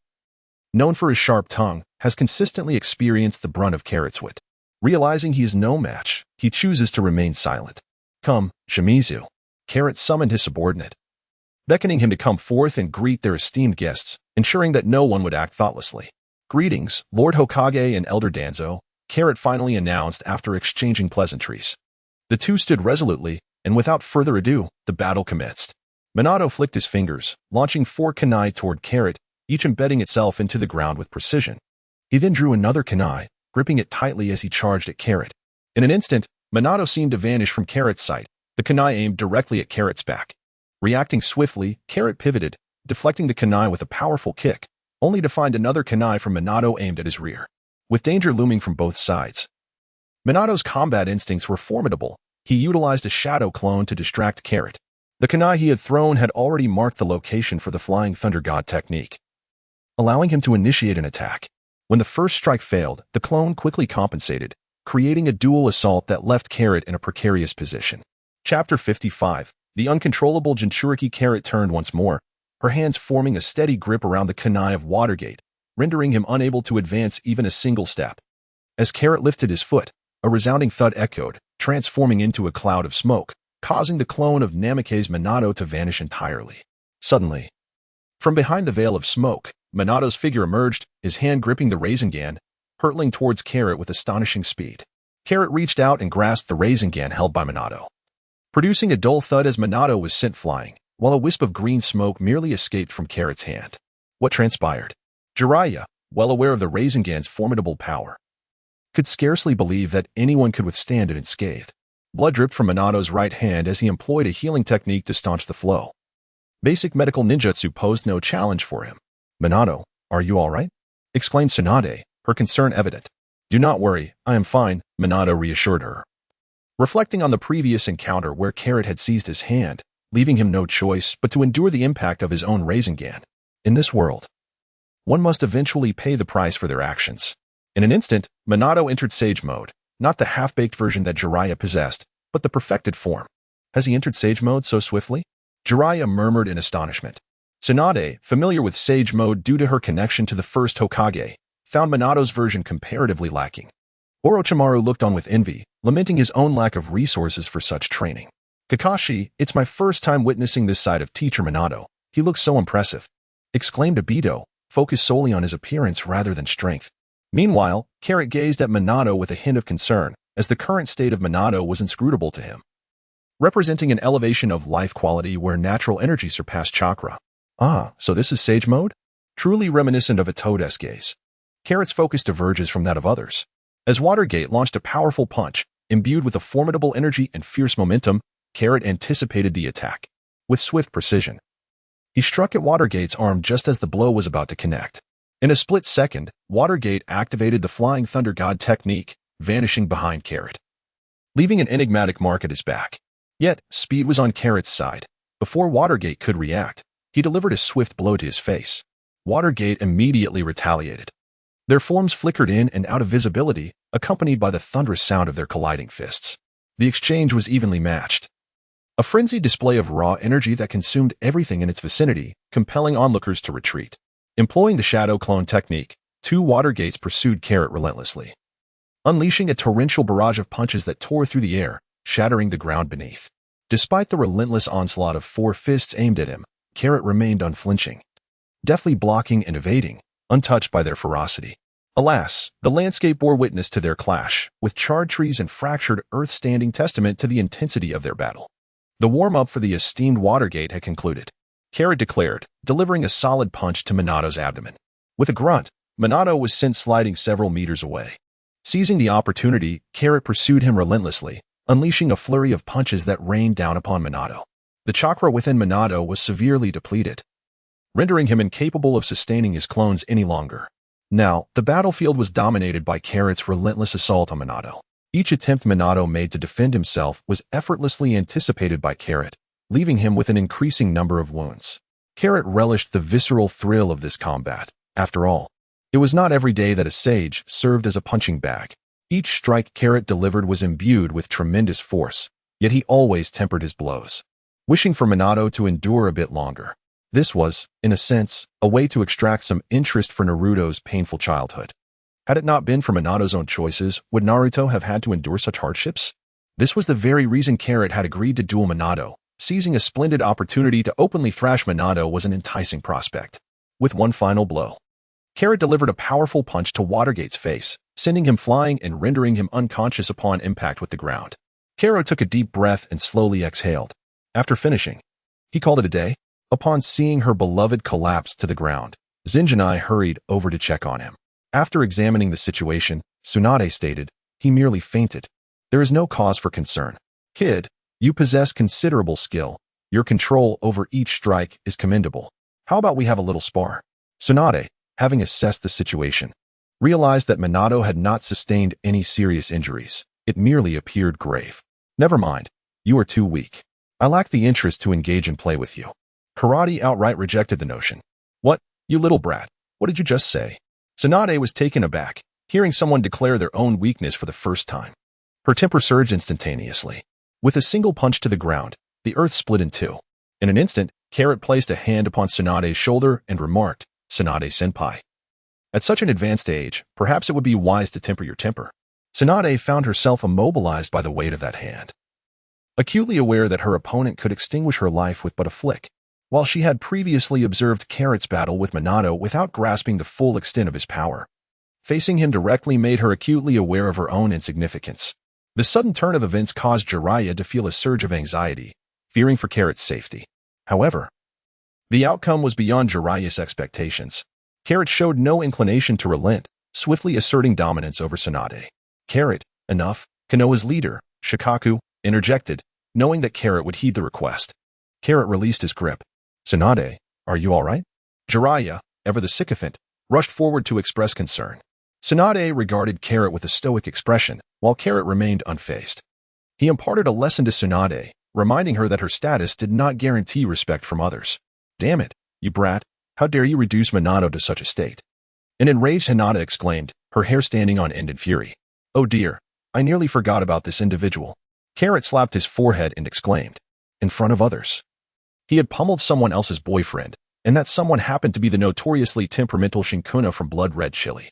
known for his sharp tongue, has consistently experienced the brunt of Carrot's wit. Realizing he is no match, he chooses to remain silent. Come, Shimizu. Carrot summoned his subordinate, beckoning him to come forth and greet their esteemed guests, ensuring that no one would act thoughtlessly. Greetings, Lord Hokage and Elder Danzo, Carrot finally announced after exchanging pleasantries. The two stood resolutely, and without further ado, the battle commenced. Minato flicked his fingers, launching 4 kunai toward Carrot, each embedding itself into the ground with precision. He then drew another kunai, gripping it tightly as he charged at Carrot. In an instant, Minato seemed to vanish from Carrot's sight, the kunai aimed directly at Carrot's back. Reacting swiftly, Carrot pivoted, deflecting the kunai with a powerful kick, only to find another kunai from Minato aimed at his rear. With danger looming from both sides, Minato's combat instincts were formidable. He utilized a shadow clone to distract Carrot. The kunai he had thrown had already marked the location for the Flying Thunder God technique, allowing him to initiate an attack. When the first strike failed, the clone quickly compensated, creating a dual assault that left Carrot in a precarious position. Chapter 55. The uncontrollable Jinchuriki. Carrot turned once more, her hands forming a steady grip around the kunai of Watergate, rendering him unable to advance even a single step. As Carrot lifted his foot, a resounding thud echoed, transforming into a cloud of smoke, causing the clone of Namake's Minato to vanish entirely. Suddenly, from behind the veil of smoke, Minato's figure emerged, his hand gripping the Rasengan, hurtling towards Carrot with astonishing speed. Carrot reached out and grasped the Rasengan held by Minato, producing a dull thud as Minato was sent flying, while a wisp of green smoke merely escaped from Carrot's hand. What transpired? Jiraiya, well aware of the Rasengan's formidable power, could scarcely believe that anyone could withstand it unscathed. Blood dripped from Minato's right hand as he employed a healing technique to staunch the flow. Basic medical ninjutsu posed no challenge for him. Minato, are you all right? Exclaimed Tsunade, her concern evident. Do not worry, I am fine, Minato reassured her. Reflecting on the previous encounter where Carrot had seized his hand, leaving him no choice but to endure the impact of his own Rasengan. In this world, one must eventually pay the price for their actions. In an instant, Minato entered Sage Mode, not the half-baked version that Jiraiya possessed, but the perfected form. Has he entered Sage Mode so swiftly? Jiraiya murmured in astonishment. Tsunade, familiar with Sage Mode due to her connection to the first Hokage, found Minato's version comparatively lacking. Orochimaru looked on with envy, lamenting his own lack of resources for such training. Kakashi, it's my first time witnessing this side of Teacher Minato. He looks so impressive, exclaimed Obito, focused solely on his appearance rather than strength. Meanwhile, Carrot gazed at Minato with a hint of concern, as the current state of Minato was inscrutable to him, representing an elevation of life quality where natural energy surpassed chakra. Ah, so this is Sage Mode? Truly reminiscent of a Toad's gaze. Carrot's focus diverges from that of others. As Watergate launched a powerful punch, imbued with a formidable energy and fierce momentum, Carrot anticipated the attack. With swift precision, he struck at Watergate's arm just as the blow was about to connect. In a split second, Watergate activated the Flying Thunder God technique, vanishing behind Carrot, leaving an enigmatic mark at his back. Yet, speed was on Carrot's side. Before Watergate could react, he delivered a swift blow to his face. Watergate immediately retaliated. Their forms flickered in and out of visibility, accompanied by the thunderous sound of their colliding fists. The exchange was evenly matched. A frenzied display of raw energy that consumed everything in its vicinity, compelling onlookers to retreat. Employing the Shadow Clone technique, 2 Watergates pursued Carrot relentlessly, unleashing a torrential barrage of punches that tore through the air, shattering the ground beneath. Despite the relentless onslaught of 4 fists aimed at him, Carrot remained unflinching, deftly blocking and evading, untouched by their ferocity. Alas, the landscape bore witness to their clash, with charred trees and fractured earth standing testament to the intensity of their battle. The warm-up for the esteemed Watergate had concluded. Carrot declared, delivering a solid punch to Minato's abdomen. With a grunt, Minato was sent sliding several meters away. Seizing the opportunity, Carrot pursued him relentlessly, unleashing a flurry of punches that rained down upon Minato. The chakra within Minato was severely depleted, rendering him incapable of sustaining his clones any longer. Now, the battlefield was dominated by Carrot's relentless assault on Minato. Each attempt Minato made to defend himself was effortlessly anticipated by Carrot, leaving him with an increasing number of wounds. Carrot relished the visceral thrill of this combat. After all, it was not every day that a sage served as a punching bag. Each strike Carrot delivered was imbued with tremendous force, yet he always tempered his blows, wishing for Minato to endure a bit longer. This was, in a sense, a way to extract some interest for Naruto's painful childhood. Had it not been for Minato's own choices, would Naruto have had to endure such hardships? This was the very reason Carrot had agreed to duel Minato. Seizing a splendid opportunity to openly thrash Minato was an enticing prospect. With one final blow, Carrot delivered a powerful punch to Watergate's face, sending him flying and rendering him unconscious upon impact with the ground. Carrot took a deep breath and slowly exhaled. After finishing, he called it a day. Upon seeing her beloved collapse to the ground, Zinjanai hurried over to check on him. After examining the situation, Tsunade stated, "He merely fainted. There is no cause for concern. Kid, you possess considerable skill. Your control over each strike is commendable. How about we have a little spar?" Tsunade, having assessed the situation, realized that Minato had not sustained any serious injuries. It merely appeared grave. "Never mind. You are too weak. I lack the interest to engage in play with you." Karate outright rejected the notion. "What, you little brat? What did you just say?" Tsunade was taken aback, hearing someone declare their own weakness for the first time. Her temper surged instantaneously. With a single punch to the ground, the earth split in two. In an instant, Carrot placed a hand upon Tsunade's shoulder and remarked, "Tsunade-senpai. At such an advanced age, perhaps it would be wise to temper your temper." Tsunade found herself immobilized by the weight of that hand. Acutely aware that her opponent could extinguish her life with but a flick, while she had previously observed Carrot's battle with Minato without grasping the full extent of his power, facing him directly made her acutely aware of her own insignificance. The sudden turn of events caused Jiraiya to feel a surge of anxiety, fearing for Carrot's safety. However, the outcome was beyond Jiraiya's expectations. Carrot showed no inclination to relent, swiftly asserting dominance over Tsunade. "Carrot, enough," Konoha's leader, Shikaku, interjected, knowing that Carrot would heed the request. Carrot released his grip. "Tsunade, are you all right?" Jiraiya, ever the sycophant, rushed forward to express concern. Tsunade regarded Carrot with a stoic expression, while Carrot remained unfazed. He imparted a lesson to Tsunade, reminding her that her status did not guarantee respect from others. "Damn it, you brat, how dare you reduce Minato to such a state?" An enraged Hinata exclaimed, her hair standing on end in fury. "Oh dear, I nearly forgot about this individual." Carrot slapped his forehead and exclaimed, "In front of others." He had pummeled someone else's boyfriend, and that someone happened to be the notoriously temperamental Shinkuna from Blood Red Chili.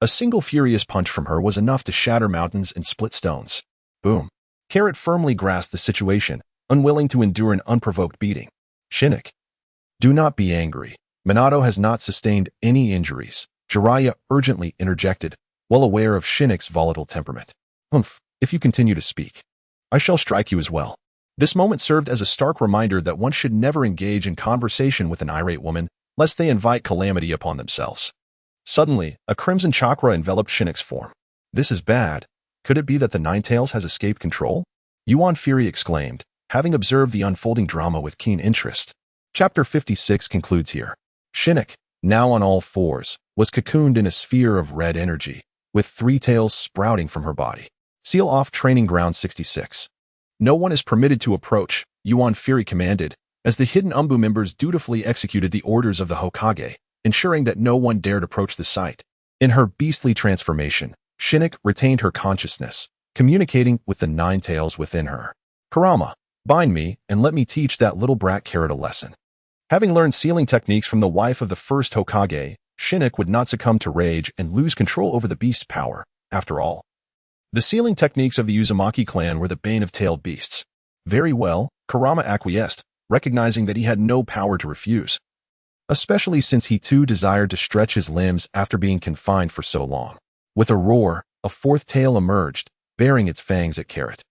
A single furious punch from her was enough to shatter mountains and split stones. Boom. Carrot firmly grasped the situation, unwilling to endure an unprovoked beating. "Shinnok, do not be angry. Minato has not sustained any injuries," Jiraiya urgently interjected, well aware of Shinnok's volatile temperament. "Humph, if you continue to speak, I shall strike you as well." This moment served as a stark reminder that one should never engage in conversation with an irate woman, lest they invite calamity upon themselves. Suddenly, a crimson chakra enveloped Shinnok's form. "This is bad. Could it be that the Ninetales has escaped control?" Yuan Fury exclaimed, having observed the unfolding drama with keen interest. Chapter 56 concludes here. Shinnok, now on all fours, was cocooned in a sphere of red energy, with 3 tails sprouting from her body. Seal off Training Ground 66. "No one is permitted to approach," Yuan Fury commanded, as the hidden Umbu members dutifully executed the orders of the Hokage, ensuring that no one dared approach the site. In her beastly transformation, Shinnok retained her consciousness, communicating with the 9 tails within her. "Kurama, bind me and let me teach that little brat Carrot a lesson." Having learned sealing techniques from the wife of the first Hokage, Shinnok would not succumb to rage and lose control over the beast's power. After all, the sealing techniques of the Uzumaki clan were the bane of tailed beasts. Very well, Kurama acquiesced, recognizing that he had no power to refuse, especially since he too desired to stretch his limbs after being confined for so long. With a roar, a 4th tail emerged, baring its fangs at Carrot.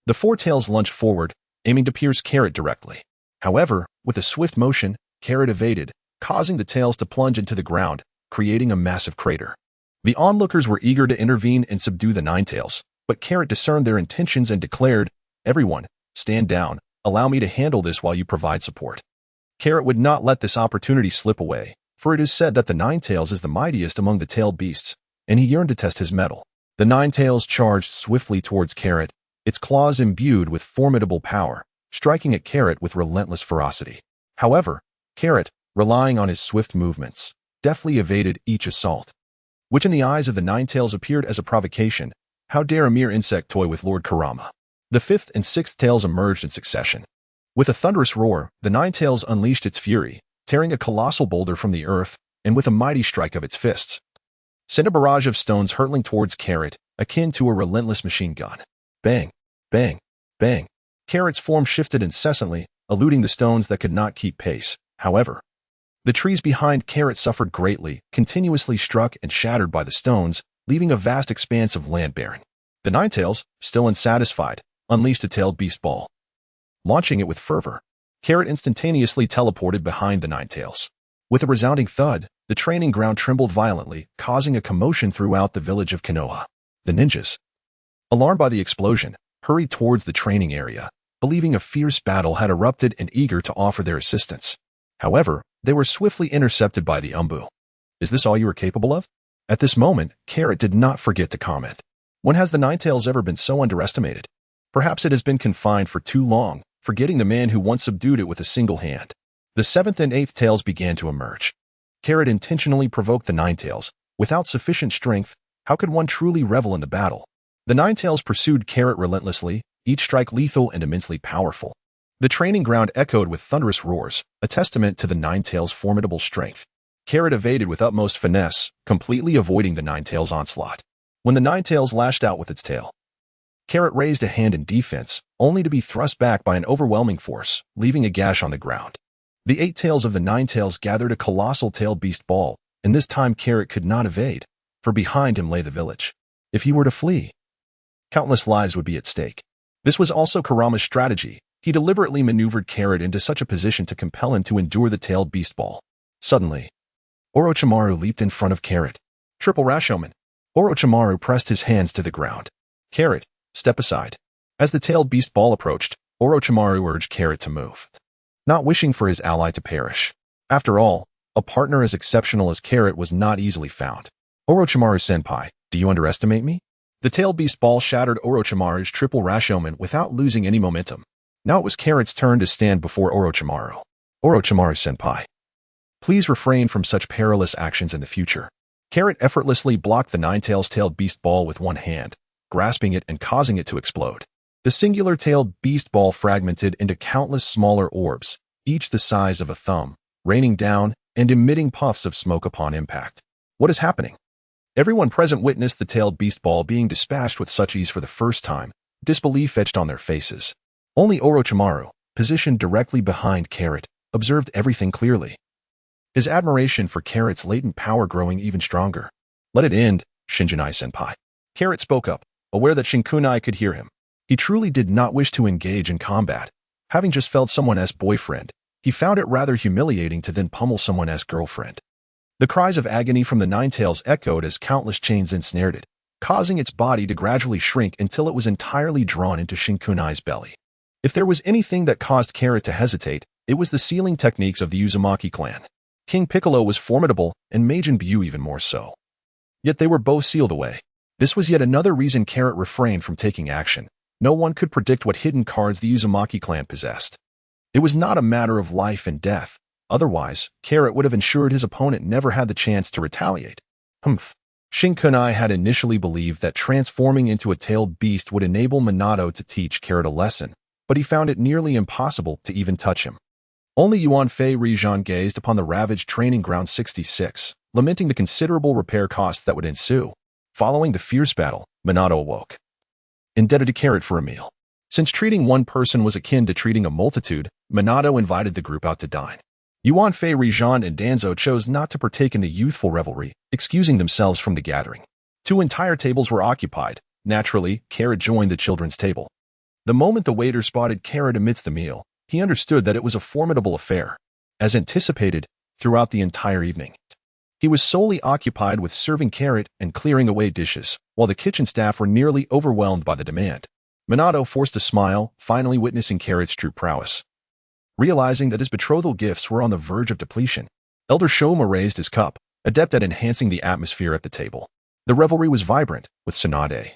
The 4 tails lunged forward, aiming to pierce Carrot directly. However, with a swift motion, Carrot evaded, causing the tails to plunge into the ground, creating a massive crater. The onlookers were eager to intervene and subdue the 9 tails, but Carrot discerned their intentions and declared, "Everyone, stand down. Allow me to handle this while you provide support." Carrot would not let this opportunity slip away, for it is said that the 9 tails is the mightiest among the tailed beasts, and he yearned to test his mettle. The 9 tails charged swiftly towards Carrot, its claws imbued with formidable power, striking at Carrot with relentless ferocity. However, Carrot, relying on his swift movements, deftly evaded each assault, which in the eyes of the Ninetales appeared as a provocation. How dare a mere insect toy with Lord Kurama? The fifth and sixth tails emerged in succession. With a thunderous roar, the Ninetales unleashed its fury, tearing a colossal boulder from the earth, and with a mighty strike of its fists, sent a barrage of stones hurtling towards Carrot, akin to a relentless machine gun. Bang, bang, bang. Carrot's form shifted incessantly, eluding the stones that could not keep pace. However, the trees behind Carrot suffered greatly, continuously struck and shattered by the stones, leaving a vast expanse of land barren. The Ninetales, still unsatisfied, unleashed a tailed beast ball. Launching it with fervor, Carrot instantaneously teleported behind the Ninetales. With a resounding thud, the training ground trembled violently, causing a commotion throughout the village of Konoha. The ninjas, alarmed by the explosion, hurried towards the training area, believing a fierce battle had erupted and eager to offer their assistance. However, they were swiftly intercepted by the Umbu. Is this all you are capable of? At this moment, Carrot did not forget to comment. When has the Ninetales ever been so underestimated? Perhaps it has been confined for too long, forgetting the man who once subdued it with a single hand. The seventh and eighth tails began to emerge. Carrot intentionally provoked the Ninetales. Without sufficient strength, how could one truly revel in the battle? The Ninetales pursued Carrot relentlessly, each strike lethal and immensely powerful. The training ground echoed with thunderous roars, a testament to the Ninetales' formidable strength. Carrot evaded with utmost finesse, completely avoiding the Ninetales' onslaught. When the Ninetales lashed out with its tail, Carrot raised a hand in defense, only to be thrust back by an overwhelming force, leaving a gash on the ground. The eight tails of the Ninetales gathered a colossal tailed beast ball, and this time Carrot could not evade, for behind him lay the village. If he were to flee, countless lives would be at stake. This was also Kurama's strategy. He deliberately maneuvered Carrot into such a position to compel him to endure the tailed beast ball. Suddenly, Orochimaru leaped in front of Carrot. Triple Rashomon. Orochimaru pressed his hands to the ground. Carrot, step aside. As the tailed beast ball approached, Orochimaru urged Carrot to move, not wishing for his ally to perish. After all, a partner as exceptional as Carrot was not easily found. Orochimaru-senpai, do you underestimate me? The tailed beast ball shattered Orochimaru's triple Rashomon without losing any momentum. Now it was Carrot's turn to stand before Orochimaru. Orochimaru-senpai, please refrain from such perilous actions in the future. Carrot effortlessly blocked the Ninetales' tailed beast ball with one hand, grasping it and causing it to explode. The singular tailed beast ball fragmented into countless smaller orbs, each the size of a thumb, raining down and emitting puffs of smoke upon impact. What is happening? Everyone present witnessed the tailed beast ball being dispatched with such ease for the first time, disbelief etched on their faces. Only Orochimaru, positioned directly behind Carrot, observed everything clearly, his admiration for Carrot's latent power growing even stronger. Let it end, Shinjanai-senpai. Carrot spoke up, aware that Shinkunai could hear him. He truly did not wish to engage in combat. Having just felled someone as boyfriend, he found it rather humiliating to then pummel someone as girlfriend. The cries of agony from the Ninetales echoed as countless chains ensnared it, causing its body to gradually shrink until it was entirely drawn into Shinkunai's belly. If there was anything that caused Carrot to hesitate, it was the sealing techniques of the Uzumaki clan. King Piccolo was formidable, and Majin Buu even more so. Yet they were both sealed away. This was yet another reason Carrot refrained from taking action. No one could predict what hidden cards the Uzumaki clan possessed. It was not a matter of life and death. Otherwise, Carrot would have ensured his opponent never had the chance to retaliate. Shinkunai had initially believed that transforming into a tailed beast would enable Minato to teach Carrot a lesson, but he found it nearly impossible to even touch him. Only Yuan Fei Rijan gazed upon the ravaged training ground 66, lamenting the considerable repair costs that would ensue. Following the fierce battle, Minato awoke, indebted to Carrot for a meal. Since treating one person was akin to treating a multitude, Minato invited the group out to dine. Yuan Fei Rijan and Danzo chose not to partake in the youthful revelry, excusing themselves from the gathering. 2 entire tables were occupied. Naturally, Carrot joined the children's table. The moment the waiter spotted Carrot amidst the meal, he understood that it was a formidable affair. As anticipated, throughout the entire evening, he was solely occupied with serving Carrot and clearing away dishes, while the kitchen staff were nearly overwhelmed by the demand. Minato forced a smile, finally witnessing Carrot's true prowess. Realizing that his betrothal gifts were on the verge of depletion, Elder Shoma raised his cup, adept at enhancing the atmosphere at the table. The revelry was vibrant, with Tsunade,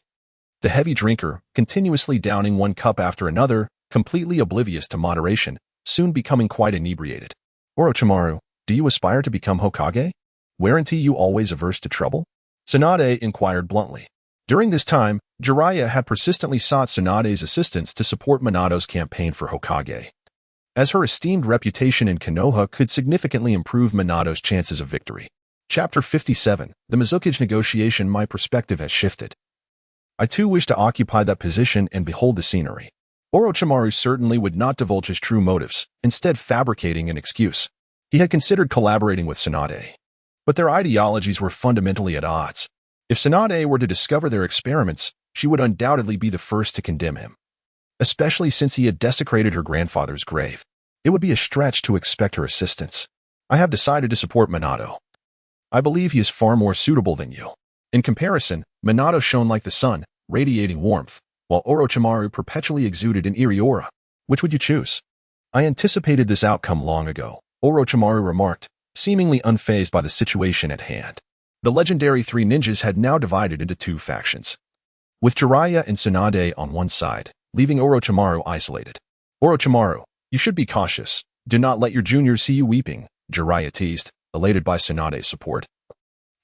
the heavy drinker, continuously downing one cup after another, completely oblivious to moderation, soon becoming quite inebriated. Orochimaru, do you aspire to become Hokage? Weren't you always averse to trouble? Tsunade inquired bluntly. During this time, Jiraiya had persistently sought Tsunade's assistance to support Minato's campaign for Hokage, as her esteemed reputation in Konoha could significantly improve Minato's chances of victory. Chapter 57, The Mizukage Negotiation. My perspective has shifted. I too wish to occupy that position and behold the scenery. Orochimaru certainly would not divulge his true motives, instead fabricating an excuse. He had considered collaborating with Tsunade, but their ideologies were fundamentally at odds. If Tsunade were to discover their experiments, she would undoubtedly be the first to condemn him, especially since he had desecrated her grandfather's grave. It would be a stretch to expect her assistance. I have decided to support Minato. I believe he is far more suitable than you. In comparison, Minato shone like the sun, radiating warmth, while Orochimaru perpetually exuded an eerie aura. Which would you choose? I anticipated this outcome long ago, Orochimaru remarked, seemingly unfazed by the situation at hand. The legendary three ninjas had now divided into two factions, with Jiraiya and Tsunade on one side, leaving Orochimaru isolated. Orochimaru, you should be cautious. Do not let your juniors see you weeping, Jiraiya teased, elated by Tsunade's support,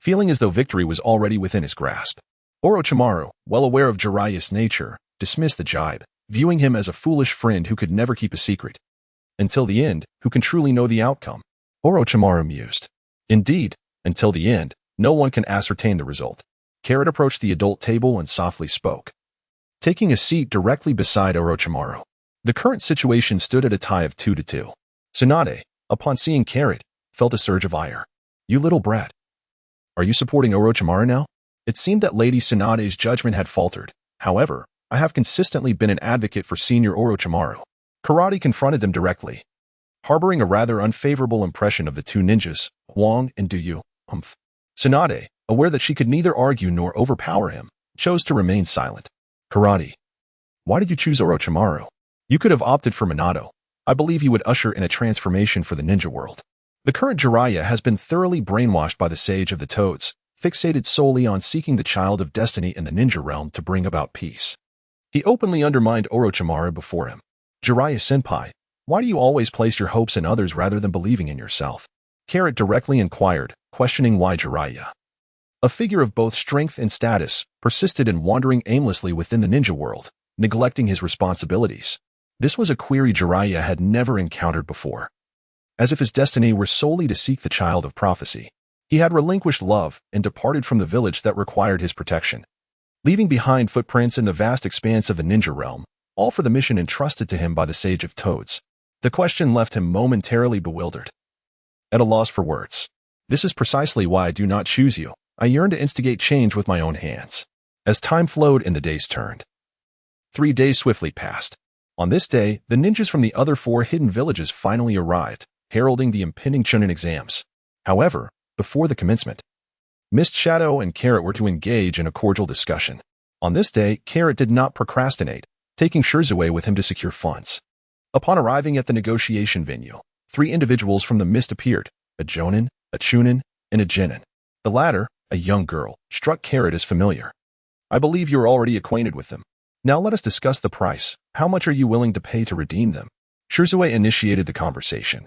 feeling as though victory was already within his grasp. Orochimaru, well aware of Jiraiya's nature, dismissed the jibe, viewing him as a foolish friend who could never keep a secret. Until the end, who can truly know the outcome? Orochimaru mused. Indeed, until the end, no one can ascertain the result. Carrot approached the adult table and softly spoke, taking a seat directly beside Orochimaru. The current situation stood at a tie of 2-2. Tsunade, upon seeing Carrot, felt a surge of ire. You little brat. Are you supporting Orochimaru now? It seemed that Lady Tsunade's judgment had faltered. However, I have consistently been an advocate for Senior Orochimaru. Karate confronted them directly, harboring a rather unfavorable impression of the two ninjas, Huang and Duyu. Tsunade, aware that she could neither argue nor overpower him, chose to remain silent. Karate, why did you choose Orochimaru? You could have opted for Minato. I believe he would usher in a transformation for the ninja world. The current Jiraiya has been thoroughly brainwashed by the Sage of the Toads, fixated solely on seeking the Child of Destiny in the ninja realm to bring about peace. He openly undermined Orochimaru before him. Jiraiya-senpai, why do you always place your hopes in others rather than believing in yourself? Carrot directly inquired, questioning why Jiraiya, a figure of both strength and status, persisted in wandering aimlessly within the ninja world, neglecting his responsibilities. This was a query Jiraiya had never encountered before. As if his destiny were solely to seek the child of prophecy, he had relinquished love and departed from the village that required his protection, leaving behind footprints in the vast expanse of the ninja realm, all for the mission entrusted to him by the Sage of Toads. The question left him momentarily bewildered, at a loss for words. This is precisely why I do not choose you. I yearn to instigate change with my own hands. As time flowed and the days turned, 3 days swiftly passed. On this day, the ninjas from the other 4 hidden villages finally arrived, heralding the impending Chunin exams. However, before the commencement, Mist Shadow and Carrot were to engage in a cordial discussion. On this day, Carrot did not procrastinate, taking Shirzue with him to secure funds. Upon arriving at the negotiation venue, 3 individuals from the Mist appeared, a Jonin, a Chunin, and a Genin. The latter, a young girl, struck Carrot as familiar. I believe you are already acquainted with them. Now let us discuss the price. How much are you willing to pay to redeem them? Shirzue initiated the conversation,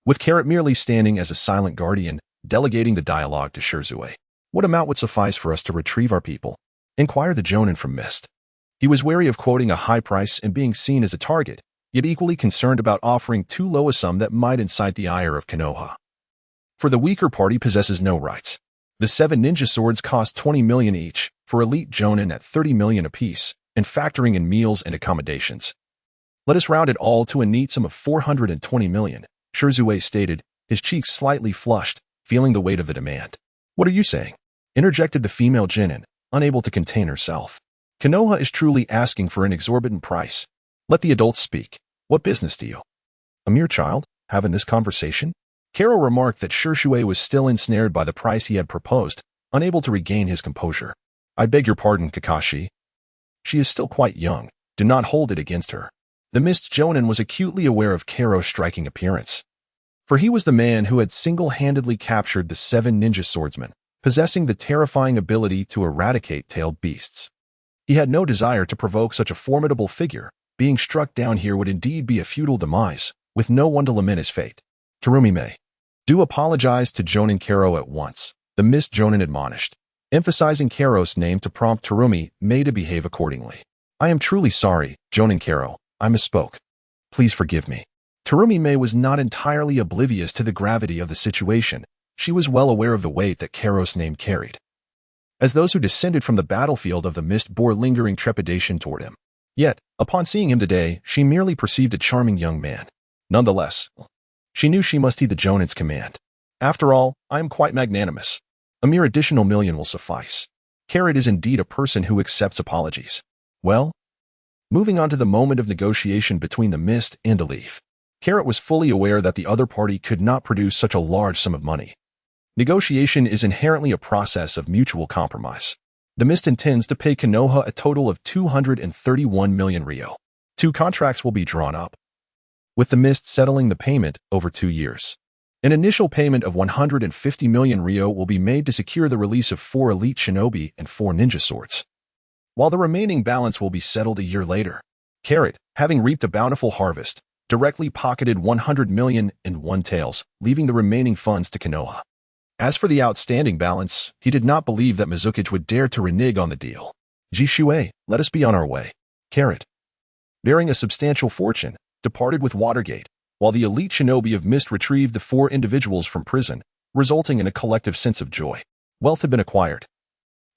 with Carrot merely standing as a silent guardian, delegating the dialogue to Shirzue. What amount would suffice for us to retrieve our people? Inquired the Jonin from Mist. He was wary of quoting a high price and being seen as a target, yet equally concerned about offering too low a sum that might incite the ire of Konoha. For the weaker party possesses no rights. The 7 ninja swords cost 20 million each, for elite Jonin at 30 million apiece, and factoring in meals and accommodations. Let us round it all to a neat sum of 420 million, Shirzue stated, his cheeks slightly flushed, feeling the weight of the demand. What are you saying? Interjected the female Genin, unable to contain herself. Konoha is truly asking for an exorbitant price. Let the adults speak. What business do you? A mere child, having this conversation? Carol remarked that Shirzue was still ensnared by the price he had proposed, unable to regain his composure. I beg your pardon, Kakashi. She is still quite young. Do not hold it against her. The Mist Jonin was acutely aware of Karo's striking appearance, for he was the man who had single-handedly captured the 7 ninja swordsmen, possessing the terrifying ability to eradicate tailed beasts. He had no desire to provoke such a formidable figure, being struck down here would indeed be a futile demise, with no one to lament his fate. Terumi Mei. Do apologize to Jonin Karo at once, the Mist Jonin admonished, emphasizing Karo's name to prompt Terumi Mei to behave accordingly. I am truly sorry, Jonin Karo. I misspoke. Please forgive me. Terumi Mei was not entirely oblivious to the gravity of the situation. She was well aware of the weight that Karo's name carried. As those who descended from the battlefield of the mist bore lingering trepidation toward him. Yet, upon seeing him today, she merely perceived a charming young man. Nonetheless, she knew she must heed the Jonin's command. After all, I am quite magnanimous. A mere additional million will suffice. Carrot is indeed a person who accepts apologies. Well, moving on to the moment of negotiation between the Mist and a Leaf. Carrot was fully aware that the other party could not produce such a large sum of money. Negotiation is inherently a process of mutual compromise. The Mist intends to pay Konoha a total of 231 million Ryo. 2 contracts will be drawn up, with the Mist settling the payment over 2 years. An initial payment of 150 million Ryo will be made to secure the release of 4 elite shinobi and 4 ninja swords, while the remaining balance will be settled a year later. Carrot, having reaped a bountiful harvest, directly pocketed 100 million and 1 taels, leaving the remaining funds to Konoha. As for the outstanding balance, he did not believe that Mizukichi would dare to renege on the deal. Jishuei, let us be on our way. Carrot, bearing a substantial fortune, departed with Watergate, while the elite shinobi of Mist retrieved the 4 individuals from prison, resulting in a collective sense of joy. Wealth had been acquired,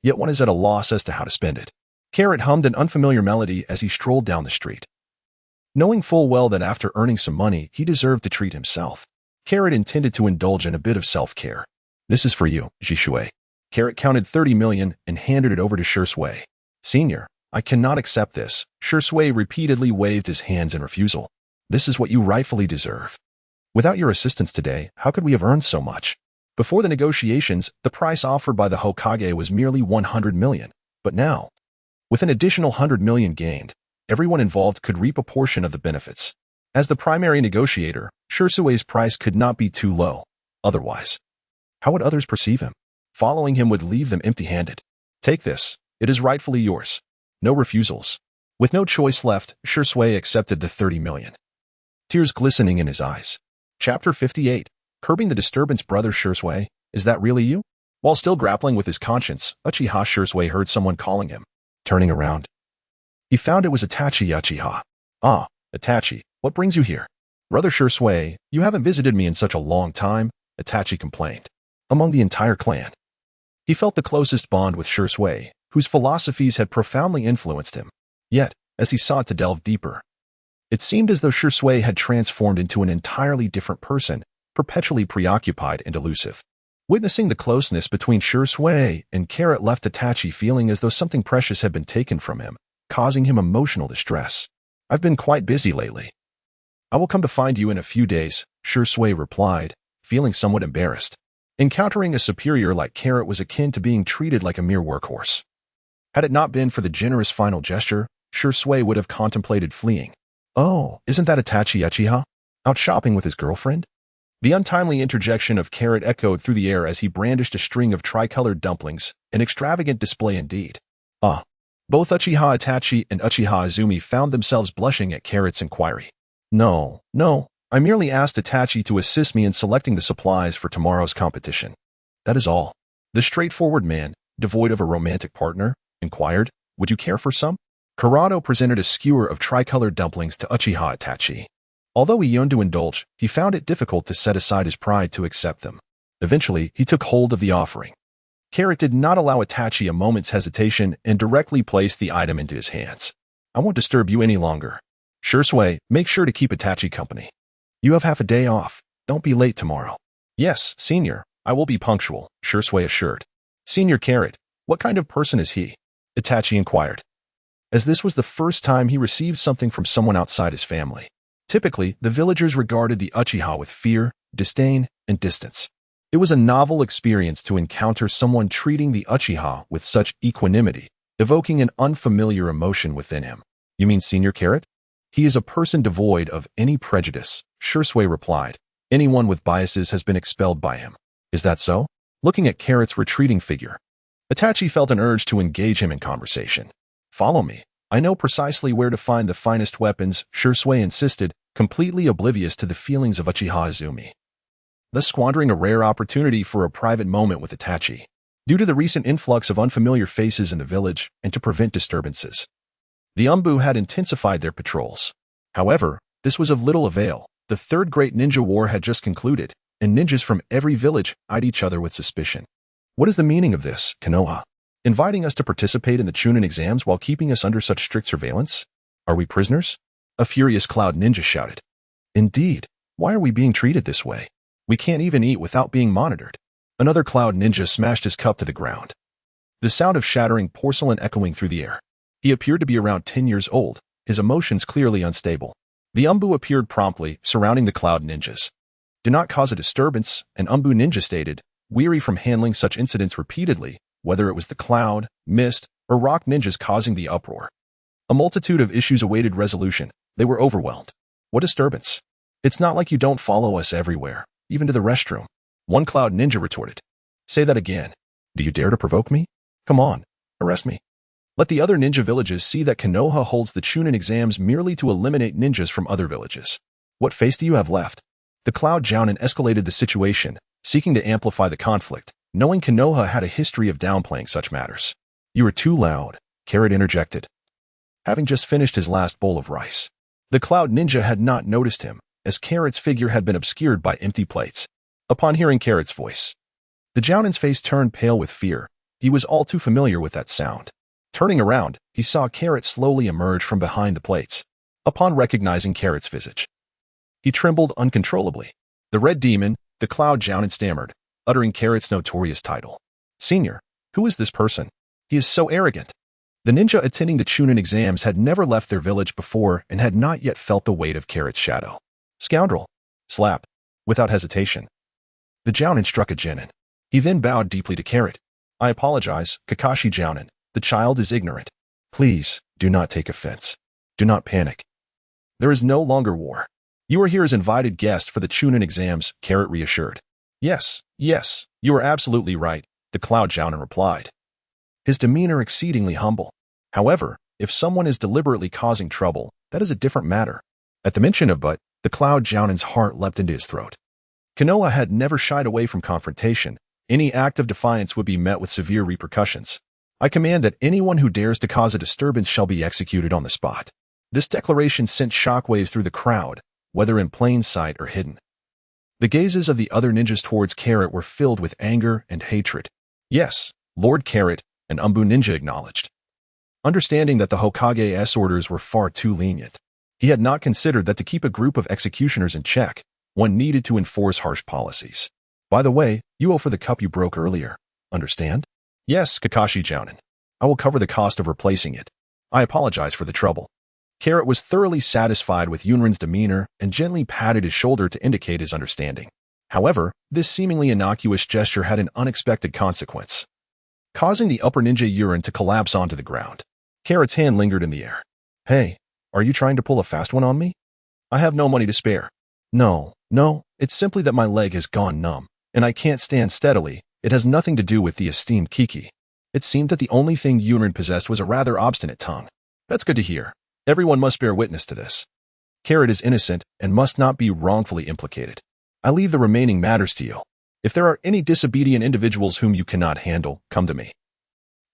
yet one is at a loss as to how to spend it. Carrot hummed an unfamiliar melody as he strolled down the street. Knowing full well that after earning some money, he deserved to treat himself, Carrot intended to indulge in a bit of self-care. This is for you, Jishuei. Carrot counted 30 million and handed it over to Shui. Senior, I cannot accept this. Shui repeatedly waved his hands in refusal. This is what you rightfully deserve. Without your assistance today, how could we have earned so much? Before the negotiations, the price offered by the Hokage was merely 100 million. But now, with an additional 100 million gained, everyone involved could reap a portion of the benefits. As the primary negotiator, Shui's price could not be too low. Otherwise, how would others perceive him? Following him would leave them empty-handed. Take this. It is rightfully yours. No refusals. With no choice left, Shui accepted the 30 million. Tears glistening in his eyes. Chapter 58. Curbing the disturbance. Brother Shui, is that really you? While still grappling with his conscience, Uchiha Shui heard someone calling him. Turning around, he found it was Itachi Uchiha. Ah, Itachi, what brings you here? Brother Shui, you haven't visited me in such a long time, Itachi complained. Among the entire clan, he felt the closest bond with Shui, whose philosophies had profoundly influenced him. Yet, as he sought to delve deeper, it seemed as though Shui had transformed into an entirely different person, perpetually preoccupied and elusive. Witnessing the closeness between Shui and Carrot left Itachi feeling as though something precious had been taken from him, causing him emotional distress. I've been quite busy lately. I will come to find you in a few days, Shui replied, feeling somewhat embarrassed. Encountering a superior like Carrot was akin to being treated like a mere workhorse. Had it not been for the generous final gesture, Shui would have contemplated fleeing. Oh, isn't that Itachi Uchiha? Out shopping with his girlfriend? The untimely interjection of Carrot echoed through the air as he brandished a string of tricolored dumplings, an extravagant display indeed. Ah. Both Uchiha Itachi and Uchiha Izumi found themselves blushing at Carrot's inquiry. No, I merely asked Itachi to assist me in selecting the supplies for tomorrow's competition. That is all. The straightforward man, devoid of a romantic partner, inquired, would you care for some? Kurado presented a skewer of tricolored dumplings to Uchiha Itachi. Although he yearned to indulge, he found it difficult to set aside his pride to accept them. Eventually, he took hold of the offering. Carrot did not allow Itachi a moment's hesitation and directly placed the item into his hands. I won't disturb you any longer. Shui, make sure to keep Itachi company. You have half a day off. Don't be late tomorrow. Yes, Senior, I will be punctual, Shui assured. Senior Carrot, what kind of person is he? Itachi inquired, as this was the first time he received something from someone outside his family. Typically, the villagers regarded the Uchiha with fear, disdain, and distance. It was a novel experience to encounter someone treating the Uchiha with such equanimity, evoking an unfamiliar emotion within him. You mean Senior Carrot? He is a person devoid of any prejudice, Shui replied. Anyone with biases has been expelled by him. Is that so? Looking at Carrot's retreating figure, Itachi felt an urge to engage him in conversation. Follow me. I know precisely where to find the finest weapons, Shursui insisted, completely oblivious to the feelings of Uchiha Izumi, thus squandering a rare opportunity for a private moment with Itachi. Due to the recent influx of unfamiliar faces in the village and to prevent disturbances, the Umbu had intensified their patrols. However, this was of little avail. The Third Great Ninja War had just concluded, and ninjas from every village eyed each other with suspicion. What is the meaning of this, Konoha? Inviting us to participate in the Chunin exams while keeping us under such strict surveillance? Are we prisoners? A furious Cloud Ninja shouted. Indeed, why are we being treated this way? We can't even eat without being monitored. Another Cloud Ninja smashed his cup to the ground, the sound of shattering porcelain echoing through the air. He appeared to be around 10 years old, his emotions clearly unstable. The Umbu appeared promptly, surrounding the Cloud Ninjas. Do not cause a disturbance, an Umbu ninja stated, weary from handling such incidents repeatedly, whether it was the Cloud, Mist, or Rock Ninjas causing the uproar. A multitude of issues awaited resolution. They were overwhelmed. What disturbance? It's not like you don't follow us everywhere, even to the restroom. One Cloud Ninja retorted. Say that again. Do you dare to provoke me? Come on, arrest me. Let the other ninja villages see that Konoha holds the Chunin exams merely to eliminate ninjas from other villages. What face do you have left? The Cloud Jounin escalated the situation, seeking to amplify the conflict, knowing Konoha had a history of downplaying such matters. You are too loud, Carrot interjected, having just finished his last bowl of rice. The Cloud Ninja had not noticed him, as Carrot's figure had been obscured by empty plates. Upon hearing Carrot's voice, the Jounin's face turned pale with fear. He was all too familiar with that sound. Turning around, he saw Carrot slowly emerge from behind the plates. Upon recognizing Carrot's visage, he trembled uncontrollably. The Red Demon, the Cloud Jounin stammered, uttering Carrot's notorious title. Senior, who is this person? He is so arrogant. The ninja attending the Chunin exams had never left their village before and had not yet felt the weight of Carrot's shadow. Scoundrel. Slap. Without hesitation, the Jounin struck a genin. He then bowed deeply to Carrot. I apologize, Kakashi Jounin. The child is ignorant. Please, do not take offense. Do not panic. There is no longer war. You are here as invited guest for the Chunin exams, Carrot reassured. Yes, you are absolutely right, the Cloud Jounin replied, his demeanor exceedingly humble. However, if someone is deliberately causing trouble, that is a different matter. At the mention of but, the Cloud Jounin's heart leapt into his throat. Konoha had never shied away from confrontation. Any act of defiance would be met with severe repercussions. I command that anyone who dares to cause a disturbance shall be executed on the spot. This declaration sent shockwaves through the crowd, whether in plain sight or hidden. The gazes of the other ninjas towards Carrot were filled with anger and hatred. Yes, Lord Carrot, an Umbu ninja acknowledged, understanding that the Hokage's orders were far too lenient. He had not considered that to keep a group of executioners in check, one needed to enforce harsh policies. By the way, you owe for the cup you broke earlier. Understand? Yes, Kakashi Jounin. I will cover the cost of replacing it. I apologize for the trouble. Carrot was thoroughly satisfied with Yunrin's demeanor and gently patted his shoulder to indicate his understanding. However, this seemingly innocuous gesture had an unexpected consequence, causing the upper ninja Yurin to collapse onto the ground. Carrot's hand lingered in the air. Hey, are you trying to pull a fast one on me? I have no money to spare. No, it's simply that my leg has gone numb, and I can't stand steadily. It has nothing to do with the esteemed Kiki. It seemed that the only thing Yunrin possessed was a rather obstinate tongue. That's good to hear. Everyone must bear witness to this. Carrot is innocent and must not be wrongfully implicated. I leave the remaining matters to you. If there are any disobedient individuals whom you cannot handle, come to me.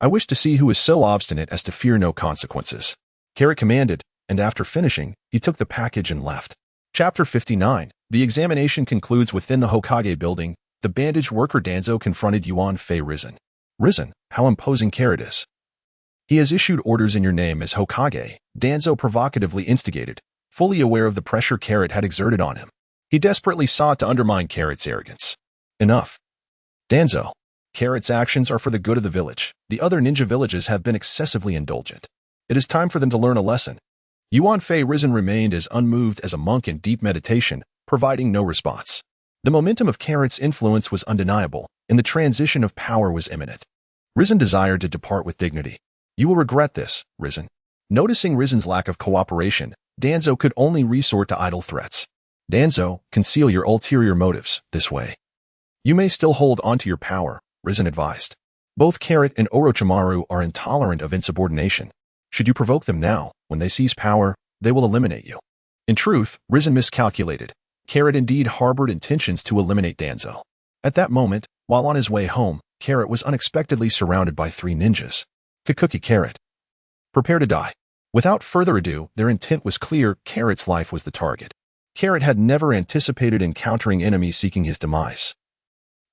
I wish to see who is so obstinate as to fear no consequences. Carrot commanded, and after finishing, he took the package and left. Chapter 59. The examination concludes within the Hokage building. The bandaged worker Danzo confronted Yuan Fei Risen. Risen, how imposing Carrot is. He has issued orders in your name as Hokage, Danzo provocatively instigated, fully aware of the pressure Carrot had exerted on him. He desperately sought to undermine Carrot's arrogance. Enough. Danzo. Carrot's actions are for the good of the village. The other ninja villages have been excessively indulgent. It is time for them to learn a lesson. Yuan Fei Risen remained as unmoved as a monk in deep meditation, providing no response. The momentum of Carrot's influence was undeniable, and the transition of power was imminent. Risen desired to depart with dignity. You will regret this, Risen. Noticing Risen's lack of cooperation, Danzo could only resort to idle threats. Danzo, conceal your ulterior motives this way. You may still hold onto your power, Risen advised. Both Carrot and Orochimaru are intolerant of insubordination. Should you provoke them now, when they seize power, they will eliminate you. In truth, Risen miscalculated. Carrot indeed harbored intentions to eliminate Danzo. At that moment, while on his way home, Carrot was unexpectedly surrounded by 3 ninjas. Kakuki Carrot. Prepare to die. Without further ado, their intent was clear. Carrot's life was the target. Carrot had never anticipated encountering enemies seeking his demise.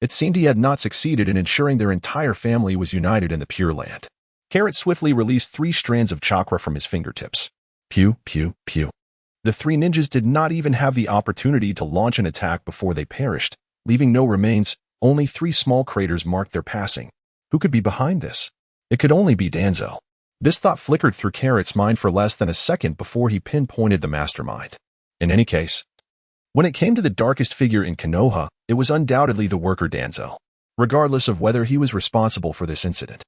It seemed he had not succeeded in ensuring their entire family was united in the Pure Land. Carrot swiftly released 3 strands of chakra from his fingertips. Pew, pew, pew. The 3 ninjas did not even have the opportunity to launch an attack before they perished, leaving no remains. Only 3 small craters marked their passing. Who could be behind this? It could only be Danzo. This thought flickered through Carrot's mind for less than a second before he pinpointed the mastermind. In any case, when it came to the darkest figure in Konoha, it was undoubtedly the worker Danzo, regardless of whether he was responsible for this incident.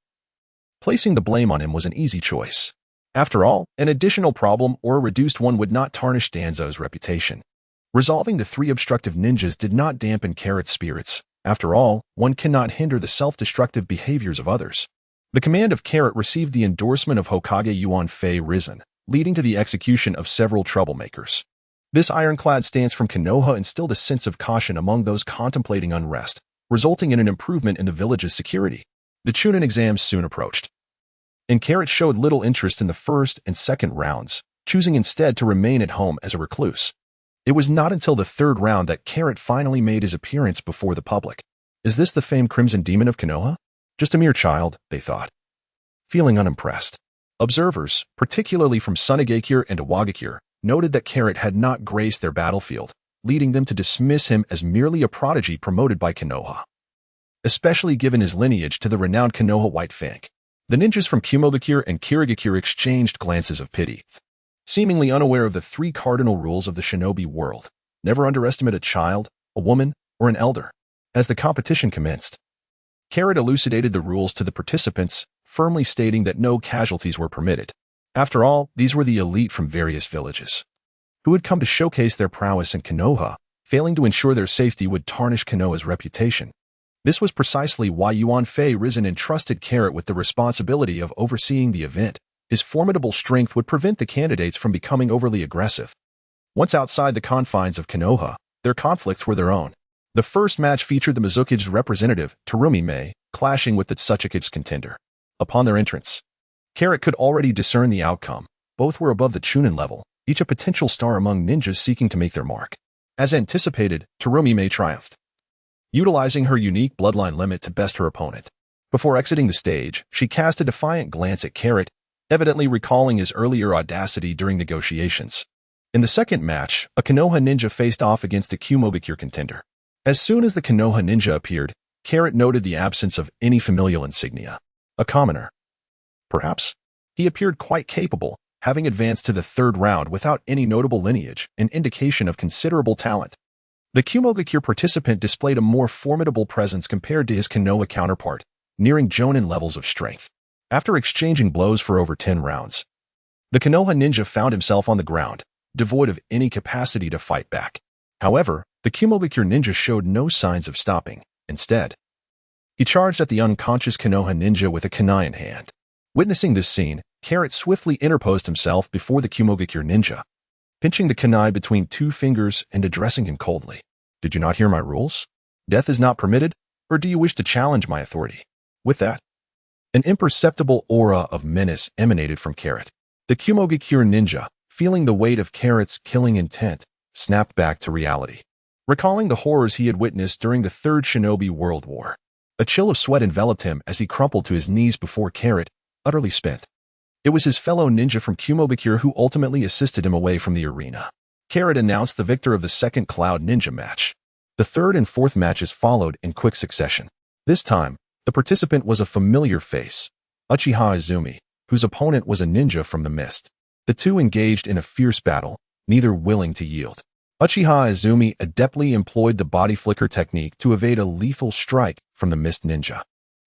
Placing the blame on him was an easy choice. After all, an additional problem or a reduced one would not tarnish Danzo's reputation. Resolving the 3 obstructive ninjas did not dampen Carrot's spirits. After all, one cannot hinder the self-destructive behaviors of others. The command of Carrot received the endorsement of Hokage Yuan Fei Risen, leading to the execution of several troublemakers. This ironclad stance from Konoha instilled a sense of caution among those contemplating unrest, resulting in an improvement in the village's security. The Chunin exams soon approached, and Carrot showed little interest in the first and second rounds, choosing instead to remain at home as a recluse. It was not until the 3rd round that Carrot finally made his appearance before the public. Is this the famed Crimson Demon of Konoha? Just a mere child, they thought. Feeling unimpressed, observers, particularly from Sunagakure and Iwagakure, noted that Carrot had not graced their battlefield, leading them to dismiss him as merely a prodigy promoted by Konoha. Especially given his lineage to the renowned Konoha White Fang. The ninjas from Kumogakure and Kirigakure exchanged glances of pity. Seemingly unaware of the 3 cardinal rules of the shinobi world, never underestimate a child, a woman, or an elder. As the competition commenced, Carrot elucidated the rules to the participants, firmly stating that no casualties were permitted. After all, these were the elite from various villages, who had come to showcase their prowess in Konoha. Failing to ensure their safety would tarnish Konoha's reputation. This was precisely why Yuan Fei Risen entrusted Carrot with the responsibility of overseeing the event. His formidable strength would prevent the candidates from becoming overly aggressive. Once outside the confines of Konoha, their conflicts were their own. The first match featured the Mizuki's representative, Terumi Mei, clashing with the Tsuchiki's contender. Upon their entrance, Carrot could already discern the outcome. Both were above the Chunin level, each a potential star among ninjas seeking to make their mark. As anticipated, Terumi Mei triumphed, utilizing her unique bloodline limit to best her opponent. Before exiting the stage, she cast a defiant glance at Carrot, evidently recalling his earlier audacity during negotiations. In the second match, a Konoha ninja faced off against a Kumogakure contender. As soon as the Konoha ninja appeared, Carrot noted the absence of any familial insignia. A commoner. Perhaps? He appeared quite capable, having advanced to the 3rd round without any notable lineage, an indication of considerable talent. The Kumogakure participant displayed a more formidable presence compared to his Konoha counterpart, nearing Jonin levels of strength. After exchanging blows for over 10 rounds, the Konoha ninja found himself on the ground, devoid of any capacity to fight back. However, the Kumogakure ninja showed no signs of stopping. Instead, he charged at the unconscious Konoha ninja with a kunai in hand. Witnessing this scene, Carrot swiftly interposed himself before the Kumogakure ninja, pinching the kunai between 2 fingers and addressing him coldly. Did you not hear my rules? Death is not permitted, or do you wish to challenge my authority? With that, an imperceptible aura of menace emanated from Carrot. The Kumogakure ninja, feeling the weight of Carrot's killing intent, snapped back to reality, recalling the horrors he had witnessed during the 3rd Shinobi World War. A chill of sweat enveloped him as he crumpled to his knees before Carrot, utterly spent. It was his fellow ninja from Kumogakure who ultimately assisted him away from the arena. Carrot announced the victor of the 2nd Cloud Ninja match. The 3rd and 4th matches followed in quick succession. This time, the participant was a familiar face, Uchiha Izumi, whose opponent was a ninja from the mist. The two engaged in a fierce battle, neither willing to yield. Uchiha Izumi adeptly employed the body flicker technique to evade a lethal strike from the mist ninja.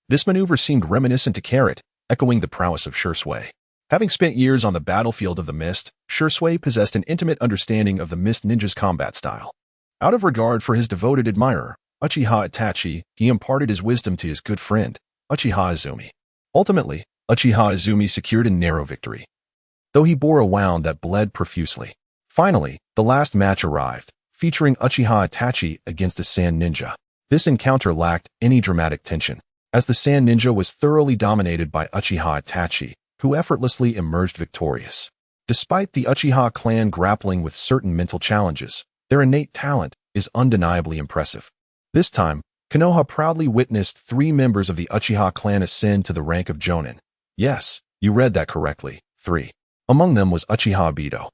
This maneuver seemed reminiscent to Carrot, echoing the prowess of Shursui. Having spent years on the battlefield of the mist, Shursui possessed an intimate understanding of the mist ninja's combat style. Out of regard for his devoted admirer, Uchiha Itachi, he imparted his wisdom to his good friend, Uchiha Izumi. Ultimately, Uchiha Izumi secured a narrow victory, though he bore a wound that bled profusely. Finally, the last match arrived, featuring Uchiha Itachi against a Sand Ninja. This encounter lacked any dramatic tension, as the Sand Ninja was thoroughly dominated by Uchiha Itachi, who effortlessly emerged victorious. Despite the Uchiha clan grappling with certain mental challenges, their innate talent is undeniably impressive. This time, Konoha proudly witnessed 3 members of the Uchiha clan ascend to the rank of Jonin. Yes, you read that correctly, 3. Among them was Uchiha Aito,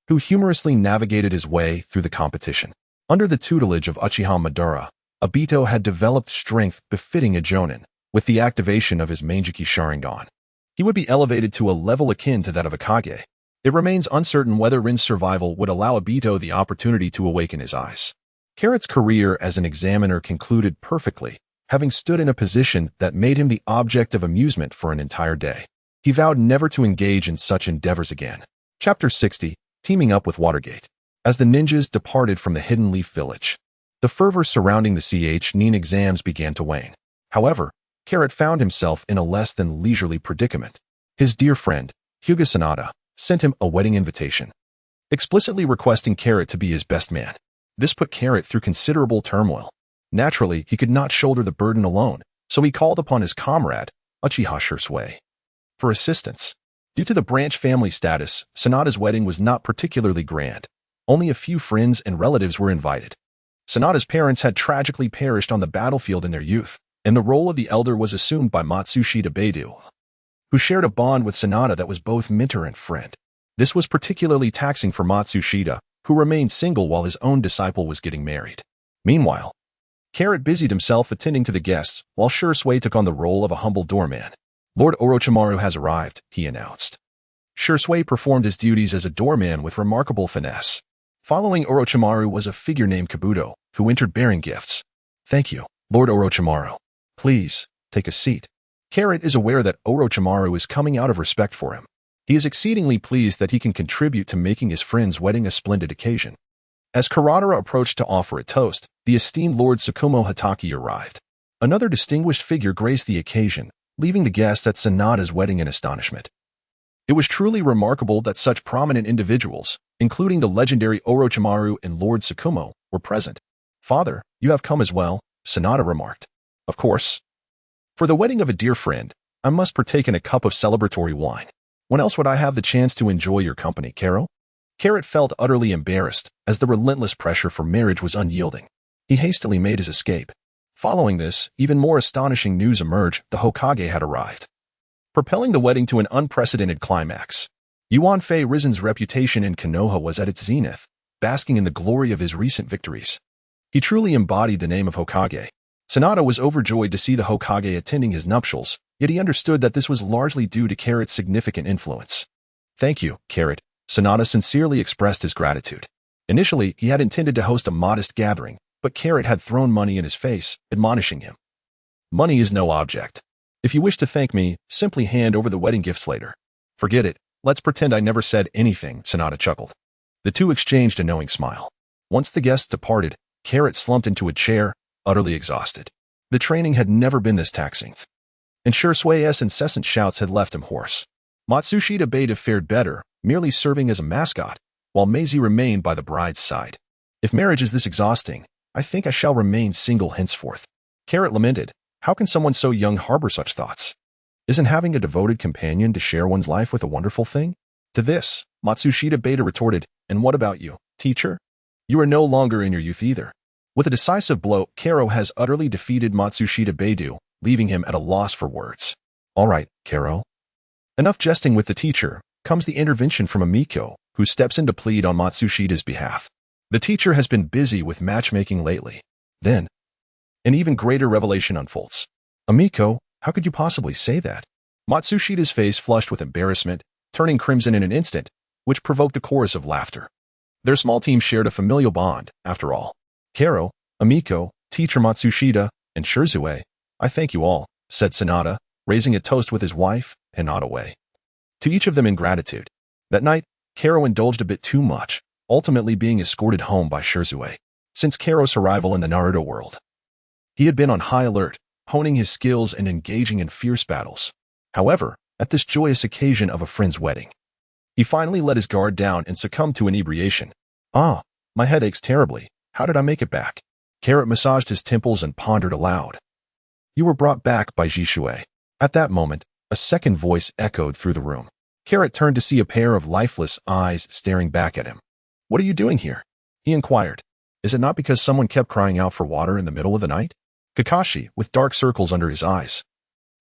who humorously navigated his way through the competition. Under the tutelage of Uchiha Madara, Aito had developed strength befitting a Jonin. With the activation of his Manjiki Sharingan, he would be elevated to a level akin to that of a Hokage. It remains uncertain whether Rin's survival would allow Aito the opportunity to awaken his eyes. Carrot's career as an examiner concluded perfectly, having stood in a position that made him the object of amusement for an entire day. He vowed never to engage in such endeavors again. Chapter 60, Teaming Up with Watergate. As the ninjas departed from the Hidden Leaf Village, the fervor surrounding the Chunin exams began to wane. However, Carrot found himself in a less than leisurely predicament. His dear friend, Hyuga Sanada, sent him a wedding invitation, explicitly requesting Carrot to be his best man. This put Carrot through considerable turmoil. Naturally, he could not shoulder the burden alone, so he called upon his comrade, Uchiha Shursui, for assistance. Due to the branch family status, Sanada's wedding was not particularly grand. Only a few friends and relatives were invited. Sanada's parents had tragically perished on the battlefield in their youth, and the role of the elder was assumed by Matsushita Beidou, who shared a bond with Sanada that was both mentor and friend. This was particularly taxing for Matsushita, who remained single while his own disciple was getting married. Meanwhile, Carrot busied himself attending to the guests, while Shursui took on the role of a humble doorman. Lord Orochimaru has arrived, he announced. Shursui performed his duties as a doorman with remarkable finesse. Following Orochimaru was a figure named Kabuto, who entered bearing gifts. Thank you, Lord Orochimaru. Please, take a seat. Carrot is aware that Orochimaru is coming out of respect for him. He is exceedingly pleased that he can contribute to making his friend's wedding a splendid occasion. As Kuratara approached to offer a toast, the esteemed Lord Tsukumo Hatake arrived. Another distinguished figure graced the occasion, leaving the guests at Sanada's wedding in astonishment. It was truly remarkable that such prominent individuals, including the legendary Orochimaru and Lord Tsukumo, were present. Father, you have come as well, Sanada remarked. Of course. For the wedding of a dear friend, I must partake in a cup of celebratory wine. When else would I have the chance to enjoy your company, Karo? Carrot felt utterly embarrassed, as the relentless pressure for marriage was unyielding. He hastily made his escape. Following this, even more astonishing news emerged: the Hokage had arrived, propelling the wedding to an unprecedented climax. Yuan Fei Rizen's reputation in Konoha was at its zenith, basking in the glory of his recent victories. He truly embodied the name of Hokage. Sanada was overjoyed to see the Hokage attending his nuptials, yet he understood that this was largely due to Carrot's significant influence. Thank you, Carrot. Sanada sincerely expressed his gratitude. Initially, he had intended to host a modest gathering, but Carrot had thrown money in his face, admonishing him. Money is no object. If you wish to thank me, simply hand over the wedding gifts later. Forget it. Let's pretend I never said anything, Sanada chuckled. The two exchanged a knowing smile. Once the guests departed, Carrot slumped into a chair, utterly exhausted. The training had never been this taxing, and Shursui's incessant shouts had left him hoarse. Matsushita Beidou fared better, merely serving as a mascot, while Maisie remained by the bride's side. If marriage is this exhausting, I think I shall remain single henceforth. Carrot lamented. How can someone so young harbor such thoughts? Isn't having a devoted companion to share one's life with a wonderful thing? To this, Matsushita Beidou retorted, and what about you, teacher? You are no longer in your youth either. With a decisive blow, Karo has utterly defeated Matsushita Beidou, leaving him at a loss for words. All right, Karo. Enough jesting with the teacher. Comes the intervention from Amiko, who steps in to plead on Matsushita's behalf. The teacher has been busy with matchmaking lately. Then, an even greater revelation unfolds. Amiko, how could you possibly say that? Matsushita's face flushed with embarrassment, turning crimson in an instant, which provoked a chorus of laughter. Their small team shared a familial bond, after all. Karo, Amiko, teacher Matsushita, and Shursui, I thank you all, said Sanada, raising a toast with his wife, and not away. To each of them in gratitude. That night, Karo indulged a bit too much, ultimately being escorted home by Shursui. Since Karo's arrival in the Naruto world, he had been on high alert, honing his skills and engaging in fierce battles. However, at this joyous occasion of a friend's wedding, He finally let his guard down and succumbed to inebriation. Ah, my head aches terribly. How did I make it back? Carrot massaged his temples and pondered aloud. You were brought back by Jishui. At that moment, a second voice echoed through the room. Carrot turned to see a pair of lifeless eyes staring back at him. What are you doing here? He inquired. Is it not because someone kept crying out for water in the middle of the night? Kakashi, with dark circles under his eyes,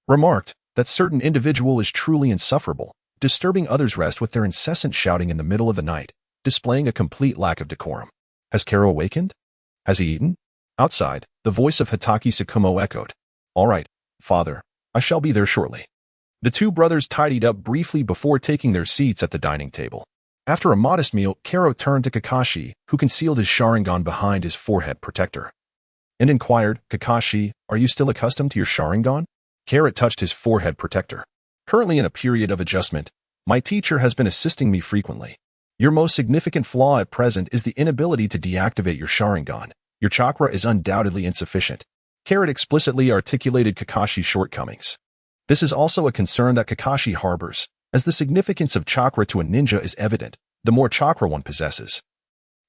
remarked that certain individual is truly insufferable, disturbing others' rest with their incessant shouting in the middle of the night, displaying a complete lack of decorum. Has Kero awakened? Has he eaten? Outside, the voice of Hatake Tsukumo echoed. All right, father, I shall be there shortly. The two brothers tidied up briefly before taking their seats at the dining table. After a modest meal, Kero turned to Kakashi, who concealed his Sharingan behind his forehead protector, and inquired, Kakashi, are you still accustomed to your Sharingan? Carrot touched his forehead protector. Currently in a period of adjustment, my teacher has been assisting me frequently. Your most significant flaw at present is the inability to deactivate your Sharingan. Your chakra is undoubtedly insufficient. Carrot explicitly articulated Kakashi's shortcomings. This is also a concern that Kakashi harbors, as the significance of chakra to a ninja is evident. The more chakra one possesses,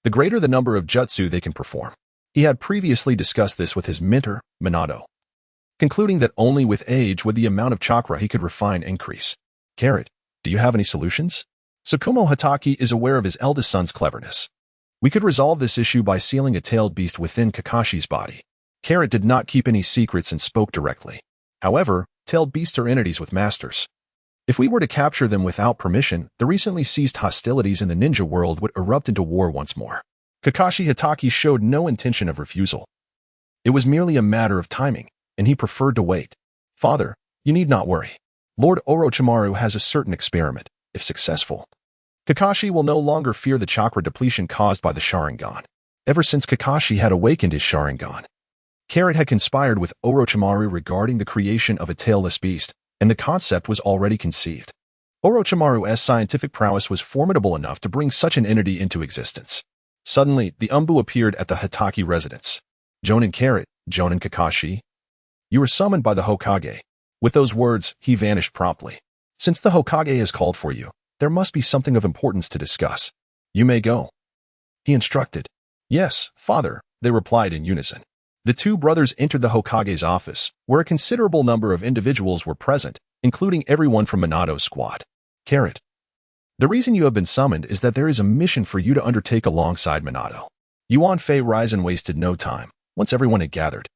the greater the number of jutsu they can perform. He had previously discussed this with his mentor, Minato, concluding that only with age would the amount of chakra he could refine increase. Carrot, do you have any solutions? Tsukumo Hatake is aware of his eldest son's cleverness. We could resolve this issue by sealing a tailed beast within Kakashi's body. Carrot did not keep any secrets and spoke directly. However, tailed beasts are entities with masters. If we were to capture them without permission, the recently ceased hostilities in the ninja world would erupt into war once more. Kakashi Hatake showed no intention of refusal. It was merely a matter of timing, and he preferred to wait. Father, you need not worry. Lord Orochimaru has a certain experiment. If successful, Kakashi will no longer fear the chakra depletion caused by the Sharingan. Ever since Kakashi had awakened his Sharingan, Carrot had conspired with Orochimaru regarding the creation of a tailless beast, and the concept was already conceived. Orochimaru's scientific prowess was formidable enough to bring such an entity into existence. Suddenly, the Umbu appeared at the Hatake residence. Jonin Carrot, Jonin Kakashi. You were summoned by the Hokage. With those words, he vanished promptly. Since the Hokage has called for you, there must be something of importance to discuss. You may go, he instructed. Yes, father, they replied in unison. The two brothers entered the Hokage's office, where a considerable number of individuals were present, including everyone from Minato's squad. Carrot, the reason you have been summoned is that there is a mission for you to undertake alongside Minato. Yuan Fei Raizen wasted no time. Once everyone had gathered,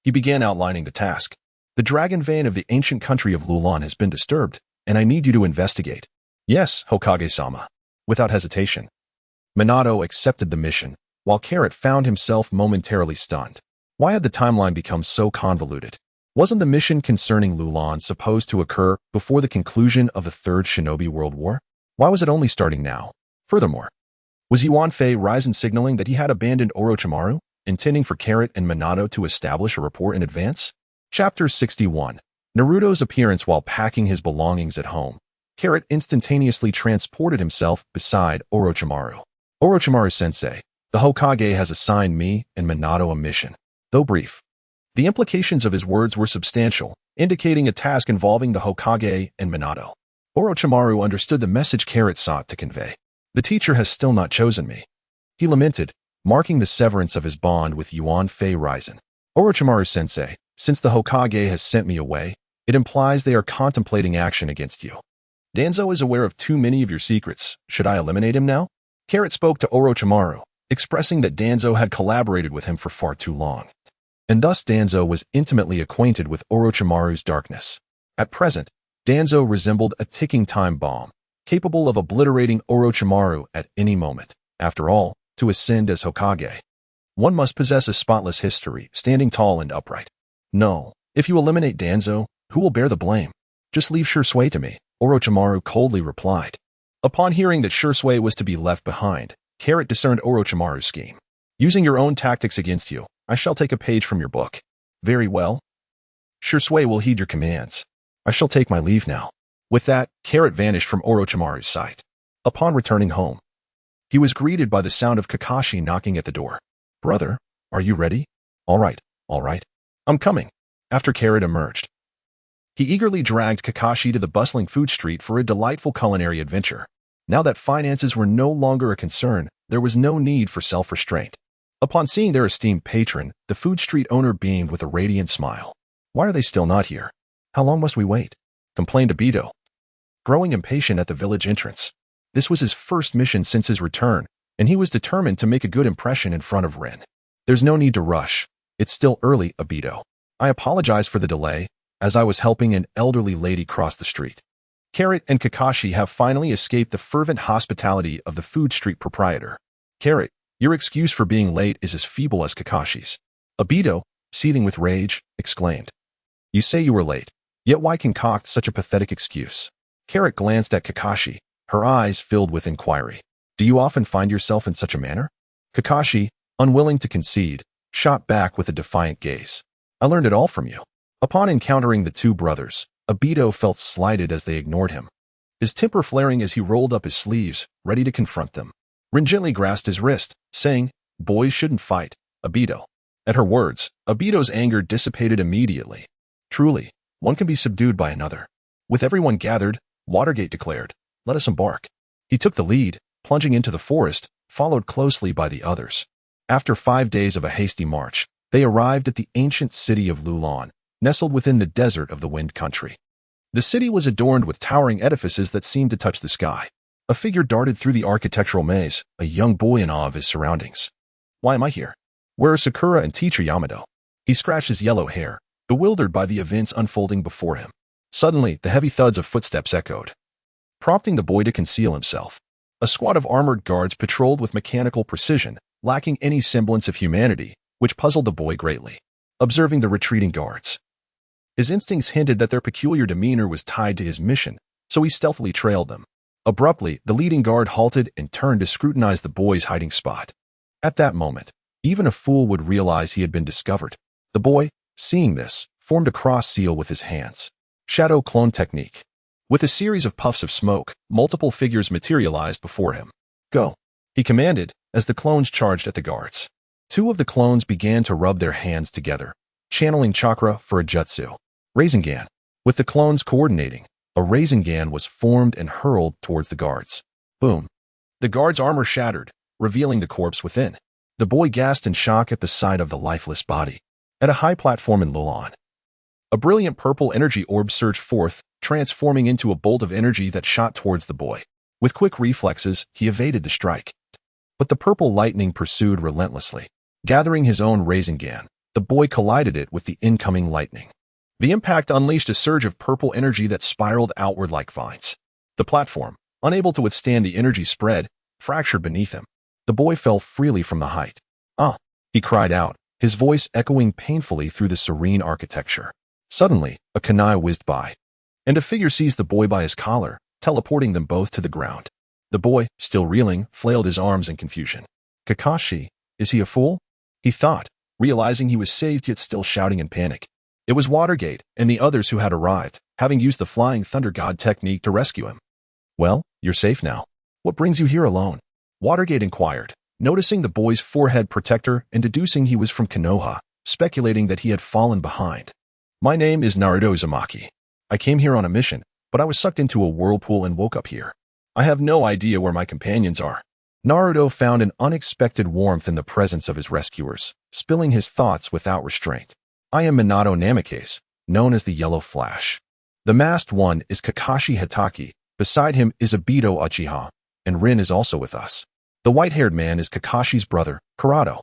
he began outlining the task. The dragon vein of the ancient country of Lulon has been disturbed, and I need you to investigate. Yes, Hokage-sama. Without hesitation, Minato accepted the mission, while Carrot found himself momentarily stunned. Why had the timeline become so convoluted? Wasn't the mission concerning Lulon supposed to occur before the conclusion of the Third Shinobi World War? Why was it only starting now? Furthermore, was Yuan Fei Raizen signaling that he had abandoned Orochimaru, intending for Carrot and Minato to establish a rapport in advance? Chapter 61. Naruto's appearance while packing his belongings at home. Carrot instantaneously transported himself beside Orochimaru. Orochimaru-sensei, the Hokage has assigned me and Minato a mission. Though brief, the implications of his words were substantial, indicating a task involving the Hokage and Minato. Orochimaru understood the message Carrot sought to convey. The teacher has still not chosen me, he lamented, marking the severance of his bond with Yuan Fei Raizen. Orochimaru-sensei, since the Hokage has sent me away, it implies they are contemplating action against you. Danzo is aware of too many of your secrets. Should I eliminate him now? Carrot spoke to Orochimaru, expressing that Danzo had collaborated with him for far too long, and thus Danzo was intimately acquainted with Orochimaru's darkness. At present, Danzo resembled a ticking time bomb, capable of obliterating Orochimaru at any moment. After all, to ascend as Hokage, one must possess a spotless history, standing tall and upright. No, if you eliminate Danzo, who will bear the blame? Just leave Shursui to me, Orochimaru coldly replied. Upon hearing that Shursui was to be left behind, Carrot discerned Orochimaru's scheme. Using your own tactics against you, I shall take a page from your book. Very well. Shursui will heed your commands. I shall take my leave now. With that, Carrot vanished from Orochimaru's sight. Upon returning home, he was greeted by the sound of Kakashi knocking at the door. Brother, are you ready? All right. I'm coming. After Carrot emerged, he eagerly dragged Kakashi to the bustling food street for a delightful culinary adventure. Now that finances were no longer a concern, there was no need for self-restraint. Upon seeing their esteemed patron, the food street owner beamed with a radiant smile. Why are they still not here? How long must we wait? Complained Aito, growing impatient at the village entrance. This was his first mission since his return, and he was determined to make a good impression in front of Rin. There's no need to rush. It's still early, Aito. I apologize for the delay, as I was helping an elderly lady cross the street. Carrot and Kakashi have finally escaped the fervent hospitality of the food street proprietor. Carrot, your excuse for being late is as feeble as Kakashi's. Aito, seething with rage, exclaimed. You say you were late, yet why concoct such a pathetic excuse? Carrot glanced at Kakashi, her eyes filled with inquiry. Do you often find yourself in such a manner? Kakashi, unwilling to concede, shot back with a defiant gaze. I learned it all from you. Upon encountering the two brothers, Aito felt slighted as they ignored him. His temper flaring as he rolled up his sleeves, ready to confront them. Rin gently grasped his wrist, saying, Boys shouldn't fight, Aito. At her words, Abito's anger dissipated immediately. Truly, one can be subdued by another. With everyone gathered, Watergate declared, Let us embark. He took the lead, plunging into the forest, followed closely by the others. After 5 days of a hasty march, they arrived at the ancient city of Lulon, nestled within the desert of the Wind Country. The city was adorned with towering edifices that seemed to touch the sky. A figure darted through the architectural maze, a young boy in awe of his surroundings. Why am I here? Where are Sakura and teacher Yamato? He scratched his yellow hair, bewildered by the events unfolding before him. Suddenly, the heavy thuds of footsteps echoed, prompting the boy to conceal himself. A squad of armored guards patrolled with mechanical precision, lacking any semblance of humanity, which puzzled the boy greatly. Observing the retreating guards, his instincts hinted that their peculiar demeanor was tied to his mission, so he stealthily trailed them. Abruptly, the leading guard halted and turned to scrutinize the boy's hiding spot. At that moment, even a fool would realize he had been discovered. The boy, seeing this, formed a cross seal with his hands. Shadow clone technique. With a series of puffs of smoke, multiple figures materialized before him. Go, he commanded, as the clones charged at the guards. 2 of the clones began to rub their hands together, channeling chakra for a jutsu. Rasengan. With the clones coordinating, a Rasengan was formed and hurled towards the guards. Boom. The guard's armor shattered, revealing the corpse within. The boy gasped in shock at the sight of the lifeless body. At a high platform in Lulon, a brilliant purple energy orb surged forth, transforming into a bolt of energy that shot towards the boy. With quick reflexes, he evaded the strike. But the purple lightning pursued relentlessly. Gathering his own Rasengan, the boy collided it with the incoming lightning. The impact unleashed a surge of purple energy that spiraled outward like vines. The platform, unable to withstand the energy spread, fractured beneath him. The boy fell freely from the height. Ah! He cried out, his voice echoing painfully through the serene architecture. Suddenly, a kunai whizzed by, and a figure seized the boy by his collar, teleporting them both to the ground. The boy, still reeling, flailed his arms in confusion. Kakashi, is he a fool? He thought, realizing he was saved yet still shouting in panic. It was Watergate and the others who had arrived, having used the Flying Thunder God technique to rescue him. Well, you're safe now. What brings you here alone? Watergate inquired, noticing the boy's forehead protector and deducing he was from Konoha, speculating that he had fallen behind. My name is Naruto Uzumaki. I came here on a mission, but I was sucked into a whirlpool and woke up here. I have no idea where my companions are. Naruto found an unexpected warmth in the presence of his rescuers, spilling his thoughts without restraint. I am Minato Namikaze, known as the Yellow Flash. The masked one is Kakashi Hatake, beside him is Aito Uchiha, and Rin is also with us. The white-haired man is Kakashi's brother, Karato.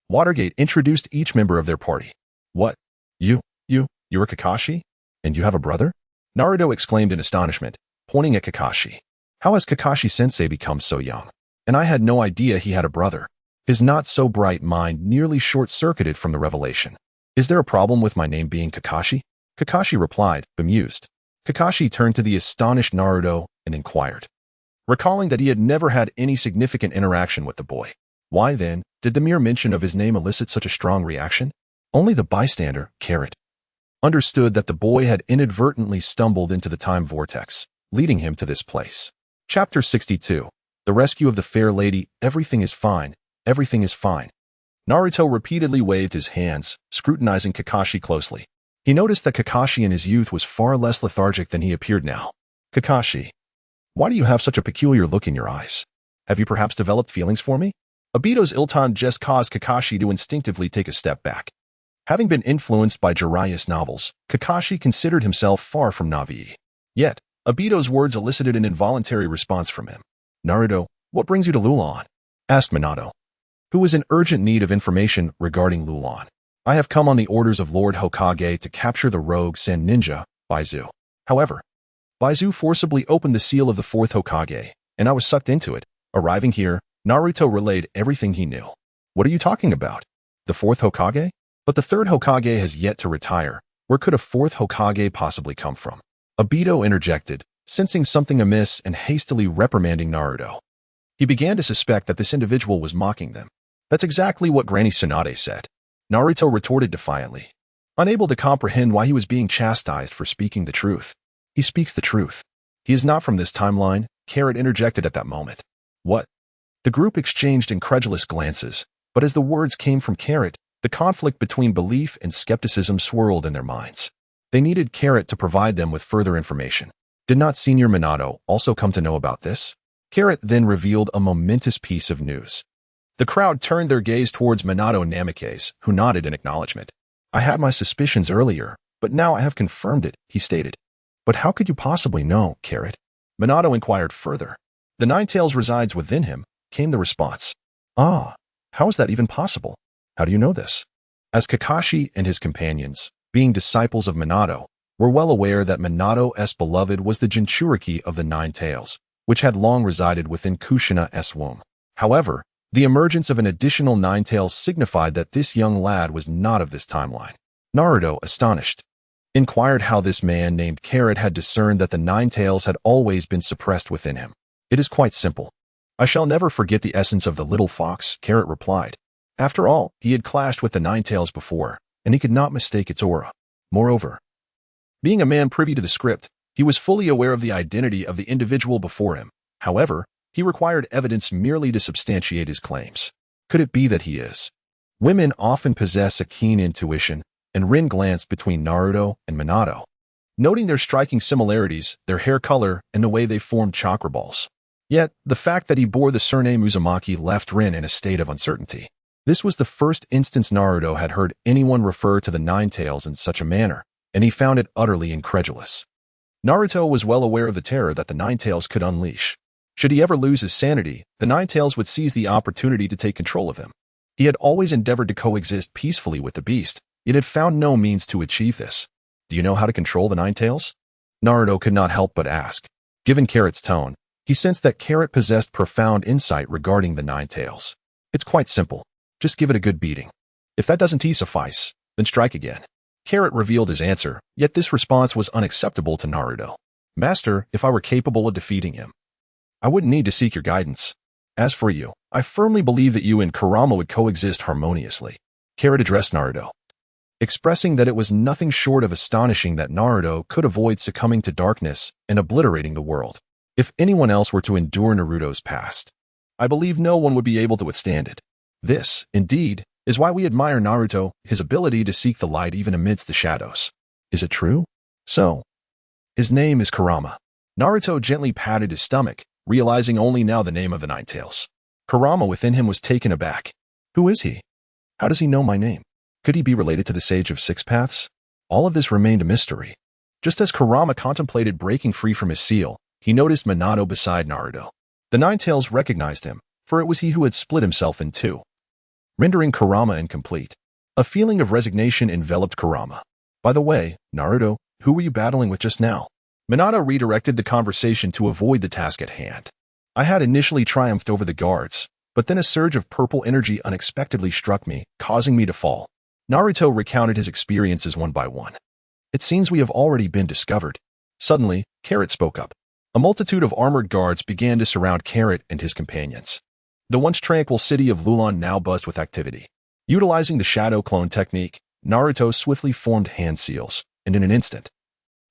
Watergate introduced each member of their party. What? You're Kakashi? And you have a brother? Naruto exclaimed in astonishment, pointing at Kakashi. How has Kakashi-sensei become so young? And I had no idea he had a brother. His not-so-bright mind nearly short-circuited from the revelation. Is there a problem with my name being Kakashi? Kakashi replied, bemused. Kakashi turned to the astonished Naruto and inquired, recalling that he had never had any significant interaction with the boy. Why then did the mere mention of his name elicit such a strong reaction? Only the bystander, Carrot, understood that the boy had inadvertently stumbled into the time vortex, leading him to this place. Chapter 62. The Rescue of the Fair Lady. Everything is fine. Everything is fine. Naruto repeatedly waved his hands, scrutinizing Kakashi closely. He noticed that Kakashi in his youth was far less lethargic than he appeared now. Kakashi. Why do you have such a peculiar look in your eyes? Have you perhaps developed feelings for me? Obito's ill-timed jest caused Kakashi to instinctively take a step back. Having been influenced by Jiraiya's novels, Kakashi considered himself far from naive. Yet, Obito's words elicited an involuntary response from him. Naruto, what brings you to Lulon? Asked Minato, who was in urgent need of information regarding Lulon. I have come on the orders of Lord Hokage to capture the rogue Sand Ninja, Baizu. However, Baizu forcibly opened the seal of the fourth Hokage, and I was sucked into it. Arriving here, Naruto relayed everything he knew. What are you talking about? The fourth Hokage? But the third Hokage has yet to retire. Where could a fourth Hokage possibly come from? Obito interjected, sensing something amiss and hastily reprimanding Naruto. He began to suspect that this individual was mocking them. That's exactly what Granny Tsunade said. Naruto retorted defiantly, unable to comprehend why he was being chastised for speaking the truth. He speaks the truth. He is not from this timeline, Carrot interjected at that moment. What? The group exchanged incredulous glances, but as the words came from Carrot, the conflict between belief and skepticism swirled in their minds. They needed Carrot to provide them with further information. Did not Senior Minato also come to know about this? Carrot then revealed a momentous piece of news. The crowd turned their gaze towards Minato Namikaze, who nodded in acknowledgement. I had my suspicions earlier, but now I have confirmed it, he stated. But how could you possibly know, Carrot? Minato inquired further. The Ninetales resides within him, came the response. Ah, how is that even possible? How do you know this? As Kakashi and his companions, being disciples of Minato, were well aware that Minato's beloved was the Jinchuriki of the Ninetales, which had long resided within Kushina's womb. However, the emergence of an additional Ninetales signified that this young lad was not of this timeline. Naruto, astonished, inquired how this man named Carrot had discerned that the Ninetales had always been suppressed within him. It is quite simple. I shall never forget the essence of the little fox, Carrot replied. After all, he had clashed with the Ninetales before, and he could not mistake its aura. Moreover, being a man privy to the script, he was fully aware of the identity of the individual before him. However, he required evidence merely to substantiate his claims. Could it be that he is? Women often possess a keen intuition, and Rin glanced between Naruto and Minato, noting their striking similarities, their hair color, and the way they formed chakra balls. Yet, the fact that he bore the surname Uzumaki left Rin in a state of uncertainty. This was the first instance Naruto had heard anyone refer to the Ninetales in such a manner, and he found it utterly incredulous. Naruto was well aware of the terror that the Ninetales could unleash. Should he ever lose his sanity, the Ninetales would seize the opportunity to take control of him. He had always endeavored to coexist peacefully with the beast, yet had found no means to achieve this. Do you know how to control the Ninetales? Naruto could not help but ask. Given Carrot's tone, he sensed that Carrot possessed profound insight regarding the Ninetales. It's quite simple. Just give it a good beating. If that doesn't suffice, then strike again. Carrot revealed his answer, yet this response was unacceptable to Naruto. Master, if I were capable of defeating him, I wouldn't need to seek your guidance. As for you, I firmly believe that you and Kurama would coexist harmoniously. Carrot addressed Naruto, expressing that it was nothing short of astonishing that Naruto could avoid succumbing to darkness and obliterating the world. If anyone else were to endure Naruto's past, I believe no one would be able to withstand it. This, indeed, is why we admire Naruto, his ability to seek the light even amidst the shadows. Is it true? So, his name is Kurama. Naruto gently patted his stomach, realizing only now the name of the Ninetales. Kurama within him was taken aback. Who is he? How does he know my name? Could he be related to the Sage of Six Paths? All of this remained a mystery. Just as Kurama contemplated breaking free from his seal, he noticed Minato beside Naruto. The Ninetales recognized him, for it was he who had split himself in two, rendering Kurama incomplete. A feeling of resignation enveloped Kurama. By the way, Naruto, who were you battling with just now? Minato redirected the conversation to avoid the task at hand. I had initially triumphed over the guards, but then a surge of purple energy unexpectedly struck me, causing me to fall. Naruto recounted his experiences one by one. It seems we have already been discovered. Suddenly, Carrot spoke up. A multitude of armored guards began to surround Carrot and his companions. The once tranquil city of Lulon now buzzed with activity. Utilizing the shadow clone technique, Naruto swiftly formed hand seals, and in an instant,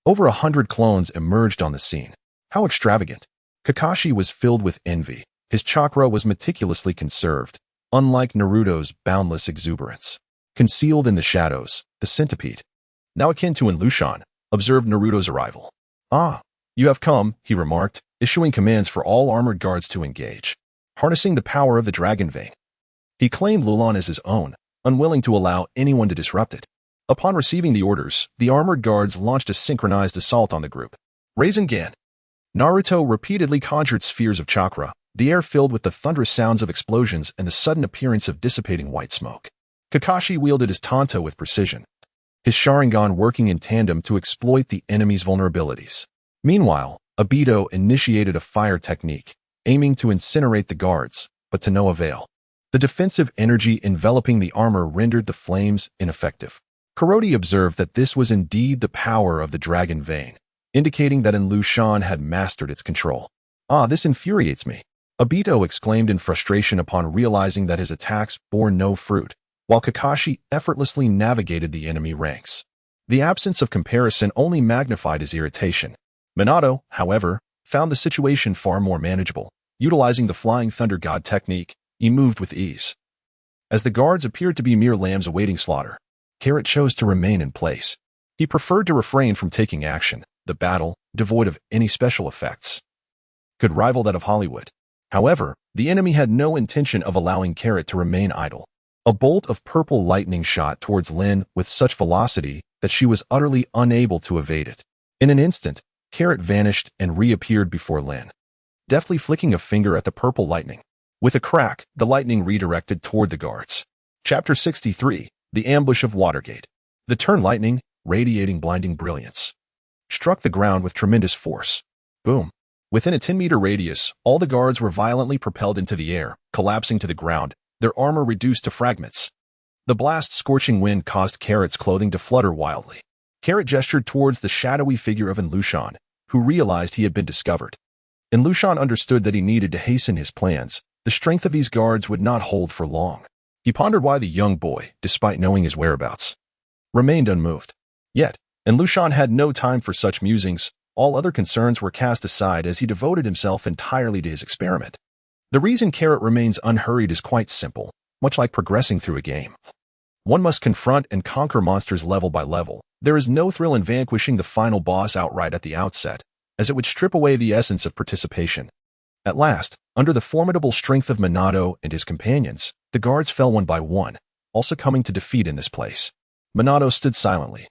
over 100 clones emerged on the scene. How extravagant! Kakashi was filled with envy. His chakra was meticulously conserved, unlike Naruto's boundless exuberance. Concealed in the shadows, the centipede, now akin to in Lulon, observed Naruto's arrival. Ah, You have come, he remarked, issuing commands for all armored guards to engage. Harnessing the power of the dragon vein, he claimed Lulon as his own, unwilling to allow anyone to disrupt it. Upon receiving the orders, the armored guards launched a synchronized assault on the group. Rasengan. Naruto repeatedly conjured spheres of chakra, the air filled with the thunderous sounds of explosions and the sudden appearance of dissipating white smoke. Kakashi wielded his Tanto with precision, his Sharingan working in tandem to exploit the enemy's vulnerabilities. Meanwhile, Aito initiated a fire technique, aiming to incinerate the guards, but to no avail. The defensive energy enveloping the armor rendered the flames ineffective. Kuroti observed that this was indeed the power of the dragon vein, indicating that Lulon had mastered its control. "Ah, this infuriates me," Aito exclaimed in frustration upon realizing that his attacks bore no fruit, while Kakashi effortlessly navigated the enemy ranks. The absence of comparison only magnified his irritation. Minato, however, found the situation far more manageable. Utilizing the Flying Thunder God technique, he moved with ease. As the guards appeared to be mere lambs awaiting slaughter, Carrot chose to remain in place. He preferred to refrain from taking action. The battle, devoid of any special effects, could rival that of Hollywood. However, the enemy had no intention of allowing Carrot to remain idle. A bolt of purple lightning shot towards Lin with such velocity that she was utterly unable to evade it. In an instant, Carrot vanished and reappeared before Lin, deftly flicking a finger at the purple lightning. With a crack, the lightning redirected toward the guards. Chapter 63, The Ambush of Watergate. The turn lightning, radiating blinding brilliance, struck the ground with tremendous force. Boom. Within a 10-meter radius, all the guards were violently propelled into the air, collapsing to the ground, their armor reduced to fragments. The blast's scorching wind caused Carrot's clothing to flutter wildly. Carrot gestured towards the shadowy figure of Lulon, who realized he had been discovered. Lulon understood that he needed to hasten his plans. The strength of these guards would not hold for long. He pondered why the young boy, despite knowing his whereabouts, remained unmoved. Yet, Lulon had no time for such musings. All other concerns were cast aside as he devoted himself entirely to his experiment. The reason Carrot remains unhurried is quite simple, much like progressing through a game. One must confront and conquer monsters level by level. There is no thrill in vanquishing the final boss outright at the outset, as it would strip away the essence of participation. At last, under the formidable strength of Minato and his companions, the guards fell one by one, also coming to defeat in this place. Minato stood silently,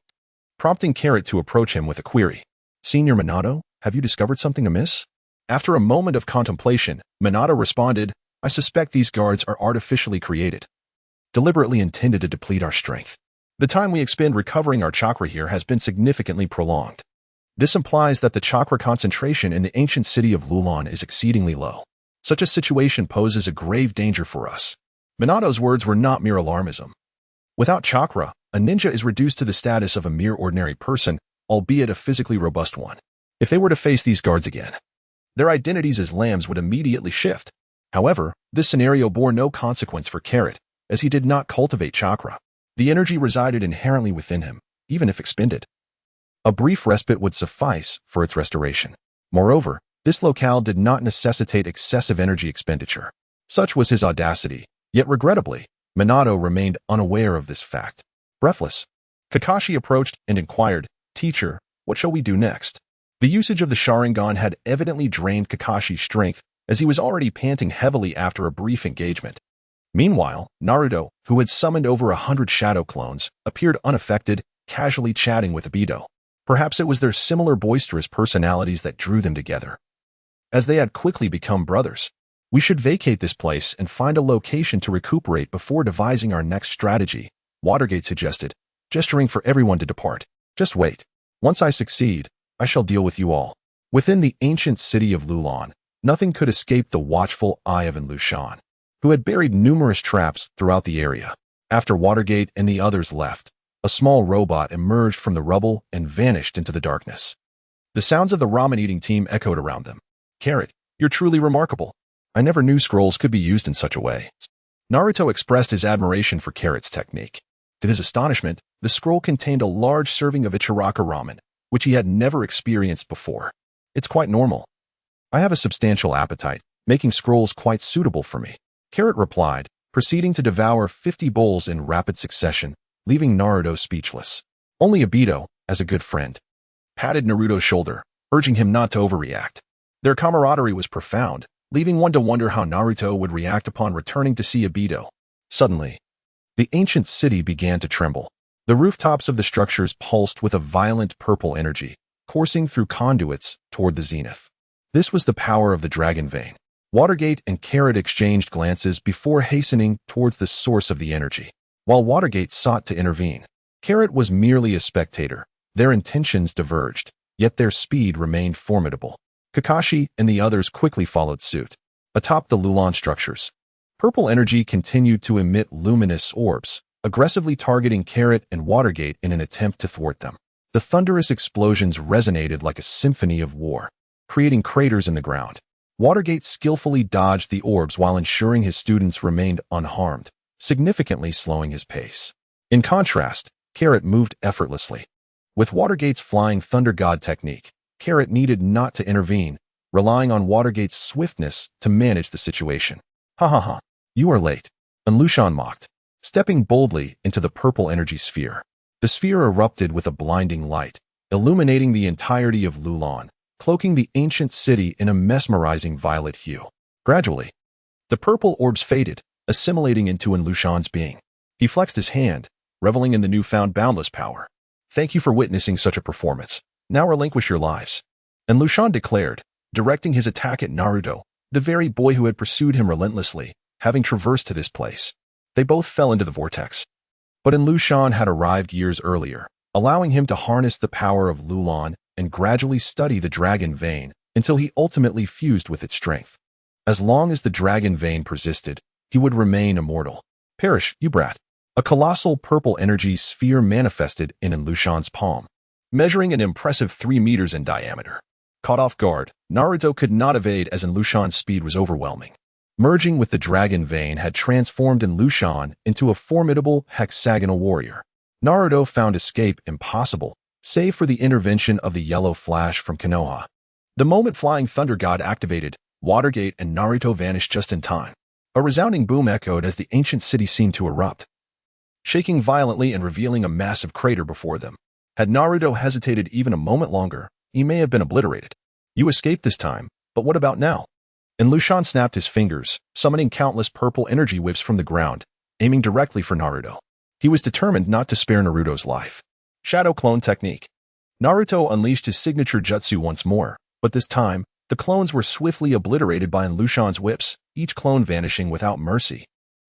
prompting Carrot to approach him with a query. "Senior Minato, have you discovered something amiss?" After a moment of contemplation, Minato responded, "I suspect these guards are artificially created, deliberately intended to deplete our strength. The time we expend recovering our chakra here has been significantly prolonged. This implies that the chakra concentration in the ancient city of Lulon is exceedingly low. Such a situation poses a grave danger for us." Minato's words were not mere alarmism. Without chakra, a ninja is reduced to the status of a mere ordinary person, albeit a physically robust one. If they were to face these guards again, their identities as lambs would immediately shift. However, this scenario bore no consequence for Carrot, as he did not cultivate chakra. The energy resided inherently within him, even if expended. A brief respite would suffice for its restoration. Moreover, this locale did not necessitate excessive energy expenditure. Such was his audacity, yet regrettably, Minato remained unaware of this fact. Breathless, Kakashi approached and inquired, "Teacher, what shall we do next?" The usage of the Sharingan had evidently drained Kakashi's strength, as he was already panting heavily after a brief engagement. Meanwhile, Naruto, who had summoned over 100 shadow clones, appeared unaffected, casually chatting with Aito. Perhaps it was their similar boisterous personalities that drew them together, as they had quickly become brothers. "We should vacate this place and find a location to recuperate before devising our next strategy," Watergate suggested, gesturing for everyone to depart. "Just wait. Once I succeed, I shall deal with you all." Within the ancient city of Lulon, nothing could escape the watchful eye of Lulon, who had buried numerous traps throughout the area. After Watergate and the others left, a small robot emerged from the rubble and vanished into the darkness. The sounds of the ramen-eating team echoed around them. "Carrot, you're truly remarkable. I never knew scrolls could be used in such a way." Naruto expressed his admiration for Carrot's technique. To his astonishment, the scroll contained a large serving of Ichiraka ramen, which he had never experienced before. "It's quite normal. I have a substantial appetite, making scrolls quite suitable for me," Carrot replied, proceeding to devour 50 bowls in rapid succession, leaving Naruto speechless. Only Aito, as a good friend, patted Naruto's shoulder. urging him not to overreact. Their camaraderie was profound, leaving one to wonder how Naruto would react upon returning to see Aito. Suddenly, the ancient city began to tremble. The rooftops of the structures pulsed with a violent purple energy, coursing through conduits toward the zenith. This was the power of the dragon vein. Watergate and Carrot exchanged glances before hastening towards the source of the energy. While Watergate sought to intervene, Carrot was merely a spectator. Their intentions diverged, yet their speed remained formidable. Kakashi and the others quickly followed suit. Atop the Lulon structures, purple energy continued to emit luminous orbs, aggressively targeting Carrot and Watergate in an attempt to thwart them. The thunderous explosions resonated like a symphony of war, creating craters in the ground. Watergate skillfully dodged the orbs while ensuring his students remained unharmed, significantly slowing his pace. In contrast, Carrot moved effortlessly. With Watergate's flying thunder god technique, Carrot needed not to intervene, relying on Watergate's swiftness to manage the situation. Ha ha ha, you are late, and Lulon mocked, stepping boldly into the purple energy sphere. The sphere erupted with a blinding light, illuminating the entirety of Lulon, cloaking the ancient city in a mesmerizing violet hue. Gradually, the purple orbs faded, assimilating into Lulon's being. He flexed his hand, reveling in the newfound boundless power. Thank you for witnessing such a performance. Now relinquish your lives. And Lulon declared, directing his attack at Naruto, the very boy who had pursued him relentlessly, having traversed to this place. They both fell into the vortex. But Lulon had arrived years earlier, allowing him to harness the power of Lulon and gradually study the dragon vein until he ultimately fused with its strength. As long as the dragon vein persisted, he would remain immortal. Perish, you brat. A colossal purple energy sphere manifested in Lulon's palm, measuring an impressive 3 meters in diameter. Caught off guard, Naruto could not evade as Lulon's speed was overwhelming. Merging with the dragon vein had transformed Lulon into a formidable hexagonal warrior. Naruto found escape impossible, save for the intervention of the yellow flash from Konoha. The moment Flying Thunder God activated, Watergate and Naruto vanished just in time. A resounding boom echoed as the ancient city seemed to erupt, shaking violently and revealing a massive crater before them. Had Naruto hesitated even a moment longer, he may have been obliterated. You escaped this time, but what about now? And Lulon snapped his fingers, summoning countless purple energy whips from the ground, aiming directly for Naruto. He was determined not to spare Naruto's life. Shadow Clone Technique. Naruto unleashed his signature jutsu once more, but this time, the clones were swiftly obliterated by Lulon's whips, each clone vanishing without mercy.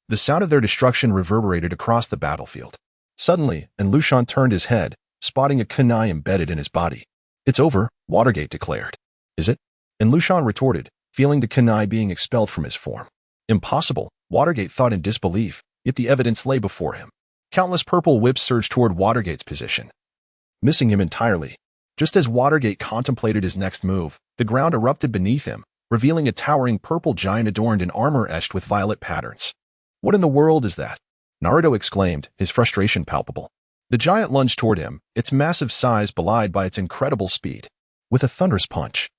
The sound of their destruction reverberated across the battlefield. Suddenly, Lulon turned his head, spotting a kunai embedded in his body. It's over, Watergate declared. Is it? Lulon retorted, feeling the kunai being expelled from his form. Impossible, Watergate thought in disbelief, yet the evidence lay before him. Countless purple whips surged toward Watergate's position, missing him entirely. Just as Watergate contemplated his next move, the ground erupted beneath him, revealing a towering purple giant adorned in armor etched with violet patterns. What in the world is that? Naruto exclaimed, his frustration palpable. The giant lunged toward him, its massive size belied by its incredible speed. With a thunderous punch,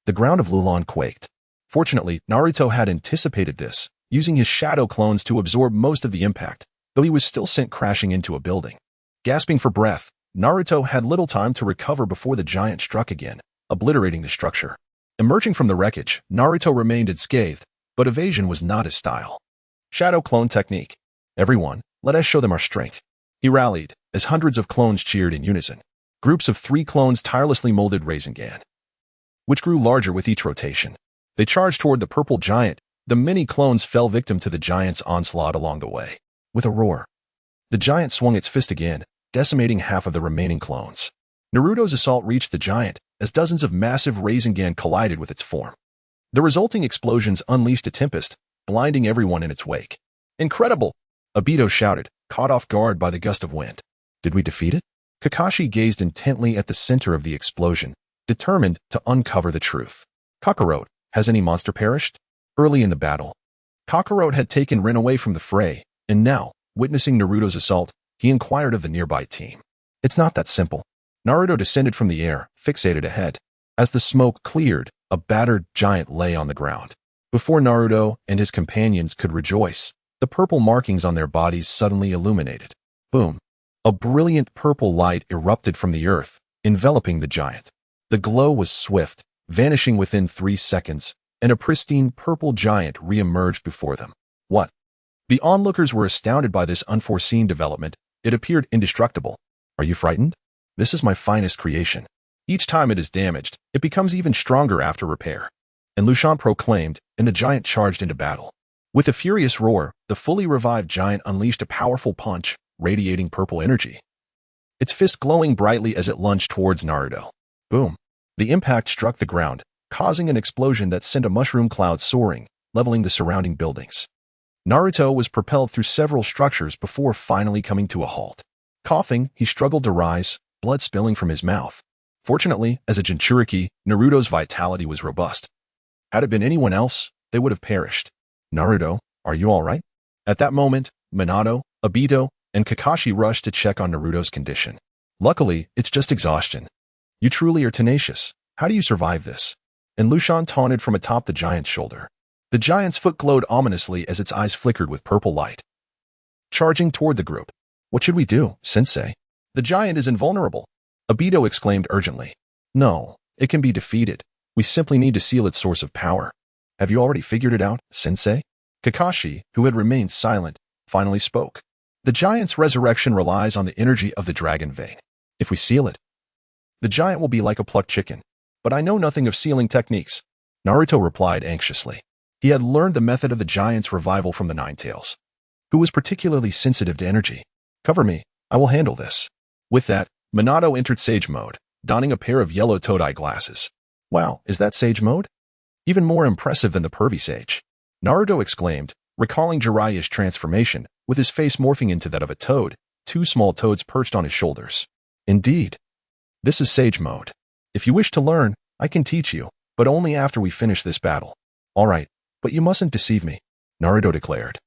the ground of Lulon quaked. Fortunately, Naruto had anticipated this, using his shadow clones to absorb most of the impact, though he was still sent crashing into a building. Gasping for breath, Naruto had little time to recover before the giant struck again, obliterating the structure. Emerging from the wreckage, Naruto remained unscathed, but evasion was not his style. Shadow Clone Technique. Everyone, let us show them our strength. He rallied, as hundreds of clones cheered in unison. Groups of 3 clones tirelessly molded Rasengan, which grew larger with each rotation. They charged toward the purple giant. The many clones fell victim to the giant's onslaught along the way. With a roar, the giant swung its fist again, decimating half of the remaining clones. Naruto's assault reached the giant, as dozens of massive Rasengan collided with its form. The resulting explosions unleashed a tempest, blinding everyone in its wake. Incredible! Aito shouted, caught off guard by the gust of wind. Did we defeat it? Kakashi gazed intently at the center of the explosion, determined to uncover the truth. Kakarot, has any monster perished? Early in the battle, Kakarot had taken Rin away from the fray, and now, witnessing Naruto's assault, he inquired of the nearby team. It's not that simple. Naruto descended from the air, fixated ahead. As the smoke cleared, a battered giant lay on the ground. Before Naruto and his companions could rejoice, the purple markings on their bodies suddenly illuminated. Boom! A brilliant purple light erupted from the earth, enveloping the giant. The glow was swift, vanishing within 3 seconds, and a pristine purple giant re-emerged before them. What? The onlookers were astounded by this unforeseen development. It appeared indestructible. Are you frightened? This is my finest creation. Each time it is damaged, it becomes even stronger after repair. And Lulon proclaimed, and the giant charged into battle. With a furious roar, the fully revived giant unleashed a powerful punch, radiating purple energy. Its fist glowing brightly as it lunged towards Naruto. Boom. The impact struck the ground, causing an explosion that sent a mushroom cloud soaring, leveling the surrounding buildings. Naruto was propelled through several structures before finally coming to a halt. Coughing, he struggled to rise, blood spilling from his mouth. Fortunately, as a Jinchuriki, Naruto's vitality was robust. Had it been anyone else, they would have perished. Naruto, are you all right? At that moment, Minato, Aito, and Kakashi rushed to check on Naruto's condition. Luckily, it's just exhaustion. You truly are tenacious. How do you survive this? And Lulon taunted from atop the giant's shoulder. The giant's foot glowed ominously as its eyes flickered with purple light. Charging toward the group. What should we do, sensei? The giant is invulnerable. Aito exclaimed urgently. No, it can be defeated. We simply need to seal its source of power. Have you already figured it out, sensei? Kakashi, who had remained silent, finally spoke. The giant's resurrection relies on the energy of the dragon vein. If we seal it, the giant will be like a plucked chicken. But I know nothing of sealing techniques. Naruto replied anxiously. He had learned the method of the giant's revival from the Ninetales, who was particularly sensitive to energy. Cover me, I will handle this. With that, Minato entered Sage Mode, donning a pair of yellow Todai glasses. Wow, is that Sage Mode? Even more impressive than the pervy Sage. Naruto exclaimed, recalling Jiraiya's transformation, with his face morphing into that of a toad, 2 small toads perched on his shoulders. Indeed. This is Sage Mode. If you wish to learn, I can teach you, but only after we finish this battle. All right, but you mustn't deceive me, Naruto declared,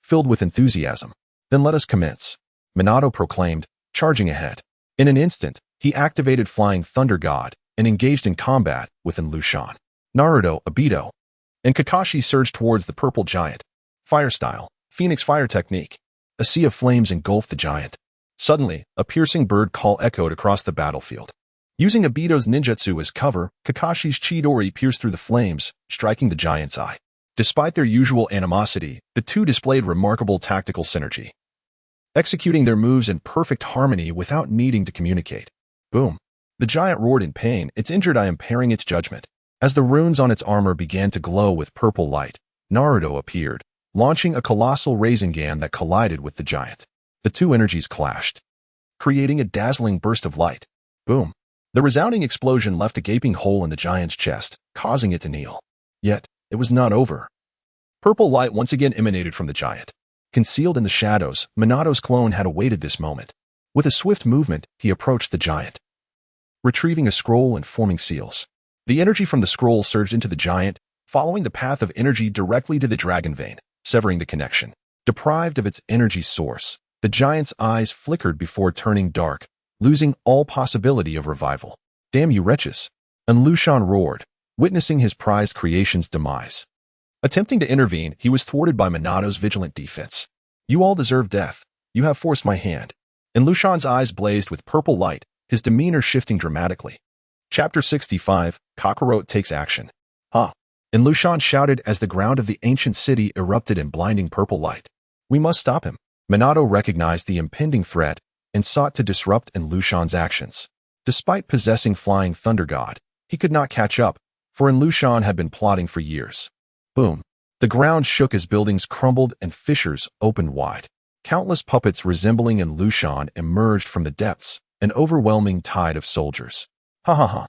filled with enthusiasm. Then let us commence, Minato proclaimed, charging ahead. In an instant, he activated Flying Thunder God and engaged in combat within Lulon. Naruto, Aito, and Kakashi surged towards the purple giant. Fire style, Phoenix Fire technique. A sea of flames engulfed the giant. Suddenly, a piercing bird call echoed across the battlefield. Using Obito's ninjutsu as cover, Kakashi's Chidori pierced through the flames, striking the giant's eye. Despite their usual animosity, the two displayed remarkable tactical synergy, executing their moves in perfect harmony without needing to communicate. Boom. The giant roared in pain, its injured eye impairing its judgment. As the runes on its armor began to glow with purple light, Naruto appeared, launching a colossal Rasengan that collided with the giant. The two energies clashed, creating a dazzling burst of light. Boom. The resounding explosion left a gaping hole in the giant's chest, causing it to kneel. Yet, it was not over. Purple light once again emanated from the giant. Concealed in the shadows, Minato's clone had awaited this moment. With a swift movement, he approached the giant, retrieving a scroll and forming seals. The energy from the scroll surged into the giant, following the path of energy directly to the dragon vein, severing the connection. Deprived of its energy source, the giant's eyes flickered before turning dark, losing all possibility of revival. Damn you wretches! And Lulon roared, witnessing his prized creation's demise. Attempting to intervene, he was thwarted by Minato's vigilant defense. You all deserve death. You have forced my hand. And Lulon's eyes blazed with purple light, his demeanor shifting dramatically. Chapter 65, Kakarot takes action. Ha! And Lulon shouted as the ground of the ancient city erupted in blinding purple light. We must stop him. Minato recognized the impending threat and sought to disrupt Lulon's actions. Despite possessing Flying Thunder God, he could not catch up, for Lulon had been plotting for years. Boom. The ground shook as buildings crumbled and fissures opened wide. Countless puppets resembling Lulon emerged from the depths, an overwhelming tide of soldiers. Ha ha ha.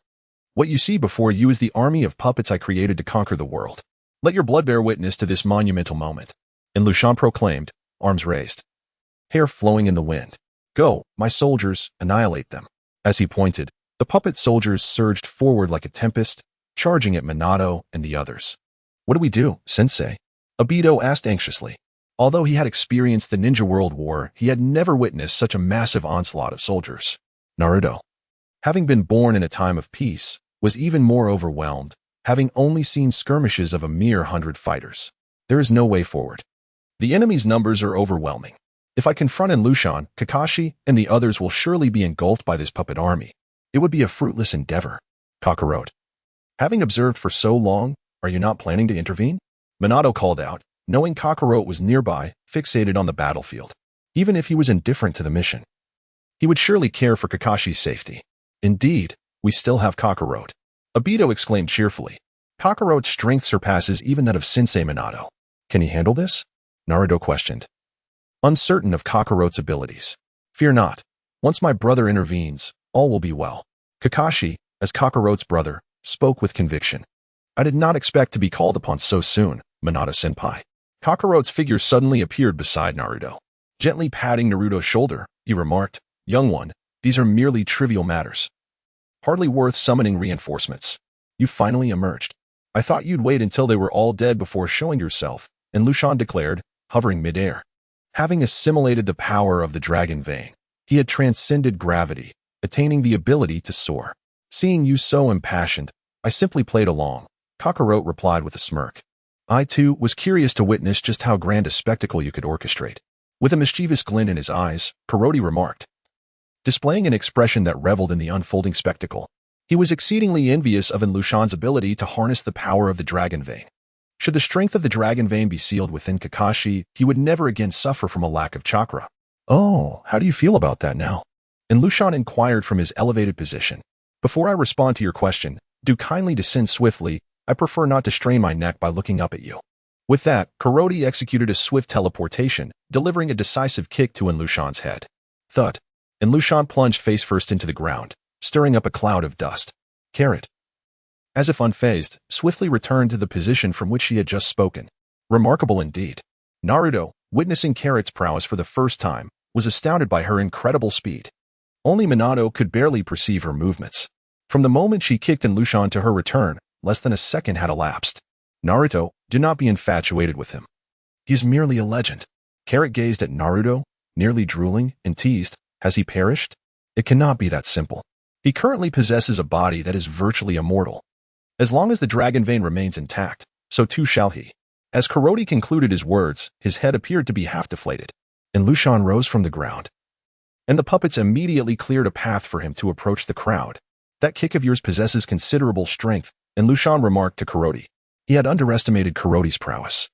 What you see before you is the army of puppets I created to conquer the world. Let your blood bear witness to this monumental moment. And Lulon proclaimed, arms raised, hair flowing in the wind. Go, my soldiers, annihilate them. As he pointed, the puppet soldiers surged forward like a tempest, charging at Minato and the others. What do we do, sensei? Aito asked anxiously. Although he had experienced the Ninja World War, he had never witnessed such a massive onslaught of soldiers. Naruto, having been born in a time of peace, was even more overwhelmed, having only seen skirmishes of a mere 100 fighters. There is no way forward. The enemy's numbers are overwhelming. If I confront Lulon, Kakashi, and the others will surely be engulfed by this puppet army. It would be a fruitless endeavor. Kakarot. Having observed for so long, are you not planning to intervene? Minato called out, knowing Kakarot was nearby, fixated on the battlefield. Even if he was indifferent to the mission, he would surely care for Kakashi's safety. Indeed, we still have Kakarot. Obito exclaimed cheerfully. Kakarot's strength surpasses even that of Sensei Minato. Can he handle this? Naruto questioned, uncertain of Kakarot's abilities. Fear not. Once my brother intervenes, all will be well. Kakashi, as Kakarot's brother, spoke with conviction. I did not expect to be called upon so soon, Minato-senpai. Kakarot's figure suddenly appeared beside Naruto. Gently patting Naruto's shoulder, he remarked, young one, these are merely trivial matters. Hardly worth summoning reinforcements. You finally emerged. I thought you'd wait until they were all dead before showing yourself, and Lulon declared, hovering midair. Having assimilated the power of the dragon vein, he had transcended gravity, attaining the ability to soar. Seeing you so impassioned, I simply played along, Kakarot replied with a smirk. I too was curious to witness just how grand a spectacle you could orchestrate. With a mischievous glint in his eyes, Karoti remarked, displaying an expression that reveled in the unfolding spectacle. He was exceedingly envious of Lulon's ability to harness the power of the dragon vein. Should the strength of the dragon vein be sealed within Kakashi, he would never again suffer from a lack of chakra. Oh, how do you feel about that now? And Lulon inquired from his elevated position. Before I respond to your question, do kindly descend swiftly. I prefer not to strain my neck by looking up at you. With that, Karoti executed a swift teleportation, delivering a decisive kick to Lulon's head. Thud. And Lulon plunged face first into the ground, stirring up a cloud of dust. Carrot, as if unfazed, swiftly returned to the position from which she had just spoken. Remarkable indeed. Naruto, witnessing Carrot's prowess for the first time, was astounded by her incredible speed. Only Minato could barely perceive her movements. From the moment she kicked Lulon to her return, less than a second had elapsed. Naruto, do not be infatuated with him. He is merely a legend. Carrot gazed at Naruto, nearly drooling, and teased, has he perished? It cannot be that simple. He currently possesses a body that is virtually immortal. As long as the dragon vein remains intact, so too shall he. As Karoti concluded his words, his head appeared to be half deflated, and Lulon rose from the ground. And the puppets immediately cleared a path for him to approach the crowd. That kick of yours possesses considerable strength, and Lulon remarked to Karoti. He had underestimated Karoti's prowess.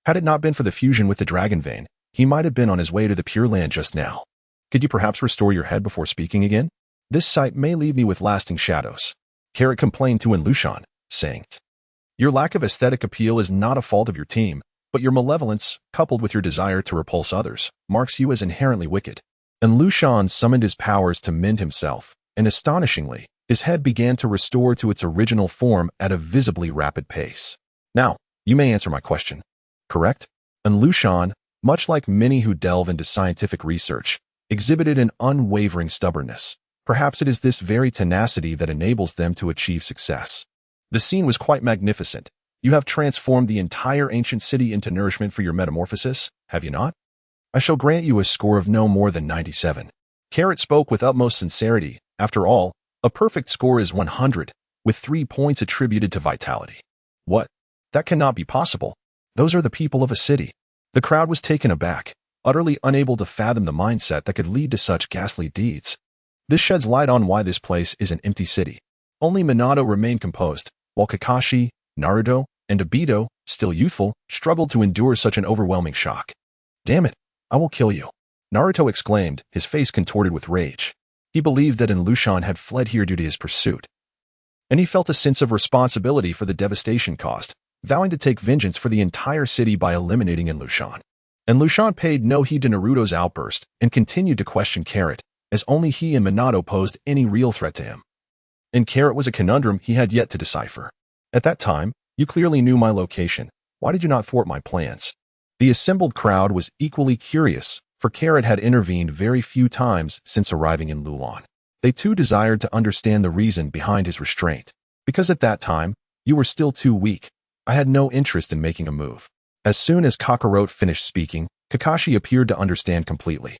Had it not been for the fusion with the dragon vein, he might have been on his way to the Pure Land just now. Could you perhaps restore your head before speaking again? This sight may leave me with lasting shadows. Carrot complained to Lulon, saying, your lack of aesthetic appeal is not a fault of your team, but your malevolence, coupled with your desire to repulse others, marks you as inherently wicked. And Lulon summoned his powers to mend himself, and astonishingly, his head began to restore to its original form at a visibly rapid pace. Now, you may answer my question. Correct? And Lulon, much like many who delve into scientific research, exhibited an unwavering stubbornness. Perhaps it is this very tenacity that enables them to achieve success. The scene was quite magnificent. You have transformed the entire ancient city into nourishment for your metamorphosis, have you not? I shall grant you a score of no more than 97. Carrot spoke with utmost sincerity. After all, a perfect score is 100, with 3 points attributed to vitality. What? That cannot be possible. Those are the people of a city. The crowd was taken aback, utterly unable to fathom the mindset that could lead to such ghastly deeds. This sheds light on why this place is an empty city. Only Minato remained composed, while Kakashi, Naruto, and Obito, still youthful, struggled to endure such an overwhelming shock. Damn it, I will kill you. Naruto exclaimed, his face contorted with rage. He believed that Lulon had fled here due to his pursuit. And he felt a sense of responsibility for the devastation caused, vowing to take vengeance for the entire city by eliminating Lulon. And Lulon paid no heed to Naruto's outburst and continued to question Carrot, as only he and Minato posed any real threat to him. And Carrot was a conundrum he had yet to decipher. At that time, you clearly knew my location. Why did you not thwart my plans? The assembled crowd was equally curious, for Carrot had intervened very few times since arriving in Lulon. They too desired to understand the reason behind his restraint. Because at that time, you were still too weak. I had no interest in making a move. As soon as Kakarot finished speaking, Kakashi appeared to understand completely.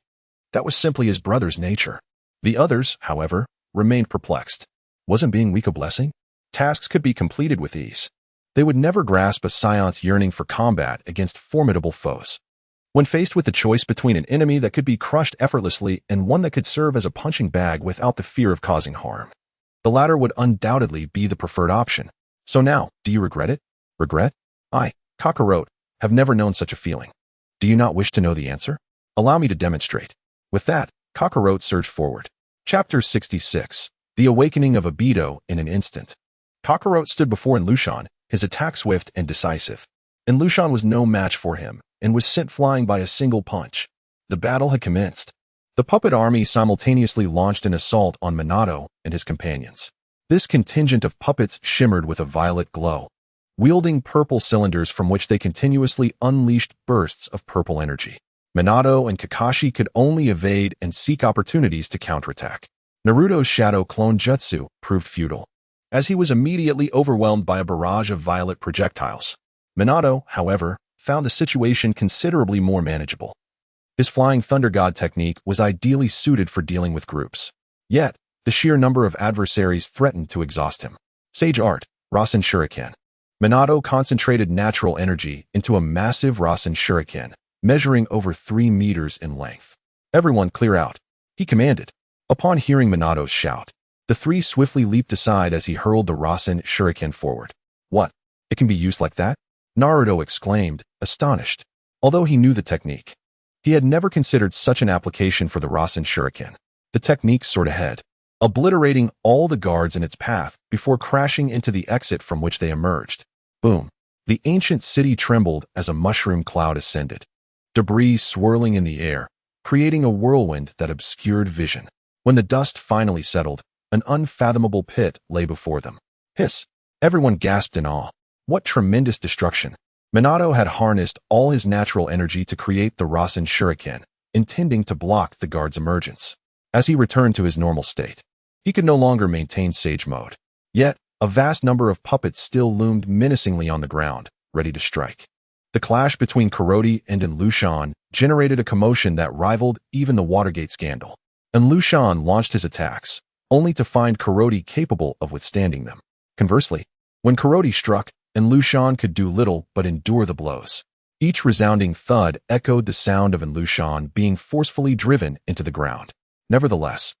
That was simply his brother's nature. The others, however, remained perplexed. Wasn't being weak a blessing? Tasks could be completed with ease. They would never grasp a Saiyans' yearning for combat against formidable foes. When faced with the choice between an enemy that could be crushed effortlessly and one that could serve as a punching bag without the fear of causing harm, The latter would undoubtedly be the preferred option. So now, do you regret it? Regret? I, Kakarot, have never known such a feeling. Do you not wish to know the answer? Allow me to demonstrate. With that, Kakarot surged forward. Chapter 66. The Awakening of Aito in an Instant. Kakarot stood before Lulon, his attack swift and decisive. Lulon was no match for him, and was sent flying by a single punch. The battle had commenced. The puppet army simultaneously launched an assault on Minato and his companions. This contingent of puppets shimmered with a violet glow, wielding purple cylinders from which they continuously unleashed bursts of purple energy. Minato and Kakashi could only evade and seek opportunities to counterattack. Naruto's shadow clone jutsu proved futile, as he was immediately overwhelmed by a barrage of violet projectiles. Minato, however, found the situation considerably more manageable. His Flying Thunder God technique was ideally suited for dealing with groups. Yet, the sheer number of adversaries threatened to exhaust him. Sage Art, Rasen Shuriken. Minato concentrated natural energy into a massive Rasen Shuriken, measuring over 3 meters in length. Everyone clear out, he commanded. Upon hearing Minato's shout, the three swiftly leaped aside as he hurled the Rasen Shuriken forward. What? It can be used like that? Naruto exclaimed, astonished. Although he knew the technique, he had never considered such an application for the Rasen Shuriken. The technique soared ahead, obliterating all the guards in its path before crashing into the exit from which they emerged. Boom. The ancient city trembled as a mushroom cloud ascended, debris swirling in the air, creating a whirlwind that obscured vision. When the dust finally settled, an unfathomable pit lay before them. Hiss! Everyone gasped in awe. What tremendous destruction! Minato had harnessed all his natural energy to create the Rasen Shuriken, intending to block the guard's emergence. As he returned to his normal state, he could no longer maintain Sage Mode. Yet, a vast number of puppets still loomed menacingly on the ground, ready to strike. The clash between Karoti and Lulon generated a commotion that rivaled even the Watergate scandal. Lulon launched his attacks, only to find Karoti capable of withstanding them. Conversely, when Karoti struck, Lulon could do little but endure the blows. Each resounding thud echoed the sound of Lulon being forcefully driven into the ground. Nevertheless,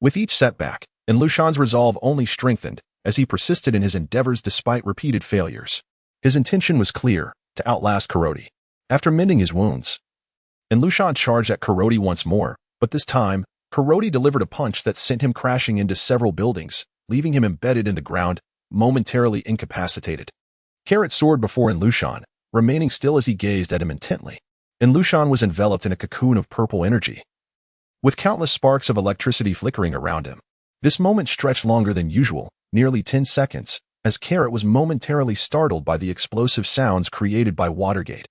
with each setback, Lulon's resolve only strengthened as he persisted in his endeavors despite repeated failures. His intention was clear, to outlast Karoti. After mending his wounds, Lulon charged at Karoti once more, but this time, Karoti delivered a punch that sent him crashing into several buildings, leaving him embedded in the ground, momentarily incapacitated. Carrot soared before Lulon, remaining still as he gazed at him intently. Lulon was enveloped in a cocoon of purple energy, with countless sparks of electricity flickering around him. This moment stretched longer than usual, nearly 10 seconds, as Carrot was momentarily startled by the explosive sounds created by Watergate,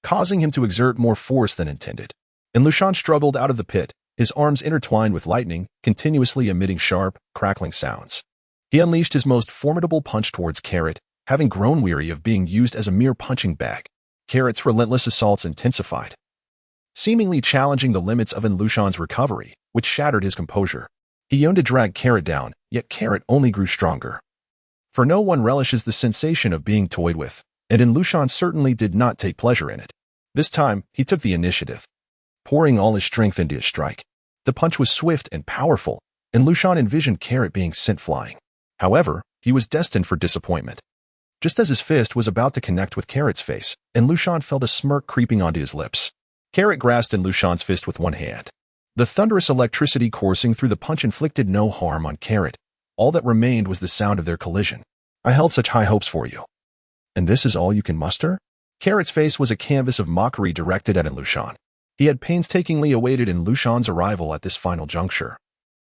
causing him to exert more force than intended. Lulon struggled out of the pit, his arms intertwined with lightning, continuously emitting sharp, crackling sounds. He unleashed his most formidable punch towards Carrot, having grown weary of being used as a mere punching bag. Carrot's relentless assaults intensified, seemingly challenging the limits of Lulon's recovery, which shattered his composure. He yearned to drag Carrot down, yet Carrot only grew stronger. For no one relishes the sensation of being toyed with, and Lulon certainly did not take pleasure in it. This time, he took the initiative, pouring all his strength into his strike. The punch was swift and powerful, and Lulon envisioned Carrot being sent flying. However, he was destined for disappointment. Just as his fist was about to connect with Carrot's face, Lulon felt a smirk creeping onto his lips. Carrot grasped Lulon's fist with one hand. The thunderous electricity coursing through the punch inflicted no harm on Carrot. All that remained was the sound of their collision. I held such high hopes for you. And this is all you can muster? Carrot's face was a canvas of mockery directed at Lulon. He had painstakingly awaited Lulon's arrival at this final juncture.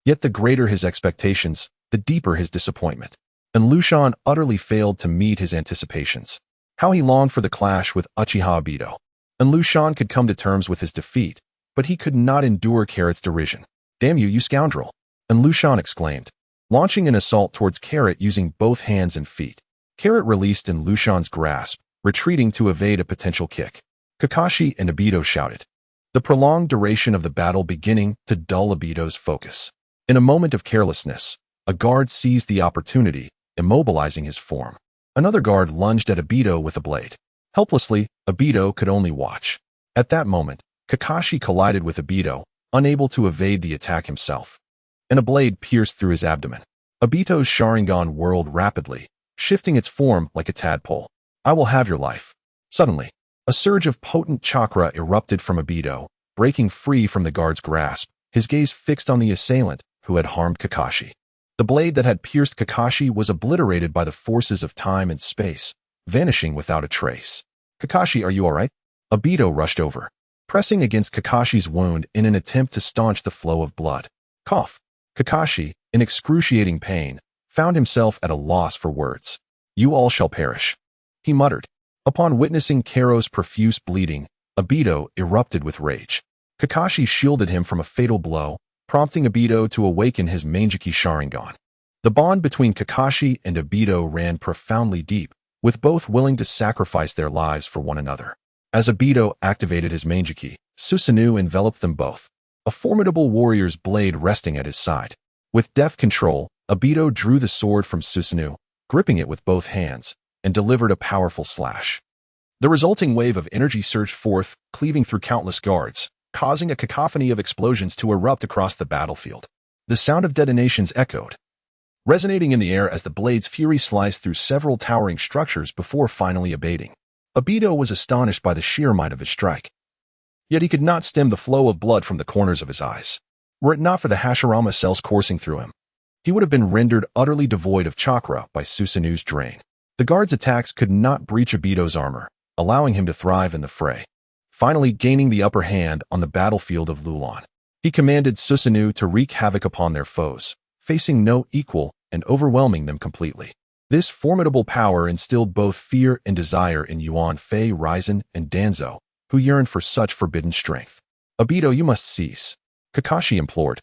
Yet the greater his expectations, the deeper his disappointment. Lulon utterly failed to meet his anticipations. How he longed for the clash with Uchiha Obito. Lulon could come to terms with his defeat, but he could not endure Carrot's derision. Damn you, you scoundrel! Lulon exclaimed, launching an assault towards Carrot using both hands and feet. Carrot released Lulon's grasp, retreating to evade a potential kick. Kakashi and Obito shouted, the prolonged duration of the battle beginning to dull Obito's focus. In a moment of carelessness, a guard seized the opportunity, immobilizing his form. Another guard lunged at Obito with a blade. Helplessly, Obito could only watch. At that moment, Kakashi collided with Obito, unable to evade the attack himself, and a blade pierced through his abdomen. Obito's Sharingan whirled rapidly, shifting its form like a tadpole. I will have your life. Suddenly, a surge of potent chakra erupted from Obito, breaking free from the guard's grasp, his gaze fixed on the assailant who had harmed Kakashi. The blade that had pierced Kakashi was obliterated by the forces of time and space, vanishing without a trace. Kakashi, are you all right? Obito rushed over, pressing against Kakashi's wound in an attempt to staunch the flow of blood. Cough. Kakashi, in excruciating pain, found himself at a loss for words. You all shall perish, he muttered. Upon witnessing Karo's profuse bleeding, Obito erupted with rage. Kakashi shielded him from a fatal blow, prompting Obito to awaken his Mangeki Sharingan. The bond between Kakashi and Obito ran profoundly deep, with both willing to sacrifice their lives for one another. As Obito activated his Mangeki, Susanoo enveloped them both, a formidable warrior's blade resting at his side. With deft control, Obito drew the sword from Susanoo, gripping it with both hands, and delivered a powerful slash. The resulting wave of energy surged forth, cleaving through countless guards, causing a cacophony of explosions to erupt across the battlefield. The sound of detonations echoed, resonating in the air as the blade's fury sliced through several towering structures before finally abating. Obito was astonished by the sheer might of his strike. Yet he could not stem the flow of blood from the corners of his eyes. Were it not for the Hashirama cells coursing through him, he would have been rendered utterly devoid of chakra by Susanoo's drain. The guard's attacks could not breach Obito's armor, allowing him to thrive in the fray. Finally gaining the upper hand on the battlefield of Lulon, he commanded Susanoo to wreak havoc upon their foes, facing no equal and overwhelming them completely. This formidable power instilled both fear and desire in Yuan Fei, Raizen, and Danzo, who yearned for such forbidden strength. Obito, you must cease, Kakashi implored,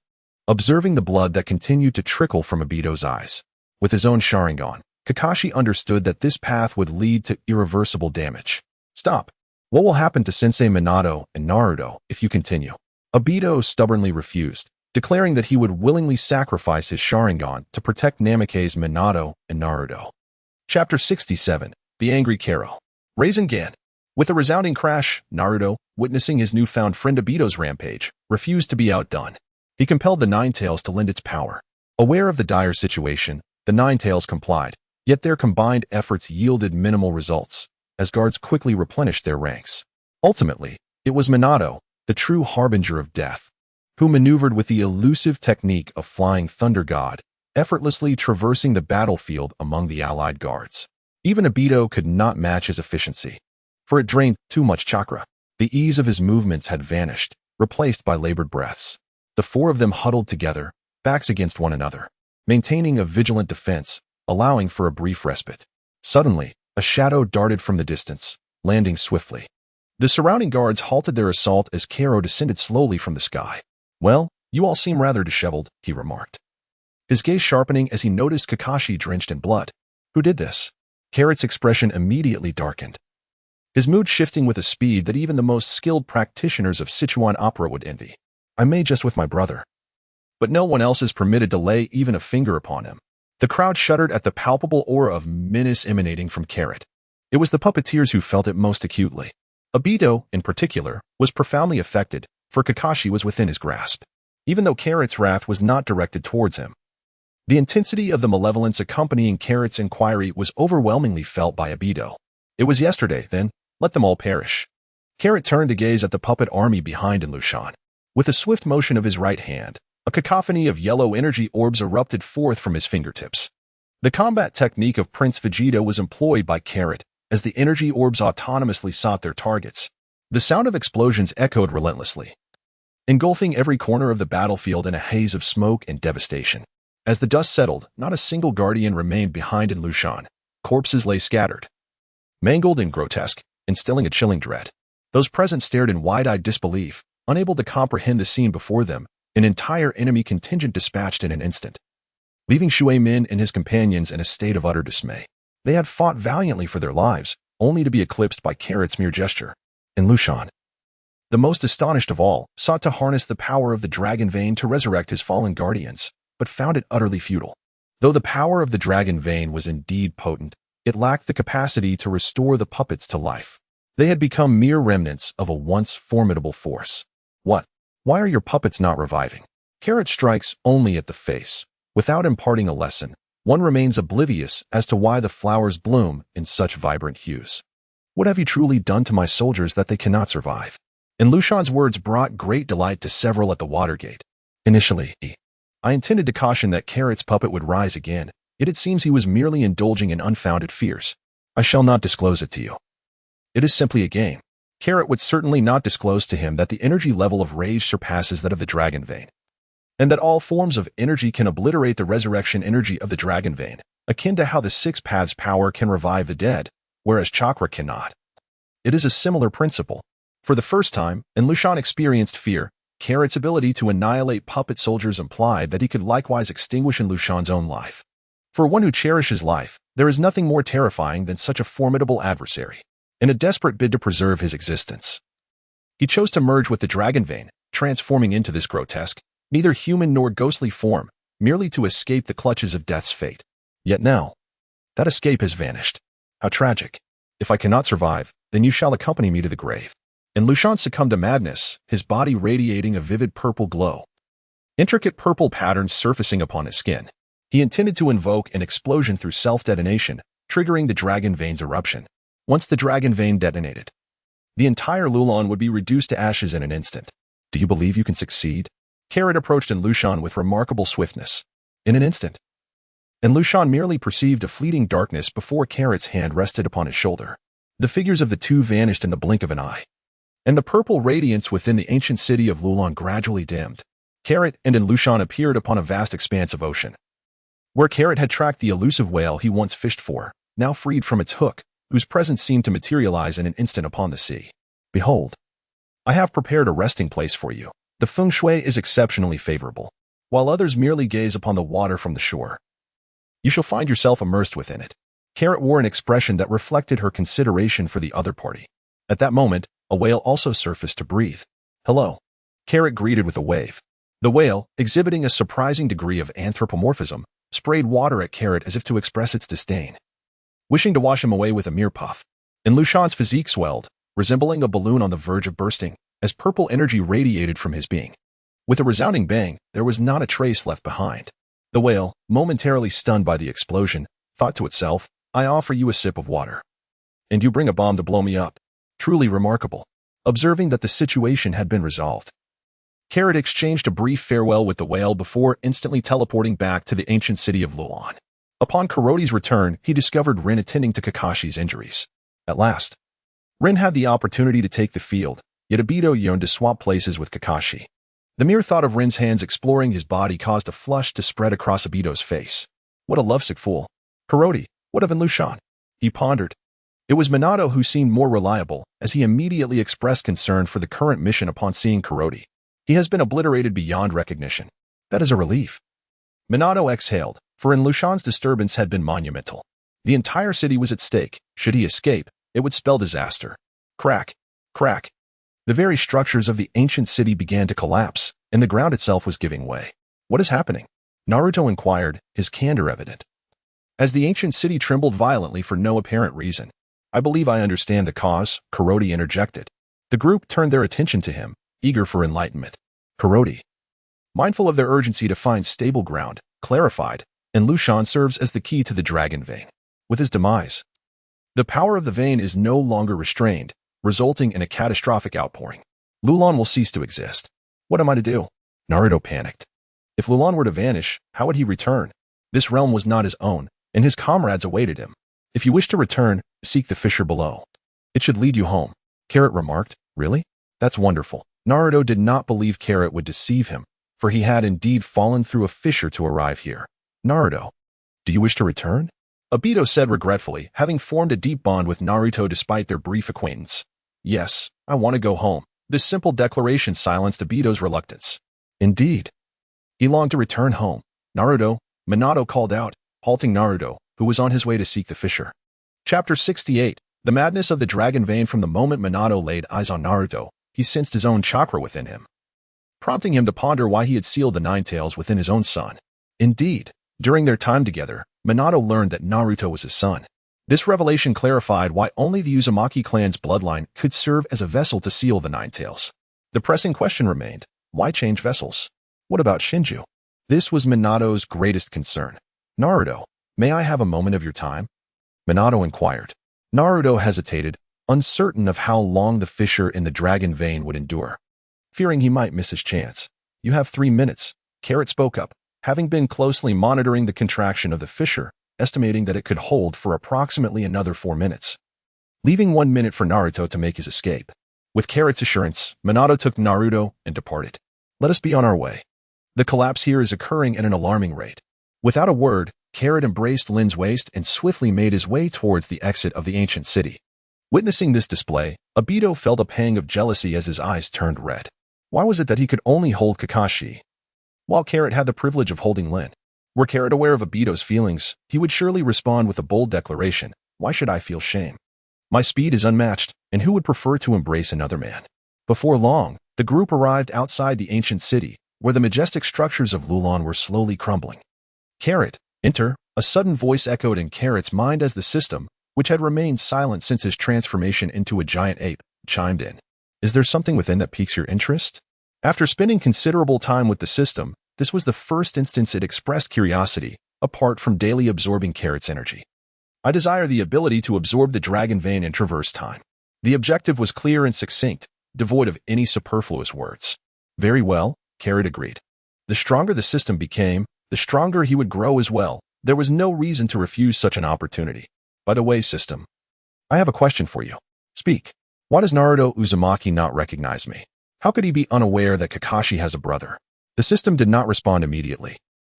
observing the blood that continued to trickle from Obito's eyes. With his own Sharingan, Kakashi understood that this path would lead to irreversible damage. Stop. What will happen to Sensei Minato and Naruto if you continue? Obito stubbornly refused, declaring that he would willingly sacrifice his Sharingan to protect Namake's Minato and Naruto. Chapter 67. The Angry Karo. Rasengan. With a resounding crash, Naruto, witnessing his newfound friend Obito's rampage, refused to be outdone. He compelled the Nine Tails to lend its power. Aware of the dire situation, the Nine Tails complied, yet their combined efforts yielded minimal results, as guards quickly replenished their ranks. Ultimately, it was Minato, the true harbinger of death, who maneuvered with the elusive technique of Flying Thunder God, effortlessly traversing the battlefield among the allied guards. Even Obito could not match his efficiency, for it drained too much chakra. The ease of his movements had vanished, replaced by labored breaths. The four of them huddled together, backs against one another, maintaining a vigilant defense, allowing for a brief respite. Suddenly, a shadow darted from the distance, landing swiftly. The surrounding guards halted their assault as Karo descended slowly from the sky. Well, you all seem rather disheveled, he remarked, his gaze sharpening as he noticed Kakashi drenched in blood. Who did this? Carrot's expression immediately darkened, his mood shifting with a speed that even the most skilled practitioners of Sichuan opera would envy. I may just with my brother, but no one else is permitted to lay even a finger upon him. The crowd shuddered at the palpable aura of menace emanating from Carrot. It was the puppeteers who felt it most acutely. Obito, in particular, was profoundly affected, for Kakashi was within his grasp. Even though Carrot's wrath was not directed towards him, the intensity of the malevolence accompanying Carrot's inquiry was overwhelmingly felt by Obito. It was yesterday, then, let them all perish. Carrot turned to gaze at the puppet army behind in Lushan. With a swift motion of his right hand, a cacophony of yellow energy orbs erupted forth from his fingertips. The combat technique of Prince Vegeta was employed by Carrot, as the energy orbs autonomously sought their targets. The sound of explosions echoed relentlessly, engulfing every corner of the battlefield in a haze of smoke and devastation. As the dust settled, not a single guardian remained behind in Lushan. Corpses lay scattered, mangled and grotesque, instilling a chilling dread. Those present stared in wide-eyed disbelief, unable to comprehend the scene before them. An entire enemy contingent dispatched in an instant, leaving Shui Min and his companions in a state of utter dismay. They had fought valiantly for their lives, only to be eclipsed by Carrot's mere gesture. And Lushan, the most astonished of all, sought to harness the power of the dragon vein to resurrect his fallen guardians, but found it utterly futile. Though the power of the dragon vein was indeed potent, it lacked the capacity to restore the puppets to life. They had become mere remnants of a once formidable force. What? Why are your puppets not reviving? Carrot strikes only at the face, Without imparting a lesson, one remains oblivious as to why the flowers bloom in such vibrant hues. What have you truly done to my soldiers that they cannot survive? And Lulon's words brought great delight to several at the Watergate. Initially, I intended to caution that Carrot's puppet would rise again, yet it seems he was merely indulging in unfounded fears. I shall not disclose it to you. It is simply a game. Carrot would certainly not disclose to him that the energy level of rage surpasses that of the dragon vein, and that all forms of energy can obliterate the resurrection energy of the dragon vein, akin to how the six paths power can revive the dead, whereas chakra cannot. It is a similar principle. For the first time, and Lulon experienced fear, Carrot's ability to annihilate puppet soldiers implied that he could likewise extinguish in Lulon's own life. For one who cherishes life, there is nothing more terrifying than such a formidable adversary. In a desperate bid to preserve his existence, he chose to merge with the dragon vein, transforming into this grotesque, neither human nor ghostly form, merely to escape the clutches of death's fate. Yet now, that escape has vanished. How tragic. If I cannot survive, then you shall accompany me to the grave. And Lulon succumbed to madness, his body radiating a vivid purple glow. Intricate purple patterns surfacing upon his skin. He intended to invoke an explosion through self-detonation, triggering the dragon vein's eruption. Once the dragon vein detonated, the entire Lulon would be reduced to ashes in an instant. Do you believe you can succeed? Carrot approached Lulon with remarkable swiftness. In an instant. And Lulon merely perceived a fleeting darkness before Carrot's hand rested upon his shoulder. The figures of the two vanished in the blink of an eye, and the purple radiance within the ancient city of Lulon gradually dimmed. Carrot and Lulon appeared upon a vast expanse of ocean, where Carrot had tracked the elusive whale he once fished for, now freed from its hook, whose presence seemed to materialize in an instant upon the sea. Behold, I have prepared a resting place for you. The feng shui is exceptionally favorable, while others merely gaze upon the water from the shore. You shall find yourself immersed within it. Carrot wore an expression that reflected her consideration for the other party. At that moment, a whale also surfaced to breathe. Hello. Carrot greeted with a wave. The whale, exhibiting a surprising degree of anthropomorphism, sprayed water at Carrot as if to express its disdain, wishing to wash him away with a mere puff. And Lulon's physique swelled, resembling a balloon on the verge of bursting, as purple energy radiated from his being. With a resounding bang, there was not a trace left behind. The whale, momentarily stunned by the explosion, thought to itself, I offer you a sip of water, and you bring a bomb to blow me up. Truly remarkable. Observing that the situation had been resolved, Carrot exchanged a brief farewell with the whale before instantly teleporting back to the ancient city of Lulon. Upon Kuroti's return, he discovered Rin attending to Kakashi's injuries. At last, Rin had the opportunity to take the field, yet Aito yearned to swap places with Kakashi. The mere thought of Rin's hands exploring his body caused a flush to spread across Aito's face. What a lovesick fool. Kuroti, what of Lulon? He pondered. It was Minato who seemed more reliable, as he immediately expressed concern for the current mission upon seeing Kuroti. He has been obliterated beyond recognition. That is a relief. Minato exhaled, for Lulon's disturbance had been monumental. The entire city was at stake. Should he escape, it would spell disaster. Crack, crack. The very structures of the ancient city began to collapse, and the ground itself was giving way. What is happening? Naruto inquired, his candor evident, as the ancient city trembled violently for no apparent reason. I believe I understand the cause, Kuroti interjected. The group turned their attention to him, eager for enlightenment. Kuroti, mindful of their urgency to find stable ground, clarified, and Lulon serves as the key to the dragon vein. With his demise, the power of the vein is no longer restrained, resulting in a catastrophic outpouring. Lulon will cease to exist. What am I to do? Naruto panicked. If Lulon were to vanish, how would he return? This realm was not his own, and his comrades awaited him. If you wish to return, seek the fissure below. It should lead you home. Carrot remarked, really? That's wonderful. Naruto did not believe Carrot would deceive him, for he had indeed fallen through a fissure to arrive here. Naruto, do you wish to return? Aito said regretfully, having formed a deep bond with Naruto despite their brief acquaintance. Yes, I want to go home. This simple declaration silenced Aito's reluctance. Indeed, he longed to return home. Naruto, Minato called out, halting Naruto, who was on his way to seek the fissure. Chapter 68. The madness of the dragon vein. From the moment Minato laid eyes on Naruto, he sensed his own chakra within him, prompting him to ponder why he had sealed the nine tails within his own son. Indeed, during their time together, Minato learned that Naruto was his son. This revelation clarified why only the Uzumaki clan's bloodline could serve as a vessel to seal the nine tails. The pressing question remained, why change vessels? What about Shinju? This was Minato's greatest concern. Naruto, may I have a moment of your time? Minato inquired. Naruto hesitated, uncertain of how long the fissure in the dragon vein would endure. Fearing he might miss his chance. You have 3 minutes, Carrot spoke up, having been closely monitoring the contraction of the fissure, estimating that it could hold for approximately another 4 minutes. Leaving 1 minute for Naruto to make his escape. With Carrot's assurance, Minato took Naruto and departed. Let us be on our way. The collapse here is occurring at an alarming rate. Without a word, Carrot embraced Lin's waist and swiftly made his way towards the exit of the ancient city. Witnessing this display, Aito felt a pang of jealousy as his eyes turned red. Why was it that he could only hold Kakashi, while Carrot had the privilege of holding Lin? Were Carrot aware of Aito's feelings, he would surely respond with a bold declaration, "Why should I feel shame? My speed is unmatched, and who would prefer to embrace another man?" Before long, the group arrived outside the ancient city, where the majestic structures of Lulon were slowly crumbling. "Carrot, enter," a sudden voice echoed in Carrot's mind as the system, which had remained silent since his transformation into a giant ape, chimed in. "Is there something within that piques your interest?" After spending considerable time with the system, this was the first instance it expressed curiosity, apart from daily absorbing Carrot's energy. "I desire the ability to absorb the dragon vein and traverse time." The objective was clear and succinct, devoid of any superfluous words. "Very well," Carrot agreed. The stronger the system became, the stronger he would grow as well. There was no reason to refuse such an opportunity. "By the way, system, I have a question for you." "Speak." "Why does Naruto Uzumaki not recognize me? How could he be unaware that Kakashi has a brother?" The system did not respond immediately,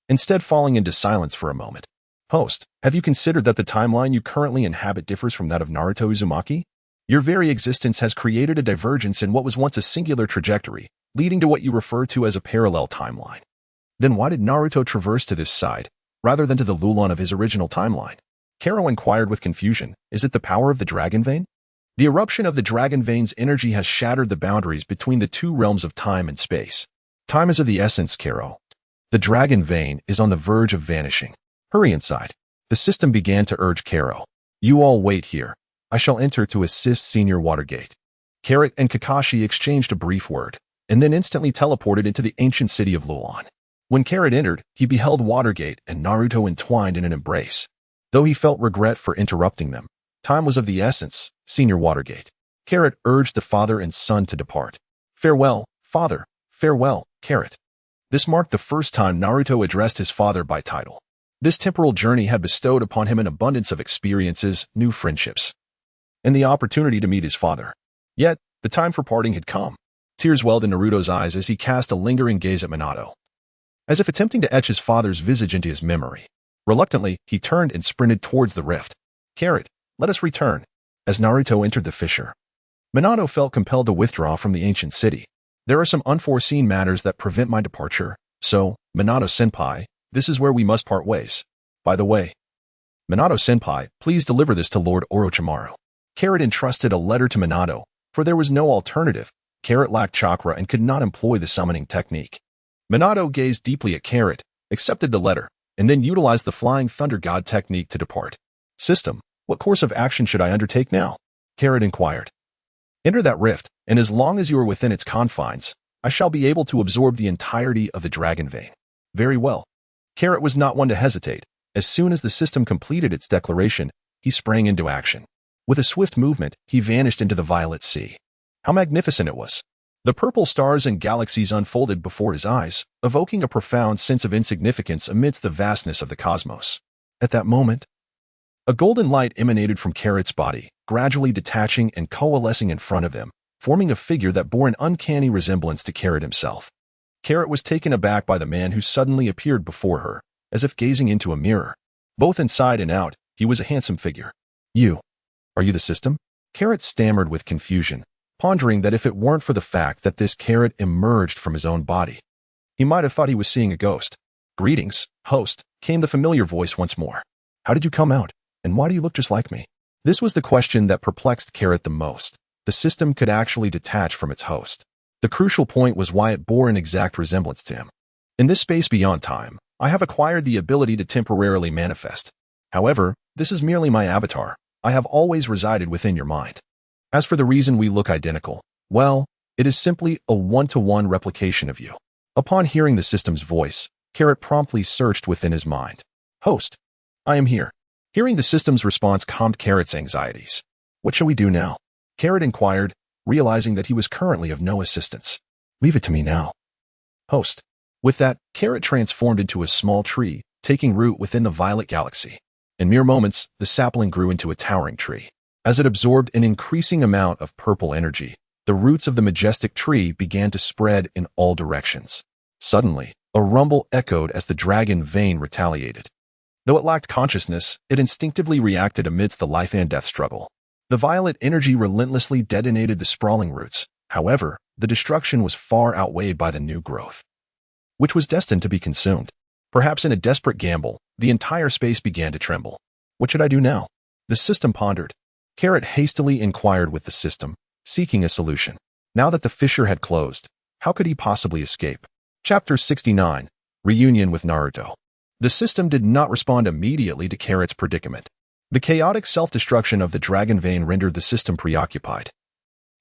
instead falling into silence for a moment. "Host, have you considered that the timeline you currently inhabit differs from that of Naruto Uzumaki? Your very existence has created a divergence in what was once a singular trajectory, leading to what you refer to as a parallel timeline. Then why did Naruto traverse to this side, rather than to the Lulon of his original timeline?" Karo inquired with confusion. "Is it the power of the dragon vein?" The eruption of the dragon vein's energy has shattered the boundaries between the two realms of time and space. Time is of the essence, Karo. The dragon vein is on the verge of vanishing. Hurry inside. The system began to urge Karo. "You all wait here. I shall enter to assist Senior Watergate." Carrot and Kakashi exchanged a brief word, and then instantly teleported into the ancient city of Lulon. When Carrot entered, he beheld Watergate and Naruto entwined in an embrace. Though he felt regret for interrupting them, time was of the essence. Senior Watergate. Carrot urged the father and son to depart. "Farewell, father. Farewell, Carrot." This marked the first time Naruto addressed his father by title. This temporal journey had bestowed upon him an abundance of experiences, new friendships, and the opportunity to meet his father. Yet, the time for parting had come. Tears welled in Naruto's eyes as he cast a lingering gaze at Minato, as if attempting to etch his father's visage into his memory. Reluctantly, he turned and sprinted towards the rift. "Carrot, let us return." As Naruto entered the fissure, Minato felt compelled to withdraw from the ancient city. "There are some unforeseen matters that prevent my departure, so, Minato-senpai, this is where we must part ways. By the way, Minato-senpai, please deliver this to Lord Orochimaru." Carrot entrusted a letter to Minato, for there was no alternative. Carrot lacked chakra and could not employ the summoning technique. Minato gazed deeply at Carrot, accepted the letter, and then utilized the Flying Thunder God technique to depart. "System, what course of action should I undertake now?" Carrot inquired. "Enter that rift, and as long as you are within its confines, I shall be able to absorb the entirety of the dragon vein." "Very well." Carrot was not one to hesitate. As soon as the system completed its declaration, he sprang into action. With a swift movement, he vanished into the violet sea. How magnificent it was! The purple stars and galaxies unfolded before his eyes, evoking a profound sense of insignificance amidst the vastness of the cosmos. At that moment, a golden light emanated from Carrot's body, gradually detaching and coalescing in front of him, forming a figure that bore an uncanny resemblance to Carrot himself. Carrot was taken aback by the man who suddenly appeared before her, as if gazing into a mirror. Both inside and out, he was a handsome figure. Are you the system?" Carrot stammered with confusion, pondering that if it weren't for the fact that this Carrot emerged from his own body, he might have thought he was seeing a ghost. "Greetings, host," came the familiar voice once more. "How did you come out, and why do you look just like me?" This was the question that perplexed Carrot the most. The system could actually detach from its host. The crucial point was why it bore an exact resemblance to him. "In this space beyond time, I have acquired the ability to temporarily manifest. However, this is merely my avatar. I have always resided within your mind. As for the reason we look identical, well, it is simply a one-to-one replication of you." Upon hearing the system's voice, Carrot promptly searched within his mind. Host, I am here. Hearing the system's response calmed Carrot's anxieties. What shall we do now? Carrot inquired, realizing that he was currently of no assistance. Leave it to me now. Host. With that, Carrot transformed into a small tree, taking root within the violet galaxy. In mere moments, the sapling grew into a towering tree. As it absorbed an increasing amount of purple energy, the roots of the majestic tree began to spread in all directions. Suddenly, a rumble echoed as the dragon vein retaliated. Though it lacked consciousness, it instinctively reacted amidst the life and death struggle. The violet energy relentlessly detonated the sprawling roots. However, the destruction was far outweighed by the new growth, which was destined to be consumed. Perhaps in a desperate gamble, the entire space began to tremble. What should I do now? The system pondered. Carrot hastily inquired with the system, seeking a solution. Now that the fissure had closed, how could he possibly escape? Chapter 69, Reunion with Naruto. The system did not respond immediately to Carrot's predicament. The chaotic self-destruction of the dragon vein rendered the system preoccupied,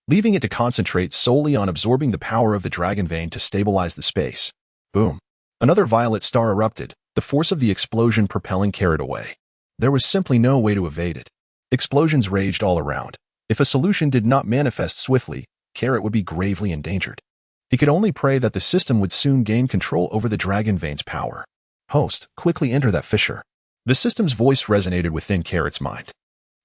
leaving it to concentrate solely on absorbing the power of the dragon vein to stabilize the space. Boom. Another violet star erupted, the force of the explosion propelling Carrot away. There was simply no way to evade it. Explosions raged all around. If a solution did not manifest swiftly, Carrot would be gravely endangered. He could only pray that the system would soon gain control over the dragon vein's power. Host, quickly enter that fissure. The system's voice resonated within Carrot's mind.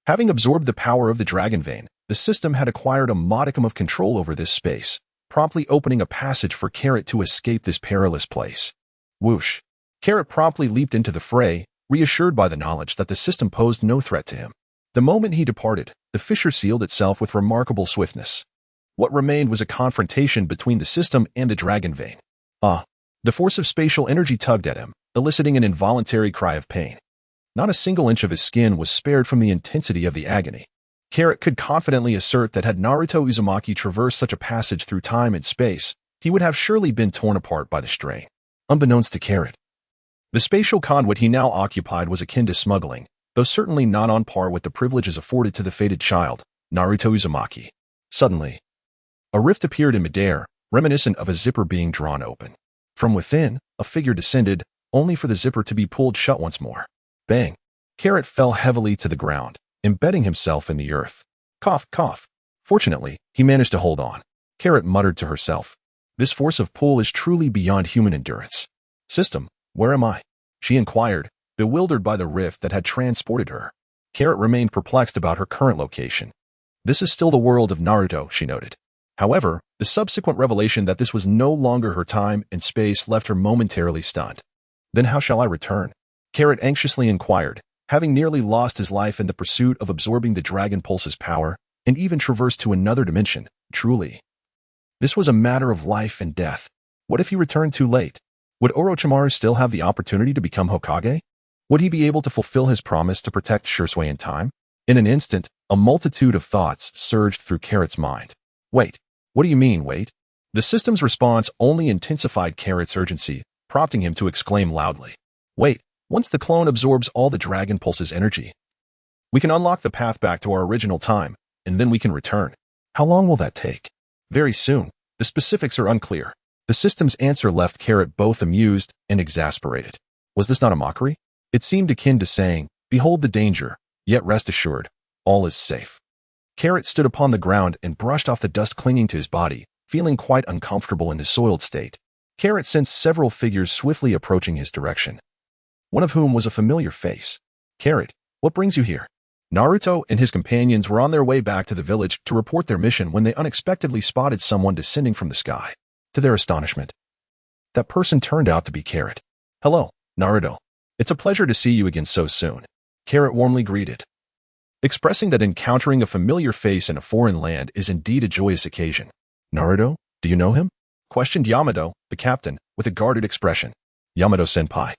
Having absorbed the power of the dragon vein, the system had acquired a modicum of control over this space, promptly opening a passage for Carrot to escape this perilous place. Whoosh. Carrot promptly leaped into the fray, reassured by the knowledge that the system posed no threat to him. The moment he departed, the fissure sealed itself with remarkable swiftness. What remained was a confrontation between the system and the dragon vein. The force of spatial energy tugged at him, eliciting an involuntary cry of pain. Not a single inch of his skin was spared from the intensity of the agony. Carrot could confidently assert that had Naruto Uzumaki traversed such a passage through time and space, he would have surely been torn apart by the strain. Unbeknownst to Carrot, the spatial conduit he now occupied was akin to smuggling, though certainly not on par with the privileges afforded to the fated child, Naruto Uzumaki. Suddenly, a rift appeared in midair, reminiscent of a zipper being drawn open. From within, a figure descended, only for the zipper to be pulled shut once more. Bang! Carrot fell heavily to the ground, embedding himself in the earth. Cough, cough. Fortunately, he managed to hold on. Carrot muttered to herself. This force of pull is truly beyond human endurance. System, where am I? She inquired, bewildered by the rift that had transported her. Carrot remained perplexed about her current location. This is still the world of Naruto, she noted. However, the subsequent revelation that this was no longer her time and space left her momentarily stunned. Then how shall I return? Carrot anxiously inquired, having nearly lost his life in the pursuit of absorbing the Dragon Pulse's power, and even traversed to another dimension. Truly, this was a matter of life and death. What if he returned too late? Would Orochimaru still have the opportunity to become Hokage? Would he be able to fulfill his promise to protect Shisui in time? In an instant, a multitude of thoughts surged through Carrot's mind. Wait, what do you mean, wait? The system's response only intensified Carrot's urgency, prompting him to exclaim loudly. Wait. Once the clone absorbs all the Dragon Pulse's energy, we can unlock the path back to our original time, and then we can return. How long will that take? Very soon. The specifics are unclear. The system's answer left Carrot both amused and exasperated. Was this not a mockery? It seemed akin to saying, behold the danger, yet rest assured, all is safe. Carrot stood upon the ground and brushed off the dust clinging to his body, feeling quite uncomfortable in his soiled state. Carrot sensed several figures swiftly approaching his direction, one of whom was a familiar face. Carrot, what brings you here? Naruto and his companions were on their way back to the village to report their mission when they unexpectedly spotted someone descending from the sky. To their astonishment, that person turned out to be Carrot. Hello, Naruto. It's a pleasure to see you again so soon. Carrot warmly greeted, expressing that encountering a familiar face in a foreign land is indeed a joyous occasion. Naruto, do you know him? Questioned Yamato, the captain, with a guarded expression. Yamato-senpai.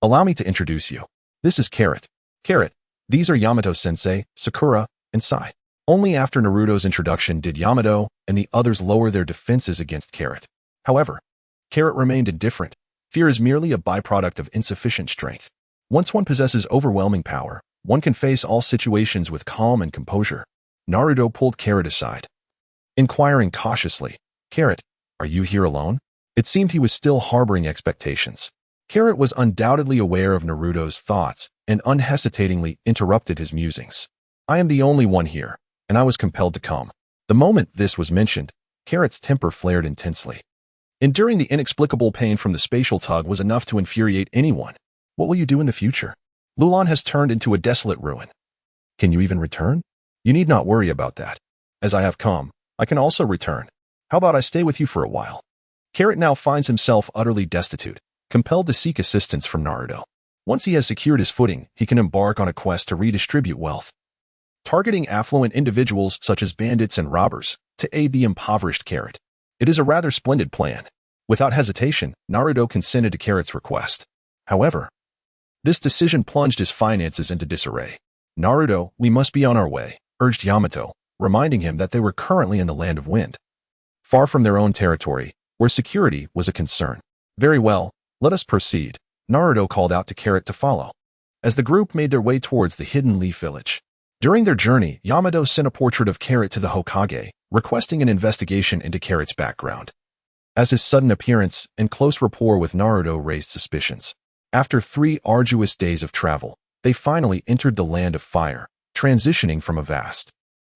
Allow me to introduce you. This is Carrot. Carrot, these are Yamato-sensei, Sakura, and Sai. Only after Naruto's introduction did Yamato and the others lower their defenses against Carrot. However, Carrot remained indifferent. Fear is merely a byproduct of insufficient strength. Once one possesses overwhelming power, one can face all situations with calm and composure. Naruto pulled Carrot aside, inquiring cautiously, Carrot, are you here alone? It seemed he was still harboring expectations. Carrot was undoubtedly aware of Naruto's thoughts and unhesitatingly interrupted his musings. I am the only one here, and I was compelled to come. The moment this was mentioned, Carrot's temper flared intensely. Enduring the inexplicable pain from the spatial tug was enough to infuriate anyone. What will you do in the future? Lulon has turned into a desolate ruin. Can you even return? You need not worry about that. As I have come, I can also return. How about I stay with you for a while? Carrot now finds himself utterly destitute, compelled to seek assistance from Naruto. Once he has secured his footing, he can embark on a quest to redistribute wealth, targeting affluent individuals such as bandits and robbers to aid the impoverished Carrot. It is a rather splendid plan. Without hesitation, Naruto consented to Carrot's request. However, this decision plunged his finances into disarray. Naruto, we must be on our way, urged Yamato, reminding him that they were currently in the land of wind, far from their own territory, where security was a concern. Very well, let us proceed, Naruto called out to Carrot to follow. As the group made their way towards the hidden leaf village. During their journey, Yamato sent a portrait of Carrot to the Hokage, requesting an investigation into Carrot's background, as his sudden appearance and close rapport with Naruto raised suspicions. After 3 arduous days of travel, they finally entered the land of fire, transitioning from a vast,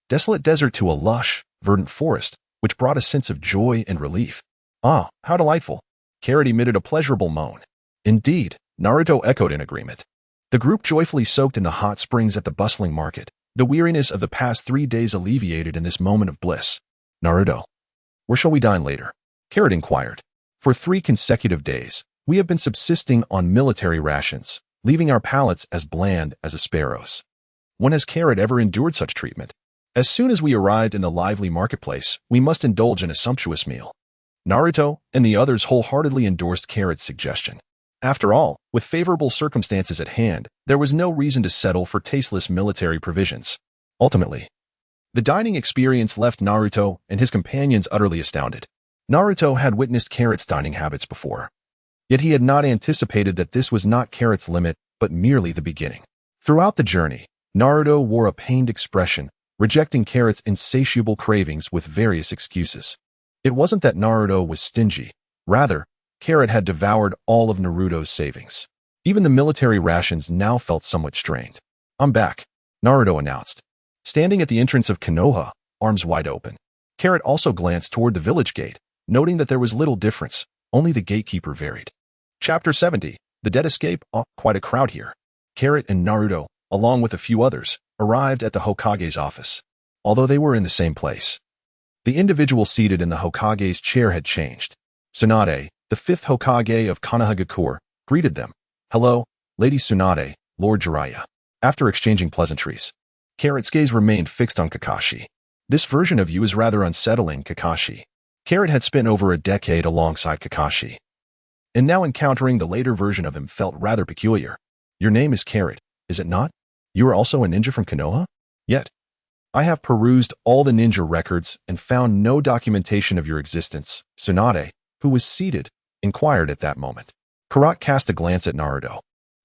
desolate desert to a lush, verdant forest, which brought a sense of joy and relief. Ah, how delightful! Carrot emitted a pleasurable moan. Indeed, Naruto echoed in agreement. The group joyfully soaked in the hot springs at the bustling market, the weariness of the past 3 days alleviated in this moment of bliss. Naruto, where shall we dine later? Carrot inquired. For 3 consecutive days, we have been subsisting on military rations, leaving our palates as bland as a sparrow's. When has Carrot ever endured such treatment? As soon as we arrived in the lively marketplace, we must indulge in a sumptuous meal. Naruto and the others wholeheartedly endorsed Carrot's suggestion. After all, with favorable circumstances at hand, there was no reason to settle for tasteless military provisions. Ultimately, the dining experience left Naruto and his companions utterly astounded. Naruto had witnessed Carrot's dining habits before, yet he had not anticipated that this was not Carrot's limit, but merely the beginning. Throughout the journey, Naruto wore a pained expression, rejecting Carrot's insatiable cravings with various excuses. It wasn't that Naruto was stingy. Rather, Carrot had devoured all of Naruto's savings. Even the military rations now felt somewhat strained. I'm back, Naruto announced. Standing at the entrance of Konoha, arms wide open. Carrot also glanced toward the village gate, noting that there was little difference, only the gatekeeper varied. Chapter 70, The Dead Escape. Oh, quite a crowd here. Carrot and Naruto, along with a few others, arrived at the Hokage's office. Although they were in the same place, the individual seated in the Hokage's chair had changed. Tsunade, the 5th Hokage of Konoha, greeted them. Hello, Lady Tsunade, Lord Jiraiya. After exchanging pleasantries, Carrot's gaze remained fixed on Kakashi. This version of you is rather unsettling, Kakashi. Carrot had spent over a decade alongside Kakashi, and now encountering the later version of him felt rather peculiar. Your name is Carrot, is it not? You are also a ninja from Konoha? Yet, I have perused all the ninja records and found no documentation of your existence, Tsunade, who was seated, inquired at that moment. Karat cast a glance at Naruto.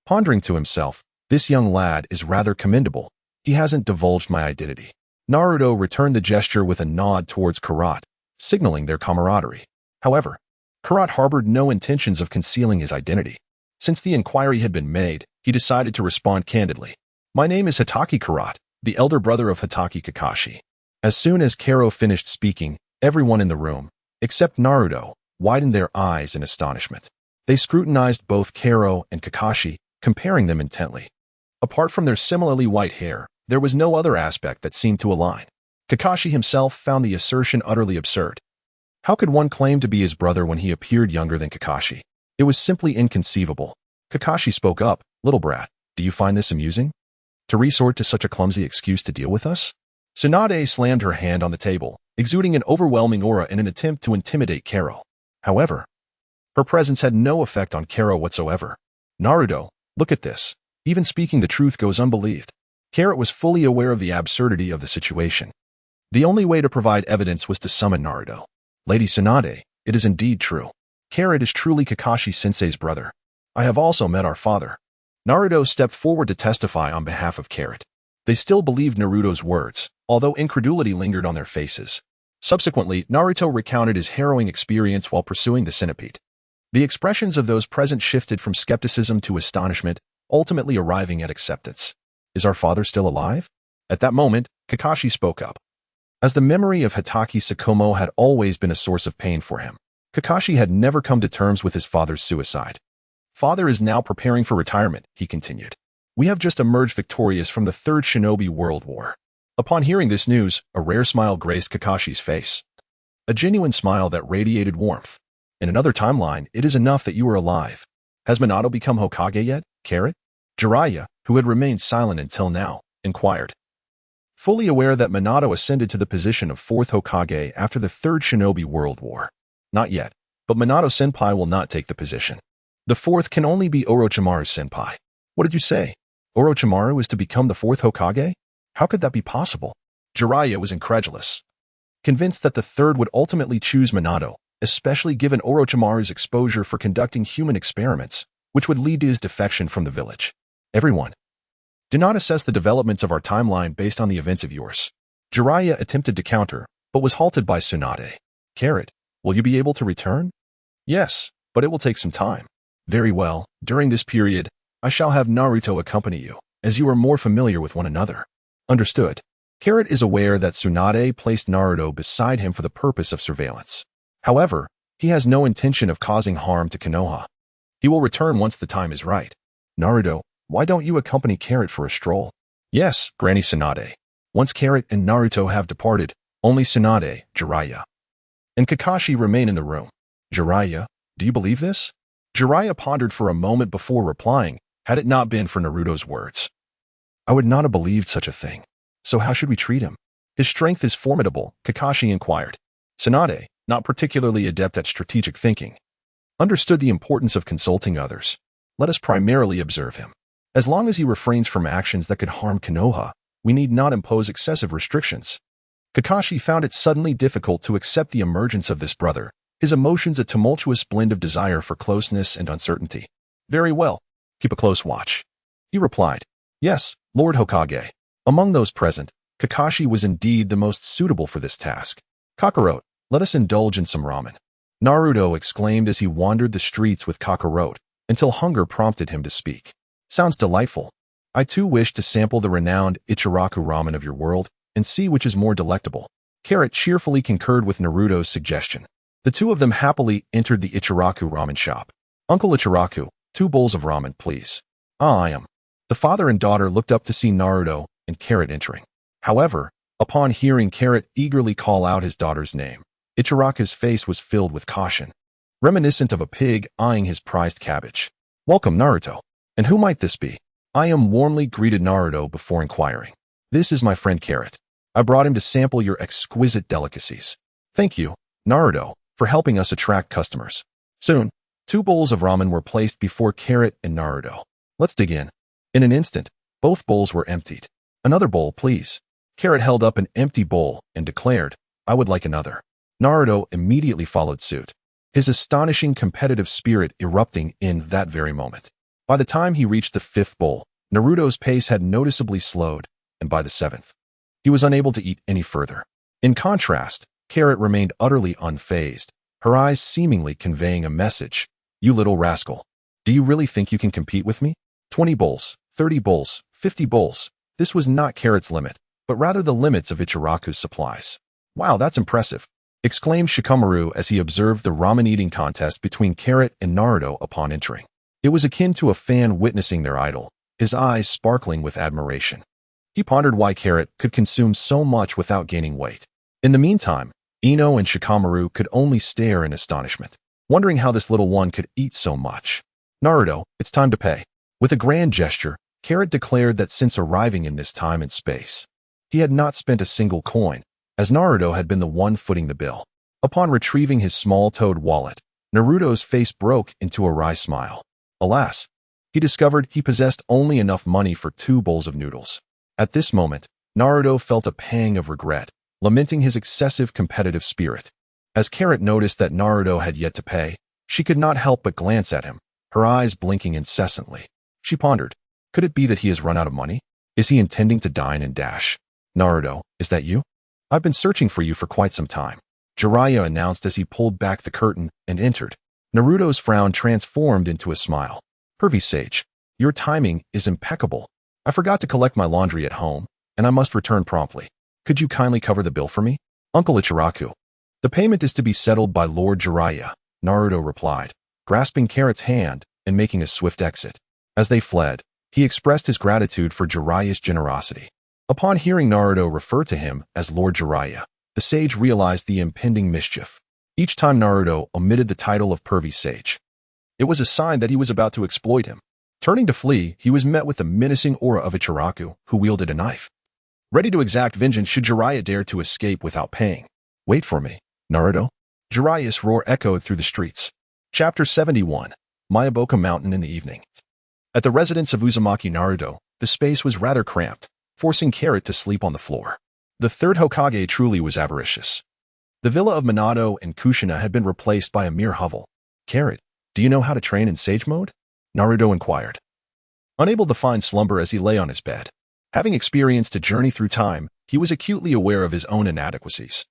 Pondering to himself, this young lad is rather commendable. He hasn't divulged my identity. Naruto returned the gesture with a nod towards Karat, signaling their camaraderie. However, Karat harbored no intentions of concealing his identity. Since the inquiry had been made, he decided to respond candidly. My name is Hatake Karat, the elder brother of Hatake Kakashi. As soon as Karo finished speaking, everyone in the room, except Naruto, widened their eyes in astonishment. They scrutinized both Karo and Kakashi, comparing them intently. Apart from their similarly white hair, there was no other aspect that seemed to align. Kakashi himself found the assertion utterly absurd. How could one claim to be his brother when he appeared younger than Kakashi? It was simply inconceivable. Kakashi spoke up, Little brat, do you find this amusing? To resort to such a clumsy excuse to deal with us? Tsunade slammed her hand on the table, exuding an overwhelming aura in an attempt to intimidate Karo. However, her presence had no effect on Karo whatsoever. Naruto, look at this. Even speaking the truth goes unbelieved. Carrot was fully aware of the absurdity of the situation. The only way to provide evidence was to summon Naruto. Lady Tsunade, it is indeed true. Carrot is truly Kakashi-sensei's brother. I have also met our father. Naruto stepped forward to testify on behalf of Carrot. They still believed Naruto's words, although incredulity lingered on their faces. Subsequently, Naruto recounted his harrowing experience while pursuing the centipede. The expressions of those present shifted from skepticism to astonishment, ultimately arriving at acceptance. Is our father still alive? At that moment, Kakashi spoke up. As the memory of Hatake Tsukumo had always been a source of pain for him, Kakashi had never come to terms with his father's suicide. Father is now preparing for retirement, he continued. We have just emerged victorious from the Third Shinobi World War. Upon hearing this news, a rare smile graced Kakashi's face. A genuine smile that radiated warmth. In another timeline, it is enough that you are alive. Has Minato become Hokage yet, Carrot? Jiraiya, who had remained silent until now, inquired. Fully aware that Minato ascended to the position of fourth Hokage after the Third Shinobi World War. Not yet, but Minato-senpai will not take the position. The fourth can only be Orochimaru-senpai. What did you say? Orochimaru is to become the fourth Hokage? How could that be possible? Jiraiya was incredulous. Convinced that the third would ultimately choose Minato, especially given Orochimaru's exposure for conducting human experiments, which would lead to his defection from the village. Everyone, do not assess the developments of our timeline based on the events of yours. Jiraiya attempted to counter, but was halted by Tsunade. Carrot, will you be able to return? Yes, but it will take some time. Very well, during this period, I shall have Naruto accompany you, as you are more familiar with one another. Understood. Carrot is aware that Tsunade placed Naruto beside him for the purpose of surveillance. However, he has no intention of causing harm to Konoha. He will return once the time is right. Naruto, why don't you accompany Carrot for a stroll? Yes, Granny Tsunade. Once Carrot and Naruto have departed, only Tsunade, Jiraiya, and Kakashi remain in the room. Jiraiya, do you believe this? Jiraiya pondered for a moment before replying, had it not been for Naruto's words. I would not have believed such a thing. So how should we treat him? His strength is formidable, Kakashi inquired. Tsunade, not particularly adept at strategic thinking, understood the importance of consulting others. Let us primarily observe him. As long as he refrains from actions that could harm Konoha, we need not impose excessive restrictions. Kakashi found it suddenly difficult to accept the emergence of this brother, his emotions a tumultuous blend of desire for closeness and uncertainty. Very well. Keep a close watch. He replied. Yes, Lord Hokage. Among those present, Kakashi was indeed the most suitable for this task. Kakarot, let us indulge in some ramen. Naruto exclaimed as he wandered the streets with Kakarot, until hunger prompted him to speak. Sounds delightful. I too wish to sample the renowned Ichiraku ramen of your world, and see which is more delectable. Carrot cheerfully concurred with Naruto's suggestion. The two of them happily entered the Ichiraku ramen shop. Uncle Ichiraku, 2 bowls of ramen, please. I am. The father and daughter looked up to see Naruto and Carrot entering. However, upon hearing Carrot eagerly call out his daughter's name, Ichiraku's face was filled with caution, reminiscent of a pig eyeing his prized cabbage. Welcome, Naruto. And who might this be? I am warmly greeted Naruto before inquiring. This is my friend Carrot. I brought him to sample your exquisite delicacies. Thank you, Naruto, for helping us attract customers. Soon, 2 bowls of ramen were placed before Carrot and Naruto. Let's dig in. In an instant, both bowls were emptied. Another bowl, please. Carrot held up an empty bowl and declared, I would like another. Naruto immediately followed suit, his astonishing competitive spirit erupting in that very moment. By the time he reached the 5th bowl, Naruto's pace had noticeably slowed, and by the 7th, he was unable to eat any further. In contrast, Carrot remained utterly unfazed, her eyes seemingly conveying a message. You little rascal. Do you really think you can compete with me? 20 bowls, 30 bowls, 50 bowls. This was not Carrot's limit, but rather the limits of Ichiraku's supplies. Wow, that's impressive, exclaimed Shikamaru as he observed the ramen eating contest between Carrot and Naruto upon entering. It was akin to a fan witnessing their idol, his eyes sparkling with admiration. He pondered why Carrot could consume so much without gaining weight. In the meantime, Ino and Shikamaru could only stare in astonishment, wondering how this little one could eat so much. Naruto, it's time to pay. With a grand gesture, Carrot declared that since arriving in this time and space, he had not spent a single coin, as Naruto had been the one footing the bill. Upon retrieving his small-toed wallet, Naruto's face broke into a wry smile. Alas, he discovered he possessed only enough money for 2 bowls of noodles. At this moment, Naruto felt a pang of regret, lamenting his excessive competitive spirit. As Carrot noticed that Naruto had yet to pay, she could not help but glance at him, her eyes blinking incessantly. She pondered, could it be that he has run out of money? Is he intending to dine and dash? Naruto, is that you? I've been searching for you for quite some time, Jiraiya announced as he pulled back the curtain and entered. Naruto's frown transformed into a smile. Pervy Sage, your timing is impeccable. I forgot to collect my laundry at home, and I must return promptly. Could you kindly cover the bill for me? Uncle Ichiraku. The payment is to be settled by Lord Jiraiya, Naruto replied, grasping Carrot's hand and making a swift exit. As they fled, he expressed his gratitude for Jiraiya's generosity. Upon hearing Naruto refer to him as Lord Jiraiya, the sage realized the impending mischief. Each time Naruto omitted the title of Pervy Sage, it was a sign that he was about to exploit him. Turning to flee, he was met with the menacing aura of Ichiraku, who wielded a knife, ready to exact vengeance should Jiraiya dare to escape without paying. Wait for me, Naruto. Jiraiya's roar echoed through the streets. Chapter 71. Mayaboka Mountain in the evening. At the residence of Uzumaki Naruto, the space was rather cramped, forcing Carrot to sleep on the floor. The third Hokage truly was avaricious. The villa of Minato and Kushina had been replaced by a mere hovel. Carrot, do you know how to train in sage mode? Naruto inquired. Unable to find slumber as he lay on his bed. Having experienced a journey through time, he was acutely aware of his own inadequacies.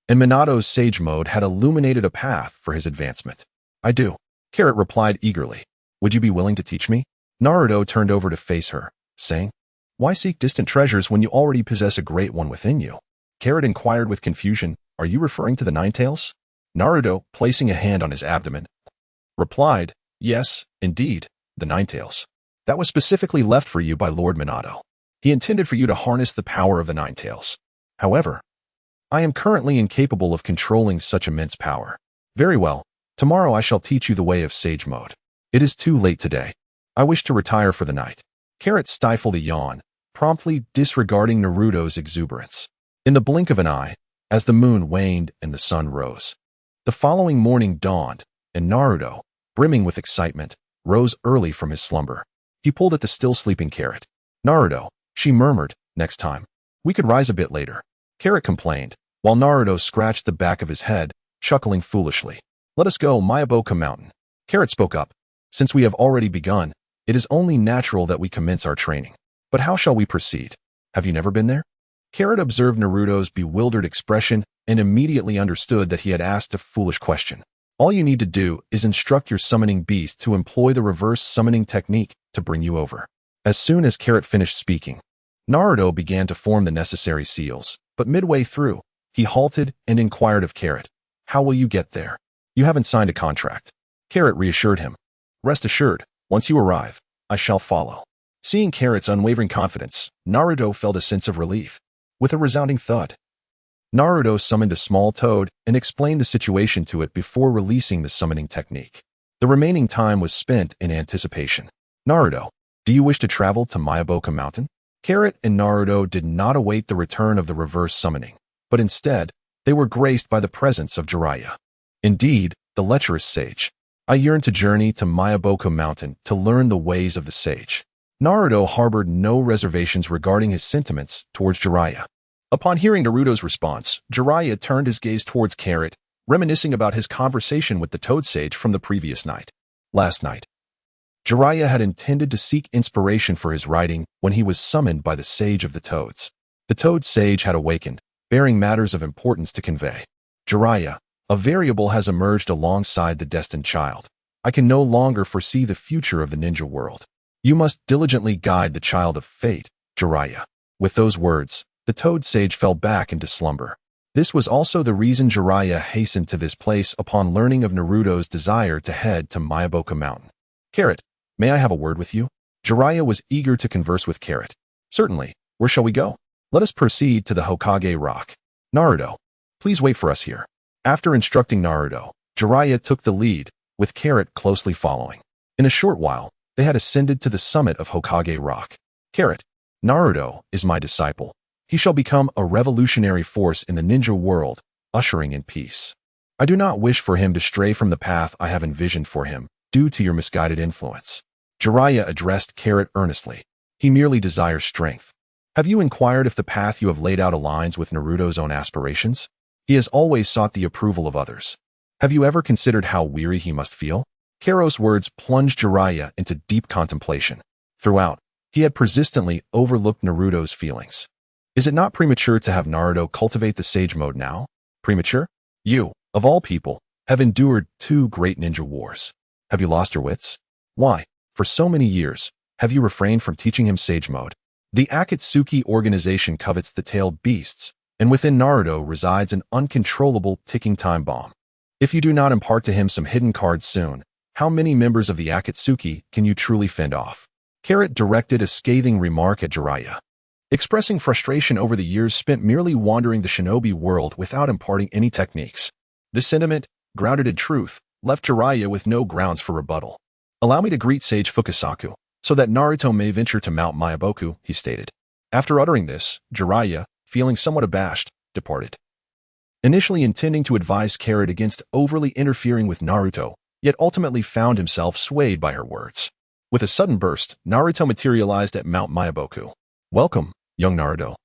And Minato's sage mode had illuminated a path for his advancement. I do. Carrot replied eagerly. Would you be willing to teach me? Naruto turned over to face her, saying, why seek distant treasures when you already possess a great one within you? Carrot inquired with confusion, are you referring to the Ninetales? Naruto, placing a hand on his abdomen, replied, yes, indeed, the Ninetales. That was specifically left for you by Lord Minato. He intended for you to harness the power of the Ninetales. However, I am currently incapable of controlling such immense power. Very well, tomorrow I shall teach you the way of sage mode. It is too late today. I wish to retire for the night. Carrot stifled a yawn, promptly disregarding Naruto's exuberance. In the blink of an eye, as the moon waned and the sun rose, the following morning dawned, and Naruto, brimming with excitement, rose early from his slumber. He pulled at the still sleeping Carrot. Naruto, she murmured, next time. We could rise a bit later. Carrot complained, while Naruto scratched the back of his head, chuckling foolishly. Let us go, Mayaboka Mountain. Carrot spoke up. Since we have already begun, it is only natural that we commence our training. But how shall we proceed? Have you never been there? Carrot observed Naruto's bewildered expression and immediately understood that he had asked a foolish question. All you need to do is instruct your summoning beast to employ the reverse summoning technique to bring you over. As soon as Carrot finished speaking, Naruto began to form the necessary seals, but midway through, he halted and inquired of Carrot, how will you get there? You haven't signed a contract. Carrot reassured him. Rest assured, once you arrive, I shall follow. Seeing Carrot's unwavering confidence, Naruto felt a sense of relief. With a resounding thud, Naruto summoned a small toad and explained the situation to it before releasing the summoning technique. The remaining time was spent in anticipation. Naruto, do you wish to travel to Mayaboka Mountain? Carrot and Naruto did not await the return of the reverse summoning, but instead, they were graced by the presence of Jiraiya. Indeed, the lecherous sage. I yearn to journey to Mayaboka Mountain to learn the ways of the sage. Naruto harbored no reservations regarding his sentiments towards Jiraiya. Upon hearing Naruto's response, Jiraiya turned his gaze towards Carrot, reminiscing about his conversation with the Toad Sage from the previous night. Last night, Jiraiya had intended to seek inspiration for his writing when he was summoned by the Sage of the Toads. The Toad Sage had awakened, bearing matters of importance to convey. Jiraiya, a variable has emerged alongside the destined child. I can no longer foresee the future of the ninja world. You must diligently guide the child of fate, Jiraiya. With those words, the Toad Sage fell back into slumber. This was also the reason Jiraiya hastened to this place upon learning of Naruto's desire to head to Mayaboka Mountain. Carrot, may I have a word with you? Jiraiya was eager to converse with Carrot. Certainly, where shall we go? Let us proceed to the Hokage Rock. Naruto, please wait for us here. After instructing Naruto, Jiraiya took the lead, with Carrot closely following. In a short while, they had ascended to the summit of Hokage Rock. Carrot, Naruto is my disciple. He shall become a revolutionary force in the ninja world, ushering in peace. I do not wish for him to stray from the path I have envisioned for him, due to your misguided influence. Jiraiya addressed Carrot earnestly. He merely desires strength. Have you inquired if the path you have laid out aligns with Naruto's own aspirations? He has always sought the approval of others. Have you ever considered how weary he must feel? Carrot's words plunged Jiraiya into deep contemplation. Throughout, he had persistently overlooked Naruto's feelings. Is it not premature to have Naruto cultivate the sage mode now? Premature? You, of all people, have endured 2 great ninja wars. Have you lost your wits? Why, for so many years, have you refrained from teaching him sage mode? The Akatsuki organization covets the tailed beasts, and within Naruto resides an uncontrollable ticking time bomb. If you do not impart to him some hidden cards soon, how many members of the Akatsuki can you truly fend off? Carrot directed a scathing remark at Jiraiya, expressing frustration over the years spent merely wandering the shinobi world without imparting any techniques. This sentiment, grounded in truth, left Jiraiya with no grounds for rebuttal. Allow me to greet Sage Fukasaku, so that Naruto may venture to Mount Myaboku, he stated. After uttering this, Jiraiya, feeling somewhat abashed, departed. Initially intending to advise Carrot against overly interfering with Naruto, yet ultimately found himself swayed by her words. With a sudden burst, Naruto materialized at Mount Myaboku. Welcome, young Naruto.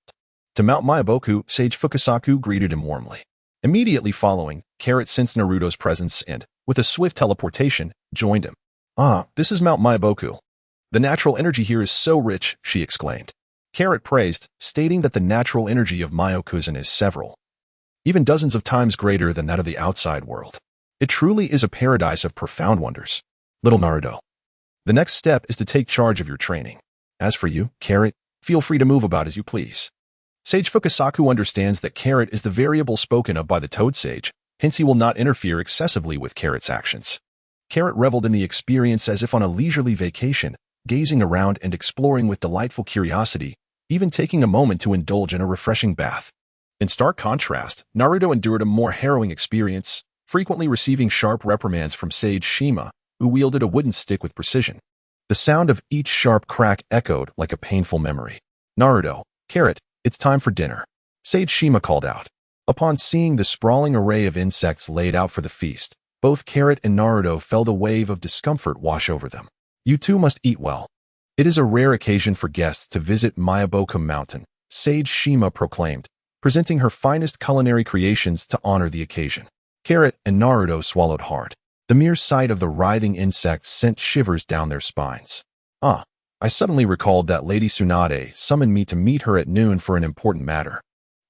To Mount Myaboku, Sage Fukasaku greeted him warmly. Immediately following, Carrot sensed Naruto's presence and, with a swift teleportation, joined him. Ah, this is Mount Myaboku. The natural energy here is so rich, she exclaimed. Carrot praised, stating that the natural energy of Myokuzen is several, even dozens of times greater than that of the outside world. It truly is a paradise of profound wonders. Little Naruto. The next step is to take charge of your training. As for you, Carrot, feel free to move about as you please. Sage Fukasaku understands that Carrot is the variable spoken of by the Toad Sage, hence he will not interfere excessively with Carrot's actions. Carrot reveled in the experience as if on a leisurely vacation, gazing around and exploring with delightful curiosity, even taking a moment to indulge in a refreshing bath. In stark contrast, Naruto endured a more harrowing experience, frequently receiving sharp reprimands from Sage Shima, who wielded a wooden stick with precision. The sound of each sharp crack echoed like a painful memory. Naruto, Carrot, it's time for dinner, Sage Shima called out. Upon seeing the sprawling array of insects laid out for the feast, both Carrot and Naruto felt a wave of discomfort wash over them. You two must eat well. It is a rare occasion for guests to visit Myaboku Mountain, Sage Shima proclaimed, presenting her finest culinary creations to honor the occasion. Carrot and Naruto swallowed hard. The mere sight of the writhing insects sent shivers down their spines. Ah, I suddenly recalled that Lady Tsunade summoned me to meet her at noon for an important matter.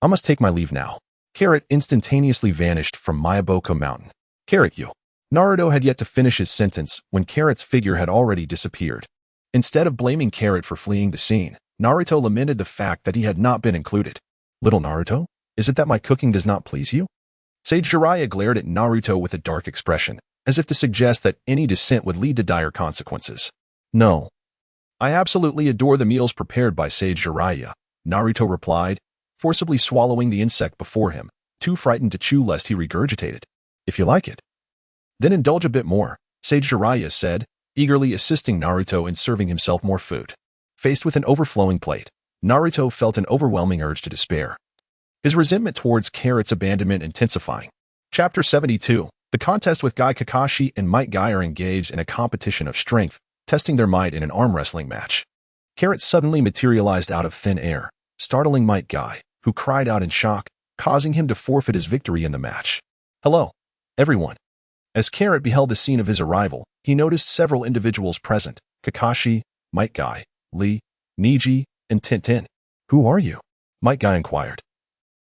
I must take my leave now. Carrot instantaneously vanished from Myaboku Mountain. Carrot, you. Naruto had yet to finish his sentence when Carrot's figure had already disappeared. Instead of blaming Carrot for fleeing the scene, Naruto lamented the fact that he had not been included. Little Naruto, is it that my cooking does not please you? Sage Jiraiya glared at Naruto with a dark expression, as if to suggest that any dissent would lead to dire consequences. No. I absolutely adore the meals prepared by Sage Jiraiya, Naruto replied, forcibly swallowing the insect before him, too frightened to chew lest he regurgitated. If you like it, then indulge a bit more, Sage Jiraiya said, eagerly assisting Naruto in serving himself more food. Faced with an overflowing plate, Naruto felt an overwhelming urge to despair, his resentment towards Carrot's abandonment intensifying. Chapter 72. The contest with Guy Kakashi and Might Guy are engaged in a competition of strength, testing their might in an arm wrestling match. Carrot suddenly materialized out of thin air, startling Might Guy, who cried out in shock, causing him to forfeit his victory in the match. Hello, everyone. As Carrot beheld the scene of his arrival, he noticed several individuals present: Kakashi, Might Guy, Lee, Niji, and Tintin. Who are you? Might Guy inquired,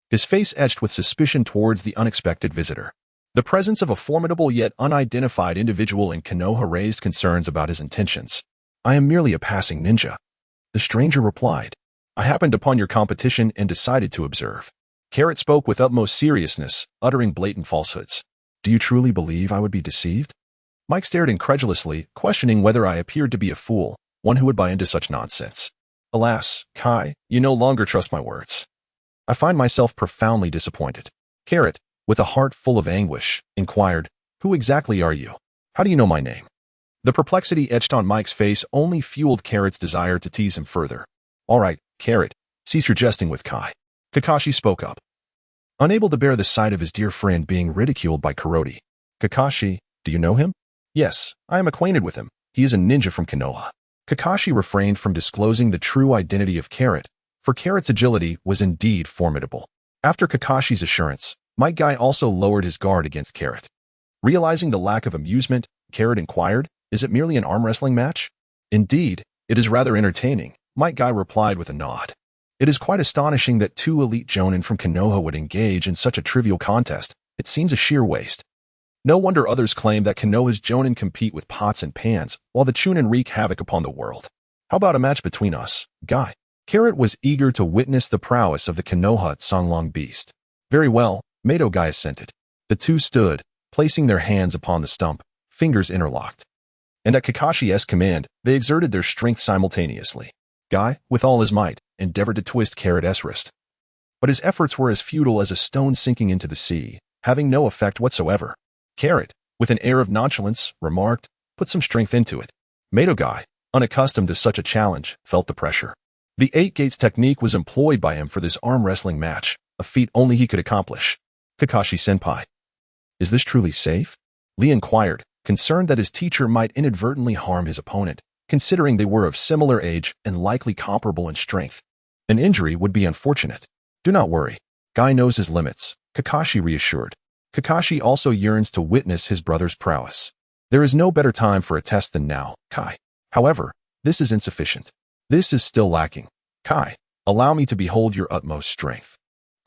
his face etched with suspicion towards the unexpected visitor. The presence of a formidable yet unidentified individual in Konoha raised concerns about his intentions. I am merely a passing ninja, the stranger replied. I happened upon your competition and decided to observe. Carrot spoke with utmost seriousness, uttering blatant falsehoods. Do you truly believe I would be deceived? Mike stared incredulously, questioning whether I appeared to be a fool, one who would buy into such nonsense. Alas, Kai, you no longer trust my words. I find myself profoundly disappointed. Carrot, with a heart full of anguish, inquired, who exactly are you? How do you know my name? The perplexity etched on Mike's face only fueled Carrot's desire to tease him further. All right, Carrot, cease your jesting with Kai. Kakashi spoke up, unable to bear the sight of his dear friend being ridiculed by Kuroti. Kakashi, do you know him? Yes, I am acquainted with him. He is a ninja from Konoha. Kakashi refrained from disclosing the true identity of Carrot, for Carrot's agility was indeed formidable. After Kakashi's assurance, Might Guy also lowered his guard against Carrot. Realizing the lack of amusement, Carrot inquired, is it merely an arm wrestling match? Indeed, it is rather entertaining, Might Guy replied with a nod. It is quite astonishing that 2 elite jonin from Konoha would engage in such a trivial contest. It seems a sheer waste. No wonder others claim that Konoha's Jonin compete with pots and pans, while the Chunin wreak havoc upon the world. How about a match between us, Guy? Carrot was eager to witness the prowess of the Konoha Songlong beast. Very well, Mato Guy assented. The two stood, placing their hands upon the stump, fingers interlocked. And at Kakashi's command, they exerted their strength simultaneously. Guy, with all his might, endeavored to twist Carrot's wrist. But his efforts were as futile as a stone sinking into the sea, having no effect whatsoever. Carrot, with an air of nonchalance, remarked, "Put some strength into it." Mato Guy, unaccustomed to such a challenge, felt the pressure. The Eight Gates technique was employed by him for this arm wrestling match, a feat only he could accomplish. Kakashi-senpai. Is this truly safe? Lee inquired, concerned that his teacher might inadvertently harm his opponent, considering they were of similar age and likely comparable in strength. An injury would be unfortunate. Do not worry. Guy knows his limits, Kakashi reassured. Kakashi also yearns to witness his brother's prowess. There is no better time for a test than now, Kai. However, this is insufficient. This is still lacking. Kai, allow me to behold your utmost strength.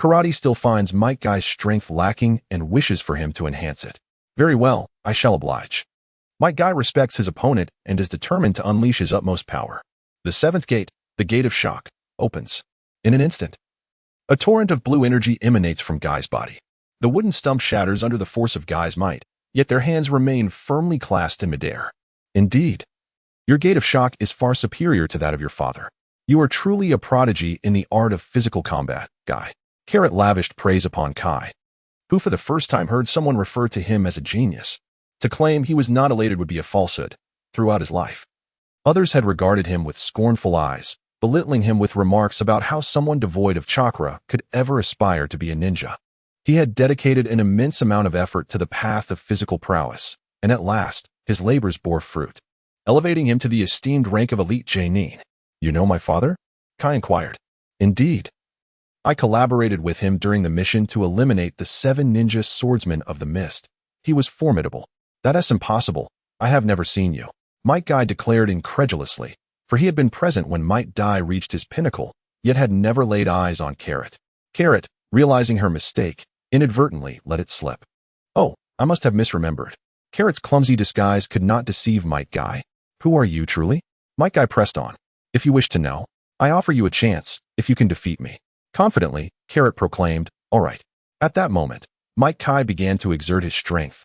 Karate still finds Might Guy's strength lacking and wishes for him to enhance it. Very well, I shall oblige. Might Guy respects his opponent and is determined to unleash his utmost power. The seventh gate, the Gate of Shock, opens. In an instant, a torrent of blue energy emanates from Guy's body. The wooden stump shatters under the force of Guy's might, yet their hands remain firmly clasped in midair. Indeed, your Gate of Shock is far superior to that of your father. You are truly a prodigy in the art of physical combat, Guy. Carrot lavished praise upon Kai, who for the first time heard someone refer to him as a genius. To claim he was not elated would be a falsehood throughout his life. Others had regarded him with scornful eyes, belittling him with remarks about how someone devoid of chakra could ever aspire to be a ninja. He had dedicated an immense amount of effort to the path of physical prowess, and at last, his labors bore fruit, elevating him to the esteemed rank of elite genin. You know my father? Kai inquired. Indeed. I collaborated with him during the mission to eliminate the 7 ninja swordsmen of the mist. He was formidable. That is impossible. I have never seen you. Might Guy declared incredulously, for he had been present when Might Guy reached his pinnacle, yet had never laid eyes on Carrot. Carrot, realizing her mistake, inadvertently let it slip. Oh, I must have misremembered. Carrot's clumsy disguise could not deceive Might Guy. Who are you, truly? Might Guy pressed on. If you wish to know, I offer you a chance, if you can defeat me. Confidently, Carrot proclaimed, all right. At that moment, Might Guy began to exert his strength,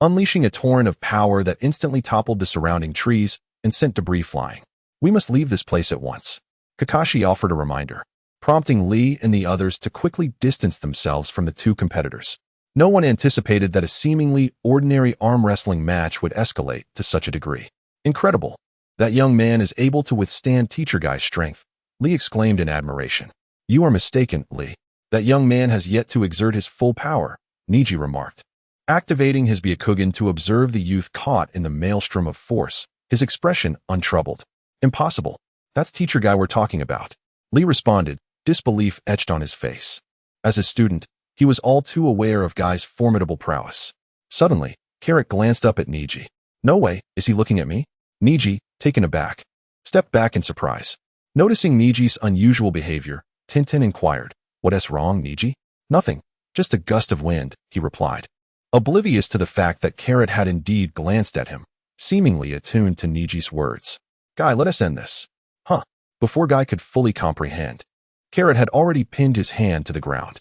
unleashing a torrent of power that instantly toppled the surrounding trees and sent debris flying. We must leave this place at once. Kakashi offered a reminder, prompting Lee and the others to quickly distance themselves from the two competitors. No one anticipated that a seemingly ordinary arm wrestling match would escalate to such a degree. Incredible. That young man is able to withstand Teacher Guy's strength, Lee exclaimed in admiration. You are mistaken, Lee. That young man has yet to exert his full power, Niji remarked, activating his Byakugan to observe the youth caught in the maelstrom of force, his expression untroubled. Impossible. That's Teacher Guy we're talking about. Lee responded, disbelief etched on his face. As a student, he was all too aware of Guy's formidable prowess. Suddenly, Carrot glanced up at Niji. No way, is he looking at me? Niji, taken aback, stepped back in surprise. Noticing Niji's unusual behavior, Tintin inquired, What's wrong, Niji? Nothing, just a gust of wind, he replied, oblivious to the fact that Carrot had indeed glanced at him, seemingly attuned to Niji's words. Guy, let us end this. Huh. Before Guy could fully comprehend, Carrot had already pinned his hand to the ground.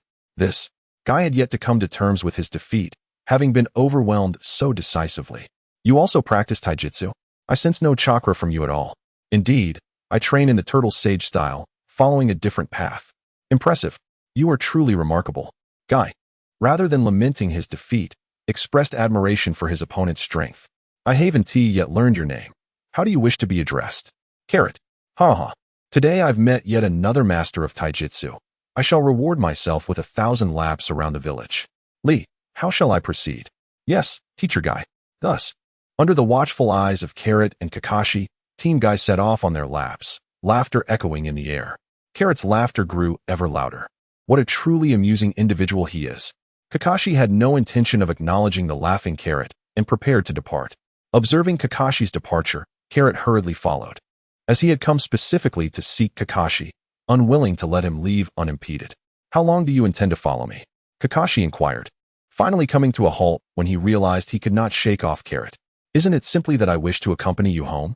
Guy had yet to come to terms with his defeat, having been overwhelmed so decisively. You also practice taijutsu? I sense no chakra from you at all. Indeed, I train in the turtle sage style, following a different path. Impressive. You are truly remarkable. Guy, rather than lamenting his defeat, expressed admiration for his opponent's strength. I haven't yet learned your name. How do you wish to be addressed? Carrot. Haha. Today I've met yet another master of taijutsu. I shall reward myself with 1,000 laps around the village. Lee, how shall I proceed? Yes, Teacher Guy. Thus, under the watchful eyes of Carrot and Kakashi, Team Guy set off on their laps, laughter echoing in the air. Carrot's laughter grew ever louder. What a truly amusing individual he is. Kakashi had no intention of acknowledging the laughing Carrot and prepared to depart. Observing Kakashi's departure, Carrot hurriedly followed, as he had come specifically to seek Kakashi, unwilling to let him leave unimpeded. How long do you intend to follow me? Kakashi inquired. finally coming to a halt when he realized he could not shake off Carrot. Isn't it simply that I wish to accompany you home?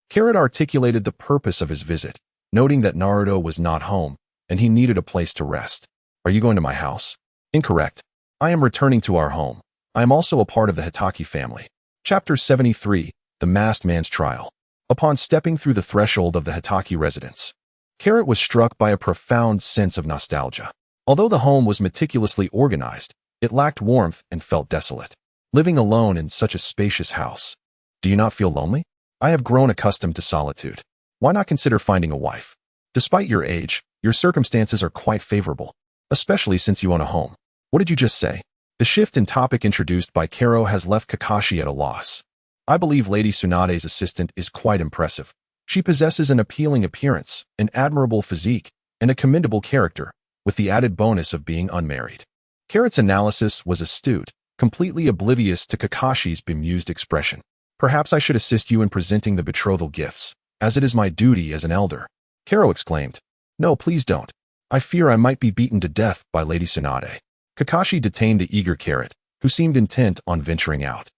Carrot articulated the purpose of his visit, noting that Naruto was not home, and he needed a place to rest. Are you going to my house? Incorrect. I am returning to our home. I am also a part of the Hatake family. Chapter 73, The Masked Man's Trial. Upon stepping through the threshold of the Hatake residence, Carrot was struck by a profound sense of nostalgia. Although the home was meticulously organized, it lacked warmth and felt desolate. Living alone in such a spacious house. Do you not feel lonely? I have grown accustomed to solitude. Why not consider finding a wife? Despite your age, your circumstances are quite favorable, especially since you own a home. What did you just say? The shift in topic introduced by Kero has left Kakashi at a loss. I believe Lady Tsunade's assistant is quite impressive. She possesses an appealing appearance, an admirable physique, and a commendable character, with the added bonus of being unmarried. Carrot's analysis was astute, completely oblivious to Kakashi's bemused expression. Perhaps I should assist you in presenting the betrothal gifts, as it is my duty as an elder. Kero exclaimed. No, please don't. I fear I might be beaten to death by Lady Tsunade. Kakashi detained the eager Carrot, who seemed intent on venturing out.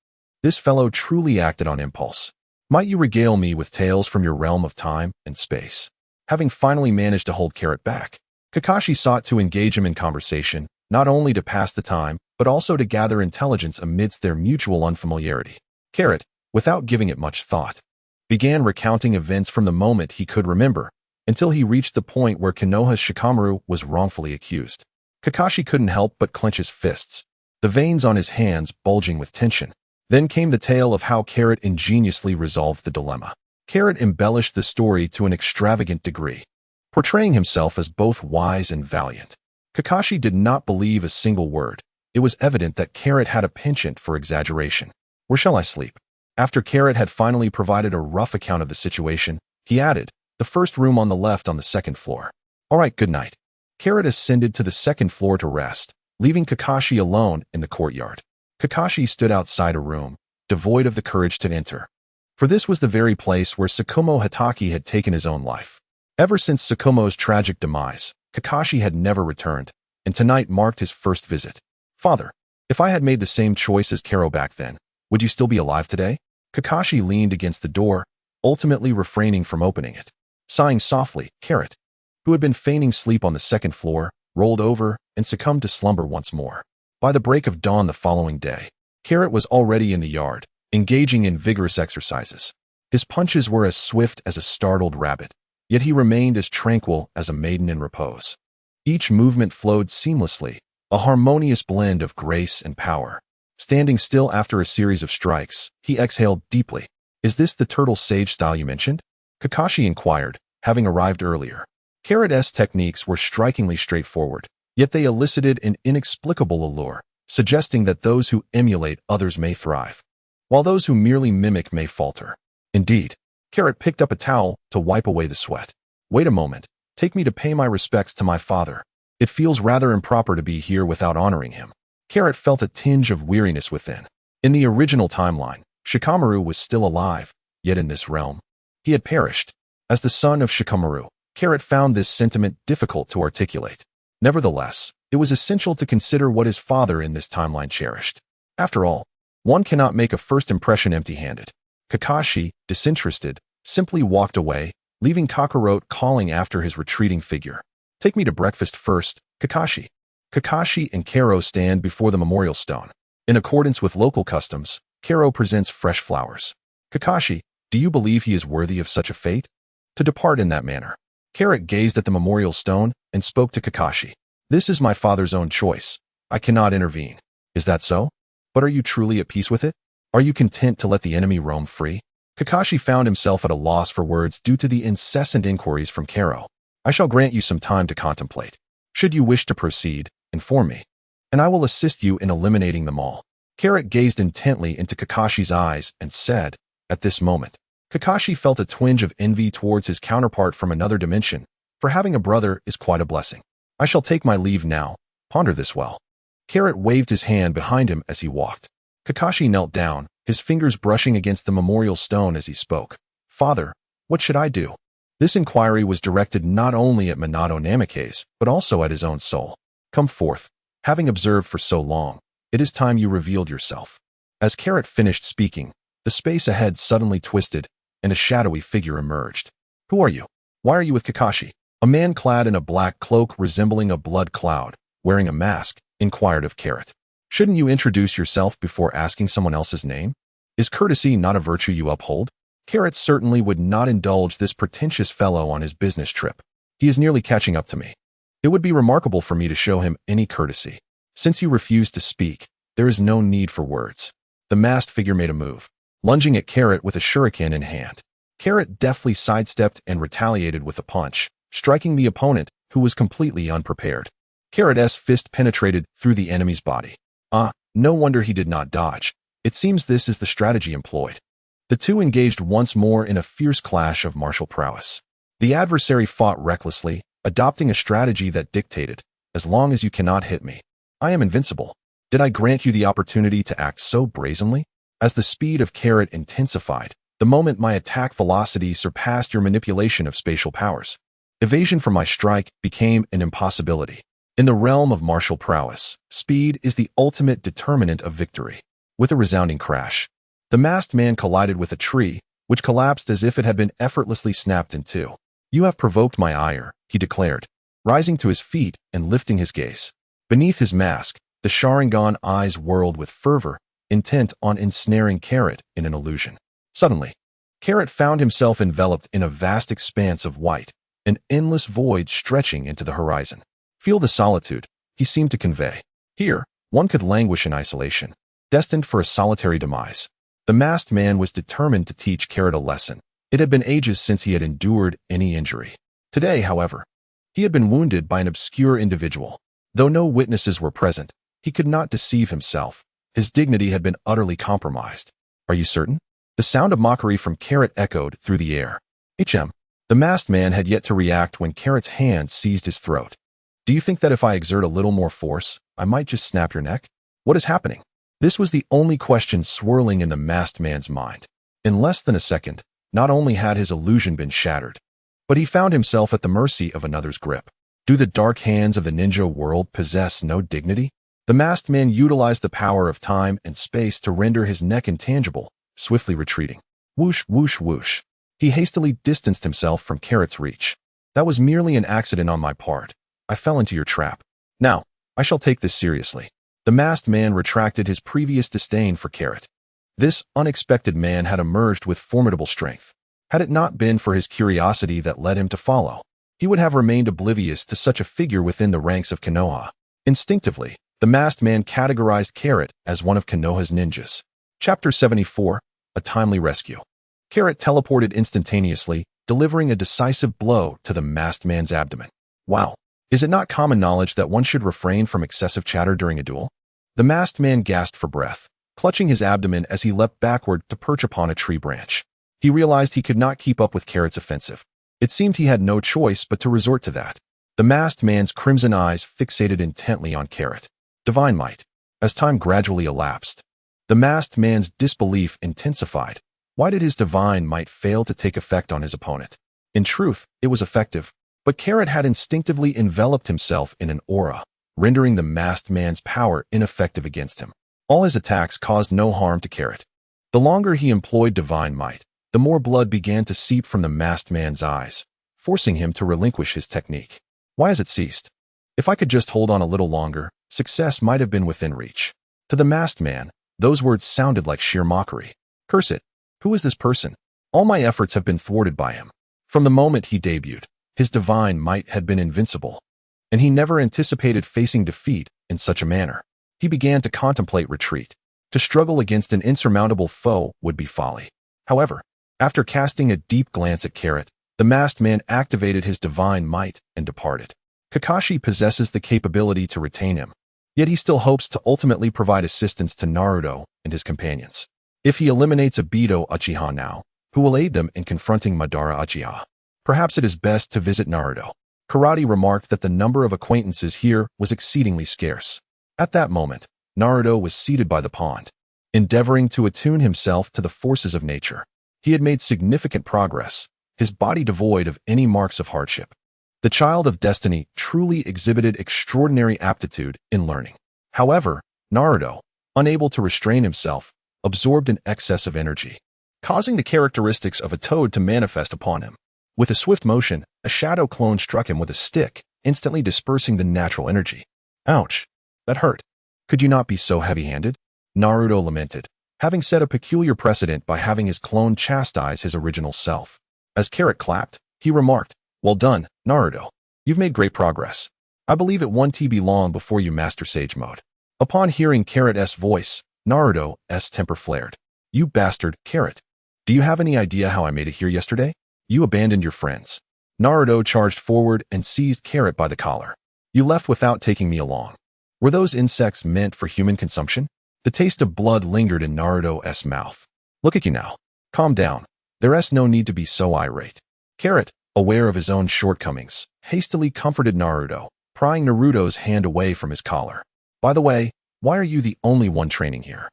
This fellow truly acted on impulse. Might you regale me with tales from your realm of time and space? Having finally managed to hold Carrot back, Kakashi sought to engage him in conversation, not only to pass the time, but also to gather intelligence amidst their mutual unfamiliarity. Carrot, without giving it much thought, began recounting events from the moment he could remember, until he reached the point where Konoha's Shikamaru was wrongfully accused. Kakashi couldn't help but clench his fists, the veins on his hands bulging with tension. Then came the tale of how Carrot ingeniously resolved the dilemma. Carrot embellished the story to an extravagant degree, portraying himself as both wise and valiant. Kakashi did not believe a single word. It was evident that Carrot had a penchant for exaggeration. Where shall I sleep? After Carrot had finally provided a rough account of the situation, he added, the first room on the left on the second floor. All right, good night. Carrot ascended to the second floor to rest, leaving Kakashi alone in the courtyard. Kakashi stood outside a room, devoid of the courage to enter. For this was the very place where Tsukumo Hatake had taken his own life. Ever since Tsukumo's tragic demise, Kakashi had never returned, and tonight marked his first visit. Father, if I had made the same choice as Kero back then, would you still be alive today? Kakashi leaned against the door, ultimately refraining from opening it. Sighing softly, Carrot, who had been feigning sleep on the second floor, rolled over and succumbed to slumber once more. By the break of dawn the following day, Carrot was already in the yard, engaging in vigorous exercises. His punches were as swift as a startled rabbit, yet he remained as tranquil as a maiden in repose. Each movement flowed seamlessly, a harmonious blend of grace and power. Standing still after a series of strikes, he exhaled deeply. Is this the turtle sage style you mentioned? Kakashi inquired, having arrived earlier. Carrot's techniques were strikingly straightforward, yet they elicited an inexplicable allure, suggesting that those who emulate others may thrive, while those who merely mimic may falter. Indeed, Carrot picked up a towel to wipe away the sweat. Wait a moment, take me to pay my respects to my father. It feels rather improper to be here without honoring him. Carrot felt a tinge of weariness within. In the original timeline, Shikamaru was still alive, yet in this realm, he had perished. As the son of Shikamaru, Carrot found this sentiment difficult to articulate. Nevertheless, it was essential to consider what his father in this timeline cherished. After all, one cannot make a first impression empty-handed. Kakashi, disinterested, simply walked away, leaving Kakarot calling after his retreating figure. Take me to breakfast first, Kakashi. Kakashi and Kero stand before the memorial stone. In accordance with local customs, Kero presents fresh flowers. Kakashi, do you believe he is worthy of such a fate? To depart in that manner. Carrot gazed at the memorial stone and spoke to Kakashi. This is my father's own choice. I cannot intervene. Is that so? But are you truly at peace with it? Are you content to let the enemy roam free? Kakashi found himself at a loss for words due to the incessant inquiries from Kero. I shall grant you some time to contemplate. Should you wish to proceed, inform me, and I will assist you in eliminating them all. Carrot gazed intently into Kakashi's eyes and said, at this moment, Kakashi felt a twinge of envy towards his counterpart from another dimension, for having a brother is quite a blessing. I shall take my leave now. Ponder this well. Carrot waved his hand behind him as he walked. Kakashi knelt down, his fingers brushing against the memorial stone as he spoke. Father, what should I do? This inquiry was directed not only at Minato Namikaze, but also at his own soul. Come forth. Having observed for so long, It is time you revealed yourself. As Carrot finished speaking, the space ahead suddenly twisted, and a shadowy figure emerged. Who are you? Why are you with Kakashi? A man clad in a black cloak resembling a blood cloud, wearing a mask, inquired of Carrot. Shouldn't you introduce yourself before asking someone else's name? Is courtesy not a virtue you uphold? Carrot certainly would not indulge this pretentious fellow on his business trip. He is nearly catching up to me. It would be remarkable for me to show him any courtesy. Since you refuse to speak, there is no need for words. The masked figure made a move, lunging at Carrot with a shuriken in hand. Carrot deftly sidestepped and retaliated with a punch, striking the opponent, who was completely unprepared. Carrot's fist penetrated through the enemy's body. No wonder he did not dodge. It seems this is the strategy employed. The two engaged once more in a fierce clash of martial prowess. The adversary fought recklessly, adopting a strategy that dictated, as long as you cannot hit me, I am invincible. Did I grant you the opportunity to act so brazenly? As the speed of Carrot intensified, the moment my attack velocity surpassed your manipulation of spatial powers, evasion from my strike became an impossibility. In the realm of martial prowess, speed is the ultimate determinant of victory. With a resounding crash, the masked man collided with a tree, which collapsed as if it had been effortlessly snapped in two. You have provoked my ire, he declared, rising to his feet and lifting his gaze. Beneath his mask, the Sharingan eyes whirled with fervor, intent on ensnaring Carrot in an illusion. Suddenly, Carrot found himself enveloped in a vast expanse of white, an endless void stretching into the horizon. Feel the solitude, he seemed to convey. Here, one could languish in isolation, destined for a solitary demise. The masked man was determined to teach Carrot a lesson. It had been ages since he had endured any injury. Today, however, he had been wounded by an obscure individual. Though no witnesses were present, he could not deceive himself. His dignity had been utterly compromised. Are you certain? The sound of mockery from Carrot echoed through the air. The masked man had yet to react when Carrot's hand seized his throat. Do you think that if I exert a little more force, I might just snap your neck? What is happening? This was the only question swirling in the masked man's mind. In less than a second, not only had his illusion been shattered, but he found himself at the mercy of another's grip. Do the dark hands of the ninja world possess no dignity? The masked man utilized the power of time and space to render his neck intangible, swiftly retreating. Whoosh, whoosh, whoosh. He hastily distanced himself from Carrot's reach. That was merely an accident on my part. I fell into your trap. Now, I shall take this seriously. The masked man retracted his previous disdain for Carrot. This unexpected man had emerged with formidable strength. Had it not been for his curiosity that led him to follow, he would have remained oblivious to such a figure within the ranks of Konoha. Instinctively, the masked man categorized Carrot as one of Konoha's ninjas. Chapter 74, A Timely Rescue. Carrot teleported instantaneously, delivering a decisive blow to the masked man's abdomen. Wow. Is it not common knowledge that one should refrain from excessive chatter during a duel? The masked man gasped for breath, clutching his abdomen as he leapt backward to perch upon a tree branch. He realized he could not keep up with Carrot's offensive. It seemed he had no choice but to resort to that. The masked man's crimson eyes fixated intently on Carrot. Divine might. As time gradually elapsed, the masked man's disbelief intensified. Why did his divine might fail to take effect on his opponent? In truth, it was effective. But Carrot had instinctively enveloped himself in an aura, rendering the masked man's power ineffective against him. All his attacks caused no harm to Carrot. The longer he employed divine might, the more blood began to seep from the masked man's eyes, forcing him to relinquish his technique. Why has it ceased? If I could just hold on a little longer, success might have been within reach. To the masked man, those words sounded like sheer mockery. Curse it. Who is this person? All my efforts have been thwarted by him. From the moment he debuted, his divine might had been invincible, and he never anticipated facing defeat in such a manner. He began to contemplate retreat. To struggle against an insurmountable foe would be folly. However, after casting a deep glance at Carrot, the masked man activated his divine might and departed. Kakashi possesses the capability to retain him, yet he still hopes to ultimately provide assistance to Naruto and his companions. If he eliminates Obito Uchiha now, who will aid them in confronting Madara Uchiha? Perhaps it is best to visit Naruto. Karate remarked that the number of acquaintances here was exceedingly scarce. At that moment, Naruto was seated by the pond, endeavoring to attune himself to the forces of nature. He had made significant progress, his body devoid of any marks of hardship. The child of destiny truly exhibited extraordinary aptitude in learning. However, Naruto, unable to restrain himself, absorbed an excess of energy, causing the characteristics of a toad to manifest upon him. With a swift motion, a shadow clone struck him with a stick, instantly dispersing the natural energy. Ouch! That hurt. Could you not be so heavy-handed? Naruto lamented, having set a peculiar precedent by having his clone chastise his original self. As Carrot clapped, he remarked, "Well done, Naruto. You've made great progress. I believe it won't be long before you master Sage Mode." Upon hearing Carrot's voice, Naruto's temper flared. "You bastard, Carrot. Do you have any idea how I made it here yesterday? You abandoned your friends." Naruto charged forward and seized Carrot by the collar. "You left without taking me along. Were those insects meant for human consumption?" The taste of blood lingered in Naruto's mouth. "Look at you now. Calm down. There's no need to be so irate." Carrot, aware of his own shortcomings, hastily comforted Naruto, prying Naruto's hand away from his collar. "By the way, why are you the only one training here?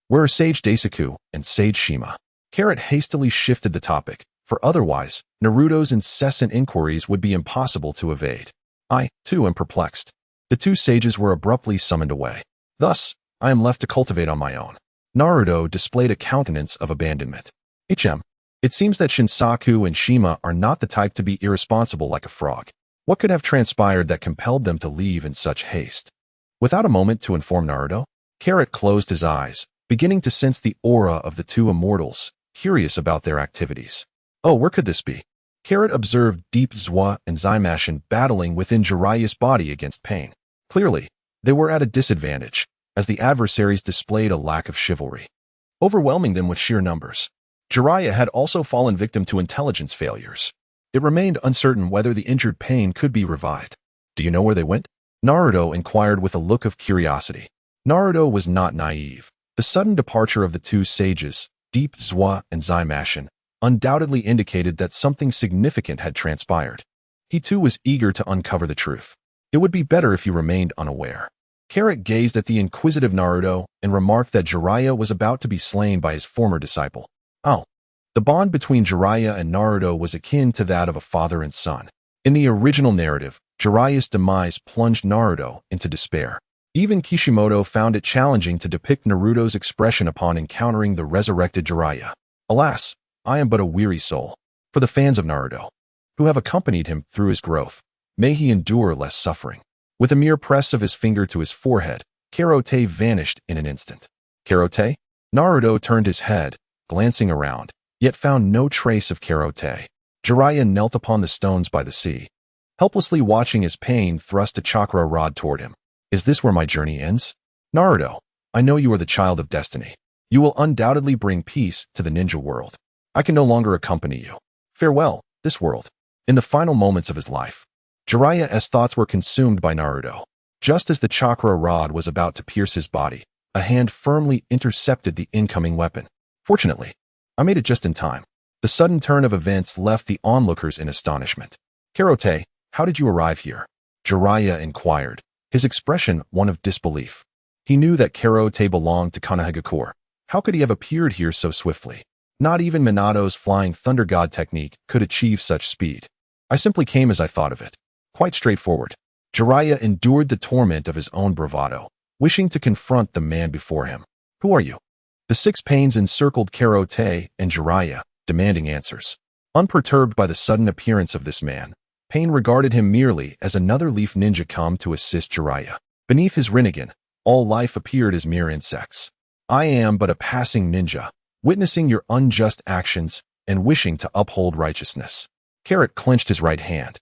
Where are Sage Daisaku and Sage Shima?" Carrot hastily shifted the topic, for otherwise, Naruto's incessant inquiries would be impossible to evade. "I, too, am perplexed. The two sages were abruptly summoned away. Thus, I am left to cultivate on my own." Naruto displayed a countenance of abandonment. It seems that Shinsaku and Shima are not the type to be irresponsible like a frog. What could have transpired that compelled them to leave in such haste? Without a moment to inform Naruto, Carrot closed his eyes, beginning to sense the aura of the two immortals, curious about their activities. Oh, where could this be? Carrot observed Deep Zwa and Zaimashin battling within Jiraiya's body against Pain. Clearly, they were at a disadvantage, as the adversaries displayed a lack of chivalry, overwhelming them with sheer numbers. Jiraiya had also fallen victim to intelligence failures. It remained uncertain whether the injured Pain could be revived. "Do you know where they went?" Naruto inquired with a look of curiosity. Naruto was not naive. The sudden departure of the two sages, Deep Zwa and Zaimashin, undoubtedly indicated that something significant had transpired. He too was eager to uncover the truth. It would be better if he remained unaware. Carrot gazed at the inquisitive Naruto and remarked that Jiraiya was about to be slain by his former disciple. Oh. The bond between Jiraiya and Naruto was akin to that of a father and son. In the original narrative, Jiraiya's demise plunged Naruto into despair. Even Kishimoto found it challenging to depict Naruto's expression upon encountering the resurrected Jiraiya. Alas, I am but a weary soul. For the fans of Naruto, who have accompanied him through his growth, may he endure less suffering. With a mere press of his finger to his forehead, Karote vanished in an instant. Karote? Naruto turned his head, glancing around, yet found no trace of Karote. Jiraiya knelt upon the stones by the sea, helplessly watching his Pain thrust a chakra rod toward him. "Is this where my journey ends? Naruto, I know you are the child of destiny. You will undoubtedly bring peace to the ninja world. I can no longer accompany you. Farewell, this world." In the final moments of his life, Jiraiya's thoughts were consumed by Naruto. Just as the chakra rod was about to pierce his body, a hand firmly intercepted the incoming weapon. Fortunately, I made it just in time. The sudden turn of events left the onlookers in astonishment. "Karote, how did you arrive here?" Jiraiya inquired, his expression one of disbelief. He knew that Karote belonged to Konohagakure. How could he have appeared here so swiftly? Not even Minato's flying thunder god technique could achieve such speed. "I simply came as I thought of it. Quite straightforward." Jiraiya endured the torment of his own bravado, wishing to confront the man before him. "Who are you?" The six Pains encircled Karote and Jiraiya, demanding answers. Unperturbed by the sudden appearance of this man, Pain regarded him merely as another leaf ninja come to assist Jiraiya. Beneath his Rinnegan, all life appeared as mere insects. "I am but a passing ninja, witnessing your unjust actions and wishing to uphold righteousness." Carrot clenched his right hand,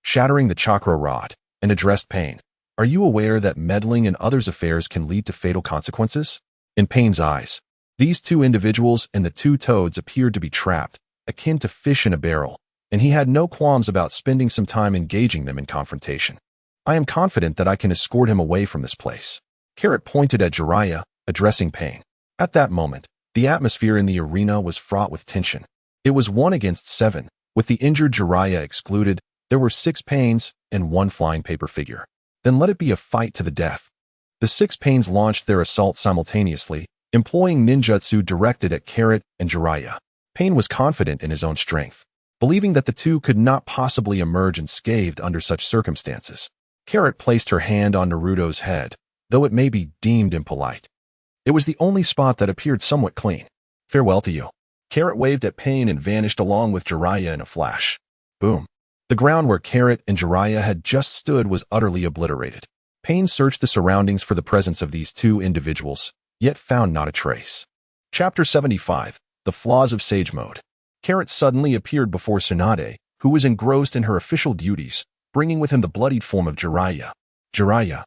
shattering the chakra rod, and addressed Pain. "Are you aware that meddling in others' affairs can lead to fatal consequences?" In Pain's eyes, these two individuals and the two toads appeared to be trapped, akin to fish in a barrel, and he had no qualms about spending some time engaging them in confrontation. "I am confident that I can escort him away from this place." Carrot pointed at Jiraiya, addressing Pain. At that moment, the atmosphere in the arena was fraught with tension. It was 1 against 7, with the injured Jiraiya excluded. There were 6 Pains and 1 flying paper figure. Then let it be a fight to the death. The 6 Pains launched their assault simultaneously, employing ninjutsu directed at Carrot and Jiraiya. Pain was confident in his own strength, believing that the two could not possibly emerge unscathed under such circumstances. Carrot placed her hand on Naruto's head, though it may be deemed impolite. It was the only spot that appeared somewhat clean. Farewell to you. Carrot waved at Pain and vanished along with Jiraiya in a flash. Boom. The ground where Carrot and Jiraiya had just stood was utterly obliterated. Pain searched the surroundings for the presence of these two individuals, yet found not a trace. Chapter 75. The Flaws of Sage Mode. Carrot suddenly appeared before Tsunade, who was engrossed in her official duties, bringing with him the bloodied form of Jiraiya. Jiraiya,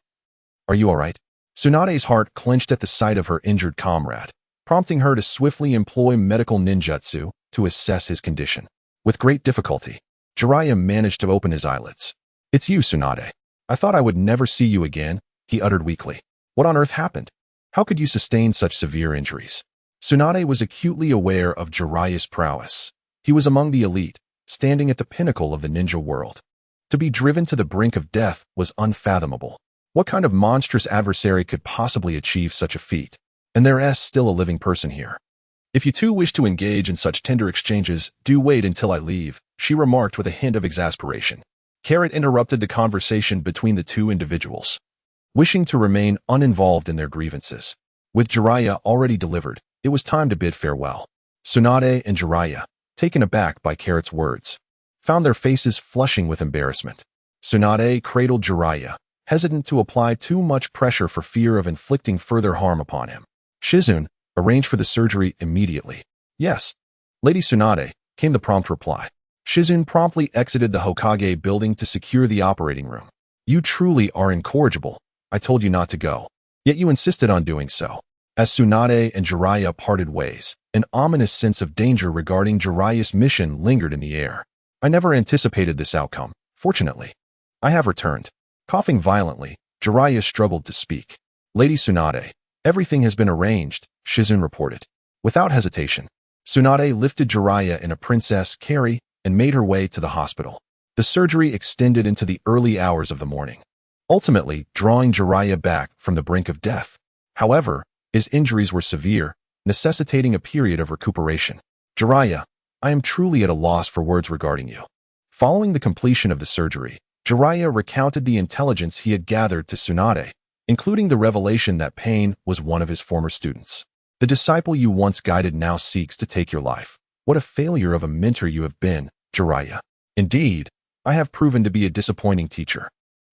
are you all right? Tsunade's heart clenched at the sight of her injured comrade, prompting her to swiftly employ medical ninjutsu to assess his condition. With great difficulty, Jiraiya managed to open his eyelids. It's you, Tsunade. I thought I would never see you again, he uttered weakly. What on earth happened? How could you sustain such severe injuries? Tsunade was acutely aware of Jiraiya's prowess. He was among the elite, standing at the pinnacle of the ninja world. To be driven to the brink of death was unfathomable. What kind of monstrous adversary could possibly achieve such a feat? And there's still a living person here. If you two wish to engage in such tender exchanges, do wait until I leave, she remarked with a hint of exasperation. Carrot interrupted the conversation between the two individuals, wishing to remain uninvolved in their grievances. With Jiraiya already delivered, it was time to bid farewell. Tsunade and Jiraiya, taken aback by Carrot's words, found their faces flushing with embarrassment. Tsunade cradled Jiraiya, hesitant to apply too much pressure for fear of inflicting further harm upon him. Shizune, arrange for the surgery immediately. Yes. Lady Tsunade, came the prompt reply. Shizune promptly exited the Hokage building to secure the operating room. You truly are incorrigible. I told you not to go. Yet you insisted on doing so. As Tsunade and Jiraiya parted ways, an ominous sense of danger regarding Jiraiya's mission lingered in the air. I never anticipated this outcome, fortunately. I have returned. Coughing violently, Jiraiya struggled to speak. Lady Tsunade, everything has been arranged, Shizune reported. Without hesitation, Tsunade lifted Jiraiya in a princess carry and made her way to the hospital. The surgery extended into the early hours of the morning, ultimately drawing Jiraiya back from the brink of death. However, his injuries were severe, necessitating a period of recuperation. Jiraiya, I am truly at a loss for words regarding you. Following the completion of the surgery, Jiraiya recounted the intelligence he had gathered to Tsunade, including the revelation that Pain was one of his former students. The disciple you once guided now seeks to take your life. What a failure of a mentor you have been, Jiraiya. Indeed, I have proven to be a disappointing teacher.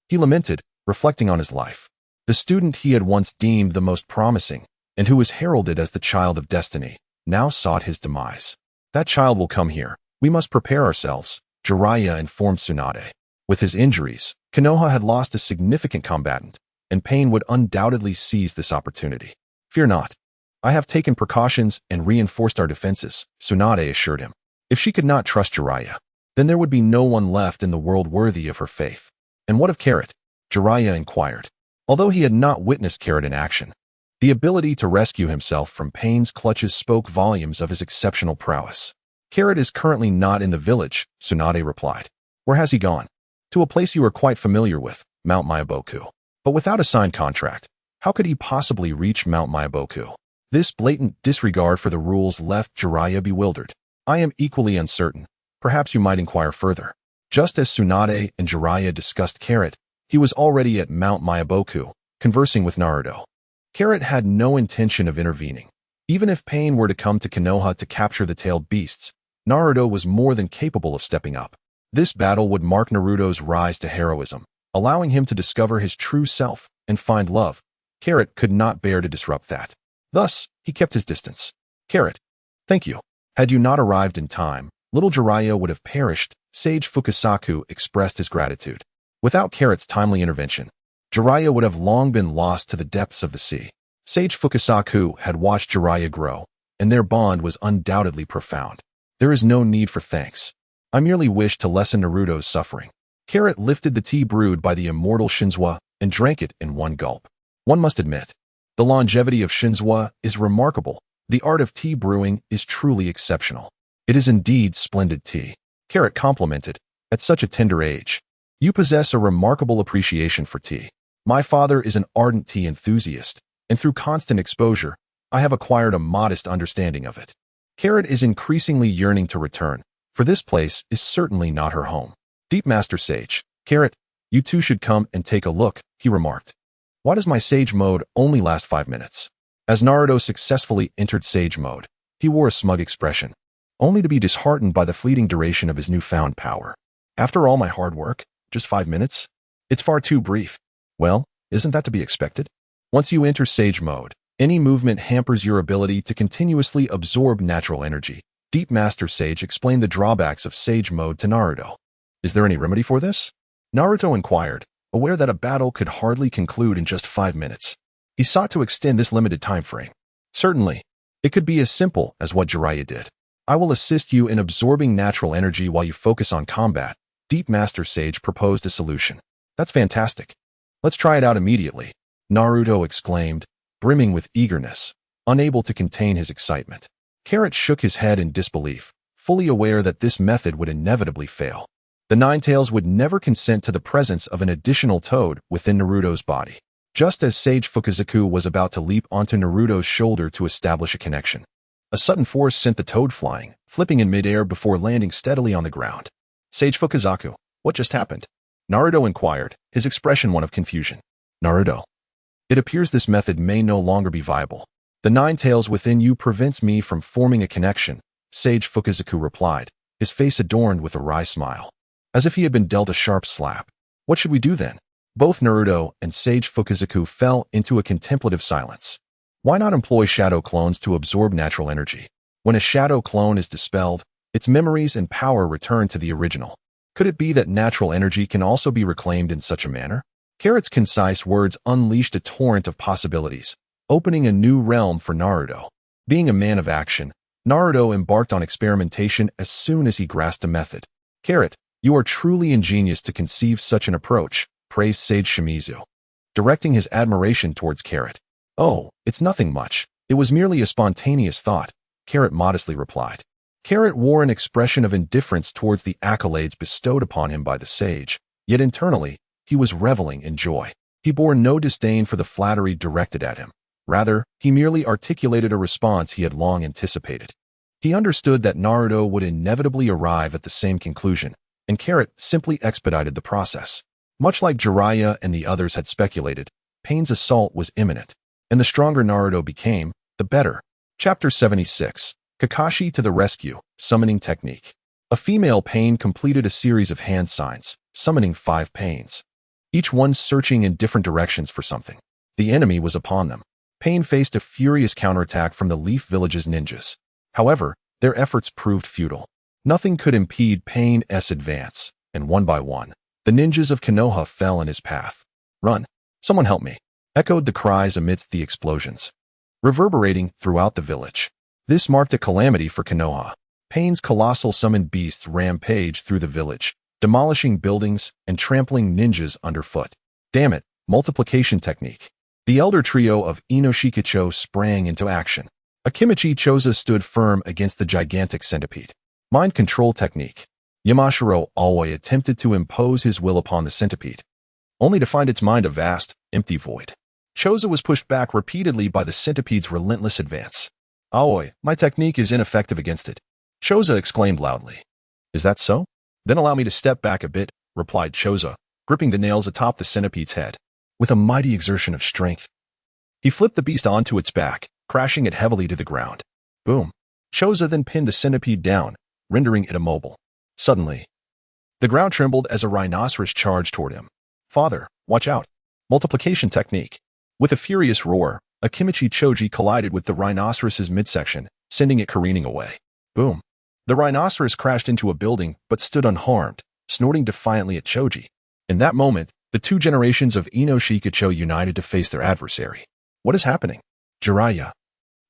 He lamented, reflecting on his life. The student he had once deemed the most promising, and who was heralded as the child of destiny, now sought his demise. That child will come here. We must prepare ourselves, Jiraiya informed Tsunade. With his injuries, Konoha had lost a significant combatant, and Pain would undoubtedly seize this opportunity. Fear not. I have taken precautions and reinforced our defenses, Tsunade assured him. If she could not trust Jiraiya, then there would be no one left in the world worthy of her faith. And what of Carrot? Jiraiya inquired. Although he had not witnessed Carrot in action, the ability to rescue himself from Pain's clutches spoke volumes of his exceptional prowess. Carrot is currently not in the village, Tsunade replied. Where has he gone? To a place you are quite familiar with, Mount Myaboku. But without a signed contract, how could he possibly reach Mount Myaboku? This blatant disregard for the rules left Jiraiya bewildered. I am equally uncertain. Perhaps you might inquire further. Just as Tsunade and Jiraiya discussed Carrot, he was already at Mount Myaboku, conversing with Naruto. Carrot had no intention of intervening. Even if Pain were to come to Konoha to capture the tailed beasts, Naruto was more than capable of stepping up. This battle would mark Naruto's rise to heroism, allowing him to discover his true self and find love. Carrot could not bear to disrupt that. Thus, he kept his distance. Carrot, thank you. Had you not arrived in time, little Jiraiya would have perished, Sage Fukasaku expressed his gratitude. Without Carrot's timely intervention, Jiraiya would have long been lost to the depths of the sea. Sage Fukasaku had watched Jiraiya grow, and their bond was undoubtedly profound. There is no need for thanks. I merely wish to lessen Naruto's suffering. Carrot lifted the tea brewed by the immortal Shinzua and drank it in one gulp. One must admit, the longevity of Shinzua is remarkable. The art of tea brewing is truly exceptional. It is indeed splendid tea. Carrot complimented. At such a tender age, you possess a remarkable appreciation for tea. My father is an ardent tea enthusiast, and through constant exposure, I have acquired a modest understanding of it. Carrot is increasingly yearning to return, for this place is certainly not her home. Deep Master Sage, Carrot, you two should come and take a look, he remarked. Why does my Sage mode only last 5 minutes? As Naruto successfully entered Sage mode, he wore a smug expression, only to be disheartened by the fleeting duration of his newfound power. After all my hard work, just 5 minutes? It's far too brief. Well, isn't that to be expected? Once you enter Sage mode, any movement hampers your ability to continuously absorb natural energy. Deep Master Sage explained the drawbacks of Sage mode to Naruto. Is there any remedy for this? Naruto inquired, aware that a battle could hardly conclude in just 5 minutes. He sought to extend this limited time frame. Certainly, it could be as simple as what Jiraiya did. I will assist you in absorbing natural energy while you focus on combat. Deep Master Sage proposed a solution. That's fantastic. Let's try it out immediately, Naruto exclaimed, brimming with eagerness, unable to contain his excitement. Carrot shook his head in disbelief, fully aware that this method would inevitably fail. The Ninetales would never consent to the presence of an additional toad within Naruto's body. Just as Sage Fukazaku was about to leap onto Naruto's shoulder to establish a connection, a sudden force sent the toad flying, flipping in midair before landing steadily on the ground. Sage Fukazaku, what just happened? Naruto inquired, his expression one of confusion. Naruto, it appears this method may no longer be viable. The Ninetales within you prevents me from forming a connection, Sage Fukazaku replied, his face adorned with a wry smile, as if he had been dealt a sharp slap. What should we do then? Both Naruto and Sage Fukazaku fell into a contemplative silence. Why not employ shadow clones to absorb natural energy? When a shadow clone is dispelled, its memories and power return to the original. Could it be that natural energy can also be reclaimed in such a manner? Carrot's concise words unleashed a torrent of possibilities, opening a new realm for Naruto. Being a man of action, Naruto embarked on experimentation as soon as he grasped the method. Carrot, you are truly ingenious to conceive such an approach, praised Sage Shimizu, directing his admiration towards Carrot. Oh, it's nothing much. It was merely a spontaneous thought, Carrot modestly replied. Carrot wore an expression of indifference towards the accolades bestowed upon him by the sage, yet internally, he was reveling in joy. He bore no disdain for the flattery directed at him. Rather, he merely articulated a response he had long anticipated. He understood that Naruto would inevitably arrive at the same conclusion, and Carrot simply expedited the process. Much like Jiraiya and the others had speculated, Pain's assault was imminent, and the stronger Naruto became, the better. Chapter 76. Kakashi to the rescue, summoning technique. A female Pain completed a series of hand signs, summoning 5 Pains, each one searching in different directions for something. The enemy was upon them. Pain faced a furious counterattack from the Leaf Village's ninjas. However, their efforts proved futile. Nothing could impede Pain's advance, and one by one, the ninjas of Konoha fell in his path. Run! Someone help me! Echoed the cries amidst the explosions, reverberating throughout the village. This marked a calamity for Konoha. Pain's colossal summoned beasts rampaged through the village, demolishing buildings and trampling ninjas underfoot. Damn it, multiplication technique. The elder trio of Inoshikacho sprang into action. Akimichi Choza stood firm against the gigantic centipede. Mind control technique. Yamashiro Aoi attempted to impose his will upon the centipede, only to find its mind a vast, empty void. Choza was pushed back repeatedly by the centipede's relentless advance. Aoi, my technique is ineffective against it, Choza exclaimed loudly. Is that so? Then allow me to step back a bit, replied Choza, gripping the nails atop the centipede's head. With a mighty exertion of strength, he flipped the beast onto its back, crashing it heavily to the ground. Boom. Choza then pinned the centipede down, rendering it immobile. Suddenly, the ground trembled as a rhinoceros charged toward him. Father, watch out. Multiplication technique. With a furious roar, Akimichi Choji collided with the rhinoceros's midsection, sending it careening away. Boom. The rhinoceros crashed into a building but stood unharmed, snorting defiantly at Choji. In that moment, the two generations of Inoshikacho united to face their adversary. What is happening? Jiraiya,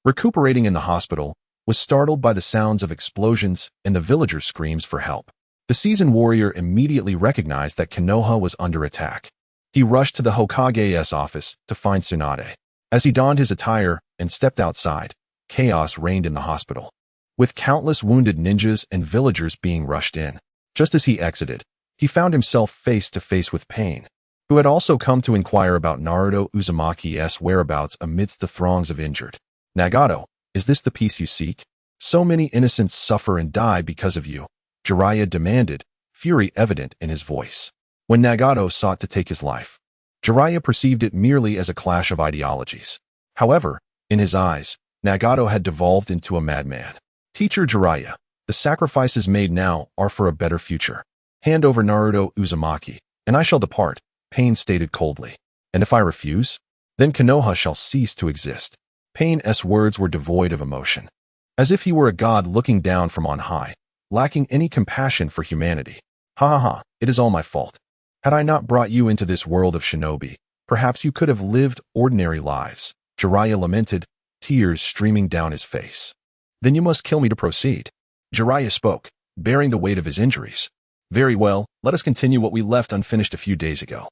recuperating in the hospital, was startled by the sounds of explosions and the villagers' screams for help. The seasoned warrior immediately recognized that Konoha was under attack. He rushed to the Hokage's office to find Tsunade. As he donned his attire and stepped outside, chaos reigned in the hospital, with countless wounded ninjas and villagers being rushed in. Just as he exited, he found himself face to face with Pain, who had also come to inquire about Naruto Uzumaki's whereabouts amidst the throngs of injured. Nagato, is this the peace you seek? So many innocents suffer and die because of you, Jiraiya demanded, fury evident in his voice. When Nagato sought to take his life, Jiraiya perceived it merely as a clash of ideologies. However, in his eyes, Nagato had devolved into a madman. Teacher Jiraiya, the sacrifices made now are for a better future. Hand over Naruto Uzumaki, and I shall depart, Pain stated coldly. And if I refuse, then Konoha shall cease to exist. Pain's words were devoid of emotion, as if he were a god looking down from on high, lacking any compassion for humanity. Ha ha ha, it is all my fault. Had I not brought you into this world of shinobi, perhaps you could have lived ordinary lives. Jiraiya lamented, tears streaming down his face. Then you must kill me to proceed. Jiraiya spoke, bearing the weight of his injuries. Very well, let us continue what we left unfinished a few days ago.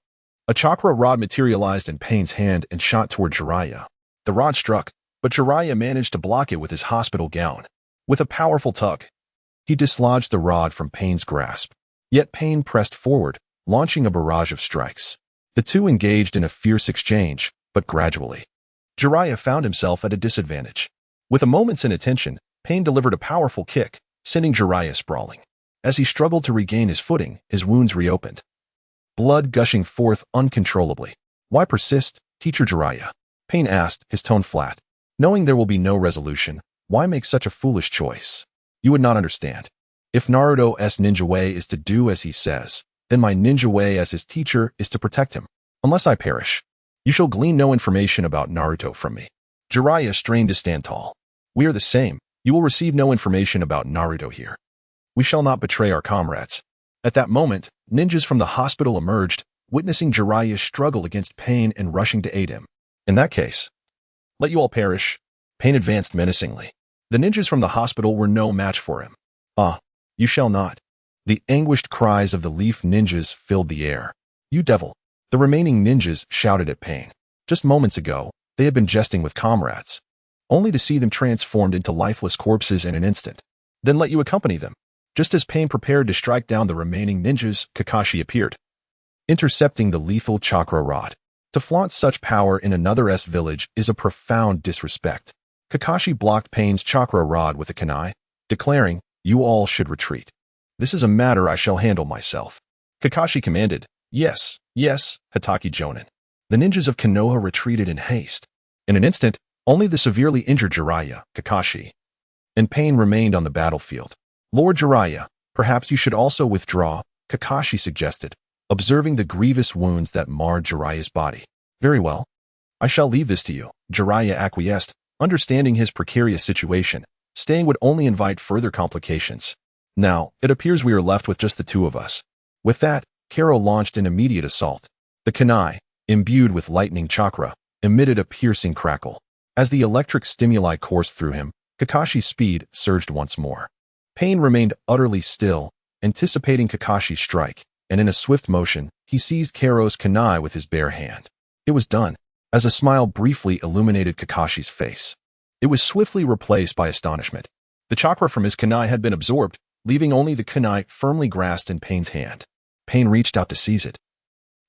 A chakra rod materialized in Pain's hand and shot toward Jiraiya. The rod struck, but Jiraiya managed to block it with his hospital gown. With a powerful tug, he dislodged the rod from Pain's grasp. Yet Pain pressed forward, launching a barrage of strikes. The two engaged in a fierce exchange, but gradually, Jiraiya found himself at a disadvantage. With a moment's inattention, Pain delivered a powerful kick, sending Jiraiya sprawling. As he struggled to regain his footing, his wounds reopened, blood gushing forth uncontrollably. Why persist, Teacher Jiraiya? Pain asked, his tone flat. Knowing there will be no resolution, why make such a foolish choice? You would not understand. If Naruto's ninja way is to do as he says, then my ninja way as his teacher is to protect him. Unless I perish, you shall glean no information about Naruto from me. Jiraiya strained to stand tall. We are the same. You will receive no information about Naruto here. We shall not betray our comrades. At that moment, ninjas from the hospital emerged, witnessing Jiraiya's struggle against Pain and rushing to aid him. In that case, let you all perish. Pain advanced menacingly. The ninjas from the hospital were no match for him. Ah, you shall not. The anguished cries of the Leaf ninjas filled the air. You devil. The remaining ninjas shouted at Pain. Just moments ago, they had been jesting with comrades, only to see them transformed into lifeless corpses in an instant. Then let you accompany them. Just as Pain prepared to strike down the remaining ninjas, Kakashi appeared, intercepting the lethal chakra rod. To flaunt such power in another's village is a profound disrespect. Kakashi blocked Pain's chakra rod with a kunai, declaring, you all should retreat. This is a matter I shall handle myself. Kakashi commanded, yes, yes, Hatake Jonin. The ninjas of Konoha retreated in haste. In an instant, only the severely injured Jiraiya, Kakashi, and Pain remained on the battlefield. Lord Jiraiya, perhaps you should also withdraw, Kakashi suggested, observing the grievous wounds that marred Jiraiya's body. Very well. I shall leave this to you, Jiraiya acquiesced, understanding his precarious situation. Staying would only invite further complications. Now, it appears we are left with just the two of us. With that, Karo launched an immediate assault. The kunai, imbued with lightning chakra, emitted a piercing crackle. As the electric stimuli coursed through him, Kakashi's speed surged once more. Pain remained utterly still, anticipating Kakashi's strike, and in a swift motion, he seized Karo's kunai with his bare hand. It was done, as a smile briefly illuminated Kakashi's face. It was swiftly replaced by astonishment. The chakra from his kunai had been absorbed, leaving only the kunai firmly grasped in Pain's hand. Pain reached out to seize it,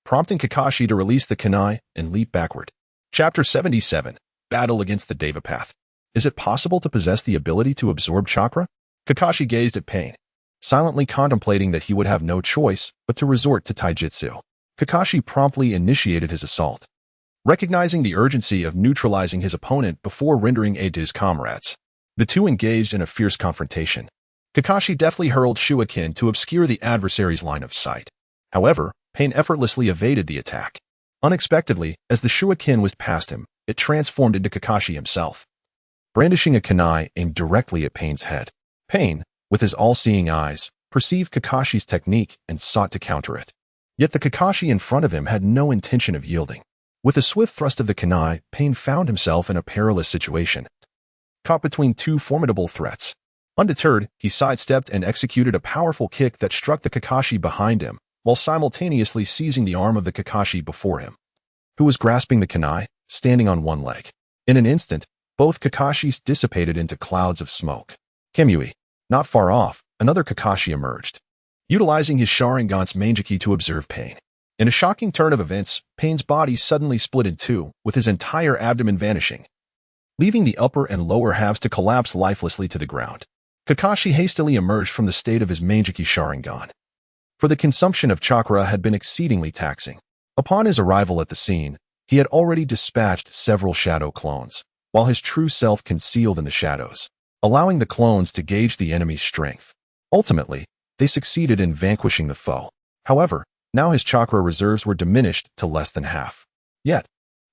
prompting Kakashi to release the kunai and leap backward. Chapter 77. Battle against the Devapath. Is it possible to possess the ability to absorb chakra? Kakashi gazed at Pain, silently contemplating that he would have no choice but to resort to taijutsu. Kakashi promptly initiated his assault, recognizing the urgency of neutralizing his opponent before rendering aid to his comrades. The two engaged in a fierce confrontation. Kakashi deftly hurled Shuriken to obscure the adversary's line of sight. However, Pain effortlessly evaded the attack. Unexpectedly, as the Shuriken whizzed past him, it transformed into Kakashi himself, brandishing a kunai aimed directly at Pain's head. Pain, with his all-seeing eyes, perceived Kakashi's technique and sought to counter it. Yet the Kakashi in front of him had no intention of yielding. With a swift thrust of the kunai, Pain found himself in a perilous situation, caught between two formidable threats. Undeterred, he sidestepped and executed a powerful kick that struck the Kakashi behind him, while simultaneously seizing the arm of the Kakashi before him, who was grasping the kunai, standing on one leg. In an instant, both Kakashis dissipated into clouds of smoke. Kamui. Not far off, another Kakashi emerged, utilizing his Sharingan's Manjiki to observe Pain. In a shocking turn of events, Pain's body suddenly split in two, with his entire abdomen vanishing, leaving the upper and lower halves to collapse lifelessly to the ground. Kakashi hastily emerged from the state of his Manjiki Sharingan, for the consumption of chakra had been exceedingly taxing. Upon his arrival at the scene, he had already dispatched several shadow clones, while his true self concealed in the shadows, allowing the clones to gauge the enemy's strength. Ultimately, they succeeded in vanquishing the foe. However, now his chakra reserves were diminished to less than half. Yet,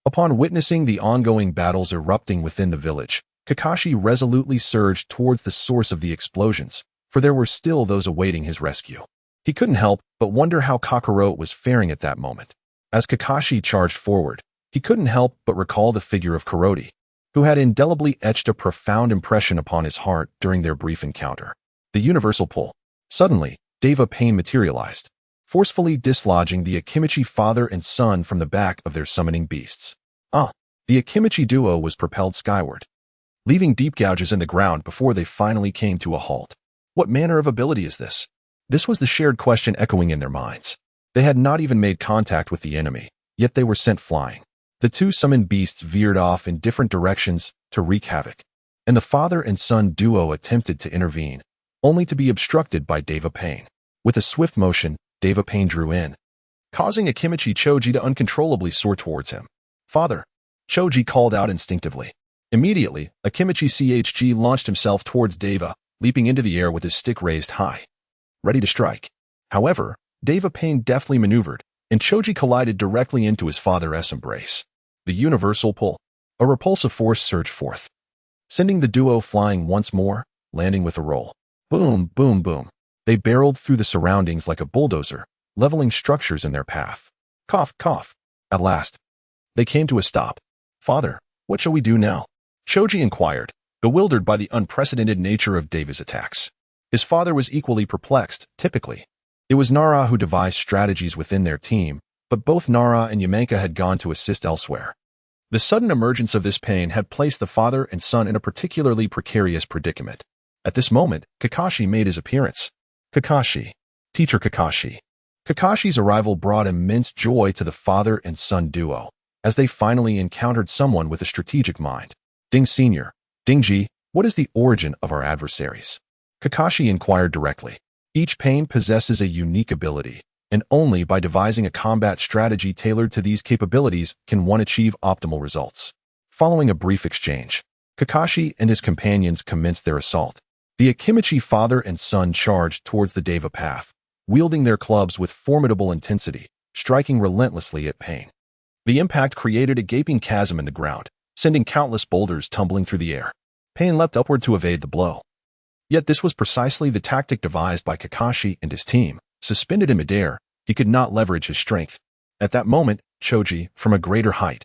upon witnessing the ongoing battles erupting within the village, Kakashi resolutely surged towards the source of the explosions, for there were still those awaiting his rescue. He couldn't help but wonder how Kakarot was faring at that moment. As Kakashi charged forward, he couldn't help but recall the figure of Kuroti, who had indelibly etched a profound impression upon his heart during their brief encounter. The universal pull. Suddenly, Deva Pain materialized, forcefully dislodging the Akimichi father and son from the back of their summoning beasts. The Akimichi duo was propelled skyward, leaving deep gouges in the ground before they finally came to a halt. What manner of ability is this? This was the shared question echoing in their minds. They had not even made contact with the enemy, yet they were sent flying. The two summoned beasts veered off in different directions to wreak havoc, and the father and son duo attempted to intervene, only to be obstructed by Deva Pain. With a swift motion, Deva Pain drew in, causing Akimichi Choji to uncontrollably soar towards him. "Father!" Choji called out instinctively. Immediately, Akimichi CHG launched himself towards Deva, leaping into the air with his stick raised high, ready to strike. However, Deva Pain deftly maneuvered, and Choji collided directly into his father's embrace. The universal pull. A repulsive force surged forth, sending the duo flying once more, landing with a roll. Boom, boom, boom. They barreled through the surroundings like a bulldozer, leveling structures in their path. Cough, cough. At last, they came to a stop. "Father, what shall we do now?" Choji inquired, bewildered by the unprecedented nature of Deva's attacks. His father was equally perplexed. Typically, it was Nara who devised strategies within their team, but both Nara and Yamenka had gone to assist elsewhere. The sudden emergence of this pain had placed the father and son in a particularly precarious predicament. At this moment, Kakashi made his appearance. Kakashi. Teacher Kakashi. Kakashi's arrival brought immense joy to the father and son duo, as they finally encountered someone with a strategic mind. "Ding Sr., Dingji, what is the origin of our adversaries?" Kakashi inquired directly. Each pain possesses a unique ability, and only by devising a combat strategy tailored to these capabilities can one achieve optimal results. Following a brief exchange, Kakashi and his companions commenced their assault. The Akimichi father and son charged towards the Deva path, wielding their clubs with formidable intensity, striking relentlessly at Pain. The impact created a gaping chasm in the ground, sending countless boulders tumbling through the air. Pain leapt upward to evade the blow. Yet this was precisely the tactic devised by Kakashi and his team. Suspended in midair, he could not leverage his strength. At that moment, Choji, from a greater height,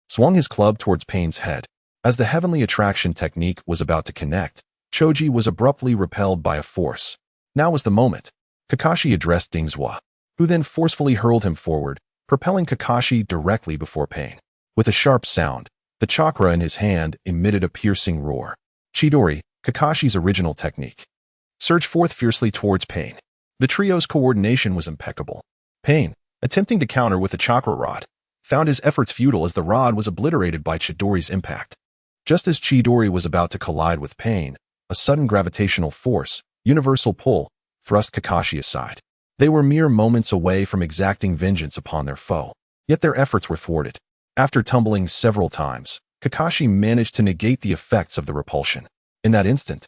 swung his club towards Pain's head. As the heavenly attraction technique was about to connect, Choji was abruptly repelled by a force. Now was the moment. Kakashi addressed Dingzwa, who then forcefully hurled him forward, propelling Kakashi directly before Pain. With a sharp sound, the chakra in his hand emitted a piercing roar. Chidori, Kakashi's original technique, surged forth fiercely towards Pain. The trio's coordination was impeccable. Pain, attempting to counter with a chakra rod, found his efforts futile as the rod was obliterated by Chidori's impact. Just as Chidori was about to collide with Pain, a sudden gravitational force, universal pull, thrust Kakashi aside. They were mere moments away from exacting vengeance upon their foe, yet their efforts were thwarted. After tumbling several times, Kakashi managed to negate the effects of the repulsion. In that instant,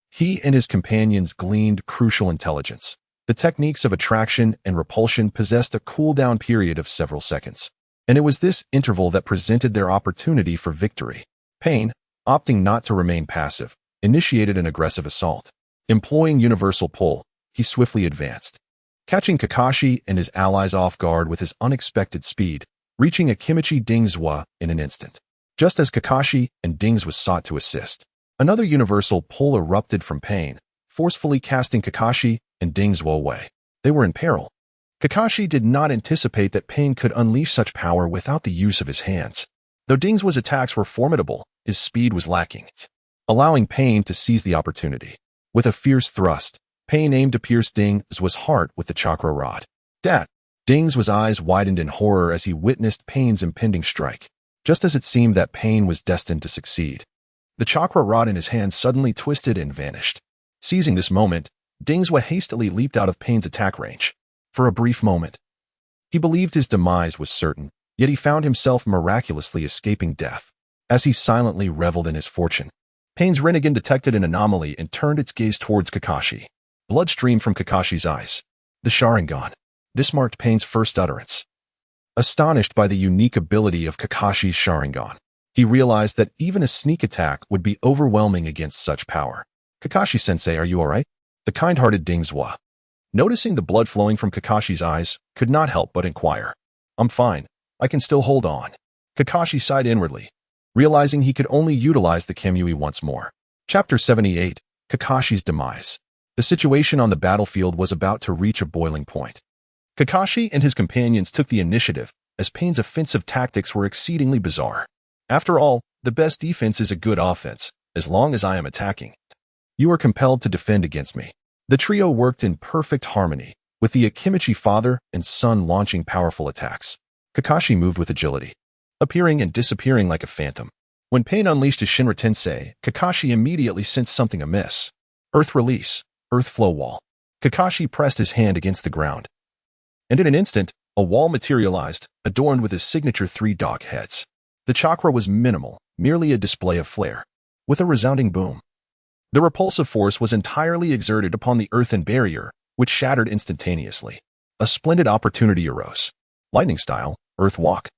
he and his companions gleaned crucial intelligence. The techniques of attraction and repulsion possessed a cooldown period of several seconds, and it was this interval that presented their opportunity for victory. Pain, opting not to remain passive, initiated an aggressive assault. Employing universal pull, he swiftly advanced, catching Kakashi and his allies off guard with his unexpected speed, reaching Akimichi Dingzwa in an instant. Just as Kakashi and Dingzwa sought to assist, another universal pull erupted from Pain, forcefully casting Kakashi and Dingzwa away. They were in peril. Kakashi did not anticipate that Pain could unleash such power without the use of his hands. Though Dingzwa's attacks were formidable, his speed was lacking, allowing Pain to seize the opportunity. With a fierce thrust, Pain aimed to pierce Dingzwa's heart with the chakra rod. "Dat!" Dingzwa's eyes widened in horror as he witnessed Pain's impending strike. Just as it seemed that Pain was destined to succeed, the chakra rod in his hand suddenly twisted and vanished. Seizing this moment, Dingzwa hastily leaped out of Pain's attack range. For a brief moment, He believed his demise was certain, yet he found himself miraculously escaping death. As he silently reveled in his fortune, Pain's Rinnegan detected an anomaly and turned its gaze towards Kakashi. Blood streamed from Kakashi's eyes. The Sharingan. This marked Pain's first utterance. Astonished by the unique ability of Kakashi's Sharingan, he realized that even a sneak attack would be overwhelming against such power. Kakashi-sensei, are you alright? The kind-hearted Dingzwa, noticing the blood flowing from Kakashi's eyes, could not help but inquire. I'm fine. I can still hold on. Kakashi sighed inwardly, realizing he could only utilize the Kamui once more. Chapter 78, Kakashi's Demise. The situation on the battlefield was about to reach a boiling point. Kakashi and his companions took the initiative, as Pain's offensive tactics were exceedingly bizarre. After all, the best defense is a good offense, as long as I am attacking. You are compelled to defend against me. The trio worked in perfect harmony, with the Akimichi father and son launching powerful attacks. Kakashi moved with agility, appearing and disappearing like a phantom. When Pain unleashed his Shinra Tensei, Kakashi immediately sensed something amiss. Earth release, earth flow wall. Kakashi pressed his hand against the ground, and in an instant, a wall materialized, adorned with his signature 3 dog heads. The chakra was minimal, merely a display of flare. With a resounding boom, the repulsive force was entirely exerted upon the earthen barrier, which shattered instantaneously. A splendid opportunity arose. Lightning style, Earth Walk.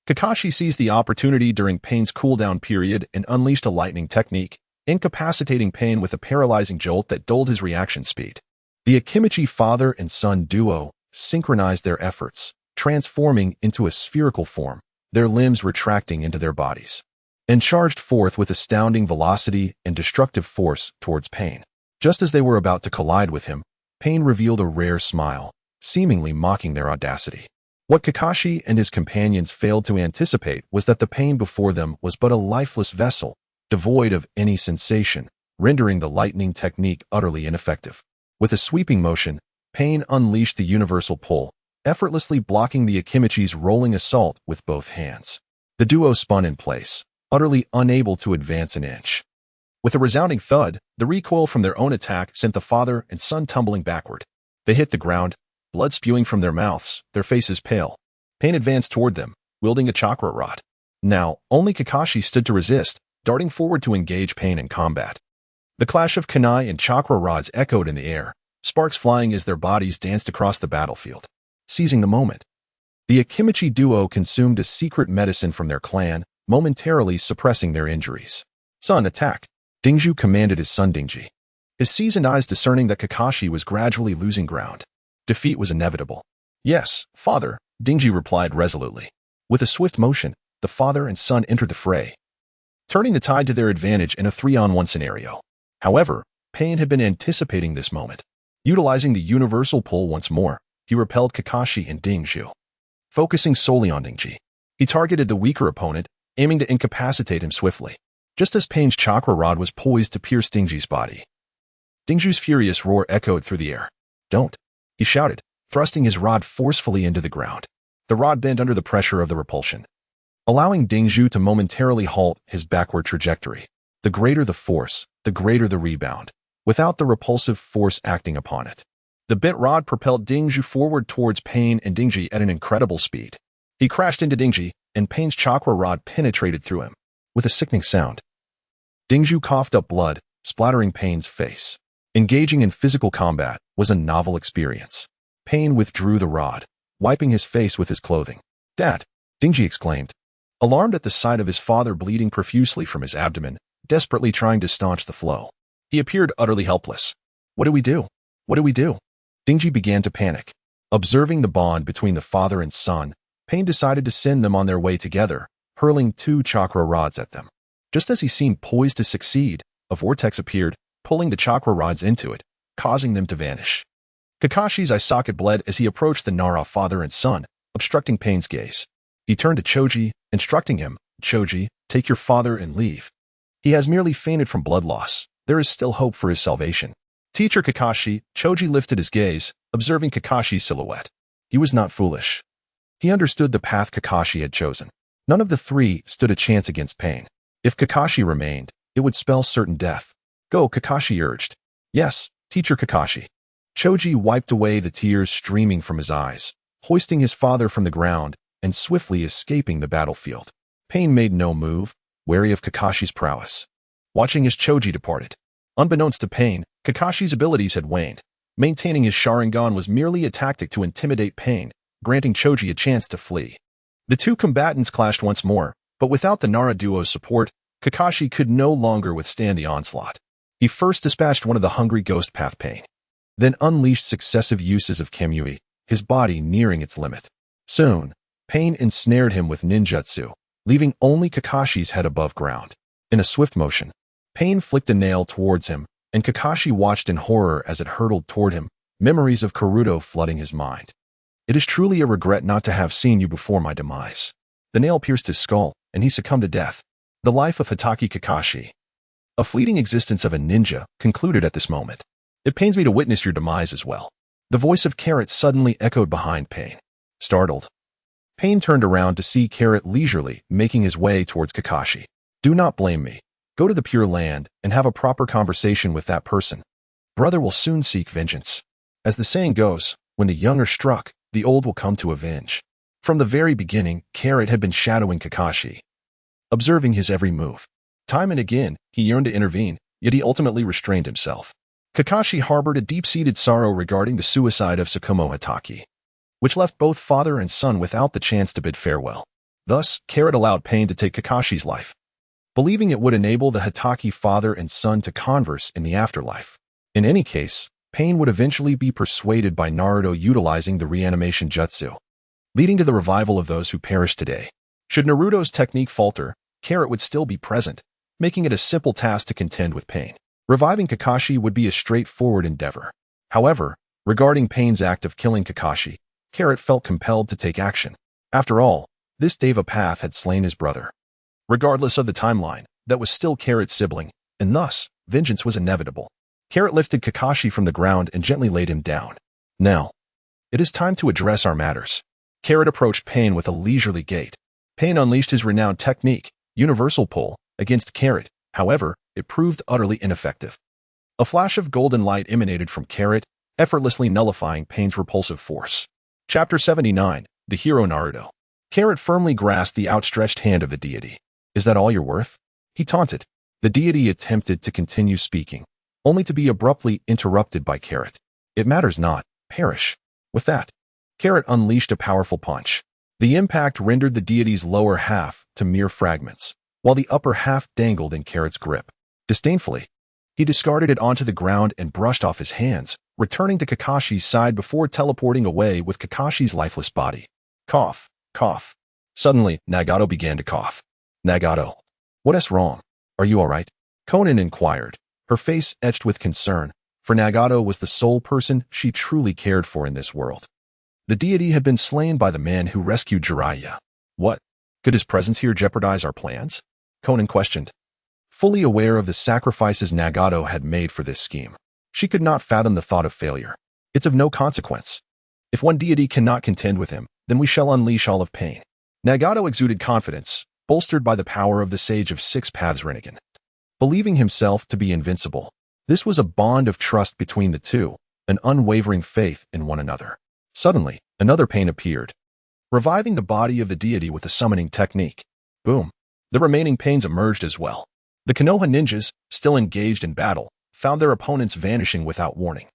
Kakashi seized the opportunity during Pain's cooldown period and unleashed a lightning technique, incapacitating Pain with a paralyzing jolt that dulled his reaction speed. The Akimichi father and son duo synchronized their efforts, transforming into a spherical form, their limbs retracting into their bodies, and charged forth with astounding velocity and destructive force towards Pain. Just as they were about to collide with him, Pain revealed a rare smile, seemingly mocking their audacity. What Kakashi and his companions failed to anticipate was that the Pain before them was but a lifeless vessel, devoid of any sensation, rendering the lightning technique utterly ineffective. With a sweeping motion, Pain unleashed the universal pull, effortlessly blocking the Akimichi's rolling assault with both hands. The duo spun in place, utterly unable to advance an inch. With a resounding thud, the recoil from their own attack sent the father and son tumbling backward. They hit the ground, blood spewing from their mouths, their faces pale. Pain advanced toward them, wielding a chakra rod. Now, only Kakashi stood to resist, darting forward to engage Pain in combat. The clash of kunai and chakra rods echoed in the air, sparks flying as their bodies danced across the battlefield. Seizing the moment, the Akimichi duo consumed a secret medicine from their clan, momentarily suppressing their injuries. Son, attack! Dingju commanded his son Dingji, his seasoned eyes discerning that Kakashi was gradually losing ground. Defeat was inevitable. Yes, father, Dingji replied resolutely. With a swift motion, the father and son entered the fray, turning the tide to their advantage in a 3-on-1 scenario. However, Pain had been anticipating this moment. Utilizing the universal pull once more, he repelled Kakashi and Dingju. Focusing solely on Dingji, he targeted the weaker opponent, aiming to incapacitate him swiftly. Just as Pain's chakra rod was poised to pierce Dingji's body, Dingju's furious roar echoed through the air. Don't! He shouted, thrusting his rod forcefully into the ground. The rod bent under the pressure of the repulsion, allowing Dingju to momentarily halt his backward trajectory. The greater the force, the greater the rebound, without the repulsive force acting upon it. The bent rod propelled Dingju forward towards Pain and Dingji at an incredible speed. He crashed into Dingji, and Pain's chakra rod penetrated through him. With a sickening sound, Dingju coughed up blood, splattering Pain's face. Engaging in physical combat was a novel experience. Pain withdrew the rod, wiping his face with his clothing. Dad! Dingji exclaimed, alarmed at the sight of his father bleeding profusely from his abdomen, desperately trying to staunch the flow. He appeared utterly helpless. What do we do? What do we do? Dingji began to panic. Observing the bond between the father and son, Pain decided to send them on their way together, hurling 2 chakra rods at them. Just as he seemed poised to succeed, a vortex appeared, pulling the chakra rods into it, causing them to vanish. Kakashi's eye socket bled as he approached the Nara father and son, obstructing Pain's gaze. He turned to Choji, instructing him, Choji, take your father and leave. He has merely fainted from blood loss. There is still hope for his salvation. Teacher Kakashi, Choji lifted his gaze, observing Kakashi's silhouette. He was not foolish. He understood the path Kakashi had chosen. None of the 3 stood a chance against Pain. If Kakashi remained, it would spell certain death. Go, Kakashi urged. Yes, Teacher Kakashi. Choji wiped away the tears streaming from his eyes, hoisting his father from the ground and swiftly escaping the battlefield. Pain made no move, wary of Kakashi's prowess. Watching his Choji departed. Unbeknownst to Pain, Kakashi's abilities had waned. Maintaining his Sharingan was merely a tactic to intimidate Pain, granting Choji a chance to flee. The two combatants clashed once more, but without the Nara duo's support, Kakashi could no longer withstand the onslaught. He first dispatched one of the hungry ghost path Pain, then unleashed successive uses of Kamui, his body nearing its limit. Soon, Pain ensnared him with ninjutsu, leaving only Kakashi's head above ground. In a swift motion, Pain flicked a nail towards him, and Kakashi watched in horror as it hurtled toward him, memories of Karuto flooding his mind. It is truly a regret not to have seen you before my demise. The nail pierced his skull, and he succumbed to death. The life of Hatake Kakashi, a fleeting existence of a ninja, concluded at this moment. It pains me to witness your demise as well. The voice of Carrot suddenly echoed behind Pain. Startled, Pain turned around to see Carrot leisurely making his way towards Kakashi. Do not blame me. Go to the Pure Land and have a proper conversation with that person. Brother will soon seek vengeance. As the saying goes, when the young are struck, the old will come to avenge. From the very beginning, Carrot had been shadowing Kakashi, observing his every move. Time and again, he yearned to intervene, yet he ultimately restrained himself. Kakashi harbored a deep-seated sorrow regarding the suicide of Tsukumo Hatake, which left both father and son without the chance to bid farewell. Thus, Carrot allowed Pain to take Kakashi's life, believing it would enable the Hatake father and son to converse in the afterlife. In any case, Pain would eventually be persuaded by Naruto utilizing the reanimation jutsu, leading to the revival of those who perished today. Should Naruto's technique falter, Carrot would still be present, making it a simple task to contend with Pain. Reviving Kakashi would be a straightforward endeavor. However, regarding Pain's act of killing Kakashi, Carrot felt compelled to take action. After all, this Deva Path had slain his brother. Regardless of the timeline, that was still Carrot's sibling, and thus, vengeance was inevitable. Carrot lifted Kakashi from the ground and gently laid him down. Now, it is time to address our matters. Carrot approached Pain with a leisurely gait. Pain unleashed his renowned technique, Universal Pull, against Carrot. However, it proved utterly ineffective. A flash of golden light emanated from Carrot, effortlessly nullifying Pain's repulsive force. Chapter 79, The Hero Naruto. Carrot firmly grasped the outstretched hand of the deity. Is that all you're worth? He taunted. The deity attempted to continue speaking, only to be abruptly interrupted by Carrot. It matters not. Perish. With that, Carrot unleashed a powerful punch. The impact rendered the deity's lower half to mere fragments, while the upper half dangled in Carrot's grip. Disdainfully, he discarded it onto the ground and brushed off his hands, returning to Kakashi's side before teleporting away with Kakashi's lifeless body. Cough, cough. Suddenly, Nagato began to cough. Nagato, what is wrong? Are you all right? Konan inquired, her face etched with concern, for Nagato was the sole person she truly cared for in this world. The deity had been slain by the man who rescued Jiraiya. What? Could his presence here jeopardize our plans? Konan questioned. Fully aware of the sacrifices Nagato had made for this scheme, she could not fathom the thought of failure. It's of no consequence. If one deity cannot contend with him, then we shall unleash all of Pain. Nagato exuded confidence, bolstered by the power of the Sage of Six Paths Rinnegan. Believing himself to be invincible, this was a bond of trust between the two, an unwavering faith in one another. Suddenly, another Pain appeared, reviving the body of the deity with a summoning technique. Boom. The remaining Pains emerged as well. The Konoha ninjas, still engaged in battle, found their opponents vanishing without warning.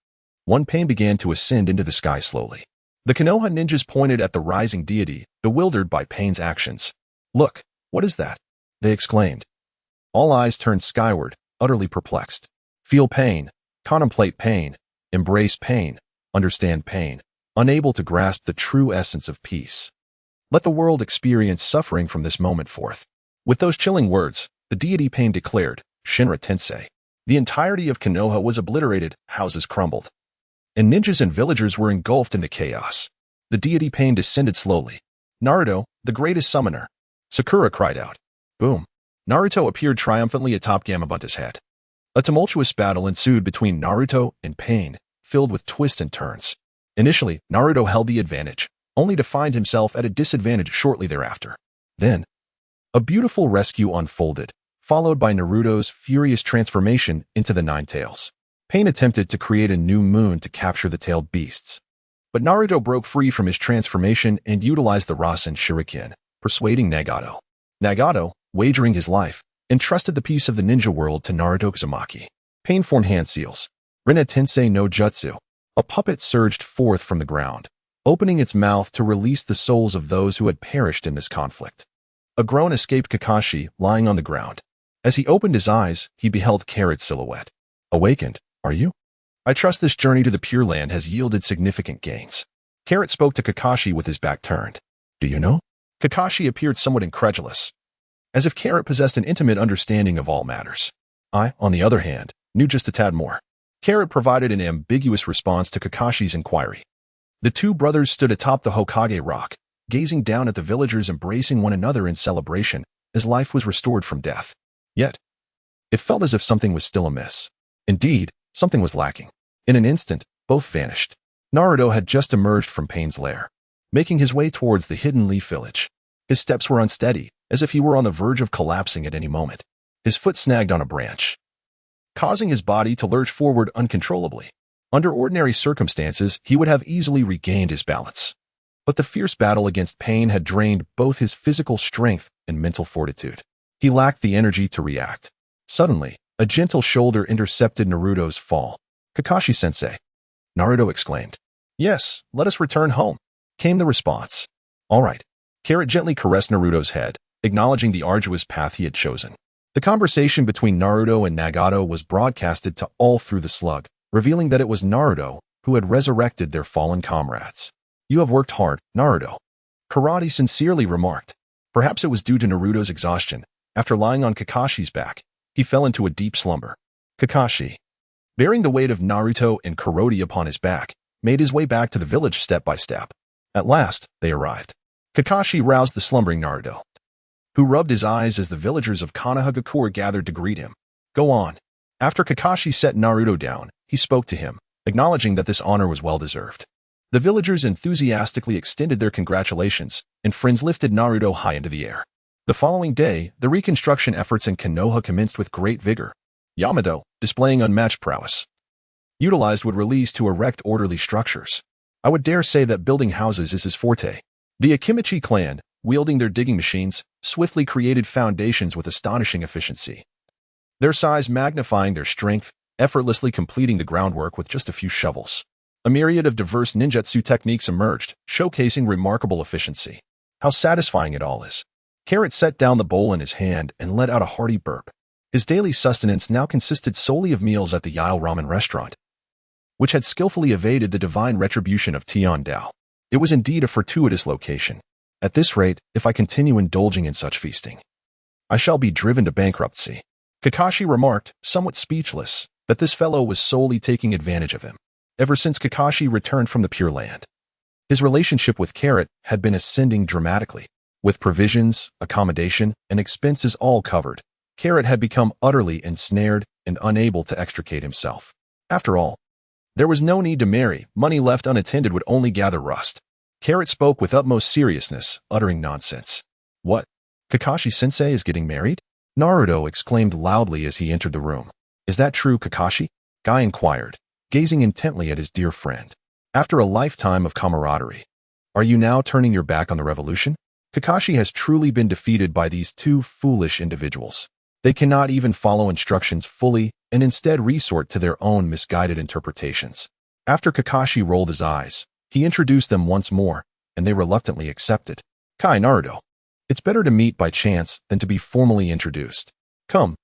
One Pain began to ascend into the sky slowly. The Konoha ninjas pointed at the rising deity, bewildered by Pain's actions. Look, what is that? They exclaimed. All eyes turned skyward, utterly perplexed. Feel pain, contemplate pain, embrace pain, understand pain, unable to grasp the true essence of peace. Let the world experience suffering from this moment forth. With those chilling words, the deity Pain declared, Shinra Tensei. The entirety of Konoha was obliterated, houses crumbled, and ninjas and villagers were engulfed in the chaos. The deity Pain descended slowly. Naruto, the greatest summoner. Sakura cried out. Boom. Naruto appeared triumphantly atop Gamabunta's head. A tumultuous battle ensued between Naruto and Pain, filled with twists and turns. Initially, Naruto held the advantage, only to find himself at a disadvantage shortly thereafter. Then, a beautiful rescue unfolded, followed by Naruto's furious transformation into the Nine Tails. Pain attempted to create a new moon to capture the tailed beasts, But Naruto broke free from his transformation and utilized the Rasen Shuriken, persuading Nagato. Nagato, wagering his life, entrusted the piece of the ninja world to Naruto Uzumaki. Pain-formed hand seals. Rinna Tensei no Jutsu. A puppet surged forth from the ground, opening its mouth to release the souls of those who had perished in this conflict. A groan escaped Kakashi, lying on the ground. As he opened his eyes, he beheld Carrot's silhouette. Awakened, are you? I trust this journey to the Pure Land has yielded significant gains. Carrot spoke to Kakashi with his back turned. Do you know? Kakashi appeared somewhat incredulous, as if Carrot possessed an intimate understanding of all matters. I, on the other hand, knew just a tad more. Carrot provided an ambiguous response to Kakashi's inquiry. The two brothers stood atop the Hokage rock, gazing down at the villagers embracing one another in celebration as life was restored from death. Yet, it felt as if something was still amiss. Indeed, something was lacking. In an instant, both vanished. Naruto had just emerged from Pain's lair, making his way towards the hidden leaf village. His steps were unsteady, as if he were on the verge of collapsing at any moment. His foot snagged on a branch, causing his body to lurch forward uncontrollably. Under ordinary circumstances, he would have easily regained his balance. But the fierce battle against Pain had drained both his physical strength and mental fortitude. He lacked the energy to react. Suddenly, a gentle shoulder intercepted Naruto's fall. Kakashi-sensei. Naruto exclaimed. Yes, let us return home, came the response. All right. Carrot gently caressed Naruto's head, acknowledging the arduous path he had chosen. The conversation between Naruto and Nagato was broadcasted to all through the slug, revealing that it was Naruto who had resurrected their fallen comrades. You have worked hard, Naruto. Karate sincerely remarked. Perhaps it was due to Naruto's exhaustion. After lying on Kakashi's back, he fell into a deep slumber. Kakashi, bearing the weight of Naruto and Karate upon his back, made his way back to the village step by step. At last, they arrived. Kakashi roused the slumbering Naruto, who rubbed his eyes as the villagers of Konohagakure gathered to greet him. Go on. After Kakashi set Naruto down, he spoke to him, acknowledging that this honor was well-deserved. The villagers enthusiastically extended their congratulations, and friends lifted Naruto high into the air. The following day, the reconstruction efforts in Konoha commenced with great vigor. Yamato, displaying unmatched prowess, utilized wood release to erect orderly structures. I would dare say that building houses is his forte. The Akimichi clan, wielding their digging machines, swiftly created foundations with astonishing efficiency. Their size magnifying their strength, effortlessly completing the groundwork with just a few shovels. A myriad of diverse ninjutsu techniques emerged, showcasing remarkable efficiency. How satisfying it all is. Carrot set down the bowl in his hand and let out a hearty burp. His daily sustenance now consisted solely of meals at the Yao Ramen restaurant, which had skillfully evaded the divine retribution of Tian Dao. It was indeed a fortuitous location. At this rate, if I continue indulging in such feasting, I shall be driven to bankruptcy. Kakashi remarked, somewhat speechless, that this fellow was solely taking advantage of him. Ever since Kakashi returned from the Pure Land, his relationship with Carrot had been ascending dramatically. With provisions, accommodation, and expenses all covered, Carrot had become utterly ensnared and unable to extricate himself. After all, there was no need to marry. Money left unattended would only gather rust. Carrot spoke with utmost seriousness, uttering nonsense. What? Kakashi-sensei is getting married? Naruto exclaimed loudly as he entered the room. Is that true, Kakashi? Guy inquired, gazing intently at his dear friend. After a lifetime of camaraderie, are you now turning your back on the revolution? Kakashi has truly been defeated by these two foolish individuals. They cannot even follow instructions fully and instead resort to their own misguided interpretations. After Kakashi rolled his eyes, he introduced them once more, and they reluctantly accepted. Kai, Naruto. It's better to meet by chance than to be formally introduced. Come,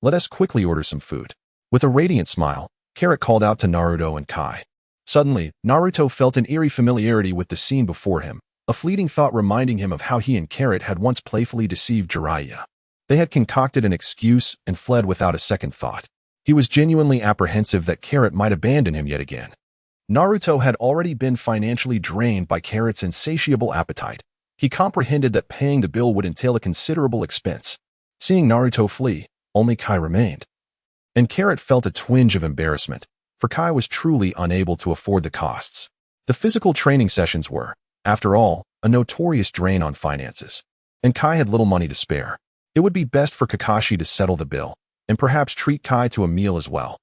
let us quickly order some food. With a radiant smile, Carrot called out to Naruto and Kai. Suddenly, Naruto felt an eerie familiarity with the scene before him, a fleeting thought reminding him of how he and Carrot had once playfully deceived Jiraiya. They had concocted an excuse and fled without a second thought. He was genuinely apprehensive that Carrot might abandon him yet again. Naruto had already been financially drained by Carrot's insatiable appetite. He comprehended that paying the bill would entail a considerable expense. Seeing Naruto flee, only Kai remained. And Carrot felt a twinge of embarrassment, for Kai was truly unable to afford the costs. The physical training sessions were, after all, a notorious drain on finances, and Kai had little money to spare. It would be best for Kakashi to settle the bill, and perhaps treat Kai to a meal as well,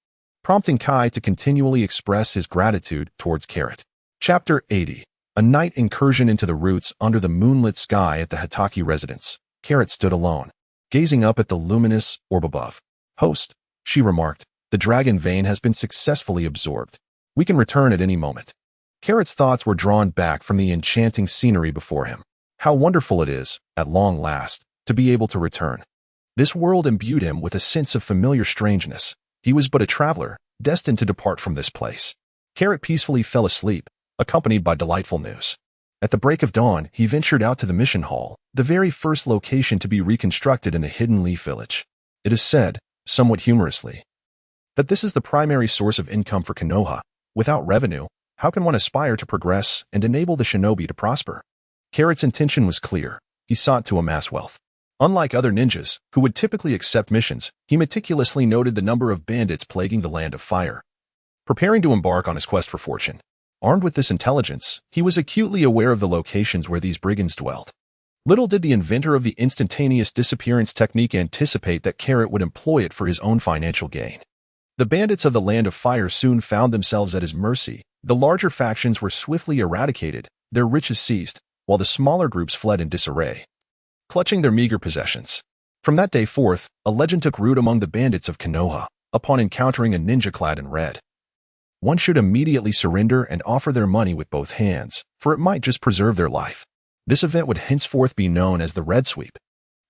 prompting Kai to continually express his gratitude towards Carrot. Chapter 80. A night incursion into the roots under the moonlit sky at the Hatake residence. Carrot stood alone, gazing up at the luminous orb above. "Host," she remarked, "the dragon vein has been successfully absorbed. We can return at any moment." Carrot's thoughts were drawn back from the enchanting scenery before him. How wonderful it is, at long last, to be able to return. This world imbued him with a sense of familiar strangeness. He was but a traveler, destined to depart from this place. Carrot peacefully fell asleep, accompanied by delightful news. At the break of dawn, he ventured out to the mission hall, the very first location to be reconstructed in the hidden leaf village. It is said, somewhat humorously, that this is the primary source of income for Konoha. Without revenue, how can one aspire to progress and enable the shinobi to prosper? Carrot's intention was clear. He sought to amass wealth. Unlike other ninjas, who would typically accept missions, he meticulously noted the number of bandits plaguing the Land of Fire. Preparing to embark on his quest for fortune, armed with this intelligence, he was acutely aware of the locations where these brigands dwelt. Little did the inventor of the instantaneous disappearance technique anticipate that Carrot would employ it for his own financial gain. The bandits of the Land of Fire soon found themselves at his mercy. The larger factions were swiftly eradicated, their riches seized, while the smaller groups fled in disarray, clutching their meager possessions. From that day forth, a legend took root among the bandits of Konoha. Upon encountering a ninja clad in red, one should immediately surrender and offer their money with both hands, for it might just preserve their life. This event would henceforth be known as the Red Sweep.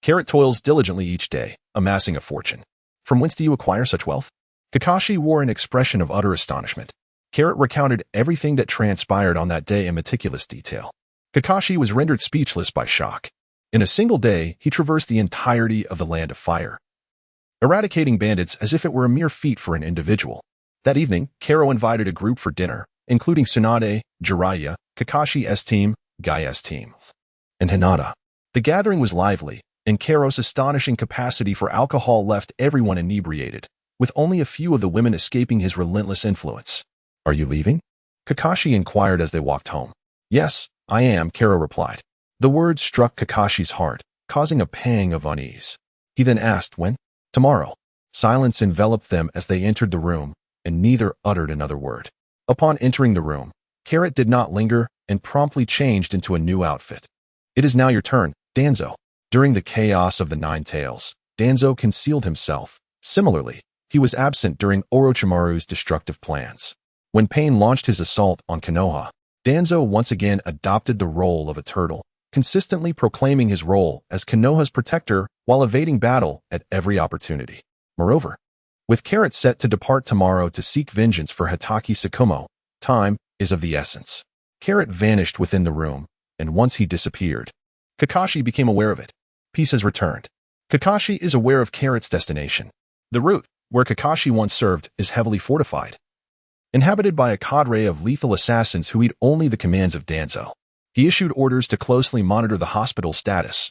Carrot toils diligently each day, amassing a fortune. From whence do you acquire such wealth? Kakashi wore an expression of utter astonishment. Carrot recounted everything that transpired on that day in meticulous detail. Kakashi was rendered speechless by shock. In a single day, he traversed the entirety of the Land of Fire, eradicating bandits as if it were a mere feat for an individual. That evening, Karo invited a group for dinner, including Tsunade, Jiraiya, Kakashi's team, Gaia's team, and Hinata. The gathering was lively, and Karo's astonishing capacity for alcohol left everyone inebriated, with only a few of the women escaping his relentless influence. "Are you leaving?" Kakashi inquired as they walked home. "Yes, I am," Karo replied. The words struck Kakashi's heart, causing a pang of unease. He then asked when. "Tomorrow." Silence enveloped them as they entered the room, and neither uttered another word. Upon entering the room, Carrot did not linger and promptly changed into a new outfit. "It is now your turn, Danzo." During the chaos of the Nine Tails, Danzo concealed himself. Similarly, he was absent during Orochimaru's destructive plans. When Pain launched his assault on Konoha, Danzo once again adopted the role of a turtle, consistently proclaiming his role as Konoha's protector while evading battle at every opportunity. Moreover, with Carrot set to depart tomorrow to seek vengeance for Hatake Tsukumo, time is of the essence. Carrot vanished within the room, and once he disappeared, Kakashi became aware of it. Peace has returned. Kakashi is aware of Carrot's destination. The route, where Kakashi once served, is heavily fortified, inhabited by a cadre of lethal assassins who heed only the commands of Danzo. He issued orders to closely monitor the hospital status,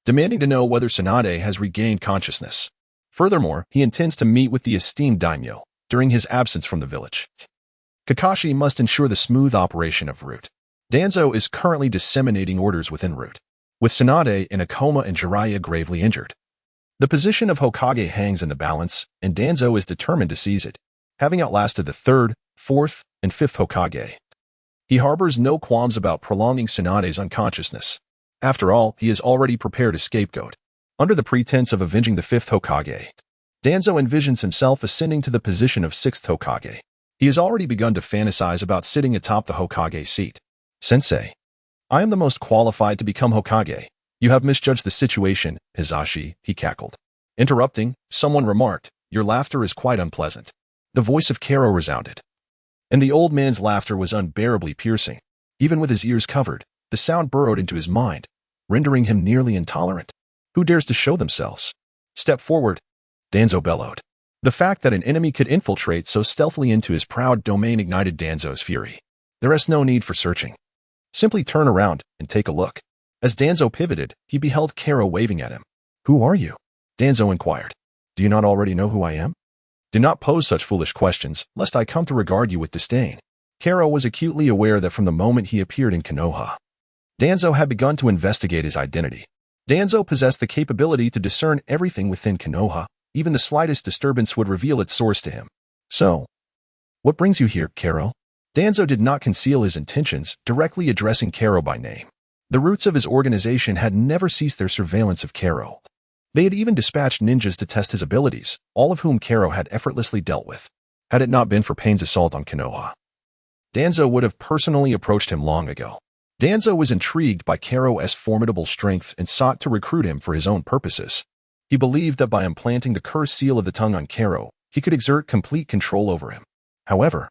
demanding to know whether Tsunade has regained consciousness. Furthermore, he intends to meet with the esteemed daimyo during his absence from the village. Kakashi must ensure the smooth operation of Route. Danzo is currently disseminating orders within Route, with Tsunade in a coma and Jiraiya gravely injured. The position of Hokage hangs in the balance, and Danzo is determined to seize it. Having outlasted the 3rd, 4th, and 5th Hokage, he harbors no qualms about prolonging Tsunade's unconsciousness. After all, he has already prepared a scapegoat. Under the pretense of avenging the 5th Hokage, Danzo envisions himself ascending to the position of 6th Hokage. He has already begun to fantasize about sitting atop the Hokage seat. "Sensei, I am the most qualified to become Hokage. You have misjudged the situation, Hizashi," he cackled. Interrupting, someone remarked, "Your laughter is quite unpleasant." The voice of Karo resounded, and the old man's laughter was unbearably piercing. Even with his ears covered, the sound burrowed into his mind, rendering him nearly intolerant. "Who dares to show themselves? Step forward," Danzo bellowed. The fact that an enemy could infiltrate so stealthily into his proud domain ignited Danzo's fury. There is no need for searching. Simply turn around and take a look. As Danzo pivoted, he beheld Karo waving at him. "Who are you?" Danzo inquired. "Do you not already know who I am? Do not pose such foolish questions, lest I come to regard you with disdain." Karo was acutely aware that from the moment he appeared in Konoha, Danzo had begun to investigate his identity. Danzo possessed the capability to discern everything within Konoha. Even the slightest disturbance would reveal its source to him. "So, what brings you here, Karo?" Danzo did not conceal his intentions, directly addressing Kero by name. The roots of his organization had never ceased their surveillance of Kero. They had even dispatched ninjas to test his abilities, all of whom Kero had effortlessly dealt with. Had it not been for Pain's assault on Konoha, Danzo would have personally approached him long ago. Danzo was intrigued by Kero's formidable strength and sought to recruit him for his own purposes. He believed that by implanting the cursed seal of the tongue on Kero, he could exert complete control over him. However,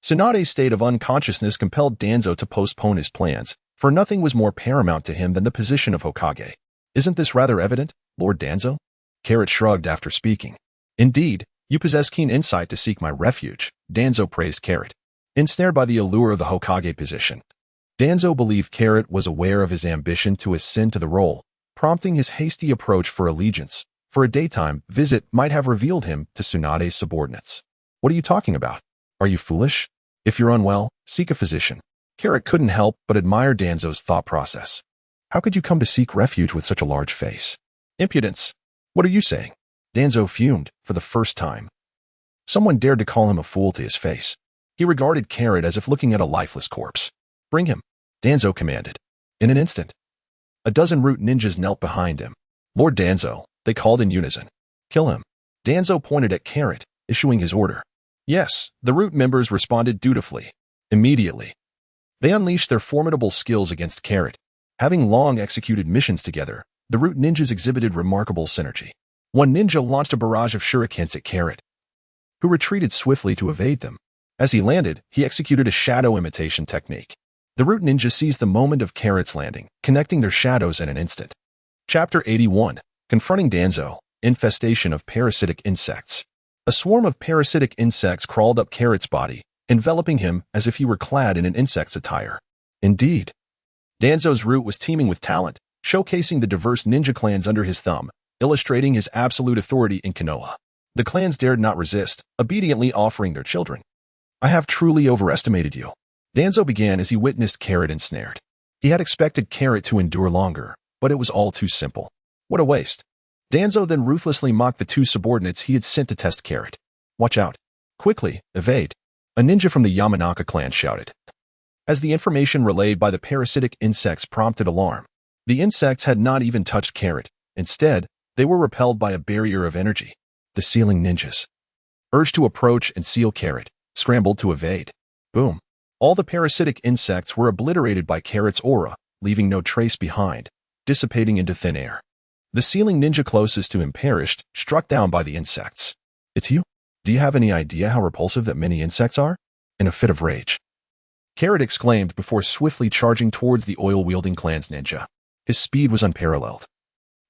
Tsunade's state of unconsciousness compelled Danzo to postpone his plans, for nothing was more paramount to him than the position of Hokage. Isn't this rather evident, Lord Danzo? Carrot shrugged after speaking. Indeed, you possess keen insight to seek my refuge, Danzo praised Carrot. Ensnared by the allure of the Hokage position, Danzo believed Carrot was aware of his ambition to ascend to the role, prompting his hasty approach for allegiance. For a daytime visit might have revealed him to Tsunade's subordinates. What are you talking about? Are you foolish? If you're unwell, seek a physician. Carrot couldn't help but admire Danzo's thought process. How could you come to seek refuge with such a large face? Impudence. What are you saying? Danzo fumed for the first time. Someone dared to call him a fool to his face. He regarded Carrot as if looking at a lifeless corpse. Bring him, Danzo commanded. In an instant, a dozen root ninjas knelt behind him. Lord Danzo, they called in unison. Kill him. Danzo pointed at Carrot, issuing his order. Yes, the root members responded dutifully. Immediately, they unleashed their formidable skills against Carrot. Having long executed missions together, the root ninjas exhibited remarkable synergy. One ninja launched a barrage of shurikens at Carrot, who retreated swiftly to evade them. As he landed, he executed a shadow imitation technique. The root ninja seized the moment of Carrot's landing, connecting their shadows in an instant. Chapter 81. Confronting Danzo. Infestation of parasitic insects. A swarm of parasitic insects crawled up Carrot's body, enveloping him as if he were clad in an insect's attire. Indeed, Danzo's root was teeming with talent, showcasing the diverse ninja clans under his thumb, illustrating his absolute authority in Konoha. The clans dared not resist, obediently offering their children. I have truly overestimated you. Danzo began as he witnessed Carrot ensnared. He had expected Carrot to endure longer, but it was all too simple. What a waste. Danzo then ruthlessly mocked the two subordinates he had sent to test Carrot. Watch out. Quickly, evade. A ninja from the Yamanaka clan shouted. As the information relayed by the parasitic insects prompted alarm, the insects had not even touched Carrot. Instead, they were repelled by a barrier of energy. The sealing ninjas, urged to approach and seal Carrot, scrambled to evade. Boom. All the parasitic insects were obliterated by Carrot's aura, leaving no trace behind, dissipating into thin air. The sealing ninja closest to him perished, struck down by the insects. It's you? Do you have any idea how repulsive that many insects are? In a fit of rage, Carrot exclaimed before swiftly charging towards the oil-wielding clan's ninja. His speed was unparalleled,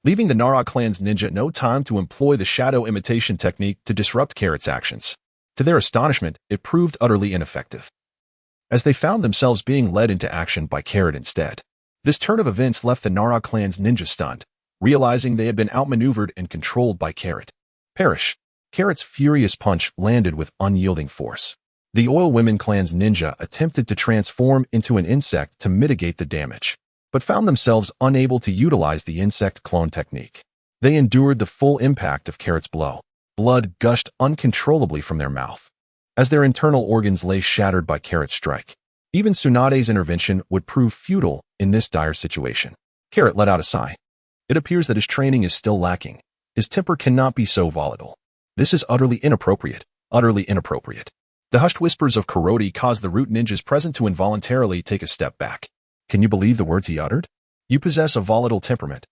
leaving the Nara clan's ninja no time to employ the shadow imitation technique to disrupt Carrot's actions. To their astonishment, it proved utterly ineffective, as they found themselves being led into action by Carrot instead. This turn of events left the Nara clan's ninja stunned, realizing they had been outmaneuvered and controlled by Carrot. Perish. Carrot's furious punch landed with unyielding force. The Oil Women clan's ninja attempted to transform into an insect to mitigate the damage, but found themselves unable to utilize the insect clone technique. They endured the full impact of Carrot's blow. Blood gushed uncontrollably from their mouth, as their internal organs lay shattered by Carrot's strike. Even Tsunade's intervention would prove futile in this dire situation. Carrot let out a sigh. It appears that his training is still lacking. His temper cannot be so volatile. This is utterly inappropriate. Utterly inappropriate. The hushed whispers of Karoti caused the root ninjas present to involuntarily take a step back. Can you believe the words he uttered? You possess a volatile temperament,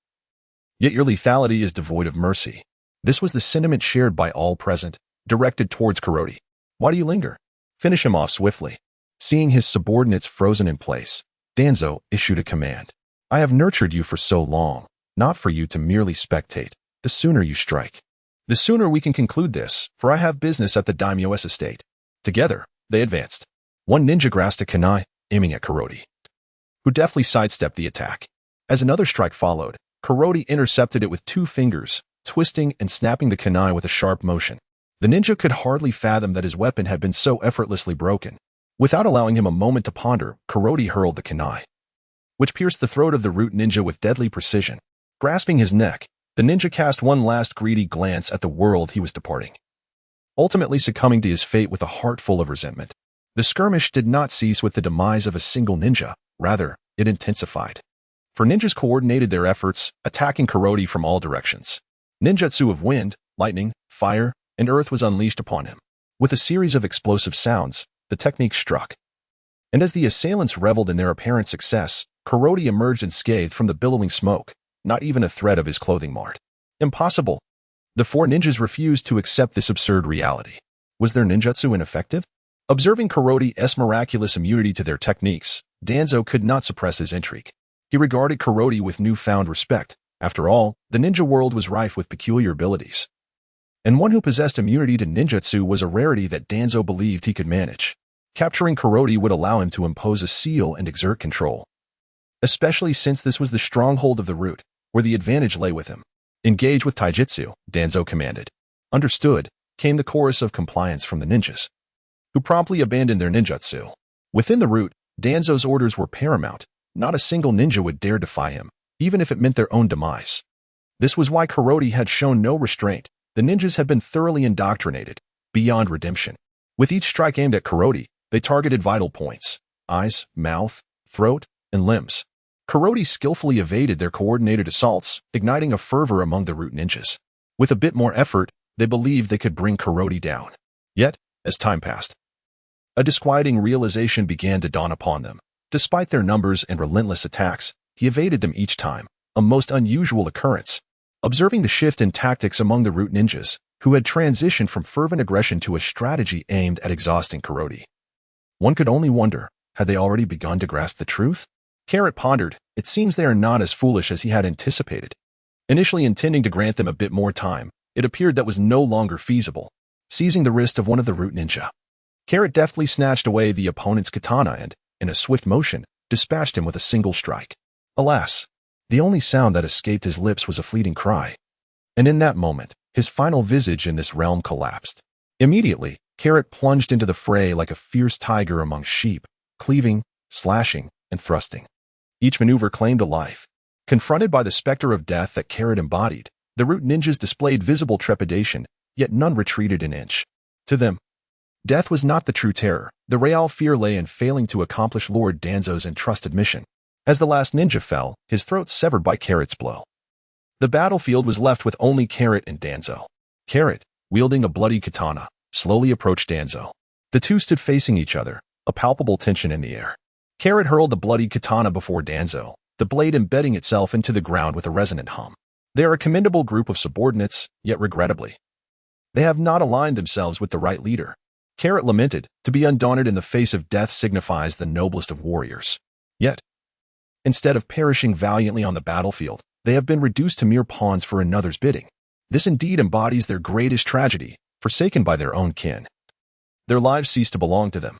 yet your lethality is devoid of mercy. This was the sentiment shared by all present, directed towards Karoti. Why do you linger? Finish him off swiftly. Seeing his subordinates frozen in place, Danzo issued a command. I have nurtured you for so long, not for you to merely spectate. The sooner you strike, the sooner we can conclude this, for I have business at the daimyo's estate. Together, they advanced. One ninja grasped a kunai, aiming at Karoti, who deftly sidestepped the attack. As another strike followed, Karoti intercepted it with 2 fingers, twisting and snapping the kunai with a sharp motion. The ninja could hardly fathom that his weapon had been so effortlessly broken. Without allowing him a moment to ponder, Karoti hurled the kunai, which pierced the throat of the root ninja with deadly precision. Grasping his neck, the ninja cast one last greedy glance at the world he was departing, ultimately succumbing to his fate with a heart full of resentment. The skirmish did not cease with the demise of a single ninja, rather, it intensified. For ninjas coordinated their efforts, attacking Karoti from all directions. Ninjutsu of wind, lightning, fire, and earth was unleashed upon him. With a series of explosive sounds, the technique struck. And as the assailants reveled in their apparent success, Karoti emerged unscathed from the billowing smoke, not even a thread of his clothing marred. Impossible. The four ninjas refused to accept this absurd reality. Was their ninjutsu ineffective? Observing Karoti's miraculous immunity to their techniques, Danzo could not suppress his intrigue. He regarded Karoti with newfound respect. After all, the ninja world was rife with peculiar abilities. And one who possessed immunity to ninjutsu was a rarity that Danzo believed he could manage. Capturing Karoti would allow him to impose a seal and exert control. Especially since this was the stronghold of the root, where the advantage lay with him. Engage with taijutsu, Danzo commanded. Understood, came the chorus of compliance from the ninjas, who promptly abandoned their ninjutsu. Within the root, Danzo's orders were paramount. Not a single ninja would dare defy him, even if it meant their own demise. This was why Karoti had shown no restraint. The ninjas had been thoroughly indoctrinated, beyond redemption. With each strike aimed at Karoti, they targeted vital points: eyes, mouth, throat, and limbs. Karoti skillfully evaded their coordinated assaults, igniting a fervor among the root ninjas. With a bit more effort, they believed they could bring Karoti down. Yet, as time passed, a disquieting realization began to dawn upon them. Despite their numbers and relentless attacks, he evaded them each time, a most unusual occurrence. Observing the shift in tactics among the root ninjas, who had transitioned from fervent aggression to a strategy aimed at exhausting Karoti, one could only wonder, had they already begun to grasp the truth? Carrot pondered. It seems they are not as foolish as he had anticipated. Initially intending to grant them a bit more time, it appeared that was no longer feasible. Seizing the wrist of one of the root ninja, Carrot deftly snatched away the opponent's katana and, in a swift motion, dispatched him with a single strike. Alas, the only sound that escaped his lips was a fleeting cry. And in that moment, his final visage in this realm collapsed. Immediately, Carrot plunged into the fray like a fierce tiger among sheep, cleaving, slashing, and thrusting. Each maneuver claimed a life. Confronted by the specter of death that Carrot embodied, the root ninjas displayed visible trepidation, yet none retreated an inch. To them, death was not the true terror. The real fear lay in failing to accomplish Lord Danzo's entrusted mission. As the last ninja fell, his throat severed by Carrot's blow, the battlefield was left with only Carrot and Danzo. Carrot, wielding a bloody katana, slowly approached Danzo. The two stood facing each other, a palpable tension in the air. Carrot hurled the bloody katana before Danzo, the blade embedding itself into the ground with a resonant hum. They are a commendable group of subordinates, yet regrettably, they have not aligned themselves with the right leader. Carrot lamented. To be undaunted in the face of death signifies the noblest of warriors. Yet, instead of perishing valiantly on the battlefield, they have been reduced to mere pawns for another's bidding. This indeed embodies their greatest tragedy, forsaken by their own kin. Their lives cease to belong to them.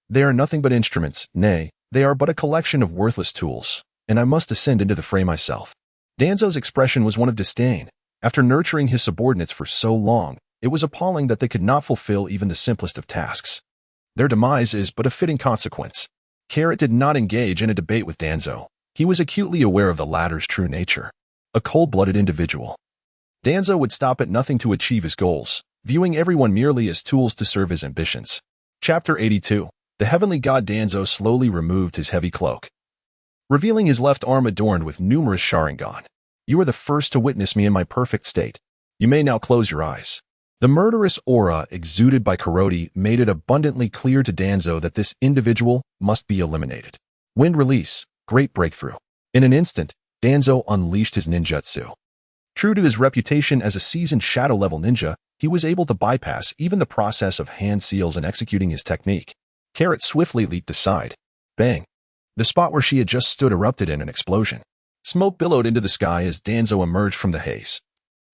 They are nothing but instruments, nay, they are but a collection of worthless tools, and I must descend into the fray myself. Danzo's expression was one of disdain. After nurturing his subordinates for so long, it was appalling that they could not fulfill even the simplest of tasks. Their demise is but a fitting consequence. Carrot did not engage in a debate with Danzo. He was acutely aware of the latter's true nature. A cold-blooded individual. Danzo would stop at nothing to achieve his goals, viewing everyone merely as tools to serve his ambitions. Chapter 82. The heavenly god Danzo slowly removed his heavy cloak, revealing his left arm adorned with numerous Sharingan. You are the first to witness me in my perfect state. You may now close your eyes. The murderous aura exuded by Karoti made it abundantly clear to Danzo that this individual must be eliminated. Wind release, great breakthrough. In an instant, Danzo unleashed his ninjutsu. True to his reputation as a seasoned shadow-level ninja, he was able to bypass even the process of hand seals in executing his technique. Carrot swiftly leaped aside. Bang! The spot where she had just stood erupted in an explosion. Smoke billowed into the sky as Danzo emerged from the haze,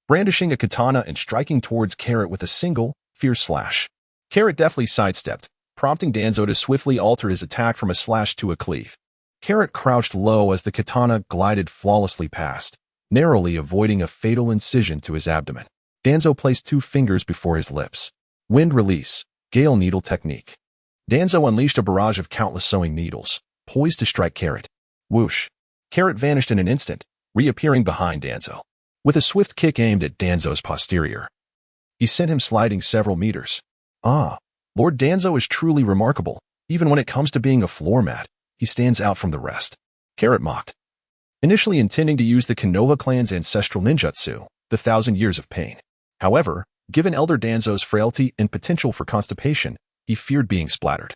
brandishing a katana and striking towards Carrot with a single, fierce slash. Carrot deftly sidestepped, prompting Danzo to swiftly alter his attack from a slash to a cleave. Carrot crouched low as the katana glided flawlessly past, narrowly avoiding a fatal incision to his abdomen. Danzo placed 2 fingers before his lips. Wind release, gale needle technique. Danzo unleashed a barrage of countless sewing needles, poised to strike Carrot. Whoosh! Carrot vanished in an instant, reappearing behind Danzo. With a swift kick aimed at Danzo's posterior, he sent him sliding several meters. Lord Danzo is truly remarkable. Even when it comes to being a floor mat, he stands out from the rest. Carrot mocked. Initially intending to use the Konoha clan's ancestral ninjutsu, the 1,000 Years of Pain. However, given Elder Danzo's frailty and potential for constipation, he feared being splattered,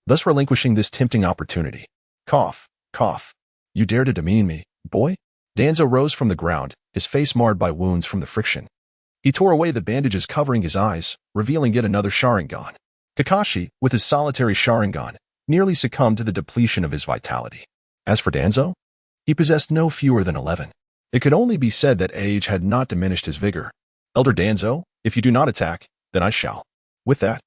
thus relinquishing this tempting opportunity. Cough, cough. You dare to demean me, boy? Danzo rose from the ground, his face marred by wounds from the friction. He tore away the bandages covering his eyes, revealing yet another Sharingan. Kakashi, with his solitary Sharingan, nearly succumbed to the depletion of his vitality. As for Danzo, he possessed no fewer than 11. It could only be said that age had not diminished his vigor. Elder Danzo, if you do not attack, then I shall. With that,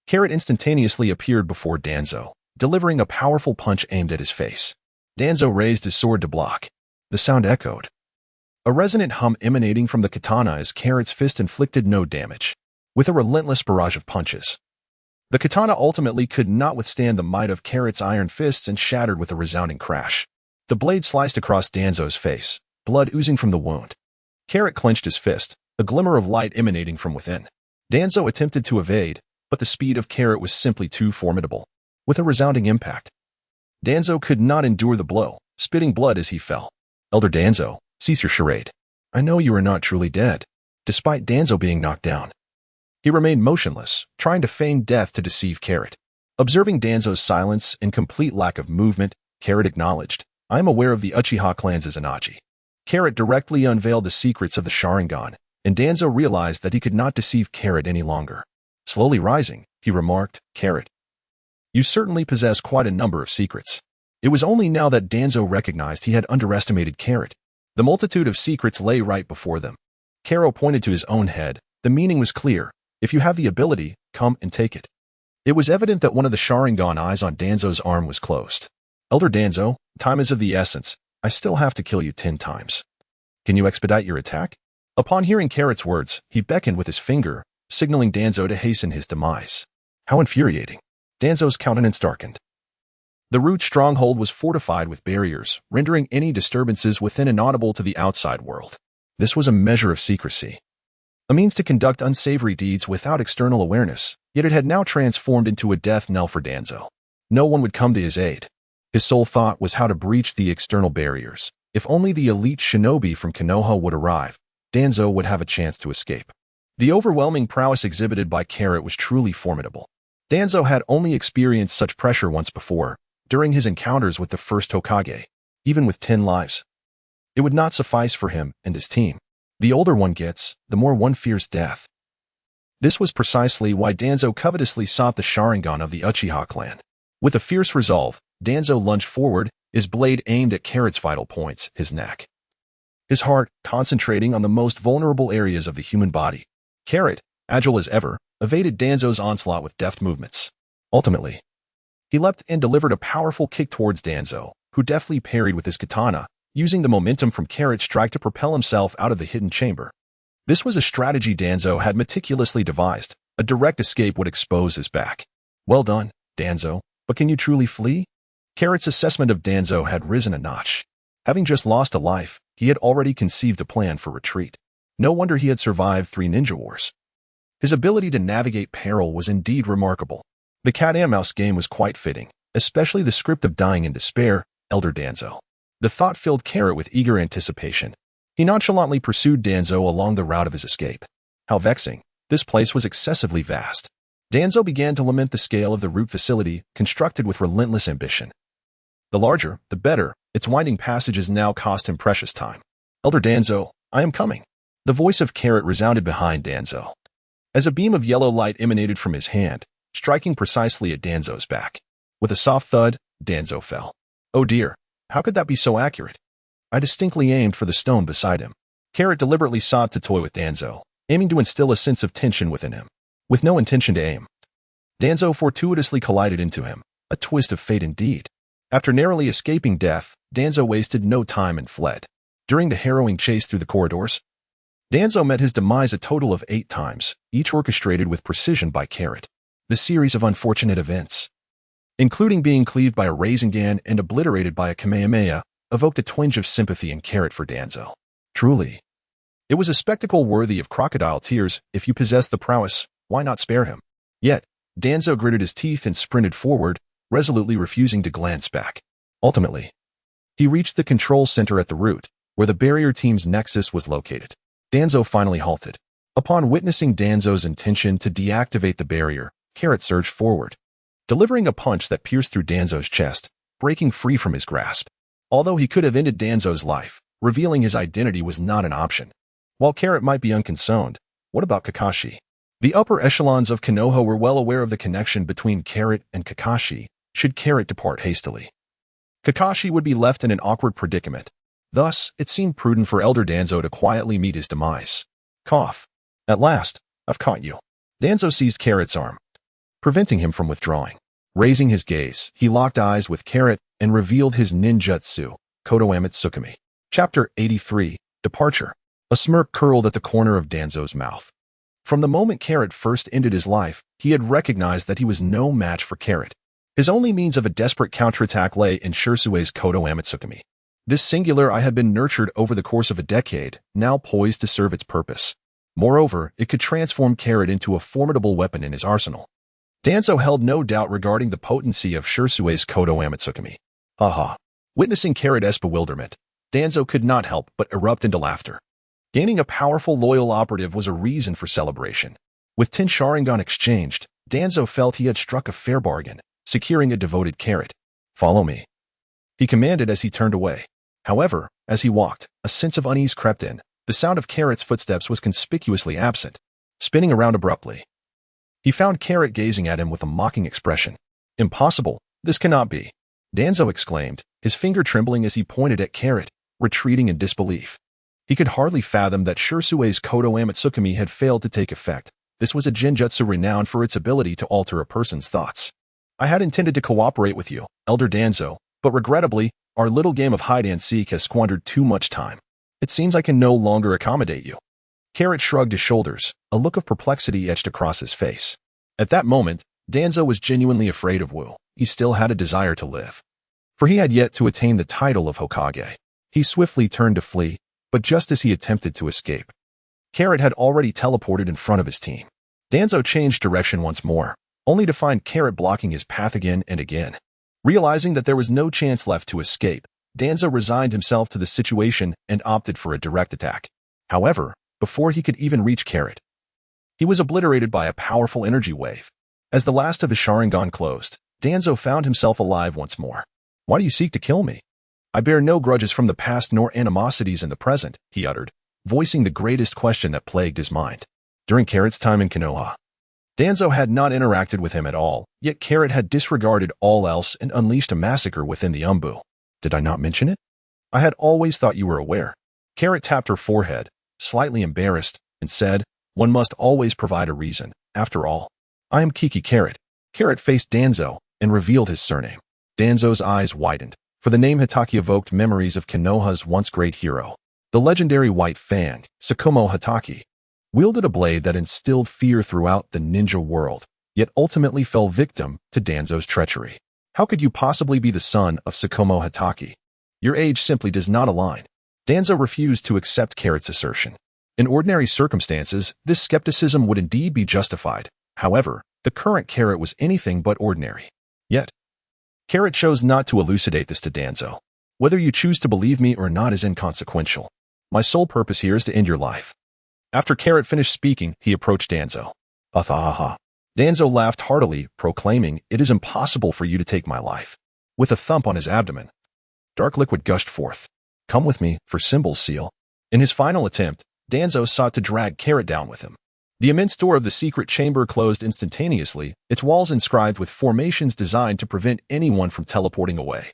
Carrot instantaneously appeared before Danzo, delivering a powerful punch aimed at his face. Danzo raised his sword to block. The sound echoed, a resonant hum emanating from the katana as Carrot's fist inflicted no damage, with a relentless barrage of punches. The katana ultimately could not withstand the might of Carrot's iron fists and shattered with a resounding crash. The blade sliced across Danzo's face, blood oozing from the wound. Carrot clenched his fist, a glimmer of light emanating from within. Danzo attempted to evade, but the speed of Carrot was simply too formidable. With a resounding impact, Danzo could not endure the blow, spitting blood as he fell. Elder Danzo, cease your charade. I know you are not truly dead. Despite Danzo being knocked down, he remained motionless, trying to feign death to deceive Carrot. Observing Danzo's silence and complete lack of movement, Carrot acknowledged, I am aware of the Uchiha clan's Izanaji. Carrot directly unveiled the secrets of the Sharingan, and Danzo realized that he could not deceive Carrot any longer. Slowly rising, he remarked, Carrot, you certainly possess quite a number of secrets. It was only now that Danzo recognized he had underestimated Carrot. The multitude of secrets lay right before them. Karo pointed to his own head. The meaning was clear. If you have the ability, come and take it. It was evident that one of the Sharingan eyes on Danzo's arm was closed. Elder Danzo, time is of the essence. I still have to kill you 10 times. Can you expedite your attack? Upon hearing Carrot's words, he beckoned with his finger, signaling Danzo to hasten his demise. How infuriating. Danzo's countenance darkened. The root stronghold was fortified with barriers, rendering any disturbances within inaudible to the outside world. This was a measure of secrecy, a means to conduct unsavory deeds without external awareness, yet it had now transformed into a death knell for Danzo. No one would come to his aid. His sole thought was how to breach the external barriers. If only the elite shinobi from Konoha would arrive, Danzo would have a chance to escape. The overwhelming prowess exhibited by Carrot was truly formidable. Danzo had only experienced such pressure once before, during his encounters with the first Hokage. Even with 10 lives, it would not suffice for him and his team. The older one gets, the more one fears death. This was precisely why Danzo covetously sought the Sharingan of the Uchiha clan. With a fierce resolve, Danzo lunged forward, his blade aimed at Carrot's vital points, his neck. His heart concentrating on the most vulnerable areas of the human body. Carrot, agile as ever, evaded Danzo's onslaught with deft movements. Ultimately, he leapt and delivered a powerful kick towards Danzo, who deftly parried with his katana, using the momentum from Carrot's strike to propel himself out of the hidden chamber. This was a strategy Danzo had meticulously devised. A direct escape would expose his back. Well done, Danzo, but can you truly flee? Carrot's assessment of Danzo had risen a notch. Having just lost a life, he had already conceived a plan for retreat. No wonder he had survived 3 ninja wars. His ability to navigate peril was indeed remarkable. The cat-and-mouse game was quite fitting, especially the script of dying in despair, Elder Danzo. The thought filled Carrot with eager anticipation. He nonchalantly pursued Danzo along the route of his escape. How vexing. This place was excessively vast. Danzo began to lament the scale of the root facility, constructed with relentless ambition. The larger, the better. Its winding passages now cost him precious time. Elder Danzo, I am coming. The voice of Carrot resounded behind Danzo, as a beam of yellow light emanated from his hand, striking precisely at Danzo's back. With a soft thud, Danzo fell. Oh dear, how could that be so accurate? I distinctly aimed for the stone beside him. Carrot deliberately sought to toy with Danzo, aiming to instill a sense of tension within him. With no intention to aim, Danzo fortuitously collided into him, a twist of fate indeed. After narrowly escaping death, Danzo wasted no time and fled. During the harrowing chase through the corridors, Danzo met his demise a total of 8 times, each orchestrated with precision by Carrot. The series of unfortunate events, including being cleaved by a Rasengan and obliterated by a Kamehameha, evoked a twinge of sympathy in Carrot for Danzo. Truly, it was a spectacle worthy of crocodile tears. If you possess the prowess, why not spare him? Yet, Danzo gritted his teeth and sprinted forward, resolutely refusing to glance back. Ultimately, he reached the control center at the root, where the barrier team's nexus was located. Danzo finally halted. Upon witnessing Danzo's intention to deactivate the barrier, Carrot surged forward, delivering a punch that pierced through Danzo's chest, breaking free from his grasp. Although he could have ended Danzo's life, revealing his identity was not an option. While Carrot might be unconcerned, what about Kakashi? The upper echelons of Konoha were well aware of the connection between Carrot and Kakashi, should Carrot depart hastily. Kakashi would be left in an awkward predicament. Thus, it seemed prudent for Elder Danzo to quietly meet his demise. Cough. At last, I've caught you. Danzo seized Carrot's arm, preventing him from withdrawing. Raising his gaze, he locked eyes with Carrot and revealed his ninjutsu, Kodoame Tsukumi. Chapter 83, Departure. A smirk curled at the corner of Danzo's mouth. From the moment Carrot first ended his life, he had recognized that he was no match for Carrot. His only means of a desperate counterattack lay in Shirsue's Kodoame Tsukumi. This singular eye had been nurtured over the course of a decade, now poised to serve its purpose. Moreover, it could transform Carrot into a formidable weapon in his arsenal. Danzo held no doubt regarding the potency of Shirsue's Kodoame Tsukumi. Haha. Witnessing Carrot's bewilderment, Danzo could not help but erupt into laughter. Gaining a powerful loyal operative was a reason for celebration. With 10 Sharingan exchanged, Danzo felt he had struck a fair bargain, securing a devoted Carrot. Follow me, he commanded as he turned away. However, as he walked, a sense of unease crept in. The sound of Carrot's footsteps was conspicuously absent. Spinning around abruptly, he found Carrot gazing at him with a mocking expression. Impossible, this cannot be, Danzo exclaimed, his finger trembling as he pointed at Carrot, retreating in disbelief. He could hardly fathom that Shirsue's Kodoame Tsukumi had failed to take effect. This was a genjutsu renowned for its ability to alter a person's thoughts. I had intended to cooperate with you, Elder Danzo, but regrettably, our little game of hide-and-seek has squandered too much time. It seems I can no longer accommodate you. Carrot shrugged his shoulders, a look of perplexity etched across his face. At that moment, Danzo was genuinely afraid of Wu. He still had a desire to live, for he had yet to attain the title of Hokage. He swiftly turned to flee, but just as he attempted to escape, Carrot had already teleported in front of his team. Danzo changed direction once more, only to find Carrot blocking his path again and again. Realizing that there was no chance left to escape, Danzo resigned himself to the situation and opted for a direct attack. However, before he could even reach Carrot, he was obliterated by a powerful energy wave. As the last of his Sharingan closed, Danzo found himself alive once more. Why do you seek to kill me? I bear no grudges from the past nor animosities in the present, he uttered, voicing the greatest question that plagued his mind. During Carrot's time in Konoha, Danzo had not interacted with him at all, yet Carrot had disregarded all else and unleashed a massacre within the Umbu. Did I not mention it? I had always thought you were aware. Carrot tapped her forehead, slightly embarrassed, and said, one must always provide a reason. After all, I am Kiki Carrot. Carrot faced Danzo and revealed his surname. Danzo's eyes widened, for the name Hatake evoked memories of Konoha's once great hero. The legendary White Fang, Tsukumo Hatake, wielded a blade that instilled fear throughout the ninja world, yet ultimately fell victim to Danzo's treachery. How could you possibly be the son of Tsukumo Hatake? Your age simply does not align. Danzo refused to accept Carrot's assertion. In ordinary circumstances, this skepticism would indeed be justified. However, the current Carrot was anything but ordinary. Yet, Carrot chose not to elucidate this to Danzo. Whether you choose to believe me or not is inconsequential. My sole purpose here is to end your life. After Carrot finished speaking, he approached Danzo. Athahaha. Danzo laughed heartily, proclaiming, it is impossible for you to take my life. With a thump on his abdomen, dark liquid gushed forth. Come with me, for Symbol's seal. In his final attempt, Danzo sought to drag Carrot down with him. The immense door of the secret chamber closed instantaneously, its walls inscribed with formations designed to prevent anyone from teleporting away.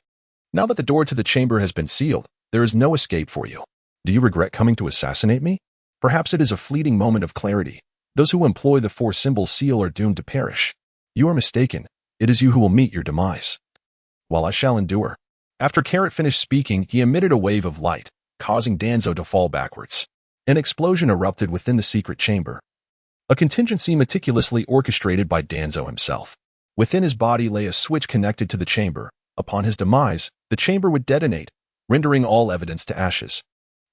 Now that the door to the chamber has been sealed, there is no escape for you. Do you regret coming to assassinate me? Perhaps it is a fleeting moment of clarity. Those who employ the four symbol seal are doomed to perish. You are mistaken. It is you who will meet your demise. While I shall endure. After Carrot finished speaking, he emitted a wave of light, causing Danzo to fall backwards. An explosion erupted within the secret chamber. A contingency meticulously orchestrated by Danzo himself. Within his body lay a switch connected to the chamber. Upon his demise, the chamber would detonate, rendering all evidence to ashes.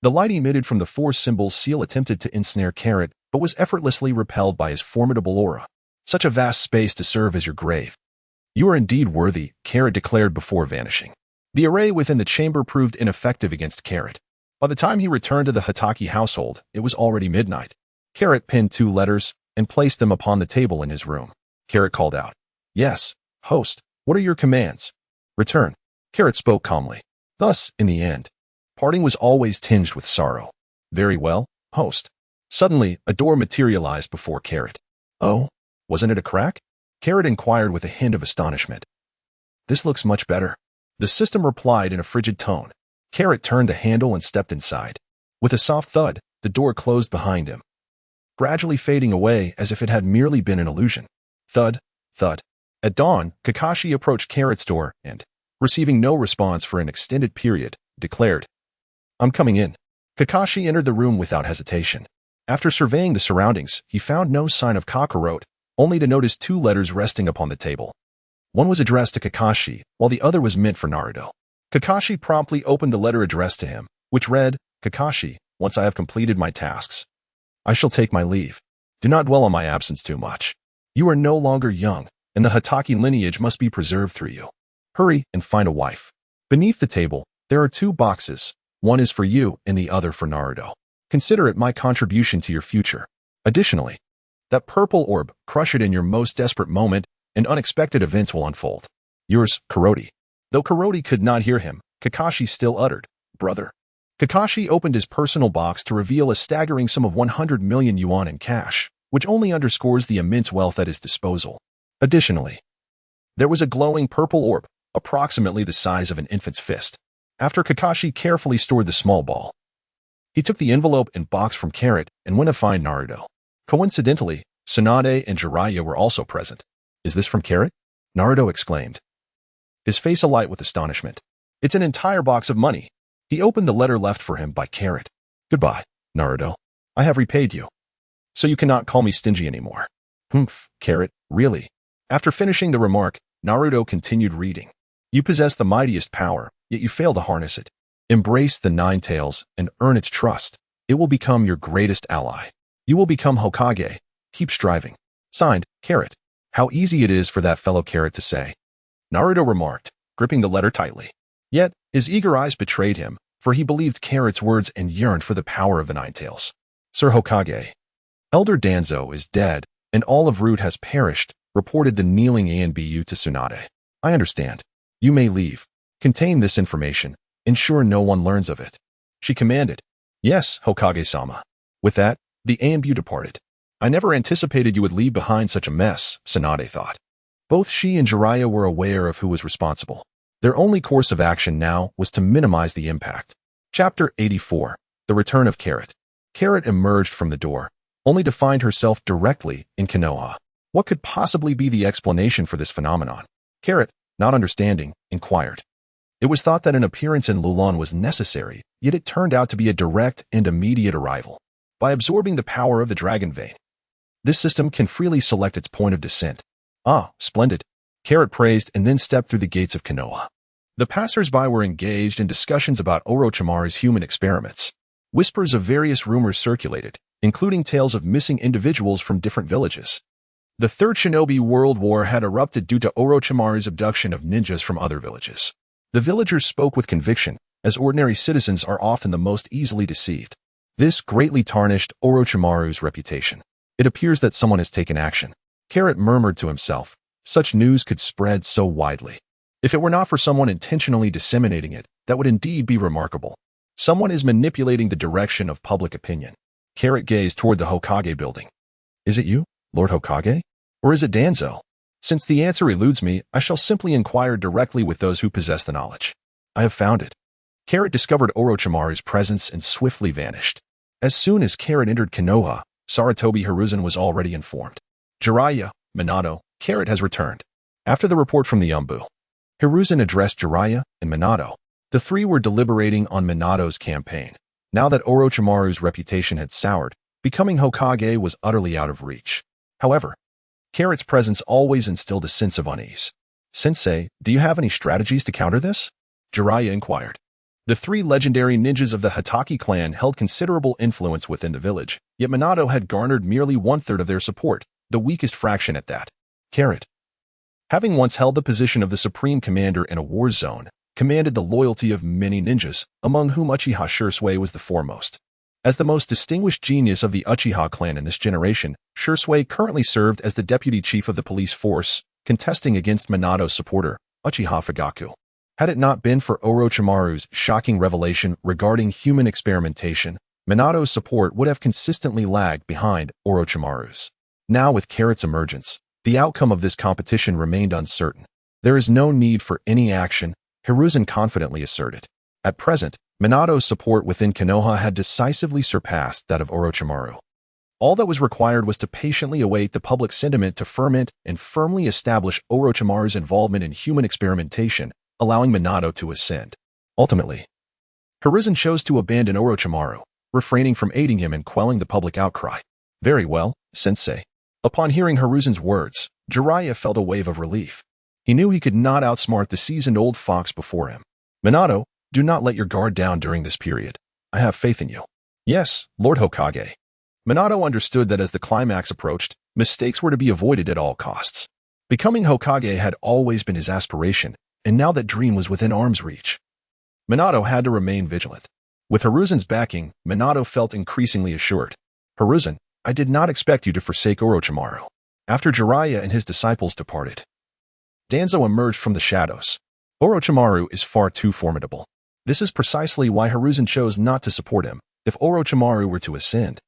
The light emitted from the four symbol seal attempted to ensnare Carrot, but was effortlessly repelled by his formidable aura. Such a vast space to serve as your grave. You are indeed worthy, Carrot declared before vanishing. The array within the chamber proved ineffective against Carrot. By the time he returned to the Hatake household, it was already midnight. Carrot pinned 2 letters and placed them upon the table in his room. Carrot called out, "Yes, host, what are your commands?" "Return." Carrot spoke calmly. Thus, in the end, parting was always tinged with sorrow. "Very well, host." Suddenly, a door materialized before Carrot. "Oh, wasn't it a crack?" Carrot inquired with a hint of astonishment. "This looks much better." The system replied in a frigid tone. Carrot turned the handle and stepped inside. With a soft thud, the door closed behind him, gradually fading away as if it had merely been an illusion. Thud, thud. At dawn, Kakashi approached Carrot's door and, receiving no response for an extended period, declared, "I'm coming in." Kakashi entered the room without hesitation. After surveying the surroundings, he found no sign of Kakarot, only to notice 2 letters resting upon the table. One was addressed to Kakashi, while the other was meant for Naruto. Kakashi promptly opened the letter addressed to him, which read, "Kakashi, once I have completed my tasks, I shall take my leave. Do not dwell on my absence too much. You are no longer young, and the Hatake lineage must be preserved through you. Hurry and find a wife." Beneath the table, there are 2 boxes. One is for you and the other for Naruto. Consider it my contribution to your future. Additionally, that purple orb, crush it in your most desperate moment, and unexpected events will unfold. Yours, Karoti. Though Karoti could not hear him, Kakashi still uttered, "Brother." Kakashi opened his personal box to reveal a staggering sum of 100 million yuan in cash, which only underscores the immense wealth at his disposal. Additionally, there was a glowing purple orb, approximately the size of an infant's fist. After Kakashi carefully stored the small ball, he took the envelope and box from Carrot and went to find Naruto. Coincidentally, Tsunade and Jiraiya were also present. "Is this from Carrot?" Naruto exclaimed, his face alight with astonishment. "It's an entire box of money." He opened the letter left for him by Carrot. "Goodbye, Naruto. I have repaid you, so you cannot call me stingy anymore." "Humph, Carrot, really?" After finishing the remark, Naruto continued reading. "You possess the mightiest power, yet you fail to harness it. Embrace the 9 tails and earn its trust. It will become your greatest ally. You will become Hokage. Keep striving." Signed, Carrot. "How easy it is for that fellow Carrot to say," Naruto remarked, gripping the letter tightly. Yet, his eager eyes betrayed him, for he believed Carrot's words and yearned for the power of the 9 tails. "Sir Hokage, Elder Danzo is dead, and all of Root has perished," reported the kneeling Anbu to Tsunade. "I understand. You may leave. Contain this information. Ensure no one learns of it," she commanded. "Yes, Hokage-sama." With that, the Anbu departed. "I never anticipated you would leave behind such a mess," Tsunade thought. Both she and Jiraiya were aware of who was responsible. Their only course of action now was to minimize the impact. Chapter 84. The Return of Carrot. Carrot emerged from the door, only to find herself directly in Konoha. What could possibly be the explanation for this phenomenon? Carrot, not understanding, inquired. It was thought that an appearance in Lulon was necessary, yet it turned out to be a direct and immediate arrival. By absorbing the power of the dragon vein, this system can freely select its point of descent. "Ah, splendid," Carrot praised and then stepped through the gates of Konoha. The passers-by were engaged in discussions about Orochimaru's human experiments. Whispers of various rumors circulated, including tales of missing individuals from different villages. The Third Shinobi World War had erupted due to Orochimaru's abduction of ninjas from other villages. The villagers spoke with conviction, as ordinary citizens are often the most easily deceived. This greatly tarnished Orochimaru's reputation. It appears that someone has taken action. Carrot murmured to himself, such news could spread so widely. If it were not for someone intentionally disseminating it, that would indeed be remarkable. Someone is manipulating the direction of public opinion. Carrot gazed toward the Hokage building. "Is it you, Lord Hokage? Or is it Danzo? Since the answer eludes me, I shall simply inquire directly with those who possess the knowledge." "I have found it." Carrot discovered Orochimaru's presence and swiftly vanished. As soon as Carrot entered Konoha, Sarutobi Hiruzen was already informed. "Jiraiya, Minato, Carrot has returned." After the report from the Umbu, Hiruzen addressed Jiraiya and Minato. The 3 were deliberating on Minato's campaign. Now that Orochimaru's reputation had soured, becoming Hokage was utterly out of reach. However, Carrot's presence always instilled a sense of unease. "Sensei, do you have any strategies to counter this?" Jiraiya inquired. The 3 legendary ninjas of the Hatake clan held considerable influence within the village, yet Minato had garnered merely 1/3 of their support, the weakest fraction at that. Carrot. Having once held the position of the supreme commander in a war zone, commanded the loyalty of many ninjas, among whom Uchiha Shursui was the foremost. As the most distinguished genius of the Uchiha clan in this generation, Shursui currently served as the deputy chief of the police force, contesting against Minato's supporter, Uchiha Fugaku. Had it not been for Orochimaru's shocking revelation regarding human experimentation, Minato's support would have consistently lagged behind Orochimaru's. Now with Carrot's emergence, the outcome of this competition remained uncertain. There is no need for any action, Hiruzen confidently asserted. At present, Minato's support within Konoha had decisively surpassed that of Orochimaru. All that was required was to patiently await the public sentiment to ferment and firmly establish Orochimaru's involvement in human experimentation, allowing Minato to ascend. Ultimately, Hiruzen chose to abandon Orochimaru, refraining from aiding him in quelling the public outcry. Very well, sensei. Upon hearing Hiruzen's words, Jiraiya felt a wave of relief. He knew he could not outsmart the seasoned old fox before him. Minato, do not let your guard down during this period. I have faith in you. Yes, Lord Hokage. Minato understood that as the climax approached, mistakes were to be avoided at all costs. Becoming Hokage had always been his aspiration, and now that dream was within arm's reach. Minato had to remain vigilant. With Hiruzen's backing, Minato felt increasingly assured. Hiruzen, I did not expect you to forsake Orochimaru. After Jiraiya and his disciples departed, Danzo emerged from the shadows. Orochimaru is far too formidable. This is precisely why Hiruzen chose not to support him. If Orochimaru were to ascend,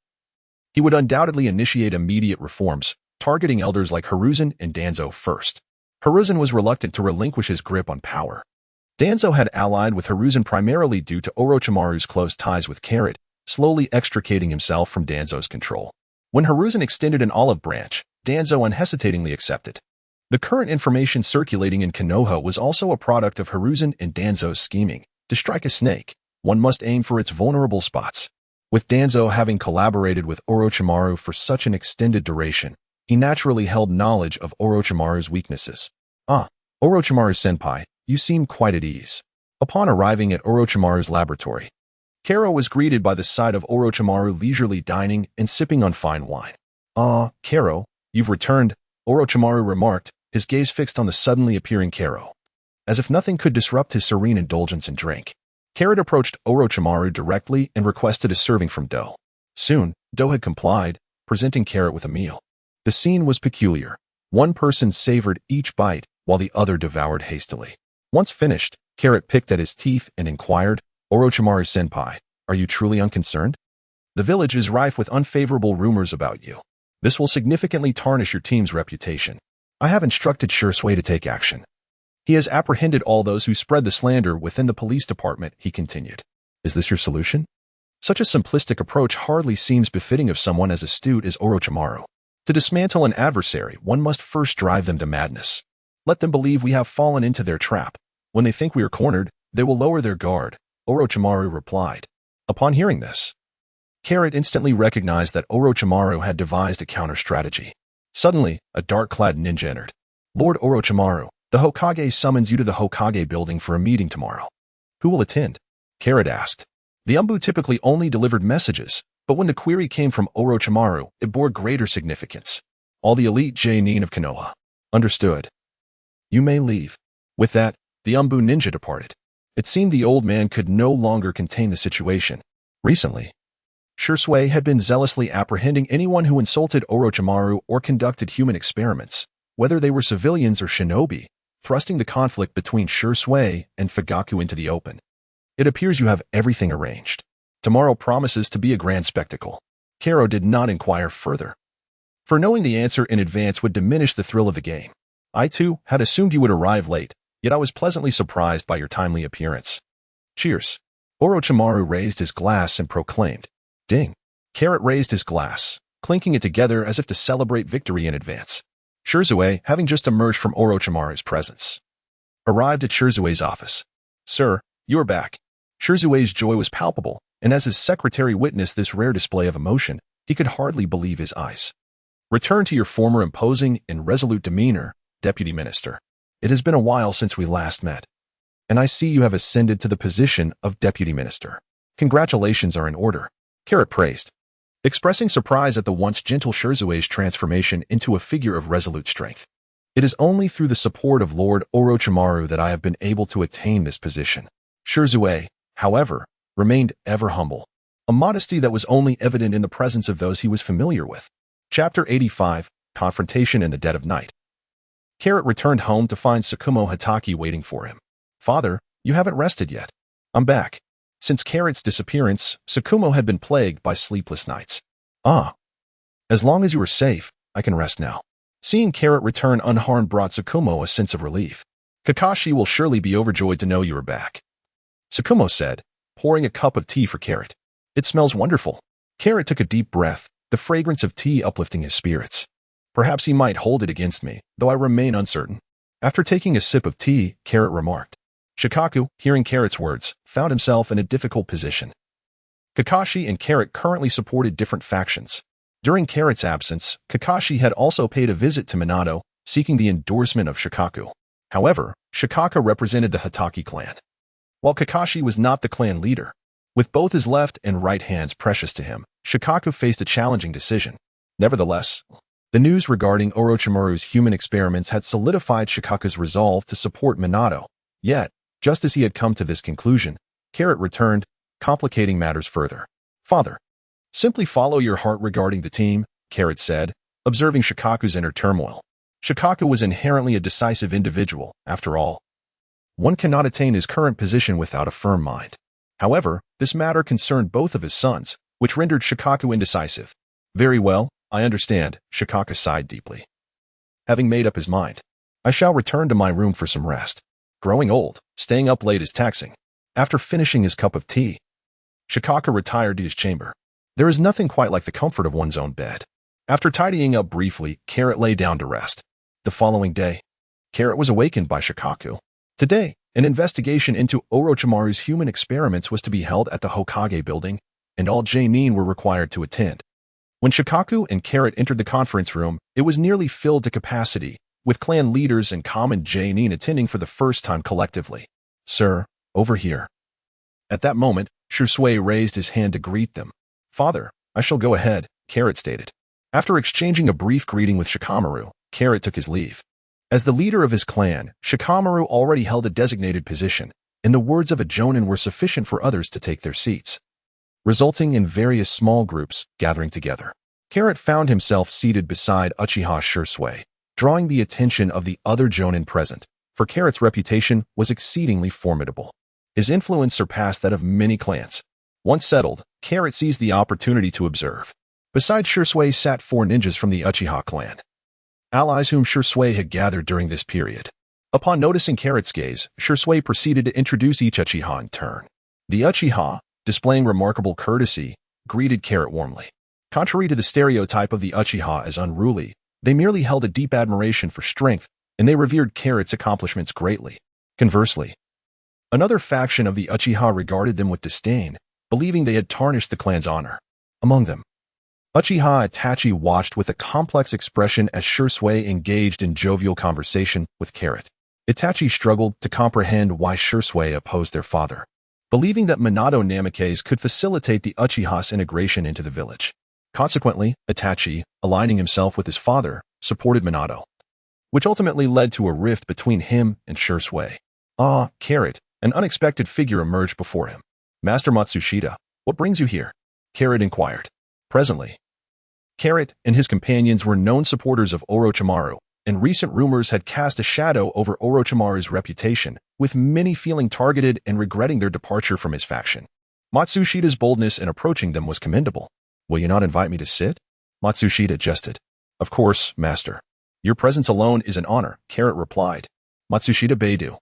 he would undoubtedly initiate immediate reforms, targeting elders like Hiruzen and Danzo first. Hiruzen was reluctant to relinquish his grip on power. Danzo had allied with Hiruzen primarily due to Orochimaru's close ties with Carrot, slowly extricating himself from Danzo's control. When Hiruzen extended an olive branch, Danzo unhesitatingly accepted. The current information circulating in Konoha was also a product of Hiruzen and Danzo's scheming. To strike a snake, one must aim for its vulnerable spots. With Danzo having collaborated with Orochimaru for such an extended duration, he naturally held knowledge of Orochimaru's weaknesses. Orochimaru-senpai, you seem quite at ease. Upon arriving at Orochimaru's laboratory, Karo was greeted by the sight of Orochimaru leisurely dining and sipping on fine wine. Karo, you've returned, Orochimaru remarked, his gaze fixed on the suddenly appearing Karo. As if nothing could disrupt his serene indulgence in drink, Carrot approached Orochimaru directly and requested a serving from Doe. Soon, Doe had complied, presenting Carrot with a meal. The scene was peculiar. One person savored each bite, while the other devoured hastily. Once finished, Carrot picked at his teeth and inquired, Orochimaru-senpai, are you truly unconcerned? The village is rife with unfavorable rumors about you. This will significantly tarnish your team's reputation. I have instructed Shursui to take action. He has apprehended all those who spread the slander within the police department, he continued. Is this your solution? Such a simplistic approach hardly seems befitting of someone as astute as Orochimaru. To dismantle an adversary, one must first drive them to madness. Let them believe we have fallen into their trap. When they think we are cornered, they will lower their guard, Orochimaru replied. Upon hearing this, Carrot instantly recognized that Orochimaru had devised a counter-strategy. Suddenly, a dark-clad ninja entered. Lord Orochimaru, the Hokage summons you to the Hokage building for a meeting tomorrow. Who will attend? Carrot asked. The Umbu typically only delivered messages, but when the query came from Orochimaru, it bore greater significance. All the elite Genin of Konoha. Understood. You may leave. With that, the Umbu ninja departed. It seemed the old man could no longer contain the situation. Recently, Shursui had been zealously apprehending anyone who insulted Orochimaru or conducted human experiments, whether they were civilians or shinobi, thrusting the conflict between Shursui and Fugaku into the open. It appears you have everything arranged. Tomorrow promises to be a grand spectacle. Karo did not inquire further, for knowing the answer in advance would diminish the thrill of the game. I, too, had assumed you would arrive late, yet I was pleasantly surprised by your timely appearance. Cheers. Orochimaru raised his glass and proclaimed. Ding. Carrot raised his glass, clinking it together as if to celebrate victory in advance. Shursui, having just emerged from Orochimaru's presence, arrived at Shursui's office. Sir, you are back. Shursui's joy was palpable, and as his secretary witnessed this rare display of emotion, he could hardly believe his eyes. Return to your former imposing and resolute demeanor, Deputy Minister. It has been a while since we last met, and I see you have ascended to the position of Deputy Minister. Congratulations are in order. Carrot praised. expressing surprise at the once gentle Shirzue's transformation into a figure of resolute strength. It is only through the support of Lord Orochimaru that I have been able to attain this position. Shirzue, however, remained ever humble, a modesty that was only evident in the presence of those he was familiar with. Chapter 85, Confrontation in the Dead of Night. Carrot returned home to find Tsukumo Hatake waiting for him. "Father, you haven't rested yet." "I'm back." Since Carrot's disappearance, Tsukumo had been plagued by sleepless nights. "Ah. As long as you are safe, I can rest now." Seeing Carrot return unharmed brought Tsukumo a sense of relief. "Kakashi will surely be overjoyed to know you are back," Tsukumo said, pouring a cup of tea for Carrot. "It smells wonderful." Carrot took a deep breath, the fragrance of tea uplifting his spirits. "Perhaps he might hold it against me, though I remain uncertain." After taking a sip of tea, Carrot remarked. Shikaku, hearing Carrot's words, found himself in a difficult position. Kakashi and Carrot currently supported different factions. During Carrot's absence, Kakashi had also paid a visit to Minato, seeking the endorsement of Shikaku. However, Shikaka represented the Hatake clan, while Kakashi was not the clan leader. With both his left and right hands precious to him, Shikaku faced a challenging decision. Nevertheless, the news regarding Orochimaru's human experiments had solidified Shikaku's resolve to support Minato. Yet, just as he had come to this conclusion, Carrot returned, complicating matters further. "Father, simply follow your heart regarding the team," Carrot said, observing Shikaku's inner turmoil. Shikaku was inherently a decisive individual, after all. One cannot attain his current position without a firm mind. However, this matter concerned both of his sons, which rendered Shikaku indecisive. "Very well, I understand," Shikaka sighed deeply. Having made up his mind, "I shall return to my room for some rest. Growing old, staying up late is taxing." After finishing his cup of tea, Shikaka retired to his chamber. There is nothing quite like the comfort of one's own bed. After tidying up briefly, Carrot lay down to rest. The following day, Carrot was awakened by Shikaku. Today, an investigation into Orochimaru's human experiments was to be held at the Hokage building, and all Jonin were required to attend. When Shikaku and Carrot entered the conference room, it was nearly filled to capacity, with clan leaders and common Jonin attending for the first time collectively. "Sir, over here." At that moment, Shirzuei raised his hand to greet them. "Father, I shall go ahead," Carrot stated. After exchanging a brief greeting with Shikamaru, Carrot took his leave. As the leader of his clan, Shikamaru already held a designated position, and the words of a Jonin were sufficient for others to take their seats, resulting in various small groups gathering together. Carrot found himself seated beside Uchiha Shirzuei, drawing the attention of the other Jonin present, for Carrot's reputation was exceedingly formidable. His influence surpassed that of many clans. Once settled, Carrot seized the opportunity to observe. Beside Shirzuei sat 4 ninjas from the Uchiha clan, allies whom Shirzuei had gathered during this period. Upon noticing Carrot's gaze, Shirzuei proceeded to introduce each Uchiha in turn. The Uchiha, displaying remarkable courtesy, greeted Carrot warmly. Contrary to the stereotype of the Uchiha as unruly, they merely held a deep admiration for strength, and they revered Carrot's accomplishments greatly. Conversely, another faction of the Uchiha regarded them with disdain, believing they had tarnished the clan's honor. Among them, Uchiha Itachi watched with a complex expression as Shirzuei engaged in jovial conversation with Carrot. Itachi struggled to comprehend why Shirzuei opposed their father, believing that Minato Namikaze could facilitate the Uchiha's integration into the village. Consequently, Itachi, aligning himself with his father, supported Minato, which ultimately led to a rift between him and Shirzuei. Carrot, an unexpected figure emerged before him. "Master Matsushita, what brings you here?" Carrot inquired. Presently, Carrot and his companions were known supporters of Orochimaru, and recent rumors had cast a shadow over Orochimaru's reputation, with many feeling targeted and regretting their departure from his faction. Matsushita's boldness in approaching them was commendable. "Will you not invite me to sit?" Matsushita jested. "Of course, master. Your presence alone is an honor," Carrot replied. Matsushita Beidou,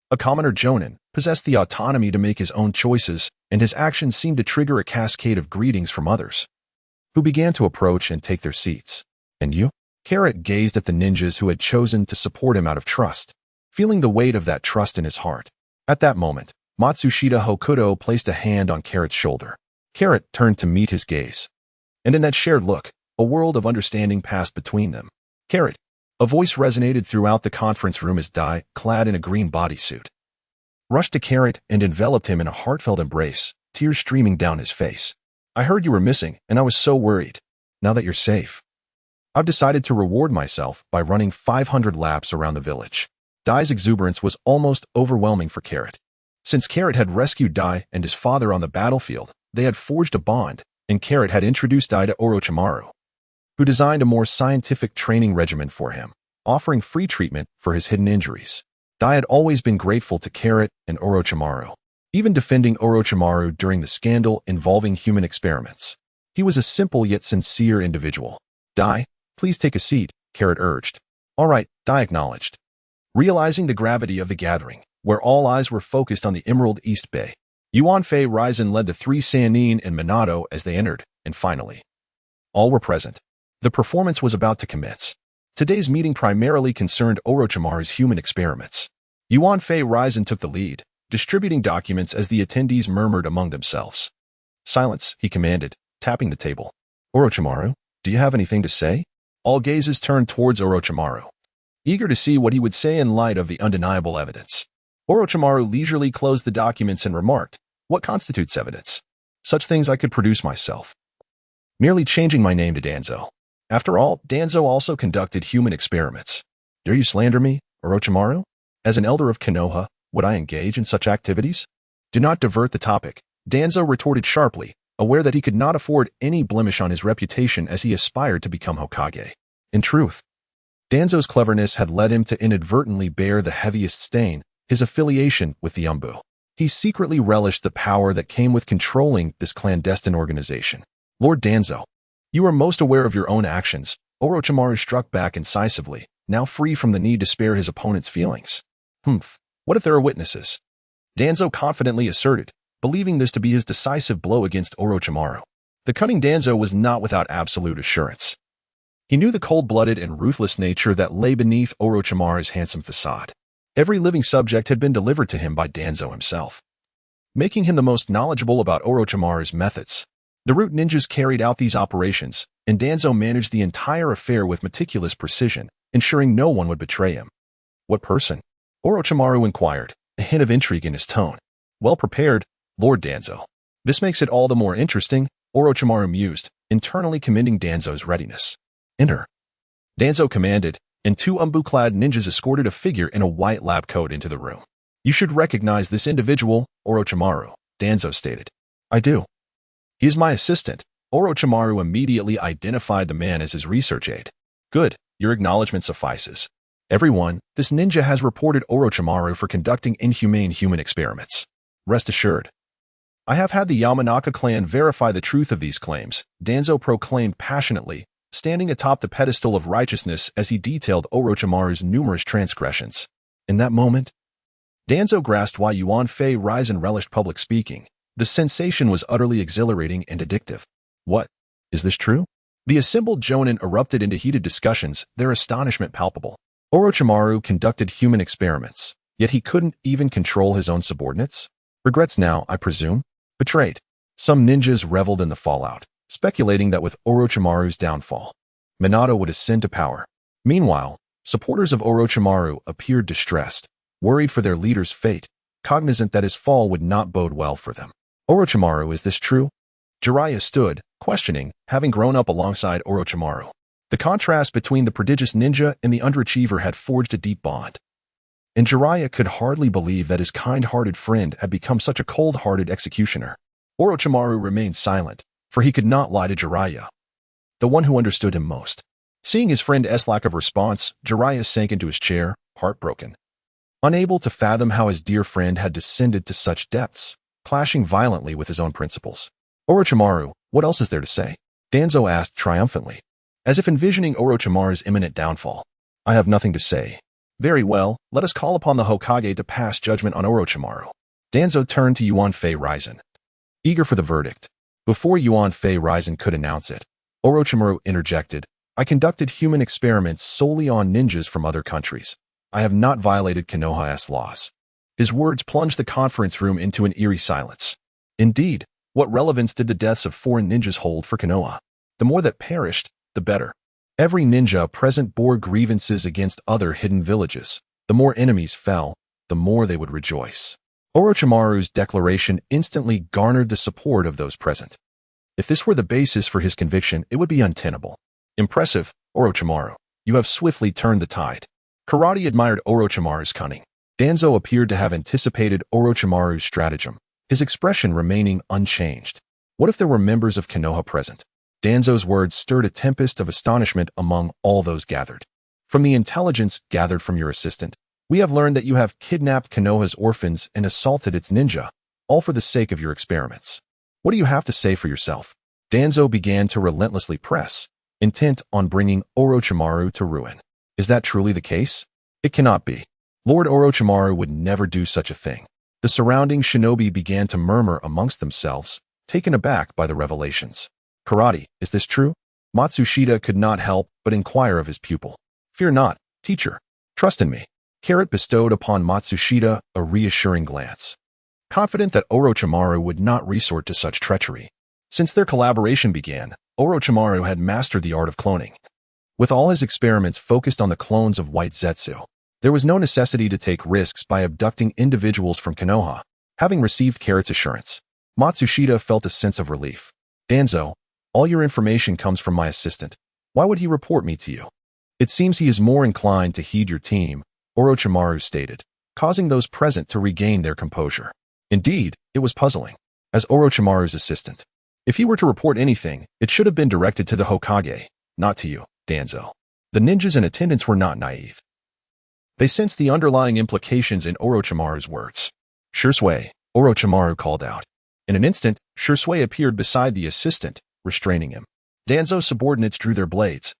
a commoner Jonin, possessed the autonomy to make his own choices, and his actions seemed to trigger a cascade of greetings from others, who began to approach and take their seats. "And you?" Carrot gazed at the ninjas who had chosen to support him out of trust, feeling the weight of that trust in his heart. At that moment, Matsushita Hokuto placed a hand on Carrot's shoulder. Carrot turned to meet his gaze, and in that shared look, a world of understanding passed between them. "Carrot," a voice resonated throughout the conference room as Dai, clad in a green bodysuit, rushed to Carrot and enveloped him in a heartfelt embrace, tears streaming down his face. I heard you were missing, and I was so worried. Now that you're safe, I've decided to reward myself by running 500 laps around the village. Dai's exuberance was almost overwhelming for Carrot. Since Carrot had rescued Dai and his father on the battlefield, they had forged a bond, and Carrot had introduced Dai to Orochimaru, who designed a more scientific training regimen for him, offering free treatment for his hidden injuries. Dai had always been grateful to Carrot and Orochimaru, even defending Orochimaru during the scandal involving human experiments. He was a simple yet sincere individual. Dai, please take a seat, Carrot urged. All right, Dai acknowledged. Realizing the gravity of the gathering, where all eyes were focused on the Emerald East Bay, Yuan Fei Raizen led the three Saiyans and Minato as they entered, and finally, all were present. The performance was about to commence. Today's meeting primarily concerned Orochimaru's human experiments. Yuan Fei Raizen took the lead, distributing documents as the attendees murmured among themselves. Silence, he commanded, tapping the table. Orochimaru, do you have anything to say? All gazes turned towards Orochimaru, eager to see what he would say in light of the undeniable evidence. Orochimaru leisurely closed the documents and remarked, what constitutes evidence? Such things I could produce myself. Merely changing my name to Danzo. After all, Danzo also conducted human experiments. Dare you slander me, Orochimaru? As an elder of Konoha, would I engage in such activities? Do not divert the topic, Danzo retorted sharply, aware that he could not afford any blemish on his reputation as he aspired to become Hokage. In truth, Danzo's cleverness had led him to inadvertently bear the heaviest stain, his affiliation with the Umbu. He secretly relished the power that came with controlling this clandestine organization. Lord Danzo, you are most aware of your own actions, Orochimaru struck back incisively, now free from the need to spare his opponent's feelings. What if there are witnesses? Danzo confidently asserted, believing this to be his decisive blow against Orochimaru. The cunning Danzo was not without absolute assurance. He knew the cold-blooded and ruthless nature that lay beneath Orochimaru's handsome facade. Every living subject had been delivered to him by Danzo himself, making him the most knowledgeable about Orochimaru's methods. The root ninjas carried out these operations, and Danzo managed the entire affair with meticulous precision, ensuring no one would betray him. What person? Orochimaru inquired, a hint of intrigue in his tone. Well prepared, Lord Danzo. This makes it all the more interesting, Orochimaru mused, internally commending Danzo's readiness. Enter. Danzo commanded, and two umbu-clad ninjas escorted a figure in a white lab coat into the room. You should recognize this individual, Orochimaru, Danzo stated. I do. He is my assistant. Orochimaru immediately identified the man as his research aide. Good, your acknowledgement suffices. Everyone, this ninja has reported Orochimaru for conducting inhumane human experiments. Rest assured. I have had the Yamanaka clan verify the truth of these claims, Danzo proclaimed passionately, standing atop the pedestal of righteousness as he detailed Orochimaru's numerous transgressions. In that moment, Danzo grasped why Yuan Fei Raizen relished public speaking. The sensation was utterly exhilarating and addictive. What? Is this true? The assembled Jonin erupted into heated discussions, their astonishment palpable. Orochimaru conducted human experiments, yet he couldn't even control his own subordinates? Regrets now, I presume? Betrayed. Some ninjas reveled in the fallout, speculating that with Orochimaru's downfall, Minato would ascend to power. Meanwhile, supporters of Orochimaru appeared distressed, worried for their leader's fate, cognizant that his fall would not bode well for them. Orochimaru, is this true? Jiraiya stood, questioning, having grown up alongside Orochimaru. The contrast between the prodigious ninja and the underachiever had forged a deep bond. And Jiraiya could hardly believe that his kind-hearted friend had become such a cold-hearted executioner. Orochimaru remained silent, for he could not lie to Jiraiya, the one who understood him most. Seeing his friend's lack of response, Jiraiya sank into his chair, heartbroken, unable to fathom how his dear friend had descended to such depths, clashing violently with his own principles. Orochimaru, what else is there to say? Danzo asked triumphantly, as if envisioning Orochimaru's imminent downfall. I have nothing to say. Very well, let us call upon the Hokage to pass judgment on Orochimaru. Danzo turned to Yuan Fei Raizen, eager for the verdict. Before Yuan Fei Raizen could announce it, Orochimaru interjected, I conducted human experiments solely on ninjas from other countries. I have not violated Konoha's laws. His words plunged the conference room into an eerie silence. Indeed, what relevance did the deaths of foreign ninjas hold for Konoha? The more that perished, the better. Every ninja present bore grievances against other hidden villages. The more enemies fell, the more they would rejoice. Orochimaru's declaration instantly garnered the support of those present. If this were the basis for his conviction, it would be untenable. Impressive, Orochimaru. You have swiftly turned the tide. Karate admired Orochimaru's cunning. Danzo appeared to have anticipated Orochimaru's stratagem, his expression remaining unchanged. What if there were members of Konoha present? Danzo's words stirred a tempest of astonishment among all those gathered. From the intelligence gathered from your assistant, we have learned that you have kidnapped Konoha's orphans and assaulted its ninja, all for the sake of your experiments. What do you have to say for yourself? Danzo began to relentlessly press, intent on bringing Orochimaru to ruin. Is that truly the case? It cannot be. Lord Orochimaru would never do such a thing. The surrounding shinobi began to murmur amongst themselves, taken aback by the revelations. Karate, is this true? Matsushita could not help but inquire of his pupil. Fear not, teacher. Trust in me. Carrot bestowed upon Matsushita a reassuring glance. Confident that Orochimaru would not resort to such treachery. Since their collaboration began, Orochimaru had mastered the art of cloning. With all his experiments focused on the clones of White Zetsu, there was no necessity to take risks by abducting individuals from Konoha. Having received Carrot's assurance, Matsushita felt a sense of relief. Danzo, all your information comes from my assistant. Why would he report me to you? It seems he is more inclined to heed your team, Orochimaru stated, causing those present to regain their composure. Indeed, it was puzzling. As Orochimaru's assistant, if he were to report anything, it should have been directed to the Hokage, not to you, Danzo. The ninjas in attendance were not naive. They sensed the underlying implications in Orochimaru's words. Shursui, Orochimaru called out. In an instant, Shursui appeared beside the assistant, restraining him. Danzo's subordinates drew their blades,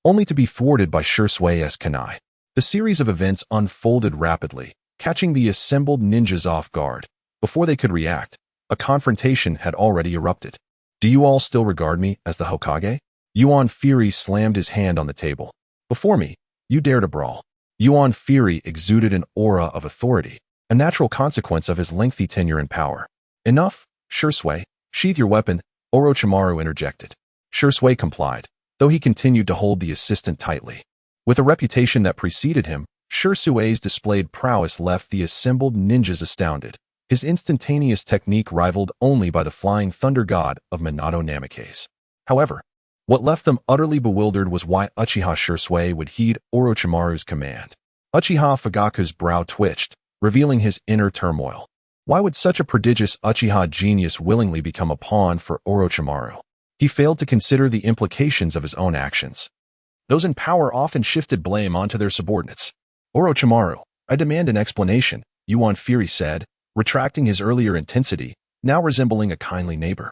only to be thwarted by Shursui's kunai. The series of events unfolded rapidly, catching the assembled ninjas off guard. Before they could react, a confrontation had already erupted. Do you all still regard me as the Hokage? Yuan Fury slammed his hand on the table. Before me, you dare to brawl. Yuan Fury exuded an aura of authority, a natural consequence of his lengthy tenure in power. Enough, Shursui, sheath your weapon, Orochimaru interjected. Shursui complied, though he continued to hold the assistant tightly. With a reputation that preceded him, Shursui's displayed prowess left the assembled ninjas astounded, his instantaneous technique rivaled only by the flying thunder god of Minato Namikaze. However, what left them utterly bewildered was why Uchiha Shursui would heed Orochimaru's command. Uchiha Fugaku's brow twitched, revealing his inner turmoil. Why would such a prodigious Uchiha genius willingly become a pawn for Orochimaru? He failed to consider the implications of his own actions. Those in power often shifted blame onto their subordinates. Orochimaru, I demand an explanation, Yuan Fury said, retracting his earlier intensity, now resembling a kindly neighbor.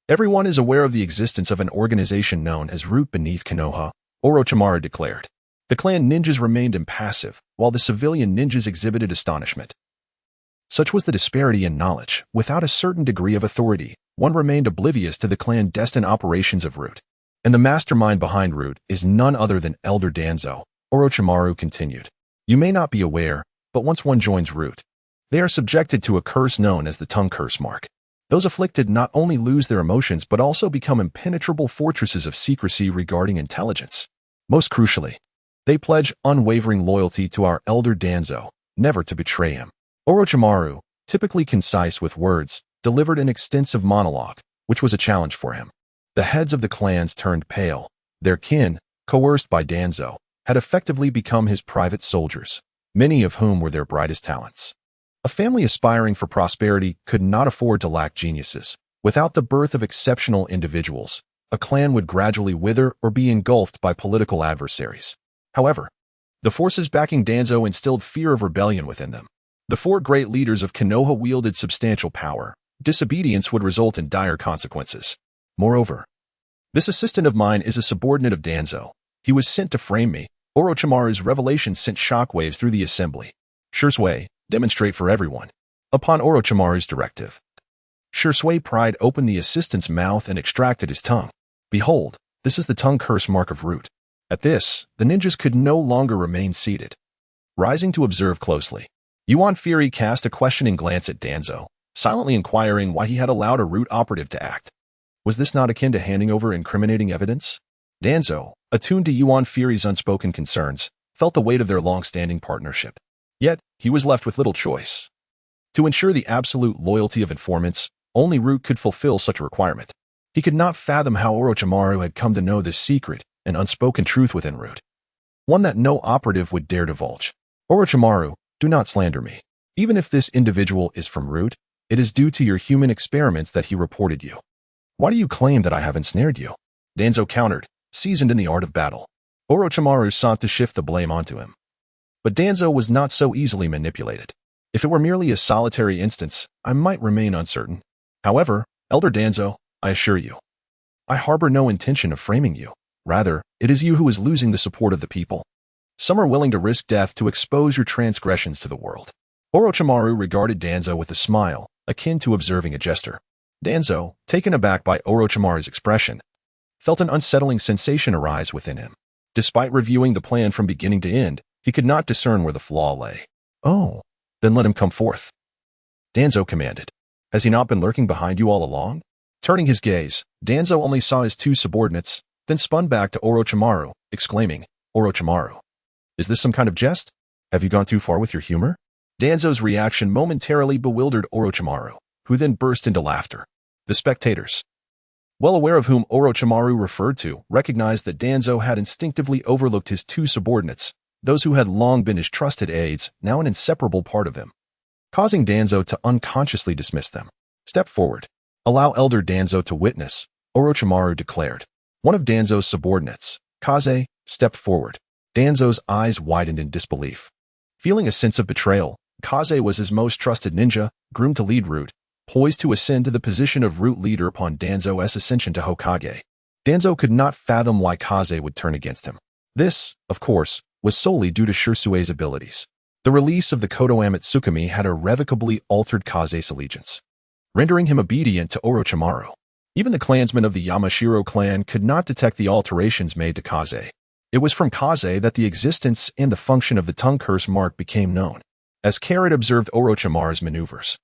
Everyone is aware of the existence of an organization known as Root Beneath Konoha, Orochimaru declared. The clan ninjas remained impassive, while the civilian ninjas exhibited astonishment. Such was the disparity in knowledge. Without a certain degree of authority, one remained oblivious to the clandestine operations of Root. And the mastermind behind Root is none other than Elder Danzo, Orochimaru continued. You may not be aware, but once one joins Root, they are subjected to a curse known as the tongue curse mark. Those afflicted not only lose their emotions but also become impenetrable fortresses of secrecy regarding intelligence. Most crucially, they pledge unwavering loyalty to our Elder Danzo, never to betray him. Orochimaru, typically concise with words, delivered an extensive monologue, which was a challenge for him. The heads of the clans turned pale. Their kin, coerced by Danzo, had effectively become his private soldiers, many of whom were their brightest talents. A family aspiring for prosperity could not afford to lack geniuses. Without the birth of exceptional individuals, a clan would gradually wither or be engulfed by political adversaries. However, the forces backing Danzo instilled fear of rebellion within them. The four great leaders of Konoha wielded substantial power. Disobedience would result in dire consequences. Moreover, this assistant of mine is a subordinate of Danzo. He was sent to frame me. Orochimaru's revelation sent shockwaves through the assembly. Shursui, demonstrate for everyone. Upon Orochimaru's directive, Shursui pried open the assistant's mouth and extracted his tongue. Behold, this is the tongue curse mark of Root. At this, the ninjas could no longer remain seated. Rising to observe closely, Yuan Fury cast a questioning glance at Danzo, silently inquiring why he had allowed a Root operative to act. Was this not akin to handing over incriminating evidence? Danzo, attuned to Yuan Fury's unspoken concerns, felt the weight of their long-standing partnership. Yet, he was left with little choice. To ensure the absolute loyalty of informants, only Root could fulfill such a requirement. He could not fathom how Orochimaru had come to know this secret and unspoken truth within Root, one that no operative would dare divulge. Orochimaru, do not slander me. Even if this individual is from Root, it is due to your human experiments that he reported you. Why do you claim that I have ensnared you? Danzo countered, seasoned in the art of battle. Orochimaru sought to shift the blame onto him. But Danzo was not so easily manipulated. If it were merely a solitary instance, I might remain uncertain. However, Elder Danzo, I assure you, I harbor no intention of framing you. Rather, it is you who is losing the support of the people. Some are willing to risk death to expose your transgressions to the world. Orochimaru regarded Danzo with a smile, akin to observing a jester. Danzo, taken aback by Orochimaru's expression, felt an unsettling sensation arise within him. Despite reviewing the plan from beginning to end, he could not discern where the flaw lay. Oh, then let him come forth. Danzo commanded. Has he not been lurking behind you all along? Turning his gaze, Danzo only saw his two subordinates, then spun back to Orochimaru, exclaiming, Orochimaru, is this some kind of jest? Have you gone too far with your humor? Danzo's reaction momentarily bewildered Orochimaru, who then burst into laughter. The spectators, well aware of whom Orochimaru referred to, recognized that Danzo had instinctively overlooked his two subordinates, those who had long been his trusted aides, now an inseparable part of him, causing Danzo to unconsciously dismiss them. Step forward. Allow Elder Danzo to witness, Orochimaru declared. One of Danzo's subordinates, Kaze, stepped forward. Danzo's eyes widened in disbelief. Feeling a sense of betrayal, Kaze was his most trusted ninja, groomed to lead Root, poised to ascend to the position of Root leader upon Danzo's ascension to Hokage. Danzo could not fathom why Kaze would turn against him. This, of course, was solely due to Shirsue's abilities. The release of the Kodoame Tsukumi had irrevocably altered Kaze's allegiance, rendering him obedient to Orochimaru. Even the clansmen of the Yamashiro clan could not detect the alterations made to Kaze. It was from Kaze that the existence and the function of the tongue curse mark became known. As Carrot observed Orochimaru's maneuvers,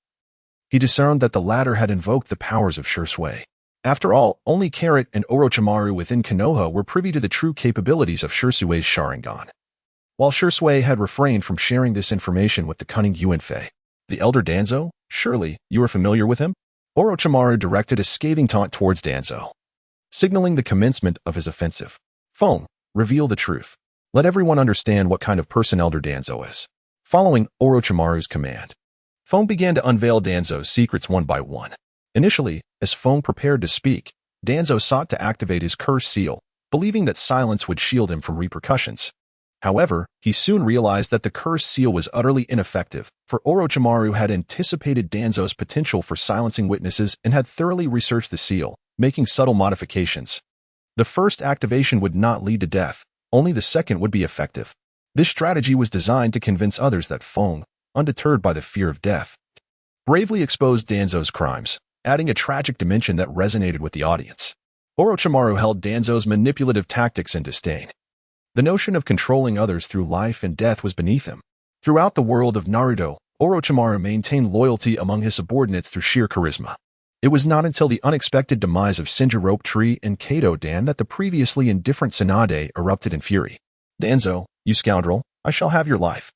he discerned that the latter had invoked the powers of Shirsue. After all, only Carrot and Orochimaru within Konoha were privy to the true capabilities of Shirsue's Sharingan. While Shirsue had refrained from sharing this information with the cunning Yuanfei, the Elder Danzo, surely you are familiar with him? Orochimaru directed a scathing taunt towards Danzo, signaling the commencement of his offensive. Phone, reveal the truth. Let everyone understand what kind of person Elder Danzo is. Following Orochimaru's command, Phone began to unveil Danzo's secrets one by one. Initially, as Phone prepared to speak, Danzo sought to activate his curse seal, believing that silence would shield him from repercussions. However, he soon realized that the curse seal was utterly ineffective, for Orochimaru had anticipated Danzo's potential for silencing witnesses and had thoroughly researched the seal, making subtle modifications. The first activation would not lead to death, only the second would be effective. This strategy was designed to convince others that Feng, undeterred by the fear of death, bravely exposed Danzo's crimes, adding a tragic dimension that resonated with the audience. Orochimaru held Danzo's manipulative tactics in disdain. The notion of controlling others through life and death was beneath him. Throughout the world of Naruto, Orochimaru maintained loyalty among his subordinates through sheer charisma. It was not until the unexpected demise of Shinja Rope Tree and Kato Dan that the previously indifferent Tsunade erupted in fury. Danzo, you scoundrel, I shall have your life.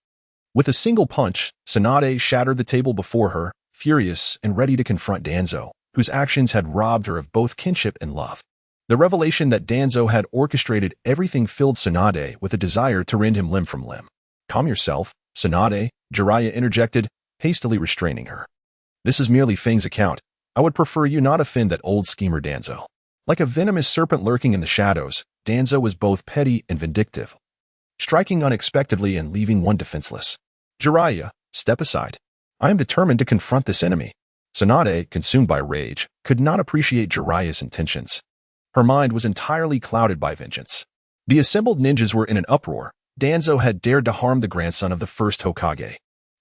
With a single punch, Tsunade shattered the table before her, furious and ready to confront Danzo, whose actions had robbed her of both kinship and love. The revelation that Danzo had orchestrated everything filled Tsunade with a desire to rend him limb from limb. Calm yourself, Tsunade, Jiraiya interjected, hastily restraining her. This is merely Feng's account. I would prefer you not offend that old schemer Danzo. Like a venomous serpent lurking in the shadows, Danzo was both petty and vindictive, striking unexpectedly and leaving one defenseless. Jiraiya, step aside. I am determined to confront this enemy. Tsunade, consumed by rage, could not appreciate Jiraiya's intentions. Her mind was entirely clouded by vengeance. The assembled ninjas were in an uproar. Danzo had dared to harm the grandson of the first Hokage.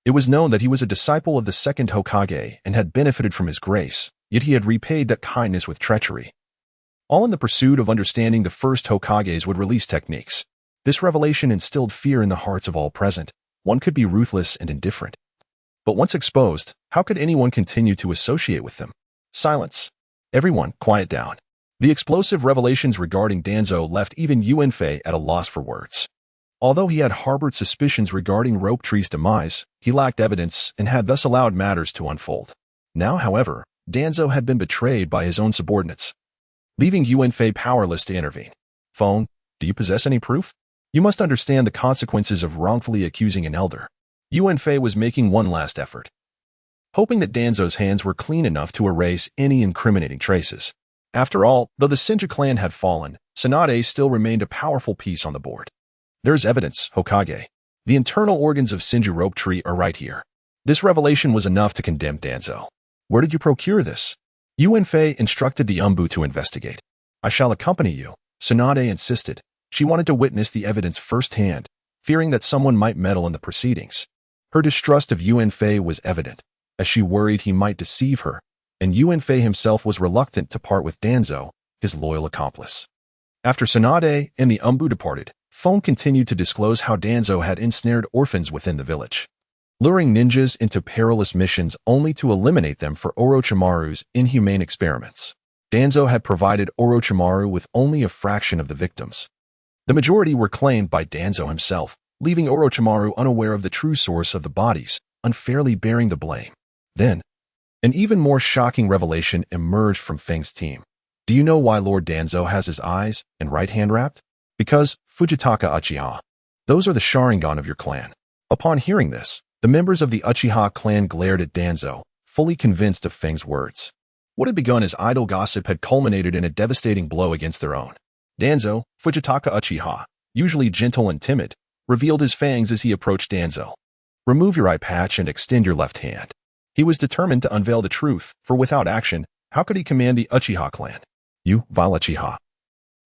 It was known that he was a disciple of the second Hokage and had benefited from his grace, yet he had repaid that kindness with treachery. All in the pursuit of understanding the first Hokage's would release techniques. This revelation instilled fear in the hearts of all present. One could be ruthless and indifferent, but once exposed, how could anyone continue to associate with them? Silence. Everyone, quiet down. The explosive revelations regarding Danzo left even Yuanfei at a loss for words. Although he had harbored suspicions regarding Rope Tree's demise, he lacked evidence and had thus allowed matters to unfold. Now, however, Danzo had been betrayed by his own subordinates. leaving Yuanfei powerless to intervene. Phone, do you possess any proof? You must understand the consequences of wrongfully accusing an elder. Yuanfei was making one last effort, hoping that Danzo's hands were clean enough to erase any incriminating traces. After all, though the Shinju clan had fallen, Tsunade still remained a powerful piece on the board. There's evidence, Hokage. The internal organs of Shinju rope tree are right here. This revelation was enough to condemn Danzo. Where did you procure this? Yuanfei instructed the Umbu to investigate. I shall accompany you, Tsunade insisted. She wanted to witness the evidence firsthand, fearing that someone might meddle in the proceedings. Her distrust of Yuanfei was evident, as she worried he might deceive her, and Yuanfei himself was reluctant to part with Danzo, his loyal accomplice. After Tsunade and the Umbu departed, Fong continued to disclose how Danzo had ensnared orphans within the village, luring ninjas into perilous missions only to eliminate them for Orochimaru's inhumane experiments. Danzo had provided Orochimaru with only a fraction of the victims. The majority were claimed by Danzo himself, leaving Orochimaru unaware of the true source of the bodies, unfairly bearing the blame. Then, an even more shocking revelation emerged from Feng's team. Do you know why Lord Danzo has his eyes and right hand wrapped? Because Fujitaka Uchiha. Those are the Sharingan of your clan. Upon hearing this, the members of the Uchiha clan glared at Danzo, fully convinced of Feng's words. What had begun as idle gossip had culminated in a devastating blow against their own. Danzo, Fujitaka Uchiha, usually gentle and timid, revealed his fangs as he approached Danzo. Remove your eye patch and extend your left hand. He was determined to unveil the truth, for without action, how could he command the Uchiha clan? You, vile Uchiha.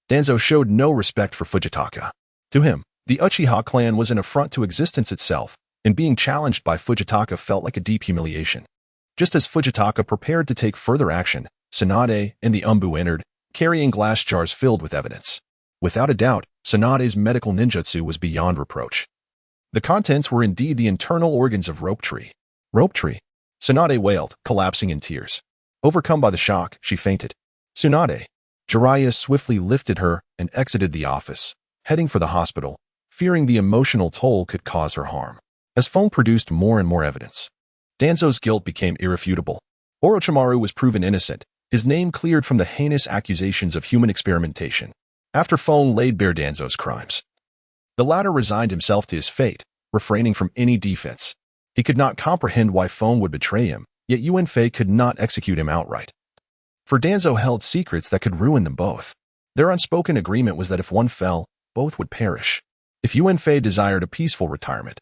Danzo showed no respect for Fujitaka. To him, the Uchiha clan was an affront to existence itself, and being challenged by Fujitaka felt like a deep humiliation. Just as Fujitaka prepared to take further action, Tsunade and the Umbu entered, carrying glass jars filled with evidence. Without a doubt, Tsunade's medical ninjutsu was beyond reproach. The contents were indeed the internal organs of Rope Tree. Rope Tree? Tsunade wailed, collapsing in tears. Overcome by the shock, she fainted. Tsunade. Jiraiya swiftly lifted her and exited the office, heading for the hospital, fearing the emotional toll could cause her harm. As Fong produced more and more evidence, Danzo's guilt became irrefutable. Orochimaru was proven innocent, his name cleared from the heinous accusations of human experimentation. After Fong laid bare Danzo's crimes, the latter resigned himself to his fate, refraining from any defense. He could not comprehend why Fong would betray him, yet Yuanfei could not execute him outright. For Danzo held secrets that could ruin them both. Their unspoken agreement was that if one fell, both would perish. If Yuanfei desired a peaceful retirement,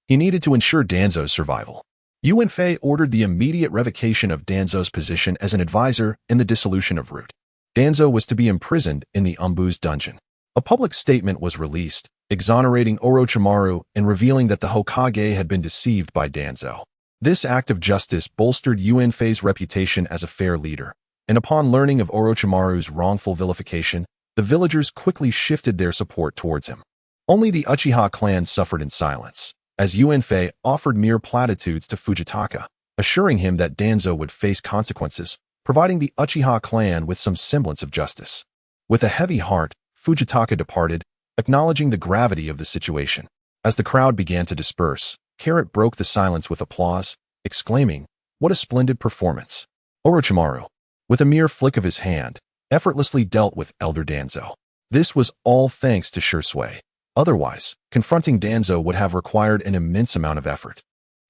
he needed to ensure Danzo's survival. Yuanfei ordered the immediate revocation of Danzo's position as an advisor in the dissolution of Root. Danzo was to be imprisoned in the Umbu's dungeon. A public statement was released, exonerating Orochimaru and revealing that the Hokage had been deceived by Danzo. This act of justice bolstered Yuanfei's reputation as a fair leader, and upon learning of Orochimaru's wrongful vilification, the villagers quickly shifted their support towards him. Only the Uchiha clan suffered in silence, as Yuanfei offered mere platitudes to Fujitaka, assuring him that Danzo would face consequences, providing the Uchiha clan with some semblance of justice. With a heavy heart, Fujitaka departed, acknowledging the gravity of the situation. As the crowd began to disperse, Carrot broke the silence with applause, exclaiming, "What a splendid performance!" Orochimaru, with a mere flick of his hand, effortlessly dealt with Elder Danzo. This was all thanks to Shursui. Otherwise, confronting Danzo would have required an immense amount of effort.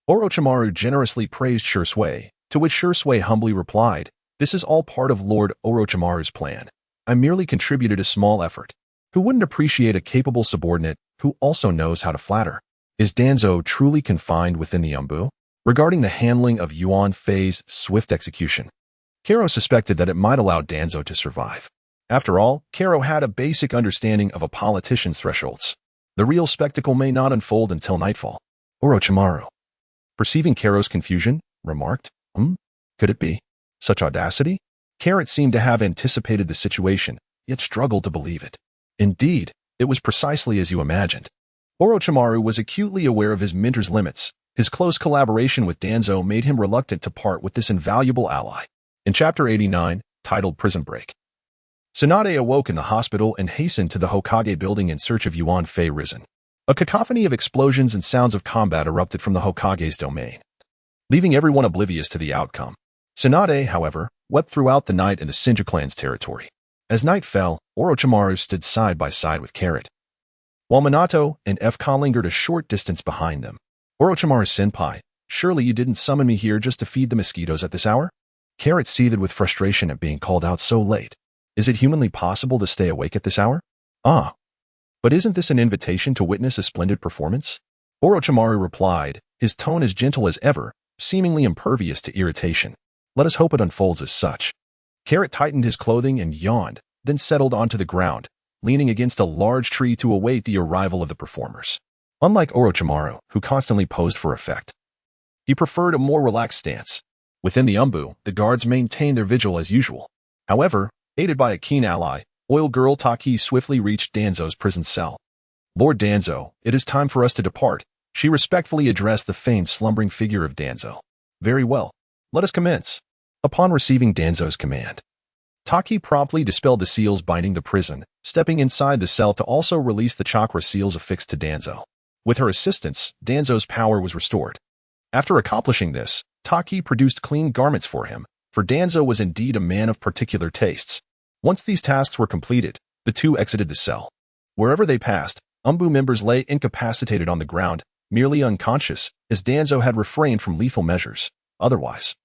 Orochimaru generously praised Shursui, to which Shursui humbly replied, "This is all part of Lord Orochimaru's plan. I merely contributed a small effort. Who wouldn't appreciate a capable subordinate who also knows how to flatter?" Is Danzo truly confined within the Umbu? Regarding the handling of Yuanfei's swift execution, Karo suspected that it might allow Danzo to survive. After all, Karo had a basic understanding of a politician's thresholds. The real spectacle may not unfold until nightfall. Orochimaru, perceiving Karo's confusion, remarked, Could it be? Such audacity? Carrot seemed to have anticipated the situation, yet struggled to believe it. Indeed, it was precisely as you imagined. Orochimaru was acutely aware of his mentor's limits. His close collaboration with Danzo made him reluctant to part with this invaluable ally. In Chapter 89, titled Prison Break, Tsunade awoke in the hospital and hastened to the Hokage building in search of Yuanfei Risen. A cacophony of explosions and sounds of combat erupted from the Hokage's domain, leaving everyone oblivious to the outcome. Tsunade, however, wept throughout the night in the Shinju clan's territory. As night fell, Orochimaru stood side by side with Carrot, while Minato and FK lingered a short distance behind them. Orochimaru-senpai, surely you didn't summon me here just to feed the mosquitoes at this hour? Carrot seethed with frustration at being called out so late. Is it humanly possible to stay awake at this hour? Ah. But isn't this an invitation to witness a splendid performance? Orochimaru replied, his tone as gentle as ever, seemingly impervious to irritation. Let us hope it unfolds as such. Carrot tightened his clothing and yawned, then settled onto the ground, leaning against a large tree to await the arrival of the performers. Unlike Orochimaru, who constantly posed for effect, he preferred a more relaxed stance. Within the Umbu, the guards maintained their vigil as usual. However, aided by a keen ally, Oil Girl Taki swiftly reached Danzo's prison cell. Lord Danzo, it is time for us to depart, she respectfully addressed the faint slumbering figure of Danzo. Very well. Let us commence. Upon receiving Danzo's command, Taki promptly dispelled the seals binding the prison, stepping inside the cell to also release the chakra seals affixed to Danzo. With her assistance, Danzo's power was restored. After accomplishing this, Taki produced clean garments for him, for Danzo was indeed a man of particular tastes. Once these tasks were completed, the two exited the cell. Wherever they passed, Umbu members lay incapacitated on the ground, merely unconscious, as Danzo had refrained from lethal measures. Otherwise,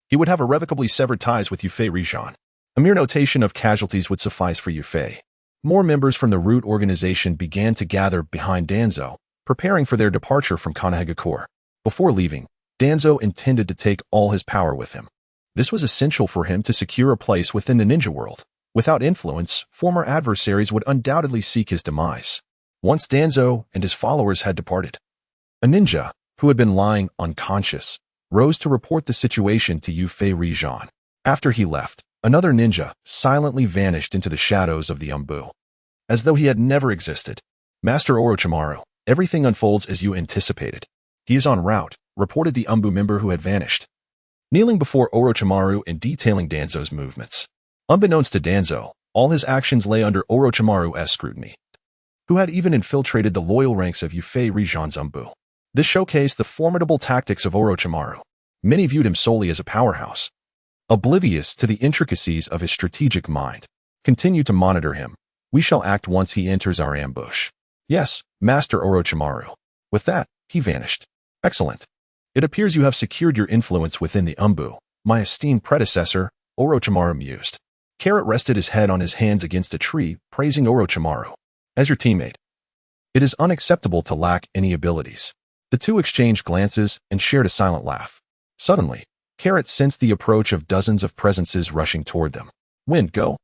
he would have irrevocably severed ties with Yufei Rijan. A mere notation of casualties would suffice for Yufei. More members from the Root organization began to gather behind Danzo, preparing for their departure from Kamehameha. Before leaving, Danzo intended to take all his power with him. This was essential for him to secure a place within the ninja world. Without influence, former adversaries would undoubtedly seek his demise. Once Danzo and his followers had departed, a ninja, who had been lying unconscious, rose to report the situation to Yufei Rijan. After he left, another ninja silently vanished into the shadows of the Umbu, as though he had never existed. Master Orochimaru, everything unfolds as you anticipated. He is en route, reported the Umbu member who had vanished, kneeling before Orochimaru and detailing Danzo's movements. Unbeknownst to Danzo, all his actions lay under Orochimaru's scrutiny, who had even infiltrated the loyal ranks of Yufei Rijan's Umbu. This showcased the formidable tactics of Orochimaru. Many viewed him solely as a powerhouse, oblivious to the intricacies of his strategic mind. Continue to monitor him. We shall act once he enters our ambush. Yes, Master Orochimaru. With that, he vanished. Excellent. It appears you have secured your influence within the Umbu, my esteemed predecessor, Orochimaru mused. Carrot rested his head on his hands against a tree, praising Orochimaru. As your teammate, it is unacceptable to lack any abilities. The two exchanged glances and shared a silent laugh. Suddenly, Carrot sensed the approach of dozens of presences rushing toward them. Wind, go!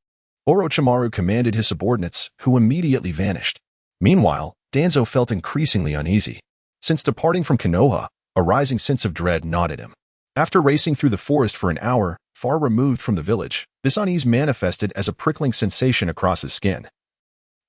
Orochimaru commanded his subordinates, who immediately vanished. Meanwhile, Danzo felt increasingly uneasy. Since departing from Konoha, a rising sense of dread gnawed at him. After racing through the forest for an hour, far removed from the village, this unease manifested as a prickling sensation across his skin.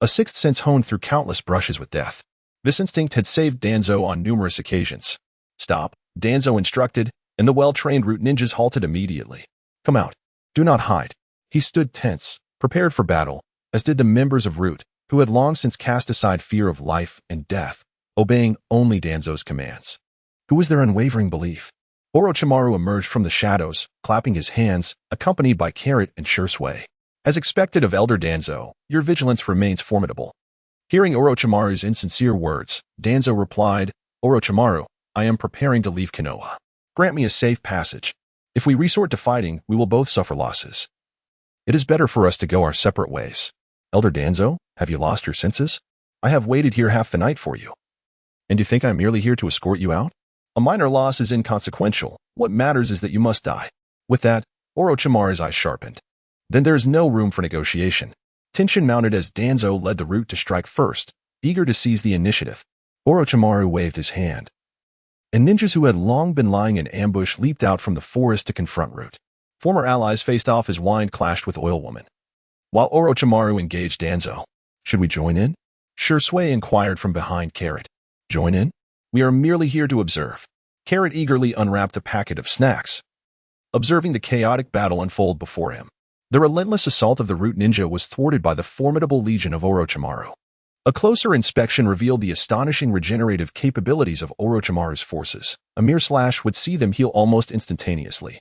A sixth sense honed through countless brushes with death. This instinct had saved Danzo on numerous occasions. Stop, Danzo instructed, and the well-trained Root ninjas halted immediately. Come out. Do not hide. He stood tense, prepared for battle, as did the members of Root, who had long since cast aside fear of life and death, obeying only Danzo's commands. Who was their unwavering belief? Orochimaru emerged from the shadows, clapping his hands, accompanied by Carrot and Shursui. As expected of Elder Danzo, your vigilance remains formidable. Hearing Orochimaru's insincere words, Danzo replied, Orochimaru, I am preparing to leave Konoha. Grant me a safe passage. If we resort to fighting, we will both suffer losses. It is better for us to go our separate ways. Elder Danzo, have you lost your senses? I have waited here half the night for you. And you think I'm merely here to escort you out? A minor loss is inconsequential. What matters is that you must die. With that, Orochimaru's eyes sharpened. Then there is no room for negotiation. Tension mounted as Danzo led the Root to strike first, eager to seize the initiative. Orochimaru waved his hand, and ninjas who had long been lying in ambush leaped out from the forest to confront Root. Former allies faced off as Wine clashed with Oil Woman, while Orochimaru engaged Danzo. Should we join in? Shursui inquired from behind Carrot. Join in? We are merely here to observe. Carrot eagerly unwrapped a packet of snacks, observing the chaotic battle unfold before him. The relentless assault of the Root ninja was thwarted by the formidable legion of Orochimaru. A closer inspection revealed the astonishing regenerative capabilities of Orochimaru's forces. A mere slash would see them heal almost instantaneously,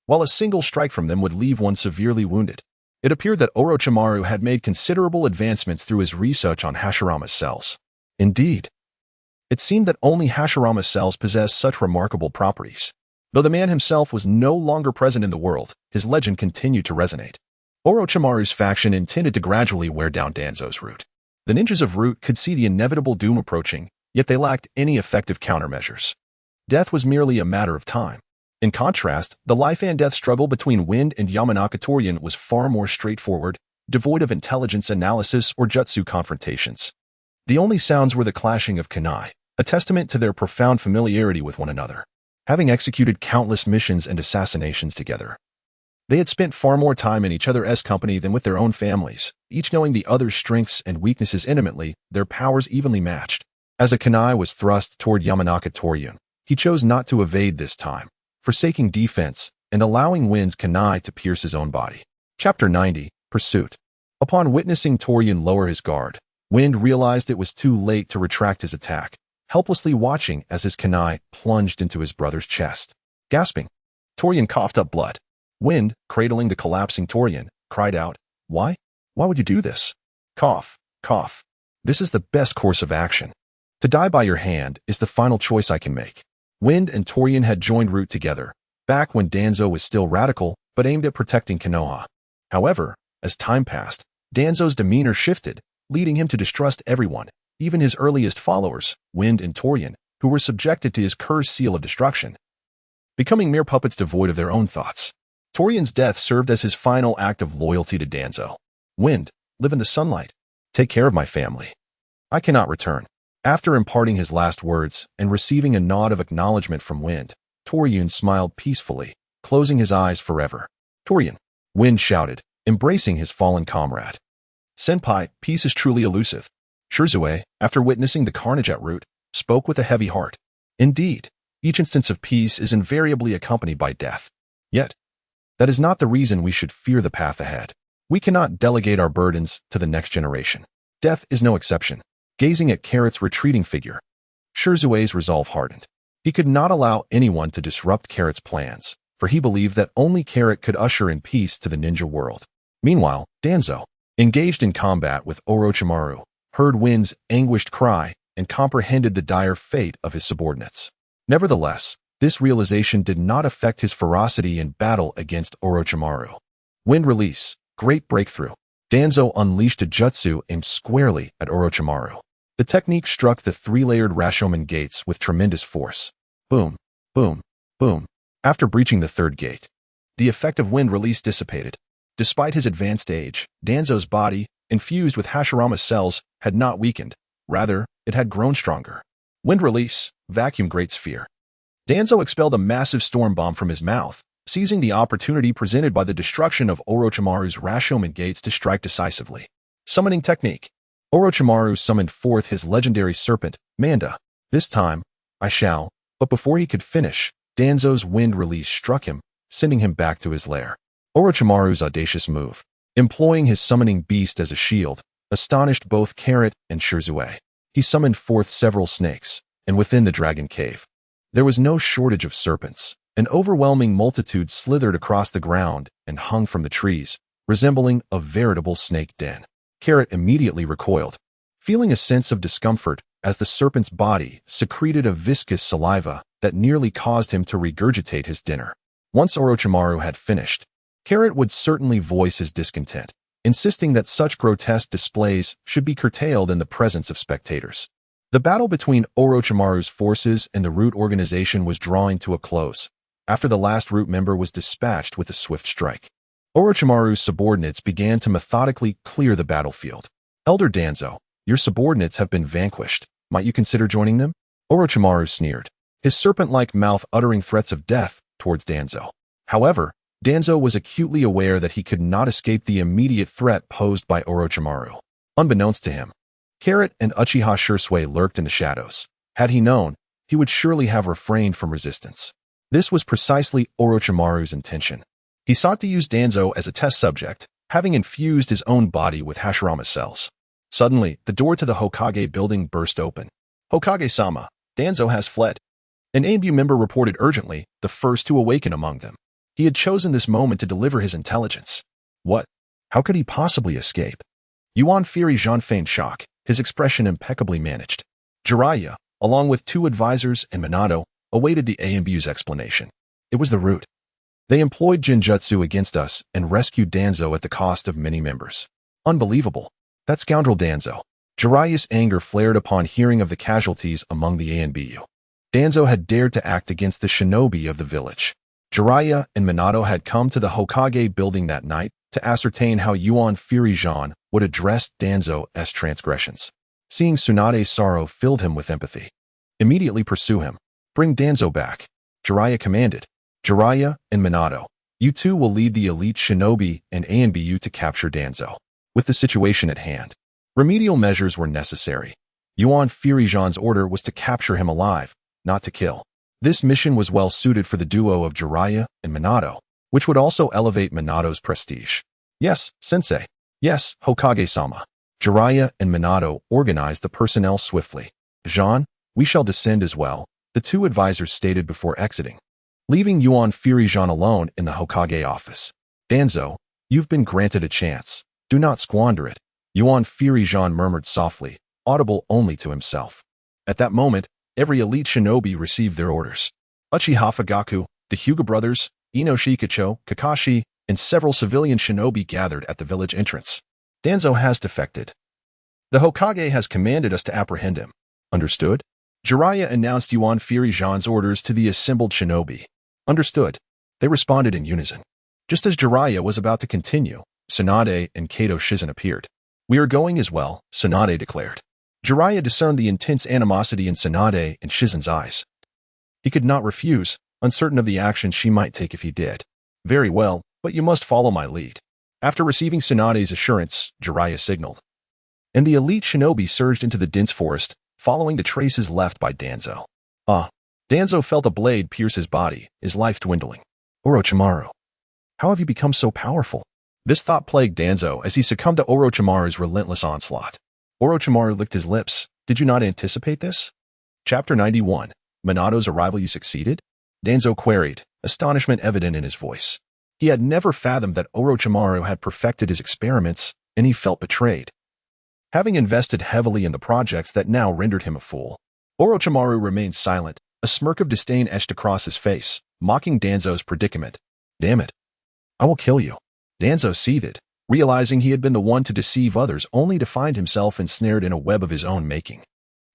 while a single strike from them would leave one severely wounded. It appeared that Orochimaru had made considerable advancements through his research on Hashirama's cells. Indeed, it seemed that only Hashirama's cells possessed such remarkable properties. Though the man himself was no longer present in the world, his legend continued to resonate. Orochimaru's faction intended to gradually wear down Danzo's root. The ninjas of Root could see the inevitable doom approaching, yet they lacked any effective countermeasures. Death was merely a matter of time. In contrast, the life and death struggle between Wind and Yamanaka Torian was far more straightforward, devoid of intelligence analysis or jutsu confrontations. The only sounds were the clashing of kunai, a testament to their profound familiarity with one another. Having executed countless missions and assassinations together, they had spent far more time in each other's company than with their own families, each knowing the other's strengths and weaknesses intimately, their powers evenly matched. As a kunai was thrust toward Yamanaka Torian, he chose not to evade this time, forsaking defense and allowing Wind's kunai to pierce his own body. Chapter 90, Pursuit. Upon witnessing Torian lower his guard, Wind realized it was too late to retract his attack, helplessly watching as his kunai plunged into his brother's chest. Gasping, Torian coughed up blood. Wind, cradling the collapsing Torian, cried out, "Why? Why would you do this? Cough, cough. This is the best course of action. To die by your hand is the final choice I can make." Wind and Torian had joined Root together, back when Danzo was still radical, but aimed at protecting Konoha. However, as time passed, Danzo's demeanor shifted, leading him to distrust everyone, even his earliest followers, Wind and Torian, who were subjected to his cursed seal of destruction, becoming mere puppets devoid of their own thoughts. Torian's death served as his final act of loyalty to Danzo. Wind, live in the sunlight. Take care of my family. I cannot return. After imparting his last words and receiving a nod of acknowledgement from Wind, Torian smiled peacefully, closing his eyes forever. Torian, Wind shouted, embracing his fallen comrade. Senpai, peace is truly elusive. Shirzue, after witnessing the carnage at Root, spoke with a heavy heart. Indeed, each instance of peace is invariably accompanied by death. Yet, that is not the reason we should fear the path ahead. We cannot delegate our burdens to the next generation. Death is no exception. Gazing at Carrot's retreating figure, Shirzue's resolve hardened. He could not allow anyone to disrupt Carrot's plans, for he believed that only Carrot could usher in peace to the ninja world. Meanwhile, Danzo, engaged in combat with Orochimaru, heard Wind's anguished cry and comprehended the dire fate of his subordinates. Nevertheless, this realization did not affect his ferocity in battle against Orochimaru. Wind release, great breakthrough. Danzo unleashed a jutsu aimed squarely at Orochimaru. The technique struck the three-layered Rashomon gates with tremendous force. Boom, boom, boom. After breaching the third gate, the effect of Wind release dissipated. Despite his advanced age, Danzo's body, infused with Hashirama's cells, had not weakened. Rather, it had grown stronger. Wind release, vacuum great sphere. Danzo expelled a massive storm bomb from his mouth, seizing the opportunity presented by the destruction of Orochimaru's Rashomon gates to strike decisively. Summoning technique. Orochimaru summoned forth his legendary serpent, Manda. This time, I shall, but before he could finish, Danzo's wind release struck him, sending him back to his lair. Orochimaru's audacious move, employing his summoning beast as a shield, astonished both Carrot and Shirzue. He summoned forth several snakes, and within the dragon cave, there was no shortage of serpents. An overwhelming multitude slithered across the ground and hung from the trees, resembling a veritable snake den. Carrot immediately recoiled, feeling a sense of discomfort as the serpent's body secreted a viscous saliva that nearly caused him to regurgitate his dinner. Once Orochimaru had finished, Carrot would certainly voice his discontent, insisting that such grotesque displays should be curtailed in the presence of spectators. The battle between Orochimaru's forces and the Root organization was drawing to a close, after the last Root member was dispatched with a swift strike. Orochimaru's subordinates began to methodically clear the battlefield. Elder Danzo, your subordinates have been vanquished. Might you consider joining them? Orochimaru sneered, his serpent-like mouth uttering threats of death towards Danzo. However, Danzo was acutely aware that he could not escape the immediate threat posed by Orochimaru. Unbeknownst to him, Carrot and Uchiha Shirzue lurked in the shadows. Had he known, he would surely have refrained from resistance. This was precisely Orochimaru's intention. He sought to use Danzo as a test subject, having infused his own body with Hashirama's cells. Suddenly, the door to the Hokage building burst open. Hokage-sama, Danzo has fled. An ABU member reported urgently, the first to awaken among them. He had chosen this moment to deliver his intelligence. What? How could he possibly escape? Yuan Fury Jean feigned shock, his expression impeccably managed. Jiraiya, along with 2 advisors and Minato, awaited the AMBU's explanation. It was the root. They employed Jinjutsu against us and rescued Danzo at the cost of many members. Unbelievable. That scoundrel Danzo. Jiraiya's anger flared upon hearing of the casualties among the ANBU. Danzo had dared to act against the shinobi of the village. Jiraiya and Minato had come to the Hokage building that night to ascertain how Yuan Fury Jean would address Danzo's transgressions. Seeing Tsunade's sorrow filled him with empathy. Immediately pursue him. Bring Danzo back. Jiraiya commanded. Jiraiya and Minato, you 2 will lead the elite shinobi and ANBU to capture Danzo. With the situation at hand, remedial measures were necessary. Yuan Fury Jean's order was to capture him alive, not to kill. This mission was well suited for the duo of Jiraiya and Minato, which would also elevate Minato's prestige. Yes, sensei. Yes, Hokage-sama. Jiraiya and Minato organized the personnel swiftly. Jean, we shall descend as well, the 2 advisors stated before exiting. Leaving Yuan Fury Jean alone in the Hokage office. Danzo, you've been granted a chance. Do not squander it. Yuan Fury Jean murmured softly, audible only to himself. At that moment, every elite shinobi received their orders. Uchiha Fugaku, the Hyuga brothers, Inoshi Kicho, Kakashi, and several civilian shinobi gathered at the village entrance. Danzo has defected. The Hokage has commanded us to apprehend him. Understood? Jiraiya announced Yuan Fury Jean's orders to the assembled shinobi. Understood. They responded in unison. Just as Jiraiya was about to continue, Tsunade and Kato Shizen appeared. We are going as well, Tsunade declared. Jiraiya discerned the intense animosity in Tsunade and Shizen's eyes. He could not refuse, uncertain of the action she might take if he did. Very well, but you must follow my lead. After receiving Tsunade's assurance, Jiraiya signaled. And the elite shinobi surged into the dense forest, following the traces left by Danzo. Danzo felt a blade pierce his body, his life dwindling. Orochimaru. How have you become so powerful? This thought plagued Danzo as he succumbed to Orochimaru's relentless onslaught. Orochimaru licked his lips. Did you not anticipate this? Chapter 91. Minato's arrival. You succeeded? Danzo queried, astonishment evident in his voice. He had never fathomed that Orochimaru had perfected his experiments, and he felt betrayed. Having invested heavily in the projects that now rendered him a fool, Orochimaru remained silent, a smirk of disdain etched across his face, mocking Danzo's predicament. Damn it. I will kill you. Danzo seethed, realizing he had been the one to deceive others only to find himself ensnared in a web of his own making.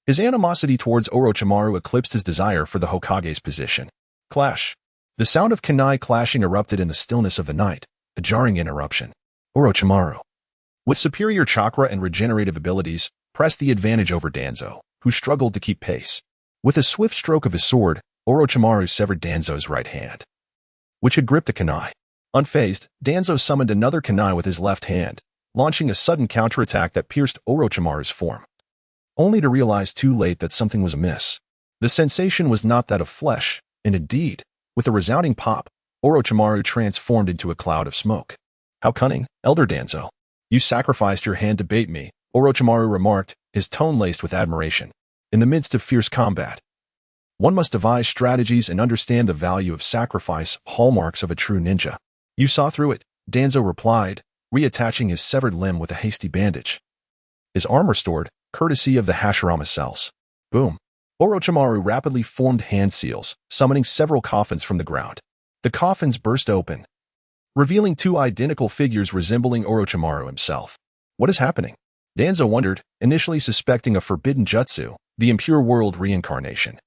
His animosity towards Orochimaru eclipsed his desire for the Hokage's position. Clash. The sound of kunai clashing erupted in the stillness of the night, a jarring interruption. Orochimaru, with superior chakra and regenerative abilities, pressed the advantage over Danzo, who struggled to keep pace. With a swift stroke of his sword, Orochimaru severed Danzo's right hand, which had gripped the kunai. Unfazed, Danzo summoned another kunai with his left hand, launching a sudden counterattack that pierced Orochimaru's form, only to realize too late that something was amiss. The sensation was not that of flesh, and indeed, with a resounding pop, Orochimaru transformed into a cloud of smoke. How cunning, Elder Danzo. You sacrificed your hand to bait me, Orochimaru remarked, his tone laced with admiration. In the midst of fierce combat, one must devise strategies and understand the value of sacrifice, hallmarks of a true ninja. You saw through it, Danzo replied, reattaching his severed limb with a hasty bandage. His arm restored, courtesy of the Hashirama cells. Boom. Orochimaru rapidly formed hand seals, summoning several coffins from the ground. The coffins burst open, revealing 2 identical figures resembling Orochimaru himself. What is happening? Danzo wondered, initially suspecting a forbidden jutsu, the impure world reincarnation,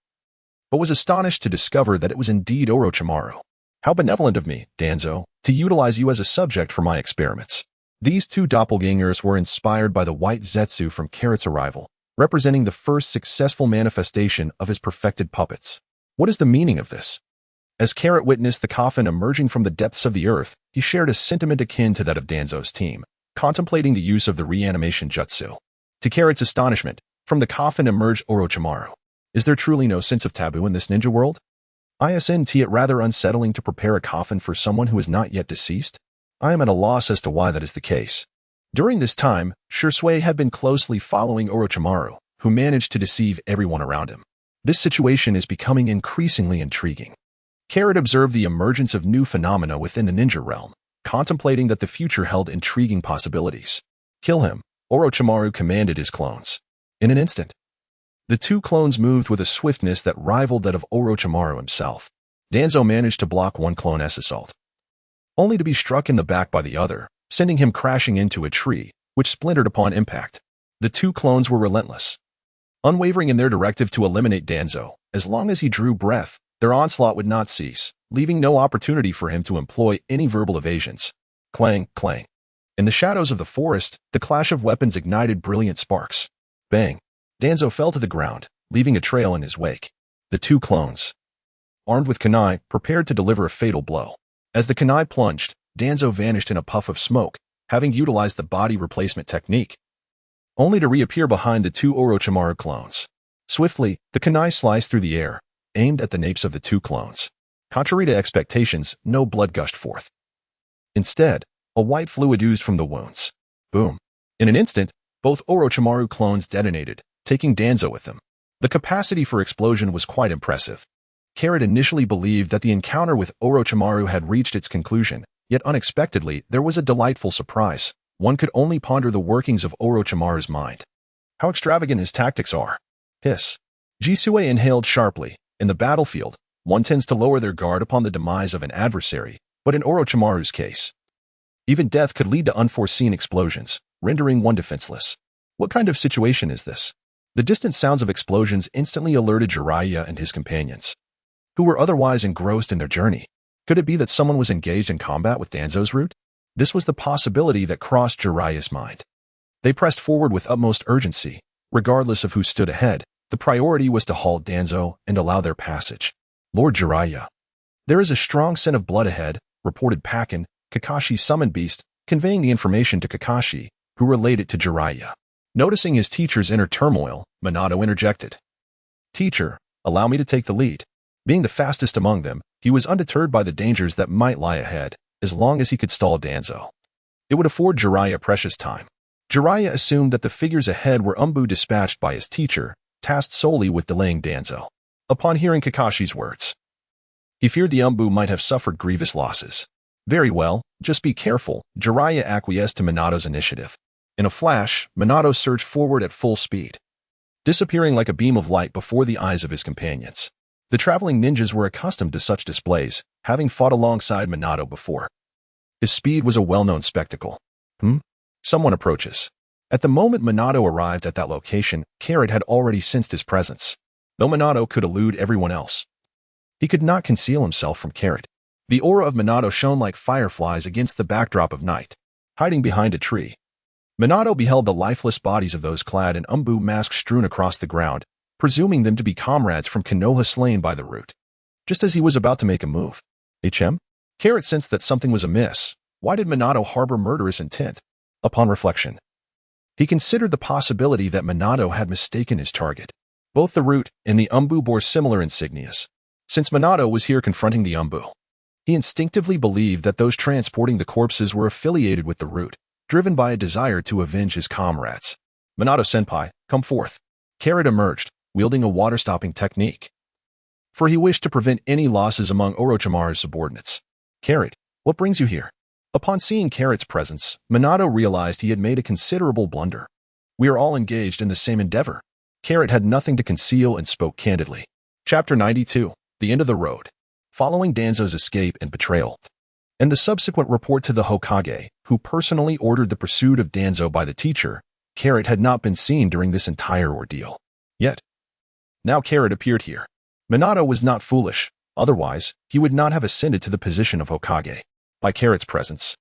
but was astonished to discover that it was indeed Orochimaru. How benevolent of me, Danzo, to utilize you as a subject for my experiments. These 2 doppelgangers were inspired by the white Zetsu from Carrot's arrival, representing the first successful manifestation of his perfected puppets. What is the meaning of this? As Carrot witnessed the coffin emerging from the depths of the earth, he shared a sentiment akin to that of Danzo's team, contemplating the use of the reanimation jutsu. To Carrot's astonishment, from the coffin emerged Orochimaru. Is there truly no sense of taboo in this ninja world? Isn't it rather unsettling to prepare a coffin for someone who is not yet deceased? I am at a loss as to why that is the case. During this time, Shursui had been closely following Orochimaru, who managed to deceive everyone around him. This situation is becoming increasingly intriguing. Carrot observed the emergence of new phenomena within the ninja realm, contemplating that the future held intriguing possibilities. Kill him, Orochimaru commanded his clones. In an instant, the two clones moved with a swiftness that rivaled that of Orochimaru himself. Danzo managed to block one clone's assault, only to be struck in the back by the other, sending him crashing into a tree, which splintered upon impact. The two clones were relentless, unwavering in their directive to eliminate Danzo. As long as he drew breath, their onslaught would not cease, leaving no opportunity for him to employ any verbal evasions. Clang, clang. In the shadows of the forest, the clash of weapons ignited brilliant sparks. Bang. Danzo fell to the ground, leaving a trail in his wake. The two clones, armed with kunai, prepared to deliver a fatal blow. As the kunai plunged, Danzo vanished in a puff of smoke, having utilized the body replacement technique, only to reappear behind the two Orochimaru clones. Swiftly, the kunai sliced through the air, aimed at the napes of the two clones. Contrary to expectations, no blood gushed forth. Instead, a white fluid oozed from the wounds. Boom. In an instant, both Orochimaru clones detonated, taking Danzo with them. The capacity for explosion was quite impressive. Carrot initially believed that the encounter with Orochimaru had reached its conclusion, yet unexpectedly there was a delightful surprise. One could only ponder the workings of Orochimaru's mind. How extravagant his tactics are. Hiss. Jisue inhaled sharply. In the battlefield, one tends to lower their guard upon the demise of an adversary, but in Orochimaru's case, even death could lead to unforeseen explosions, rendering one defenseless. What kind of situation is this? The distant sounds of explosions instantly alerted Jiraiya and his companions, who were otherwise engrossed in their journey. Could it be that someone was engaged in combat with Danzo's route? This was the possibility that crossed Jiraiya's mind. They pressed forward with utmost urgency. Regardless of who stood ahead, the priority was to halt Danzo and allow their passage. Lord Jiraiya. There is a strong scent of blood ahead, reported Pakin, Kakashi's summoned beast, conveying the information to Kakashi, who relayed it to Jiraiya. Noticing his teacher's inner turmoil, Minato interjected. Teacher, allow me to take the lead. Being the fastest among them, he was undeterred by the dangers that might lie ahead, as long as he could stall Danzo. It would afford Jiraiya precious time. Jiraiya assumed that the figures ahead were Umbu dispatched by his teacher, tasked solely with delaying Danzo. Upon hearing Kakashi's words, he feared the Umbu might have suffered grievous losses. Very well, just be careful, Jiraiya acquiesced to Minato's initiative. In a flash, Minato surged forward at full speed, disappearing like a beam of light before the eyes of his companions. The traveling ninjas were accustomed to such displays, having fought alongside Minato before. His speed was a well-known spectacle. Someone approaches. At the moment Minato arrived at that location, Carrot had already sensed his presence. Though Minato could elude everyone else, he could not conceal himself from Carrot. The aura of Minato shone like fireflies against the backdrop of night. Hiding behind a tree, Minato beheld the lifeless bodies of those clad in Umbu masks strewn across the ground, presuming them to be comrades from Konoha slain by the root. Just as he was about to make a move, Carrot sensed that something was amiss. Why did Minato harbor murderous intent? Upon reflection, he considered the possibility that Minato had mistaken his target. Both the root and the Umbu bore similar insignias. Since Minato was here confronting the Umbu, he instinctively believed that those transporting the corpses were affiliated with the root, driven by a desire to avenge his comrades. Minato-senpai, come forth. Carrot emerged, wielding a water-stopping technique, for he wished to prevent any losses among Orochimaru's subordinates. Carrot, what brings you here? Upon seeing Carrot's presence, Minato realized he had made a considerable blunder. We are all engaged in the same endeavor. Carrot had nothing to conceal and spoke candidly. Chapter 92, The End of the Road. Following Danzo's escape and betrayal, and the subsequent report to the Hokage, who personally ordered the pursuit of Danzo by the teacher, Carrot had not been seen during this entire ordeal. Yet, now Carrot appeared here. Minato was not foolish, otherwise, he would not have ascended to the position of Hokage. By Carrot's presence,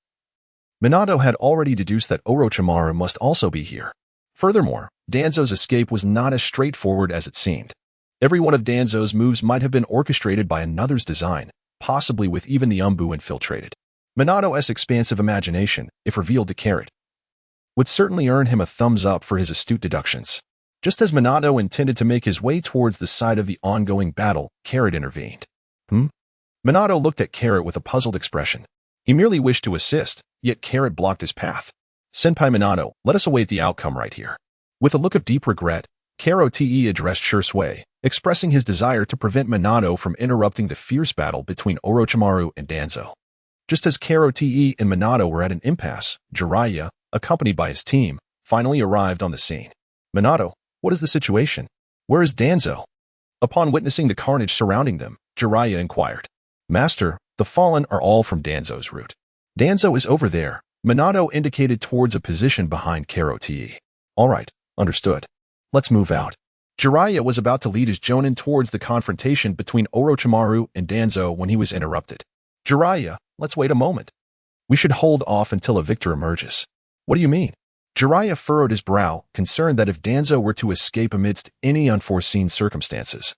Minato had already deduced that Orochimaru must also be here. Furthermore, Danzo's escape was not as straightforward as it seemed. Every one of Danzo's moves might have been orchestrated by another's design, possibly with even the Umbu infiltrated. Minato's expansive imagination, if revealed to Carrot, would certainly earn him a thumbs up for his astute deductions. Just as Minato intended to make his way towards the site of the ongoing battle, Carrot intervened. Minato looked at Carrot with a puzzled expression. He merely wished to assist, yet Carrot blocked his path. Senpai Minato, let us await the outcome right here. With a look of deep regret, Carrot addressed Shursui, expressing his desire to prevent Minato from interrupting the fierce battle between Orochimaru and Danzo. Just as Karote and Minato were at an impasse, Jiraiya, accompanied by his team, finally arrived on the scene. Minato, what is the situation? Where is Danzo? Upon witnessing the carnage surrounding them, Jiraiya inquired. Master, the fallen are all from Danzo's route. Danzo is over there. Minato indicated towards a position behind Karote. All right, understood. Let's move out. Jiraiya was about to lead his Jonin towards the confrontation between Orochimaru and Danzo when he was interrupted. Jiraiya, let's wait a moment. We should hold off until a victor emerges. What do you mean? Jiraiya furrowed his brow, concerned that if Danzo were to escape amidst any unforeseen circumstances,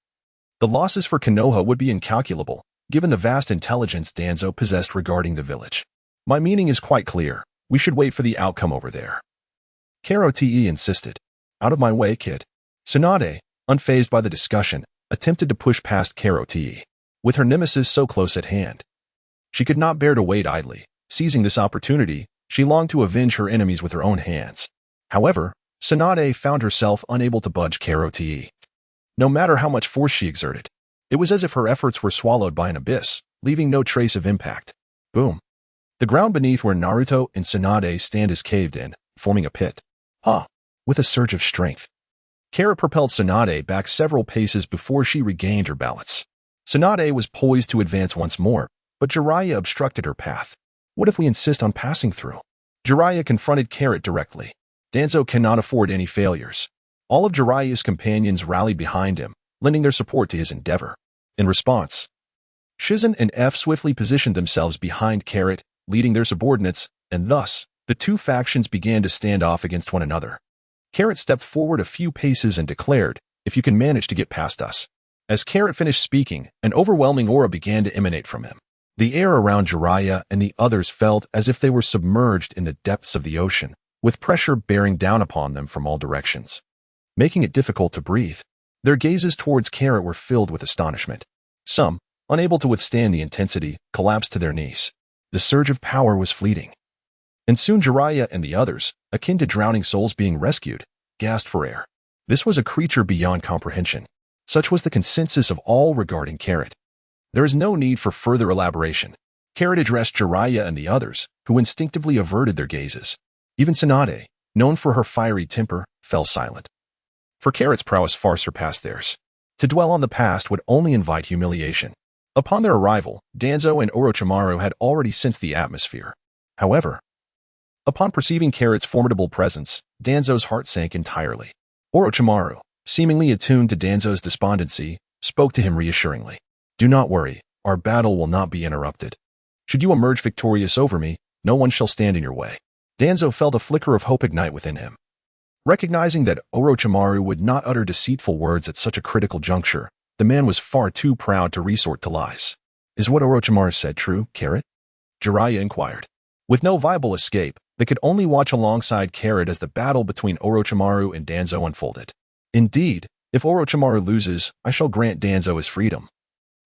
the losses for Konoha would be incalculable, given the vast intelligence Danzo possessed regarding the village. My meaning is quite clear. We should wait for the outcome over there. Karote insisted. Out of my way, kid. Tsunade, unfazed by the discussion, attempted to push past Karote, with her nemesis so close at hand. She could not bear to wait idly. Seizing this opportunity, she longed to avenge her enemies with her own hands. However, Tsunade found herself unable to budge Karote. No matter how much force she exerted, it was as if her efforts were swallowed by an abyss, leaving no trace of impact. Boom. The ground beneath where Naruto and Tsunade stand is caved in, forming a pit. With a surge of strength, Kara propelled Tsunade back several paces before she regained her balance. Tsunade was poised to advance once more, but Jiraiya obstructed her path. What if we insist on passing through? Jiraiya confronted Carrot directly. Danzo cannot afford any failures. All of Jiraiya's companions rallied behind him, lending their support to his endeavor. In response, Shizen and F swiftly positioned themselves behind Carrot, leading their subordinates, and thus, the two factions began to stand off against one another. Carrot stepped forward a few paces and declared, if you can manage to get past us. As Carrot finished speaking, an overwhelming aura began to emanate from him. The air around Jiraiya and the others felt as if they were submerged in the depths of the ocean, with pressure bearing down upon them from all directions, making it difficult to breathe. Their gazes towards Carrot were filled with astonishment. Some, unable to withstand the intensity, collapsed to their knees. The surge of power was fleeting. And soon Jiraiya and the others, akin to drowning souls being rescued, gasped for air. This was a creature beyond comprehension. Such was the consensus of all regarding Carrot. There is no need for further elaboration. Carrot addressed Jiraiya and the others, who instinctively averted their gazes. Even Tsunade, known for her fiery temper, fell silent. For Carrot's prowess far surpassed theirs. To dwell on the past would only invite humiliation. Upon their arrival, Danzo and Orochimaru had already sensed the atmosphere. However, upon perceiving Carrot's formidable presence, Danzo's heart sank entirely. Orochimaru, seemingly attuned to Danzo's despondency, spoke to him reassuringly. Do not worry, our battle will not be interrupted. Should you emerge victorious over me, no one shall stand in your way. Danzo felt a flicker of hope ignite within him. Recognizing that Orochimaru would not utter deceitful words at such a critical juncture, the man was far too proud to resort to lies. Is what Orochimaru said true, Carrot? Jiraiya inquired. With no viable escape, they could only watch alongside Carrot as the battle between Orochimaru and Danzo unfolded. Indeed, if Orochimaru loses, I shall grant Danzo his freedom.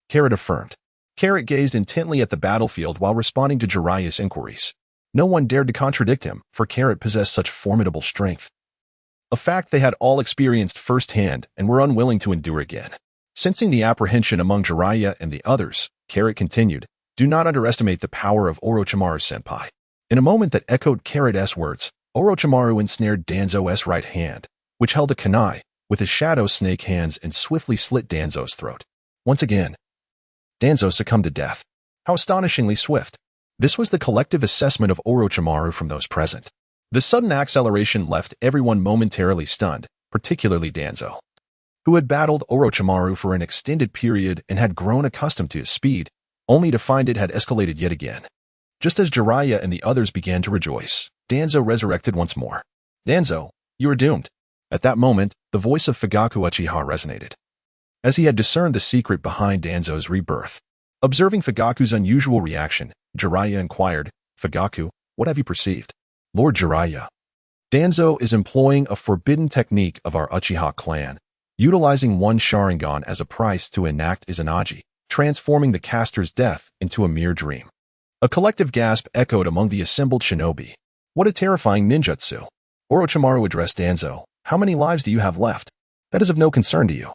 Carrot affirmed. Carrot gazed intently at the battlefield while responding to Jiraiya's inquiries. No one dared to contradict him, for Carrot possessed such formidable strength. A fact they had all experienced firsthand and were unwilling to endure again. Sensing the apprehension among Jiraiya and the others, Carrot continued, do not underestimate the power of Orochimaru-senpai. In a moment that echoed Carrot's words, Orochimaru ensnared Danzo's right hand, which held a kunai, with his shadow snake hands and swiftly slit Danzo's throat. Once again, Danzo succumbed to death. How astonishingly swift. This was the collective assessment of Orochimaru from those present. The sudden acceleration left everyone momentarily stunned, particularly Danzo, who had battled Orochimaru for an extended period and had grown accustomed to his speed, only to find it had escalated yet again. Just as Jiraiya and the others began to rejoice, Danzo resurrected once more. Danzo, you are doomed. At that moment, the voice of Fugaku Uchiha resonated. As he had discerned the secret behind Danzo's rebirth. Observing Fugaku's unusual reaction, Jiraiya inquired, Fugaku, what have you perceived? Lord Jiraiya. Danzo is employing a forbidden technique of our Uchiha clan, utilizing one Sharingan as a price to enact Izanagi, transforming the caster's death into a mere dream. A collective gasp echoed among the assembled shinobi. What a terrifying ninjutsu. Orochimaru addressed Danzo. How many lives do you have left? That is of no concern to you.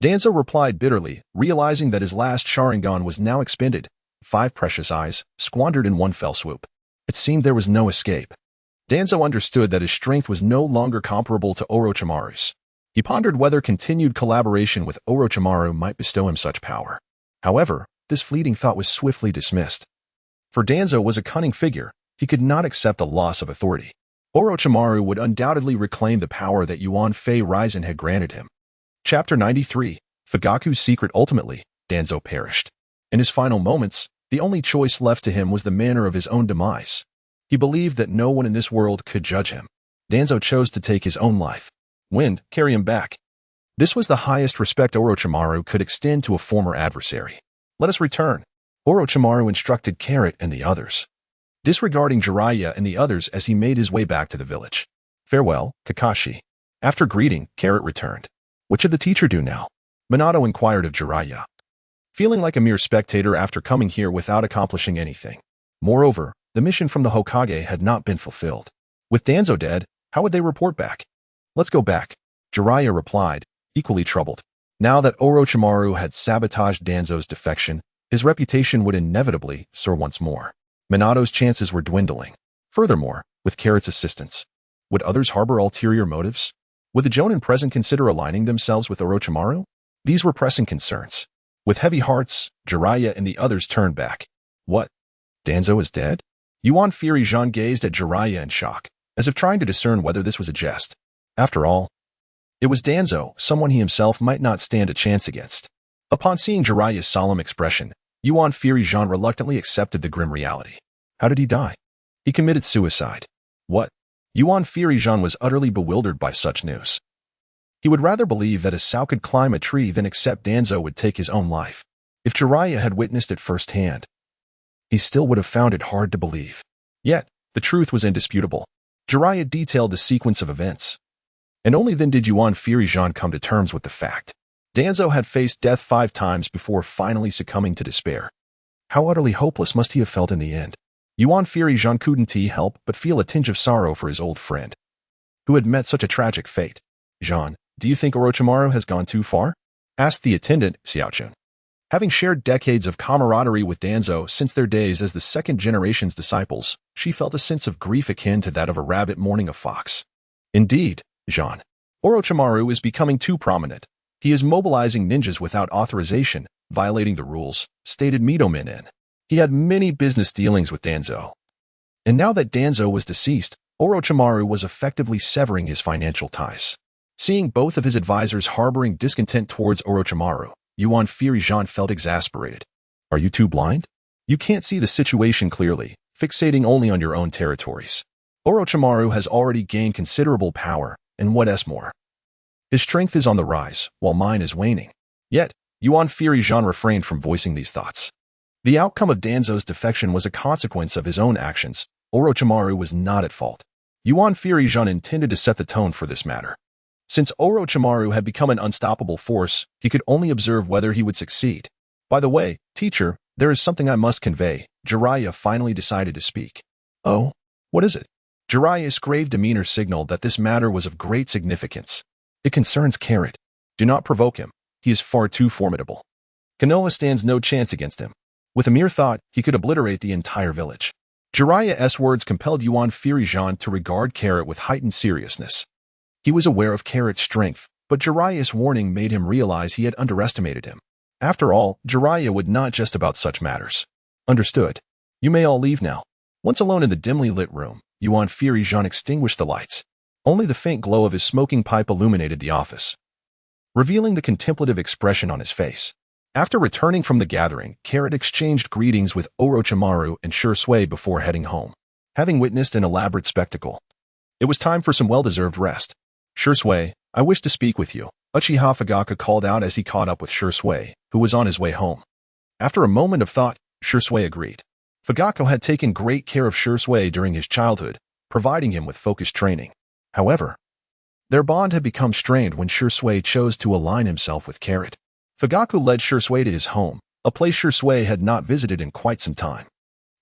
Danzo replied bitterly, realizing that his last Sharingan was now expended. 5 precious eyes, squandered in one fell swoop. It seemed there was no escape. Danzo understood that his strength was no longer comparable to Orochimaru's. He pondered whether continued collaboration with Orochimaru might bestow him such power. However, this fleeting thought was swiftly dismissed. For Danzo was a cunning figure, he could not accept the loss of authority. Orochimaru would undoubtedly reclaim the power that Yuan Fei Raizen had granted him. Chapter 93, Fugaku's Secret. Ultimately, Danzo perished. In his final moments, the only choice left to him was the manner of his own demise. He believed that no one in this world could judge him. Danzo chose to take his own life. Wind, carry him back. This was the highest respect Orochimaru could extend to a former adversary. Let us return. Orochimaru instructed Carrot and the others, disregarding Jiraiya and the others as he made his way back to the village. Farewell, Kakashi. After greeting, Carrot returned. What should the teacher do now? Minato inquired of Jiraiya, feeling like a mere spectator after coming here without accomplishing anything. Moreover, the mission from the Hokage had not been fulfilled. With Danzo dead, how would they report back? Let's go back, Jiraiya replied, equally troubled. Now that Orochimaru had sabotaged Danzo's defection, his reputation would inevitably soar once more. Minato's chances were dwindling. Furthermore, with Carrot's assistance, would others harbor ulterior motives? Would the Jonin present consider aligning themselves with Orochimaru? These were pressing concerns. With heavy hearts, Jiraiya and the others turned back. What? Danzo is dead? Yuan Fury Jean gazed at Jiraiya in shock, as if trying to discern whether this was a jest. After all, it was Danzo, someone he himself might not stand a chance against. Upon seeing Jiraiya's solemn expression, Yuan Fury Jean reluctantly accepted the grim reality. How did he die? He committed suicide. What? Yuan Fury Jean was utterly bewildered by such news. He would rather believe that a Sao could climb a tree than accept Danzo would take his own life. If Jiraiya had witnessed it firsthand, he still would have found it hard to believe. Yet, the truth was indisputable. Jiraiya detailed the sequence of events. And only then did Yuan Fury Jean come to terms with the fact. Danzo had faced death 5 times before finally succumbing to despair. How utterly hopeless must he have felt in the end? Yuan Fury Jean couldn't help but feel a tinge of sorrow for his old friend, who had met such a tragic fate. Jean, do you think Orochimaru has gone too far? Asked the attendant, Xiaochun. Having shared decades of camaraderie with Danzo since their days as the second generation's disciples, she felt a sense of grief akin to that of a rabbit mourning a fox. Indeed, Jean, Orochimaru is becoming too prominent. He is mobilizing ninjas without authorization, violating the rules, stated Midominen. He had many business dealings with Danzo. And now that Danzo was deceased, Orochimaru was effectively severing his financial ties. Seeing both of his advisors harboring discontent towards Orochimaru, Yuan Fury Jean felt exasperated. Are you too blind? You can't see the situation clearly, fixating only on your own territories. Orochimaru has already gained considerable power, and what's more, his strength is on the rise, while mine is waning. Yet, Yuan Fury Jean refrained from voicing these thoughts. The outcome of Danzo's defection was a consequence of his own actions. Orochimaru was not at fault. Yuan Fury Jean intended to set the tone for this matter. Since Orochimaru had become an unstoppable force, he could only observe whether he would succeed. By the way, teacher, there is something I must convey. Jiraiya finally decided to speak. Oh? What is it? Jiraiya's grave demeanor signaled that this matter was of great significance. It concerns Carrot. Do not provoke him. He is far too formidable. Konoha stands no chance against him. With a mere thought, he could obliterate the entire village. Jiraiya's words compelled Yuan Fury Jean to regard Carrot with heightened seriousness. He was aware of Carrot's strength, but Jiraiya's warning made him realize he had underestimated him. After all, Jiraiya would not just about such matters. Understood. You may all leave now. Once alone in the dimly lit room, Yuan Fury Jean extinguished the lights. Only the faint glow of his smoking pipe illuminated the office, revealing the contemplative expression on his face. After returning from the gathering, Carrot exchanged greetings with Orochimaru and Shui before heading home. Having witnessed an elaborate spectacle, it was time for some well-deserved rest. Shui, I wish to speak with you, Uchiha Fugaku called out as he caught up with Shui, who was on his way home. After a moment of thought, Shui agreed. Fugaku had taken great care of Shui during his childhood, providing him with focused training. However, their bond had become strained when Shui chose to align himself with Carrot. Fugaku led Shui to his home, a place Shui had not visited in quite some time.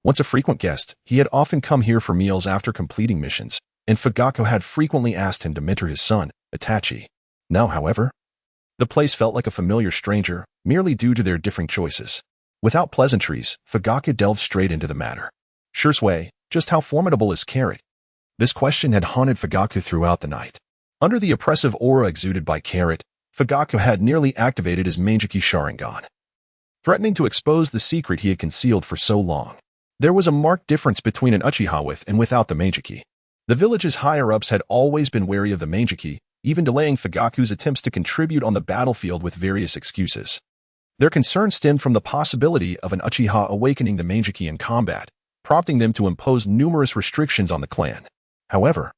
Once a frequent guest, he had often come here for meals after completing missions, and Fugaku had frequently asked him to mentor his son, Itachi. Now, however, the place felt like a familiar stranger, merely due to their differing choices. Without pleasantries, Fugaku delved straight into the matter. Shursui, just how formidable is Carrot? This question had haunted Fugaku throughout the night. Under the oppressive aura exuded by Carrot, Fugaku had nearly activated his Manjiki Sharingan, threatening to expose the secret he had concealed for so long. There was a marked difference between an Uchiha with and without the Manjiki. The village's higher-ups had always been wary of the Manjiki, even delaying Fugaku's attempts to contribute on the battlefield with various excuses. Their concern stemmed from the possibility of an Uchiha awakening the Manjiki in combat, prompting them to impose numerous restrictions on the clan. However,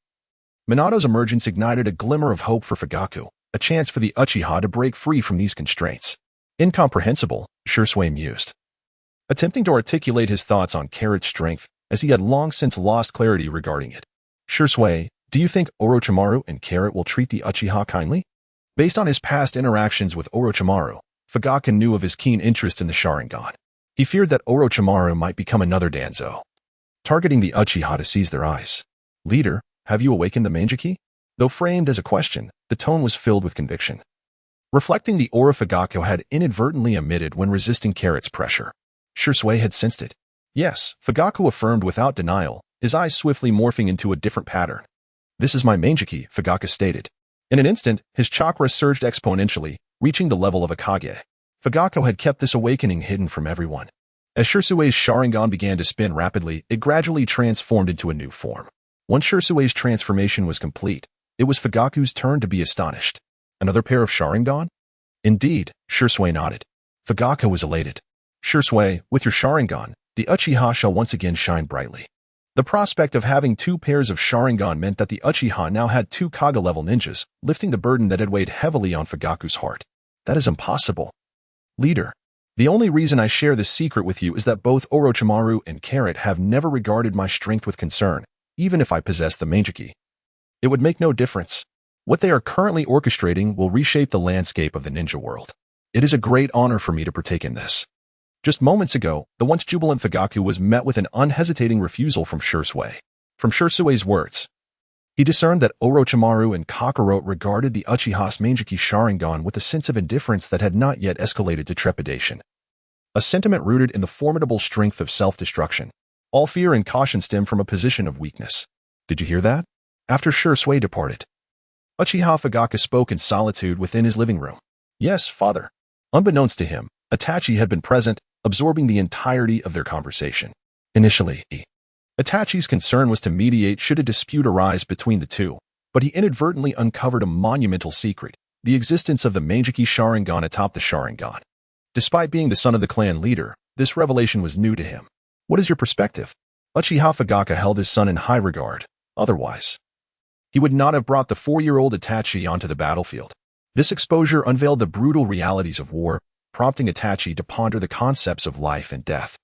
Minato's emergence ignited a glimmer of hope for Fugaku, a chance for the Uchiha to break free from these constraints. Incomprehensible, Shursui mused, attempting to articulate his thoughts on Carrot's strength, as he had long since lost clarity regarding it. Shursui, do you think Orochimaru and Carrot will treat the Uchiha kindly? Based on his past interactions with Orochimaru, Fugaku knew of his keen interest in the Sharingan. He feared that Orochimaru might become another Danzo, targeting the Uchiha to seize their eyes. Leader, have you awakened the Manjiki? Though framed as a question, the tone was filled with conviction, reflecting the aura Fugaku had inadvertently emitted when resisting Carrot's pressure. Shursui had sensed it. Yes, Fugaku affirmed without denial, his eyes swiftly morphing into a different pattern. This is my Manjiki, Fugaku stated. In an instant, his chakra surged exponentially, reaching the level of a hokage. Fugaku had kept this awakening hidden from everyone. As Shursui's Sharingan began to spin rapidly, it gradually transformed into a new form. Once Shursui's transformation was complete, it was Fugaku's turn to be astonished. Another pair of Sharingan? Indeed, Shursui nodded. Fugaku was elated. Shursui, with your Sharingan, the Uchiha shall once again shine brightly. The prospect of having two pairs of Sharingan meant that the Uchiha now had two Kage-level ninjas, lifting the burden that had weighed heavily on Fugaku's heart. That is impossible. Leader, the only reason I share this secret with you is that both Orochimaru and Carrot have never regarded my strength with concern, even if I possess the Manjiki. It would make no difference. What they are currently orchestrating will reshape the landscape of the ninja world. It is a great honor for me to partake in this. Just moments ago, the once jubilant Fugaku was met with an unhesitating refusal from Shursui. From Shursui's words, he discerned that Orochimaru and Kakarot regarded the Uchiha's Manjiki Sharingan with a sense of indifference that had not yet escalated to trepidation. A sentiment rooted in the formidable strength of self-destruction. All fear and caution stem from a position of weakness. Did you hear that? After Shursui departed, Uchiha Fugaku spoke in solitude within his living room. Yes, father. Unbeknownst to him, Itachi had been present, absorbing the entirety of their conversation. Initially, Itachi's concern was to mediate should a dispute arise between the two, but he inadvertently uncovered a monumental secret, the existence of the Manjiki Sharingan atop the Sharingan. Despite being the son of the clan leader, this revelation was new to him. What is your perspective? Uchiha Fugaku held his son in high regard. Otherwise, he would not have brought the 4-year-old Itachi onto the battlefield. This exposure unveiled the brutal realities of war, prompting Itachi to ponder the concepts of life and death.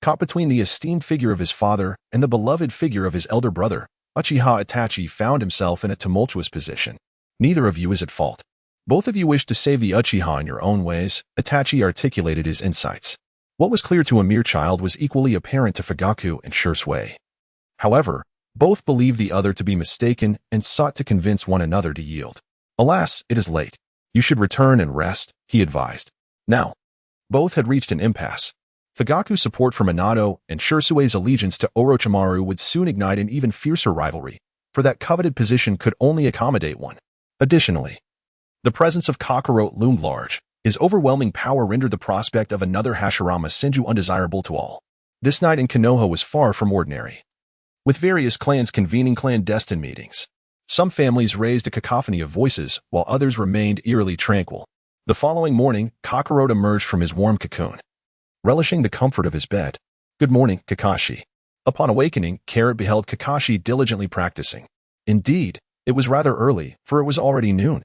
Caught between the esteemed figure of his father and the beloved figure of his elder brother, Uchiha Itachi found himself in a tumultuous position. Neither of you is at fault. Both of you wish to save the Uchiha in your own ways, Itachi articulated his insights. What was clear to a mere child was equally apparent to Fugaku and Shursui. However, both believed the other to be mistaken and sought to convince one another to yield. Alas, it is late. You should return and rest, he advised. Now, both had reached an impasse. Fugaku's support for Minato and Shursui's allegiance to Orochimaru would soon ignite an even fiercer rivalry, for that coveted position could only accommodate one. Additionally, the presence of Kakarot loomed large. His overwhelming power rendered the prospect of another Hashirama Senju undesirable to all. This night in Konoha was far from ordinary, with various clans convening clandestine meetings. Some families raised a cacophony of voices, while others remained eerily tranquil. The following morning, Kakarot emerged from his warm cocoon, relishing the comfort of his bed. Good morning, Kakashi. Upon awakening, Carrot beheld Kakashi diligently practicing. Indeed, it was rather early, for it was already noon.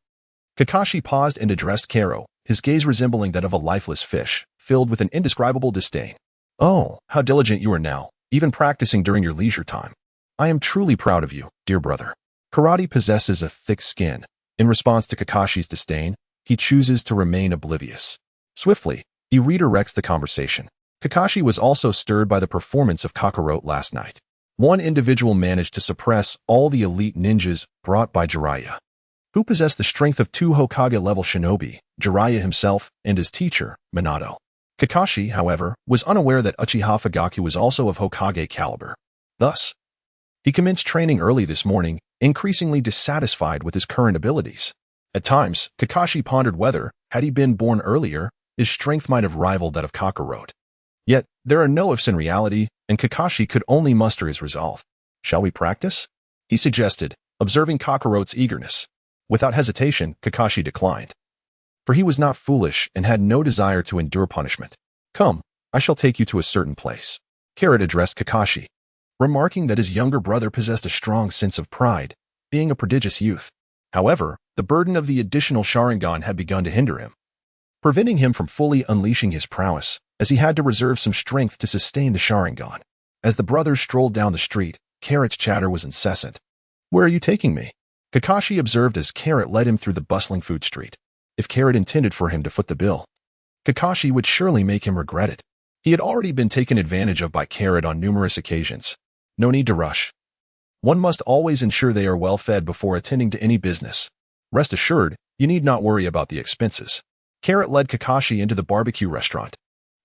Kakashi paused and addressed Karo, his gaze resembling that of a lifeless fish, filled with an indescribable disdain. Oh, how diligent you are now, even practicing during your leisure time. I am truly proud of you, dear brother. Karate possesses a thick skin. In response to Kakashi's disdain, he chooses to remain oblivious. Swiftly, he redirects the conversation. Kakashi was also stirred by the performance of Kakarot last night. One individual managed to suppress all the elite ninjas brought by Jiraiya, who possessed the strength of 2 Hokage-level shinobi, Jiraiya himself and his teacher, Minato. Kakashi, however, was unaware that Uchiha Fugaku was also of Hokage caliber. Thus, he commenced training early this morning, increasingly dissatisfied with his current abilities. At times, Kakashi pondered whether, had he been born earlier, his strength might have rivaled that of Kakarot. Yet, there are no ifs in reality, and Kakashi could only muster his resolve. "Shall we practice?" he suggested, observing Kakarot's eagerness. Without hesitation, Kakashi declined. For he was not foolish and had no desire to endure punishment. "Come, I shall take you to a certain place." Carrot addressed Kakashi, remarking that his younger brother possessed a strong sense of pride, being a prodigious youth. However, the burden of the additional Sharingan had begun to hinder him, preventing him from fully unleashing his prowess, as he had to reserve some strength to sustain the Sharingan. As the brothers strolled down the street, Carrot's chatter was incessant. "Where are you taking me?" Kakashi observed as Carrot led him through the bustling food street. If Carrot intended for him to foot the bill, Kakashi would surely make him regret it. He had already been taken advantage of by Carrot on numerous occasions. No need to rush. One must always ensure they are well fed before attending to any business. Rest assured, you need not worry about the expenses. Carrot led Kakashi into the barbecue restaurant.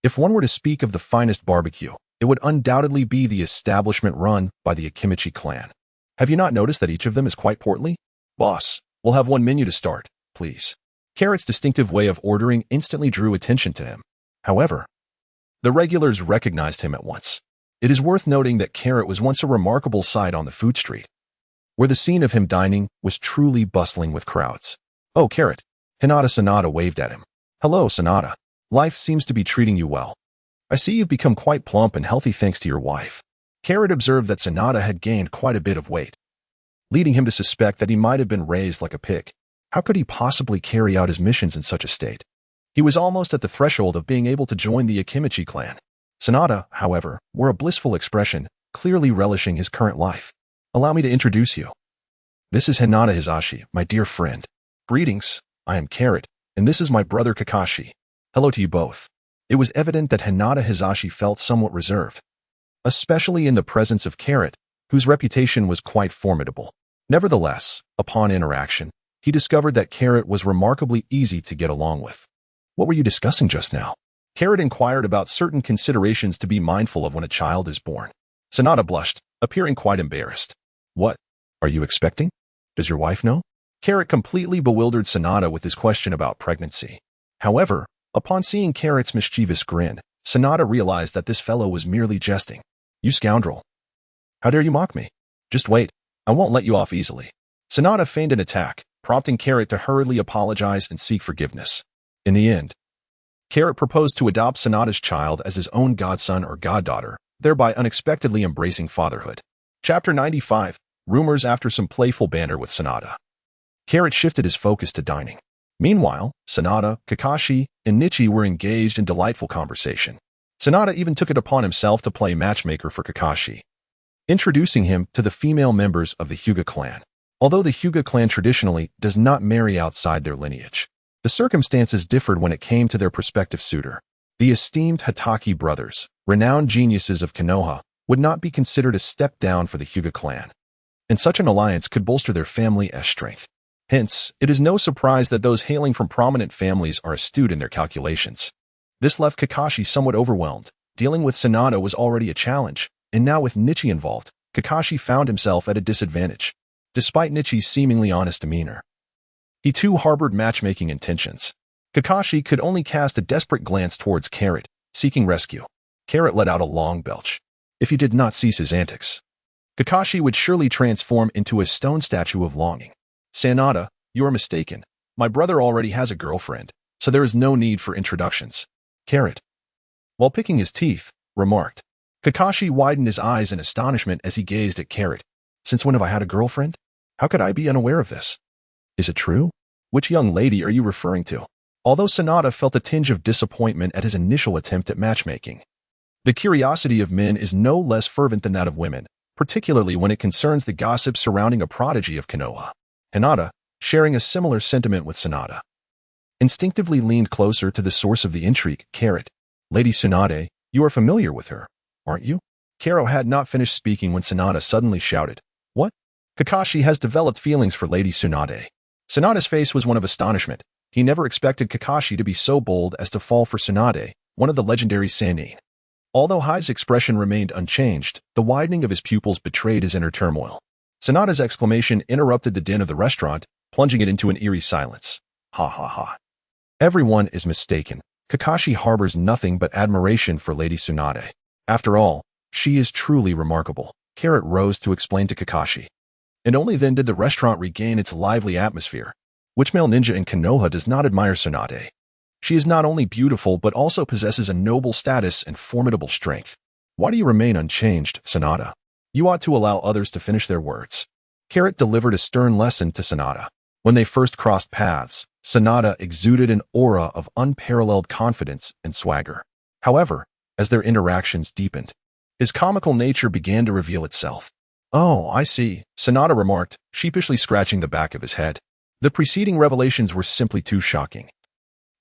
If one were to speak of the finest barbecue, it would undoubtedly be the establishment run by the Akimichi clan. Have you not noticed that each of them is quite portly? "Boss, we'll have one menu to start, please." Carrot's distinctive way of ordering instantly drew attention to him. However, the regulars recognized him at once. It is worth noting that Carrot was once a remarkable sight on the food street, where the scene of him dining was truly bustling with crowds. "Oh, Carrot." Hinata Sanada waved at him. "Hello, Sanada. Life seems to be treating you well. I see you've become quite plump and healthy thanks to your wife." Carrot observed that Sanada had gained quite a bit of weight, leading him to suspect that he might have been raised like a pig. How could he possibly carry out his missions in such a state? He was almost at the threshold of being able to join the Akimichi clan. Sanada, however, wore a blissful expression, clearly relishing his current life. "Allow me to introduce you. This is Hinata Hisashi, my dear friend. Greetings, I am Carrot, and this is my brother Kakashi. Hello to you both." It was evident that Hinata Hisashi felt somewhat reserved, especially in the presence of Carrot, whose reputation was quite formidable. Nevertheless, upon interaction, he discovered that Carrot was remarkably easy to get along with. "What were you discussing just now?" Carrot inquired about certain considerations to be mindful of when a child is born. Sanada blushed, appearing quite embarrassed. "What? Are you expecting? Does your wife know?" Carrot completely bewildered Sanada with his question about pregnancy. However, upon seeing Carrot's mischievous grin, Sanada realized that this fellow was merely jesting. "You scoundrel. How dare you mock me? Just wait, I won't let you off easily." Sanada feigned an attack, prompting Carrot to hurriedly apologize and seek forgiveness. In the end, Carrot proposed to adopt Sanada's child as his own godson or goddaughter, thereby unexpectedly embracing fatherhood. Chapter 95, Rumors after some playful banter with Sanada. Carrot shifted his focus to dining. Meanwhile, Sanada, Kakashi, and Nichi were engaged in delightful conversation. Sanada even took it upon himself to play matchmaker for Kakashi, introducing him to the female members of the Hyuga clan. Although the Hyuga clan traditionally does not marry outside their lineage, the circumstances differed when it came to their prospective suitor. The esteemed Hatake brothers, renowned geniuses of Konoha, would not be considered a step down for the Hyuga clan, and such an alliance could bolster their family's strength. Hence, it is no surprise that those hailing from prominent families are astute in their calculations. This left Kakashi somewhat overwhelmed. Dealing with Sanada was already a challenge, and now with Nichi involved, Kakashi found himself at a disadvantage. Despite Nichi's seemingly honest demeanor, he too harbored matchmaking intentions. Kakashi could only cast a desperate glance towards Carrot, seeking rescue. Carrot let out a long belch. If he did not cease his antics, Kakashi would surely transform into a stone statue of longing. "Sanada, you are mistaken. My brother already has a girlfriend, so there is no need for introductions." Carrot, while picking his teeth, remarked. Kakashi widened his eyes in astonishment as he gazed at Carrot. "Since when have I had a girlfriend? How could I be unaware of this? Is it true? Which young lady are you referring to?" Although Sanada felt a tinge of disappointment at his initial attempt at matchmaking, the curiosity of men is no less fervent than that of women, particularly when it concerns the gossip surrounding a prodigy of Konoha. Hinata, sharing a similar sentiment with Sanada, instinctively leaned closer to the source of the intrigue. "Carrot, Lady Tsunade, you are familiar with her, aren't you?" Karo had not finished speaking when Sanada suddenly shouted, "What?" Kakashi has developed feelings for Lady Tsunade. Sanada's face was one of astonishment. He never expected Kakashi to be so bold as to fall for Tsunade, one of the legendary Sannin. Although Hive's expression remained unchanged, the widening of his pupils betrayed his inner turmoil. Sanada's exclamation interrupted the din of the restaurant, plunging it into an eerie silence. Ha ha ha. Everyone is mistaken. Kakashi harbors nothing but admiration for Lady Tsunade. After all, she is truly remarkable. Carrot rose to explain to Kakashi. And only then did the restaurant regain its lively atmosphere. Which male ninja in Konoha does not admire Tsunade? She is not only beautiful but also possesses a noble status and formidable strength. Why do you remain unchanged, Sanada? You ought to allow others to finish their words. Carrot delivered a stern lesson to Sanada. When they first crossed paths, Sanada exuded an aura of unparalleled confidence and swagger. However, as their interactions deepened, his comical nature began to reveal itself. Oh, I see, Sanada remarked, sheepishly scratching the back of his head. The preceding revelations were simply too shocking,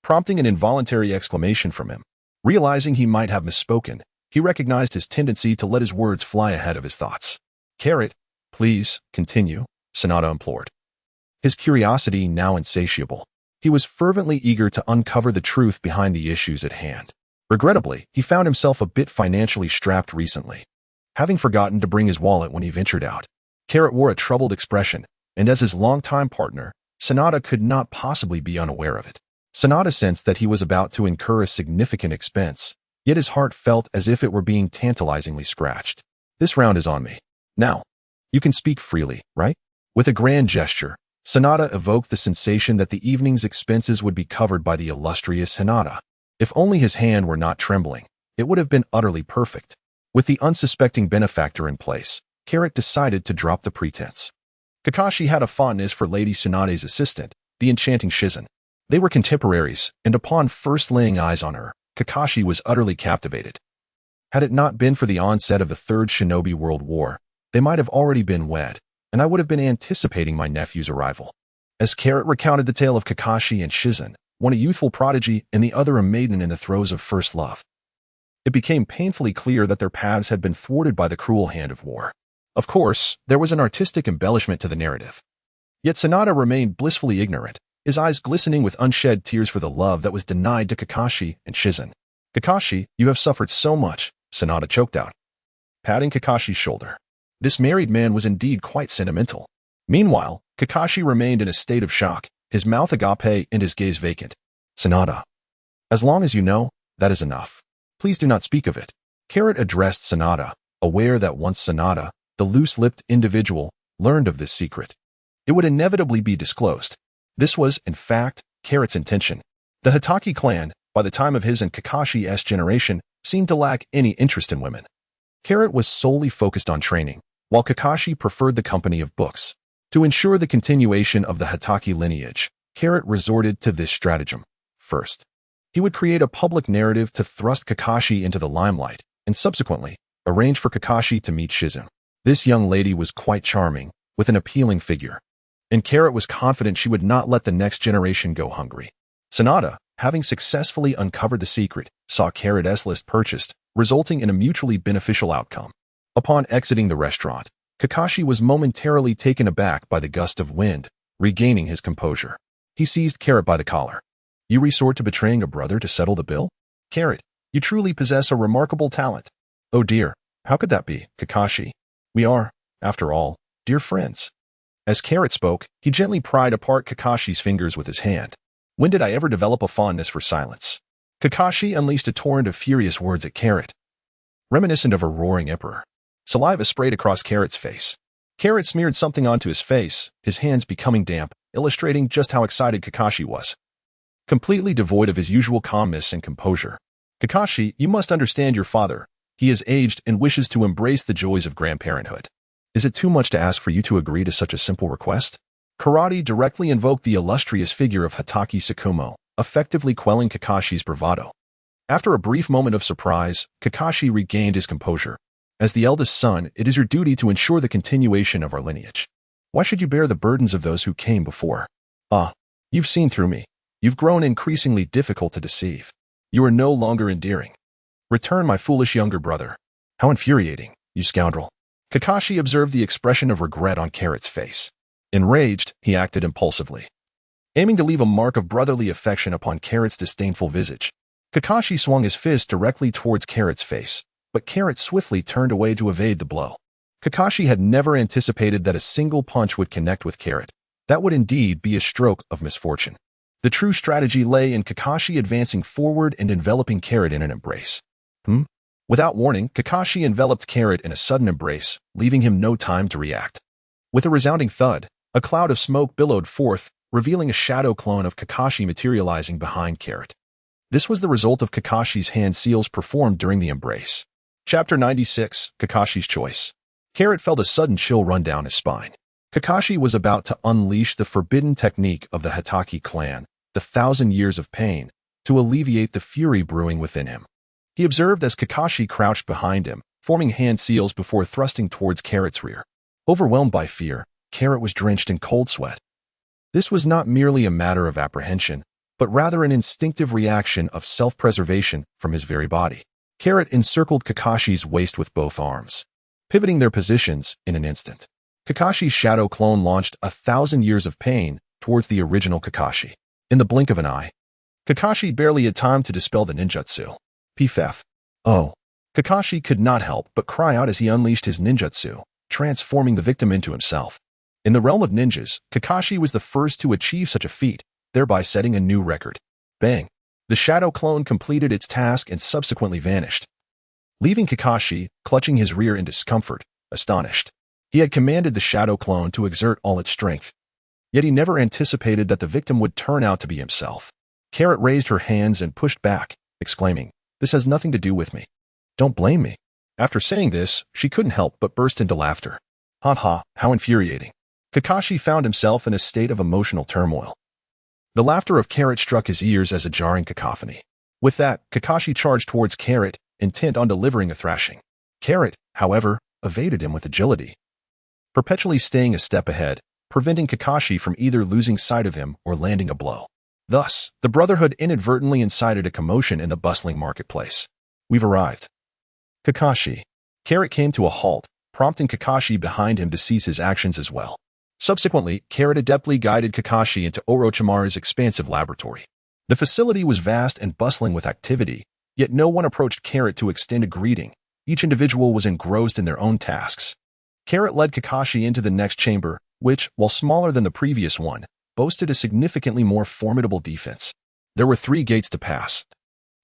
prompting an involuntary exclamation from him. Realizing he might have misspoken, he recognized his tendency to let his words fly ahead of his thoughts. Carrot, please, continue, Sanada implored. His curiosity now insatiable, he was fervently eager to uncover the truth behind the issues at hand. Regrettably, he found himself a bit financially strapped recently, having forgotten to bring his wallet when he ventured out. Carrot wore a troubled expression, and as his longtime partner, Sanada could not possibly be unaware of it. Sanada sensed that he was about to incur a significant expense, yet his heart felt as if it were being tantalizingly scratched. This round is on me. Now, you can speak freely, right? With a grand gesture, Sanada evoked the sensation that the evening's expenses would be covered by the illustrious Hinata. If only his hand were not trembling, it would have been utterly perfect. With the unsuspecting benefactor in place, Carrot decided to drop the pretense. Kakashi had a fondness for Lady Tsunade's assistant, the enchanting Shizen. They were contemporaries, and upon first laying eyes on her, Kakashi was utterly captivated. Had it not been for the onset of the Third Shinobi World War, they might have already been wed, and I would have been anticipating my nephew's arrival. As Carrot recounted the tale of Kakashi and Shizen, one a youthful prodigy and the other a maiden in the throes of first love, it became painfully clear that their paths had been thwarted by the cruel hand of war. Of course, there was an artistic embellishment to the narrative. Yet Sanada remained blissfully ignorant, his eyes glistening with unshed tears for the love that was denied to Kakashi and Shizen. Kakashi, you have suffered so much, Sanada choked out, patting Kakashi's shoulder. This married man was indeed quite sentimental. Meanwhile, Kakashi remained in a state of shock, his mouth agape and his gaze vacant. Sanada. As long as you know, that is enough. Please do not speak of it. Carrot addressed Sanada, aware that once Sanada, the loose-lipped individual, learned of this secret, it would inevitably be disclosed. This was, in fact, Carrot's intention. The Hatake clan, by the time of his and Kakashi's generation, seemed to lack any interest in women. Carrot was solely focused on training, while Kakashi preferred the company of books. To ensure the continuation of the Hatake lineage, Carrot resorted to this stratagem. First, he would create a public narrative to thrust Kakashi into the limelight, and subsequently, arrange for Kakashi to meet Shizen. This young lady was quite charming, with an appealing figure, and Carrot was confident she would not let the next generation go hungry. Sanada, having successfully uncovered the secret, saw Carrot's list purchased, resulting in a mutually beneficial outcome. Upon exiting the restaurant, Kakashi was momentarily taken aback by the gust of wind, regaining his composure. He seized Carrot by the collar. You resort to betraying a brother to settle the bill? Carrot, you truly possess a remarkable talent. Oh dear, how could that be, Kakashi? We are, after all, dear friends. As Carrot spoke, he gently pried apart Kakashi's fingers with his hand. When did I ever develop a fondness for silence? Kakashi unleashed a torrent of furious words at Carrot, reminiscent of a roaring emperor. Saliva sprayed across Carrot's face. Carrot smeared something onto his face, his hands becoming damp, illustrating just how excited Kakashi was. Completely devoid of his usual calmness and composure. Kakashi, you must understand your father. He is aged and wishes to embrace the joys of grandparenthood. Is it too much to ask for you to agree to such a simple request? Karate directly invoked the illustrious figure of Hatake Tsukumo, effectively quelling Kakashi's bravado. After a brief moment of surprise, Kakashi regained his composure. As the eldest son, it is your duty to ensure the continuation of our lineage. Why should you bear the burdens of those who came before? Ah, you've seen through me. You've grown increasingly difficult to deceive. You are no longer endearing. Return, my foolish younger brother. How infuriating, you scoundrel. Kakashi observed the expression of regret on Carrot's face. Enraged, he acted impulsively, aiming to leave a mark of brotherly affection upon Carrot's disdainful visage. Kakashi swung his fist directly towards Carrot's face, but Carrot swiftly turned away to evade the blow. Kakashi had never anticipated that a single punch would connect with Carrot. That would indeed be a stroke of misfortune. The true strategy lay in Kakashi advancing forward and enveloping Carrot in an embrace. Without warning, Kakashi enveloped Carrot in a sudden embrace, leaving him no time to react. With a resounding thud, a cloud of smoke billowed forth, revealing a shadow clone of Kakashi materializing behind Carrot. This was the result of Kakashi's hand seals performed during the embrace. Chapter 96, Kakashi's Choice. Carrot felt a sudden chill run down his spine. Kakashi was about to unleash the forbidden technique of the Hatake clan, the 1,000 Years of Pain, to alleviate the fury brewing within him. He observed as Kakashi crouched behind him, forming hand seals before thrusting towards Carrot's rear. Overwhelmed by fear, Carrot was drenched in cold sweat. This was not merely a matter of apprehension, but rather an instinctive reaction of self-preservation from his very body. Carrot encircled Kakashi's waist with both arms, pivoting their positions in an instant. Kakashi's shadow clone launched 1,000 Years of Pain towards the original Kakashi. In the blink of an eye, Kakashi barely had time to dispel the ninjutsu. Pff. Oh. Kakashi could not help but cry out as he unleashed his ninjutsu, transforming the victim into himself. In the realm of ninjas, Kakashi was the first to achieve such a feat, thereby setting a new record. Bang! The shadow clone completed its task and subsequently vanished, leaving Kakashi clutching his rear in discomfort, astonished. He had commanded the shadow clone to exert all its strength, yet he never anticipated that the victim would turn out to be himself. Carrot raised her hands and pushed back, exclaiming, "This has nothing to do with me. Don't blame me." After saying this, she couldn't help but burst into laughter. Ha ha, how infuriating. Kakashi found himself in a state of emotional turmoil. The laughter of Carrot struck his ears as a jarring cacophony. With that, Kakashi charged towards Carrot, intent on delivering a thrashing. Carrot, however, evaded him with agility, perpetually staying a step ahead, preventing Kakashi from either losing sight of him or landing a blow. Thus, the Brotherhood inadvertently incited a commotion in the bustling marketplace. "We've arrived." Kakashi. Carrot came to a halt, prompting Kakashi behind him to cease his actions as well. Subsequently, Carrot adeptly guided Kakashi into Orochimaru's expansive laboratory. The facility was vast and bustling with activity, yet no one approached Carrot to extend a greeting. Each individual was engrossed in their own tasks. Carrot led Kakashi into the next chamber, which, while smaller than the previous one, boasted a significantly more formidable defense. There were 3 gates to pass,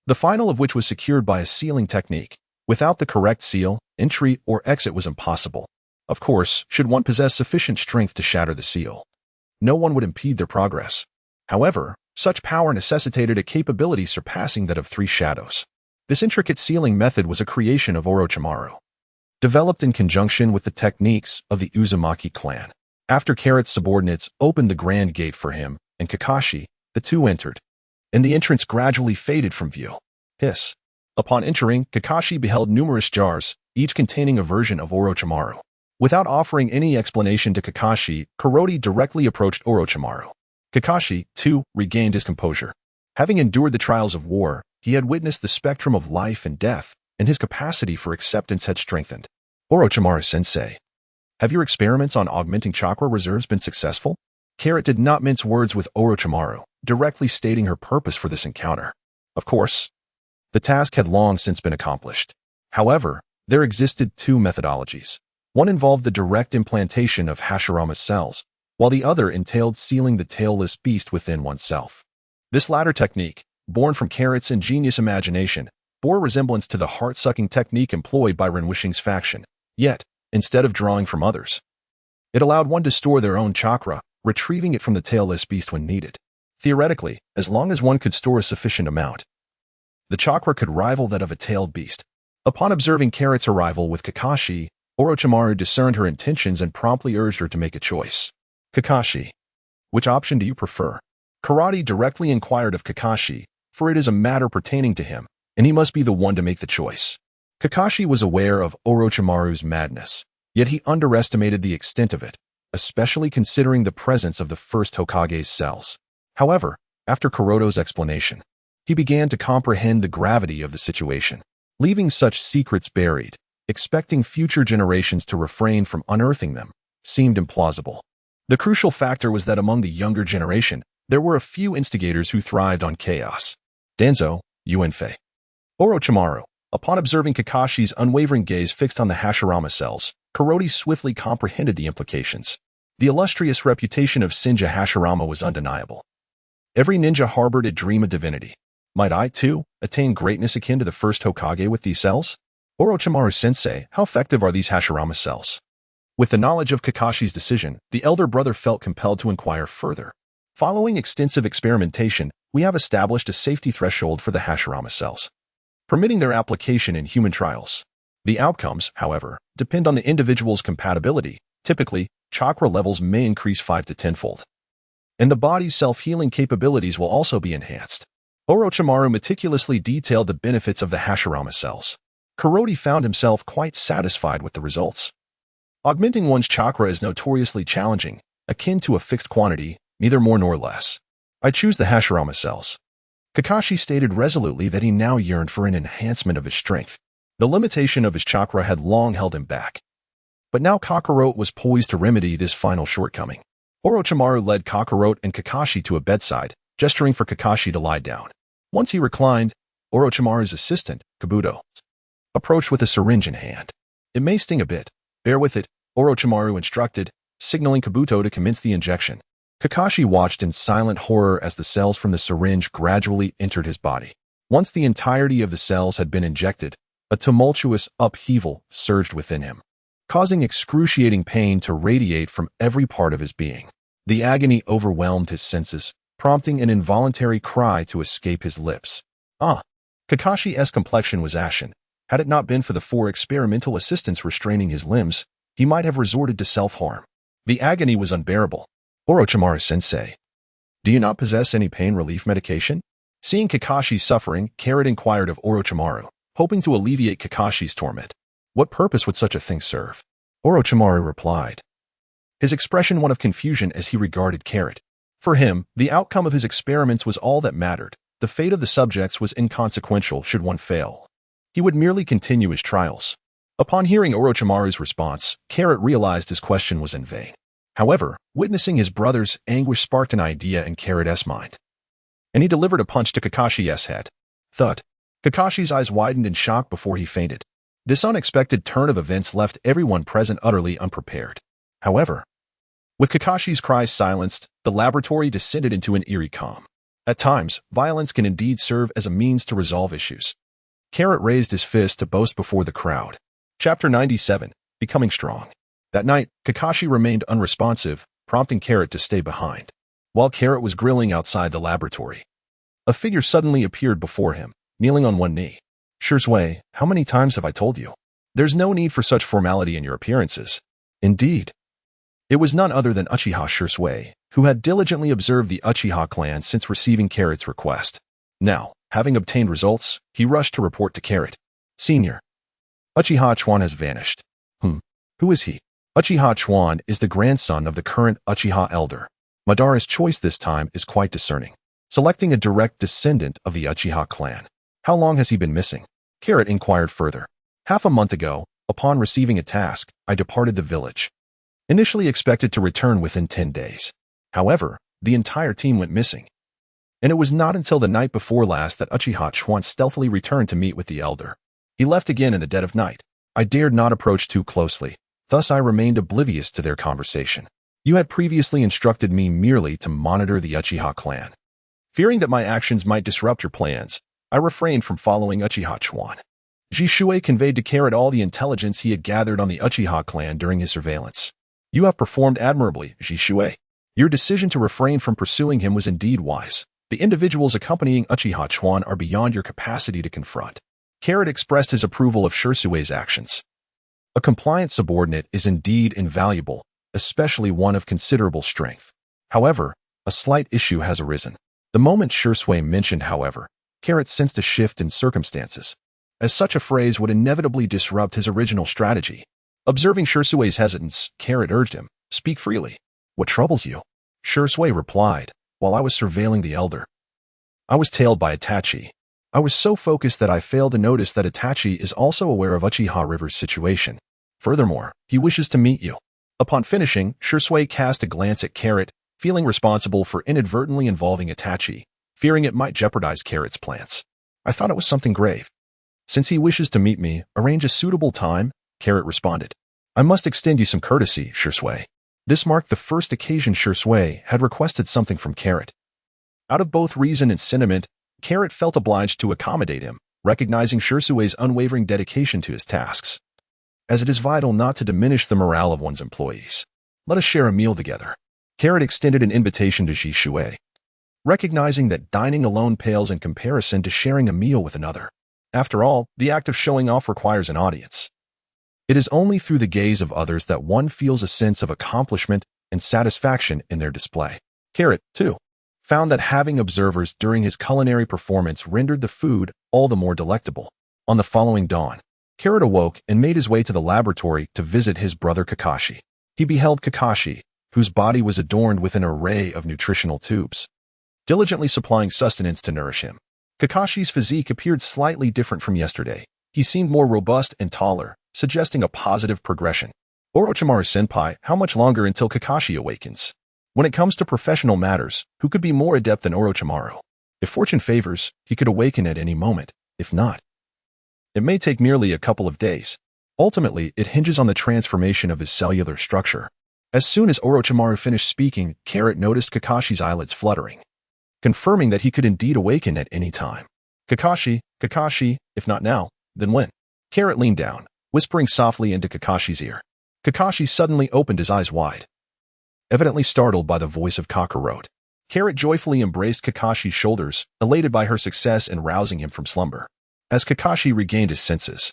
the final of which was secured by a sealing technique. Without the correct seal, entry or exit was impossible. Of course, should one possess sufficient strength to shatter the seal, no one would impede their progress. However, such power necessitated a capability surpassing that of 3 shadows. This intricate sealing method was a creation of Orochimaru, developed in conjunction with the techniques of the Uzumaki clan. After Carrot's subordinates opened the grand gate for him and Kakashi, the two entered, and the entrance gradually faded from view. Hiss. Upon entering, Kakashi beheld numerous jars, each containing a version of Orochimaru. Without offering any explanation to Kakashi, Kurota directly approached Orochimaru. Kakashi, too, regained his composure. Having endured the trials of war, he had witnessed the spectrum of life and death, and his capacity for acceptance had strengthened. "Orochimaru-sensei, have your experiments on augmenting chakra reserves been successful?" Carrot did not mince words with Orochimaru, directly stating her purpose for this encounter. Of course, the task had long since been accomplished. However, there existed 2 methodologies. One involved the direct implantation of Hashirama's cells, while the other entailed sealing the tailless beast within oneself. This latter technique, born from Carrot's ingenious imagination, bore resemblance to the heart-sucking technique employed by Renwishing's faction. Yet, instead of drawing from others, it allowed one to store their own chakra, retrieving it from the tailless beast when needed. Theoretically, as long as one could store a sufficient amount, the chakra could rival that of a tailed beast. Upon observing Carrot's arrival with Kakashi, Orochimaru discerned her intentions and promptly urged her to make a choice. "Kakashi, which option do you prefer?" Kurota directly inquired of Kakashi, for it is a matter pertaining to him, and he must be the one to make the choice. Kakashi was aware of Orochimaru's madness, yet he underestimated the extent of it, especially considering the presence of the first Hokage's cells. However, after Kuroto's explanation, he began to comprehend the gravity of the situation. Leaving such secrets buried, expecting future generations to refrain from unearthing them, seemed implausible. The crucial factor was that among the younger generation, there were a few instigators who thrived on chaos. Danzo, Yuanfei. Orochimaru. Upon observing Kakashi's unwavering gaze fixed on the Hashirama cells, Kurota swiftly comprehended the implications. The illustrious reputation of Senja Hashirama was undeniable. Every ninja harbored a dream of divinity. Might I, too, attain greatness akin to the first Hokage with these cells? Orochimaru-sensei, how effective are these Hashirama cells? With the knowledge of Kakashi's decision, the elder brother felt compelled to inquire further. Following extensive experimentation, we have established a safety threshold for the Hashirama cells, permitting their application in human trials. The outcomes, however, depend on the individual's compatibility. Typically, chakra levels may increase 5 to 10-fold. And the body's self-healing capabilities will also be enhanced. Orochimaru meticulously detailed the benefits of the Hashirama cells. Kurota found himself quite satisfied with the results. Augmenting one's chakra is notoriously challenging, akin to a fixed quantity, neither more nor less. I choose the Hashirama cells. Kakashi stated resolutely that he now yearned for an enhancement of his strength. The limitation of his chakra had long held him back. But now Kakarot was poised to remedy this final shortcoming. Orochimaru led Kakarot and Kakashi to a bedside, gesturing for Kakashi to lie down. Once he reclined, Orochimaru's assistant, Kabuto, approached with a syringe in hand. It may sting a bit. Bear with it, Orochimaru instructed, signaling Kabuto to commence the injection. Kakashi watched in silent horror as the cells from the syringe gradually entered his body. Once the entirety of the cells had been injected, a tumultuous upheaval surged within him, causing excruciating pain to radiate from every part of his being. The agony overwhelmed his senses, prompting an involuntary cry to escape his lips. Kakashi's complexion was ashen. Had it not been for the 4 experimental assistants restraining his limbs, he might have resorted to self-harm. The agony was unbearable. Orochimaru-sensei, do you not possess any pain relief medication? Seeing Kakashi's suffering, Carrot inquired of Orochimaru, hoping to alleviate Kakashi's torment. What purpose would such a thing serve? Orochimaru replied, his expression one of confusion as he regarded Carrot. For him, the outcome of his experiments was all that mattered. The fate of the subjects was inconsequential should one fail. He would merely continue his trials. Upon hearing Orochimaru's response, Carrot realized his question was in vain. However, witnessing his brother's anguish sparked an idea in Carrot's mind, and he delivered a punch to Kakashi's head. Thud. Kakashi's eyes widened in shock before he fainted. This unexpected turn of events left everyone present utterly unprepared. However, with Kakashi's cries silenced, the laboratory descended into an eerie calm. At times, violence can indeed serve as a means to resolve issues. Carrot raised his fist to boast before the crowd. Chapter 97, Becoming Strong. That night, Kakashi remained unresponsive, prompting Carrot to stay behind. While Carrot was grilling outside the laboratory, a figure suddenly appeared before him, kneeling on one knee. Shursui, how many times have I told you? There's no need for such formality in your appearances. Indeed. It was none other than Uchiha Shursui, who had diligently observed the Uchiha clan since receiving Carrot's request. Now, having obtained results, he rushed to report to Carrot. Senior, Uchiha Chuan has vanished. Who is he? Uchiha Chuan is the grandson of the current Uchiha elder. Madara's choice this time is quite discerning, selecting a direct descendant of the Uchiha clan. How long has he been missing? Carrot inquired further. Half a month ago, upon receiving a task, I departed the village. Initially expected to return within 10 days. However, the entire team went missing. And it was not until the night before last that Uchiha Chuan stealthily returned to meet with the elder. He left again in the dead of night. I dared not approach too closely. Thus I remained oblivious to their conversation. You had previously instructed me merely to monitor the Uchiha clan. Fearing that my actions might disrupt your plans, I refrained from following Uchiha Chuan. Jishui conveyed to Carrot all the intelligence he had gathered on the Uchiha clan during his surveillance. You have performed admirably, Jishui. Your decision to refrain from pursuing him was indeed wise. The individuals accompanying Uchiha Chuan are beyond your capacity to confront. Carrot expressed his approval of Shursui's actions. A compliant subordinate is indeed invaluable, especially one of considerable strength. However, a slight issue has arisen. The moment Shursui mentioned, however, Carrot sensed a shift in circumstances, as such a phrase would inevitably disrupt his original strategy. Observing Shursui's hesitance, Carrot urged him, speak freely. What troubles you? Shursui replied, while I was surveilling the elder, I was tailed by Itachi. I was so focused that I failed to notice that Itachi is also aware of Uchiha River's situation. Furthermore, he wishes to meet you. Upon finishing, Shursui cast a glance at Carrot, feeling responsible for inadvertently involving Itachi, fearing it might jeopardize Carrot's plans. I thought it was something grave. Since he wishes to meet me, arrange a suitable time, Carrot responded. I must extend you some courtesy, Shui. This marked the first occasion Shui had requested something from Carrot. Out of both reason and sentiment, Carrot felt obliged to accommodate him, recognizing Shui's unwavering dedication to his tasks, as it is vital not to diminish the morale of one's employees. Let us share a meal together. Carrot extended an invitation to Shui, recognizing that dining alone pales in comparison to sharing a meal with another. After all, the act of showing off requires an audience. It is only through the gaze of others that one feels a sense of accomplishment and satisfaction in their display. Carrot, too, found that having observers during his culinary performance rendered the food all the more delectable. On the following dawn, Carrot awoke and made his way to the laboratory to visit his brother Kakashi. He beheld Kakashi, whose body was adorned with an array of nutritional tubes, diligently supplying sustenance to nourish him. Kakashi's physique appeared slightly different from yesterday. He seemed more robust and taller, suggesting a positive progression. Orochimaru-senpai, how much longer until Kakashi awakens? When it comes to professional matters, who could be more adept than Orochimaru? If fortune favors, he could awaken at any moment. If not, it may take merely a couple of days. Ultimately, it hinges on the transformation of his cellular structure. As soon as Orochimaru finished speaking, Carrot noticed Kakashi's eyelids fluttering, confirming that he could indeed awaken at any time. Kakashi, if not now, then when? Carrot leaned down, whispering softly into Kakashi's ear. Kakashi suddenly opened his eyes wide, evidently startled by the voice of Kakarot. Carrot joyfully embraced Kakashi's shoulders, elated by her success in rousing him from slumber. As Kakashi regained his senses,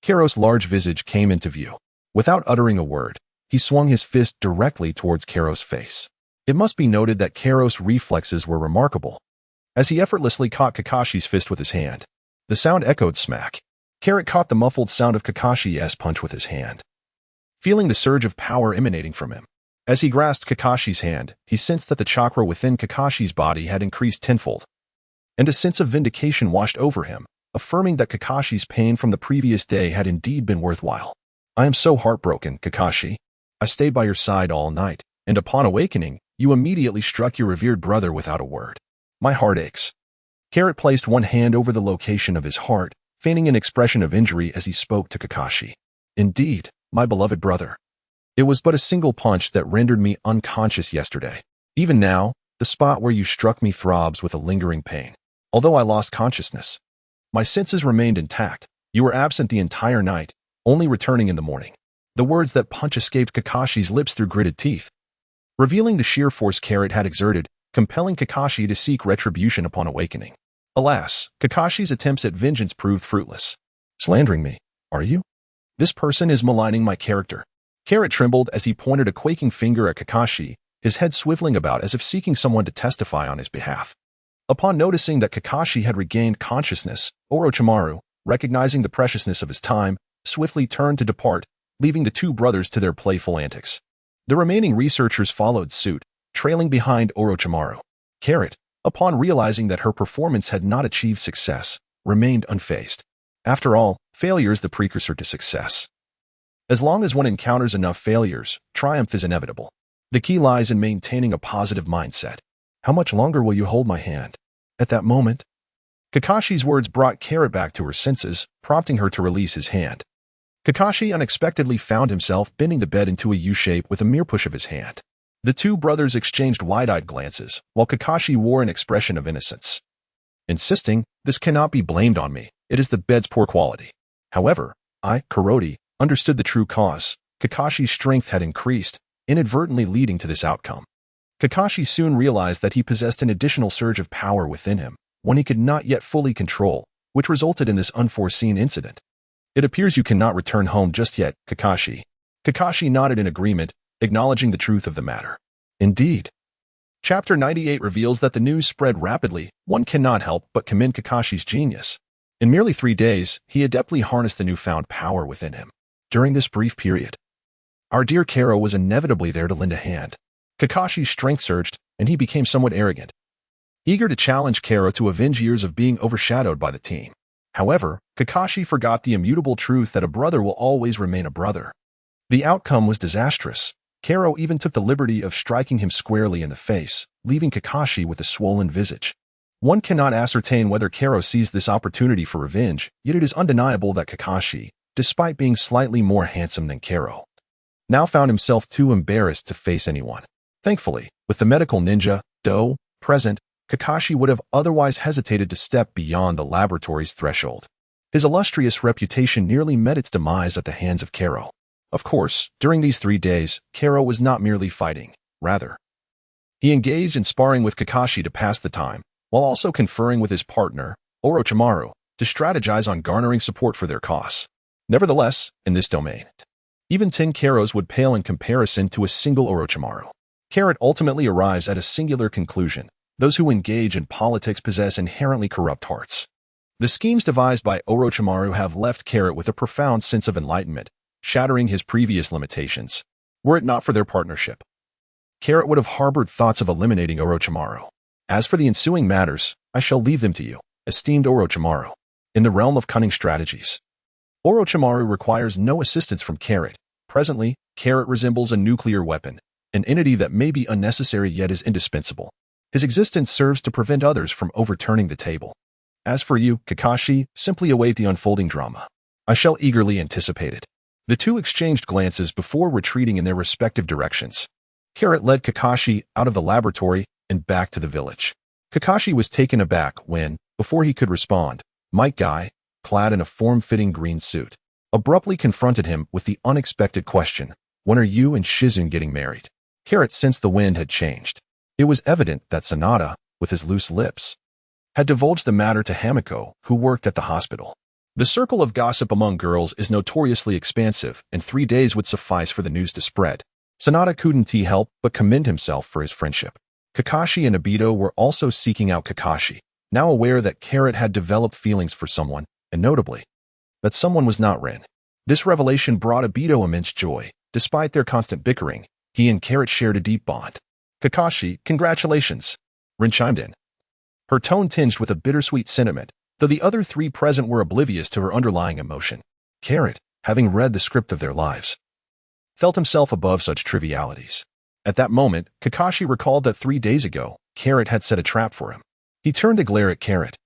Karo's large visage came into view. Without uttering a word, he swung his fist directly towards Karo's face. It must be noted that Karo's reflexes were remarkable, as he effortlessly caught Kakashi's fist with his hand. The sound echoed smack. Carrot caught the muffled sound of Kakashi's punch with his hand, feeling the surge of power emanating from him. As he grasped Kakashi's hand, he sensed that the chakra within Kakashi's body had increased tenfold, and a sense of vindication washed over him, affirming that Kakashi's pain from the previous day had indeed been worthwhile. I am so heartbroken, Kakashi. I stayed by your side all night, and upon awakening, you immediately struck your revered brother without a word. My heart aches. Carrot placed one hand over the location of his heart, feigning an expression of injury as he spoke to Kakashi. Indeed, my beloved brother. It was but a single punch that rendered me unconscious yesterday. Even now, the spot where you struck me throbs with a lingering pain. Although I lost consciousness, my senses remained intact. You were absent the entire night, only returning in the morning. The words that punch escaped Kakashi's lips through gritted teeth, revealing the sheer force Carrot had exerted, compelling Kakashi to seek retribution upon awakening. Alas, Kakashi's attempts at vengeance proved fruitless. Slandering me, are you? This person is maligning my character. Carrot trembled as he pointed a quaking finger at Kakashi, his head swiveling about as if seeking someone to testify on his behalf. Upon noticing that Kakashi had regained consciousness, Orochimaru, recognizing the preciousness of his time, swiftly turned to depart, leaving the two brothers to their playful antics. The remaining researchers followed suit, trailing behind Orochimaru. Carrot, upon realizing that her performance had not achieved success, remained unfazed. After all, failure is the precursor to success. As long as one encounters enough failures, triumph is inevitable. The key lies in maintaining a positive mindset. How much longer will you hold my hand? At that moment, Kakashi's words brought Carrot back to her senses, prompting her to release his hand. Kakashi unexpectedly found himself bending the bed into a U-shape with a mere push of his hand. The two brothers exchanged wide-eyed glances, while Kakashi wore an expression of innocence, insisting, "This cannot be blamed on me. It is the bed's poor quality." However, Karoti, understood the true cause. Kakashi's strength had increased, inadvertently leading to this outcome. Kakashi soon realized that he possessed an additional surge of power within him, one he could not yet fully control, which resulted in this unforeseen incident. It appears you cannot return home just yet, Kakashi. Kakashi nodded in agreement, acknowledging the truth of the matter. Indeed. Chapter 98 reveals that the news spread rapidly. One cannot help but commend Kakashi's genius. In merely 3 days, he adeptly harnessed the newfound power within him. During this brief period, our dear Karo was inevitably there to lend a hand. Kakashi's strength surged, and he became somewhat arrogant, eager to challenge Karo to avenge years of being overshadowed by the team. However, Kakashi forgot the immutable truth that a brother will always remain a brother. The outcome was disastrous. Karo even took the liberty of striking him squarely in the face, leaving Kakashi with a swollen visage. One cannot ascertain whether Kero sees this opportunity for revenge, yet it is undeniable that Kakashi, despite being slightly more handsome than Kero, now found himself too embarrassed to face anyone. Thankfully, with the medical ninja, Do, present, Kakashi would have otherwise hesitated to step beyond the laboratory's threshold. His illustrious reputation nearly met its demise at the hands of Kero. Of course, during these 3 days, Kero was not merely fighting. Rather, he engaged in sparring with Kakashi to pass the time, while also conferring with his partner, Orochimaru, to strategize on garnering support for their cause. Nevertheless, in this domain, even 10 Keros would pale in comparison to a single Orochimaru. Carrot ultimately arrives at a singular conclusion. Those who engage in politics possess inherently corrupt hearts. The schemes devised by Orochimaru have left Carrot with a profound sense of enlightenment, shattering his previous limitations. Were it not for their partnership, Carrot would have harbored thoughts of eliminating Orochimaru. As for the ensuing matters, I shall leave them to you, esteemed Orochimaru. In the realm of cunning strategies, Orochimaru requires no assistance from Carrot. Presently, Carrot resembles a nuclear weapon, an entity that may be unnecessary yet is indispensable. His existence serves to prevent others from overturning the table. As for you, Kakashi, simply await the unfolding drama. I shall eagerly anticipate it. The two exchanged glances before retreating in their respective directions. Carrot led Kakashi out of the laboratory and back to the village. Kakashi was taken aback when, before he could respond, Might Guy, clad in a form-fitting green suit, abruptly confronted him with the unexpected question, "When are you and Shizun getting married?" Carrot sensed the wind had changed. It was evident that Sanada, with his loose lips, had divulged the matter to Hamiko, who worked at the hospital. The circle of gossip among girls is notoriously expansive, and 3 days would suffice for the news to spread. Sanada couldn't help but commend himself for his friendship. Kakashi and Obito were also seeking out Kakashi, now aware that Carrot had developed feelings for someone, and notably, that someone was not Rin. This revelation brought Obito immense joy. Despite their constant bickering, he and Carrot shared a deep bond. "Kakashi, congratulations," Rin chimed in, her tone tinged with a bittersweet sentiment, though the other 3 present were oblivious to her underlying emotion. Carrot, having read the script of their lives, felt himself above such trivialities. At that moment, Kakashi recalled that 3 days ago, Carrot had set a trap for him. He turned to glare at Carrot,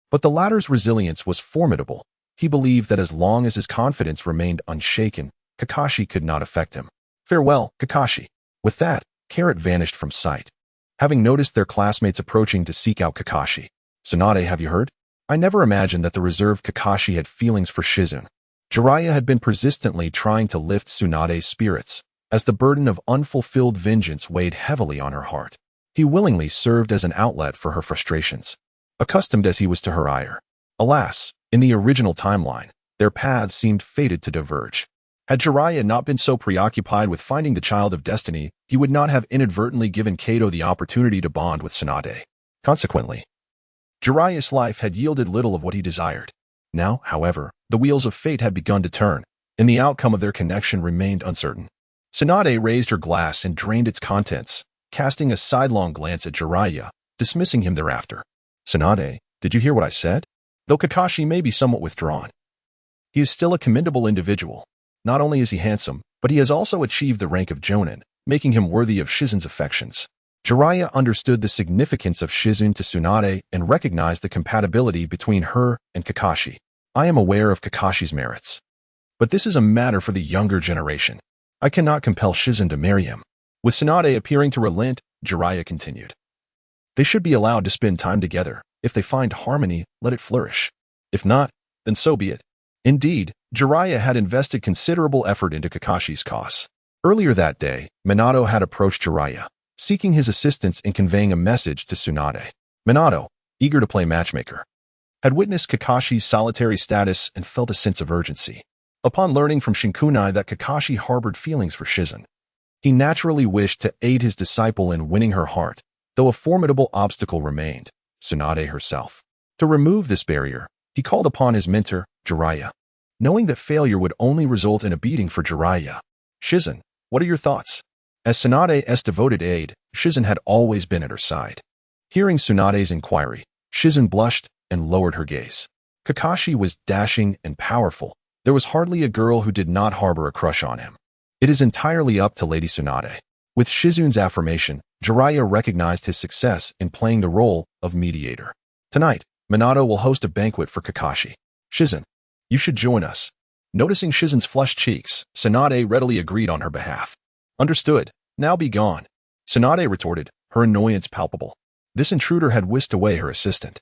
but the latter's resilience was formidable. He believed that as long as his confidence remained unshaken, Kakashi could not affect him. "Farewell, Kakashi." With that, Carrot vanished from sight. Having noticed their classmates approaching to seek out Kakashi, "Tsunade, have you heard? I never imagined that the reserved Kakashi had feelings for Shizun." Jiraiya had been persistently trying to lift Tsunade's spirits, as the burden of unfulfilled vengeance weighed heavily on her heart. He willingly served as an outlet for her frustrations, accustomed as he was to her ire. Alas, in the original timeline, their paths seemed fated to diverge. Had Jiraiya not been so preoccupied with finding the child of destiny, he would not have inadvertently given Kato the opportunity to bond with Tsunade. Consequently, Jiraiya's life had yielded little of what he desired. Now, however, the wheels of fate had begun to turn, and the outcome of their connection remained uncertain. Tsunade raised her glass and drained its contents, casting a sidelong glance at Jiraiya, dismissing him thereafter. "Tsunade, did you hear what I said? Though Kakashi may be somewhat withdrawn, he is still a commendable individual. Not only is he handsome, but he has also achieved the rank of Jonin, making him worthy of Shizun's affections." Jiraiya understood the significance of Shizun to Tsunade and recognized the compatibility between her and Kakashi. "I am aware of Kakashi's merits, but this is a matter for the younger generation. I cannot compel Shizun to marry him." With Tsunade appearing to relent, Jiraiya continued, "They should be allowed to spend time together. If they find harmony, let it flourish. If not, then so be it." Indeed, Jiraiya had invested considerable effort into Kakashi's cause. Earlier that day, Minato had approached Jiraiya, seeking his assistance in conveying a message to Tsunade. Minato, eager to play matchmaker, had witnessed Kakashi's solitary status and felt a sense of urgency. Upon learning from Shinkunai that Kakashi harbored feelings for Shizun, he naturally wished to aid his disciple in winning her heart, though a formidable obstacle remained, Tsunade herself. To remove this barrier, he called upon his mentor, Jiraiya, knowing that failure would only result in a beating for Jiraiya. "Shizun, what are your thoughts?" As Tsunade's devoted aide, Shizun had always been at her side. Hearing Tsunade's inquiry, Shizun blushed and lowered her gaze. Kakashi was dashing and powerful. There was hardly a girl who did not harbor a crush on him. It is entirely up to Lady Tsunade. With Shizun's affirmation, Jiraiya recognized his success in playing the role of mediator. Tonight, Minato will host a banquet for Kakashi. Shizen, you should join us. Noticing Shizen's flushed cheeks, Tsunade readily agreed on her behalf. Understood. Now be gone. Tsunade retorted, her annoyance palpable. This intruder had whisked away her assistant,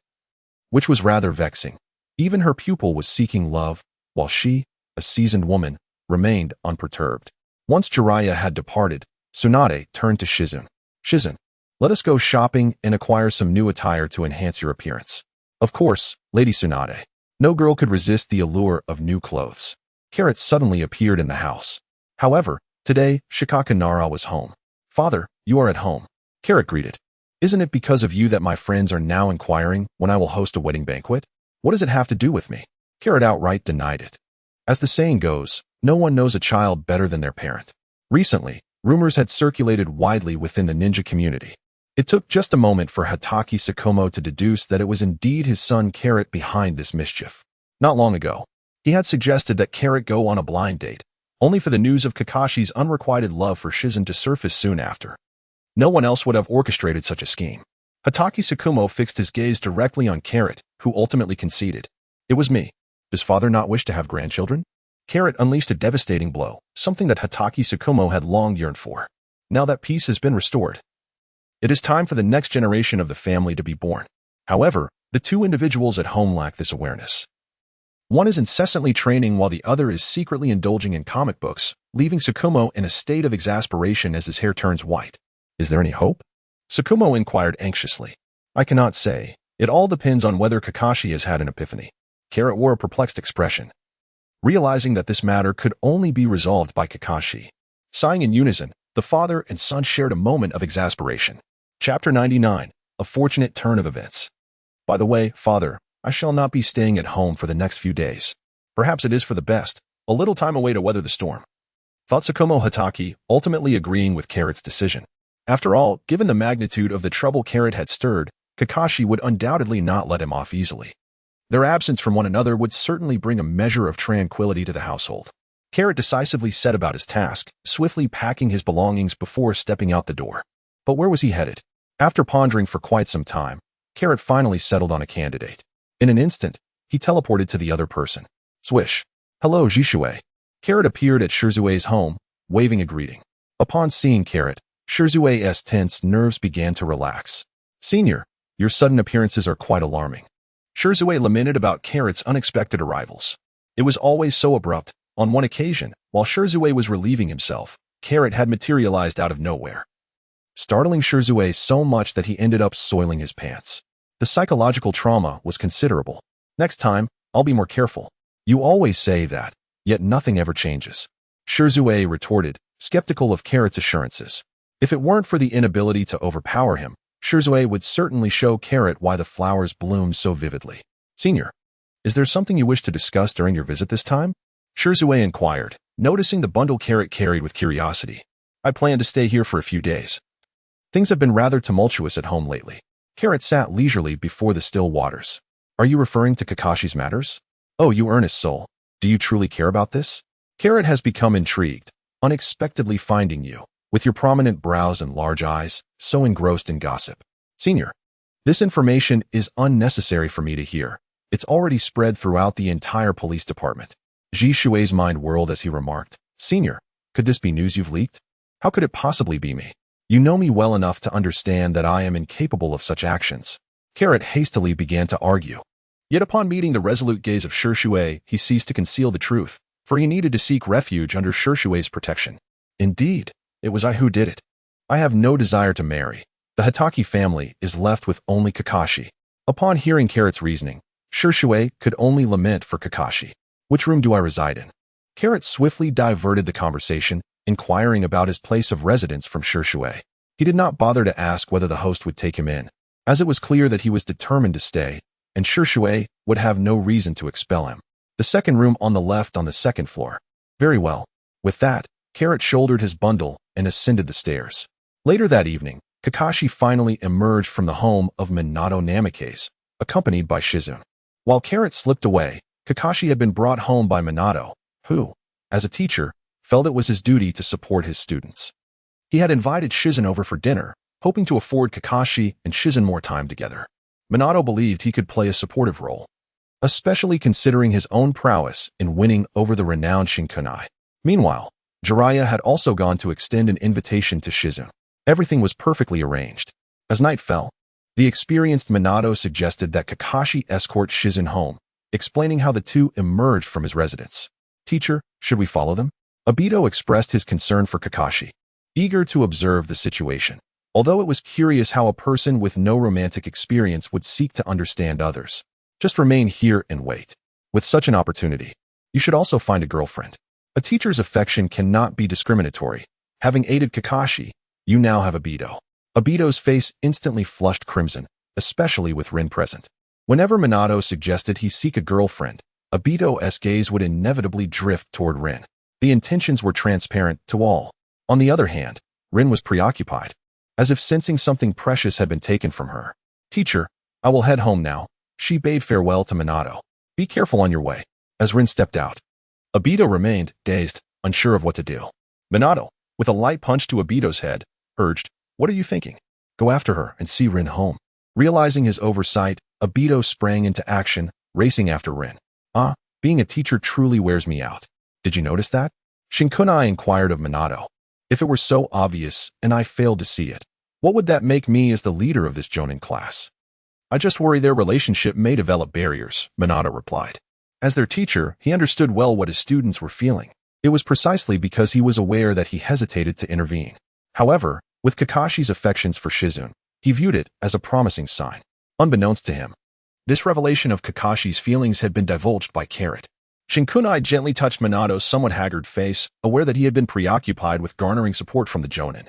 which was rather vexing. Even her pupil was seeking love, while she, a seasoned woman, remained unperturbed. Once Jiraiya had departed, Tsunade turned to Shizen. Shizen, let us go shopping and acquire some new attire to enhance your appearance. Of course, Lady Tsunade. No girl could resist the allure of new clothes. Carrot suddenly appeared in the house. However, today, Shikakanara was home. Father, you are at home. Carrot greeted. Isn't it because of you that my friends are now inquiring when I will host a wedding banquet? What does it have to do with me? Carrot outright denied it. As the saying goes, no one knows a child better than their parent. Recently, rumors had circulated widely within the ninja community. It took just a moment for Hatake Tsukumo to deduce that it was indeed his son Carrot behind this mischief. Not long ago, he had suggested that Carrot go on a blind date, only for the news of Kakashi's unrequited love for Shizen to surface soon after. No one else would have orchestrated such a scheme. Hatake Tsukumo fixed his gaze directly on Carrot, who ultimately conceded. It was me. Does father not wish to have grandchildren? Carrot unleashed a devastating blow, something that Hatake Tsukumo had long yearned for. Now that peace has been restored, it is time for the next generation of the family to be born. However, the two individuals at home lack this awareness. One is incessantly training while the other is secretly indulging in comic books, leaving Tsukumo in a state of exasperation as his hair turns white. Is there any hope? Tsukumo inquired anxiously. I cannot say. It all depends on whether Kakashi has had an epiphany. Carrot wore a perplexed expression, realizing that this matter could only be resolved by Kakashi. Sighing in unison, the father and son shared a moment of exasperation. Chapter 99, A Fortunate Turn of Events. By the way, father, I shall not be staying at home for the next few days. Perhaps it is for the best, a little time away to weather the storm. Thought Tsukumo Hatake, ultimately agreeing with Carrot's decision. After all, given the magnitude of the trouble Carrot had stirred, Kakashi would undoubtedly not let him off easily. Their absence from one another would certainly bring a measure of tranquility to the household. Carrot decisively set about his task, swiftly packing his belongings before stepping out the door. But where was he headed? After pondering for quite some time, Carrot finally settled on a candidate. In an instant, he teleported to the other person. Swish. Hello, Jishue. Carrot appeared at Shirzue's home, waving a greeting. Upon seeing Carrot, Shirzue's tense nerves began to relax. Senior, your sudden appearances are quite alarming. Shirzue lamented about Carrot's unexpected arrivals. It was always so abrupt. On one occasion, while Shirzue was relieving himself, Carrot had materialized out of nowhere, startling Shirzue so much that he ended up soiling his pants. The psychological trauma was considerable. Next time, I'll be more careful. You always say that, yet nothing ever changes. Shirzue retorted, skeptical of Carrot's assurances. If it weren't for the inability to overpower him, Shirzue would certainly show Carrot why the flowers bloomed so vividly. Senior, is there something you wish to discuss during your visit this time? Shirzue inquired, noticing the bundle Carrot carried with curiosity. I plan to stay here for a few days. Things have been rather tumultuous at home lately. Carrot sat leisurely before the still waters. Are you referring to Kakashi's matters? Oh, you earnest soul. Do you truly care about this? Carrot has become intrigued, unexpectedly finding you, with your prominent brows and large eyes, so engrossed in gossip. Senior, this information is unnecessary for me to hear. It's already spread throughout the entire police department. Jishue's mind whirled as he remarked, Senior, could this be news you've leaked? How could it possibly be me? You know me well enough to understand that I am incapable of such actions. Carrot hastily began to argue. Yet upon meeting the resolute gaze of Shirshue, he ceased to conceal the truth, for he needed to seek refuge under Shirshue's protection. Indeed, it was I who did it. I have no desire to marry. The Hatake family is left with only Kakashi. Upon hearing Carrot's reasoning, Shirshue could only lament for Kakashi. Which room do I reside in? Carrot swiftly diverted the conversation, inquiring about his place of residence from Shirshue. He did not bother to ask whether the host would take him in, as it was clear that he was determined to stay, and Shirshue would have no reason to expel him. The second room on the left on the second floor. Very well. With that, Carrot shouldered his bundle and ascended the stairs. Later that evening, Kakashi finally emerged from the home of Minato Namikaze, accompanied by Shizen. While Carrot slipped away, Kakashi had been brought home by Minato, who, as a teacher, felt it was his duty to support his students. He had invited Shizen over for dinner, hoping to afford Kakashi and Shizen more time together. Minato believed he could play a supportive role, especially considering his own prowess in winning over the renowned Shinkunai. Meanwhile, Jiraiya had also gone to extend an invitation to Shizune. Everything was perfectly arranged. As night fell, the experienced Minato suggested that Kakashi escort Shizune home, explaining how the two emerged from his residence. "Teacher, should we follow them?" Aito expressed his concern for Kakashi, eager to observe the situation. Although it was curious how a person with no romantic experience would seek to understand others. "Just remain here and wait. With such an opportunity, you should also find a girlfriend. A teacher's affection cannot be discriminatory. Having aided Kakashi, you now have Aito." Aito's face instantly flushed crimson, especially with Rin present. Whenever Minato suggested he seek a girlfriend, Aito's gaze would inevitably drift toward Rin. The intentions were transparent to all. On the other hand, Rin was preoccupied, as if sensing something precious had been taken from her. "Teacher, I will head home now." She bade farewell to Minato. "Be careful on your way." As Rin stepped out, Aito remained dazed, unsure of what to do. Minato, with a light punch to Aito's head, urged, "What are you thinking? Go after her and see Rin home." Realizing his oversight, Aito sprang into action, racing after Rin. Being a teacher truly wears me out. Did you notice that?" Shinkunai inquired of Minato. "If it were so obvious and I failed to see it, what would that make me as the leader of this Jonin class?" "I just worry their relationship may develop barriers," Minato replied. As their teacher, he understood well what his students were feeling. It was precisely because he was aware that he hesitated to intervene. However, with Kakashi's affections for Shizune, he viewed it as a promising sign. Unbeknownst to him, this revelation of Kakashi's feelings had been divulged by Carrot. Shinkunai gently touched Minato's somewhat haggard face, aware that he had been preoccupied with garnering support from the Jonin.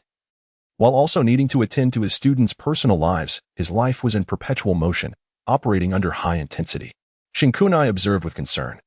While also needing to attend to his students' personal lives, his life was in perpetual motion, operating under high intensity. Shinkunai observed with concern.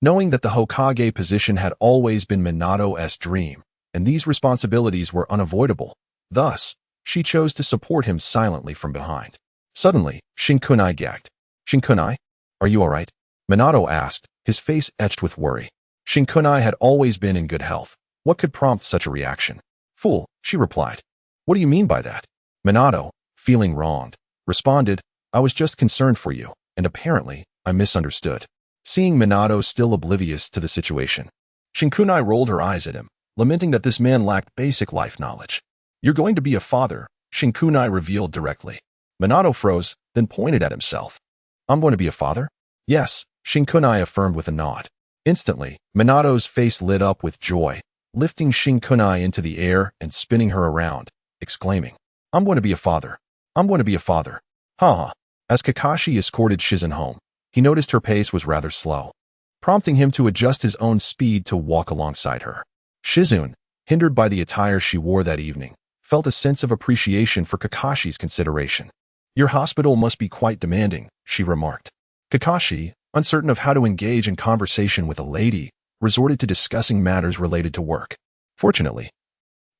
Knowing that the Hokage position had always been Minato's dream, and these responsibilities were unavoidable, thus, she chose to support him silently from behind. Suddenly, Shinkunai gagged. "Shinkunai, are you all right?" Minato asked, his face etched with worry. Shinkunai had always been in good health. What could prompt such a reaction? "Fool," she replied. "What do you mean by that?" Minato, feeling wronged, responded, "I was just concerned for you, and apparently, I misunderstood." Seeing Minato still oblivious to the situation, Shinkunai rolled her eyes at him, lamenting that this man lacked basic life knowledge. "You're going to be a father," Shinkunai revealed directly. Minato froze, then pointed at himself. "I'm going to be a father?" "Yes," Shinkunai affirmed with a nod. Instantly, Minato's face lit up with joy, lifting Shinkunai into the air and spinning her around, exclaiming, "I'm going to be a father. I'm going to be a father. Ha." As Kakashi escorted Shizune home, he noticed her pace was rather slow, prompting him to adjust his own speed to walk alongside her. Shizune, hindered by the attire she wore that evening, felt a sense of appreciation for Kakashi's consideration. "Your hospital must be quite demanding," she remarked. Kakashi, uncertain of how to engage in conversation with a lady, resorted to discussing matters related to work. Fortunately,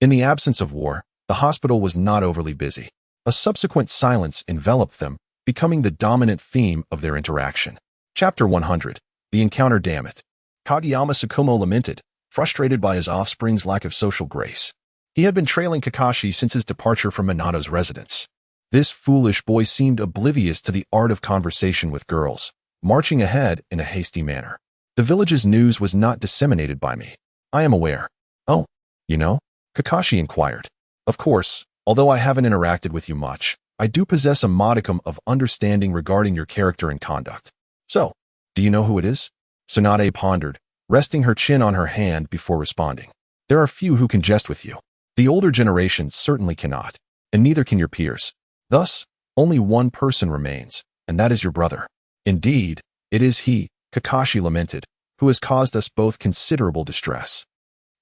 in the absence of war, the hospital was not overly busy. A subsequent silence enveloped them, becoming the dominant theme of their interaction. Chapter 100. The Encounter. Damn it. Kageyama Tsukumo lamented, frustrated by his offspring's lack of social grace. He had been trailing Kakashi since his departure from Minato's residence. This foolish boy seemed oblivious to the art of conversation with girls, marching ahead in a hasty manner. "The village's news was not disseminated by me. I am aware." "Oh, you know?" Kakashi inquired. "Of course, although I haven't interacted with you much, I do possess a modicum of understanding regarding your character and conduct. So, do you know who it is?" Tsunade pondered, resting her chin on her hand before responding. "There are few who can jest with you. The older generation certainly cannot, and neither can your peers. Thus, only one person remains, and that is your brother." "Indeed, it is he," Kakashi lamented, "who has caused us both considerable distress."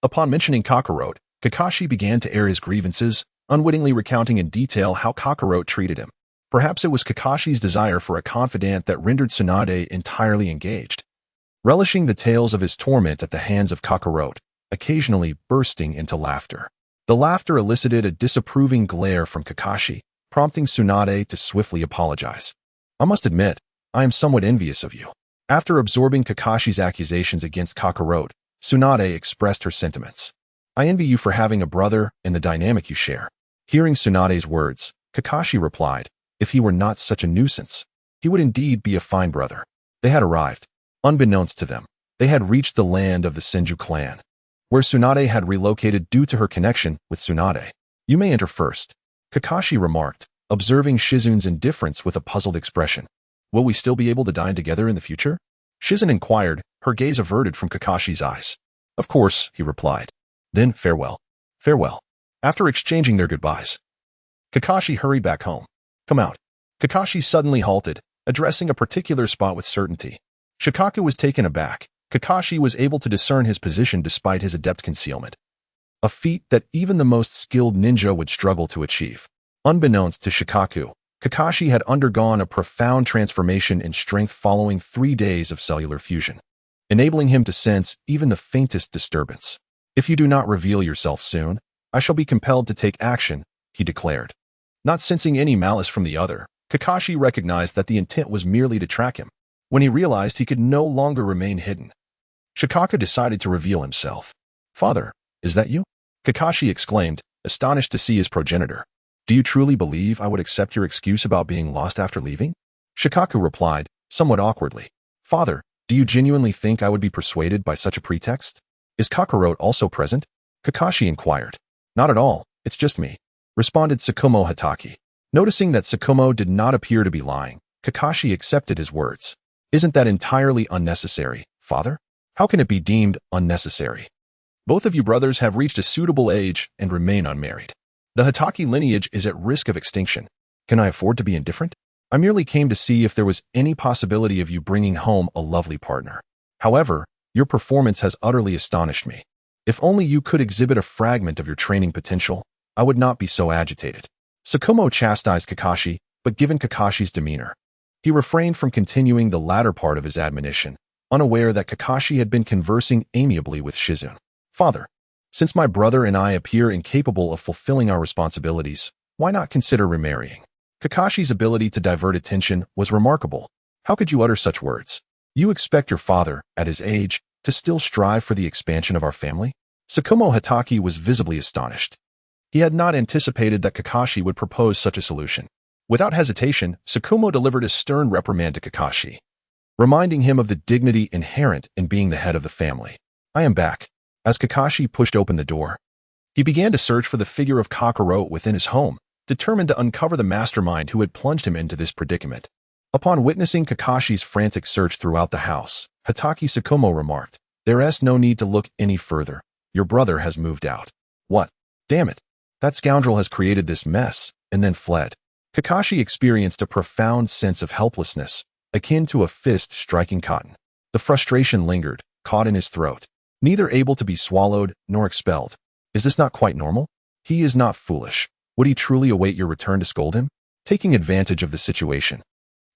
Upon mentioning Kakarot, Kakashi began to air his grievances, unwittingly recounting in detail how Kakarot treated him. Perhaps it was Kakashi's desire for a confidant that rendered Tsunade entirely engaged, relishing the tales of his torment at the hands of Kakarot, occasionally bursting into laughter. The laughter elicited a disapproving glare from Kakashi, prompting Tsunade to swiftly apologize. "I must admit, I am somewhat envious of you." After absorbing Kakashi's accusations against Kakarot, Tsunade expressed her sentiments. "I envy you for having a brother and the dynamic you share." Hearing Tsunade's words, Kakashi replied, If he were not such a nuisance, he would indeed be a fine brother. They had arrived. Unbeknownst to them, they had reached the land of the Senju clan, where Tsunade had relocated due to her connection with Tsunade. You may enter first, Kakashi remarked, observing Shizun's indifference with a puzzled expression. Will we still be able to dine together in the future? Shizun inquired, her gaze averted from Kakashi's eyes. Of course, he replied. Then farewell. Farewell. After exchanging their goodbyes, Kakashi hurried back home. Come out. Kakashi suddenly halted, addressing a particular spot with certainty. Shikaku was taken aback. Kakashi was able to discern his position despite his adept concealment, a feat that even the most skilled ninja would struggle to achieve. Unbeknownst to Shikaku, Kakashi had undergone a profound transformation in strength following 3 days of cellular fusion, enabling him to sense even the faintest disturbance. If you do not reveal yourself soon, I shall be compelled to take action, he declared. Not sensing any malice from the other, Kakashi recognized that the intent was merely to track him. When he realized he could no longer remain hidden, Shikaku decided to reveal himself. Father, is that you? Kakashi exclaimed, astonished to see his progenitor. Do you truly believe I would accept your excuse about being lost after leaving? Shikaku replied, somewhat awkwardly. Father, do you genuinely think I would be persuaded by such a pretext? Is Kakarot also present? Kakashi inquired. Not at all, it's just me, responded Tsukumo Hatake. Noticing that Tsukumo did not appear to be lying, Kakashi accepted his words. Isn't that entirely unnecessary, father? How can it be deemed unnecessary? Both of you brothers have reached a suitable age and remain unmarried. The Hatake lineage is at risk of extinction. Can I afford to be indifferent? I merely came to see if there was any possibility of you bringing home a lovely partner. However, your performance has utterly astonished me. If only you could exhibit a fragment of your training potential, I would not be so agitated. Tsukumo chastised Kakashi, but given Kakashi's demeanor, he refrained from continuing the latter part of his admonition, unaware that Kakashi had been conversing amiably with Shizun. Father, since my brother and I appear incapable of fulfilling our responsibilities, why not consider remarrying? Kakashi's ability to divert attention was remarkable. How could you utter such words? You expect your father, at his age, to still strive for the expansion of our family? Tsukumo Hatake was visibly astonished. He had not anticipated that Kakashi would propose such a solution. Without hesitation, Tsukumo delivered a stern reprimand to Kakashi, reminding him of the dignity inherent in being the head of the family. I am back. As Kakashi pushed open the door, he began to search for the figure of Kakarot within his home, determined to uncover the mastermind who had plunged him into this predicament. Upon witnessing Kakashi's frantic search throughout the house, Hatake Tsukumo remarked, There's no need to look any further. Your brother has moved out. What? Damn it. That scoundrel has created this mess, and then fled. Kakashi experienced a profound sense of helplessness, akin to a fist striking cotton. The frustration lingered, caught in his throat, neither able to be swallowed nor expelled. Is this not quite normal? He is not foolish. Would he truly await your return to scold him? Taking advantage of the situation,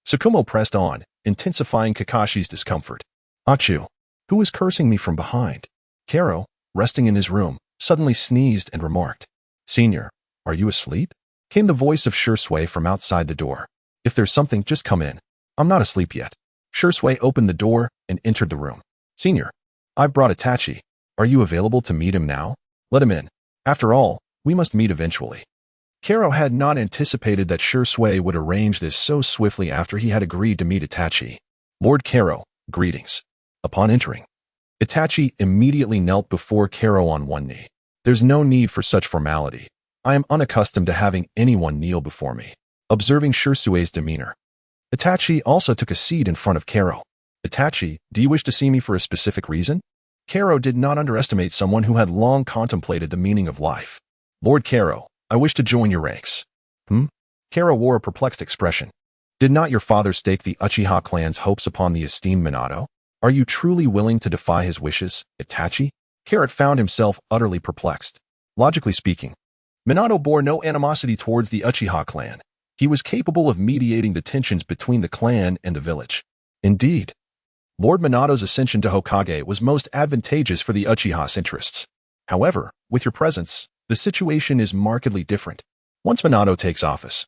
Tsukumo pressed on, intensifying Kakashi's discomfort. Achu, who is cursing me from behind? Kero, resting in his room, suddenly sneezed and remarked, Senior, are you asleep? Came the voice of Shursui from outside the door. If there's something, just come in. I'm not asleep yet. Shursui opened the door and entered the room. Senior, I've brought Itachi. Are you available to meet him now? Let him in. After all, we must meet eventually. Kero had not anticipated that Shursui would arrange this so swiftly after he had agreed to meet Itachi. Lord Kero, greetings. Upon entering, Itachi immediately knelt before Kero on one knee. There's no need for such formality. I am unaccustomed to having anyone kneel before me. Observing Shursue's demeanor, Itachi also took a seat in front of Kero. Itachi, do you wish to see me for a specific reason? Kero did not underestimate someone who had long contemplated the meaning of life. Lord Kero, I wish to join your ranks. Kero wore a perplexed expression. Did not your father stake the Uchiha clan's hopes upon the esteemed Minato? Are you truly willing to defy his wishes, Itachi? Kero found himself utterly perplexed. Logically speaking, Minato bore no animosity towards the Uchiha clan. He was capable of mediating the tensions between the clan and the village. Indeed, Lord Minato's ascension to Hokage was most advantageous for the Uchiha's interests. However, with your presence, the situation is markedly different. Once Minato takes office,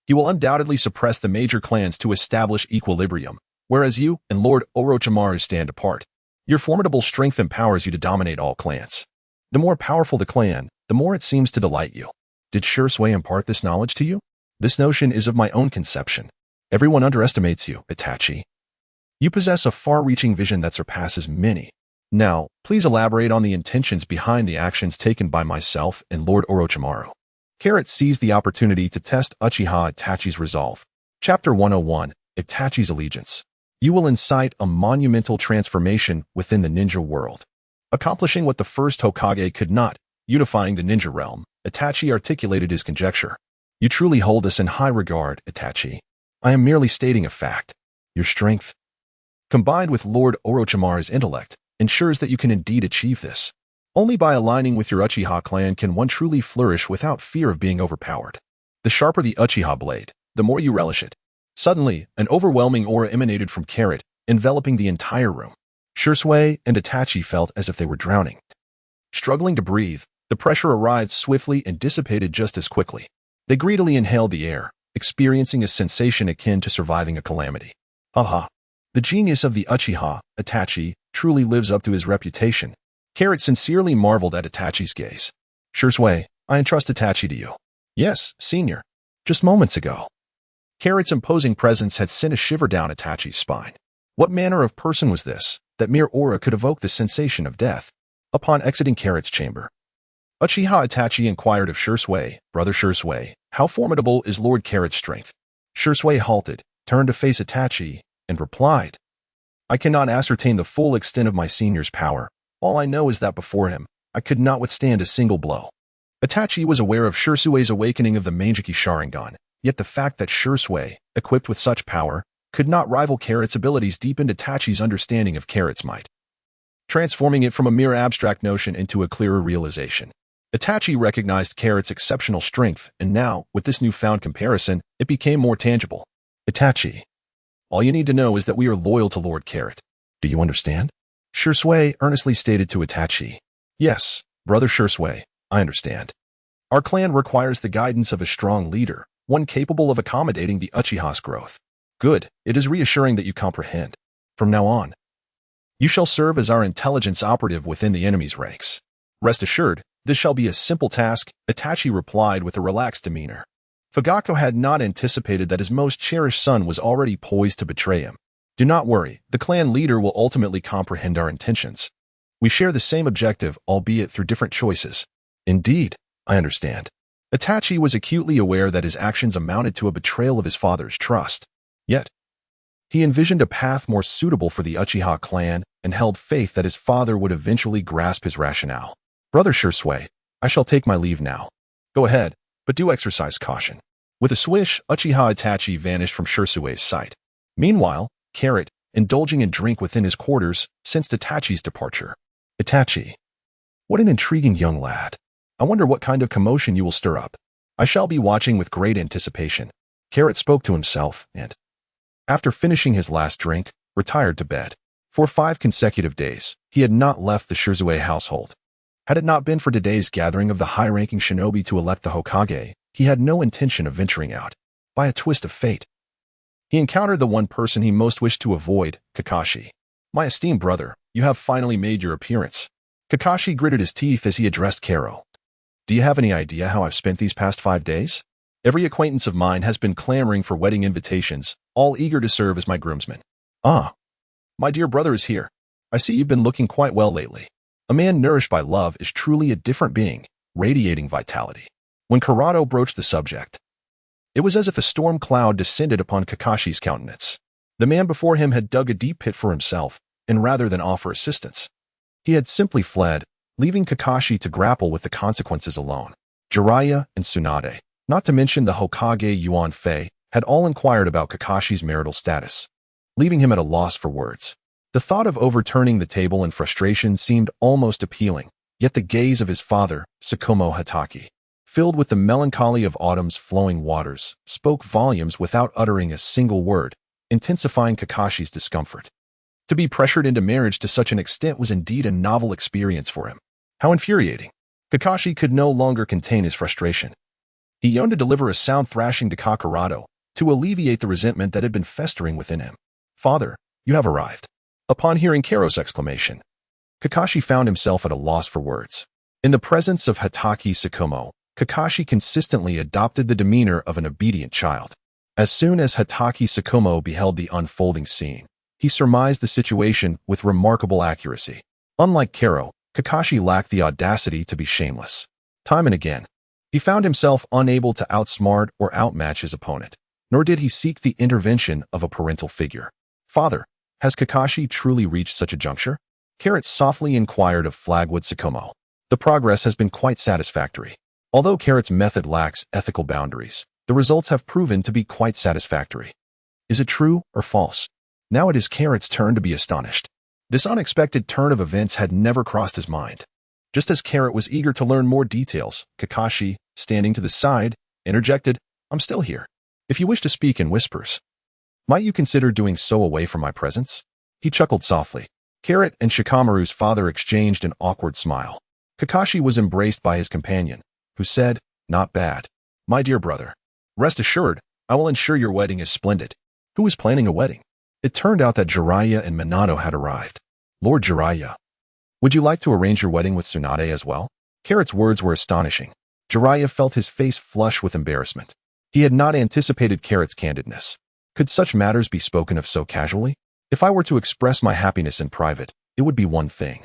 he will undoubtedly suppress the major clans to establish equilibrium, whereas you and Lord Orochimaru stand apart. Your formidable strength empowers you to dominate all clans. The more powerful the clan, the more it seems to delight you. Did Shursui impart this knowledge to you? This notion is of my own conception. Everyone underestimates you, Itachi. You possess a far-reaching vision that surpasses many. Now, please elaborate on the intentions behind the actions taken by myself and Lord Orochimaru. Carrot seized the opportunity to test Uchiha Itachi's resolve. Chapter 101, Itachi's Allegiance. You will incite a monumental transformation within the ninja world. Accomplishing what the first Hokage could not, unifying the ninja realm, Itachi articulated his conjecture. You truly hold us in high regard, Itachi. I am merely stating a fact. Your strength, combined with Lord Orochimaru's intellect, ensures that you can indeed achieve this. Only by aligning with your Uchiha clan can one truly flourish without fear of being overpowered. The sharper the Uchiha blade, the more you relish it. Suddenly, an overwhelming aura emanated from Carrot, enveloping the entire room. Shursui and Itachi felt as if they were drowning. Struggling to breathe, the pressure arrived swiftly and dissipated just as quickly. They greedily inhaled the air, experiencing a sensation akin to surviving a calamity. Aha! The genius of the Uchiha, Itachi, truly lives up to his reputation. Carrot sincerely marveled at Itachi's gaze. Shursui, I entrust Itachi to you. Yes, senior. Just moments ago. Carrot's imposing presence had sent a shiver down Itachi's spine. What manner of person was this, that mere aura could evoke the sensation of death? Upon exiting Carrot's chamber, Uchiha Itachi inquired of Shursui, Brother Shursui, how formidable is Lord Carrot's strength? Shursui halted, turned to face Itachi, and replied, I cannot ascertain the full extent of my senior's power. All I know is that before him, I could not withstand a single blow. Itachi was aware of Shursui's awakening of the Manjiki Sharingan, yet the fact that Shursui, equipped with such power, could not rival Carrot's abilities deepened Itachi's understanding of Carrot's might, transforming it from a mere abstract notion into a clearer realization. Itachi recognized Carrot's exceptional strength, and now, with this newfound comparison, it became more tangible. Itachi, all you need to know is that we are loyal to Lord Carrot. Do you understand? Shursui earnestly stated to Itachi. Yes, Brother Shursui, I understand. Our clan requires the guidance of a strong leader, one capable of accommodating the Uchiha's growth. Good, it is reassuring that you comprehend. From now on, you shall serve as our intelligence operative within the enemy's ranks. Rest assured, this shall be a simple task, Itachi replied with a relaxed demeanor. Fugako had not anticipated that his most cherished son was already poised to betray him. Do not worry, the clan leader will ultimately comprehend our intentions. We share the same objective, albeit through different choices. Indeed, I understand. Itachi was acutely aware that his actions amounted to a betrayal of his father's trust. Yet, he envisioned a path more suitable for the Uchiha clan and held faith that his father would eventually grasp his rationale. Brother Shursui, I shall take my leave now. Go ahead, but do exercise caution. With a swish, Uchiha Itachi vanished from Shursui's sight. Meanwhile, Carrot, indulging in drink within his quarters, sensed Itachi's departure. Itachi, what an intriguing young lad. I wonder what kind of commotion you will stir up. I shall be watching with great anticipation. Carrot spoke to himself and, after finishing his last drink, retired to bed. For 5 consecutive days, he had not left the Shursui household. Had it not been for today's gathering of the high-ranking shinobi to elect the Hokage, he had no intention of venturing out. By a twist of fate, he encountered the one person he most wished to avoid, Kakashi. My esteemed brother, you have finally made your appearance. Kakashi gritted his teeth as he addressed Karo. Do you have any idea how I've spent these past 5 days? Every acquaintance of mine has been clamoring for wedding invitations, all eager to serve as my groomsmen. Ah, my dear brother is here. I see you've been looking quite well lately. A man nourished by love is truly a different being, radiating vitality. When Karato broached the subject, it was as if a storm cloud descended upon Kakashi's countenance. The man before him had dug a deep pit for himself, and rather than offer assistance, he had simply fled, leaving Kakashi to grapple with the consequences alone. Jiraiya and Tsunade, not to mention the Hokage Yuan Fei, had all inquired about Kakashi's marital status, leaving him at a loss for words. The thought of overturning the table in frustration seemed almost appealing, yet the gaze of his father, Tsukumo Hatake, filled with the melancholy of autumn's flowing waters, spoke volumes without uttering a single word, intensifying Kakashi's discomfort. To be pressured into marriage to such an extent was indeed a novel experience for him. How infuriating! Kakashi could no longer contain his frustration. He yearned to deliver a sound thrashing to Kakaroto, to alleviate the resentment that had been festering within him. Father, you have arrived. Upon hearing Karo's exclamation, Kakashi found himself at a loss for words. In the presence of Hatake Tsukumo, Kakashi consistently adopted the demeanor of an obedient child. As soon as Hatake Tsukumo beheld the unfolding scene, he surmised the situation with remarkable accuracy. Unlike Kero, Kakashi lacked the audacity to be shameless. Time and again, he found himself unable to outsmart or outmatch his opponent, nor did he seek the intervention of a parental figure. Father, has Kakashi truly reached such a juncture? Carrot softly inquired of Flagwood Tsukumo. The progress has been quite satisfactory. Although Carrot's method lacks ethical boundaries, the results have proven to be quite satisfactory. Is it true or false? Now it is Carrot's turn to be astonished. This unexpected turn of events had never crossed his mind. Just as Carrot was eager to learn more details, Kakashi, standing to the side, interjected, "I'm still here. If you wish to speak in whispers, might you consider doing so away from my presence?" He chuckled softly. Carrot and Shikamaru's father exchanged an awkward smile. Kakashi was embraced by his companion, who said, "Not bad. My dear brother, rest assured, I will ensure your wedding is splendid." Who was planning a wedding? It turned out that Jiraiya and Minato had arrived. Lord Jiraiya, would you like to arrange your wedding with Tsunade as well? Carrot's words were astonishing. Jiraiya felt his face flush with embarrassment. He had not anticipated Carrot's candidness. Could such matters be spoken of so casually? If I were to express my happiness in private, it would be one thing.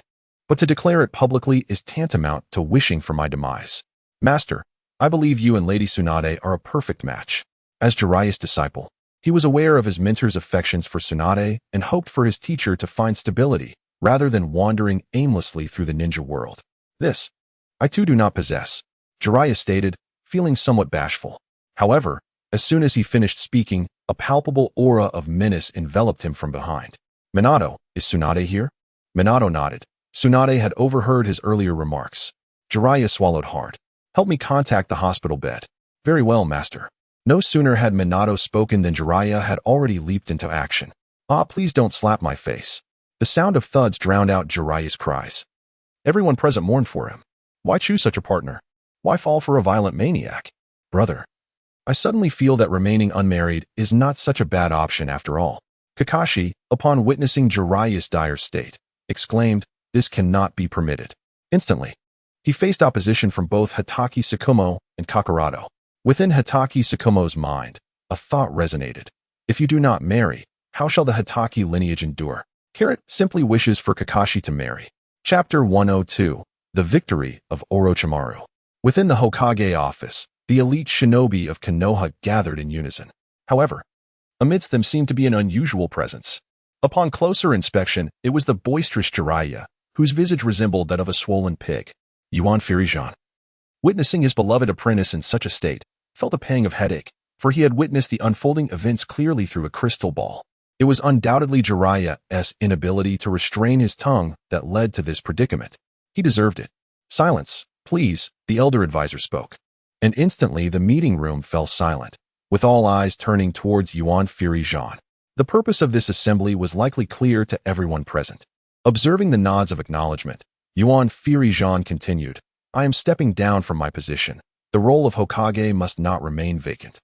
But to declare it publicly is tantamount to wishing for my demise. Master, I believe you and Lady Tsunade are a perfect match. As Jiraiya's disciple, he was aware of his mentor's affections for Tsunade and hoped for his teacher to find stability rather than wandering aimlessly through the ninja world. This, I too do not possess, Jiraiya stated, feeling somewhat bashful. However, as soon as he finished speaking, a palpable aura of menace enveloped him from behind. Minato, is Tsunade here? Minato nodded. Tsunade had overheard his earlier remarks. Jiraiya swallowed hard. Help me contact the hospital bed. Very well, master. No sooner had Minato spoken than Jiraiya had already leaped into action. Ah, please don't slap my face. The sound of thuds drowned out Jiraiya's cries. Everyone present mourned for him. Why choose such a partner? Why fall for a violent maniac? Brother, I suddenly feel that remaining unmarried is not such a bad option after all. Kakashi, upon witnessing Jiraiya's dire state, exclaimed, "This cannot be permitted." Instantly, he faced opposition from both Hatake Tsukumo and Kakaroto. Within Hatake Tsukumo's mind, a thought resonated. If you do not marry, how shall the Hatake lineage endure? Carrot simply wishes for Kakashi to marry. Chapter 102, The Victory of Orochimaru. Within the Hokage office, the elite shinobi of Konoha gathered in unison. However, amidst them seemed to be an unusual presence. Upon closer inspection, it was the boisterous Jiraiya, whose visage resembled that of a swollen pig. Yuan Firijan, witnessing his beloved apprentice in such a state, felt a pang of headache, for he had witnessed the unfolding events clearly through a crystal ball. It was undoubtedly Jiraiya's inability to restrain his tongue that led to this predicament. He deserved it. Silence, please, the elder advisor spoke. And instantly the meeting room fell silent, with all eyes turning towards Yuan Firijan. The purpose of this assembly was likely clear to everyone present. Observing the nods of acknowledgement, Yuan Firijan continued, I am stepping down from my position. The role of Hokage must not remain vacant.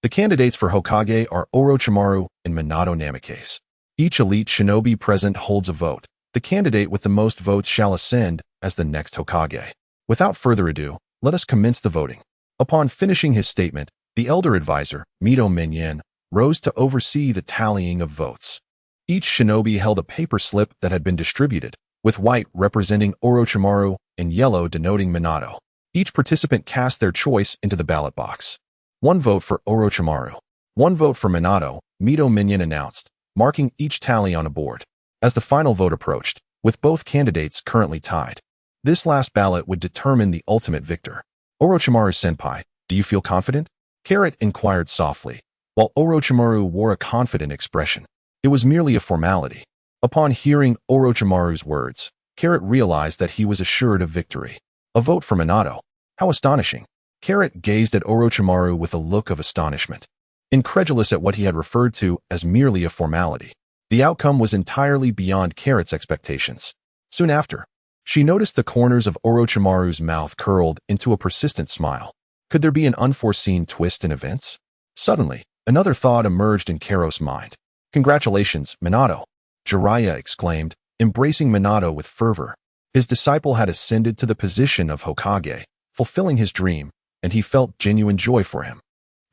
The candidates for Hokage are Orochimaru and Minato Namikaze. Each elite shinobi present holds a vote. The candidate with the most votes shall ascend as the next Hokage. Without further ado, let us commence the voting. Upon finishing his statement, the elder advisor, Mito Minyan, rose to oversee the tallying of votes. Each shinobi held a paper slip that had been distributed, with white representing Orochimaru and yellow denoting Minato. Each participant cast their choice into the ballot box. 1 vote for Orochimaru. 1 vote for Minato, Mito Minyan announced, marking each tally on a board. As the final vote approached, with both candidates currently tied, this last ballot would determine the ultimate victor. Orochimaru-senpai, do you feel confident? Carrot inquired softly, while Orochimaru wore a confident expression. It was merely a formality. Upon hearing Orochimaru's words, Carrot realized that he was assured of victory. A vote for Minato. How astonishing. Carrot gazed at Orochimaru with a look of astonishment, incredulous at what he had referred to as merely a formality. The outcome was entirely beyond Carrot's expectations. Soon after, she noticed the corners of Orochimaru's mouth curled into a persistent smile. Could there be an unforeseen twist in events? Suddenly, another thought emerged in Carrot's mind. Congratulations, Minato, Jiraiya exclaimed, embracing Minato with fervor. His disciple had ascended to the position of Hokage, fulfilling his dream, and he felt genuine joy for him.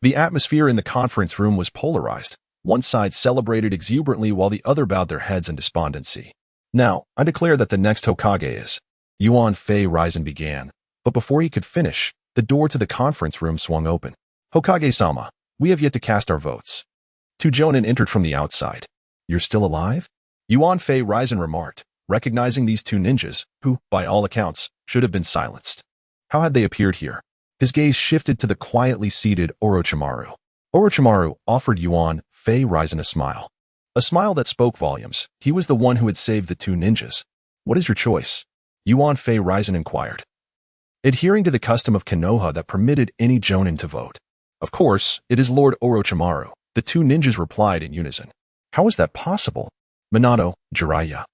The atmosphere in the conference room was polarized. One side celebrated exuberantly while the other bowed their heads in despondency. Now, I declare that the next Hokage is. Yuan Fei Raizen began, but before he could finish, the door to the conference room swung open. Hokage-sama, we have yet to cast our votes. Two Jonin entered from the outside. You're still alive? Yuan Fei Raizen remarked, recognizing these two ninjas, who, by all accounts, should have been silenced. How had they appeared here? His gaze shifted to the quietly seated Orochimaru. Orochimaru offered Yuan Fei Raizen a smile. A smile that spoke volumes. He was the one who had saved the two ninjas. What is your choice? Yuan Fei Raizen inquired. Adhering to the custom of Konoha that permitted any Jonin to vote. Of course, it is Lord Orochimaru, the two ninjas replied in unison. How is that possible? Minato, Jiraiya.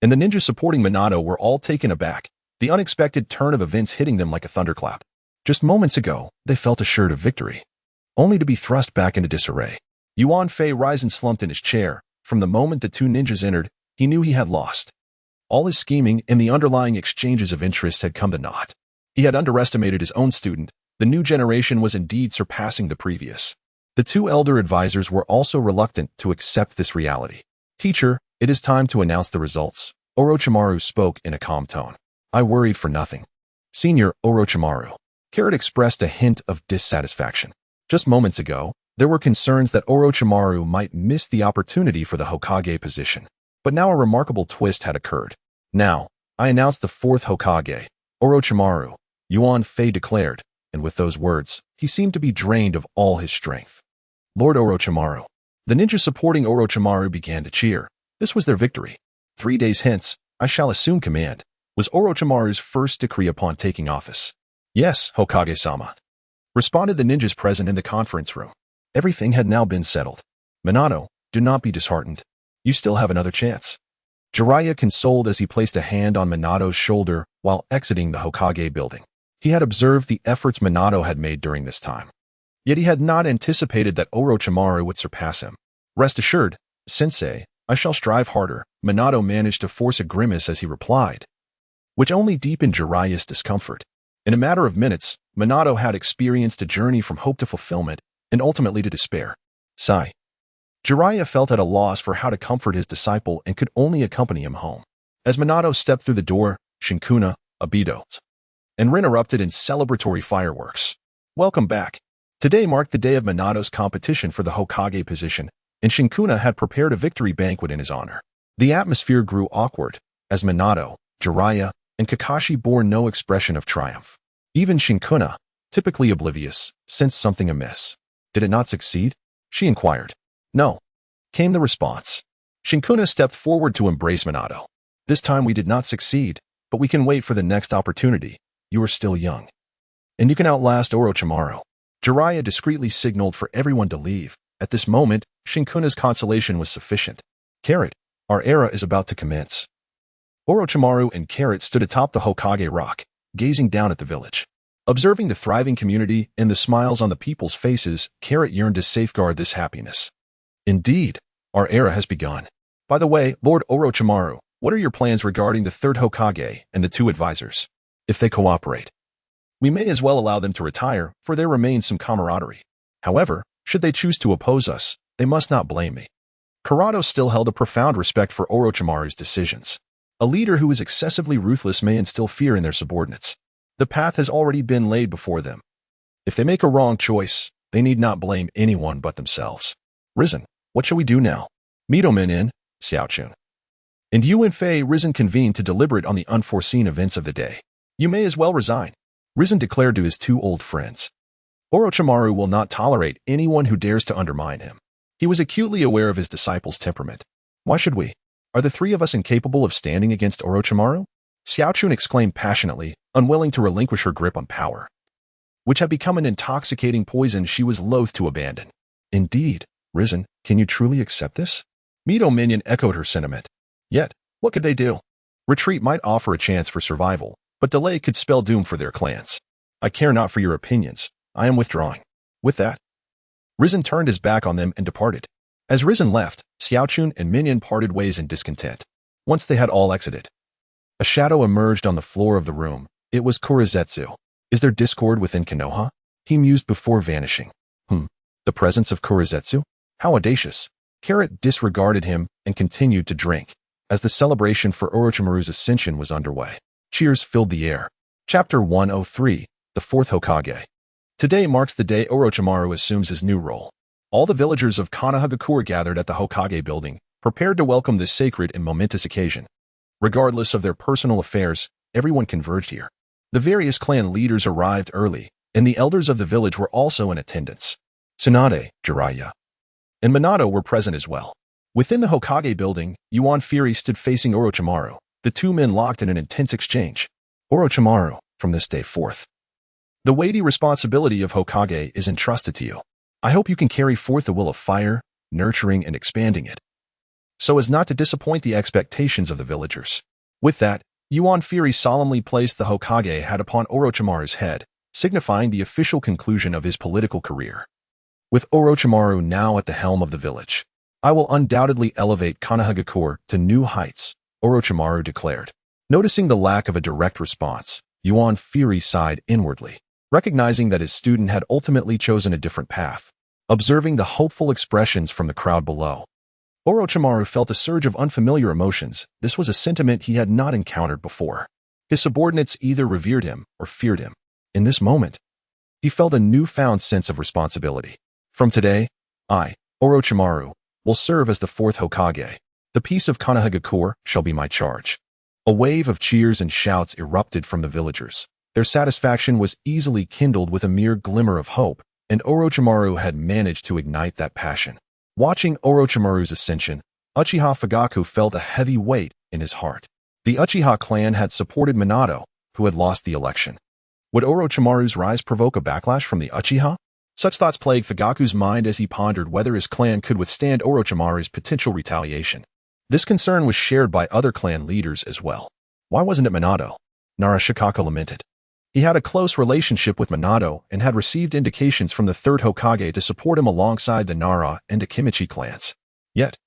And the ninjas supporting Minato were all taken aback, the unexpected turn of events hitting them like a thunderclap. Just moments ago, they felt assured of victory, only to be thrust back into disarray. Yuan Fei Raizen slumped in his chair. From the moment the two ninjas entered, he knew he had lost. All his scheming and the underlying exchanges of interest had come to naught. He had underestimated his own student. The new generation was indeed surpassing the previous. The two elder advisors were also reluctant to accept this reality. Teacher, it is time to announce the results. Orochimaru spoke in a calm tone. I worried for nothing. Senior Orochimaru. Carrot expressed a hint of dissatisfaction. Just moments ago, there were concerns that Orochimaru might miss the opportunity for the Hokage position. But now a remarkable twist had occurred. Now, I announced the fourth Hokage, Orochimaru, Yuan Fei declared, and with those words, he seemed to be drained of all his strength. Lord Orochimaru. The ninjas supporting Orochimaru began to cheer. This was their victory. 3 days hence, I shall assume command, was Orochimaru's first decree upon taking office. Yes, Hokage-sama, responded the ninjas present in the conference room. Everything had now been settled. Minato, do not be disheartened. You still have another chance. Jiraiya consoled as he placed a hand on Minato's shoulder while exiting the Hokage building. He had observed the efforts Minato had made during this time. Yet he had not anticipated that Orochimaru would surpass him. Rest assured, Sensei, I shall strive harder. Minato managed to force a grimace as he replied, which only deepened Jiraiya's discomfort. In a matter of minutes, Minato had experienced a journey from hope to fulfillment and ultimately to despair. Sigh. Jiraiya felt at a loss for how to comfort his disciple and could only accompany him home. As Minato stepped through the door, Shinkuna, Aito, and Rin erupted in celebratory fireworks. Welcome back. Today marked the day of Minato's competition for the Hokage position, and Shinkuna had prepared a victory banquet in his honor. The atmosphere grew awkward, as Minato, Jiraiya, and Kakashi bore no expression of triumph. Even Shinkuna, typically oblivious, sensed something amiss. Did it not succeed? She inquired. No, came the response. Shinkuna stepped forward to embrace Minato. This time we did not succeed, but we can wait for the next opportunity. You are still young. And you can outlast Orochimaru. Jiraiya discreetly signaled for everyone to leave. At this moment, Shinkuna's consolation was sufficient. Carrot, our era is about to commence. Orochimaru and Carrot stood atop the Hokage rock, gazing down at the village. Observing the thriving community and the smiles on the people's faces, Carrot yearned to safeguard this happiness. Indeed, our era has begun. By the way, Lord Orochimaru, what are your plans regarding the third Hokage and the two advisors? If they cooperate, we may as well allow them to retire, for there remains some camaraderie. However, should they choose to oppose us, they must not blame me. Karato still held a profound respect for Orochimaru's decisions. A leader who is excessively ruthless may instill fear in their subordinates. The path has already been laid before them. If they make a wrong choice, they need not blame anyone but themselves. Risen, what shall we do now? Mitomen in, Xiaochun. And you and Fei Risen convened to deliberate on the unforeseen events of the day. You may as well resign, Risen declared to his two old friends. Orochimaru will not tolerate anyone who dares to undermine him. He was acutely aware of his disciple's temperament. Why should we? Are the three of us incapable of standing against Orochimaru? Xiaochun exclaimed passionately, unwilling to relinquish her grip on power, which had become an intoxicating poison she was loath to abandon. Indeed, Risen, can you truly accept this? Mito Minion echoed her sentiment. Yet, what could they do? Retreat might offer a chance for survival, but delay could spell doom for their clans. I care not for your opinions. I am withdrawing. With that, Risen turned his back on them and departed. As Risen left, Xiaochun and Minion parted ways in discontent. Once they had all exited, a shadow emerged on the floor of the room. It was Kurizetsu. Is there discord within Konoha? He mused before vanishing. The presence of Kurizetsu? How audacious. Carrot disregarded him and continued to drink, as the celebration for Orochimaru's ascension was underway. Cheers filled the air. Chapter 103, The Fourth Hokage. Today marks the day Orochimaru assumes his new role. All the villagers of Konohagakure gathered at the Hokage building, prepared to welcome this sacred and momentous occasion. Regardless of their personal affairs, everyone converged here. The various clan leaders arrived early, and the elders of the village were also in attendance. Tsunade, Jiraiya, and Minato were present as well. Within the Hokage building, Yuan Fury stood facing Orochimaru, the two men locked in an intense exchange. Orochimaru, from this day forth, the weighty responsibility of Hokage is entrusted to you. I hope you can carry forth the will of fire, nurturing and expanding it, so as not to disappoint the expectations of the villagers. With that, Yuan Fury solemnly placed the Hokage hat upon Orochimaru's head, signifying the official conclusion of his political career. With Orochimaru now at the helm of the village, I will undoubtedly elevate Konohagakure to new heights, Orochimaru declared. Noticing the lack of a direct response, Yuan Fury sighed inwardly, recognizing that his student had ultimately chosen a different path. Observing the hopeful expressions from the crowd below, Orochimaru felt a surge of unfamiliar emotions. This was a sentiment he had not encountered before. His subordinates either revered him or feared him. In this moment, he felt a newfound sense of responsibility. From today, I, Orochimaru, will serve as the fourth Hokage. The peace of Konohagakure shall be my charge. A wave of cheers and shouts erupted from the villagers. Their satisfaction was easily kindled with a mere glimmer of hope, and Orochimaru had managed to ignite that passion. Watching Orochimaru's ascension, Uchiha Fugaku felt a heavy weight in his heart. The Uchiha clan had supported Minato, who had lost the election. Would Orochimaru's rise provoke a backlash from the Uchiha? Such thoughts plagued Fugaku's mind as he pondered whether his clan could withstand Orochimaru's potential retaliation. This concern was shared by other clan leaders as well. Why wasn't it Minato? Narashikako lamented. He had a close relationship with Minato and had received indications from the third Hokage to support him alongside the Nara and Akimichi clans. Yet,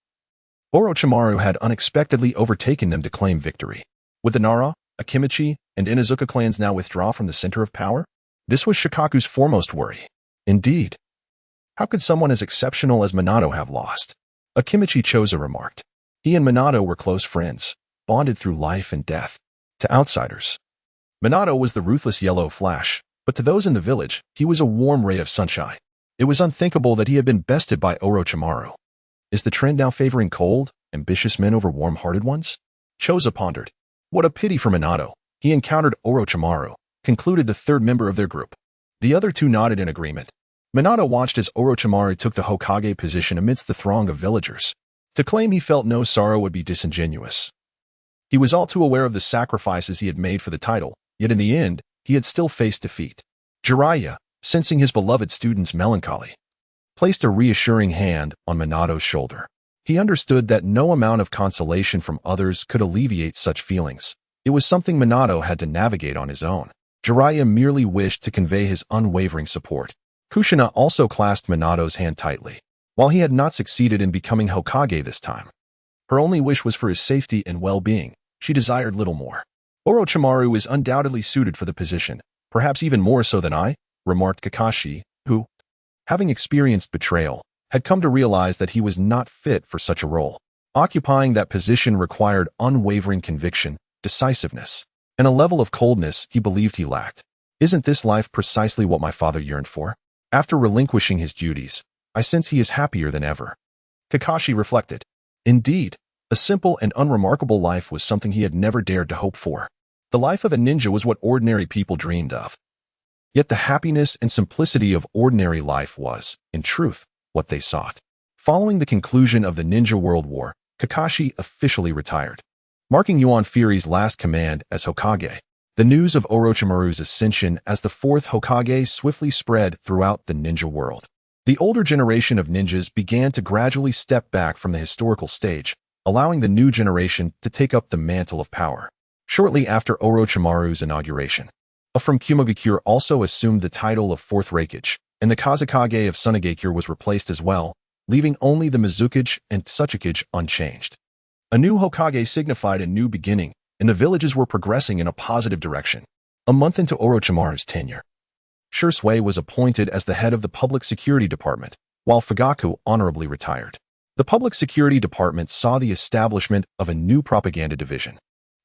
Orochimaru had unexpectedly overtaken them to claim victory. Would the Nara, Akimichi, and Inuzuka clans now withdraw from the center of power? This was Shikaku's foremost worry. Indeed, how could someone as exceptional as Minato have lost? Akimichi Choza remarked. He and Minato were close friends, bonded through life and death. To outsiders, Minato was the ruthless yellow flash, but to those in the village, he was a warm ray of sunshine. It was unthinkable that he had been bested by Orochimaru. Is the trend now favoring cold, ambitious men over warm-hearted ones? Choza pondered. What a pity for Minato. He encountered Orochimaru, concluded the third member of their group. The other two nodded in agreement. Minato watched as Orochimaru took the Hokage position amidst the throng of villagers. To claim he felt no sorrow would be disingenuous. He was all too aware of the sacrifices he had made for the title, yet in the end, he had still faced defeat. Jiraiya, sensing his beloved student's melancholy, placed a reassuring hand on Minato's shoulder. He understood that no amount of consolation from others could alleviate such feelings. It was something Minato had to navigate on his own. Jiraiya merely wished to convey his unwavering support. Kushina also clasped Minato's hand tightly. While he had not succeeded in becoming Hokage this time, her only wish was for his safety and well-being. She desired little more. Orochimaru is undoubtedly suited for the position, perhaps even more so than I, remarked Kakashi, who, having experienced betrayal, had come to realize that he was not fit for such a role. Occupying that position required unwavering conviction, decisiveness, and a level of coldness he believed he lacked. Isn't this life precisely what my father yearned for? After relinquishing his duties, I sense he is happier than ever. Kakashi reflected. Indeed, a simple and unremarkable life was something he had never dared to hope for. The life of a ninja was what ordinary people dreamed of. Yet the happiness and simplicity of ordinary life was, in truth, what they sought. Following the conclusion of the Ninja World War, Kakashi officially retired, marking Yuan Fury's last command as Hokage. The news of Orochimaru's ascension as the fourth Hokage swiftly spread throughout the ninja world. The older generation of ninjas began to gradually step back from the historical stage, allowing the new generation to take up the mantle of power. Shortly after Orochimaru's inauguration, a from Kumogakure also assumed the title of fourth Raikage, and the Kazekage of Sunagakure was replaced as well, leaving only the Mizukage and Tsuchikage unchanged. A new Hokage signified a new beginning, and the villages were progressing in a positive direction. A month into Orochimaru's tenure, Shursui was appointed as the head of the Public Security Department, while Fugaku honorably retired. The Public Security Department saw the establishment of a new propaganda division,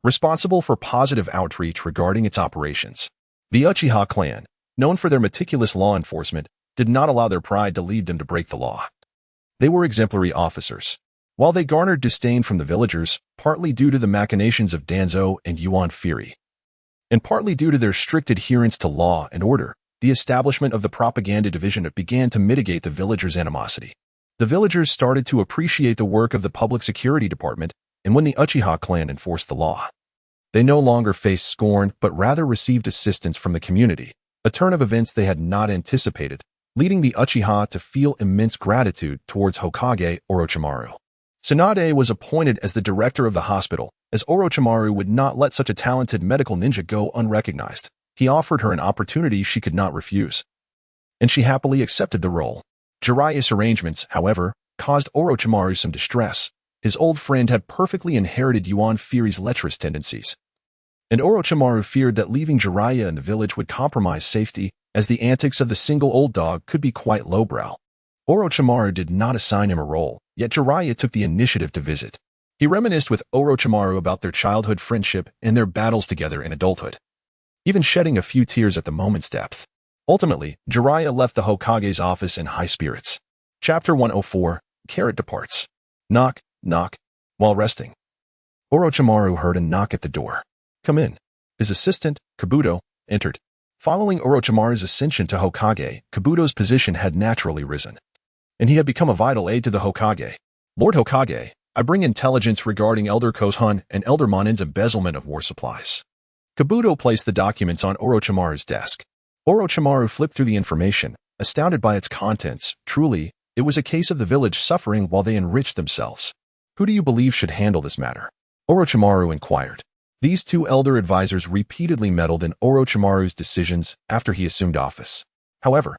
responsible for positive outreach regarding its operations. The Uchiha clan, known for their meticulous law enforcement, did not allow their pride to lead them to break the law. They were exemplary officers. While they garnered disdain from the villagers, partly due to the machinations of Danzo and Yuan Fury, and partly due to their strict adherence to law and order, the establishment of the propaganda division began to mitigate the villagers' animosity. The villagers started to appreciate the work of the Public Security Department, and when the Uchiha clan enforced the law, they no longer faced scorn but rather received assistance from the community, a turn of events they had not anticipated, leading the Uchiha to feel immense gratitude towards Hokage Orochimaru. Tsunade was appointed as the director of the hospital, as Orochimaru would not let such a talented medical ninja go unrecognized. He offered her an opportunity she could not refuse, and she happily accepted the role. Jiraiya's arrangements, however, caused Orochimaru some distress. His old friend had perfectly inherited Yuan Fury's lecherous tendencies, and Orochimaru feared that leaving Jiraiya in the village would compromise safety, as the antics of the single old dog could be quite lowbrow. Orochimaru did not assign him a role, yet Jiraiya took the initiative to visit. He reminisced with Orochimaru about their childhood friendship and their battles together in adulthood, even shedding a few tears at the moment's depth. Ultimately, Jiraiya left the Hokage's office in high spirits. Chapter 104, Carrot departs. Knock, knock. While resting, Orochimaru heard a knock at the door. Come in. His assistant, Kabuto, entered. Following Orochimaru's ascension to Hokage, Kabuto's position had naturally risen, and he had become a vital aid to the Hokage. Lord Hokage, I bring intelligence regarding Elder Koshun and Elder Monin's embezzlement of war supplies. Kabuto placed the documents on Orochimaru's desk. Orochimaru flipped through the information, astounded by its contents. Truly, it was a case of the village suffering while they enriched themselves. Who do you believe should handle this matter? Orochimaru inquired. These two elder advisors repeatedly meddled in Orochimaru's decisions after he assumed office. However,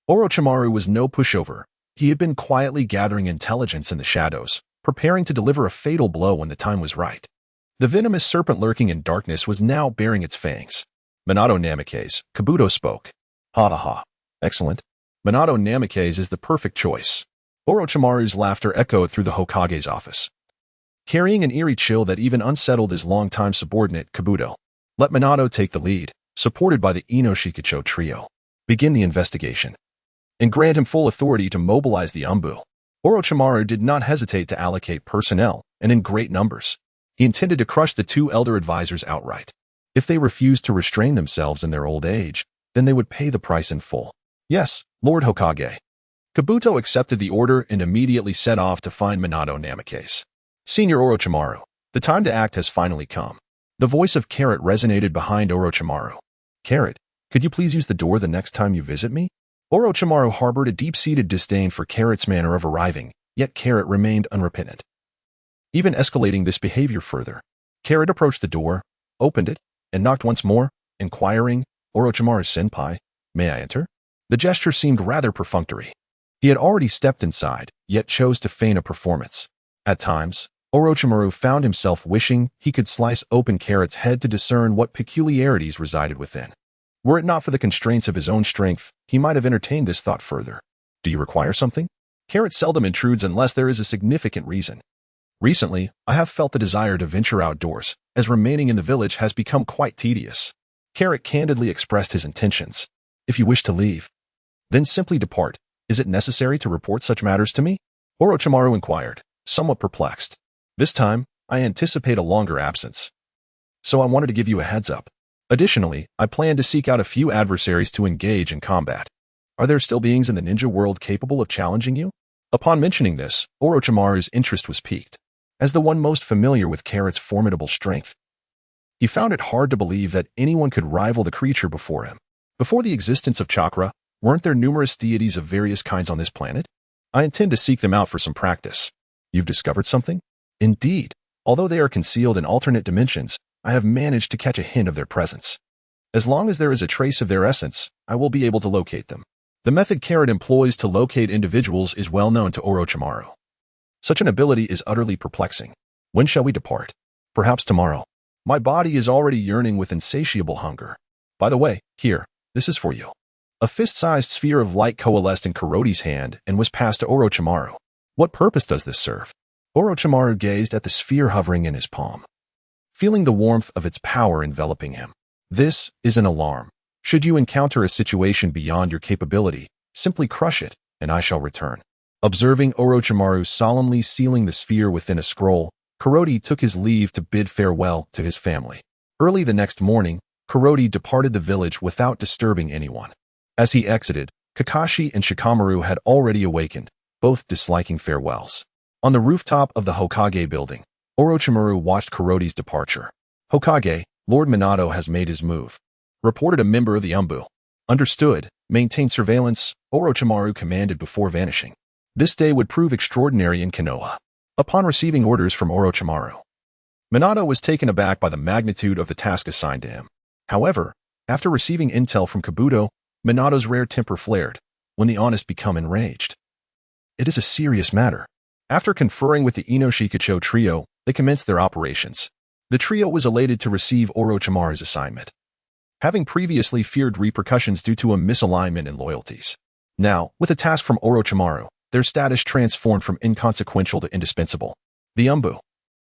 Orochimaru was no pushover. He had been quietly gathering intelligence in the shadows, preparing to deliver a fatal blow when the time was right. The venomous serpent lurking in darkness was now baring its fangs. Minato Namikaze, Kabuto spoke. Ha ha ha. Excellent. Minato Namikaze is the perfect choice. Orochimaru's laughter echoed through the Hokage's office, carrying an eerie chill that even unsettled his longtime subordinate, Kabuto. Let Minato take the lead, supported by the Inoshikacho trio. Begin the investigation, and grant him full authority to mobilize the Umbu. Orochimaru did not hesitate to allocate personnel, and in great numbers. He intended to crush the two elder advisors outright. If they refused to restrain themselves in their old age, then they would pay the price in full. Yes, Lord Hokage. Kabuto accepted the order and immediately set off to find Minato Namikaze. Senior Orochimaru, the time to act has finally come. The voice of Carrot resonated behind Orochimaru. Carrot, could you please use the door the next time you visit me? Orochimaru harbored a deep-seated disdain for Carrot's manner of arriving, yet Carrot remained unrepentant, even escalating this behavior further. Carrot approached the door, opened it, and knocked once more, inquiring, Orochimaru-senpai, may I enter? The gesture seemed rather perfunctory. He had already stepped inside, yet chose to feign a performance. At times, Orochimaru found himself wishing he could slice open Carrot's head to discern what peculiarities resided within. Were it not for the constraints of his own strength, he might have entertained this thought further. Do you require something? Carrot seldom intrudes unless there is a significant reason. Recently, I have felt the desire to venture outdoors, as remaining in the village has become quite tedious. Carrot candidly expressed his intentions. If you wish to leave, then simply depart. Is it necessary to report such matters to me? Orochimaru inquired, somewhat perplexed. This time, I anticipate a longer absence, so I wanted to give you a heads up. Additionally, I plan to seek out a few adversaries to engage in combat. Are there still beings in the ninja world capable of challenging you? Upon mentioning this, Orochimaru's interest was piqued. As the one most familiar with Carrot's formidable strength, he found it hard to believe that anyone could rival the creature before him. Before the existence of chakra, weren't there numerous deities of various kinds on this planet? I intend to seek them out for some practice. You've discovered something? Indeed. Although they are concealed in alternate dimensions, I have managed to catch a hint of their presence. As long as there is a trace of their essence, I will be able to locate them. The method Carrot employs to locate individuals is well known to Orochimaru. Such an ability is utterly perplexing. When shall we depart? Perhaps tomorrow. My body is already yearning with insatiable hunger. By the way, here, this is for you. A fist-sized sphere of light coalesced in Kuroti's hand and was passed to Orochimaru. What purpose does this serve? Orochimaru gazed at the sphere hovering in his palm, feeling the warmth of its power enveloping him. This is an alarm. Should you encounter a situation beyond your capability, simply crush it, and I shall return. Observing Orochimaru solemnly sealing the sphere within a scroll, Kuroti took his leave to bid farewell to his family. Early the next morning, Kuroti departed the village without disturbing anyone. As he exited, Kakashi and Shikamaru had already awakened, both disliking farewells. On the rooftop of the Hokage building, Orochimaru watched Kuroti's departure. Hokage, Lord Minato has made his move, reported a member of the Umbu. Understood, maintain surveillance, Orochimaru commanded before vanishing. This day would prove extraordinary in Konoha. Upon receiving orders from Orochimaru, Minato was taken aback by the magnitude of the task assigned to him. However, after receiving intel from Kabuto, Minato's rare temper flared, when the honest become enraged. It is a serious matter. After conferring with the Inoshikacho trio, they commenced their operations. The trio was elated to receive Orochimaru's assignment, having previously feared repercussions due to a misalignment in loyalties. Now, with a task from Orochimaru, their status transformed from inconsequential to indispensable. The Umbu,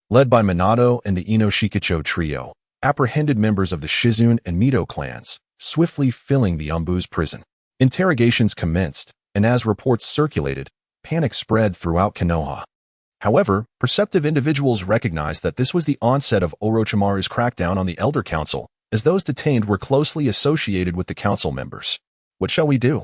led by Minato and the Inoshikacho trio, apprehended members of the Shizune and Mito clans, swiftly filling the Umbu's prison. Interrogations commenced, and as reports circulated, panic spread throughout Konoha. However, perceptive individuals recognized that this was the onset of Orochimaru's crackdown on the Elder Council, as those detained were closely associated with the council members. What shall we do?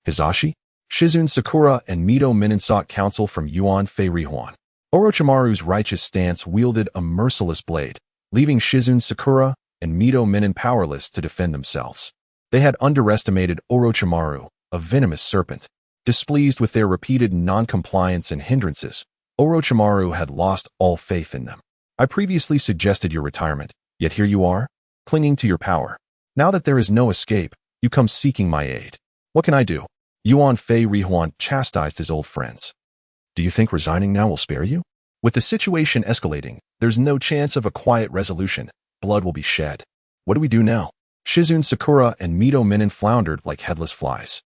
Hizashi, Shizune Sakura, and Mito Minen sought counsel from Yuan Fei Rihuan. Orochimaru's righteous stance wielded a merciless blade, leaving Shizune Sakura and Mito Minen powerless to defend themselves. They had underestimated Orochimaru, a venomous serpent. Displeased with their repeated non-compliance and hindrances, Orochimaru had lost all faith in them. I previously suggested your retirement, yet here you are, clinging to your power. Now that there is no escape, you come seeking my aid. What can I do? Yuan Fei Rihuan chastised his old friends. Do you think resigning now will spare you? With the situation escalating, there's no chance of a quiet resolution. Blood will be shed. What do we do now? Shizune Sakura and Mito Minen floundered like headless flies.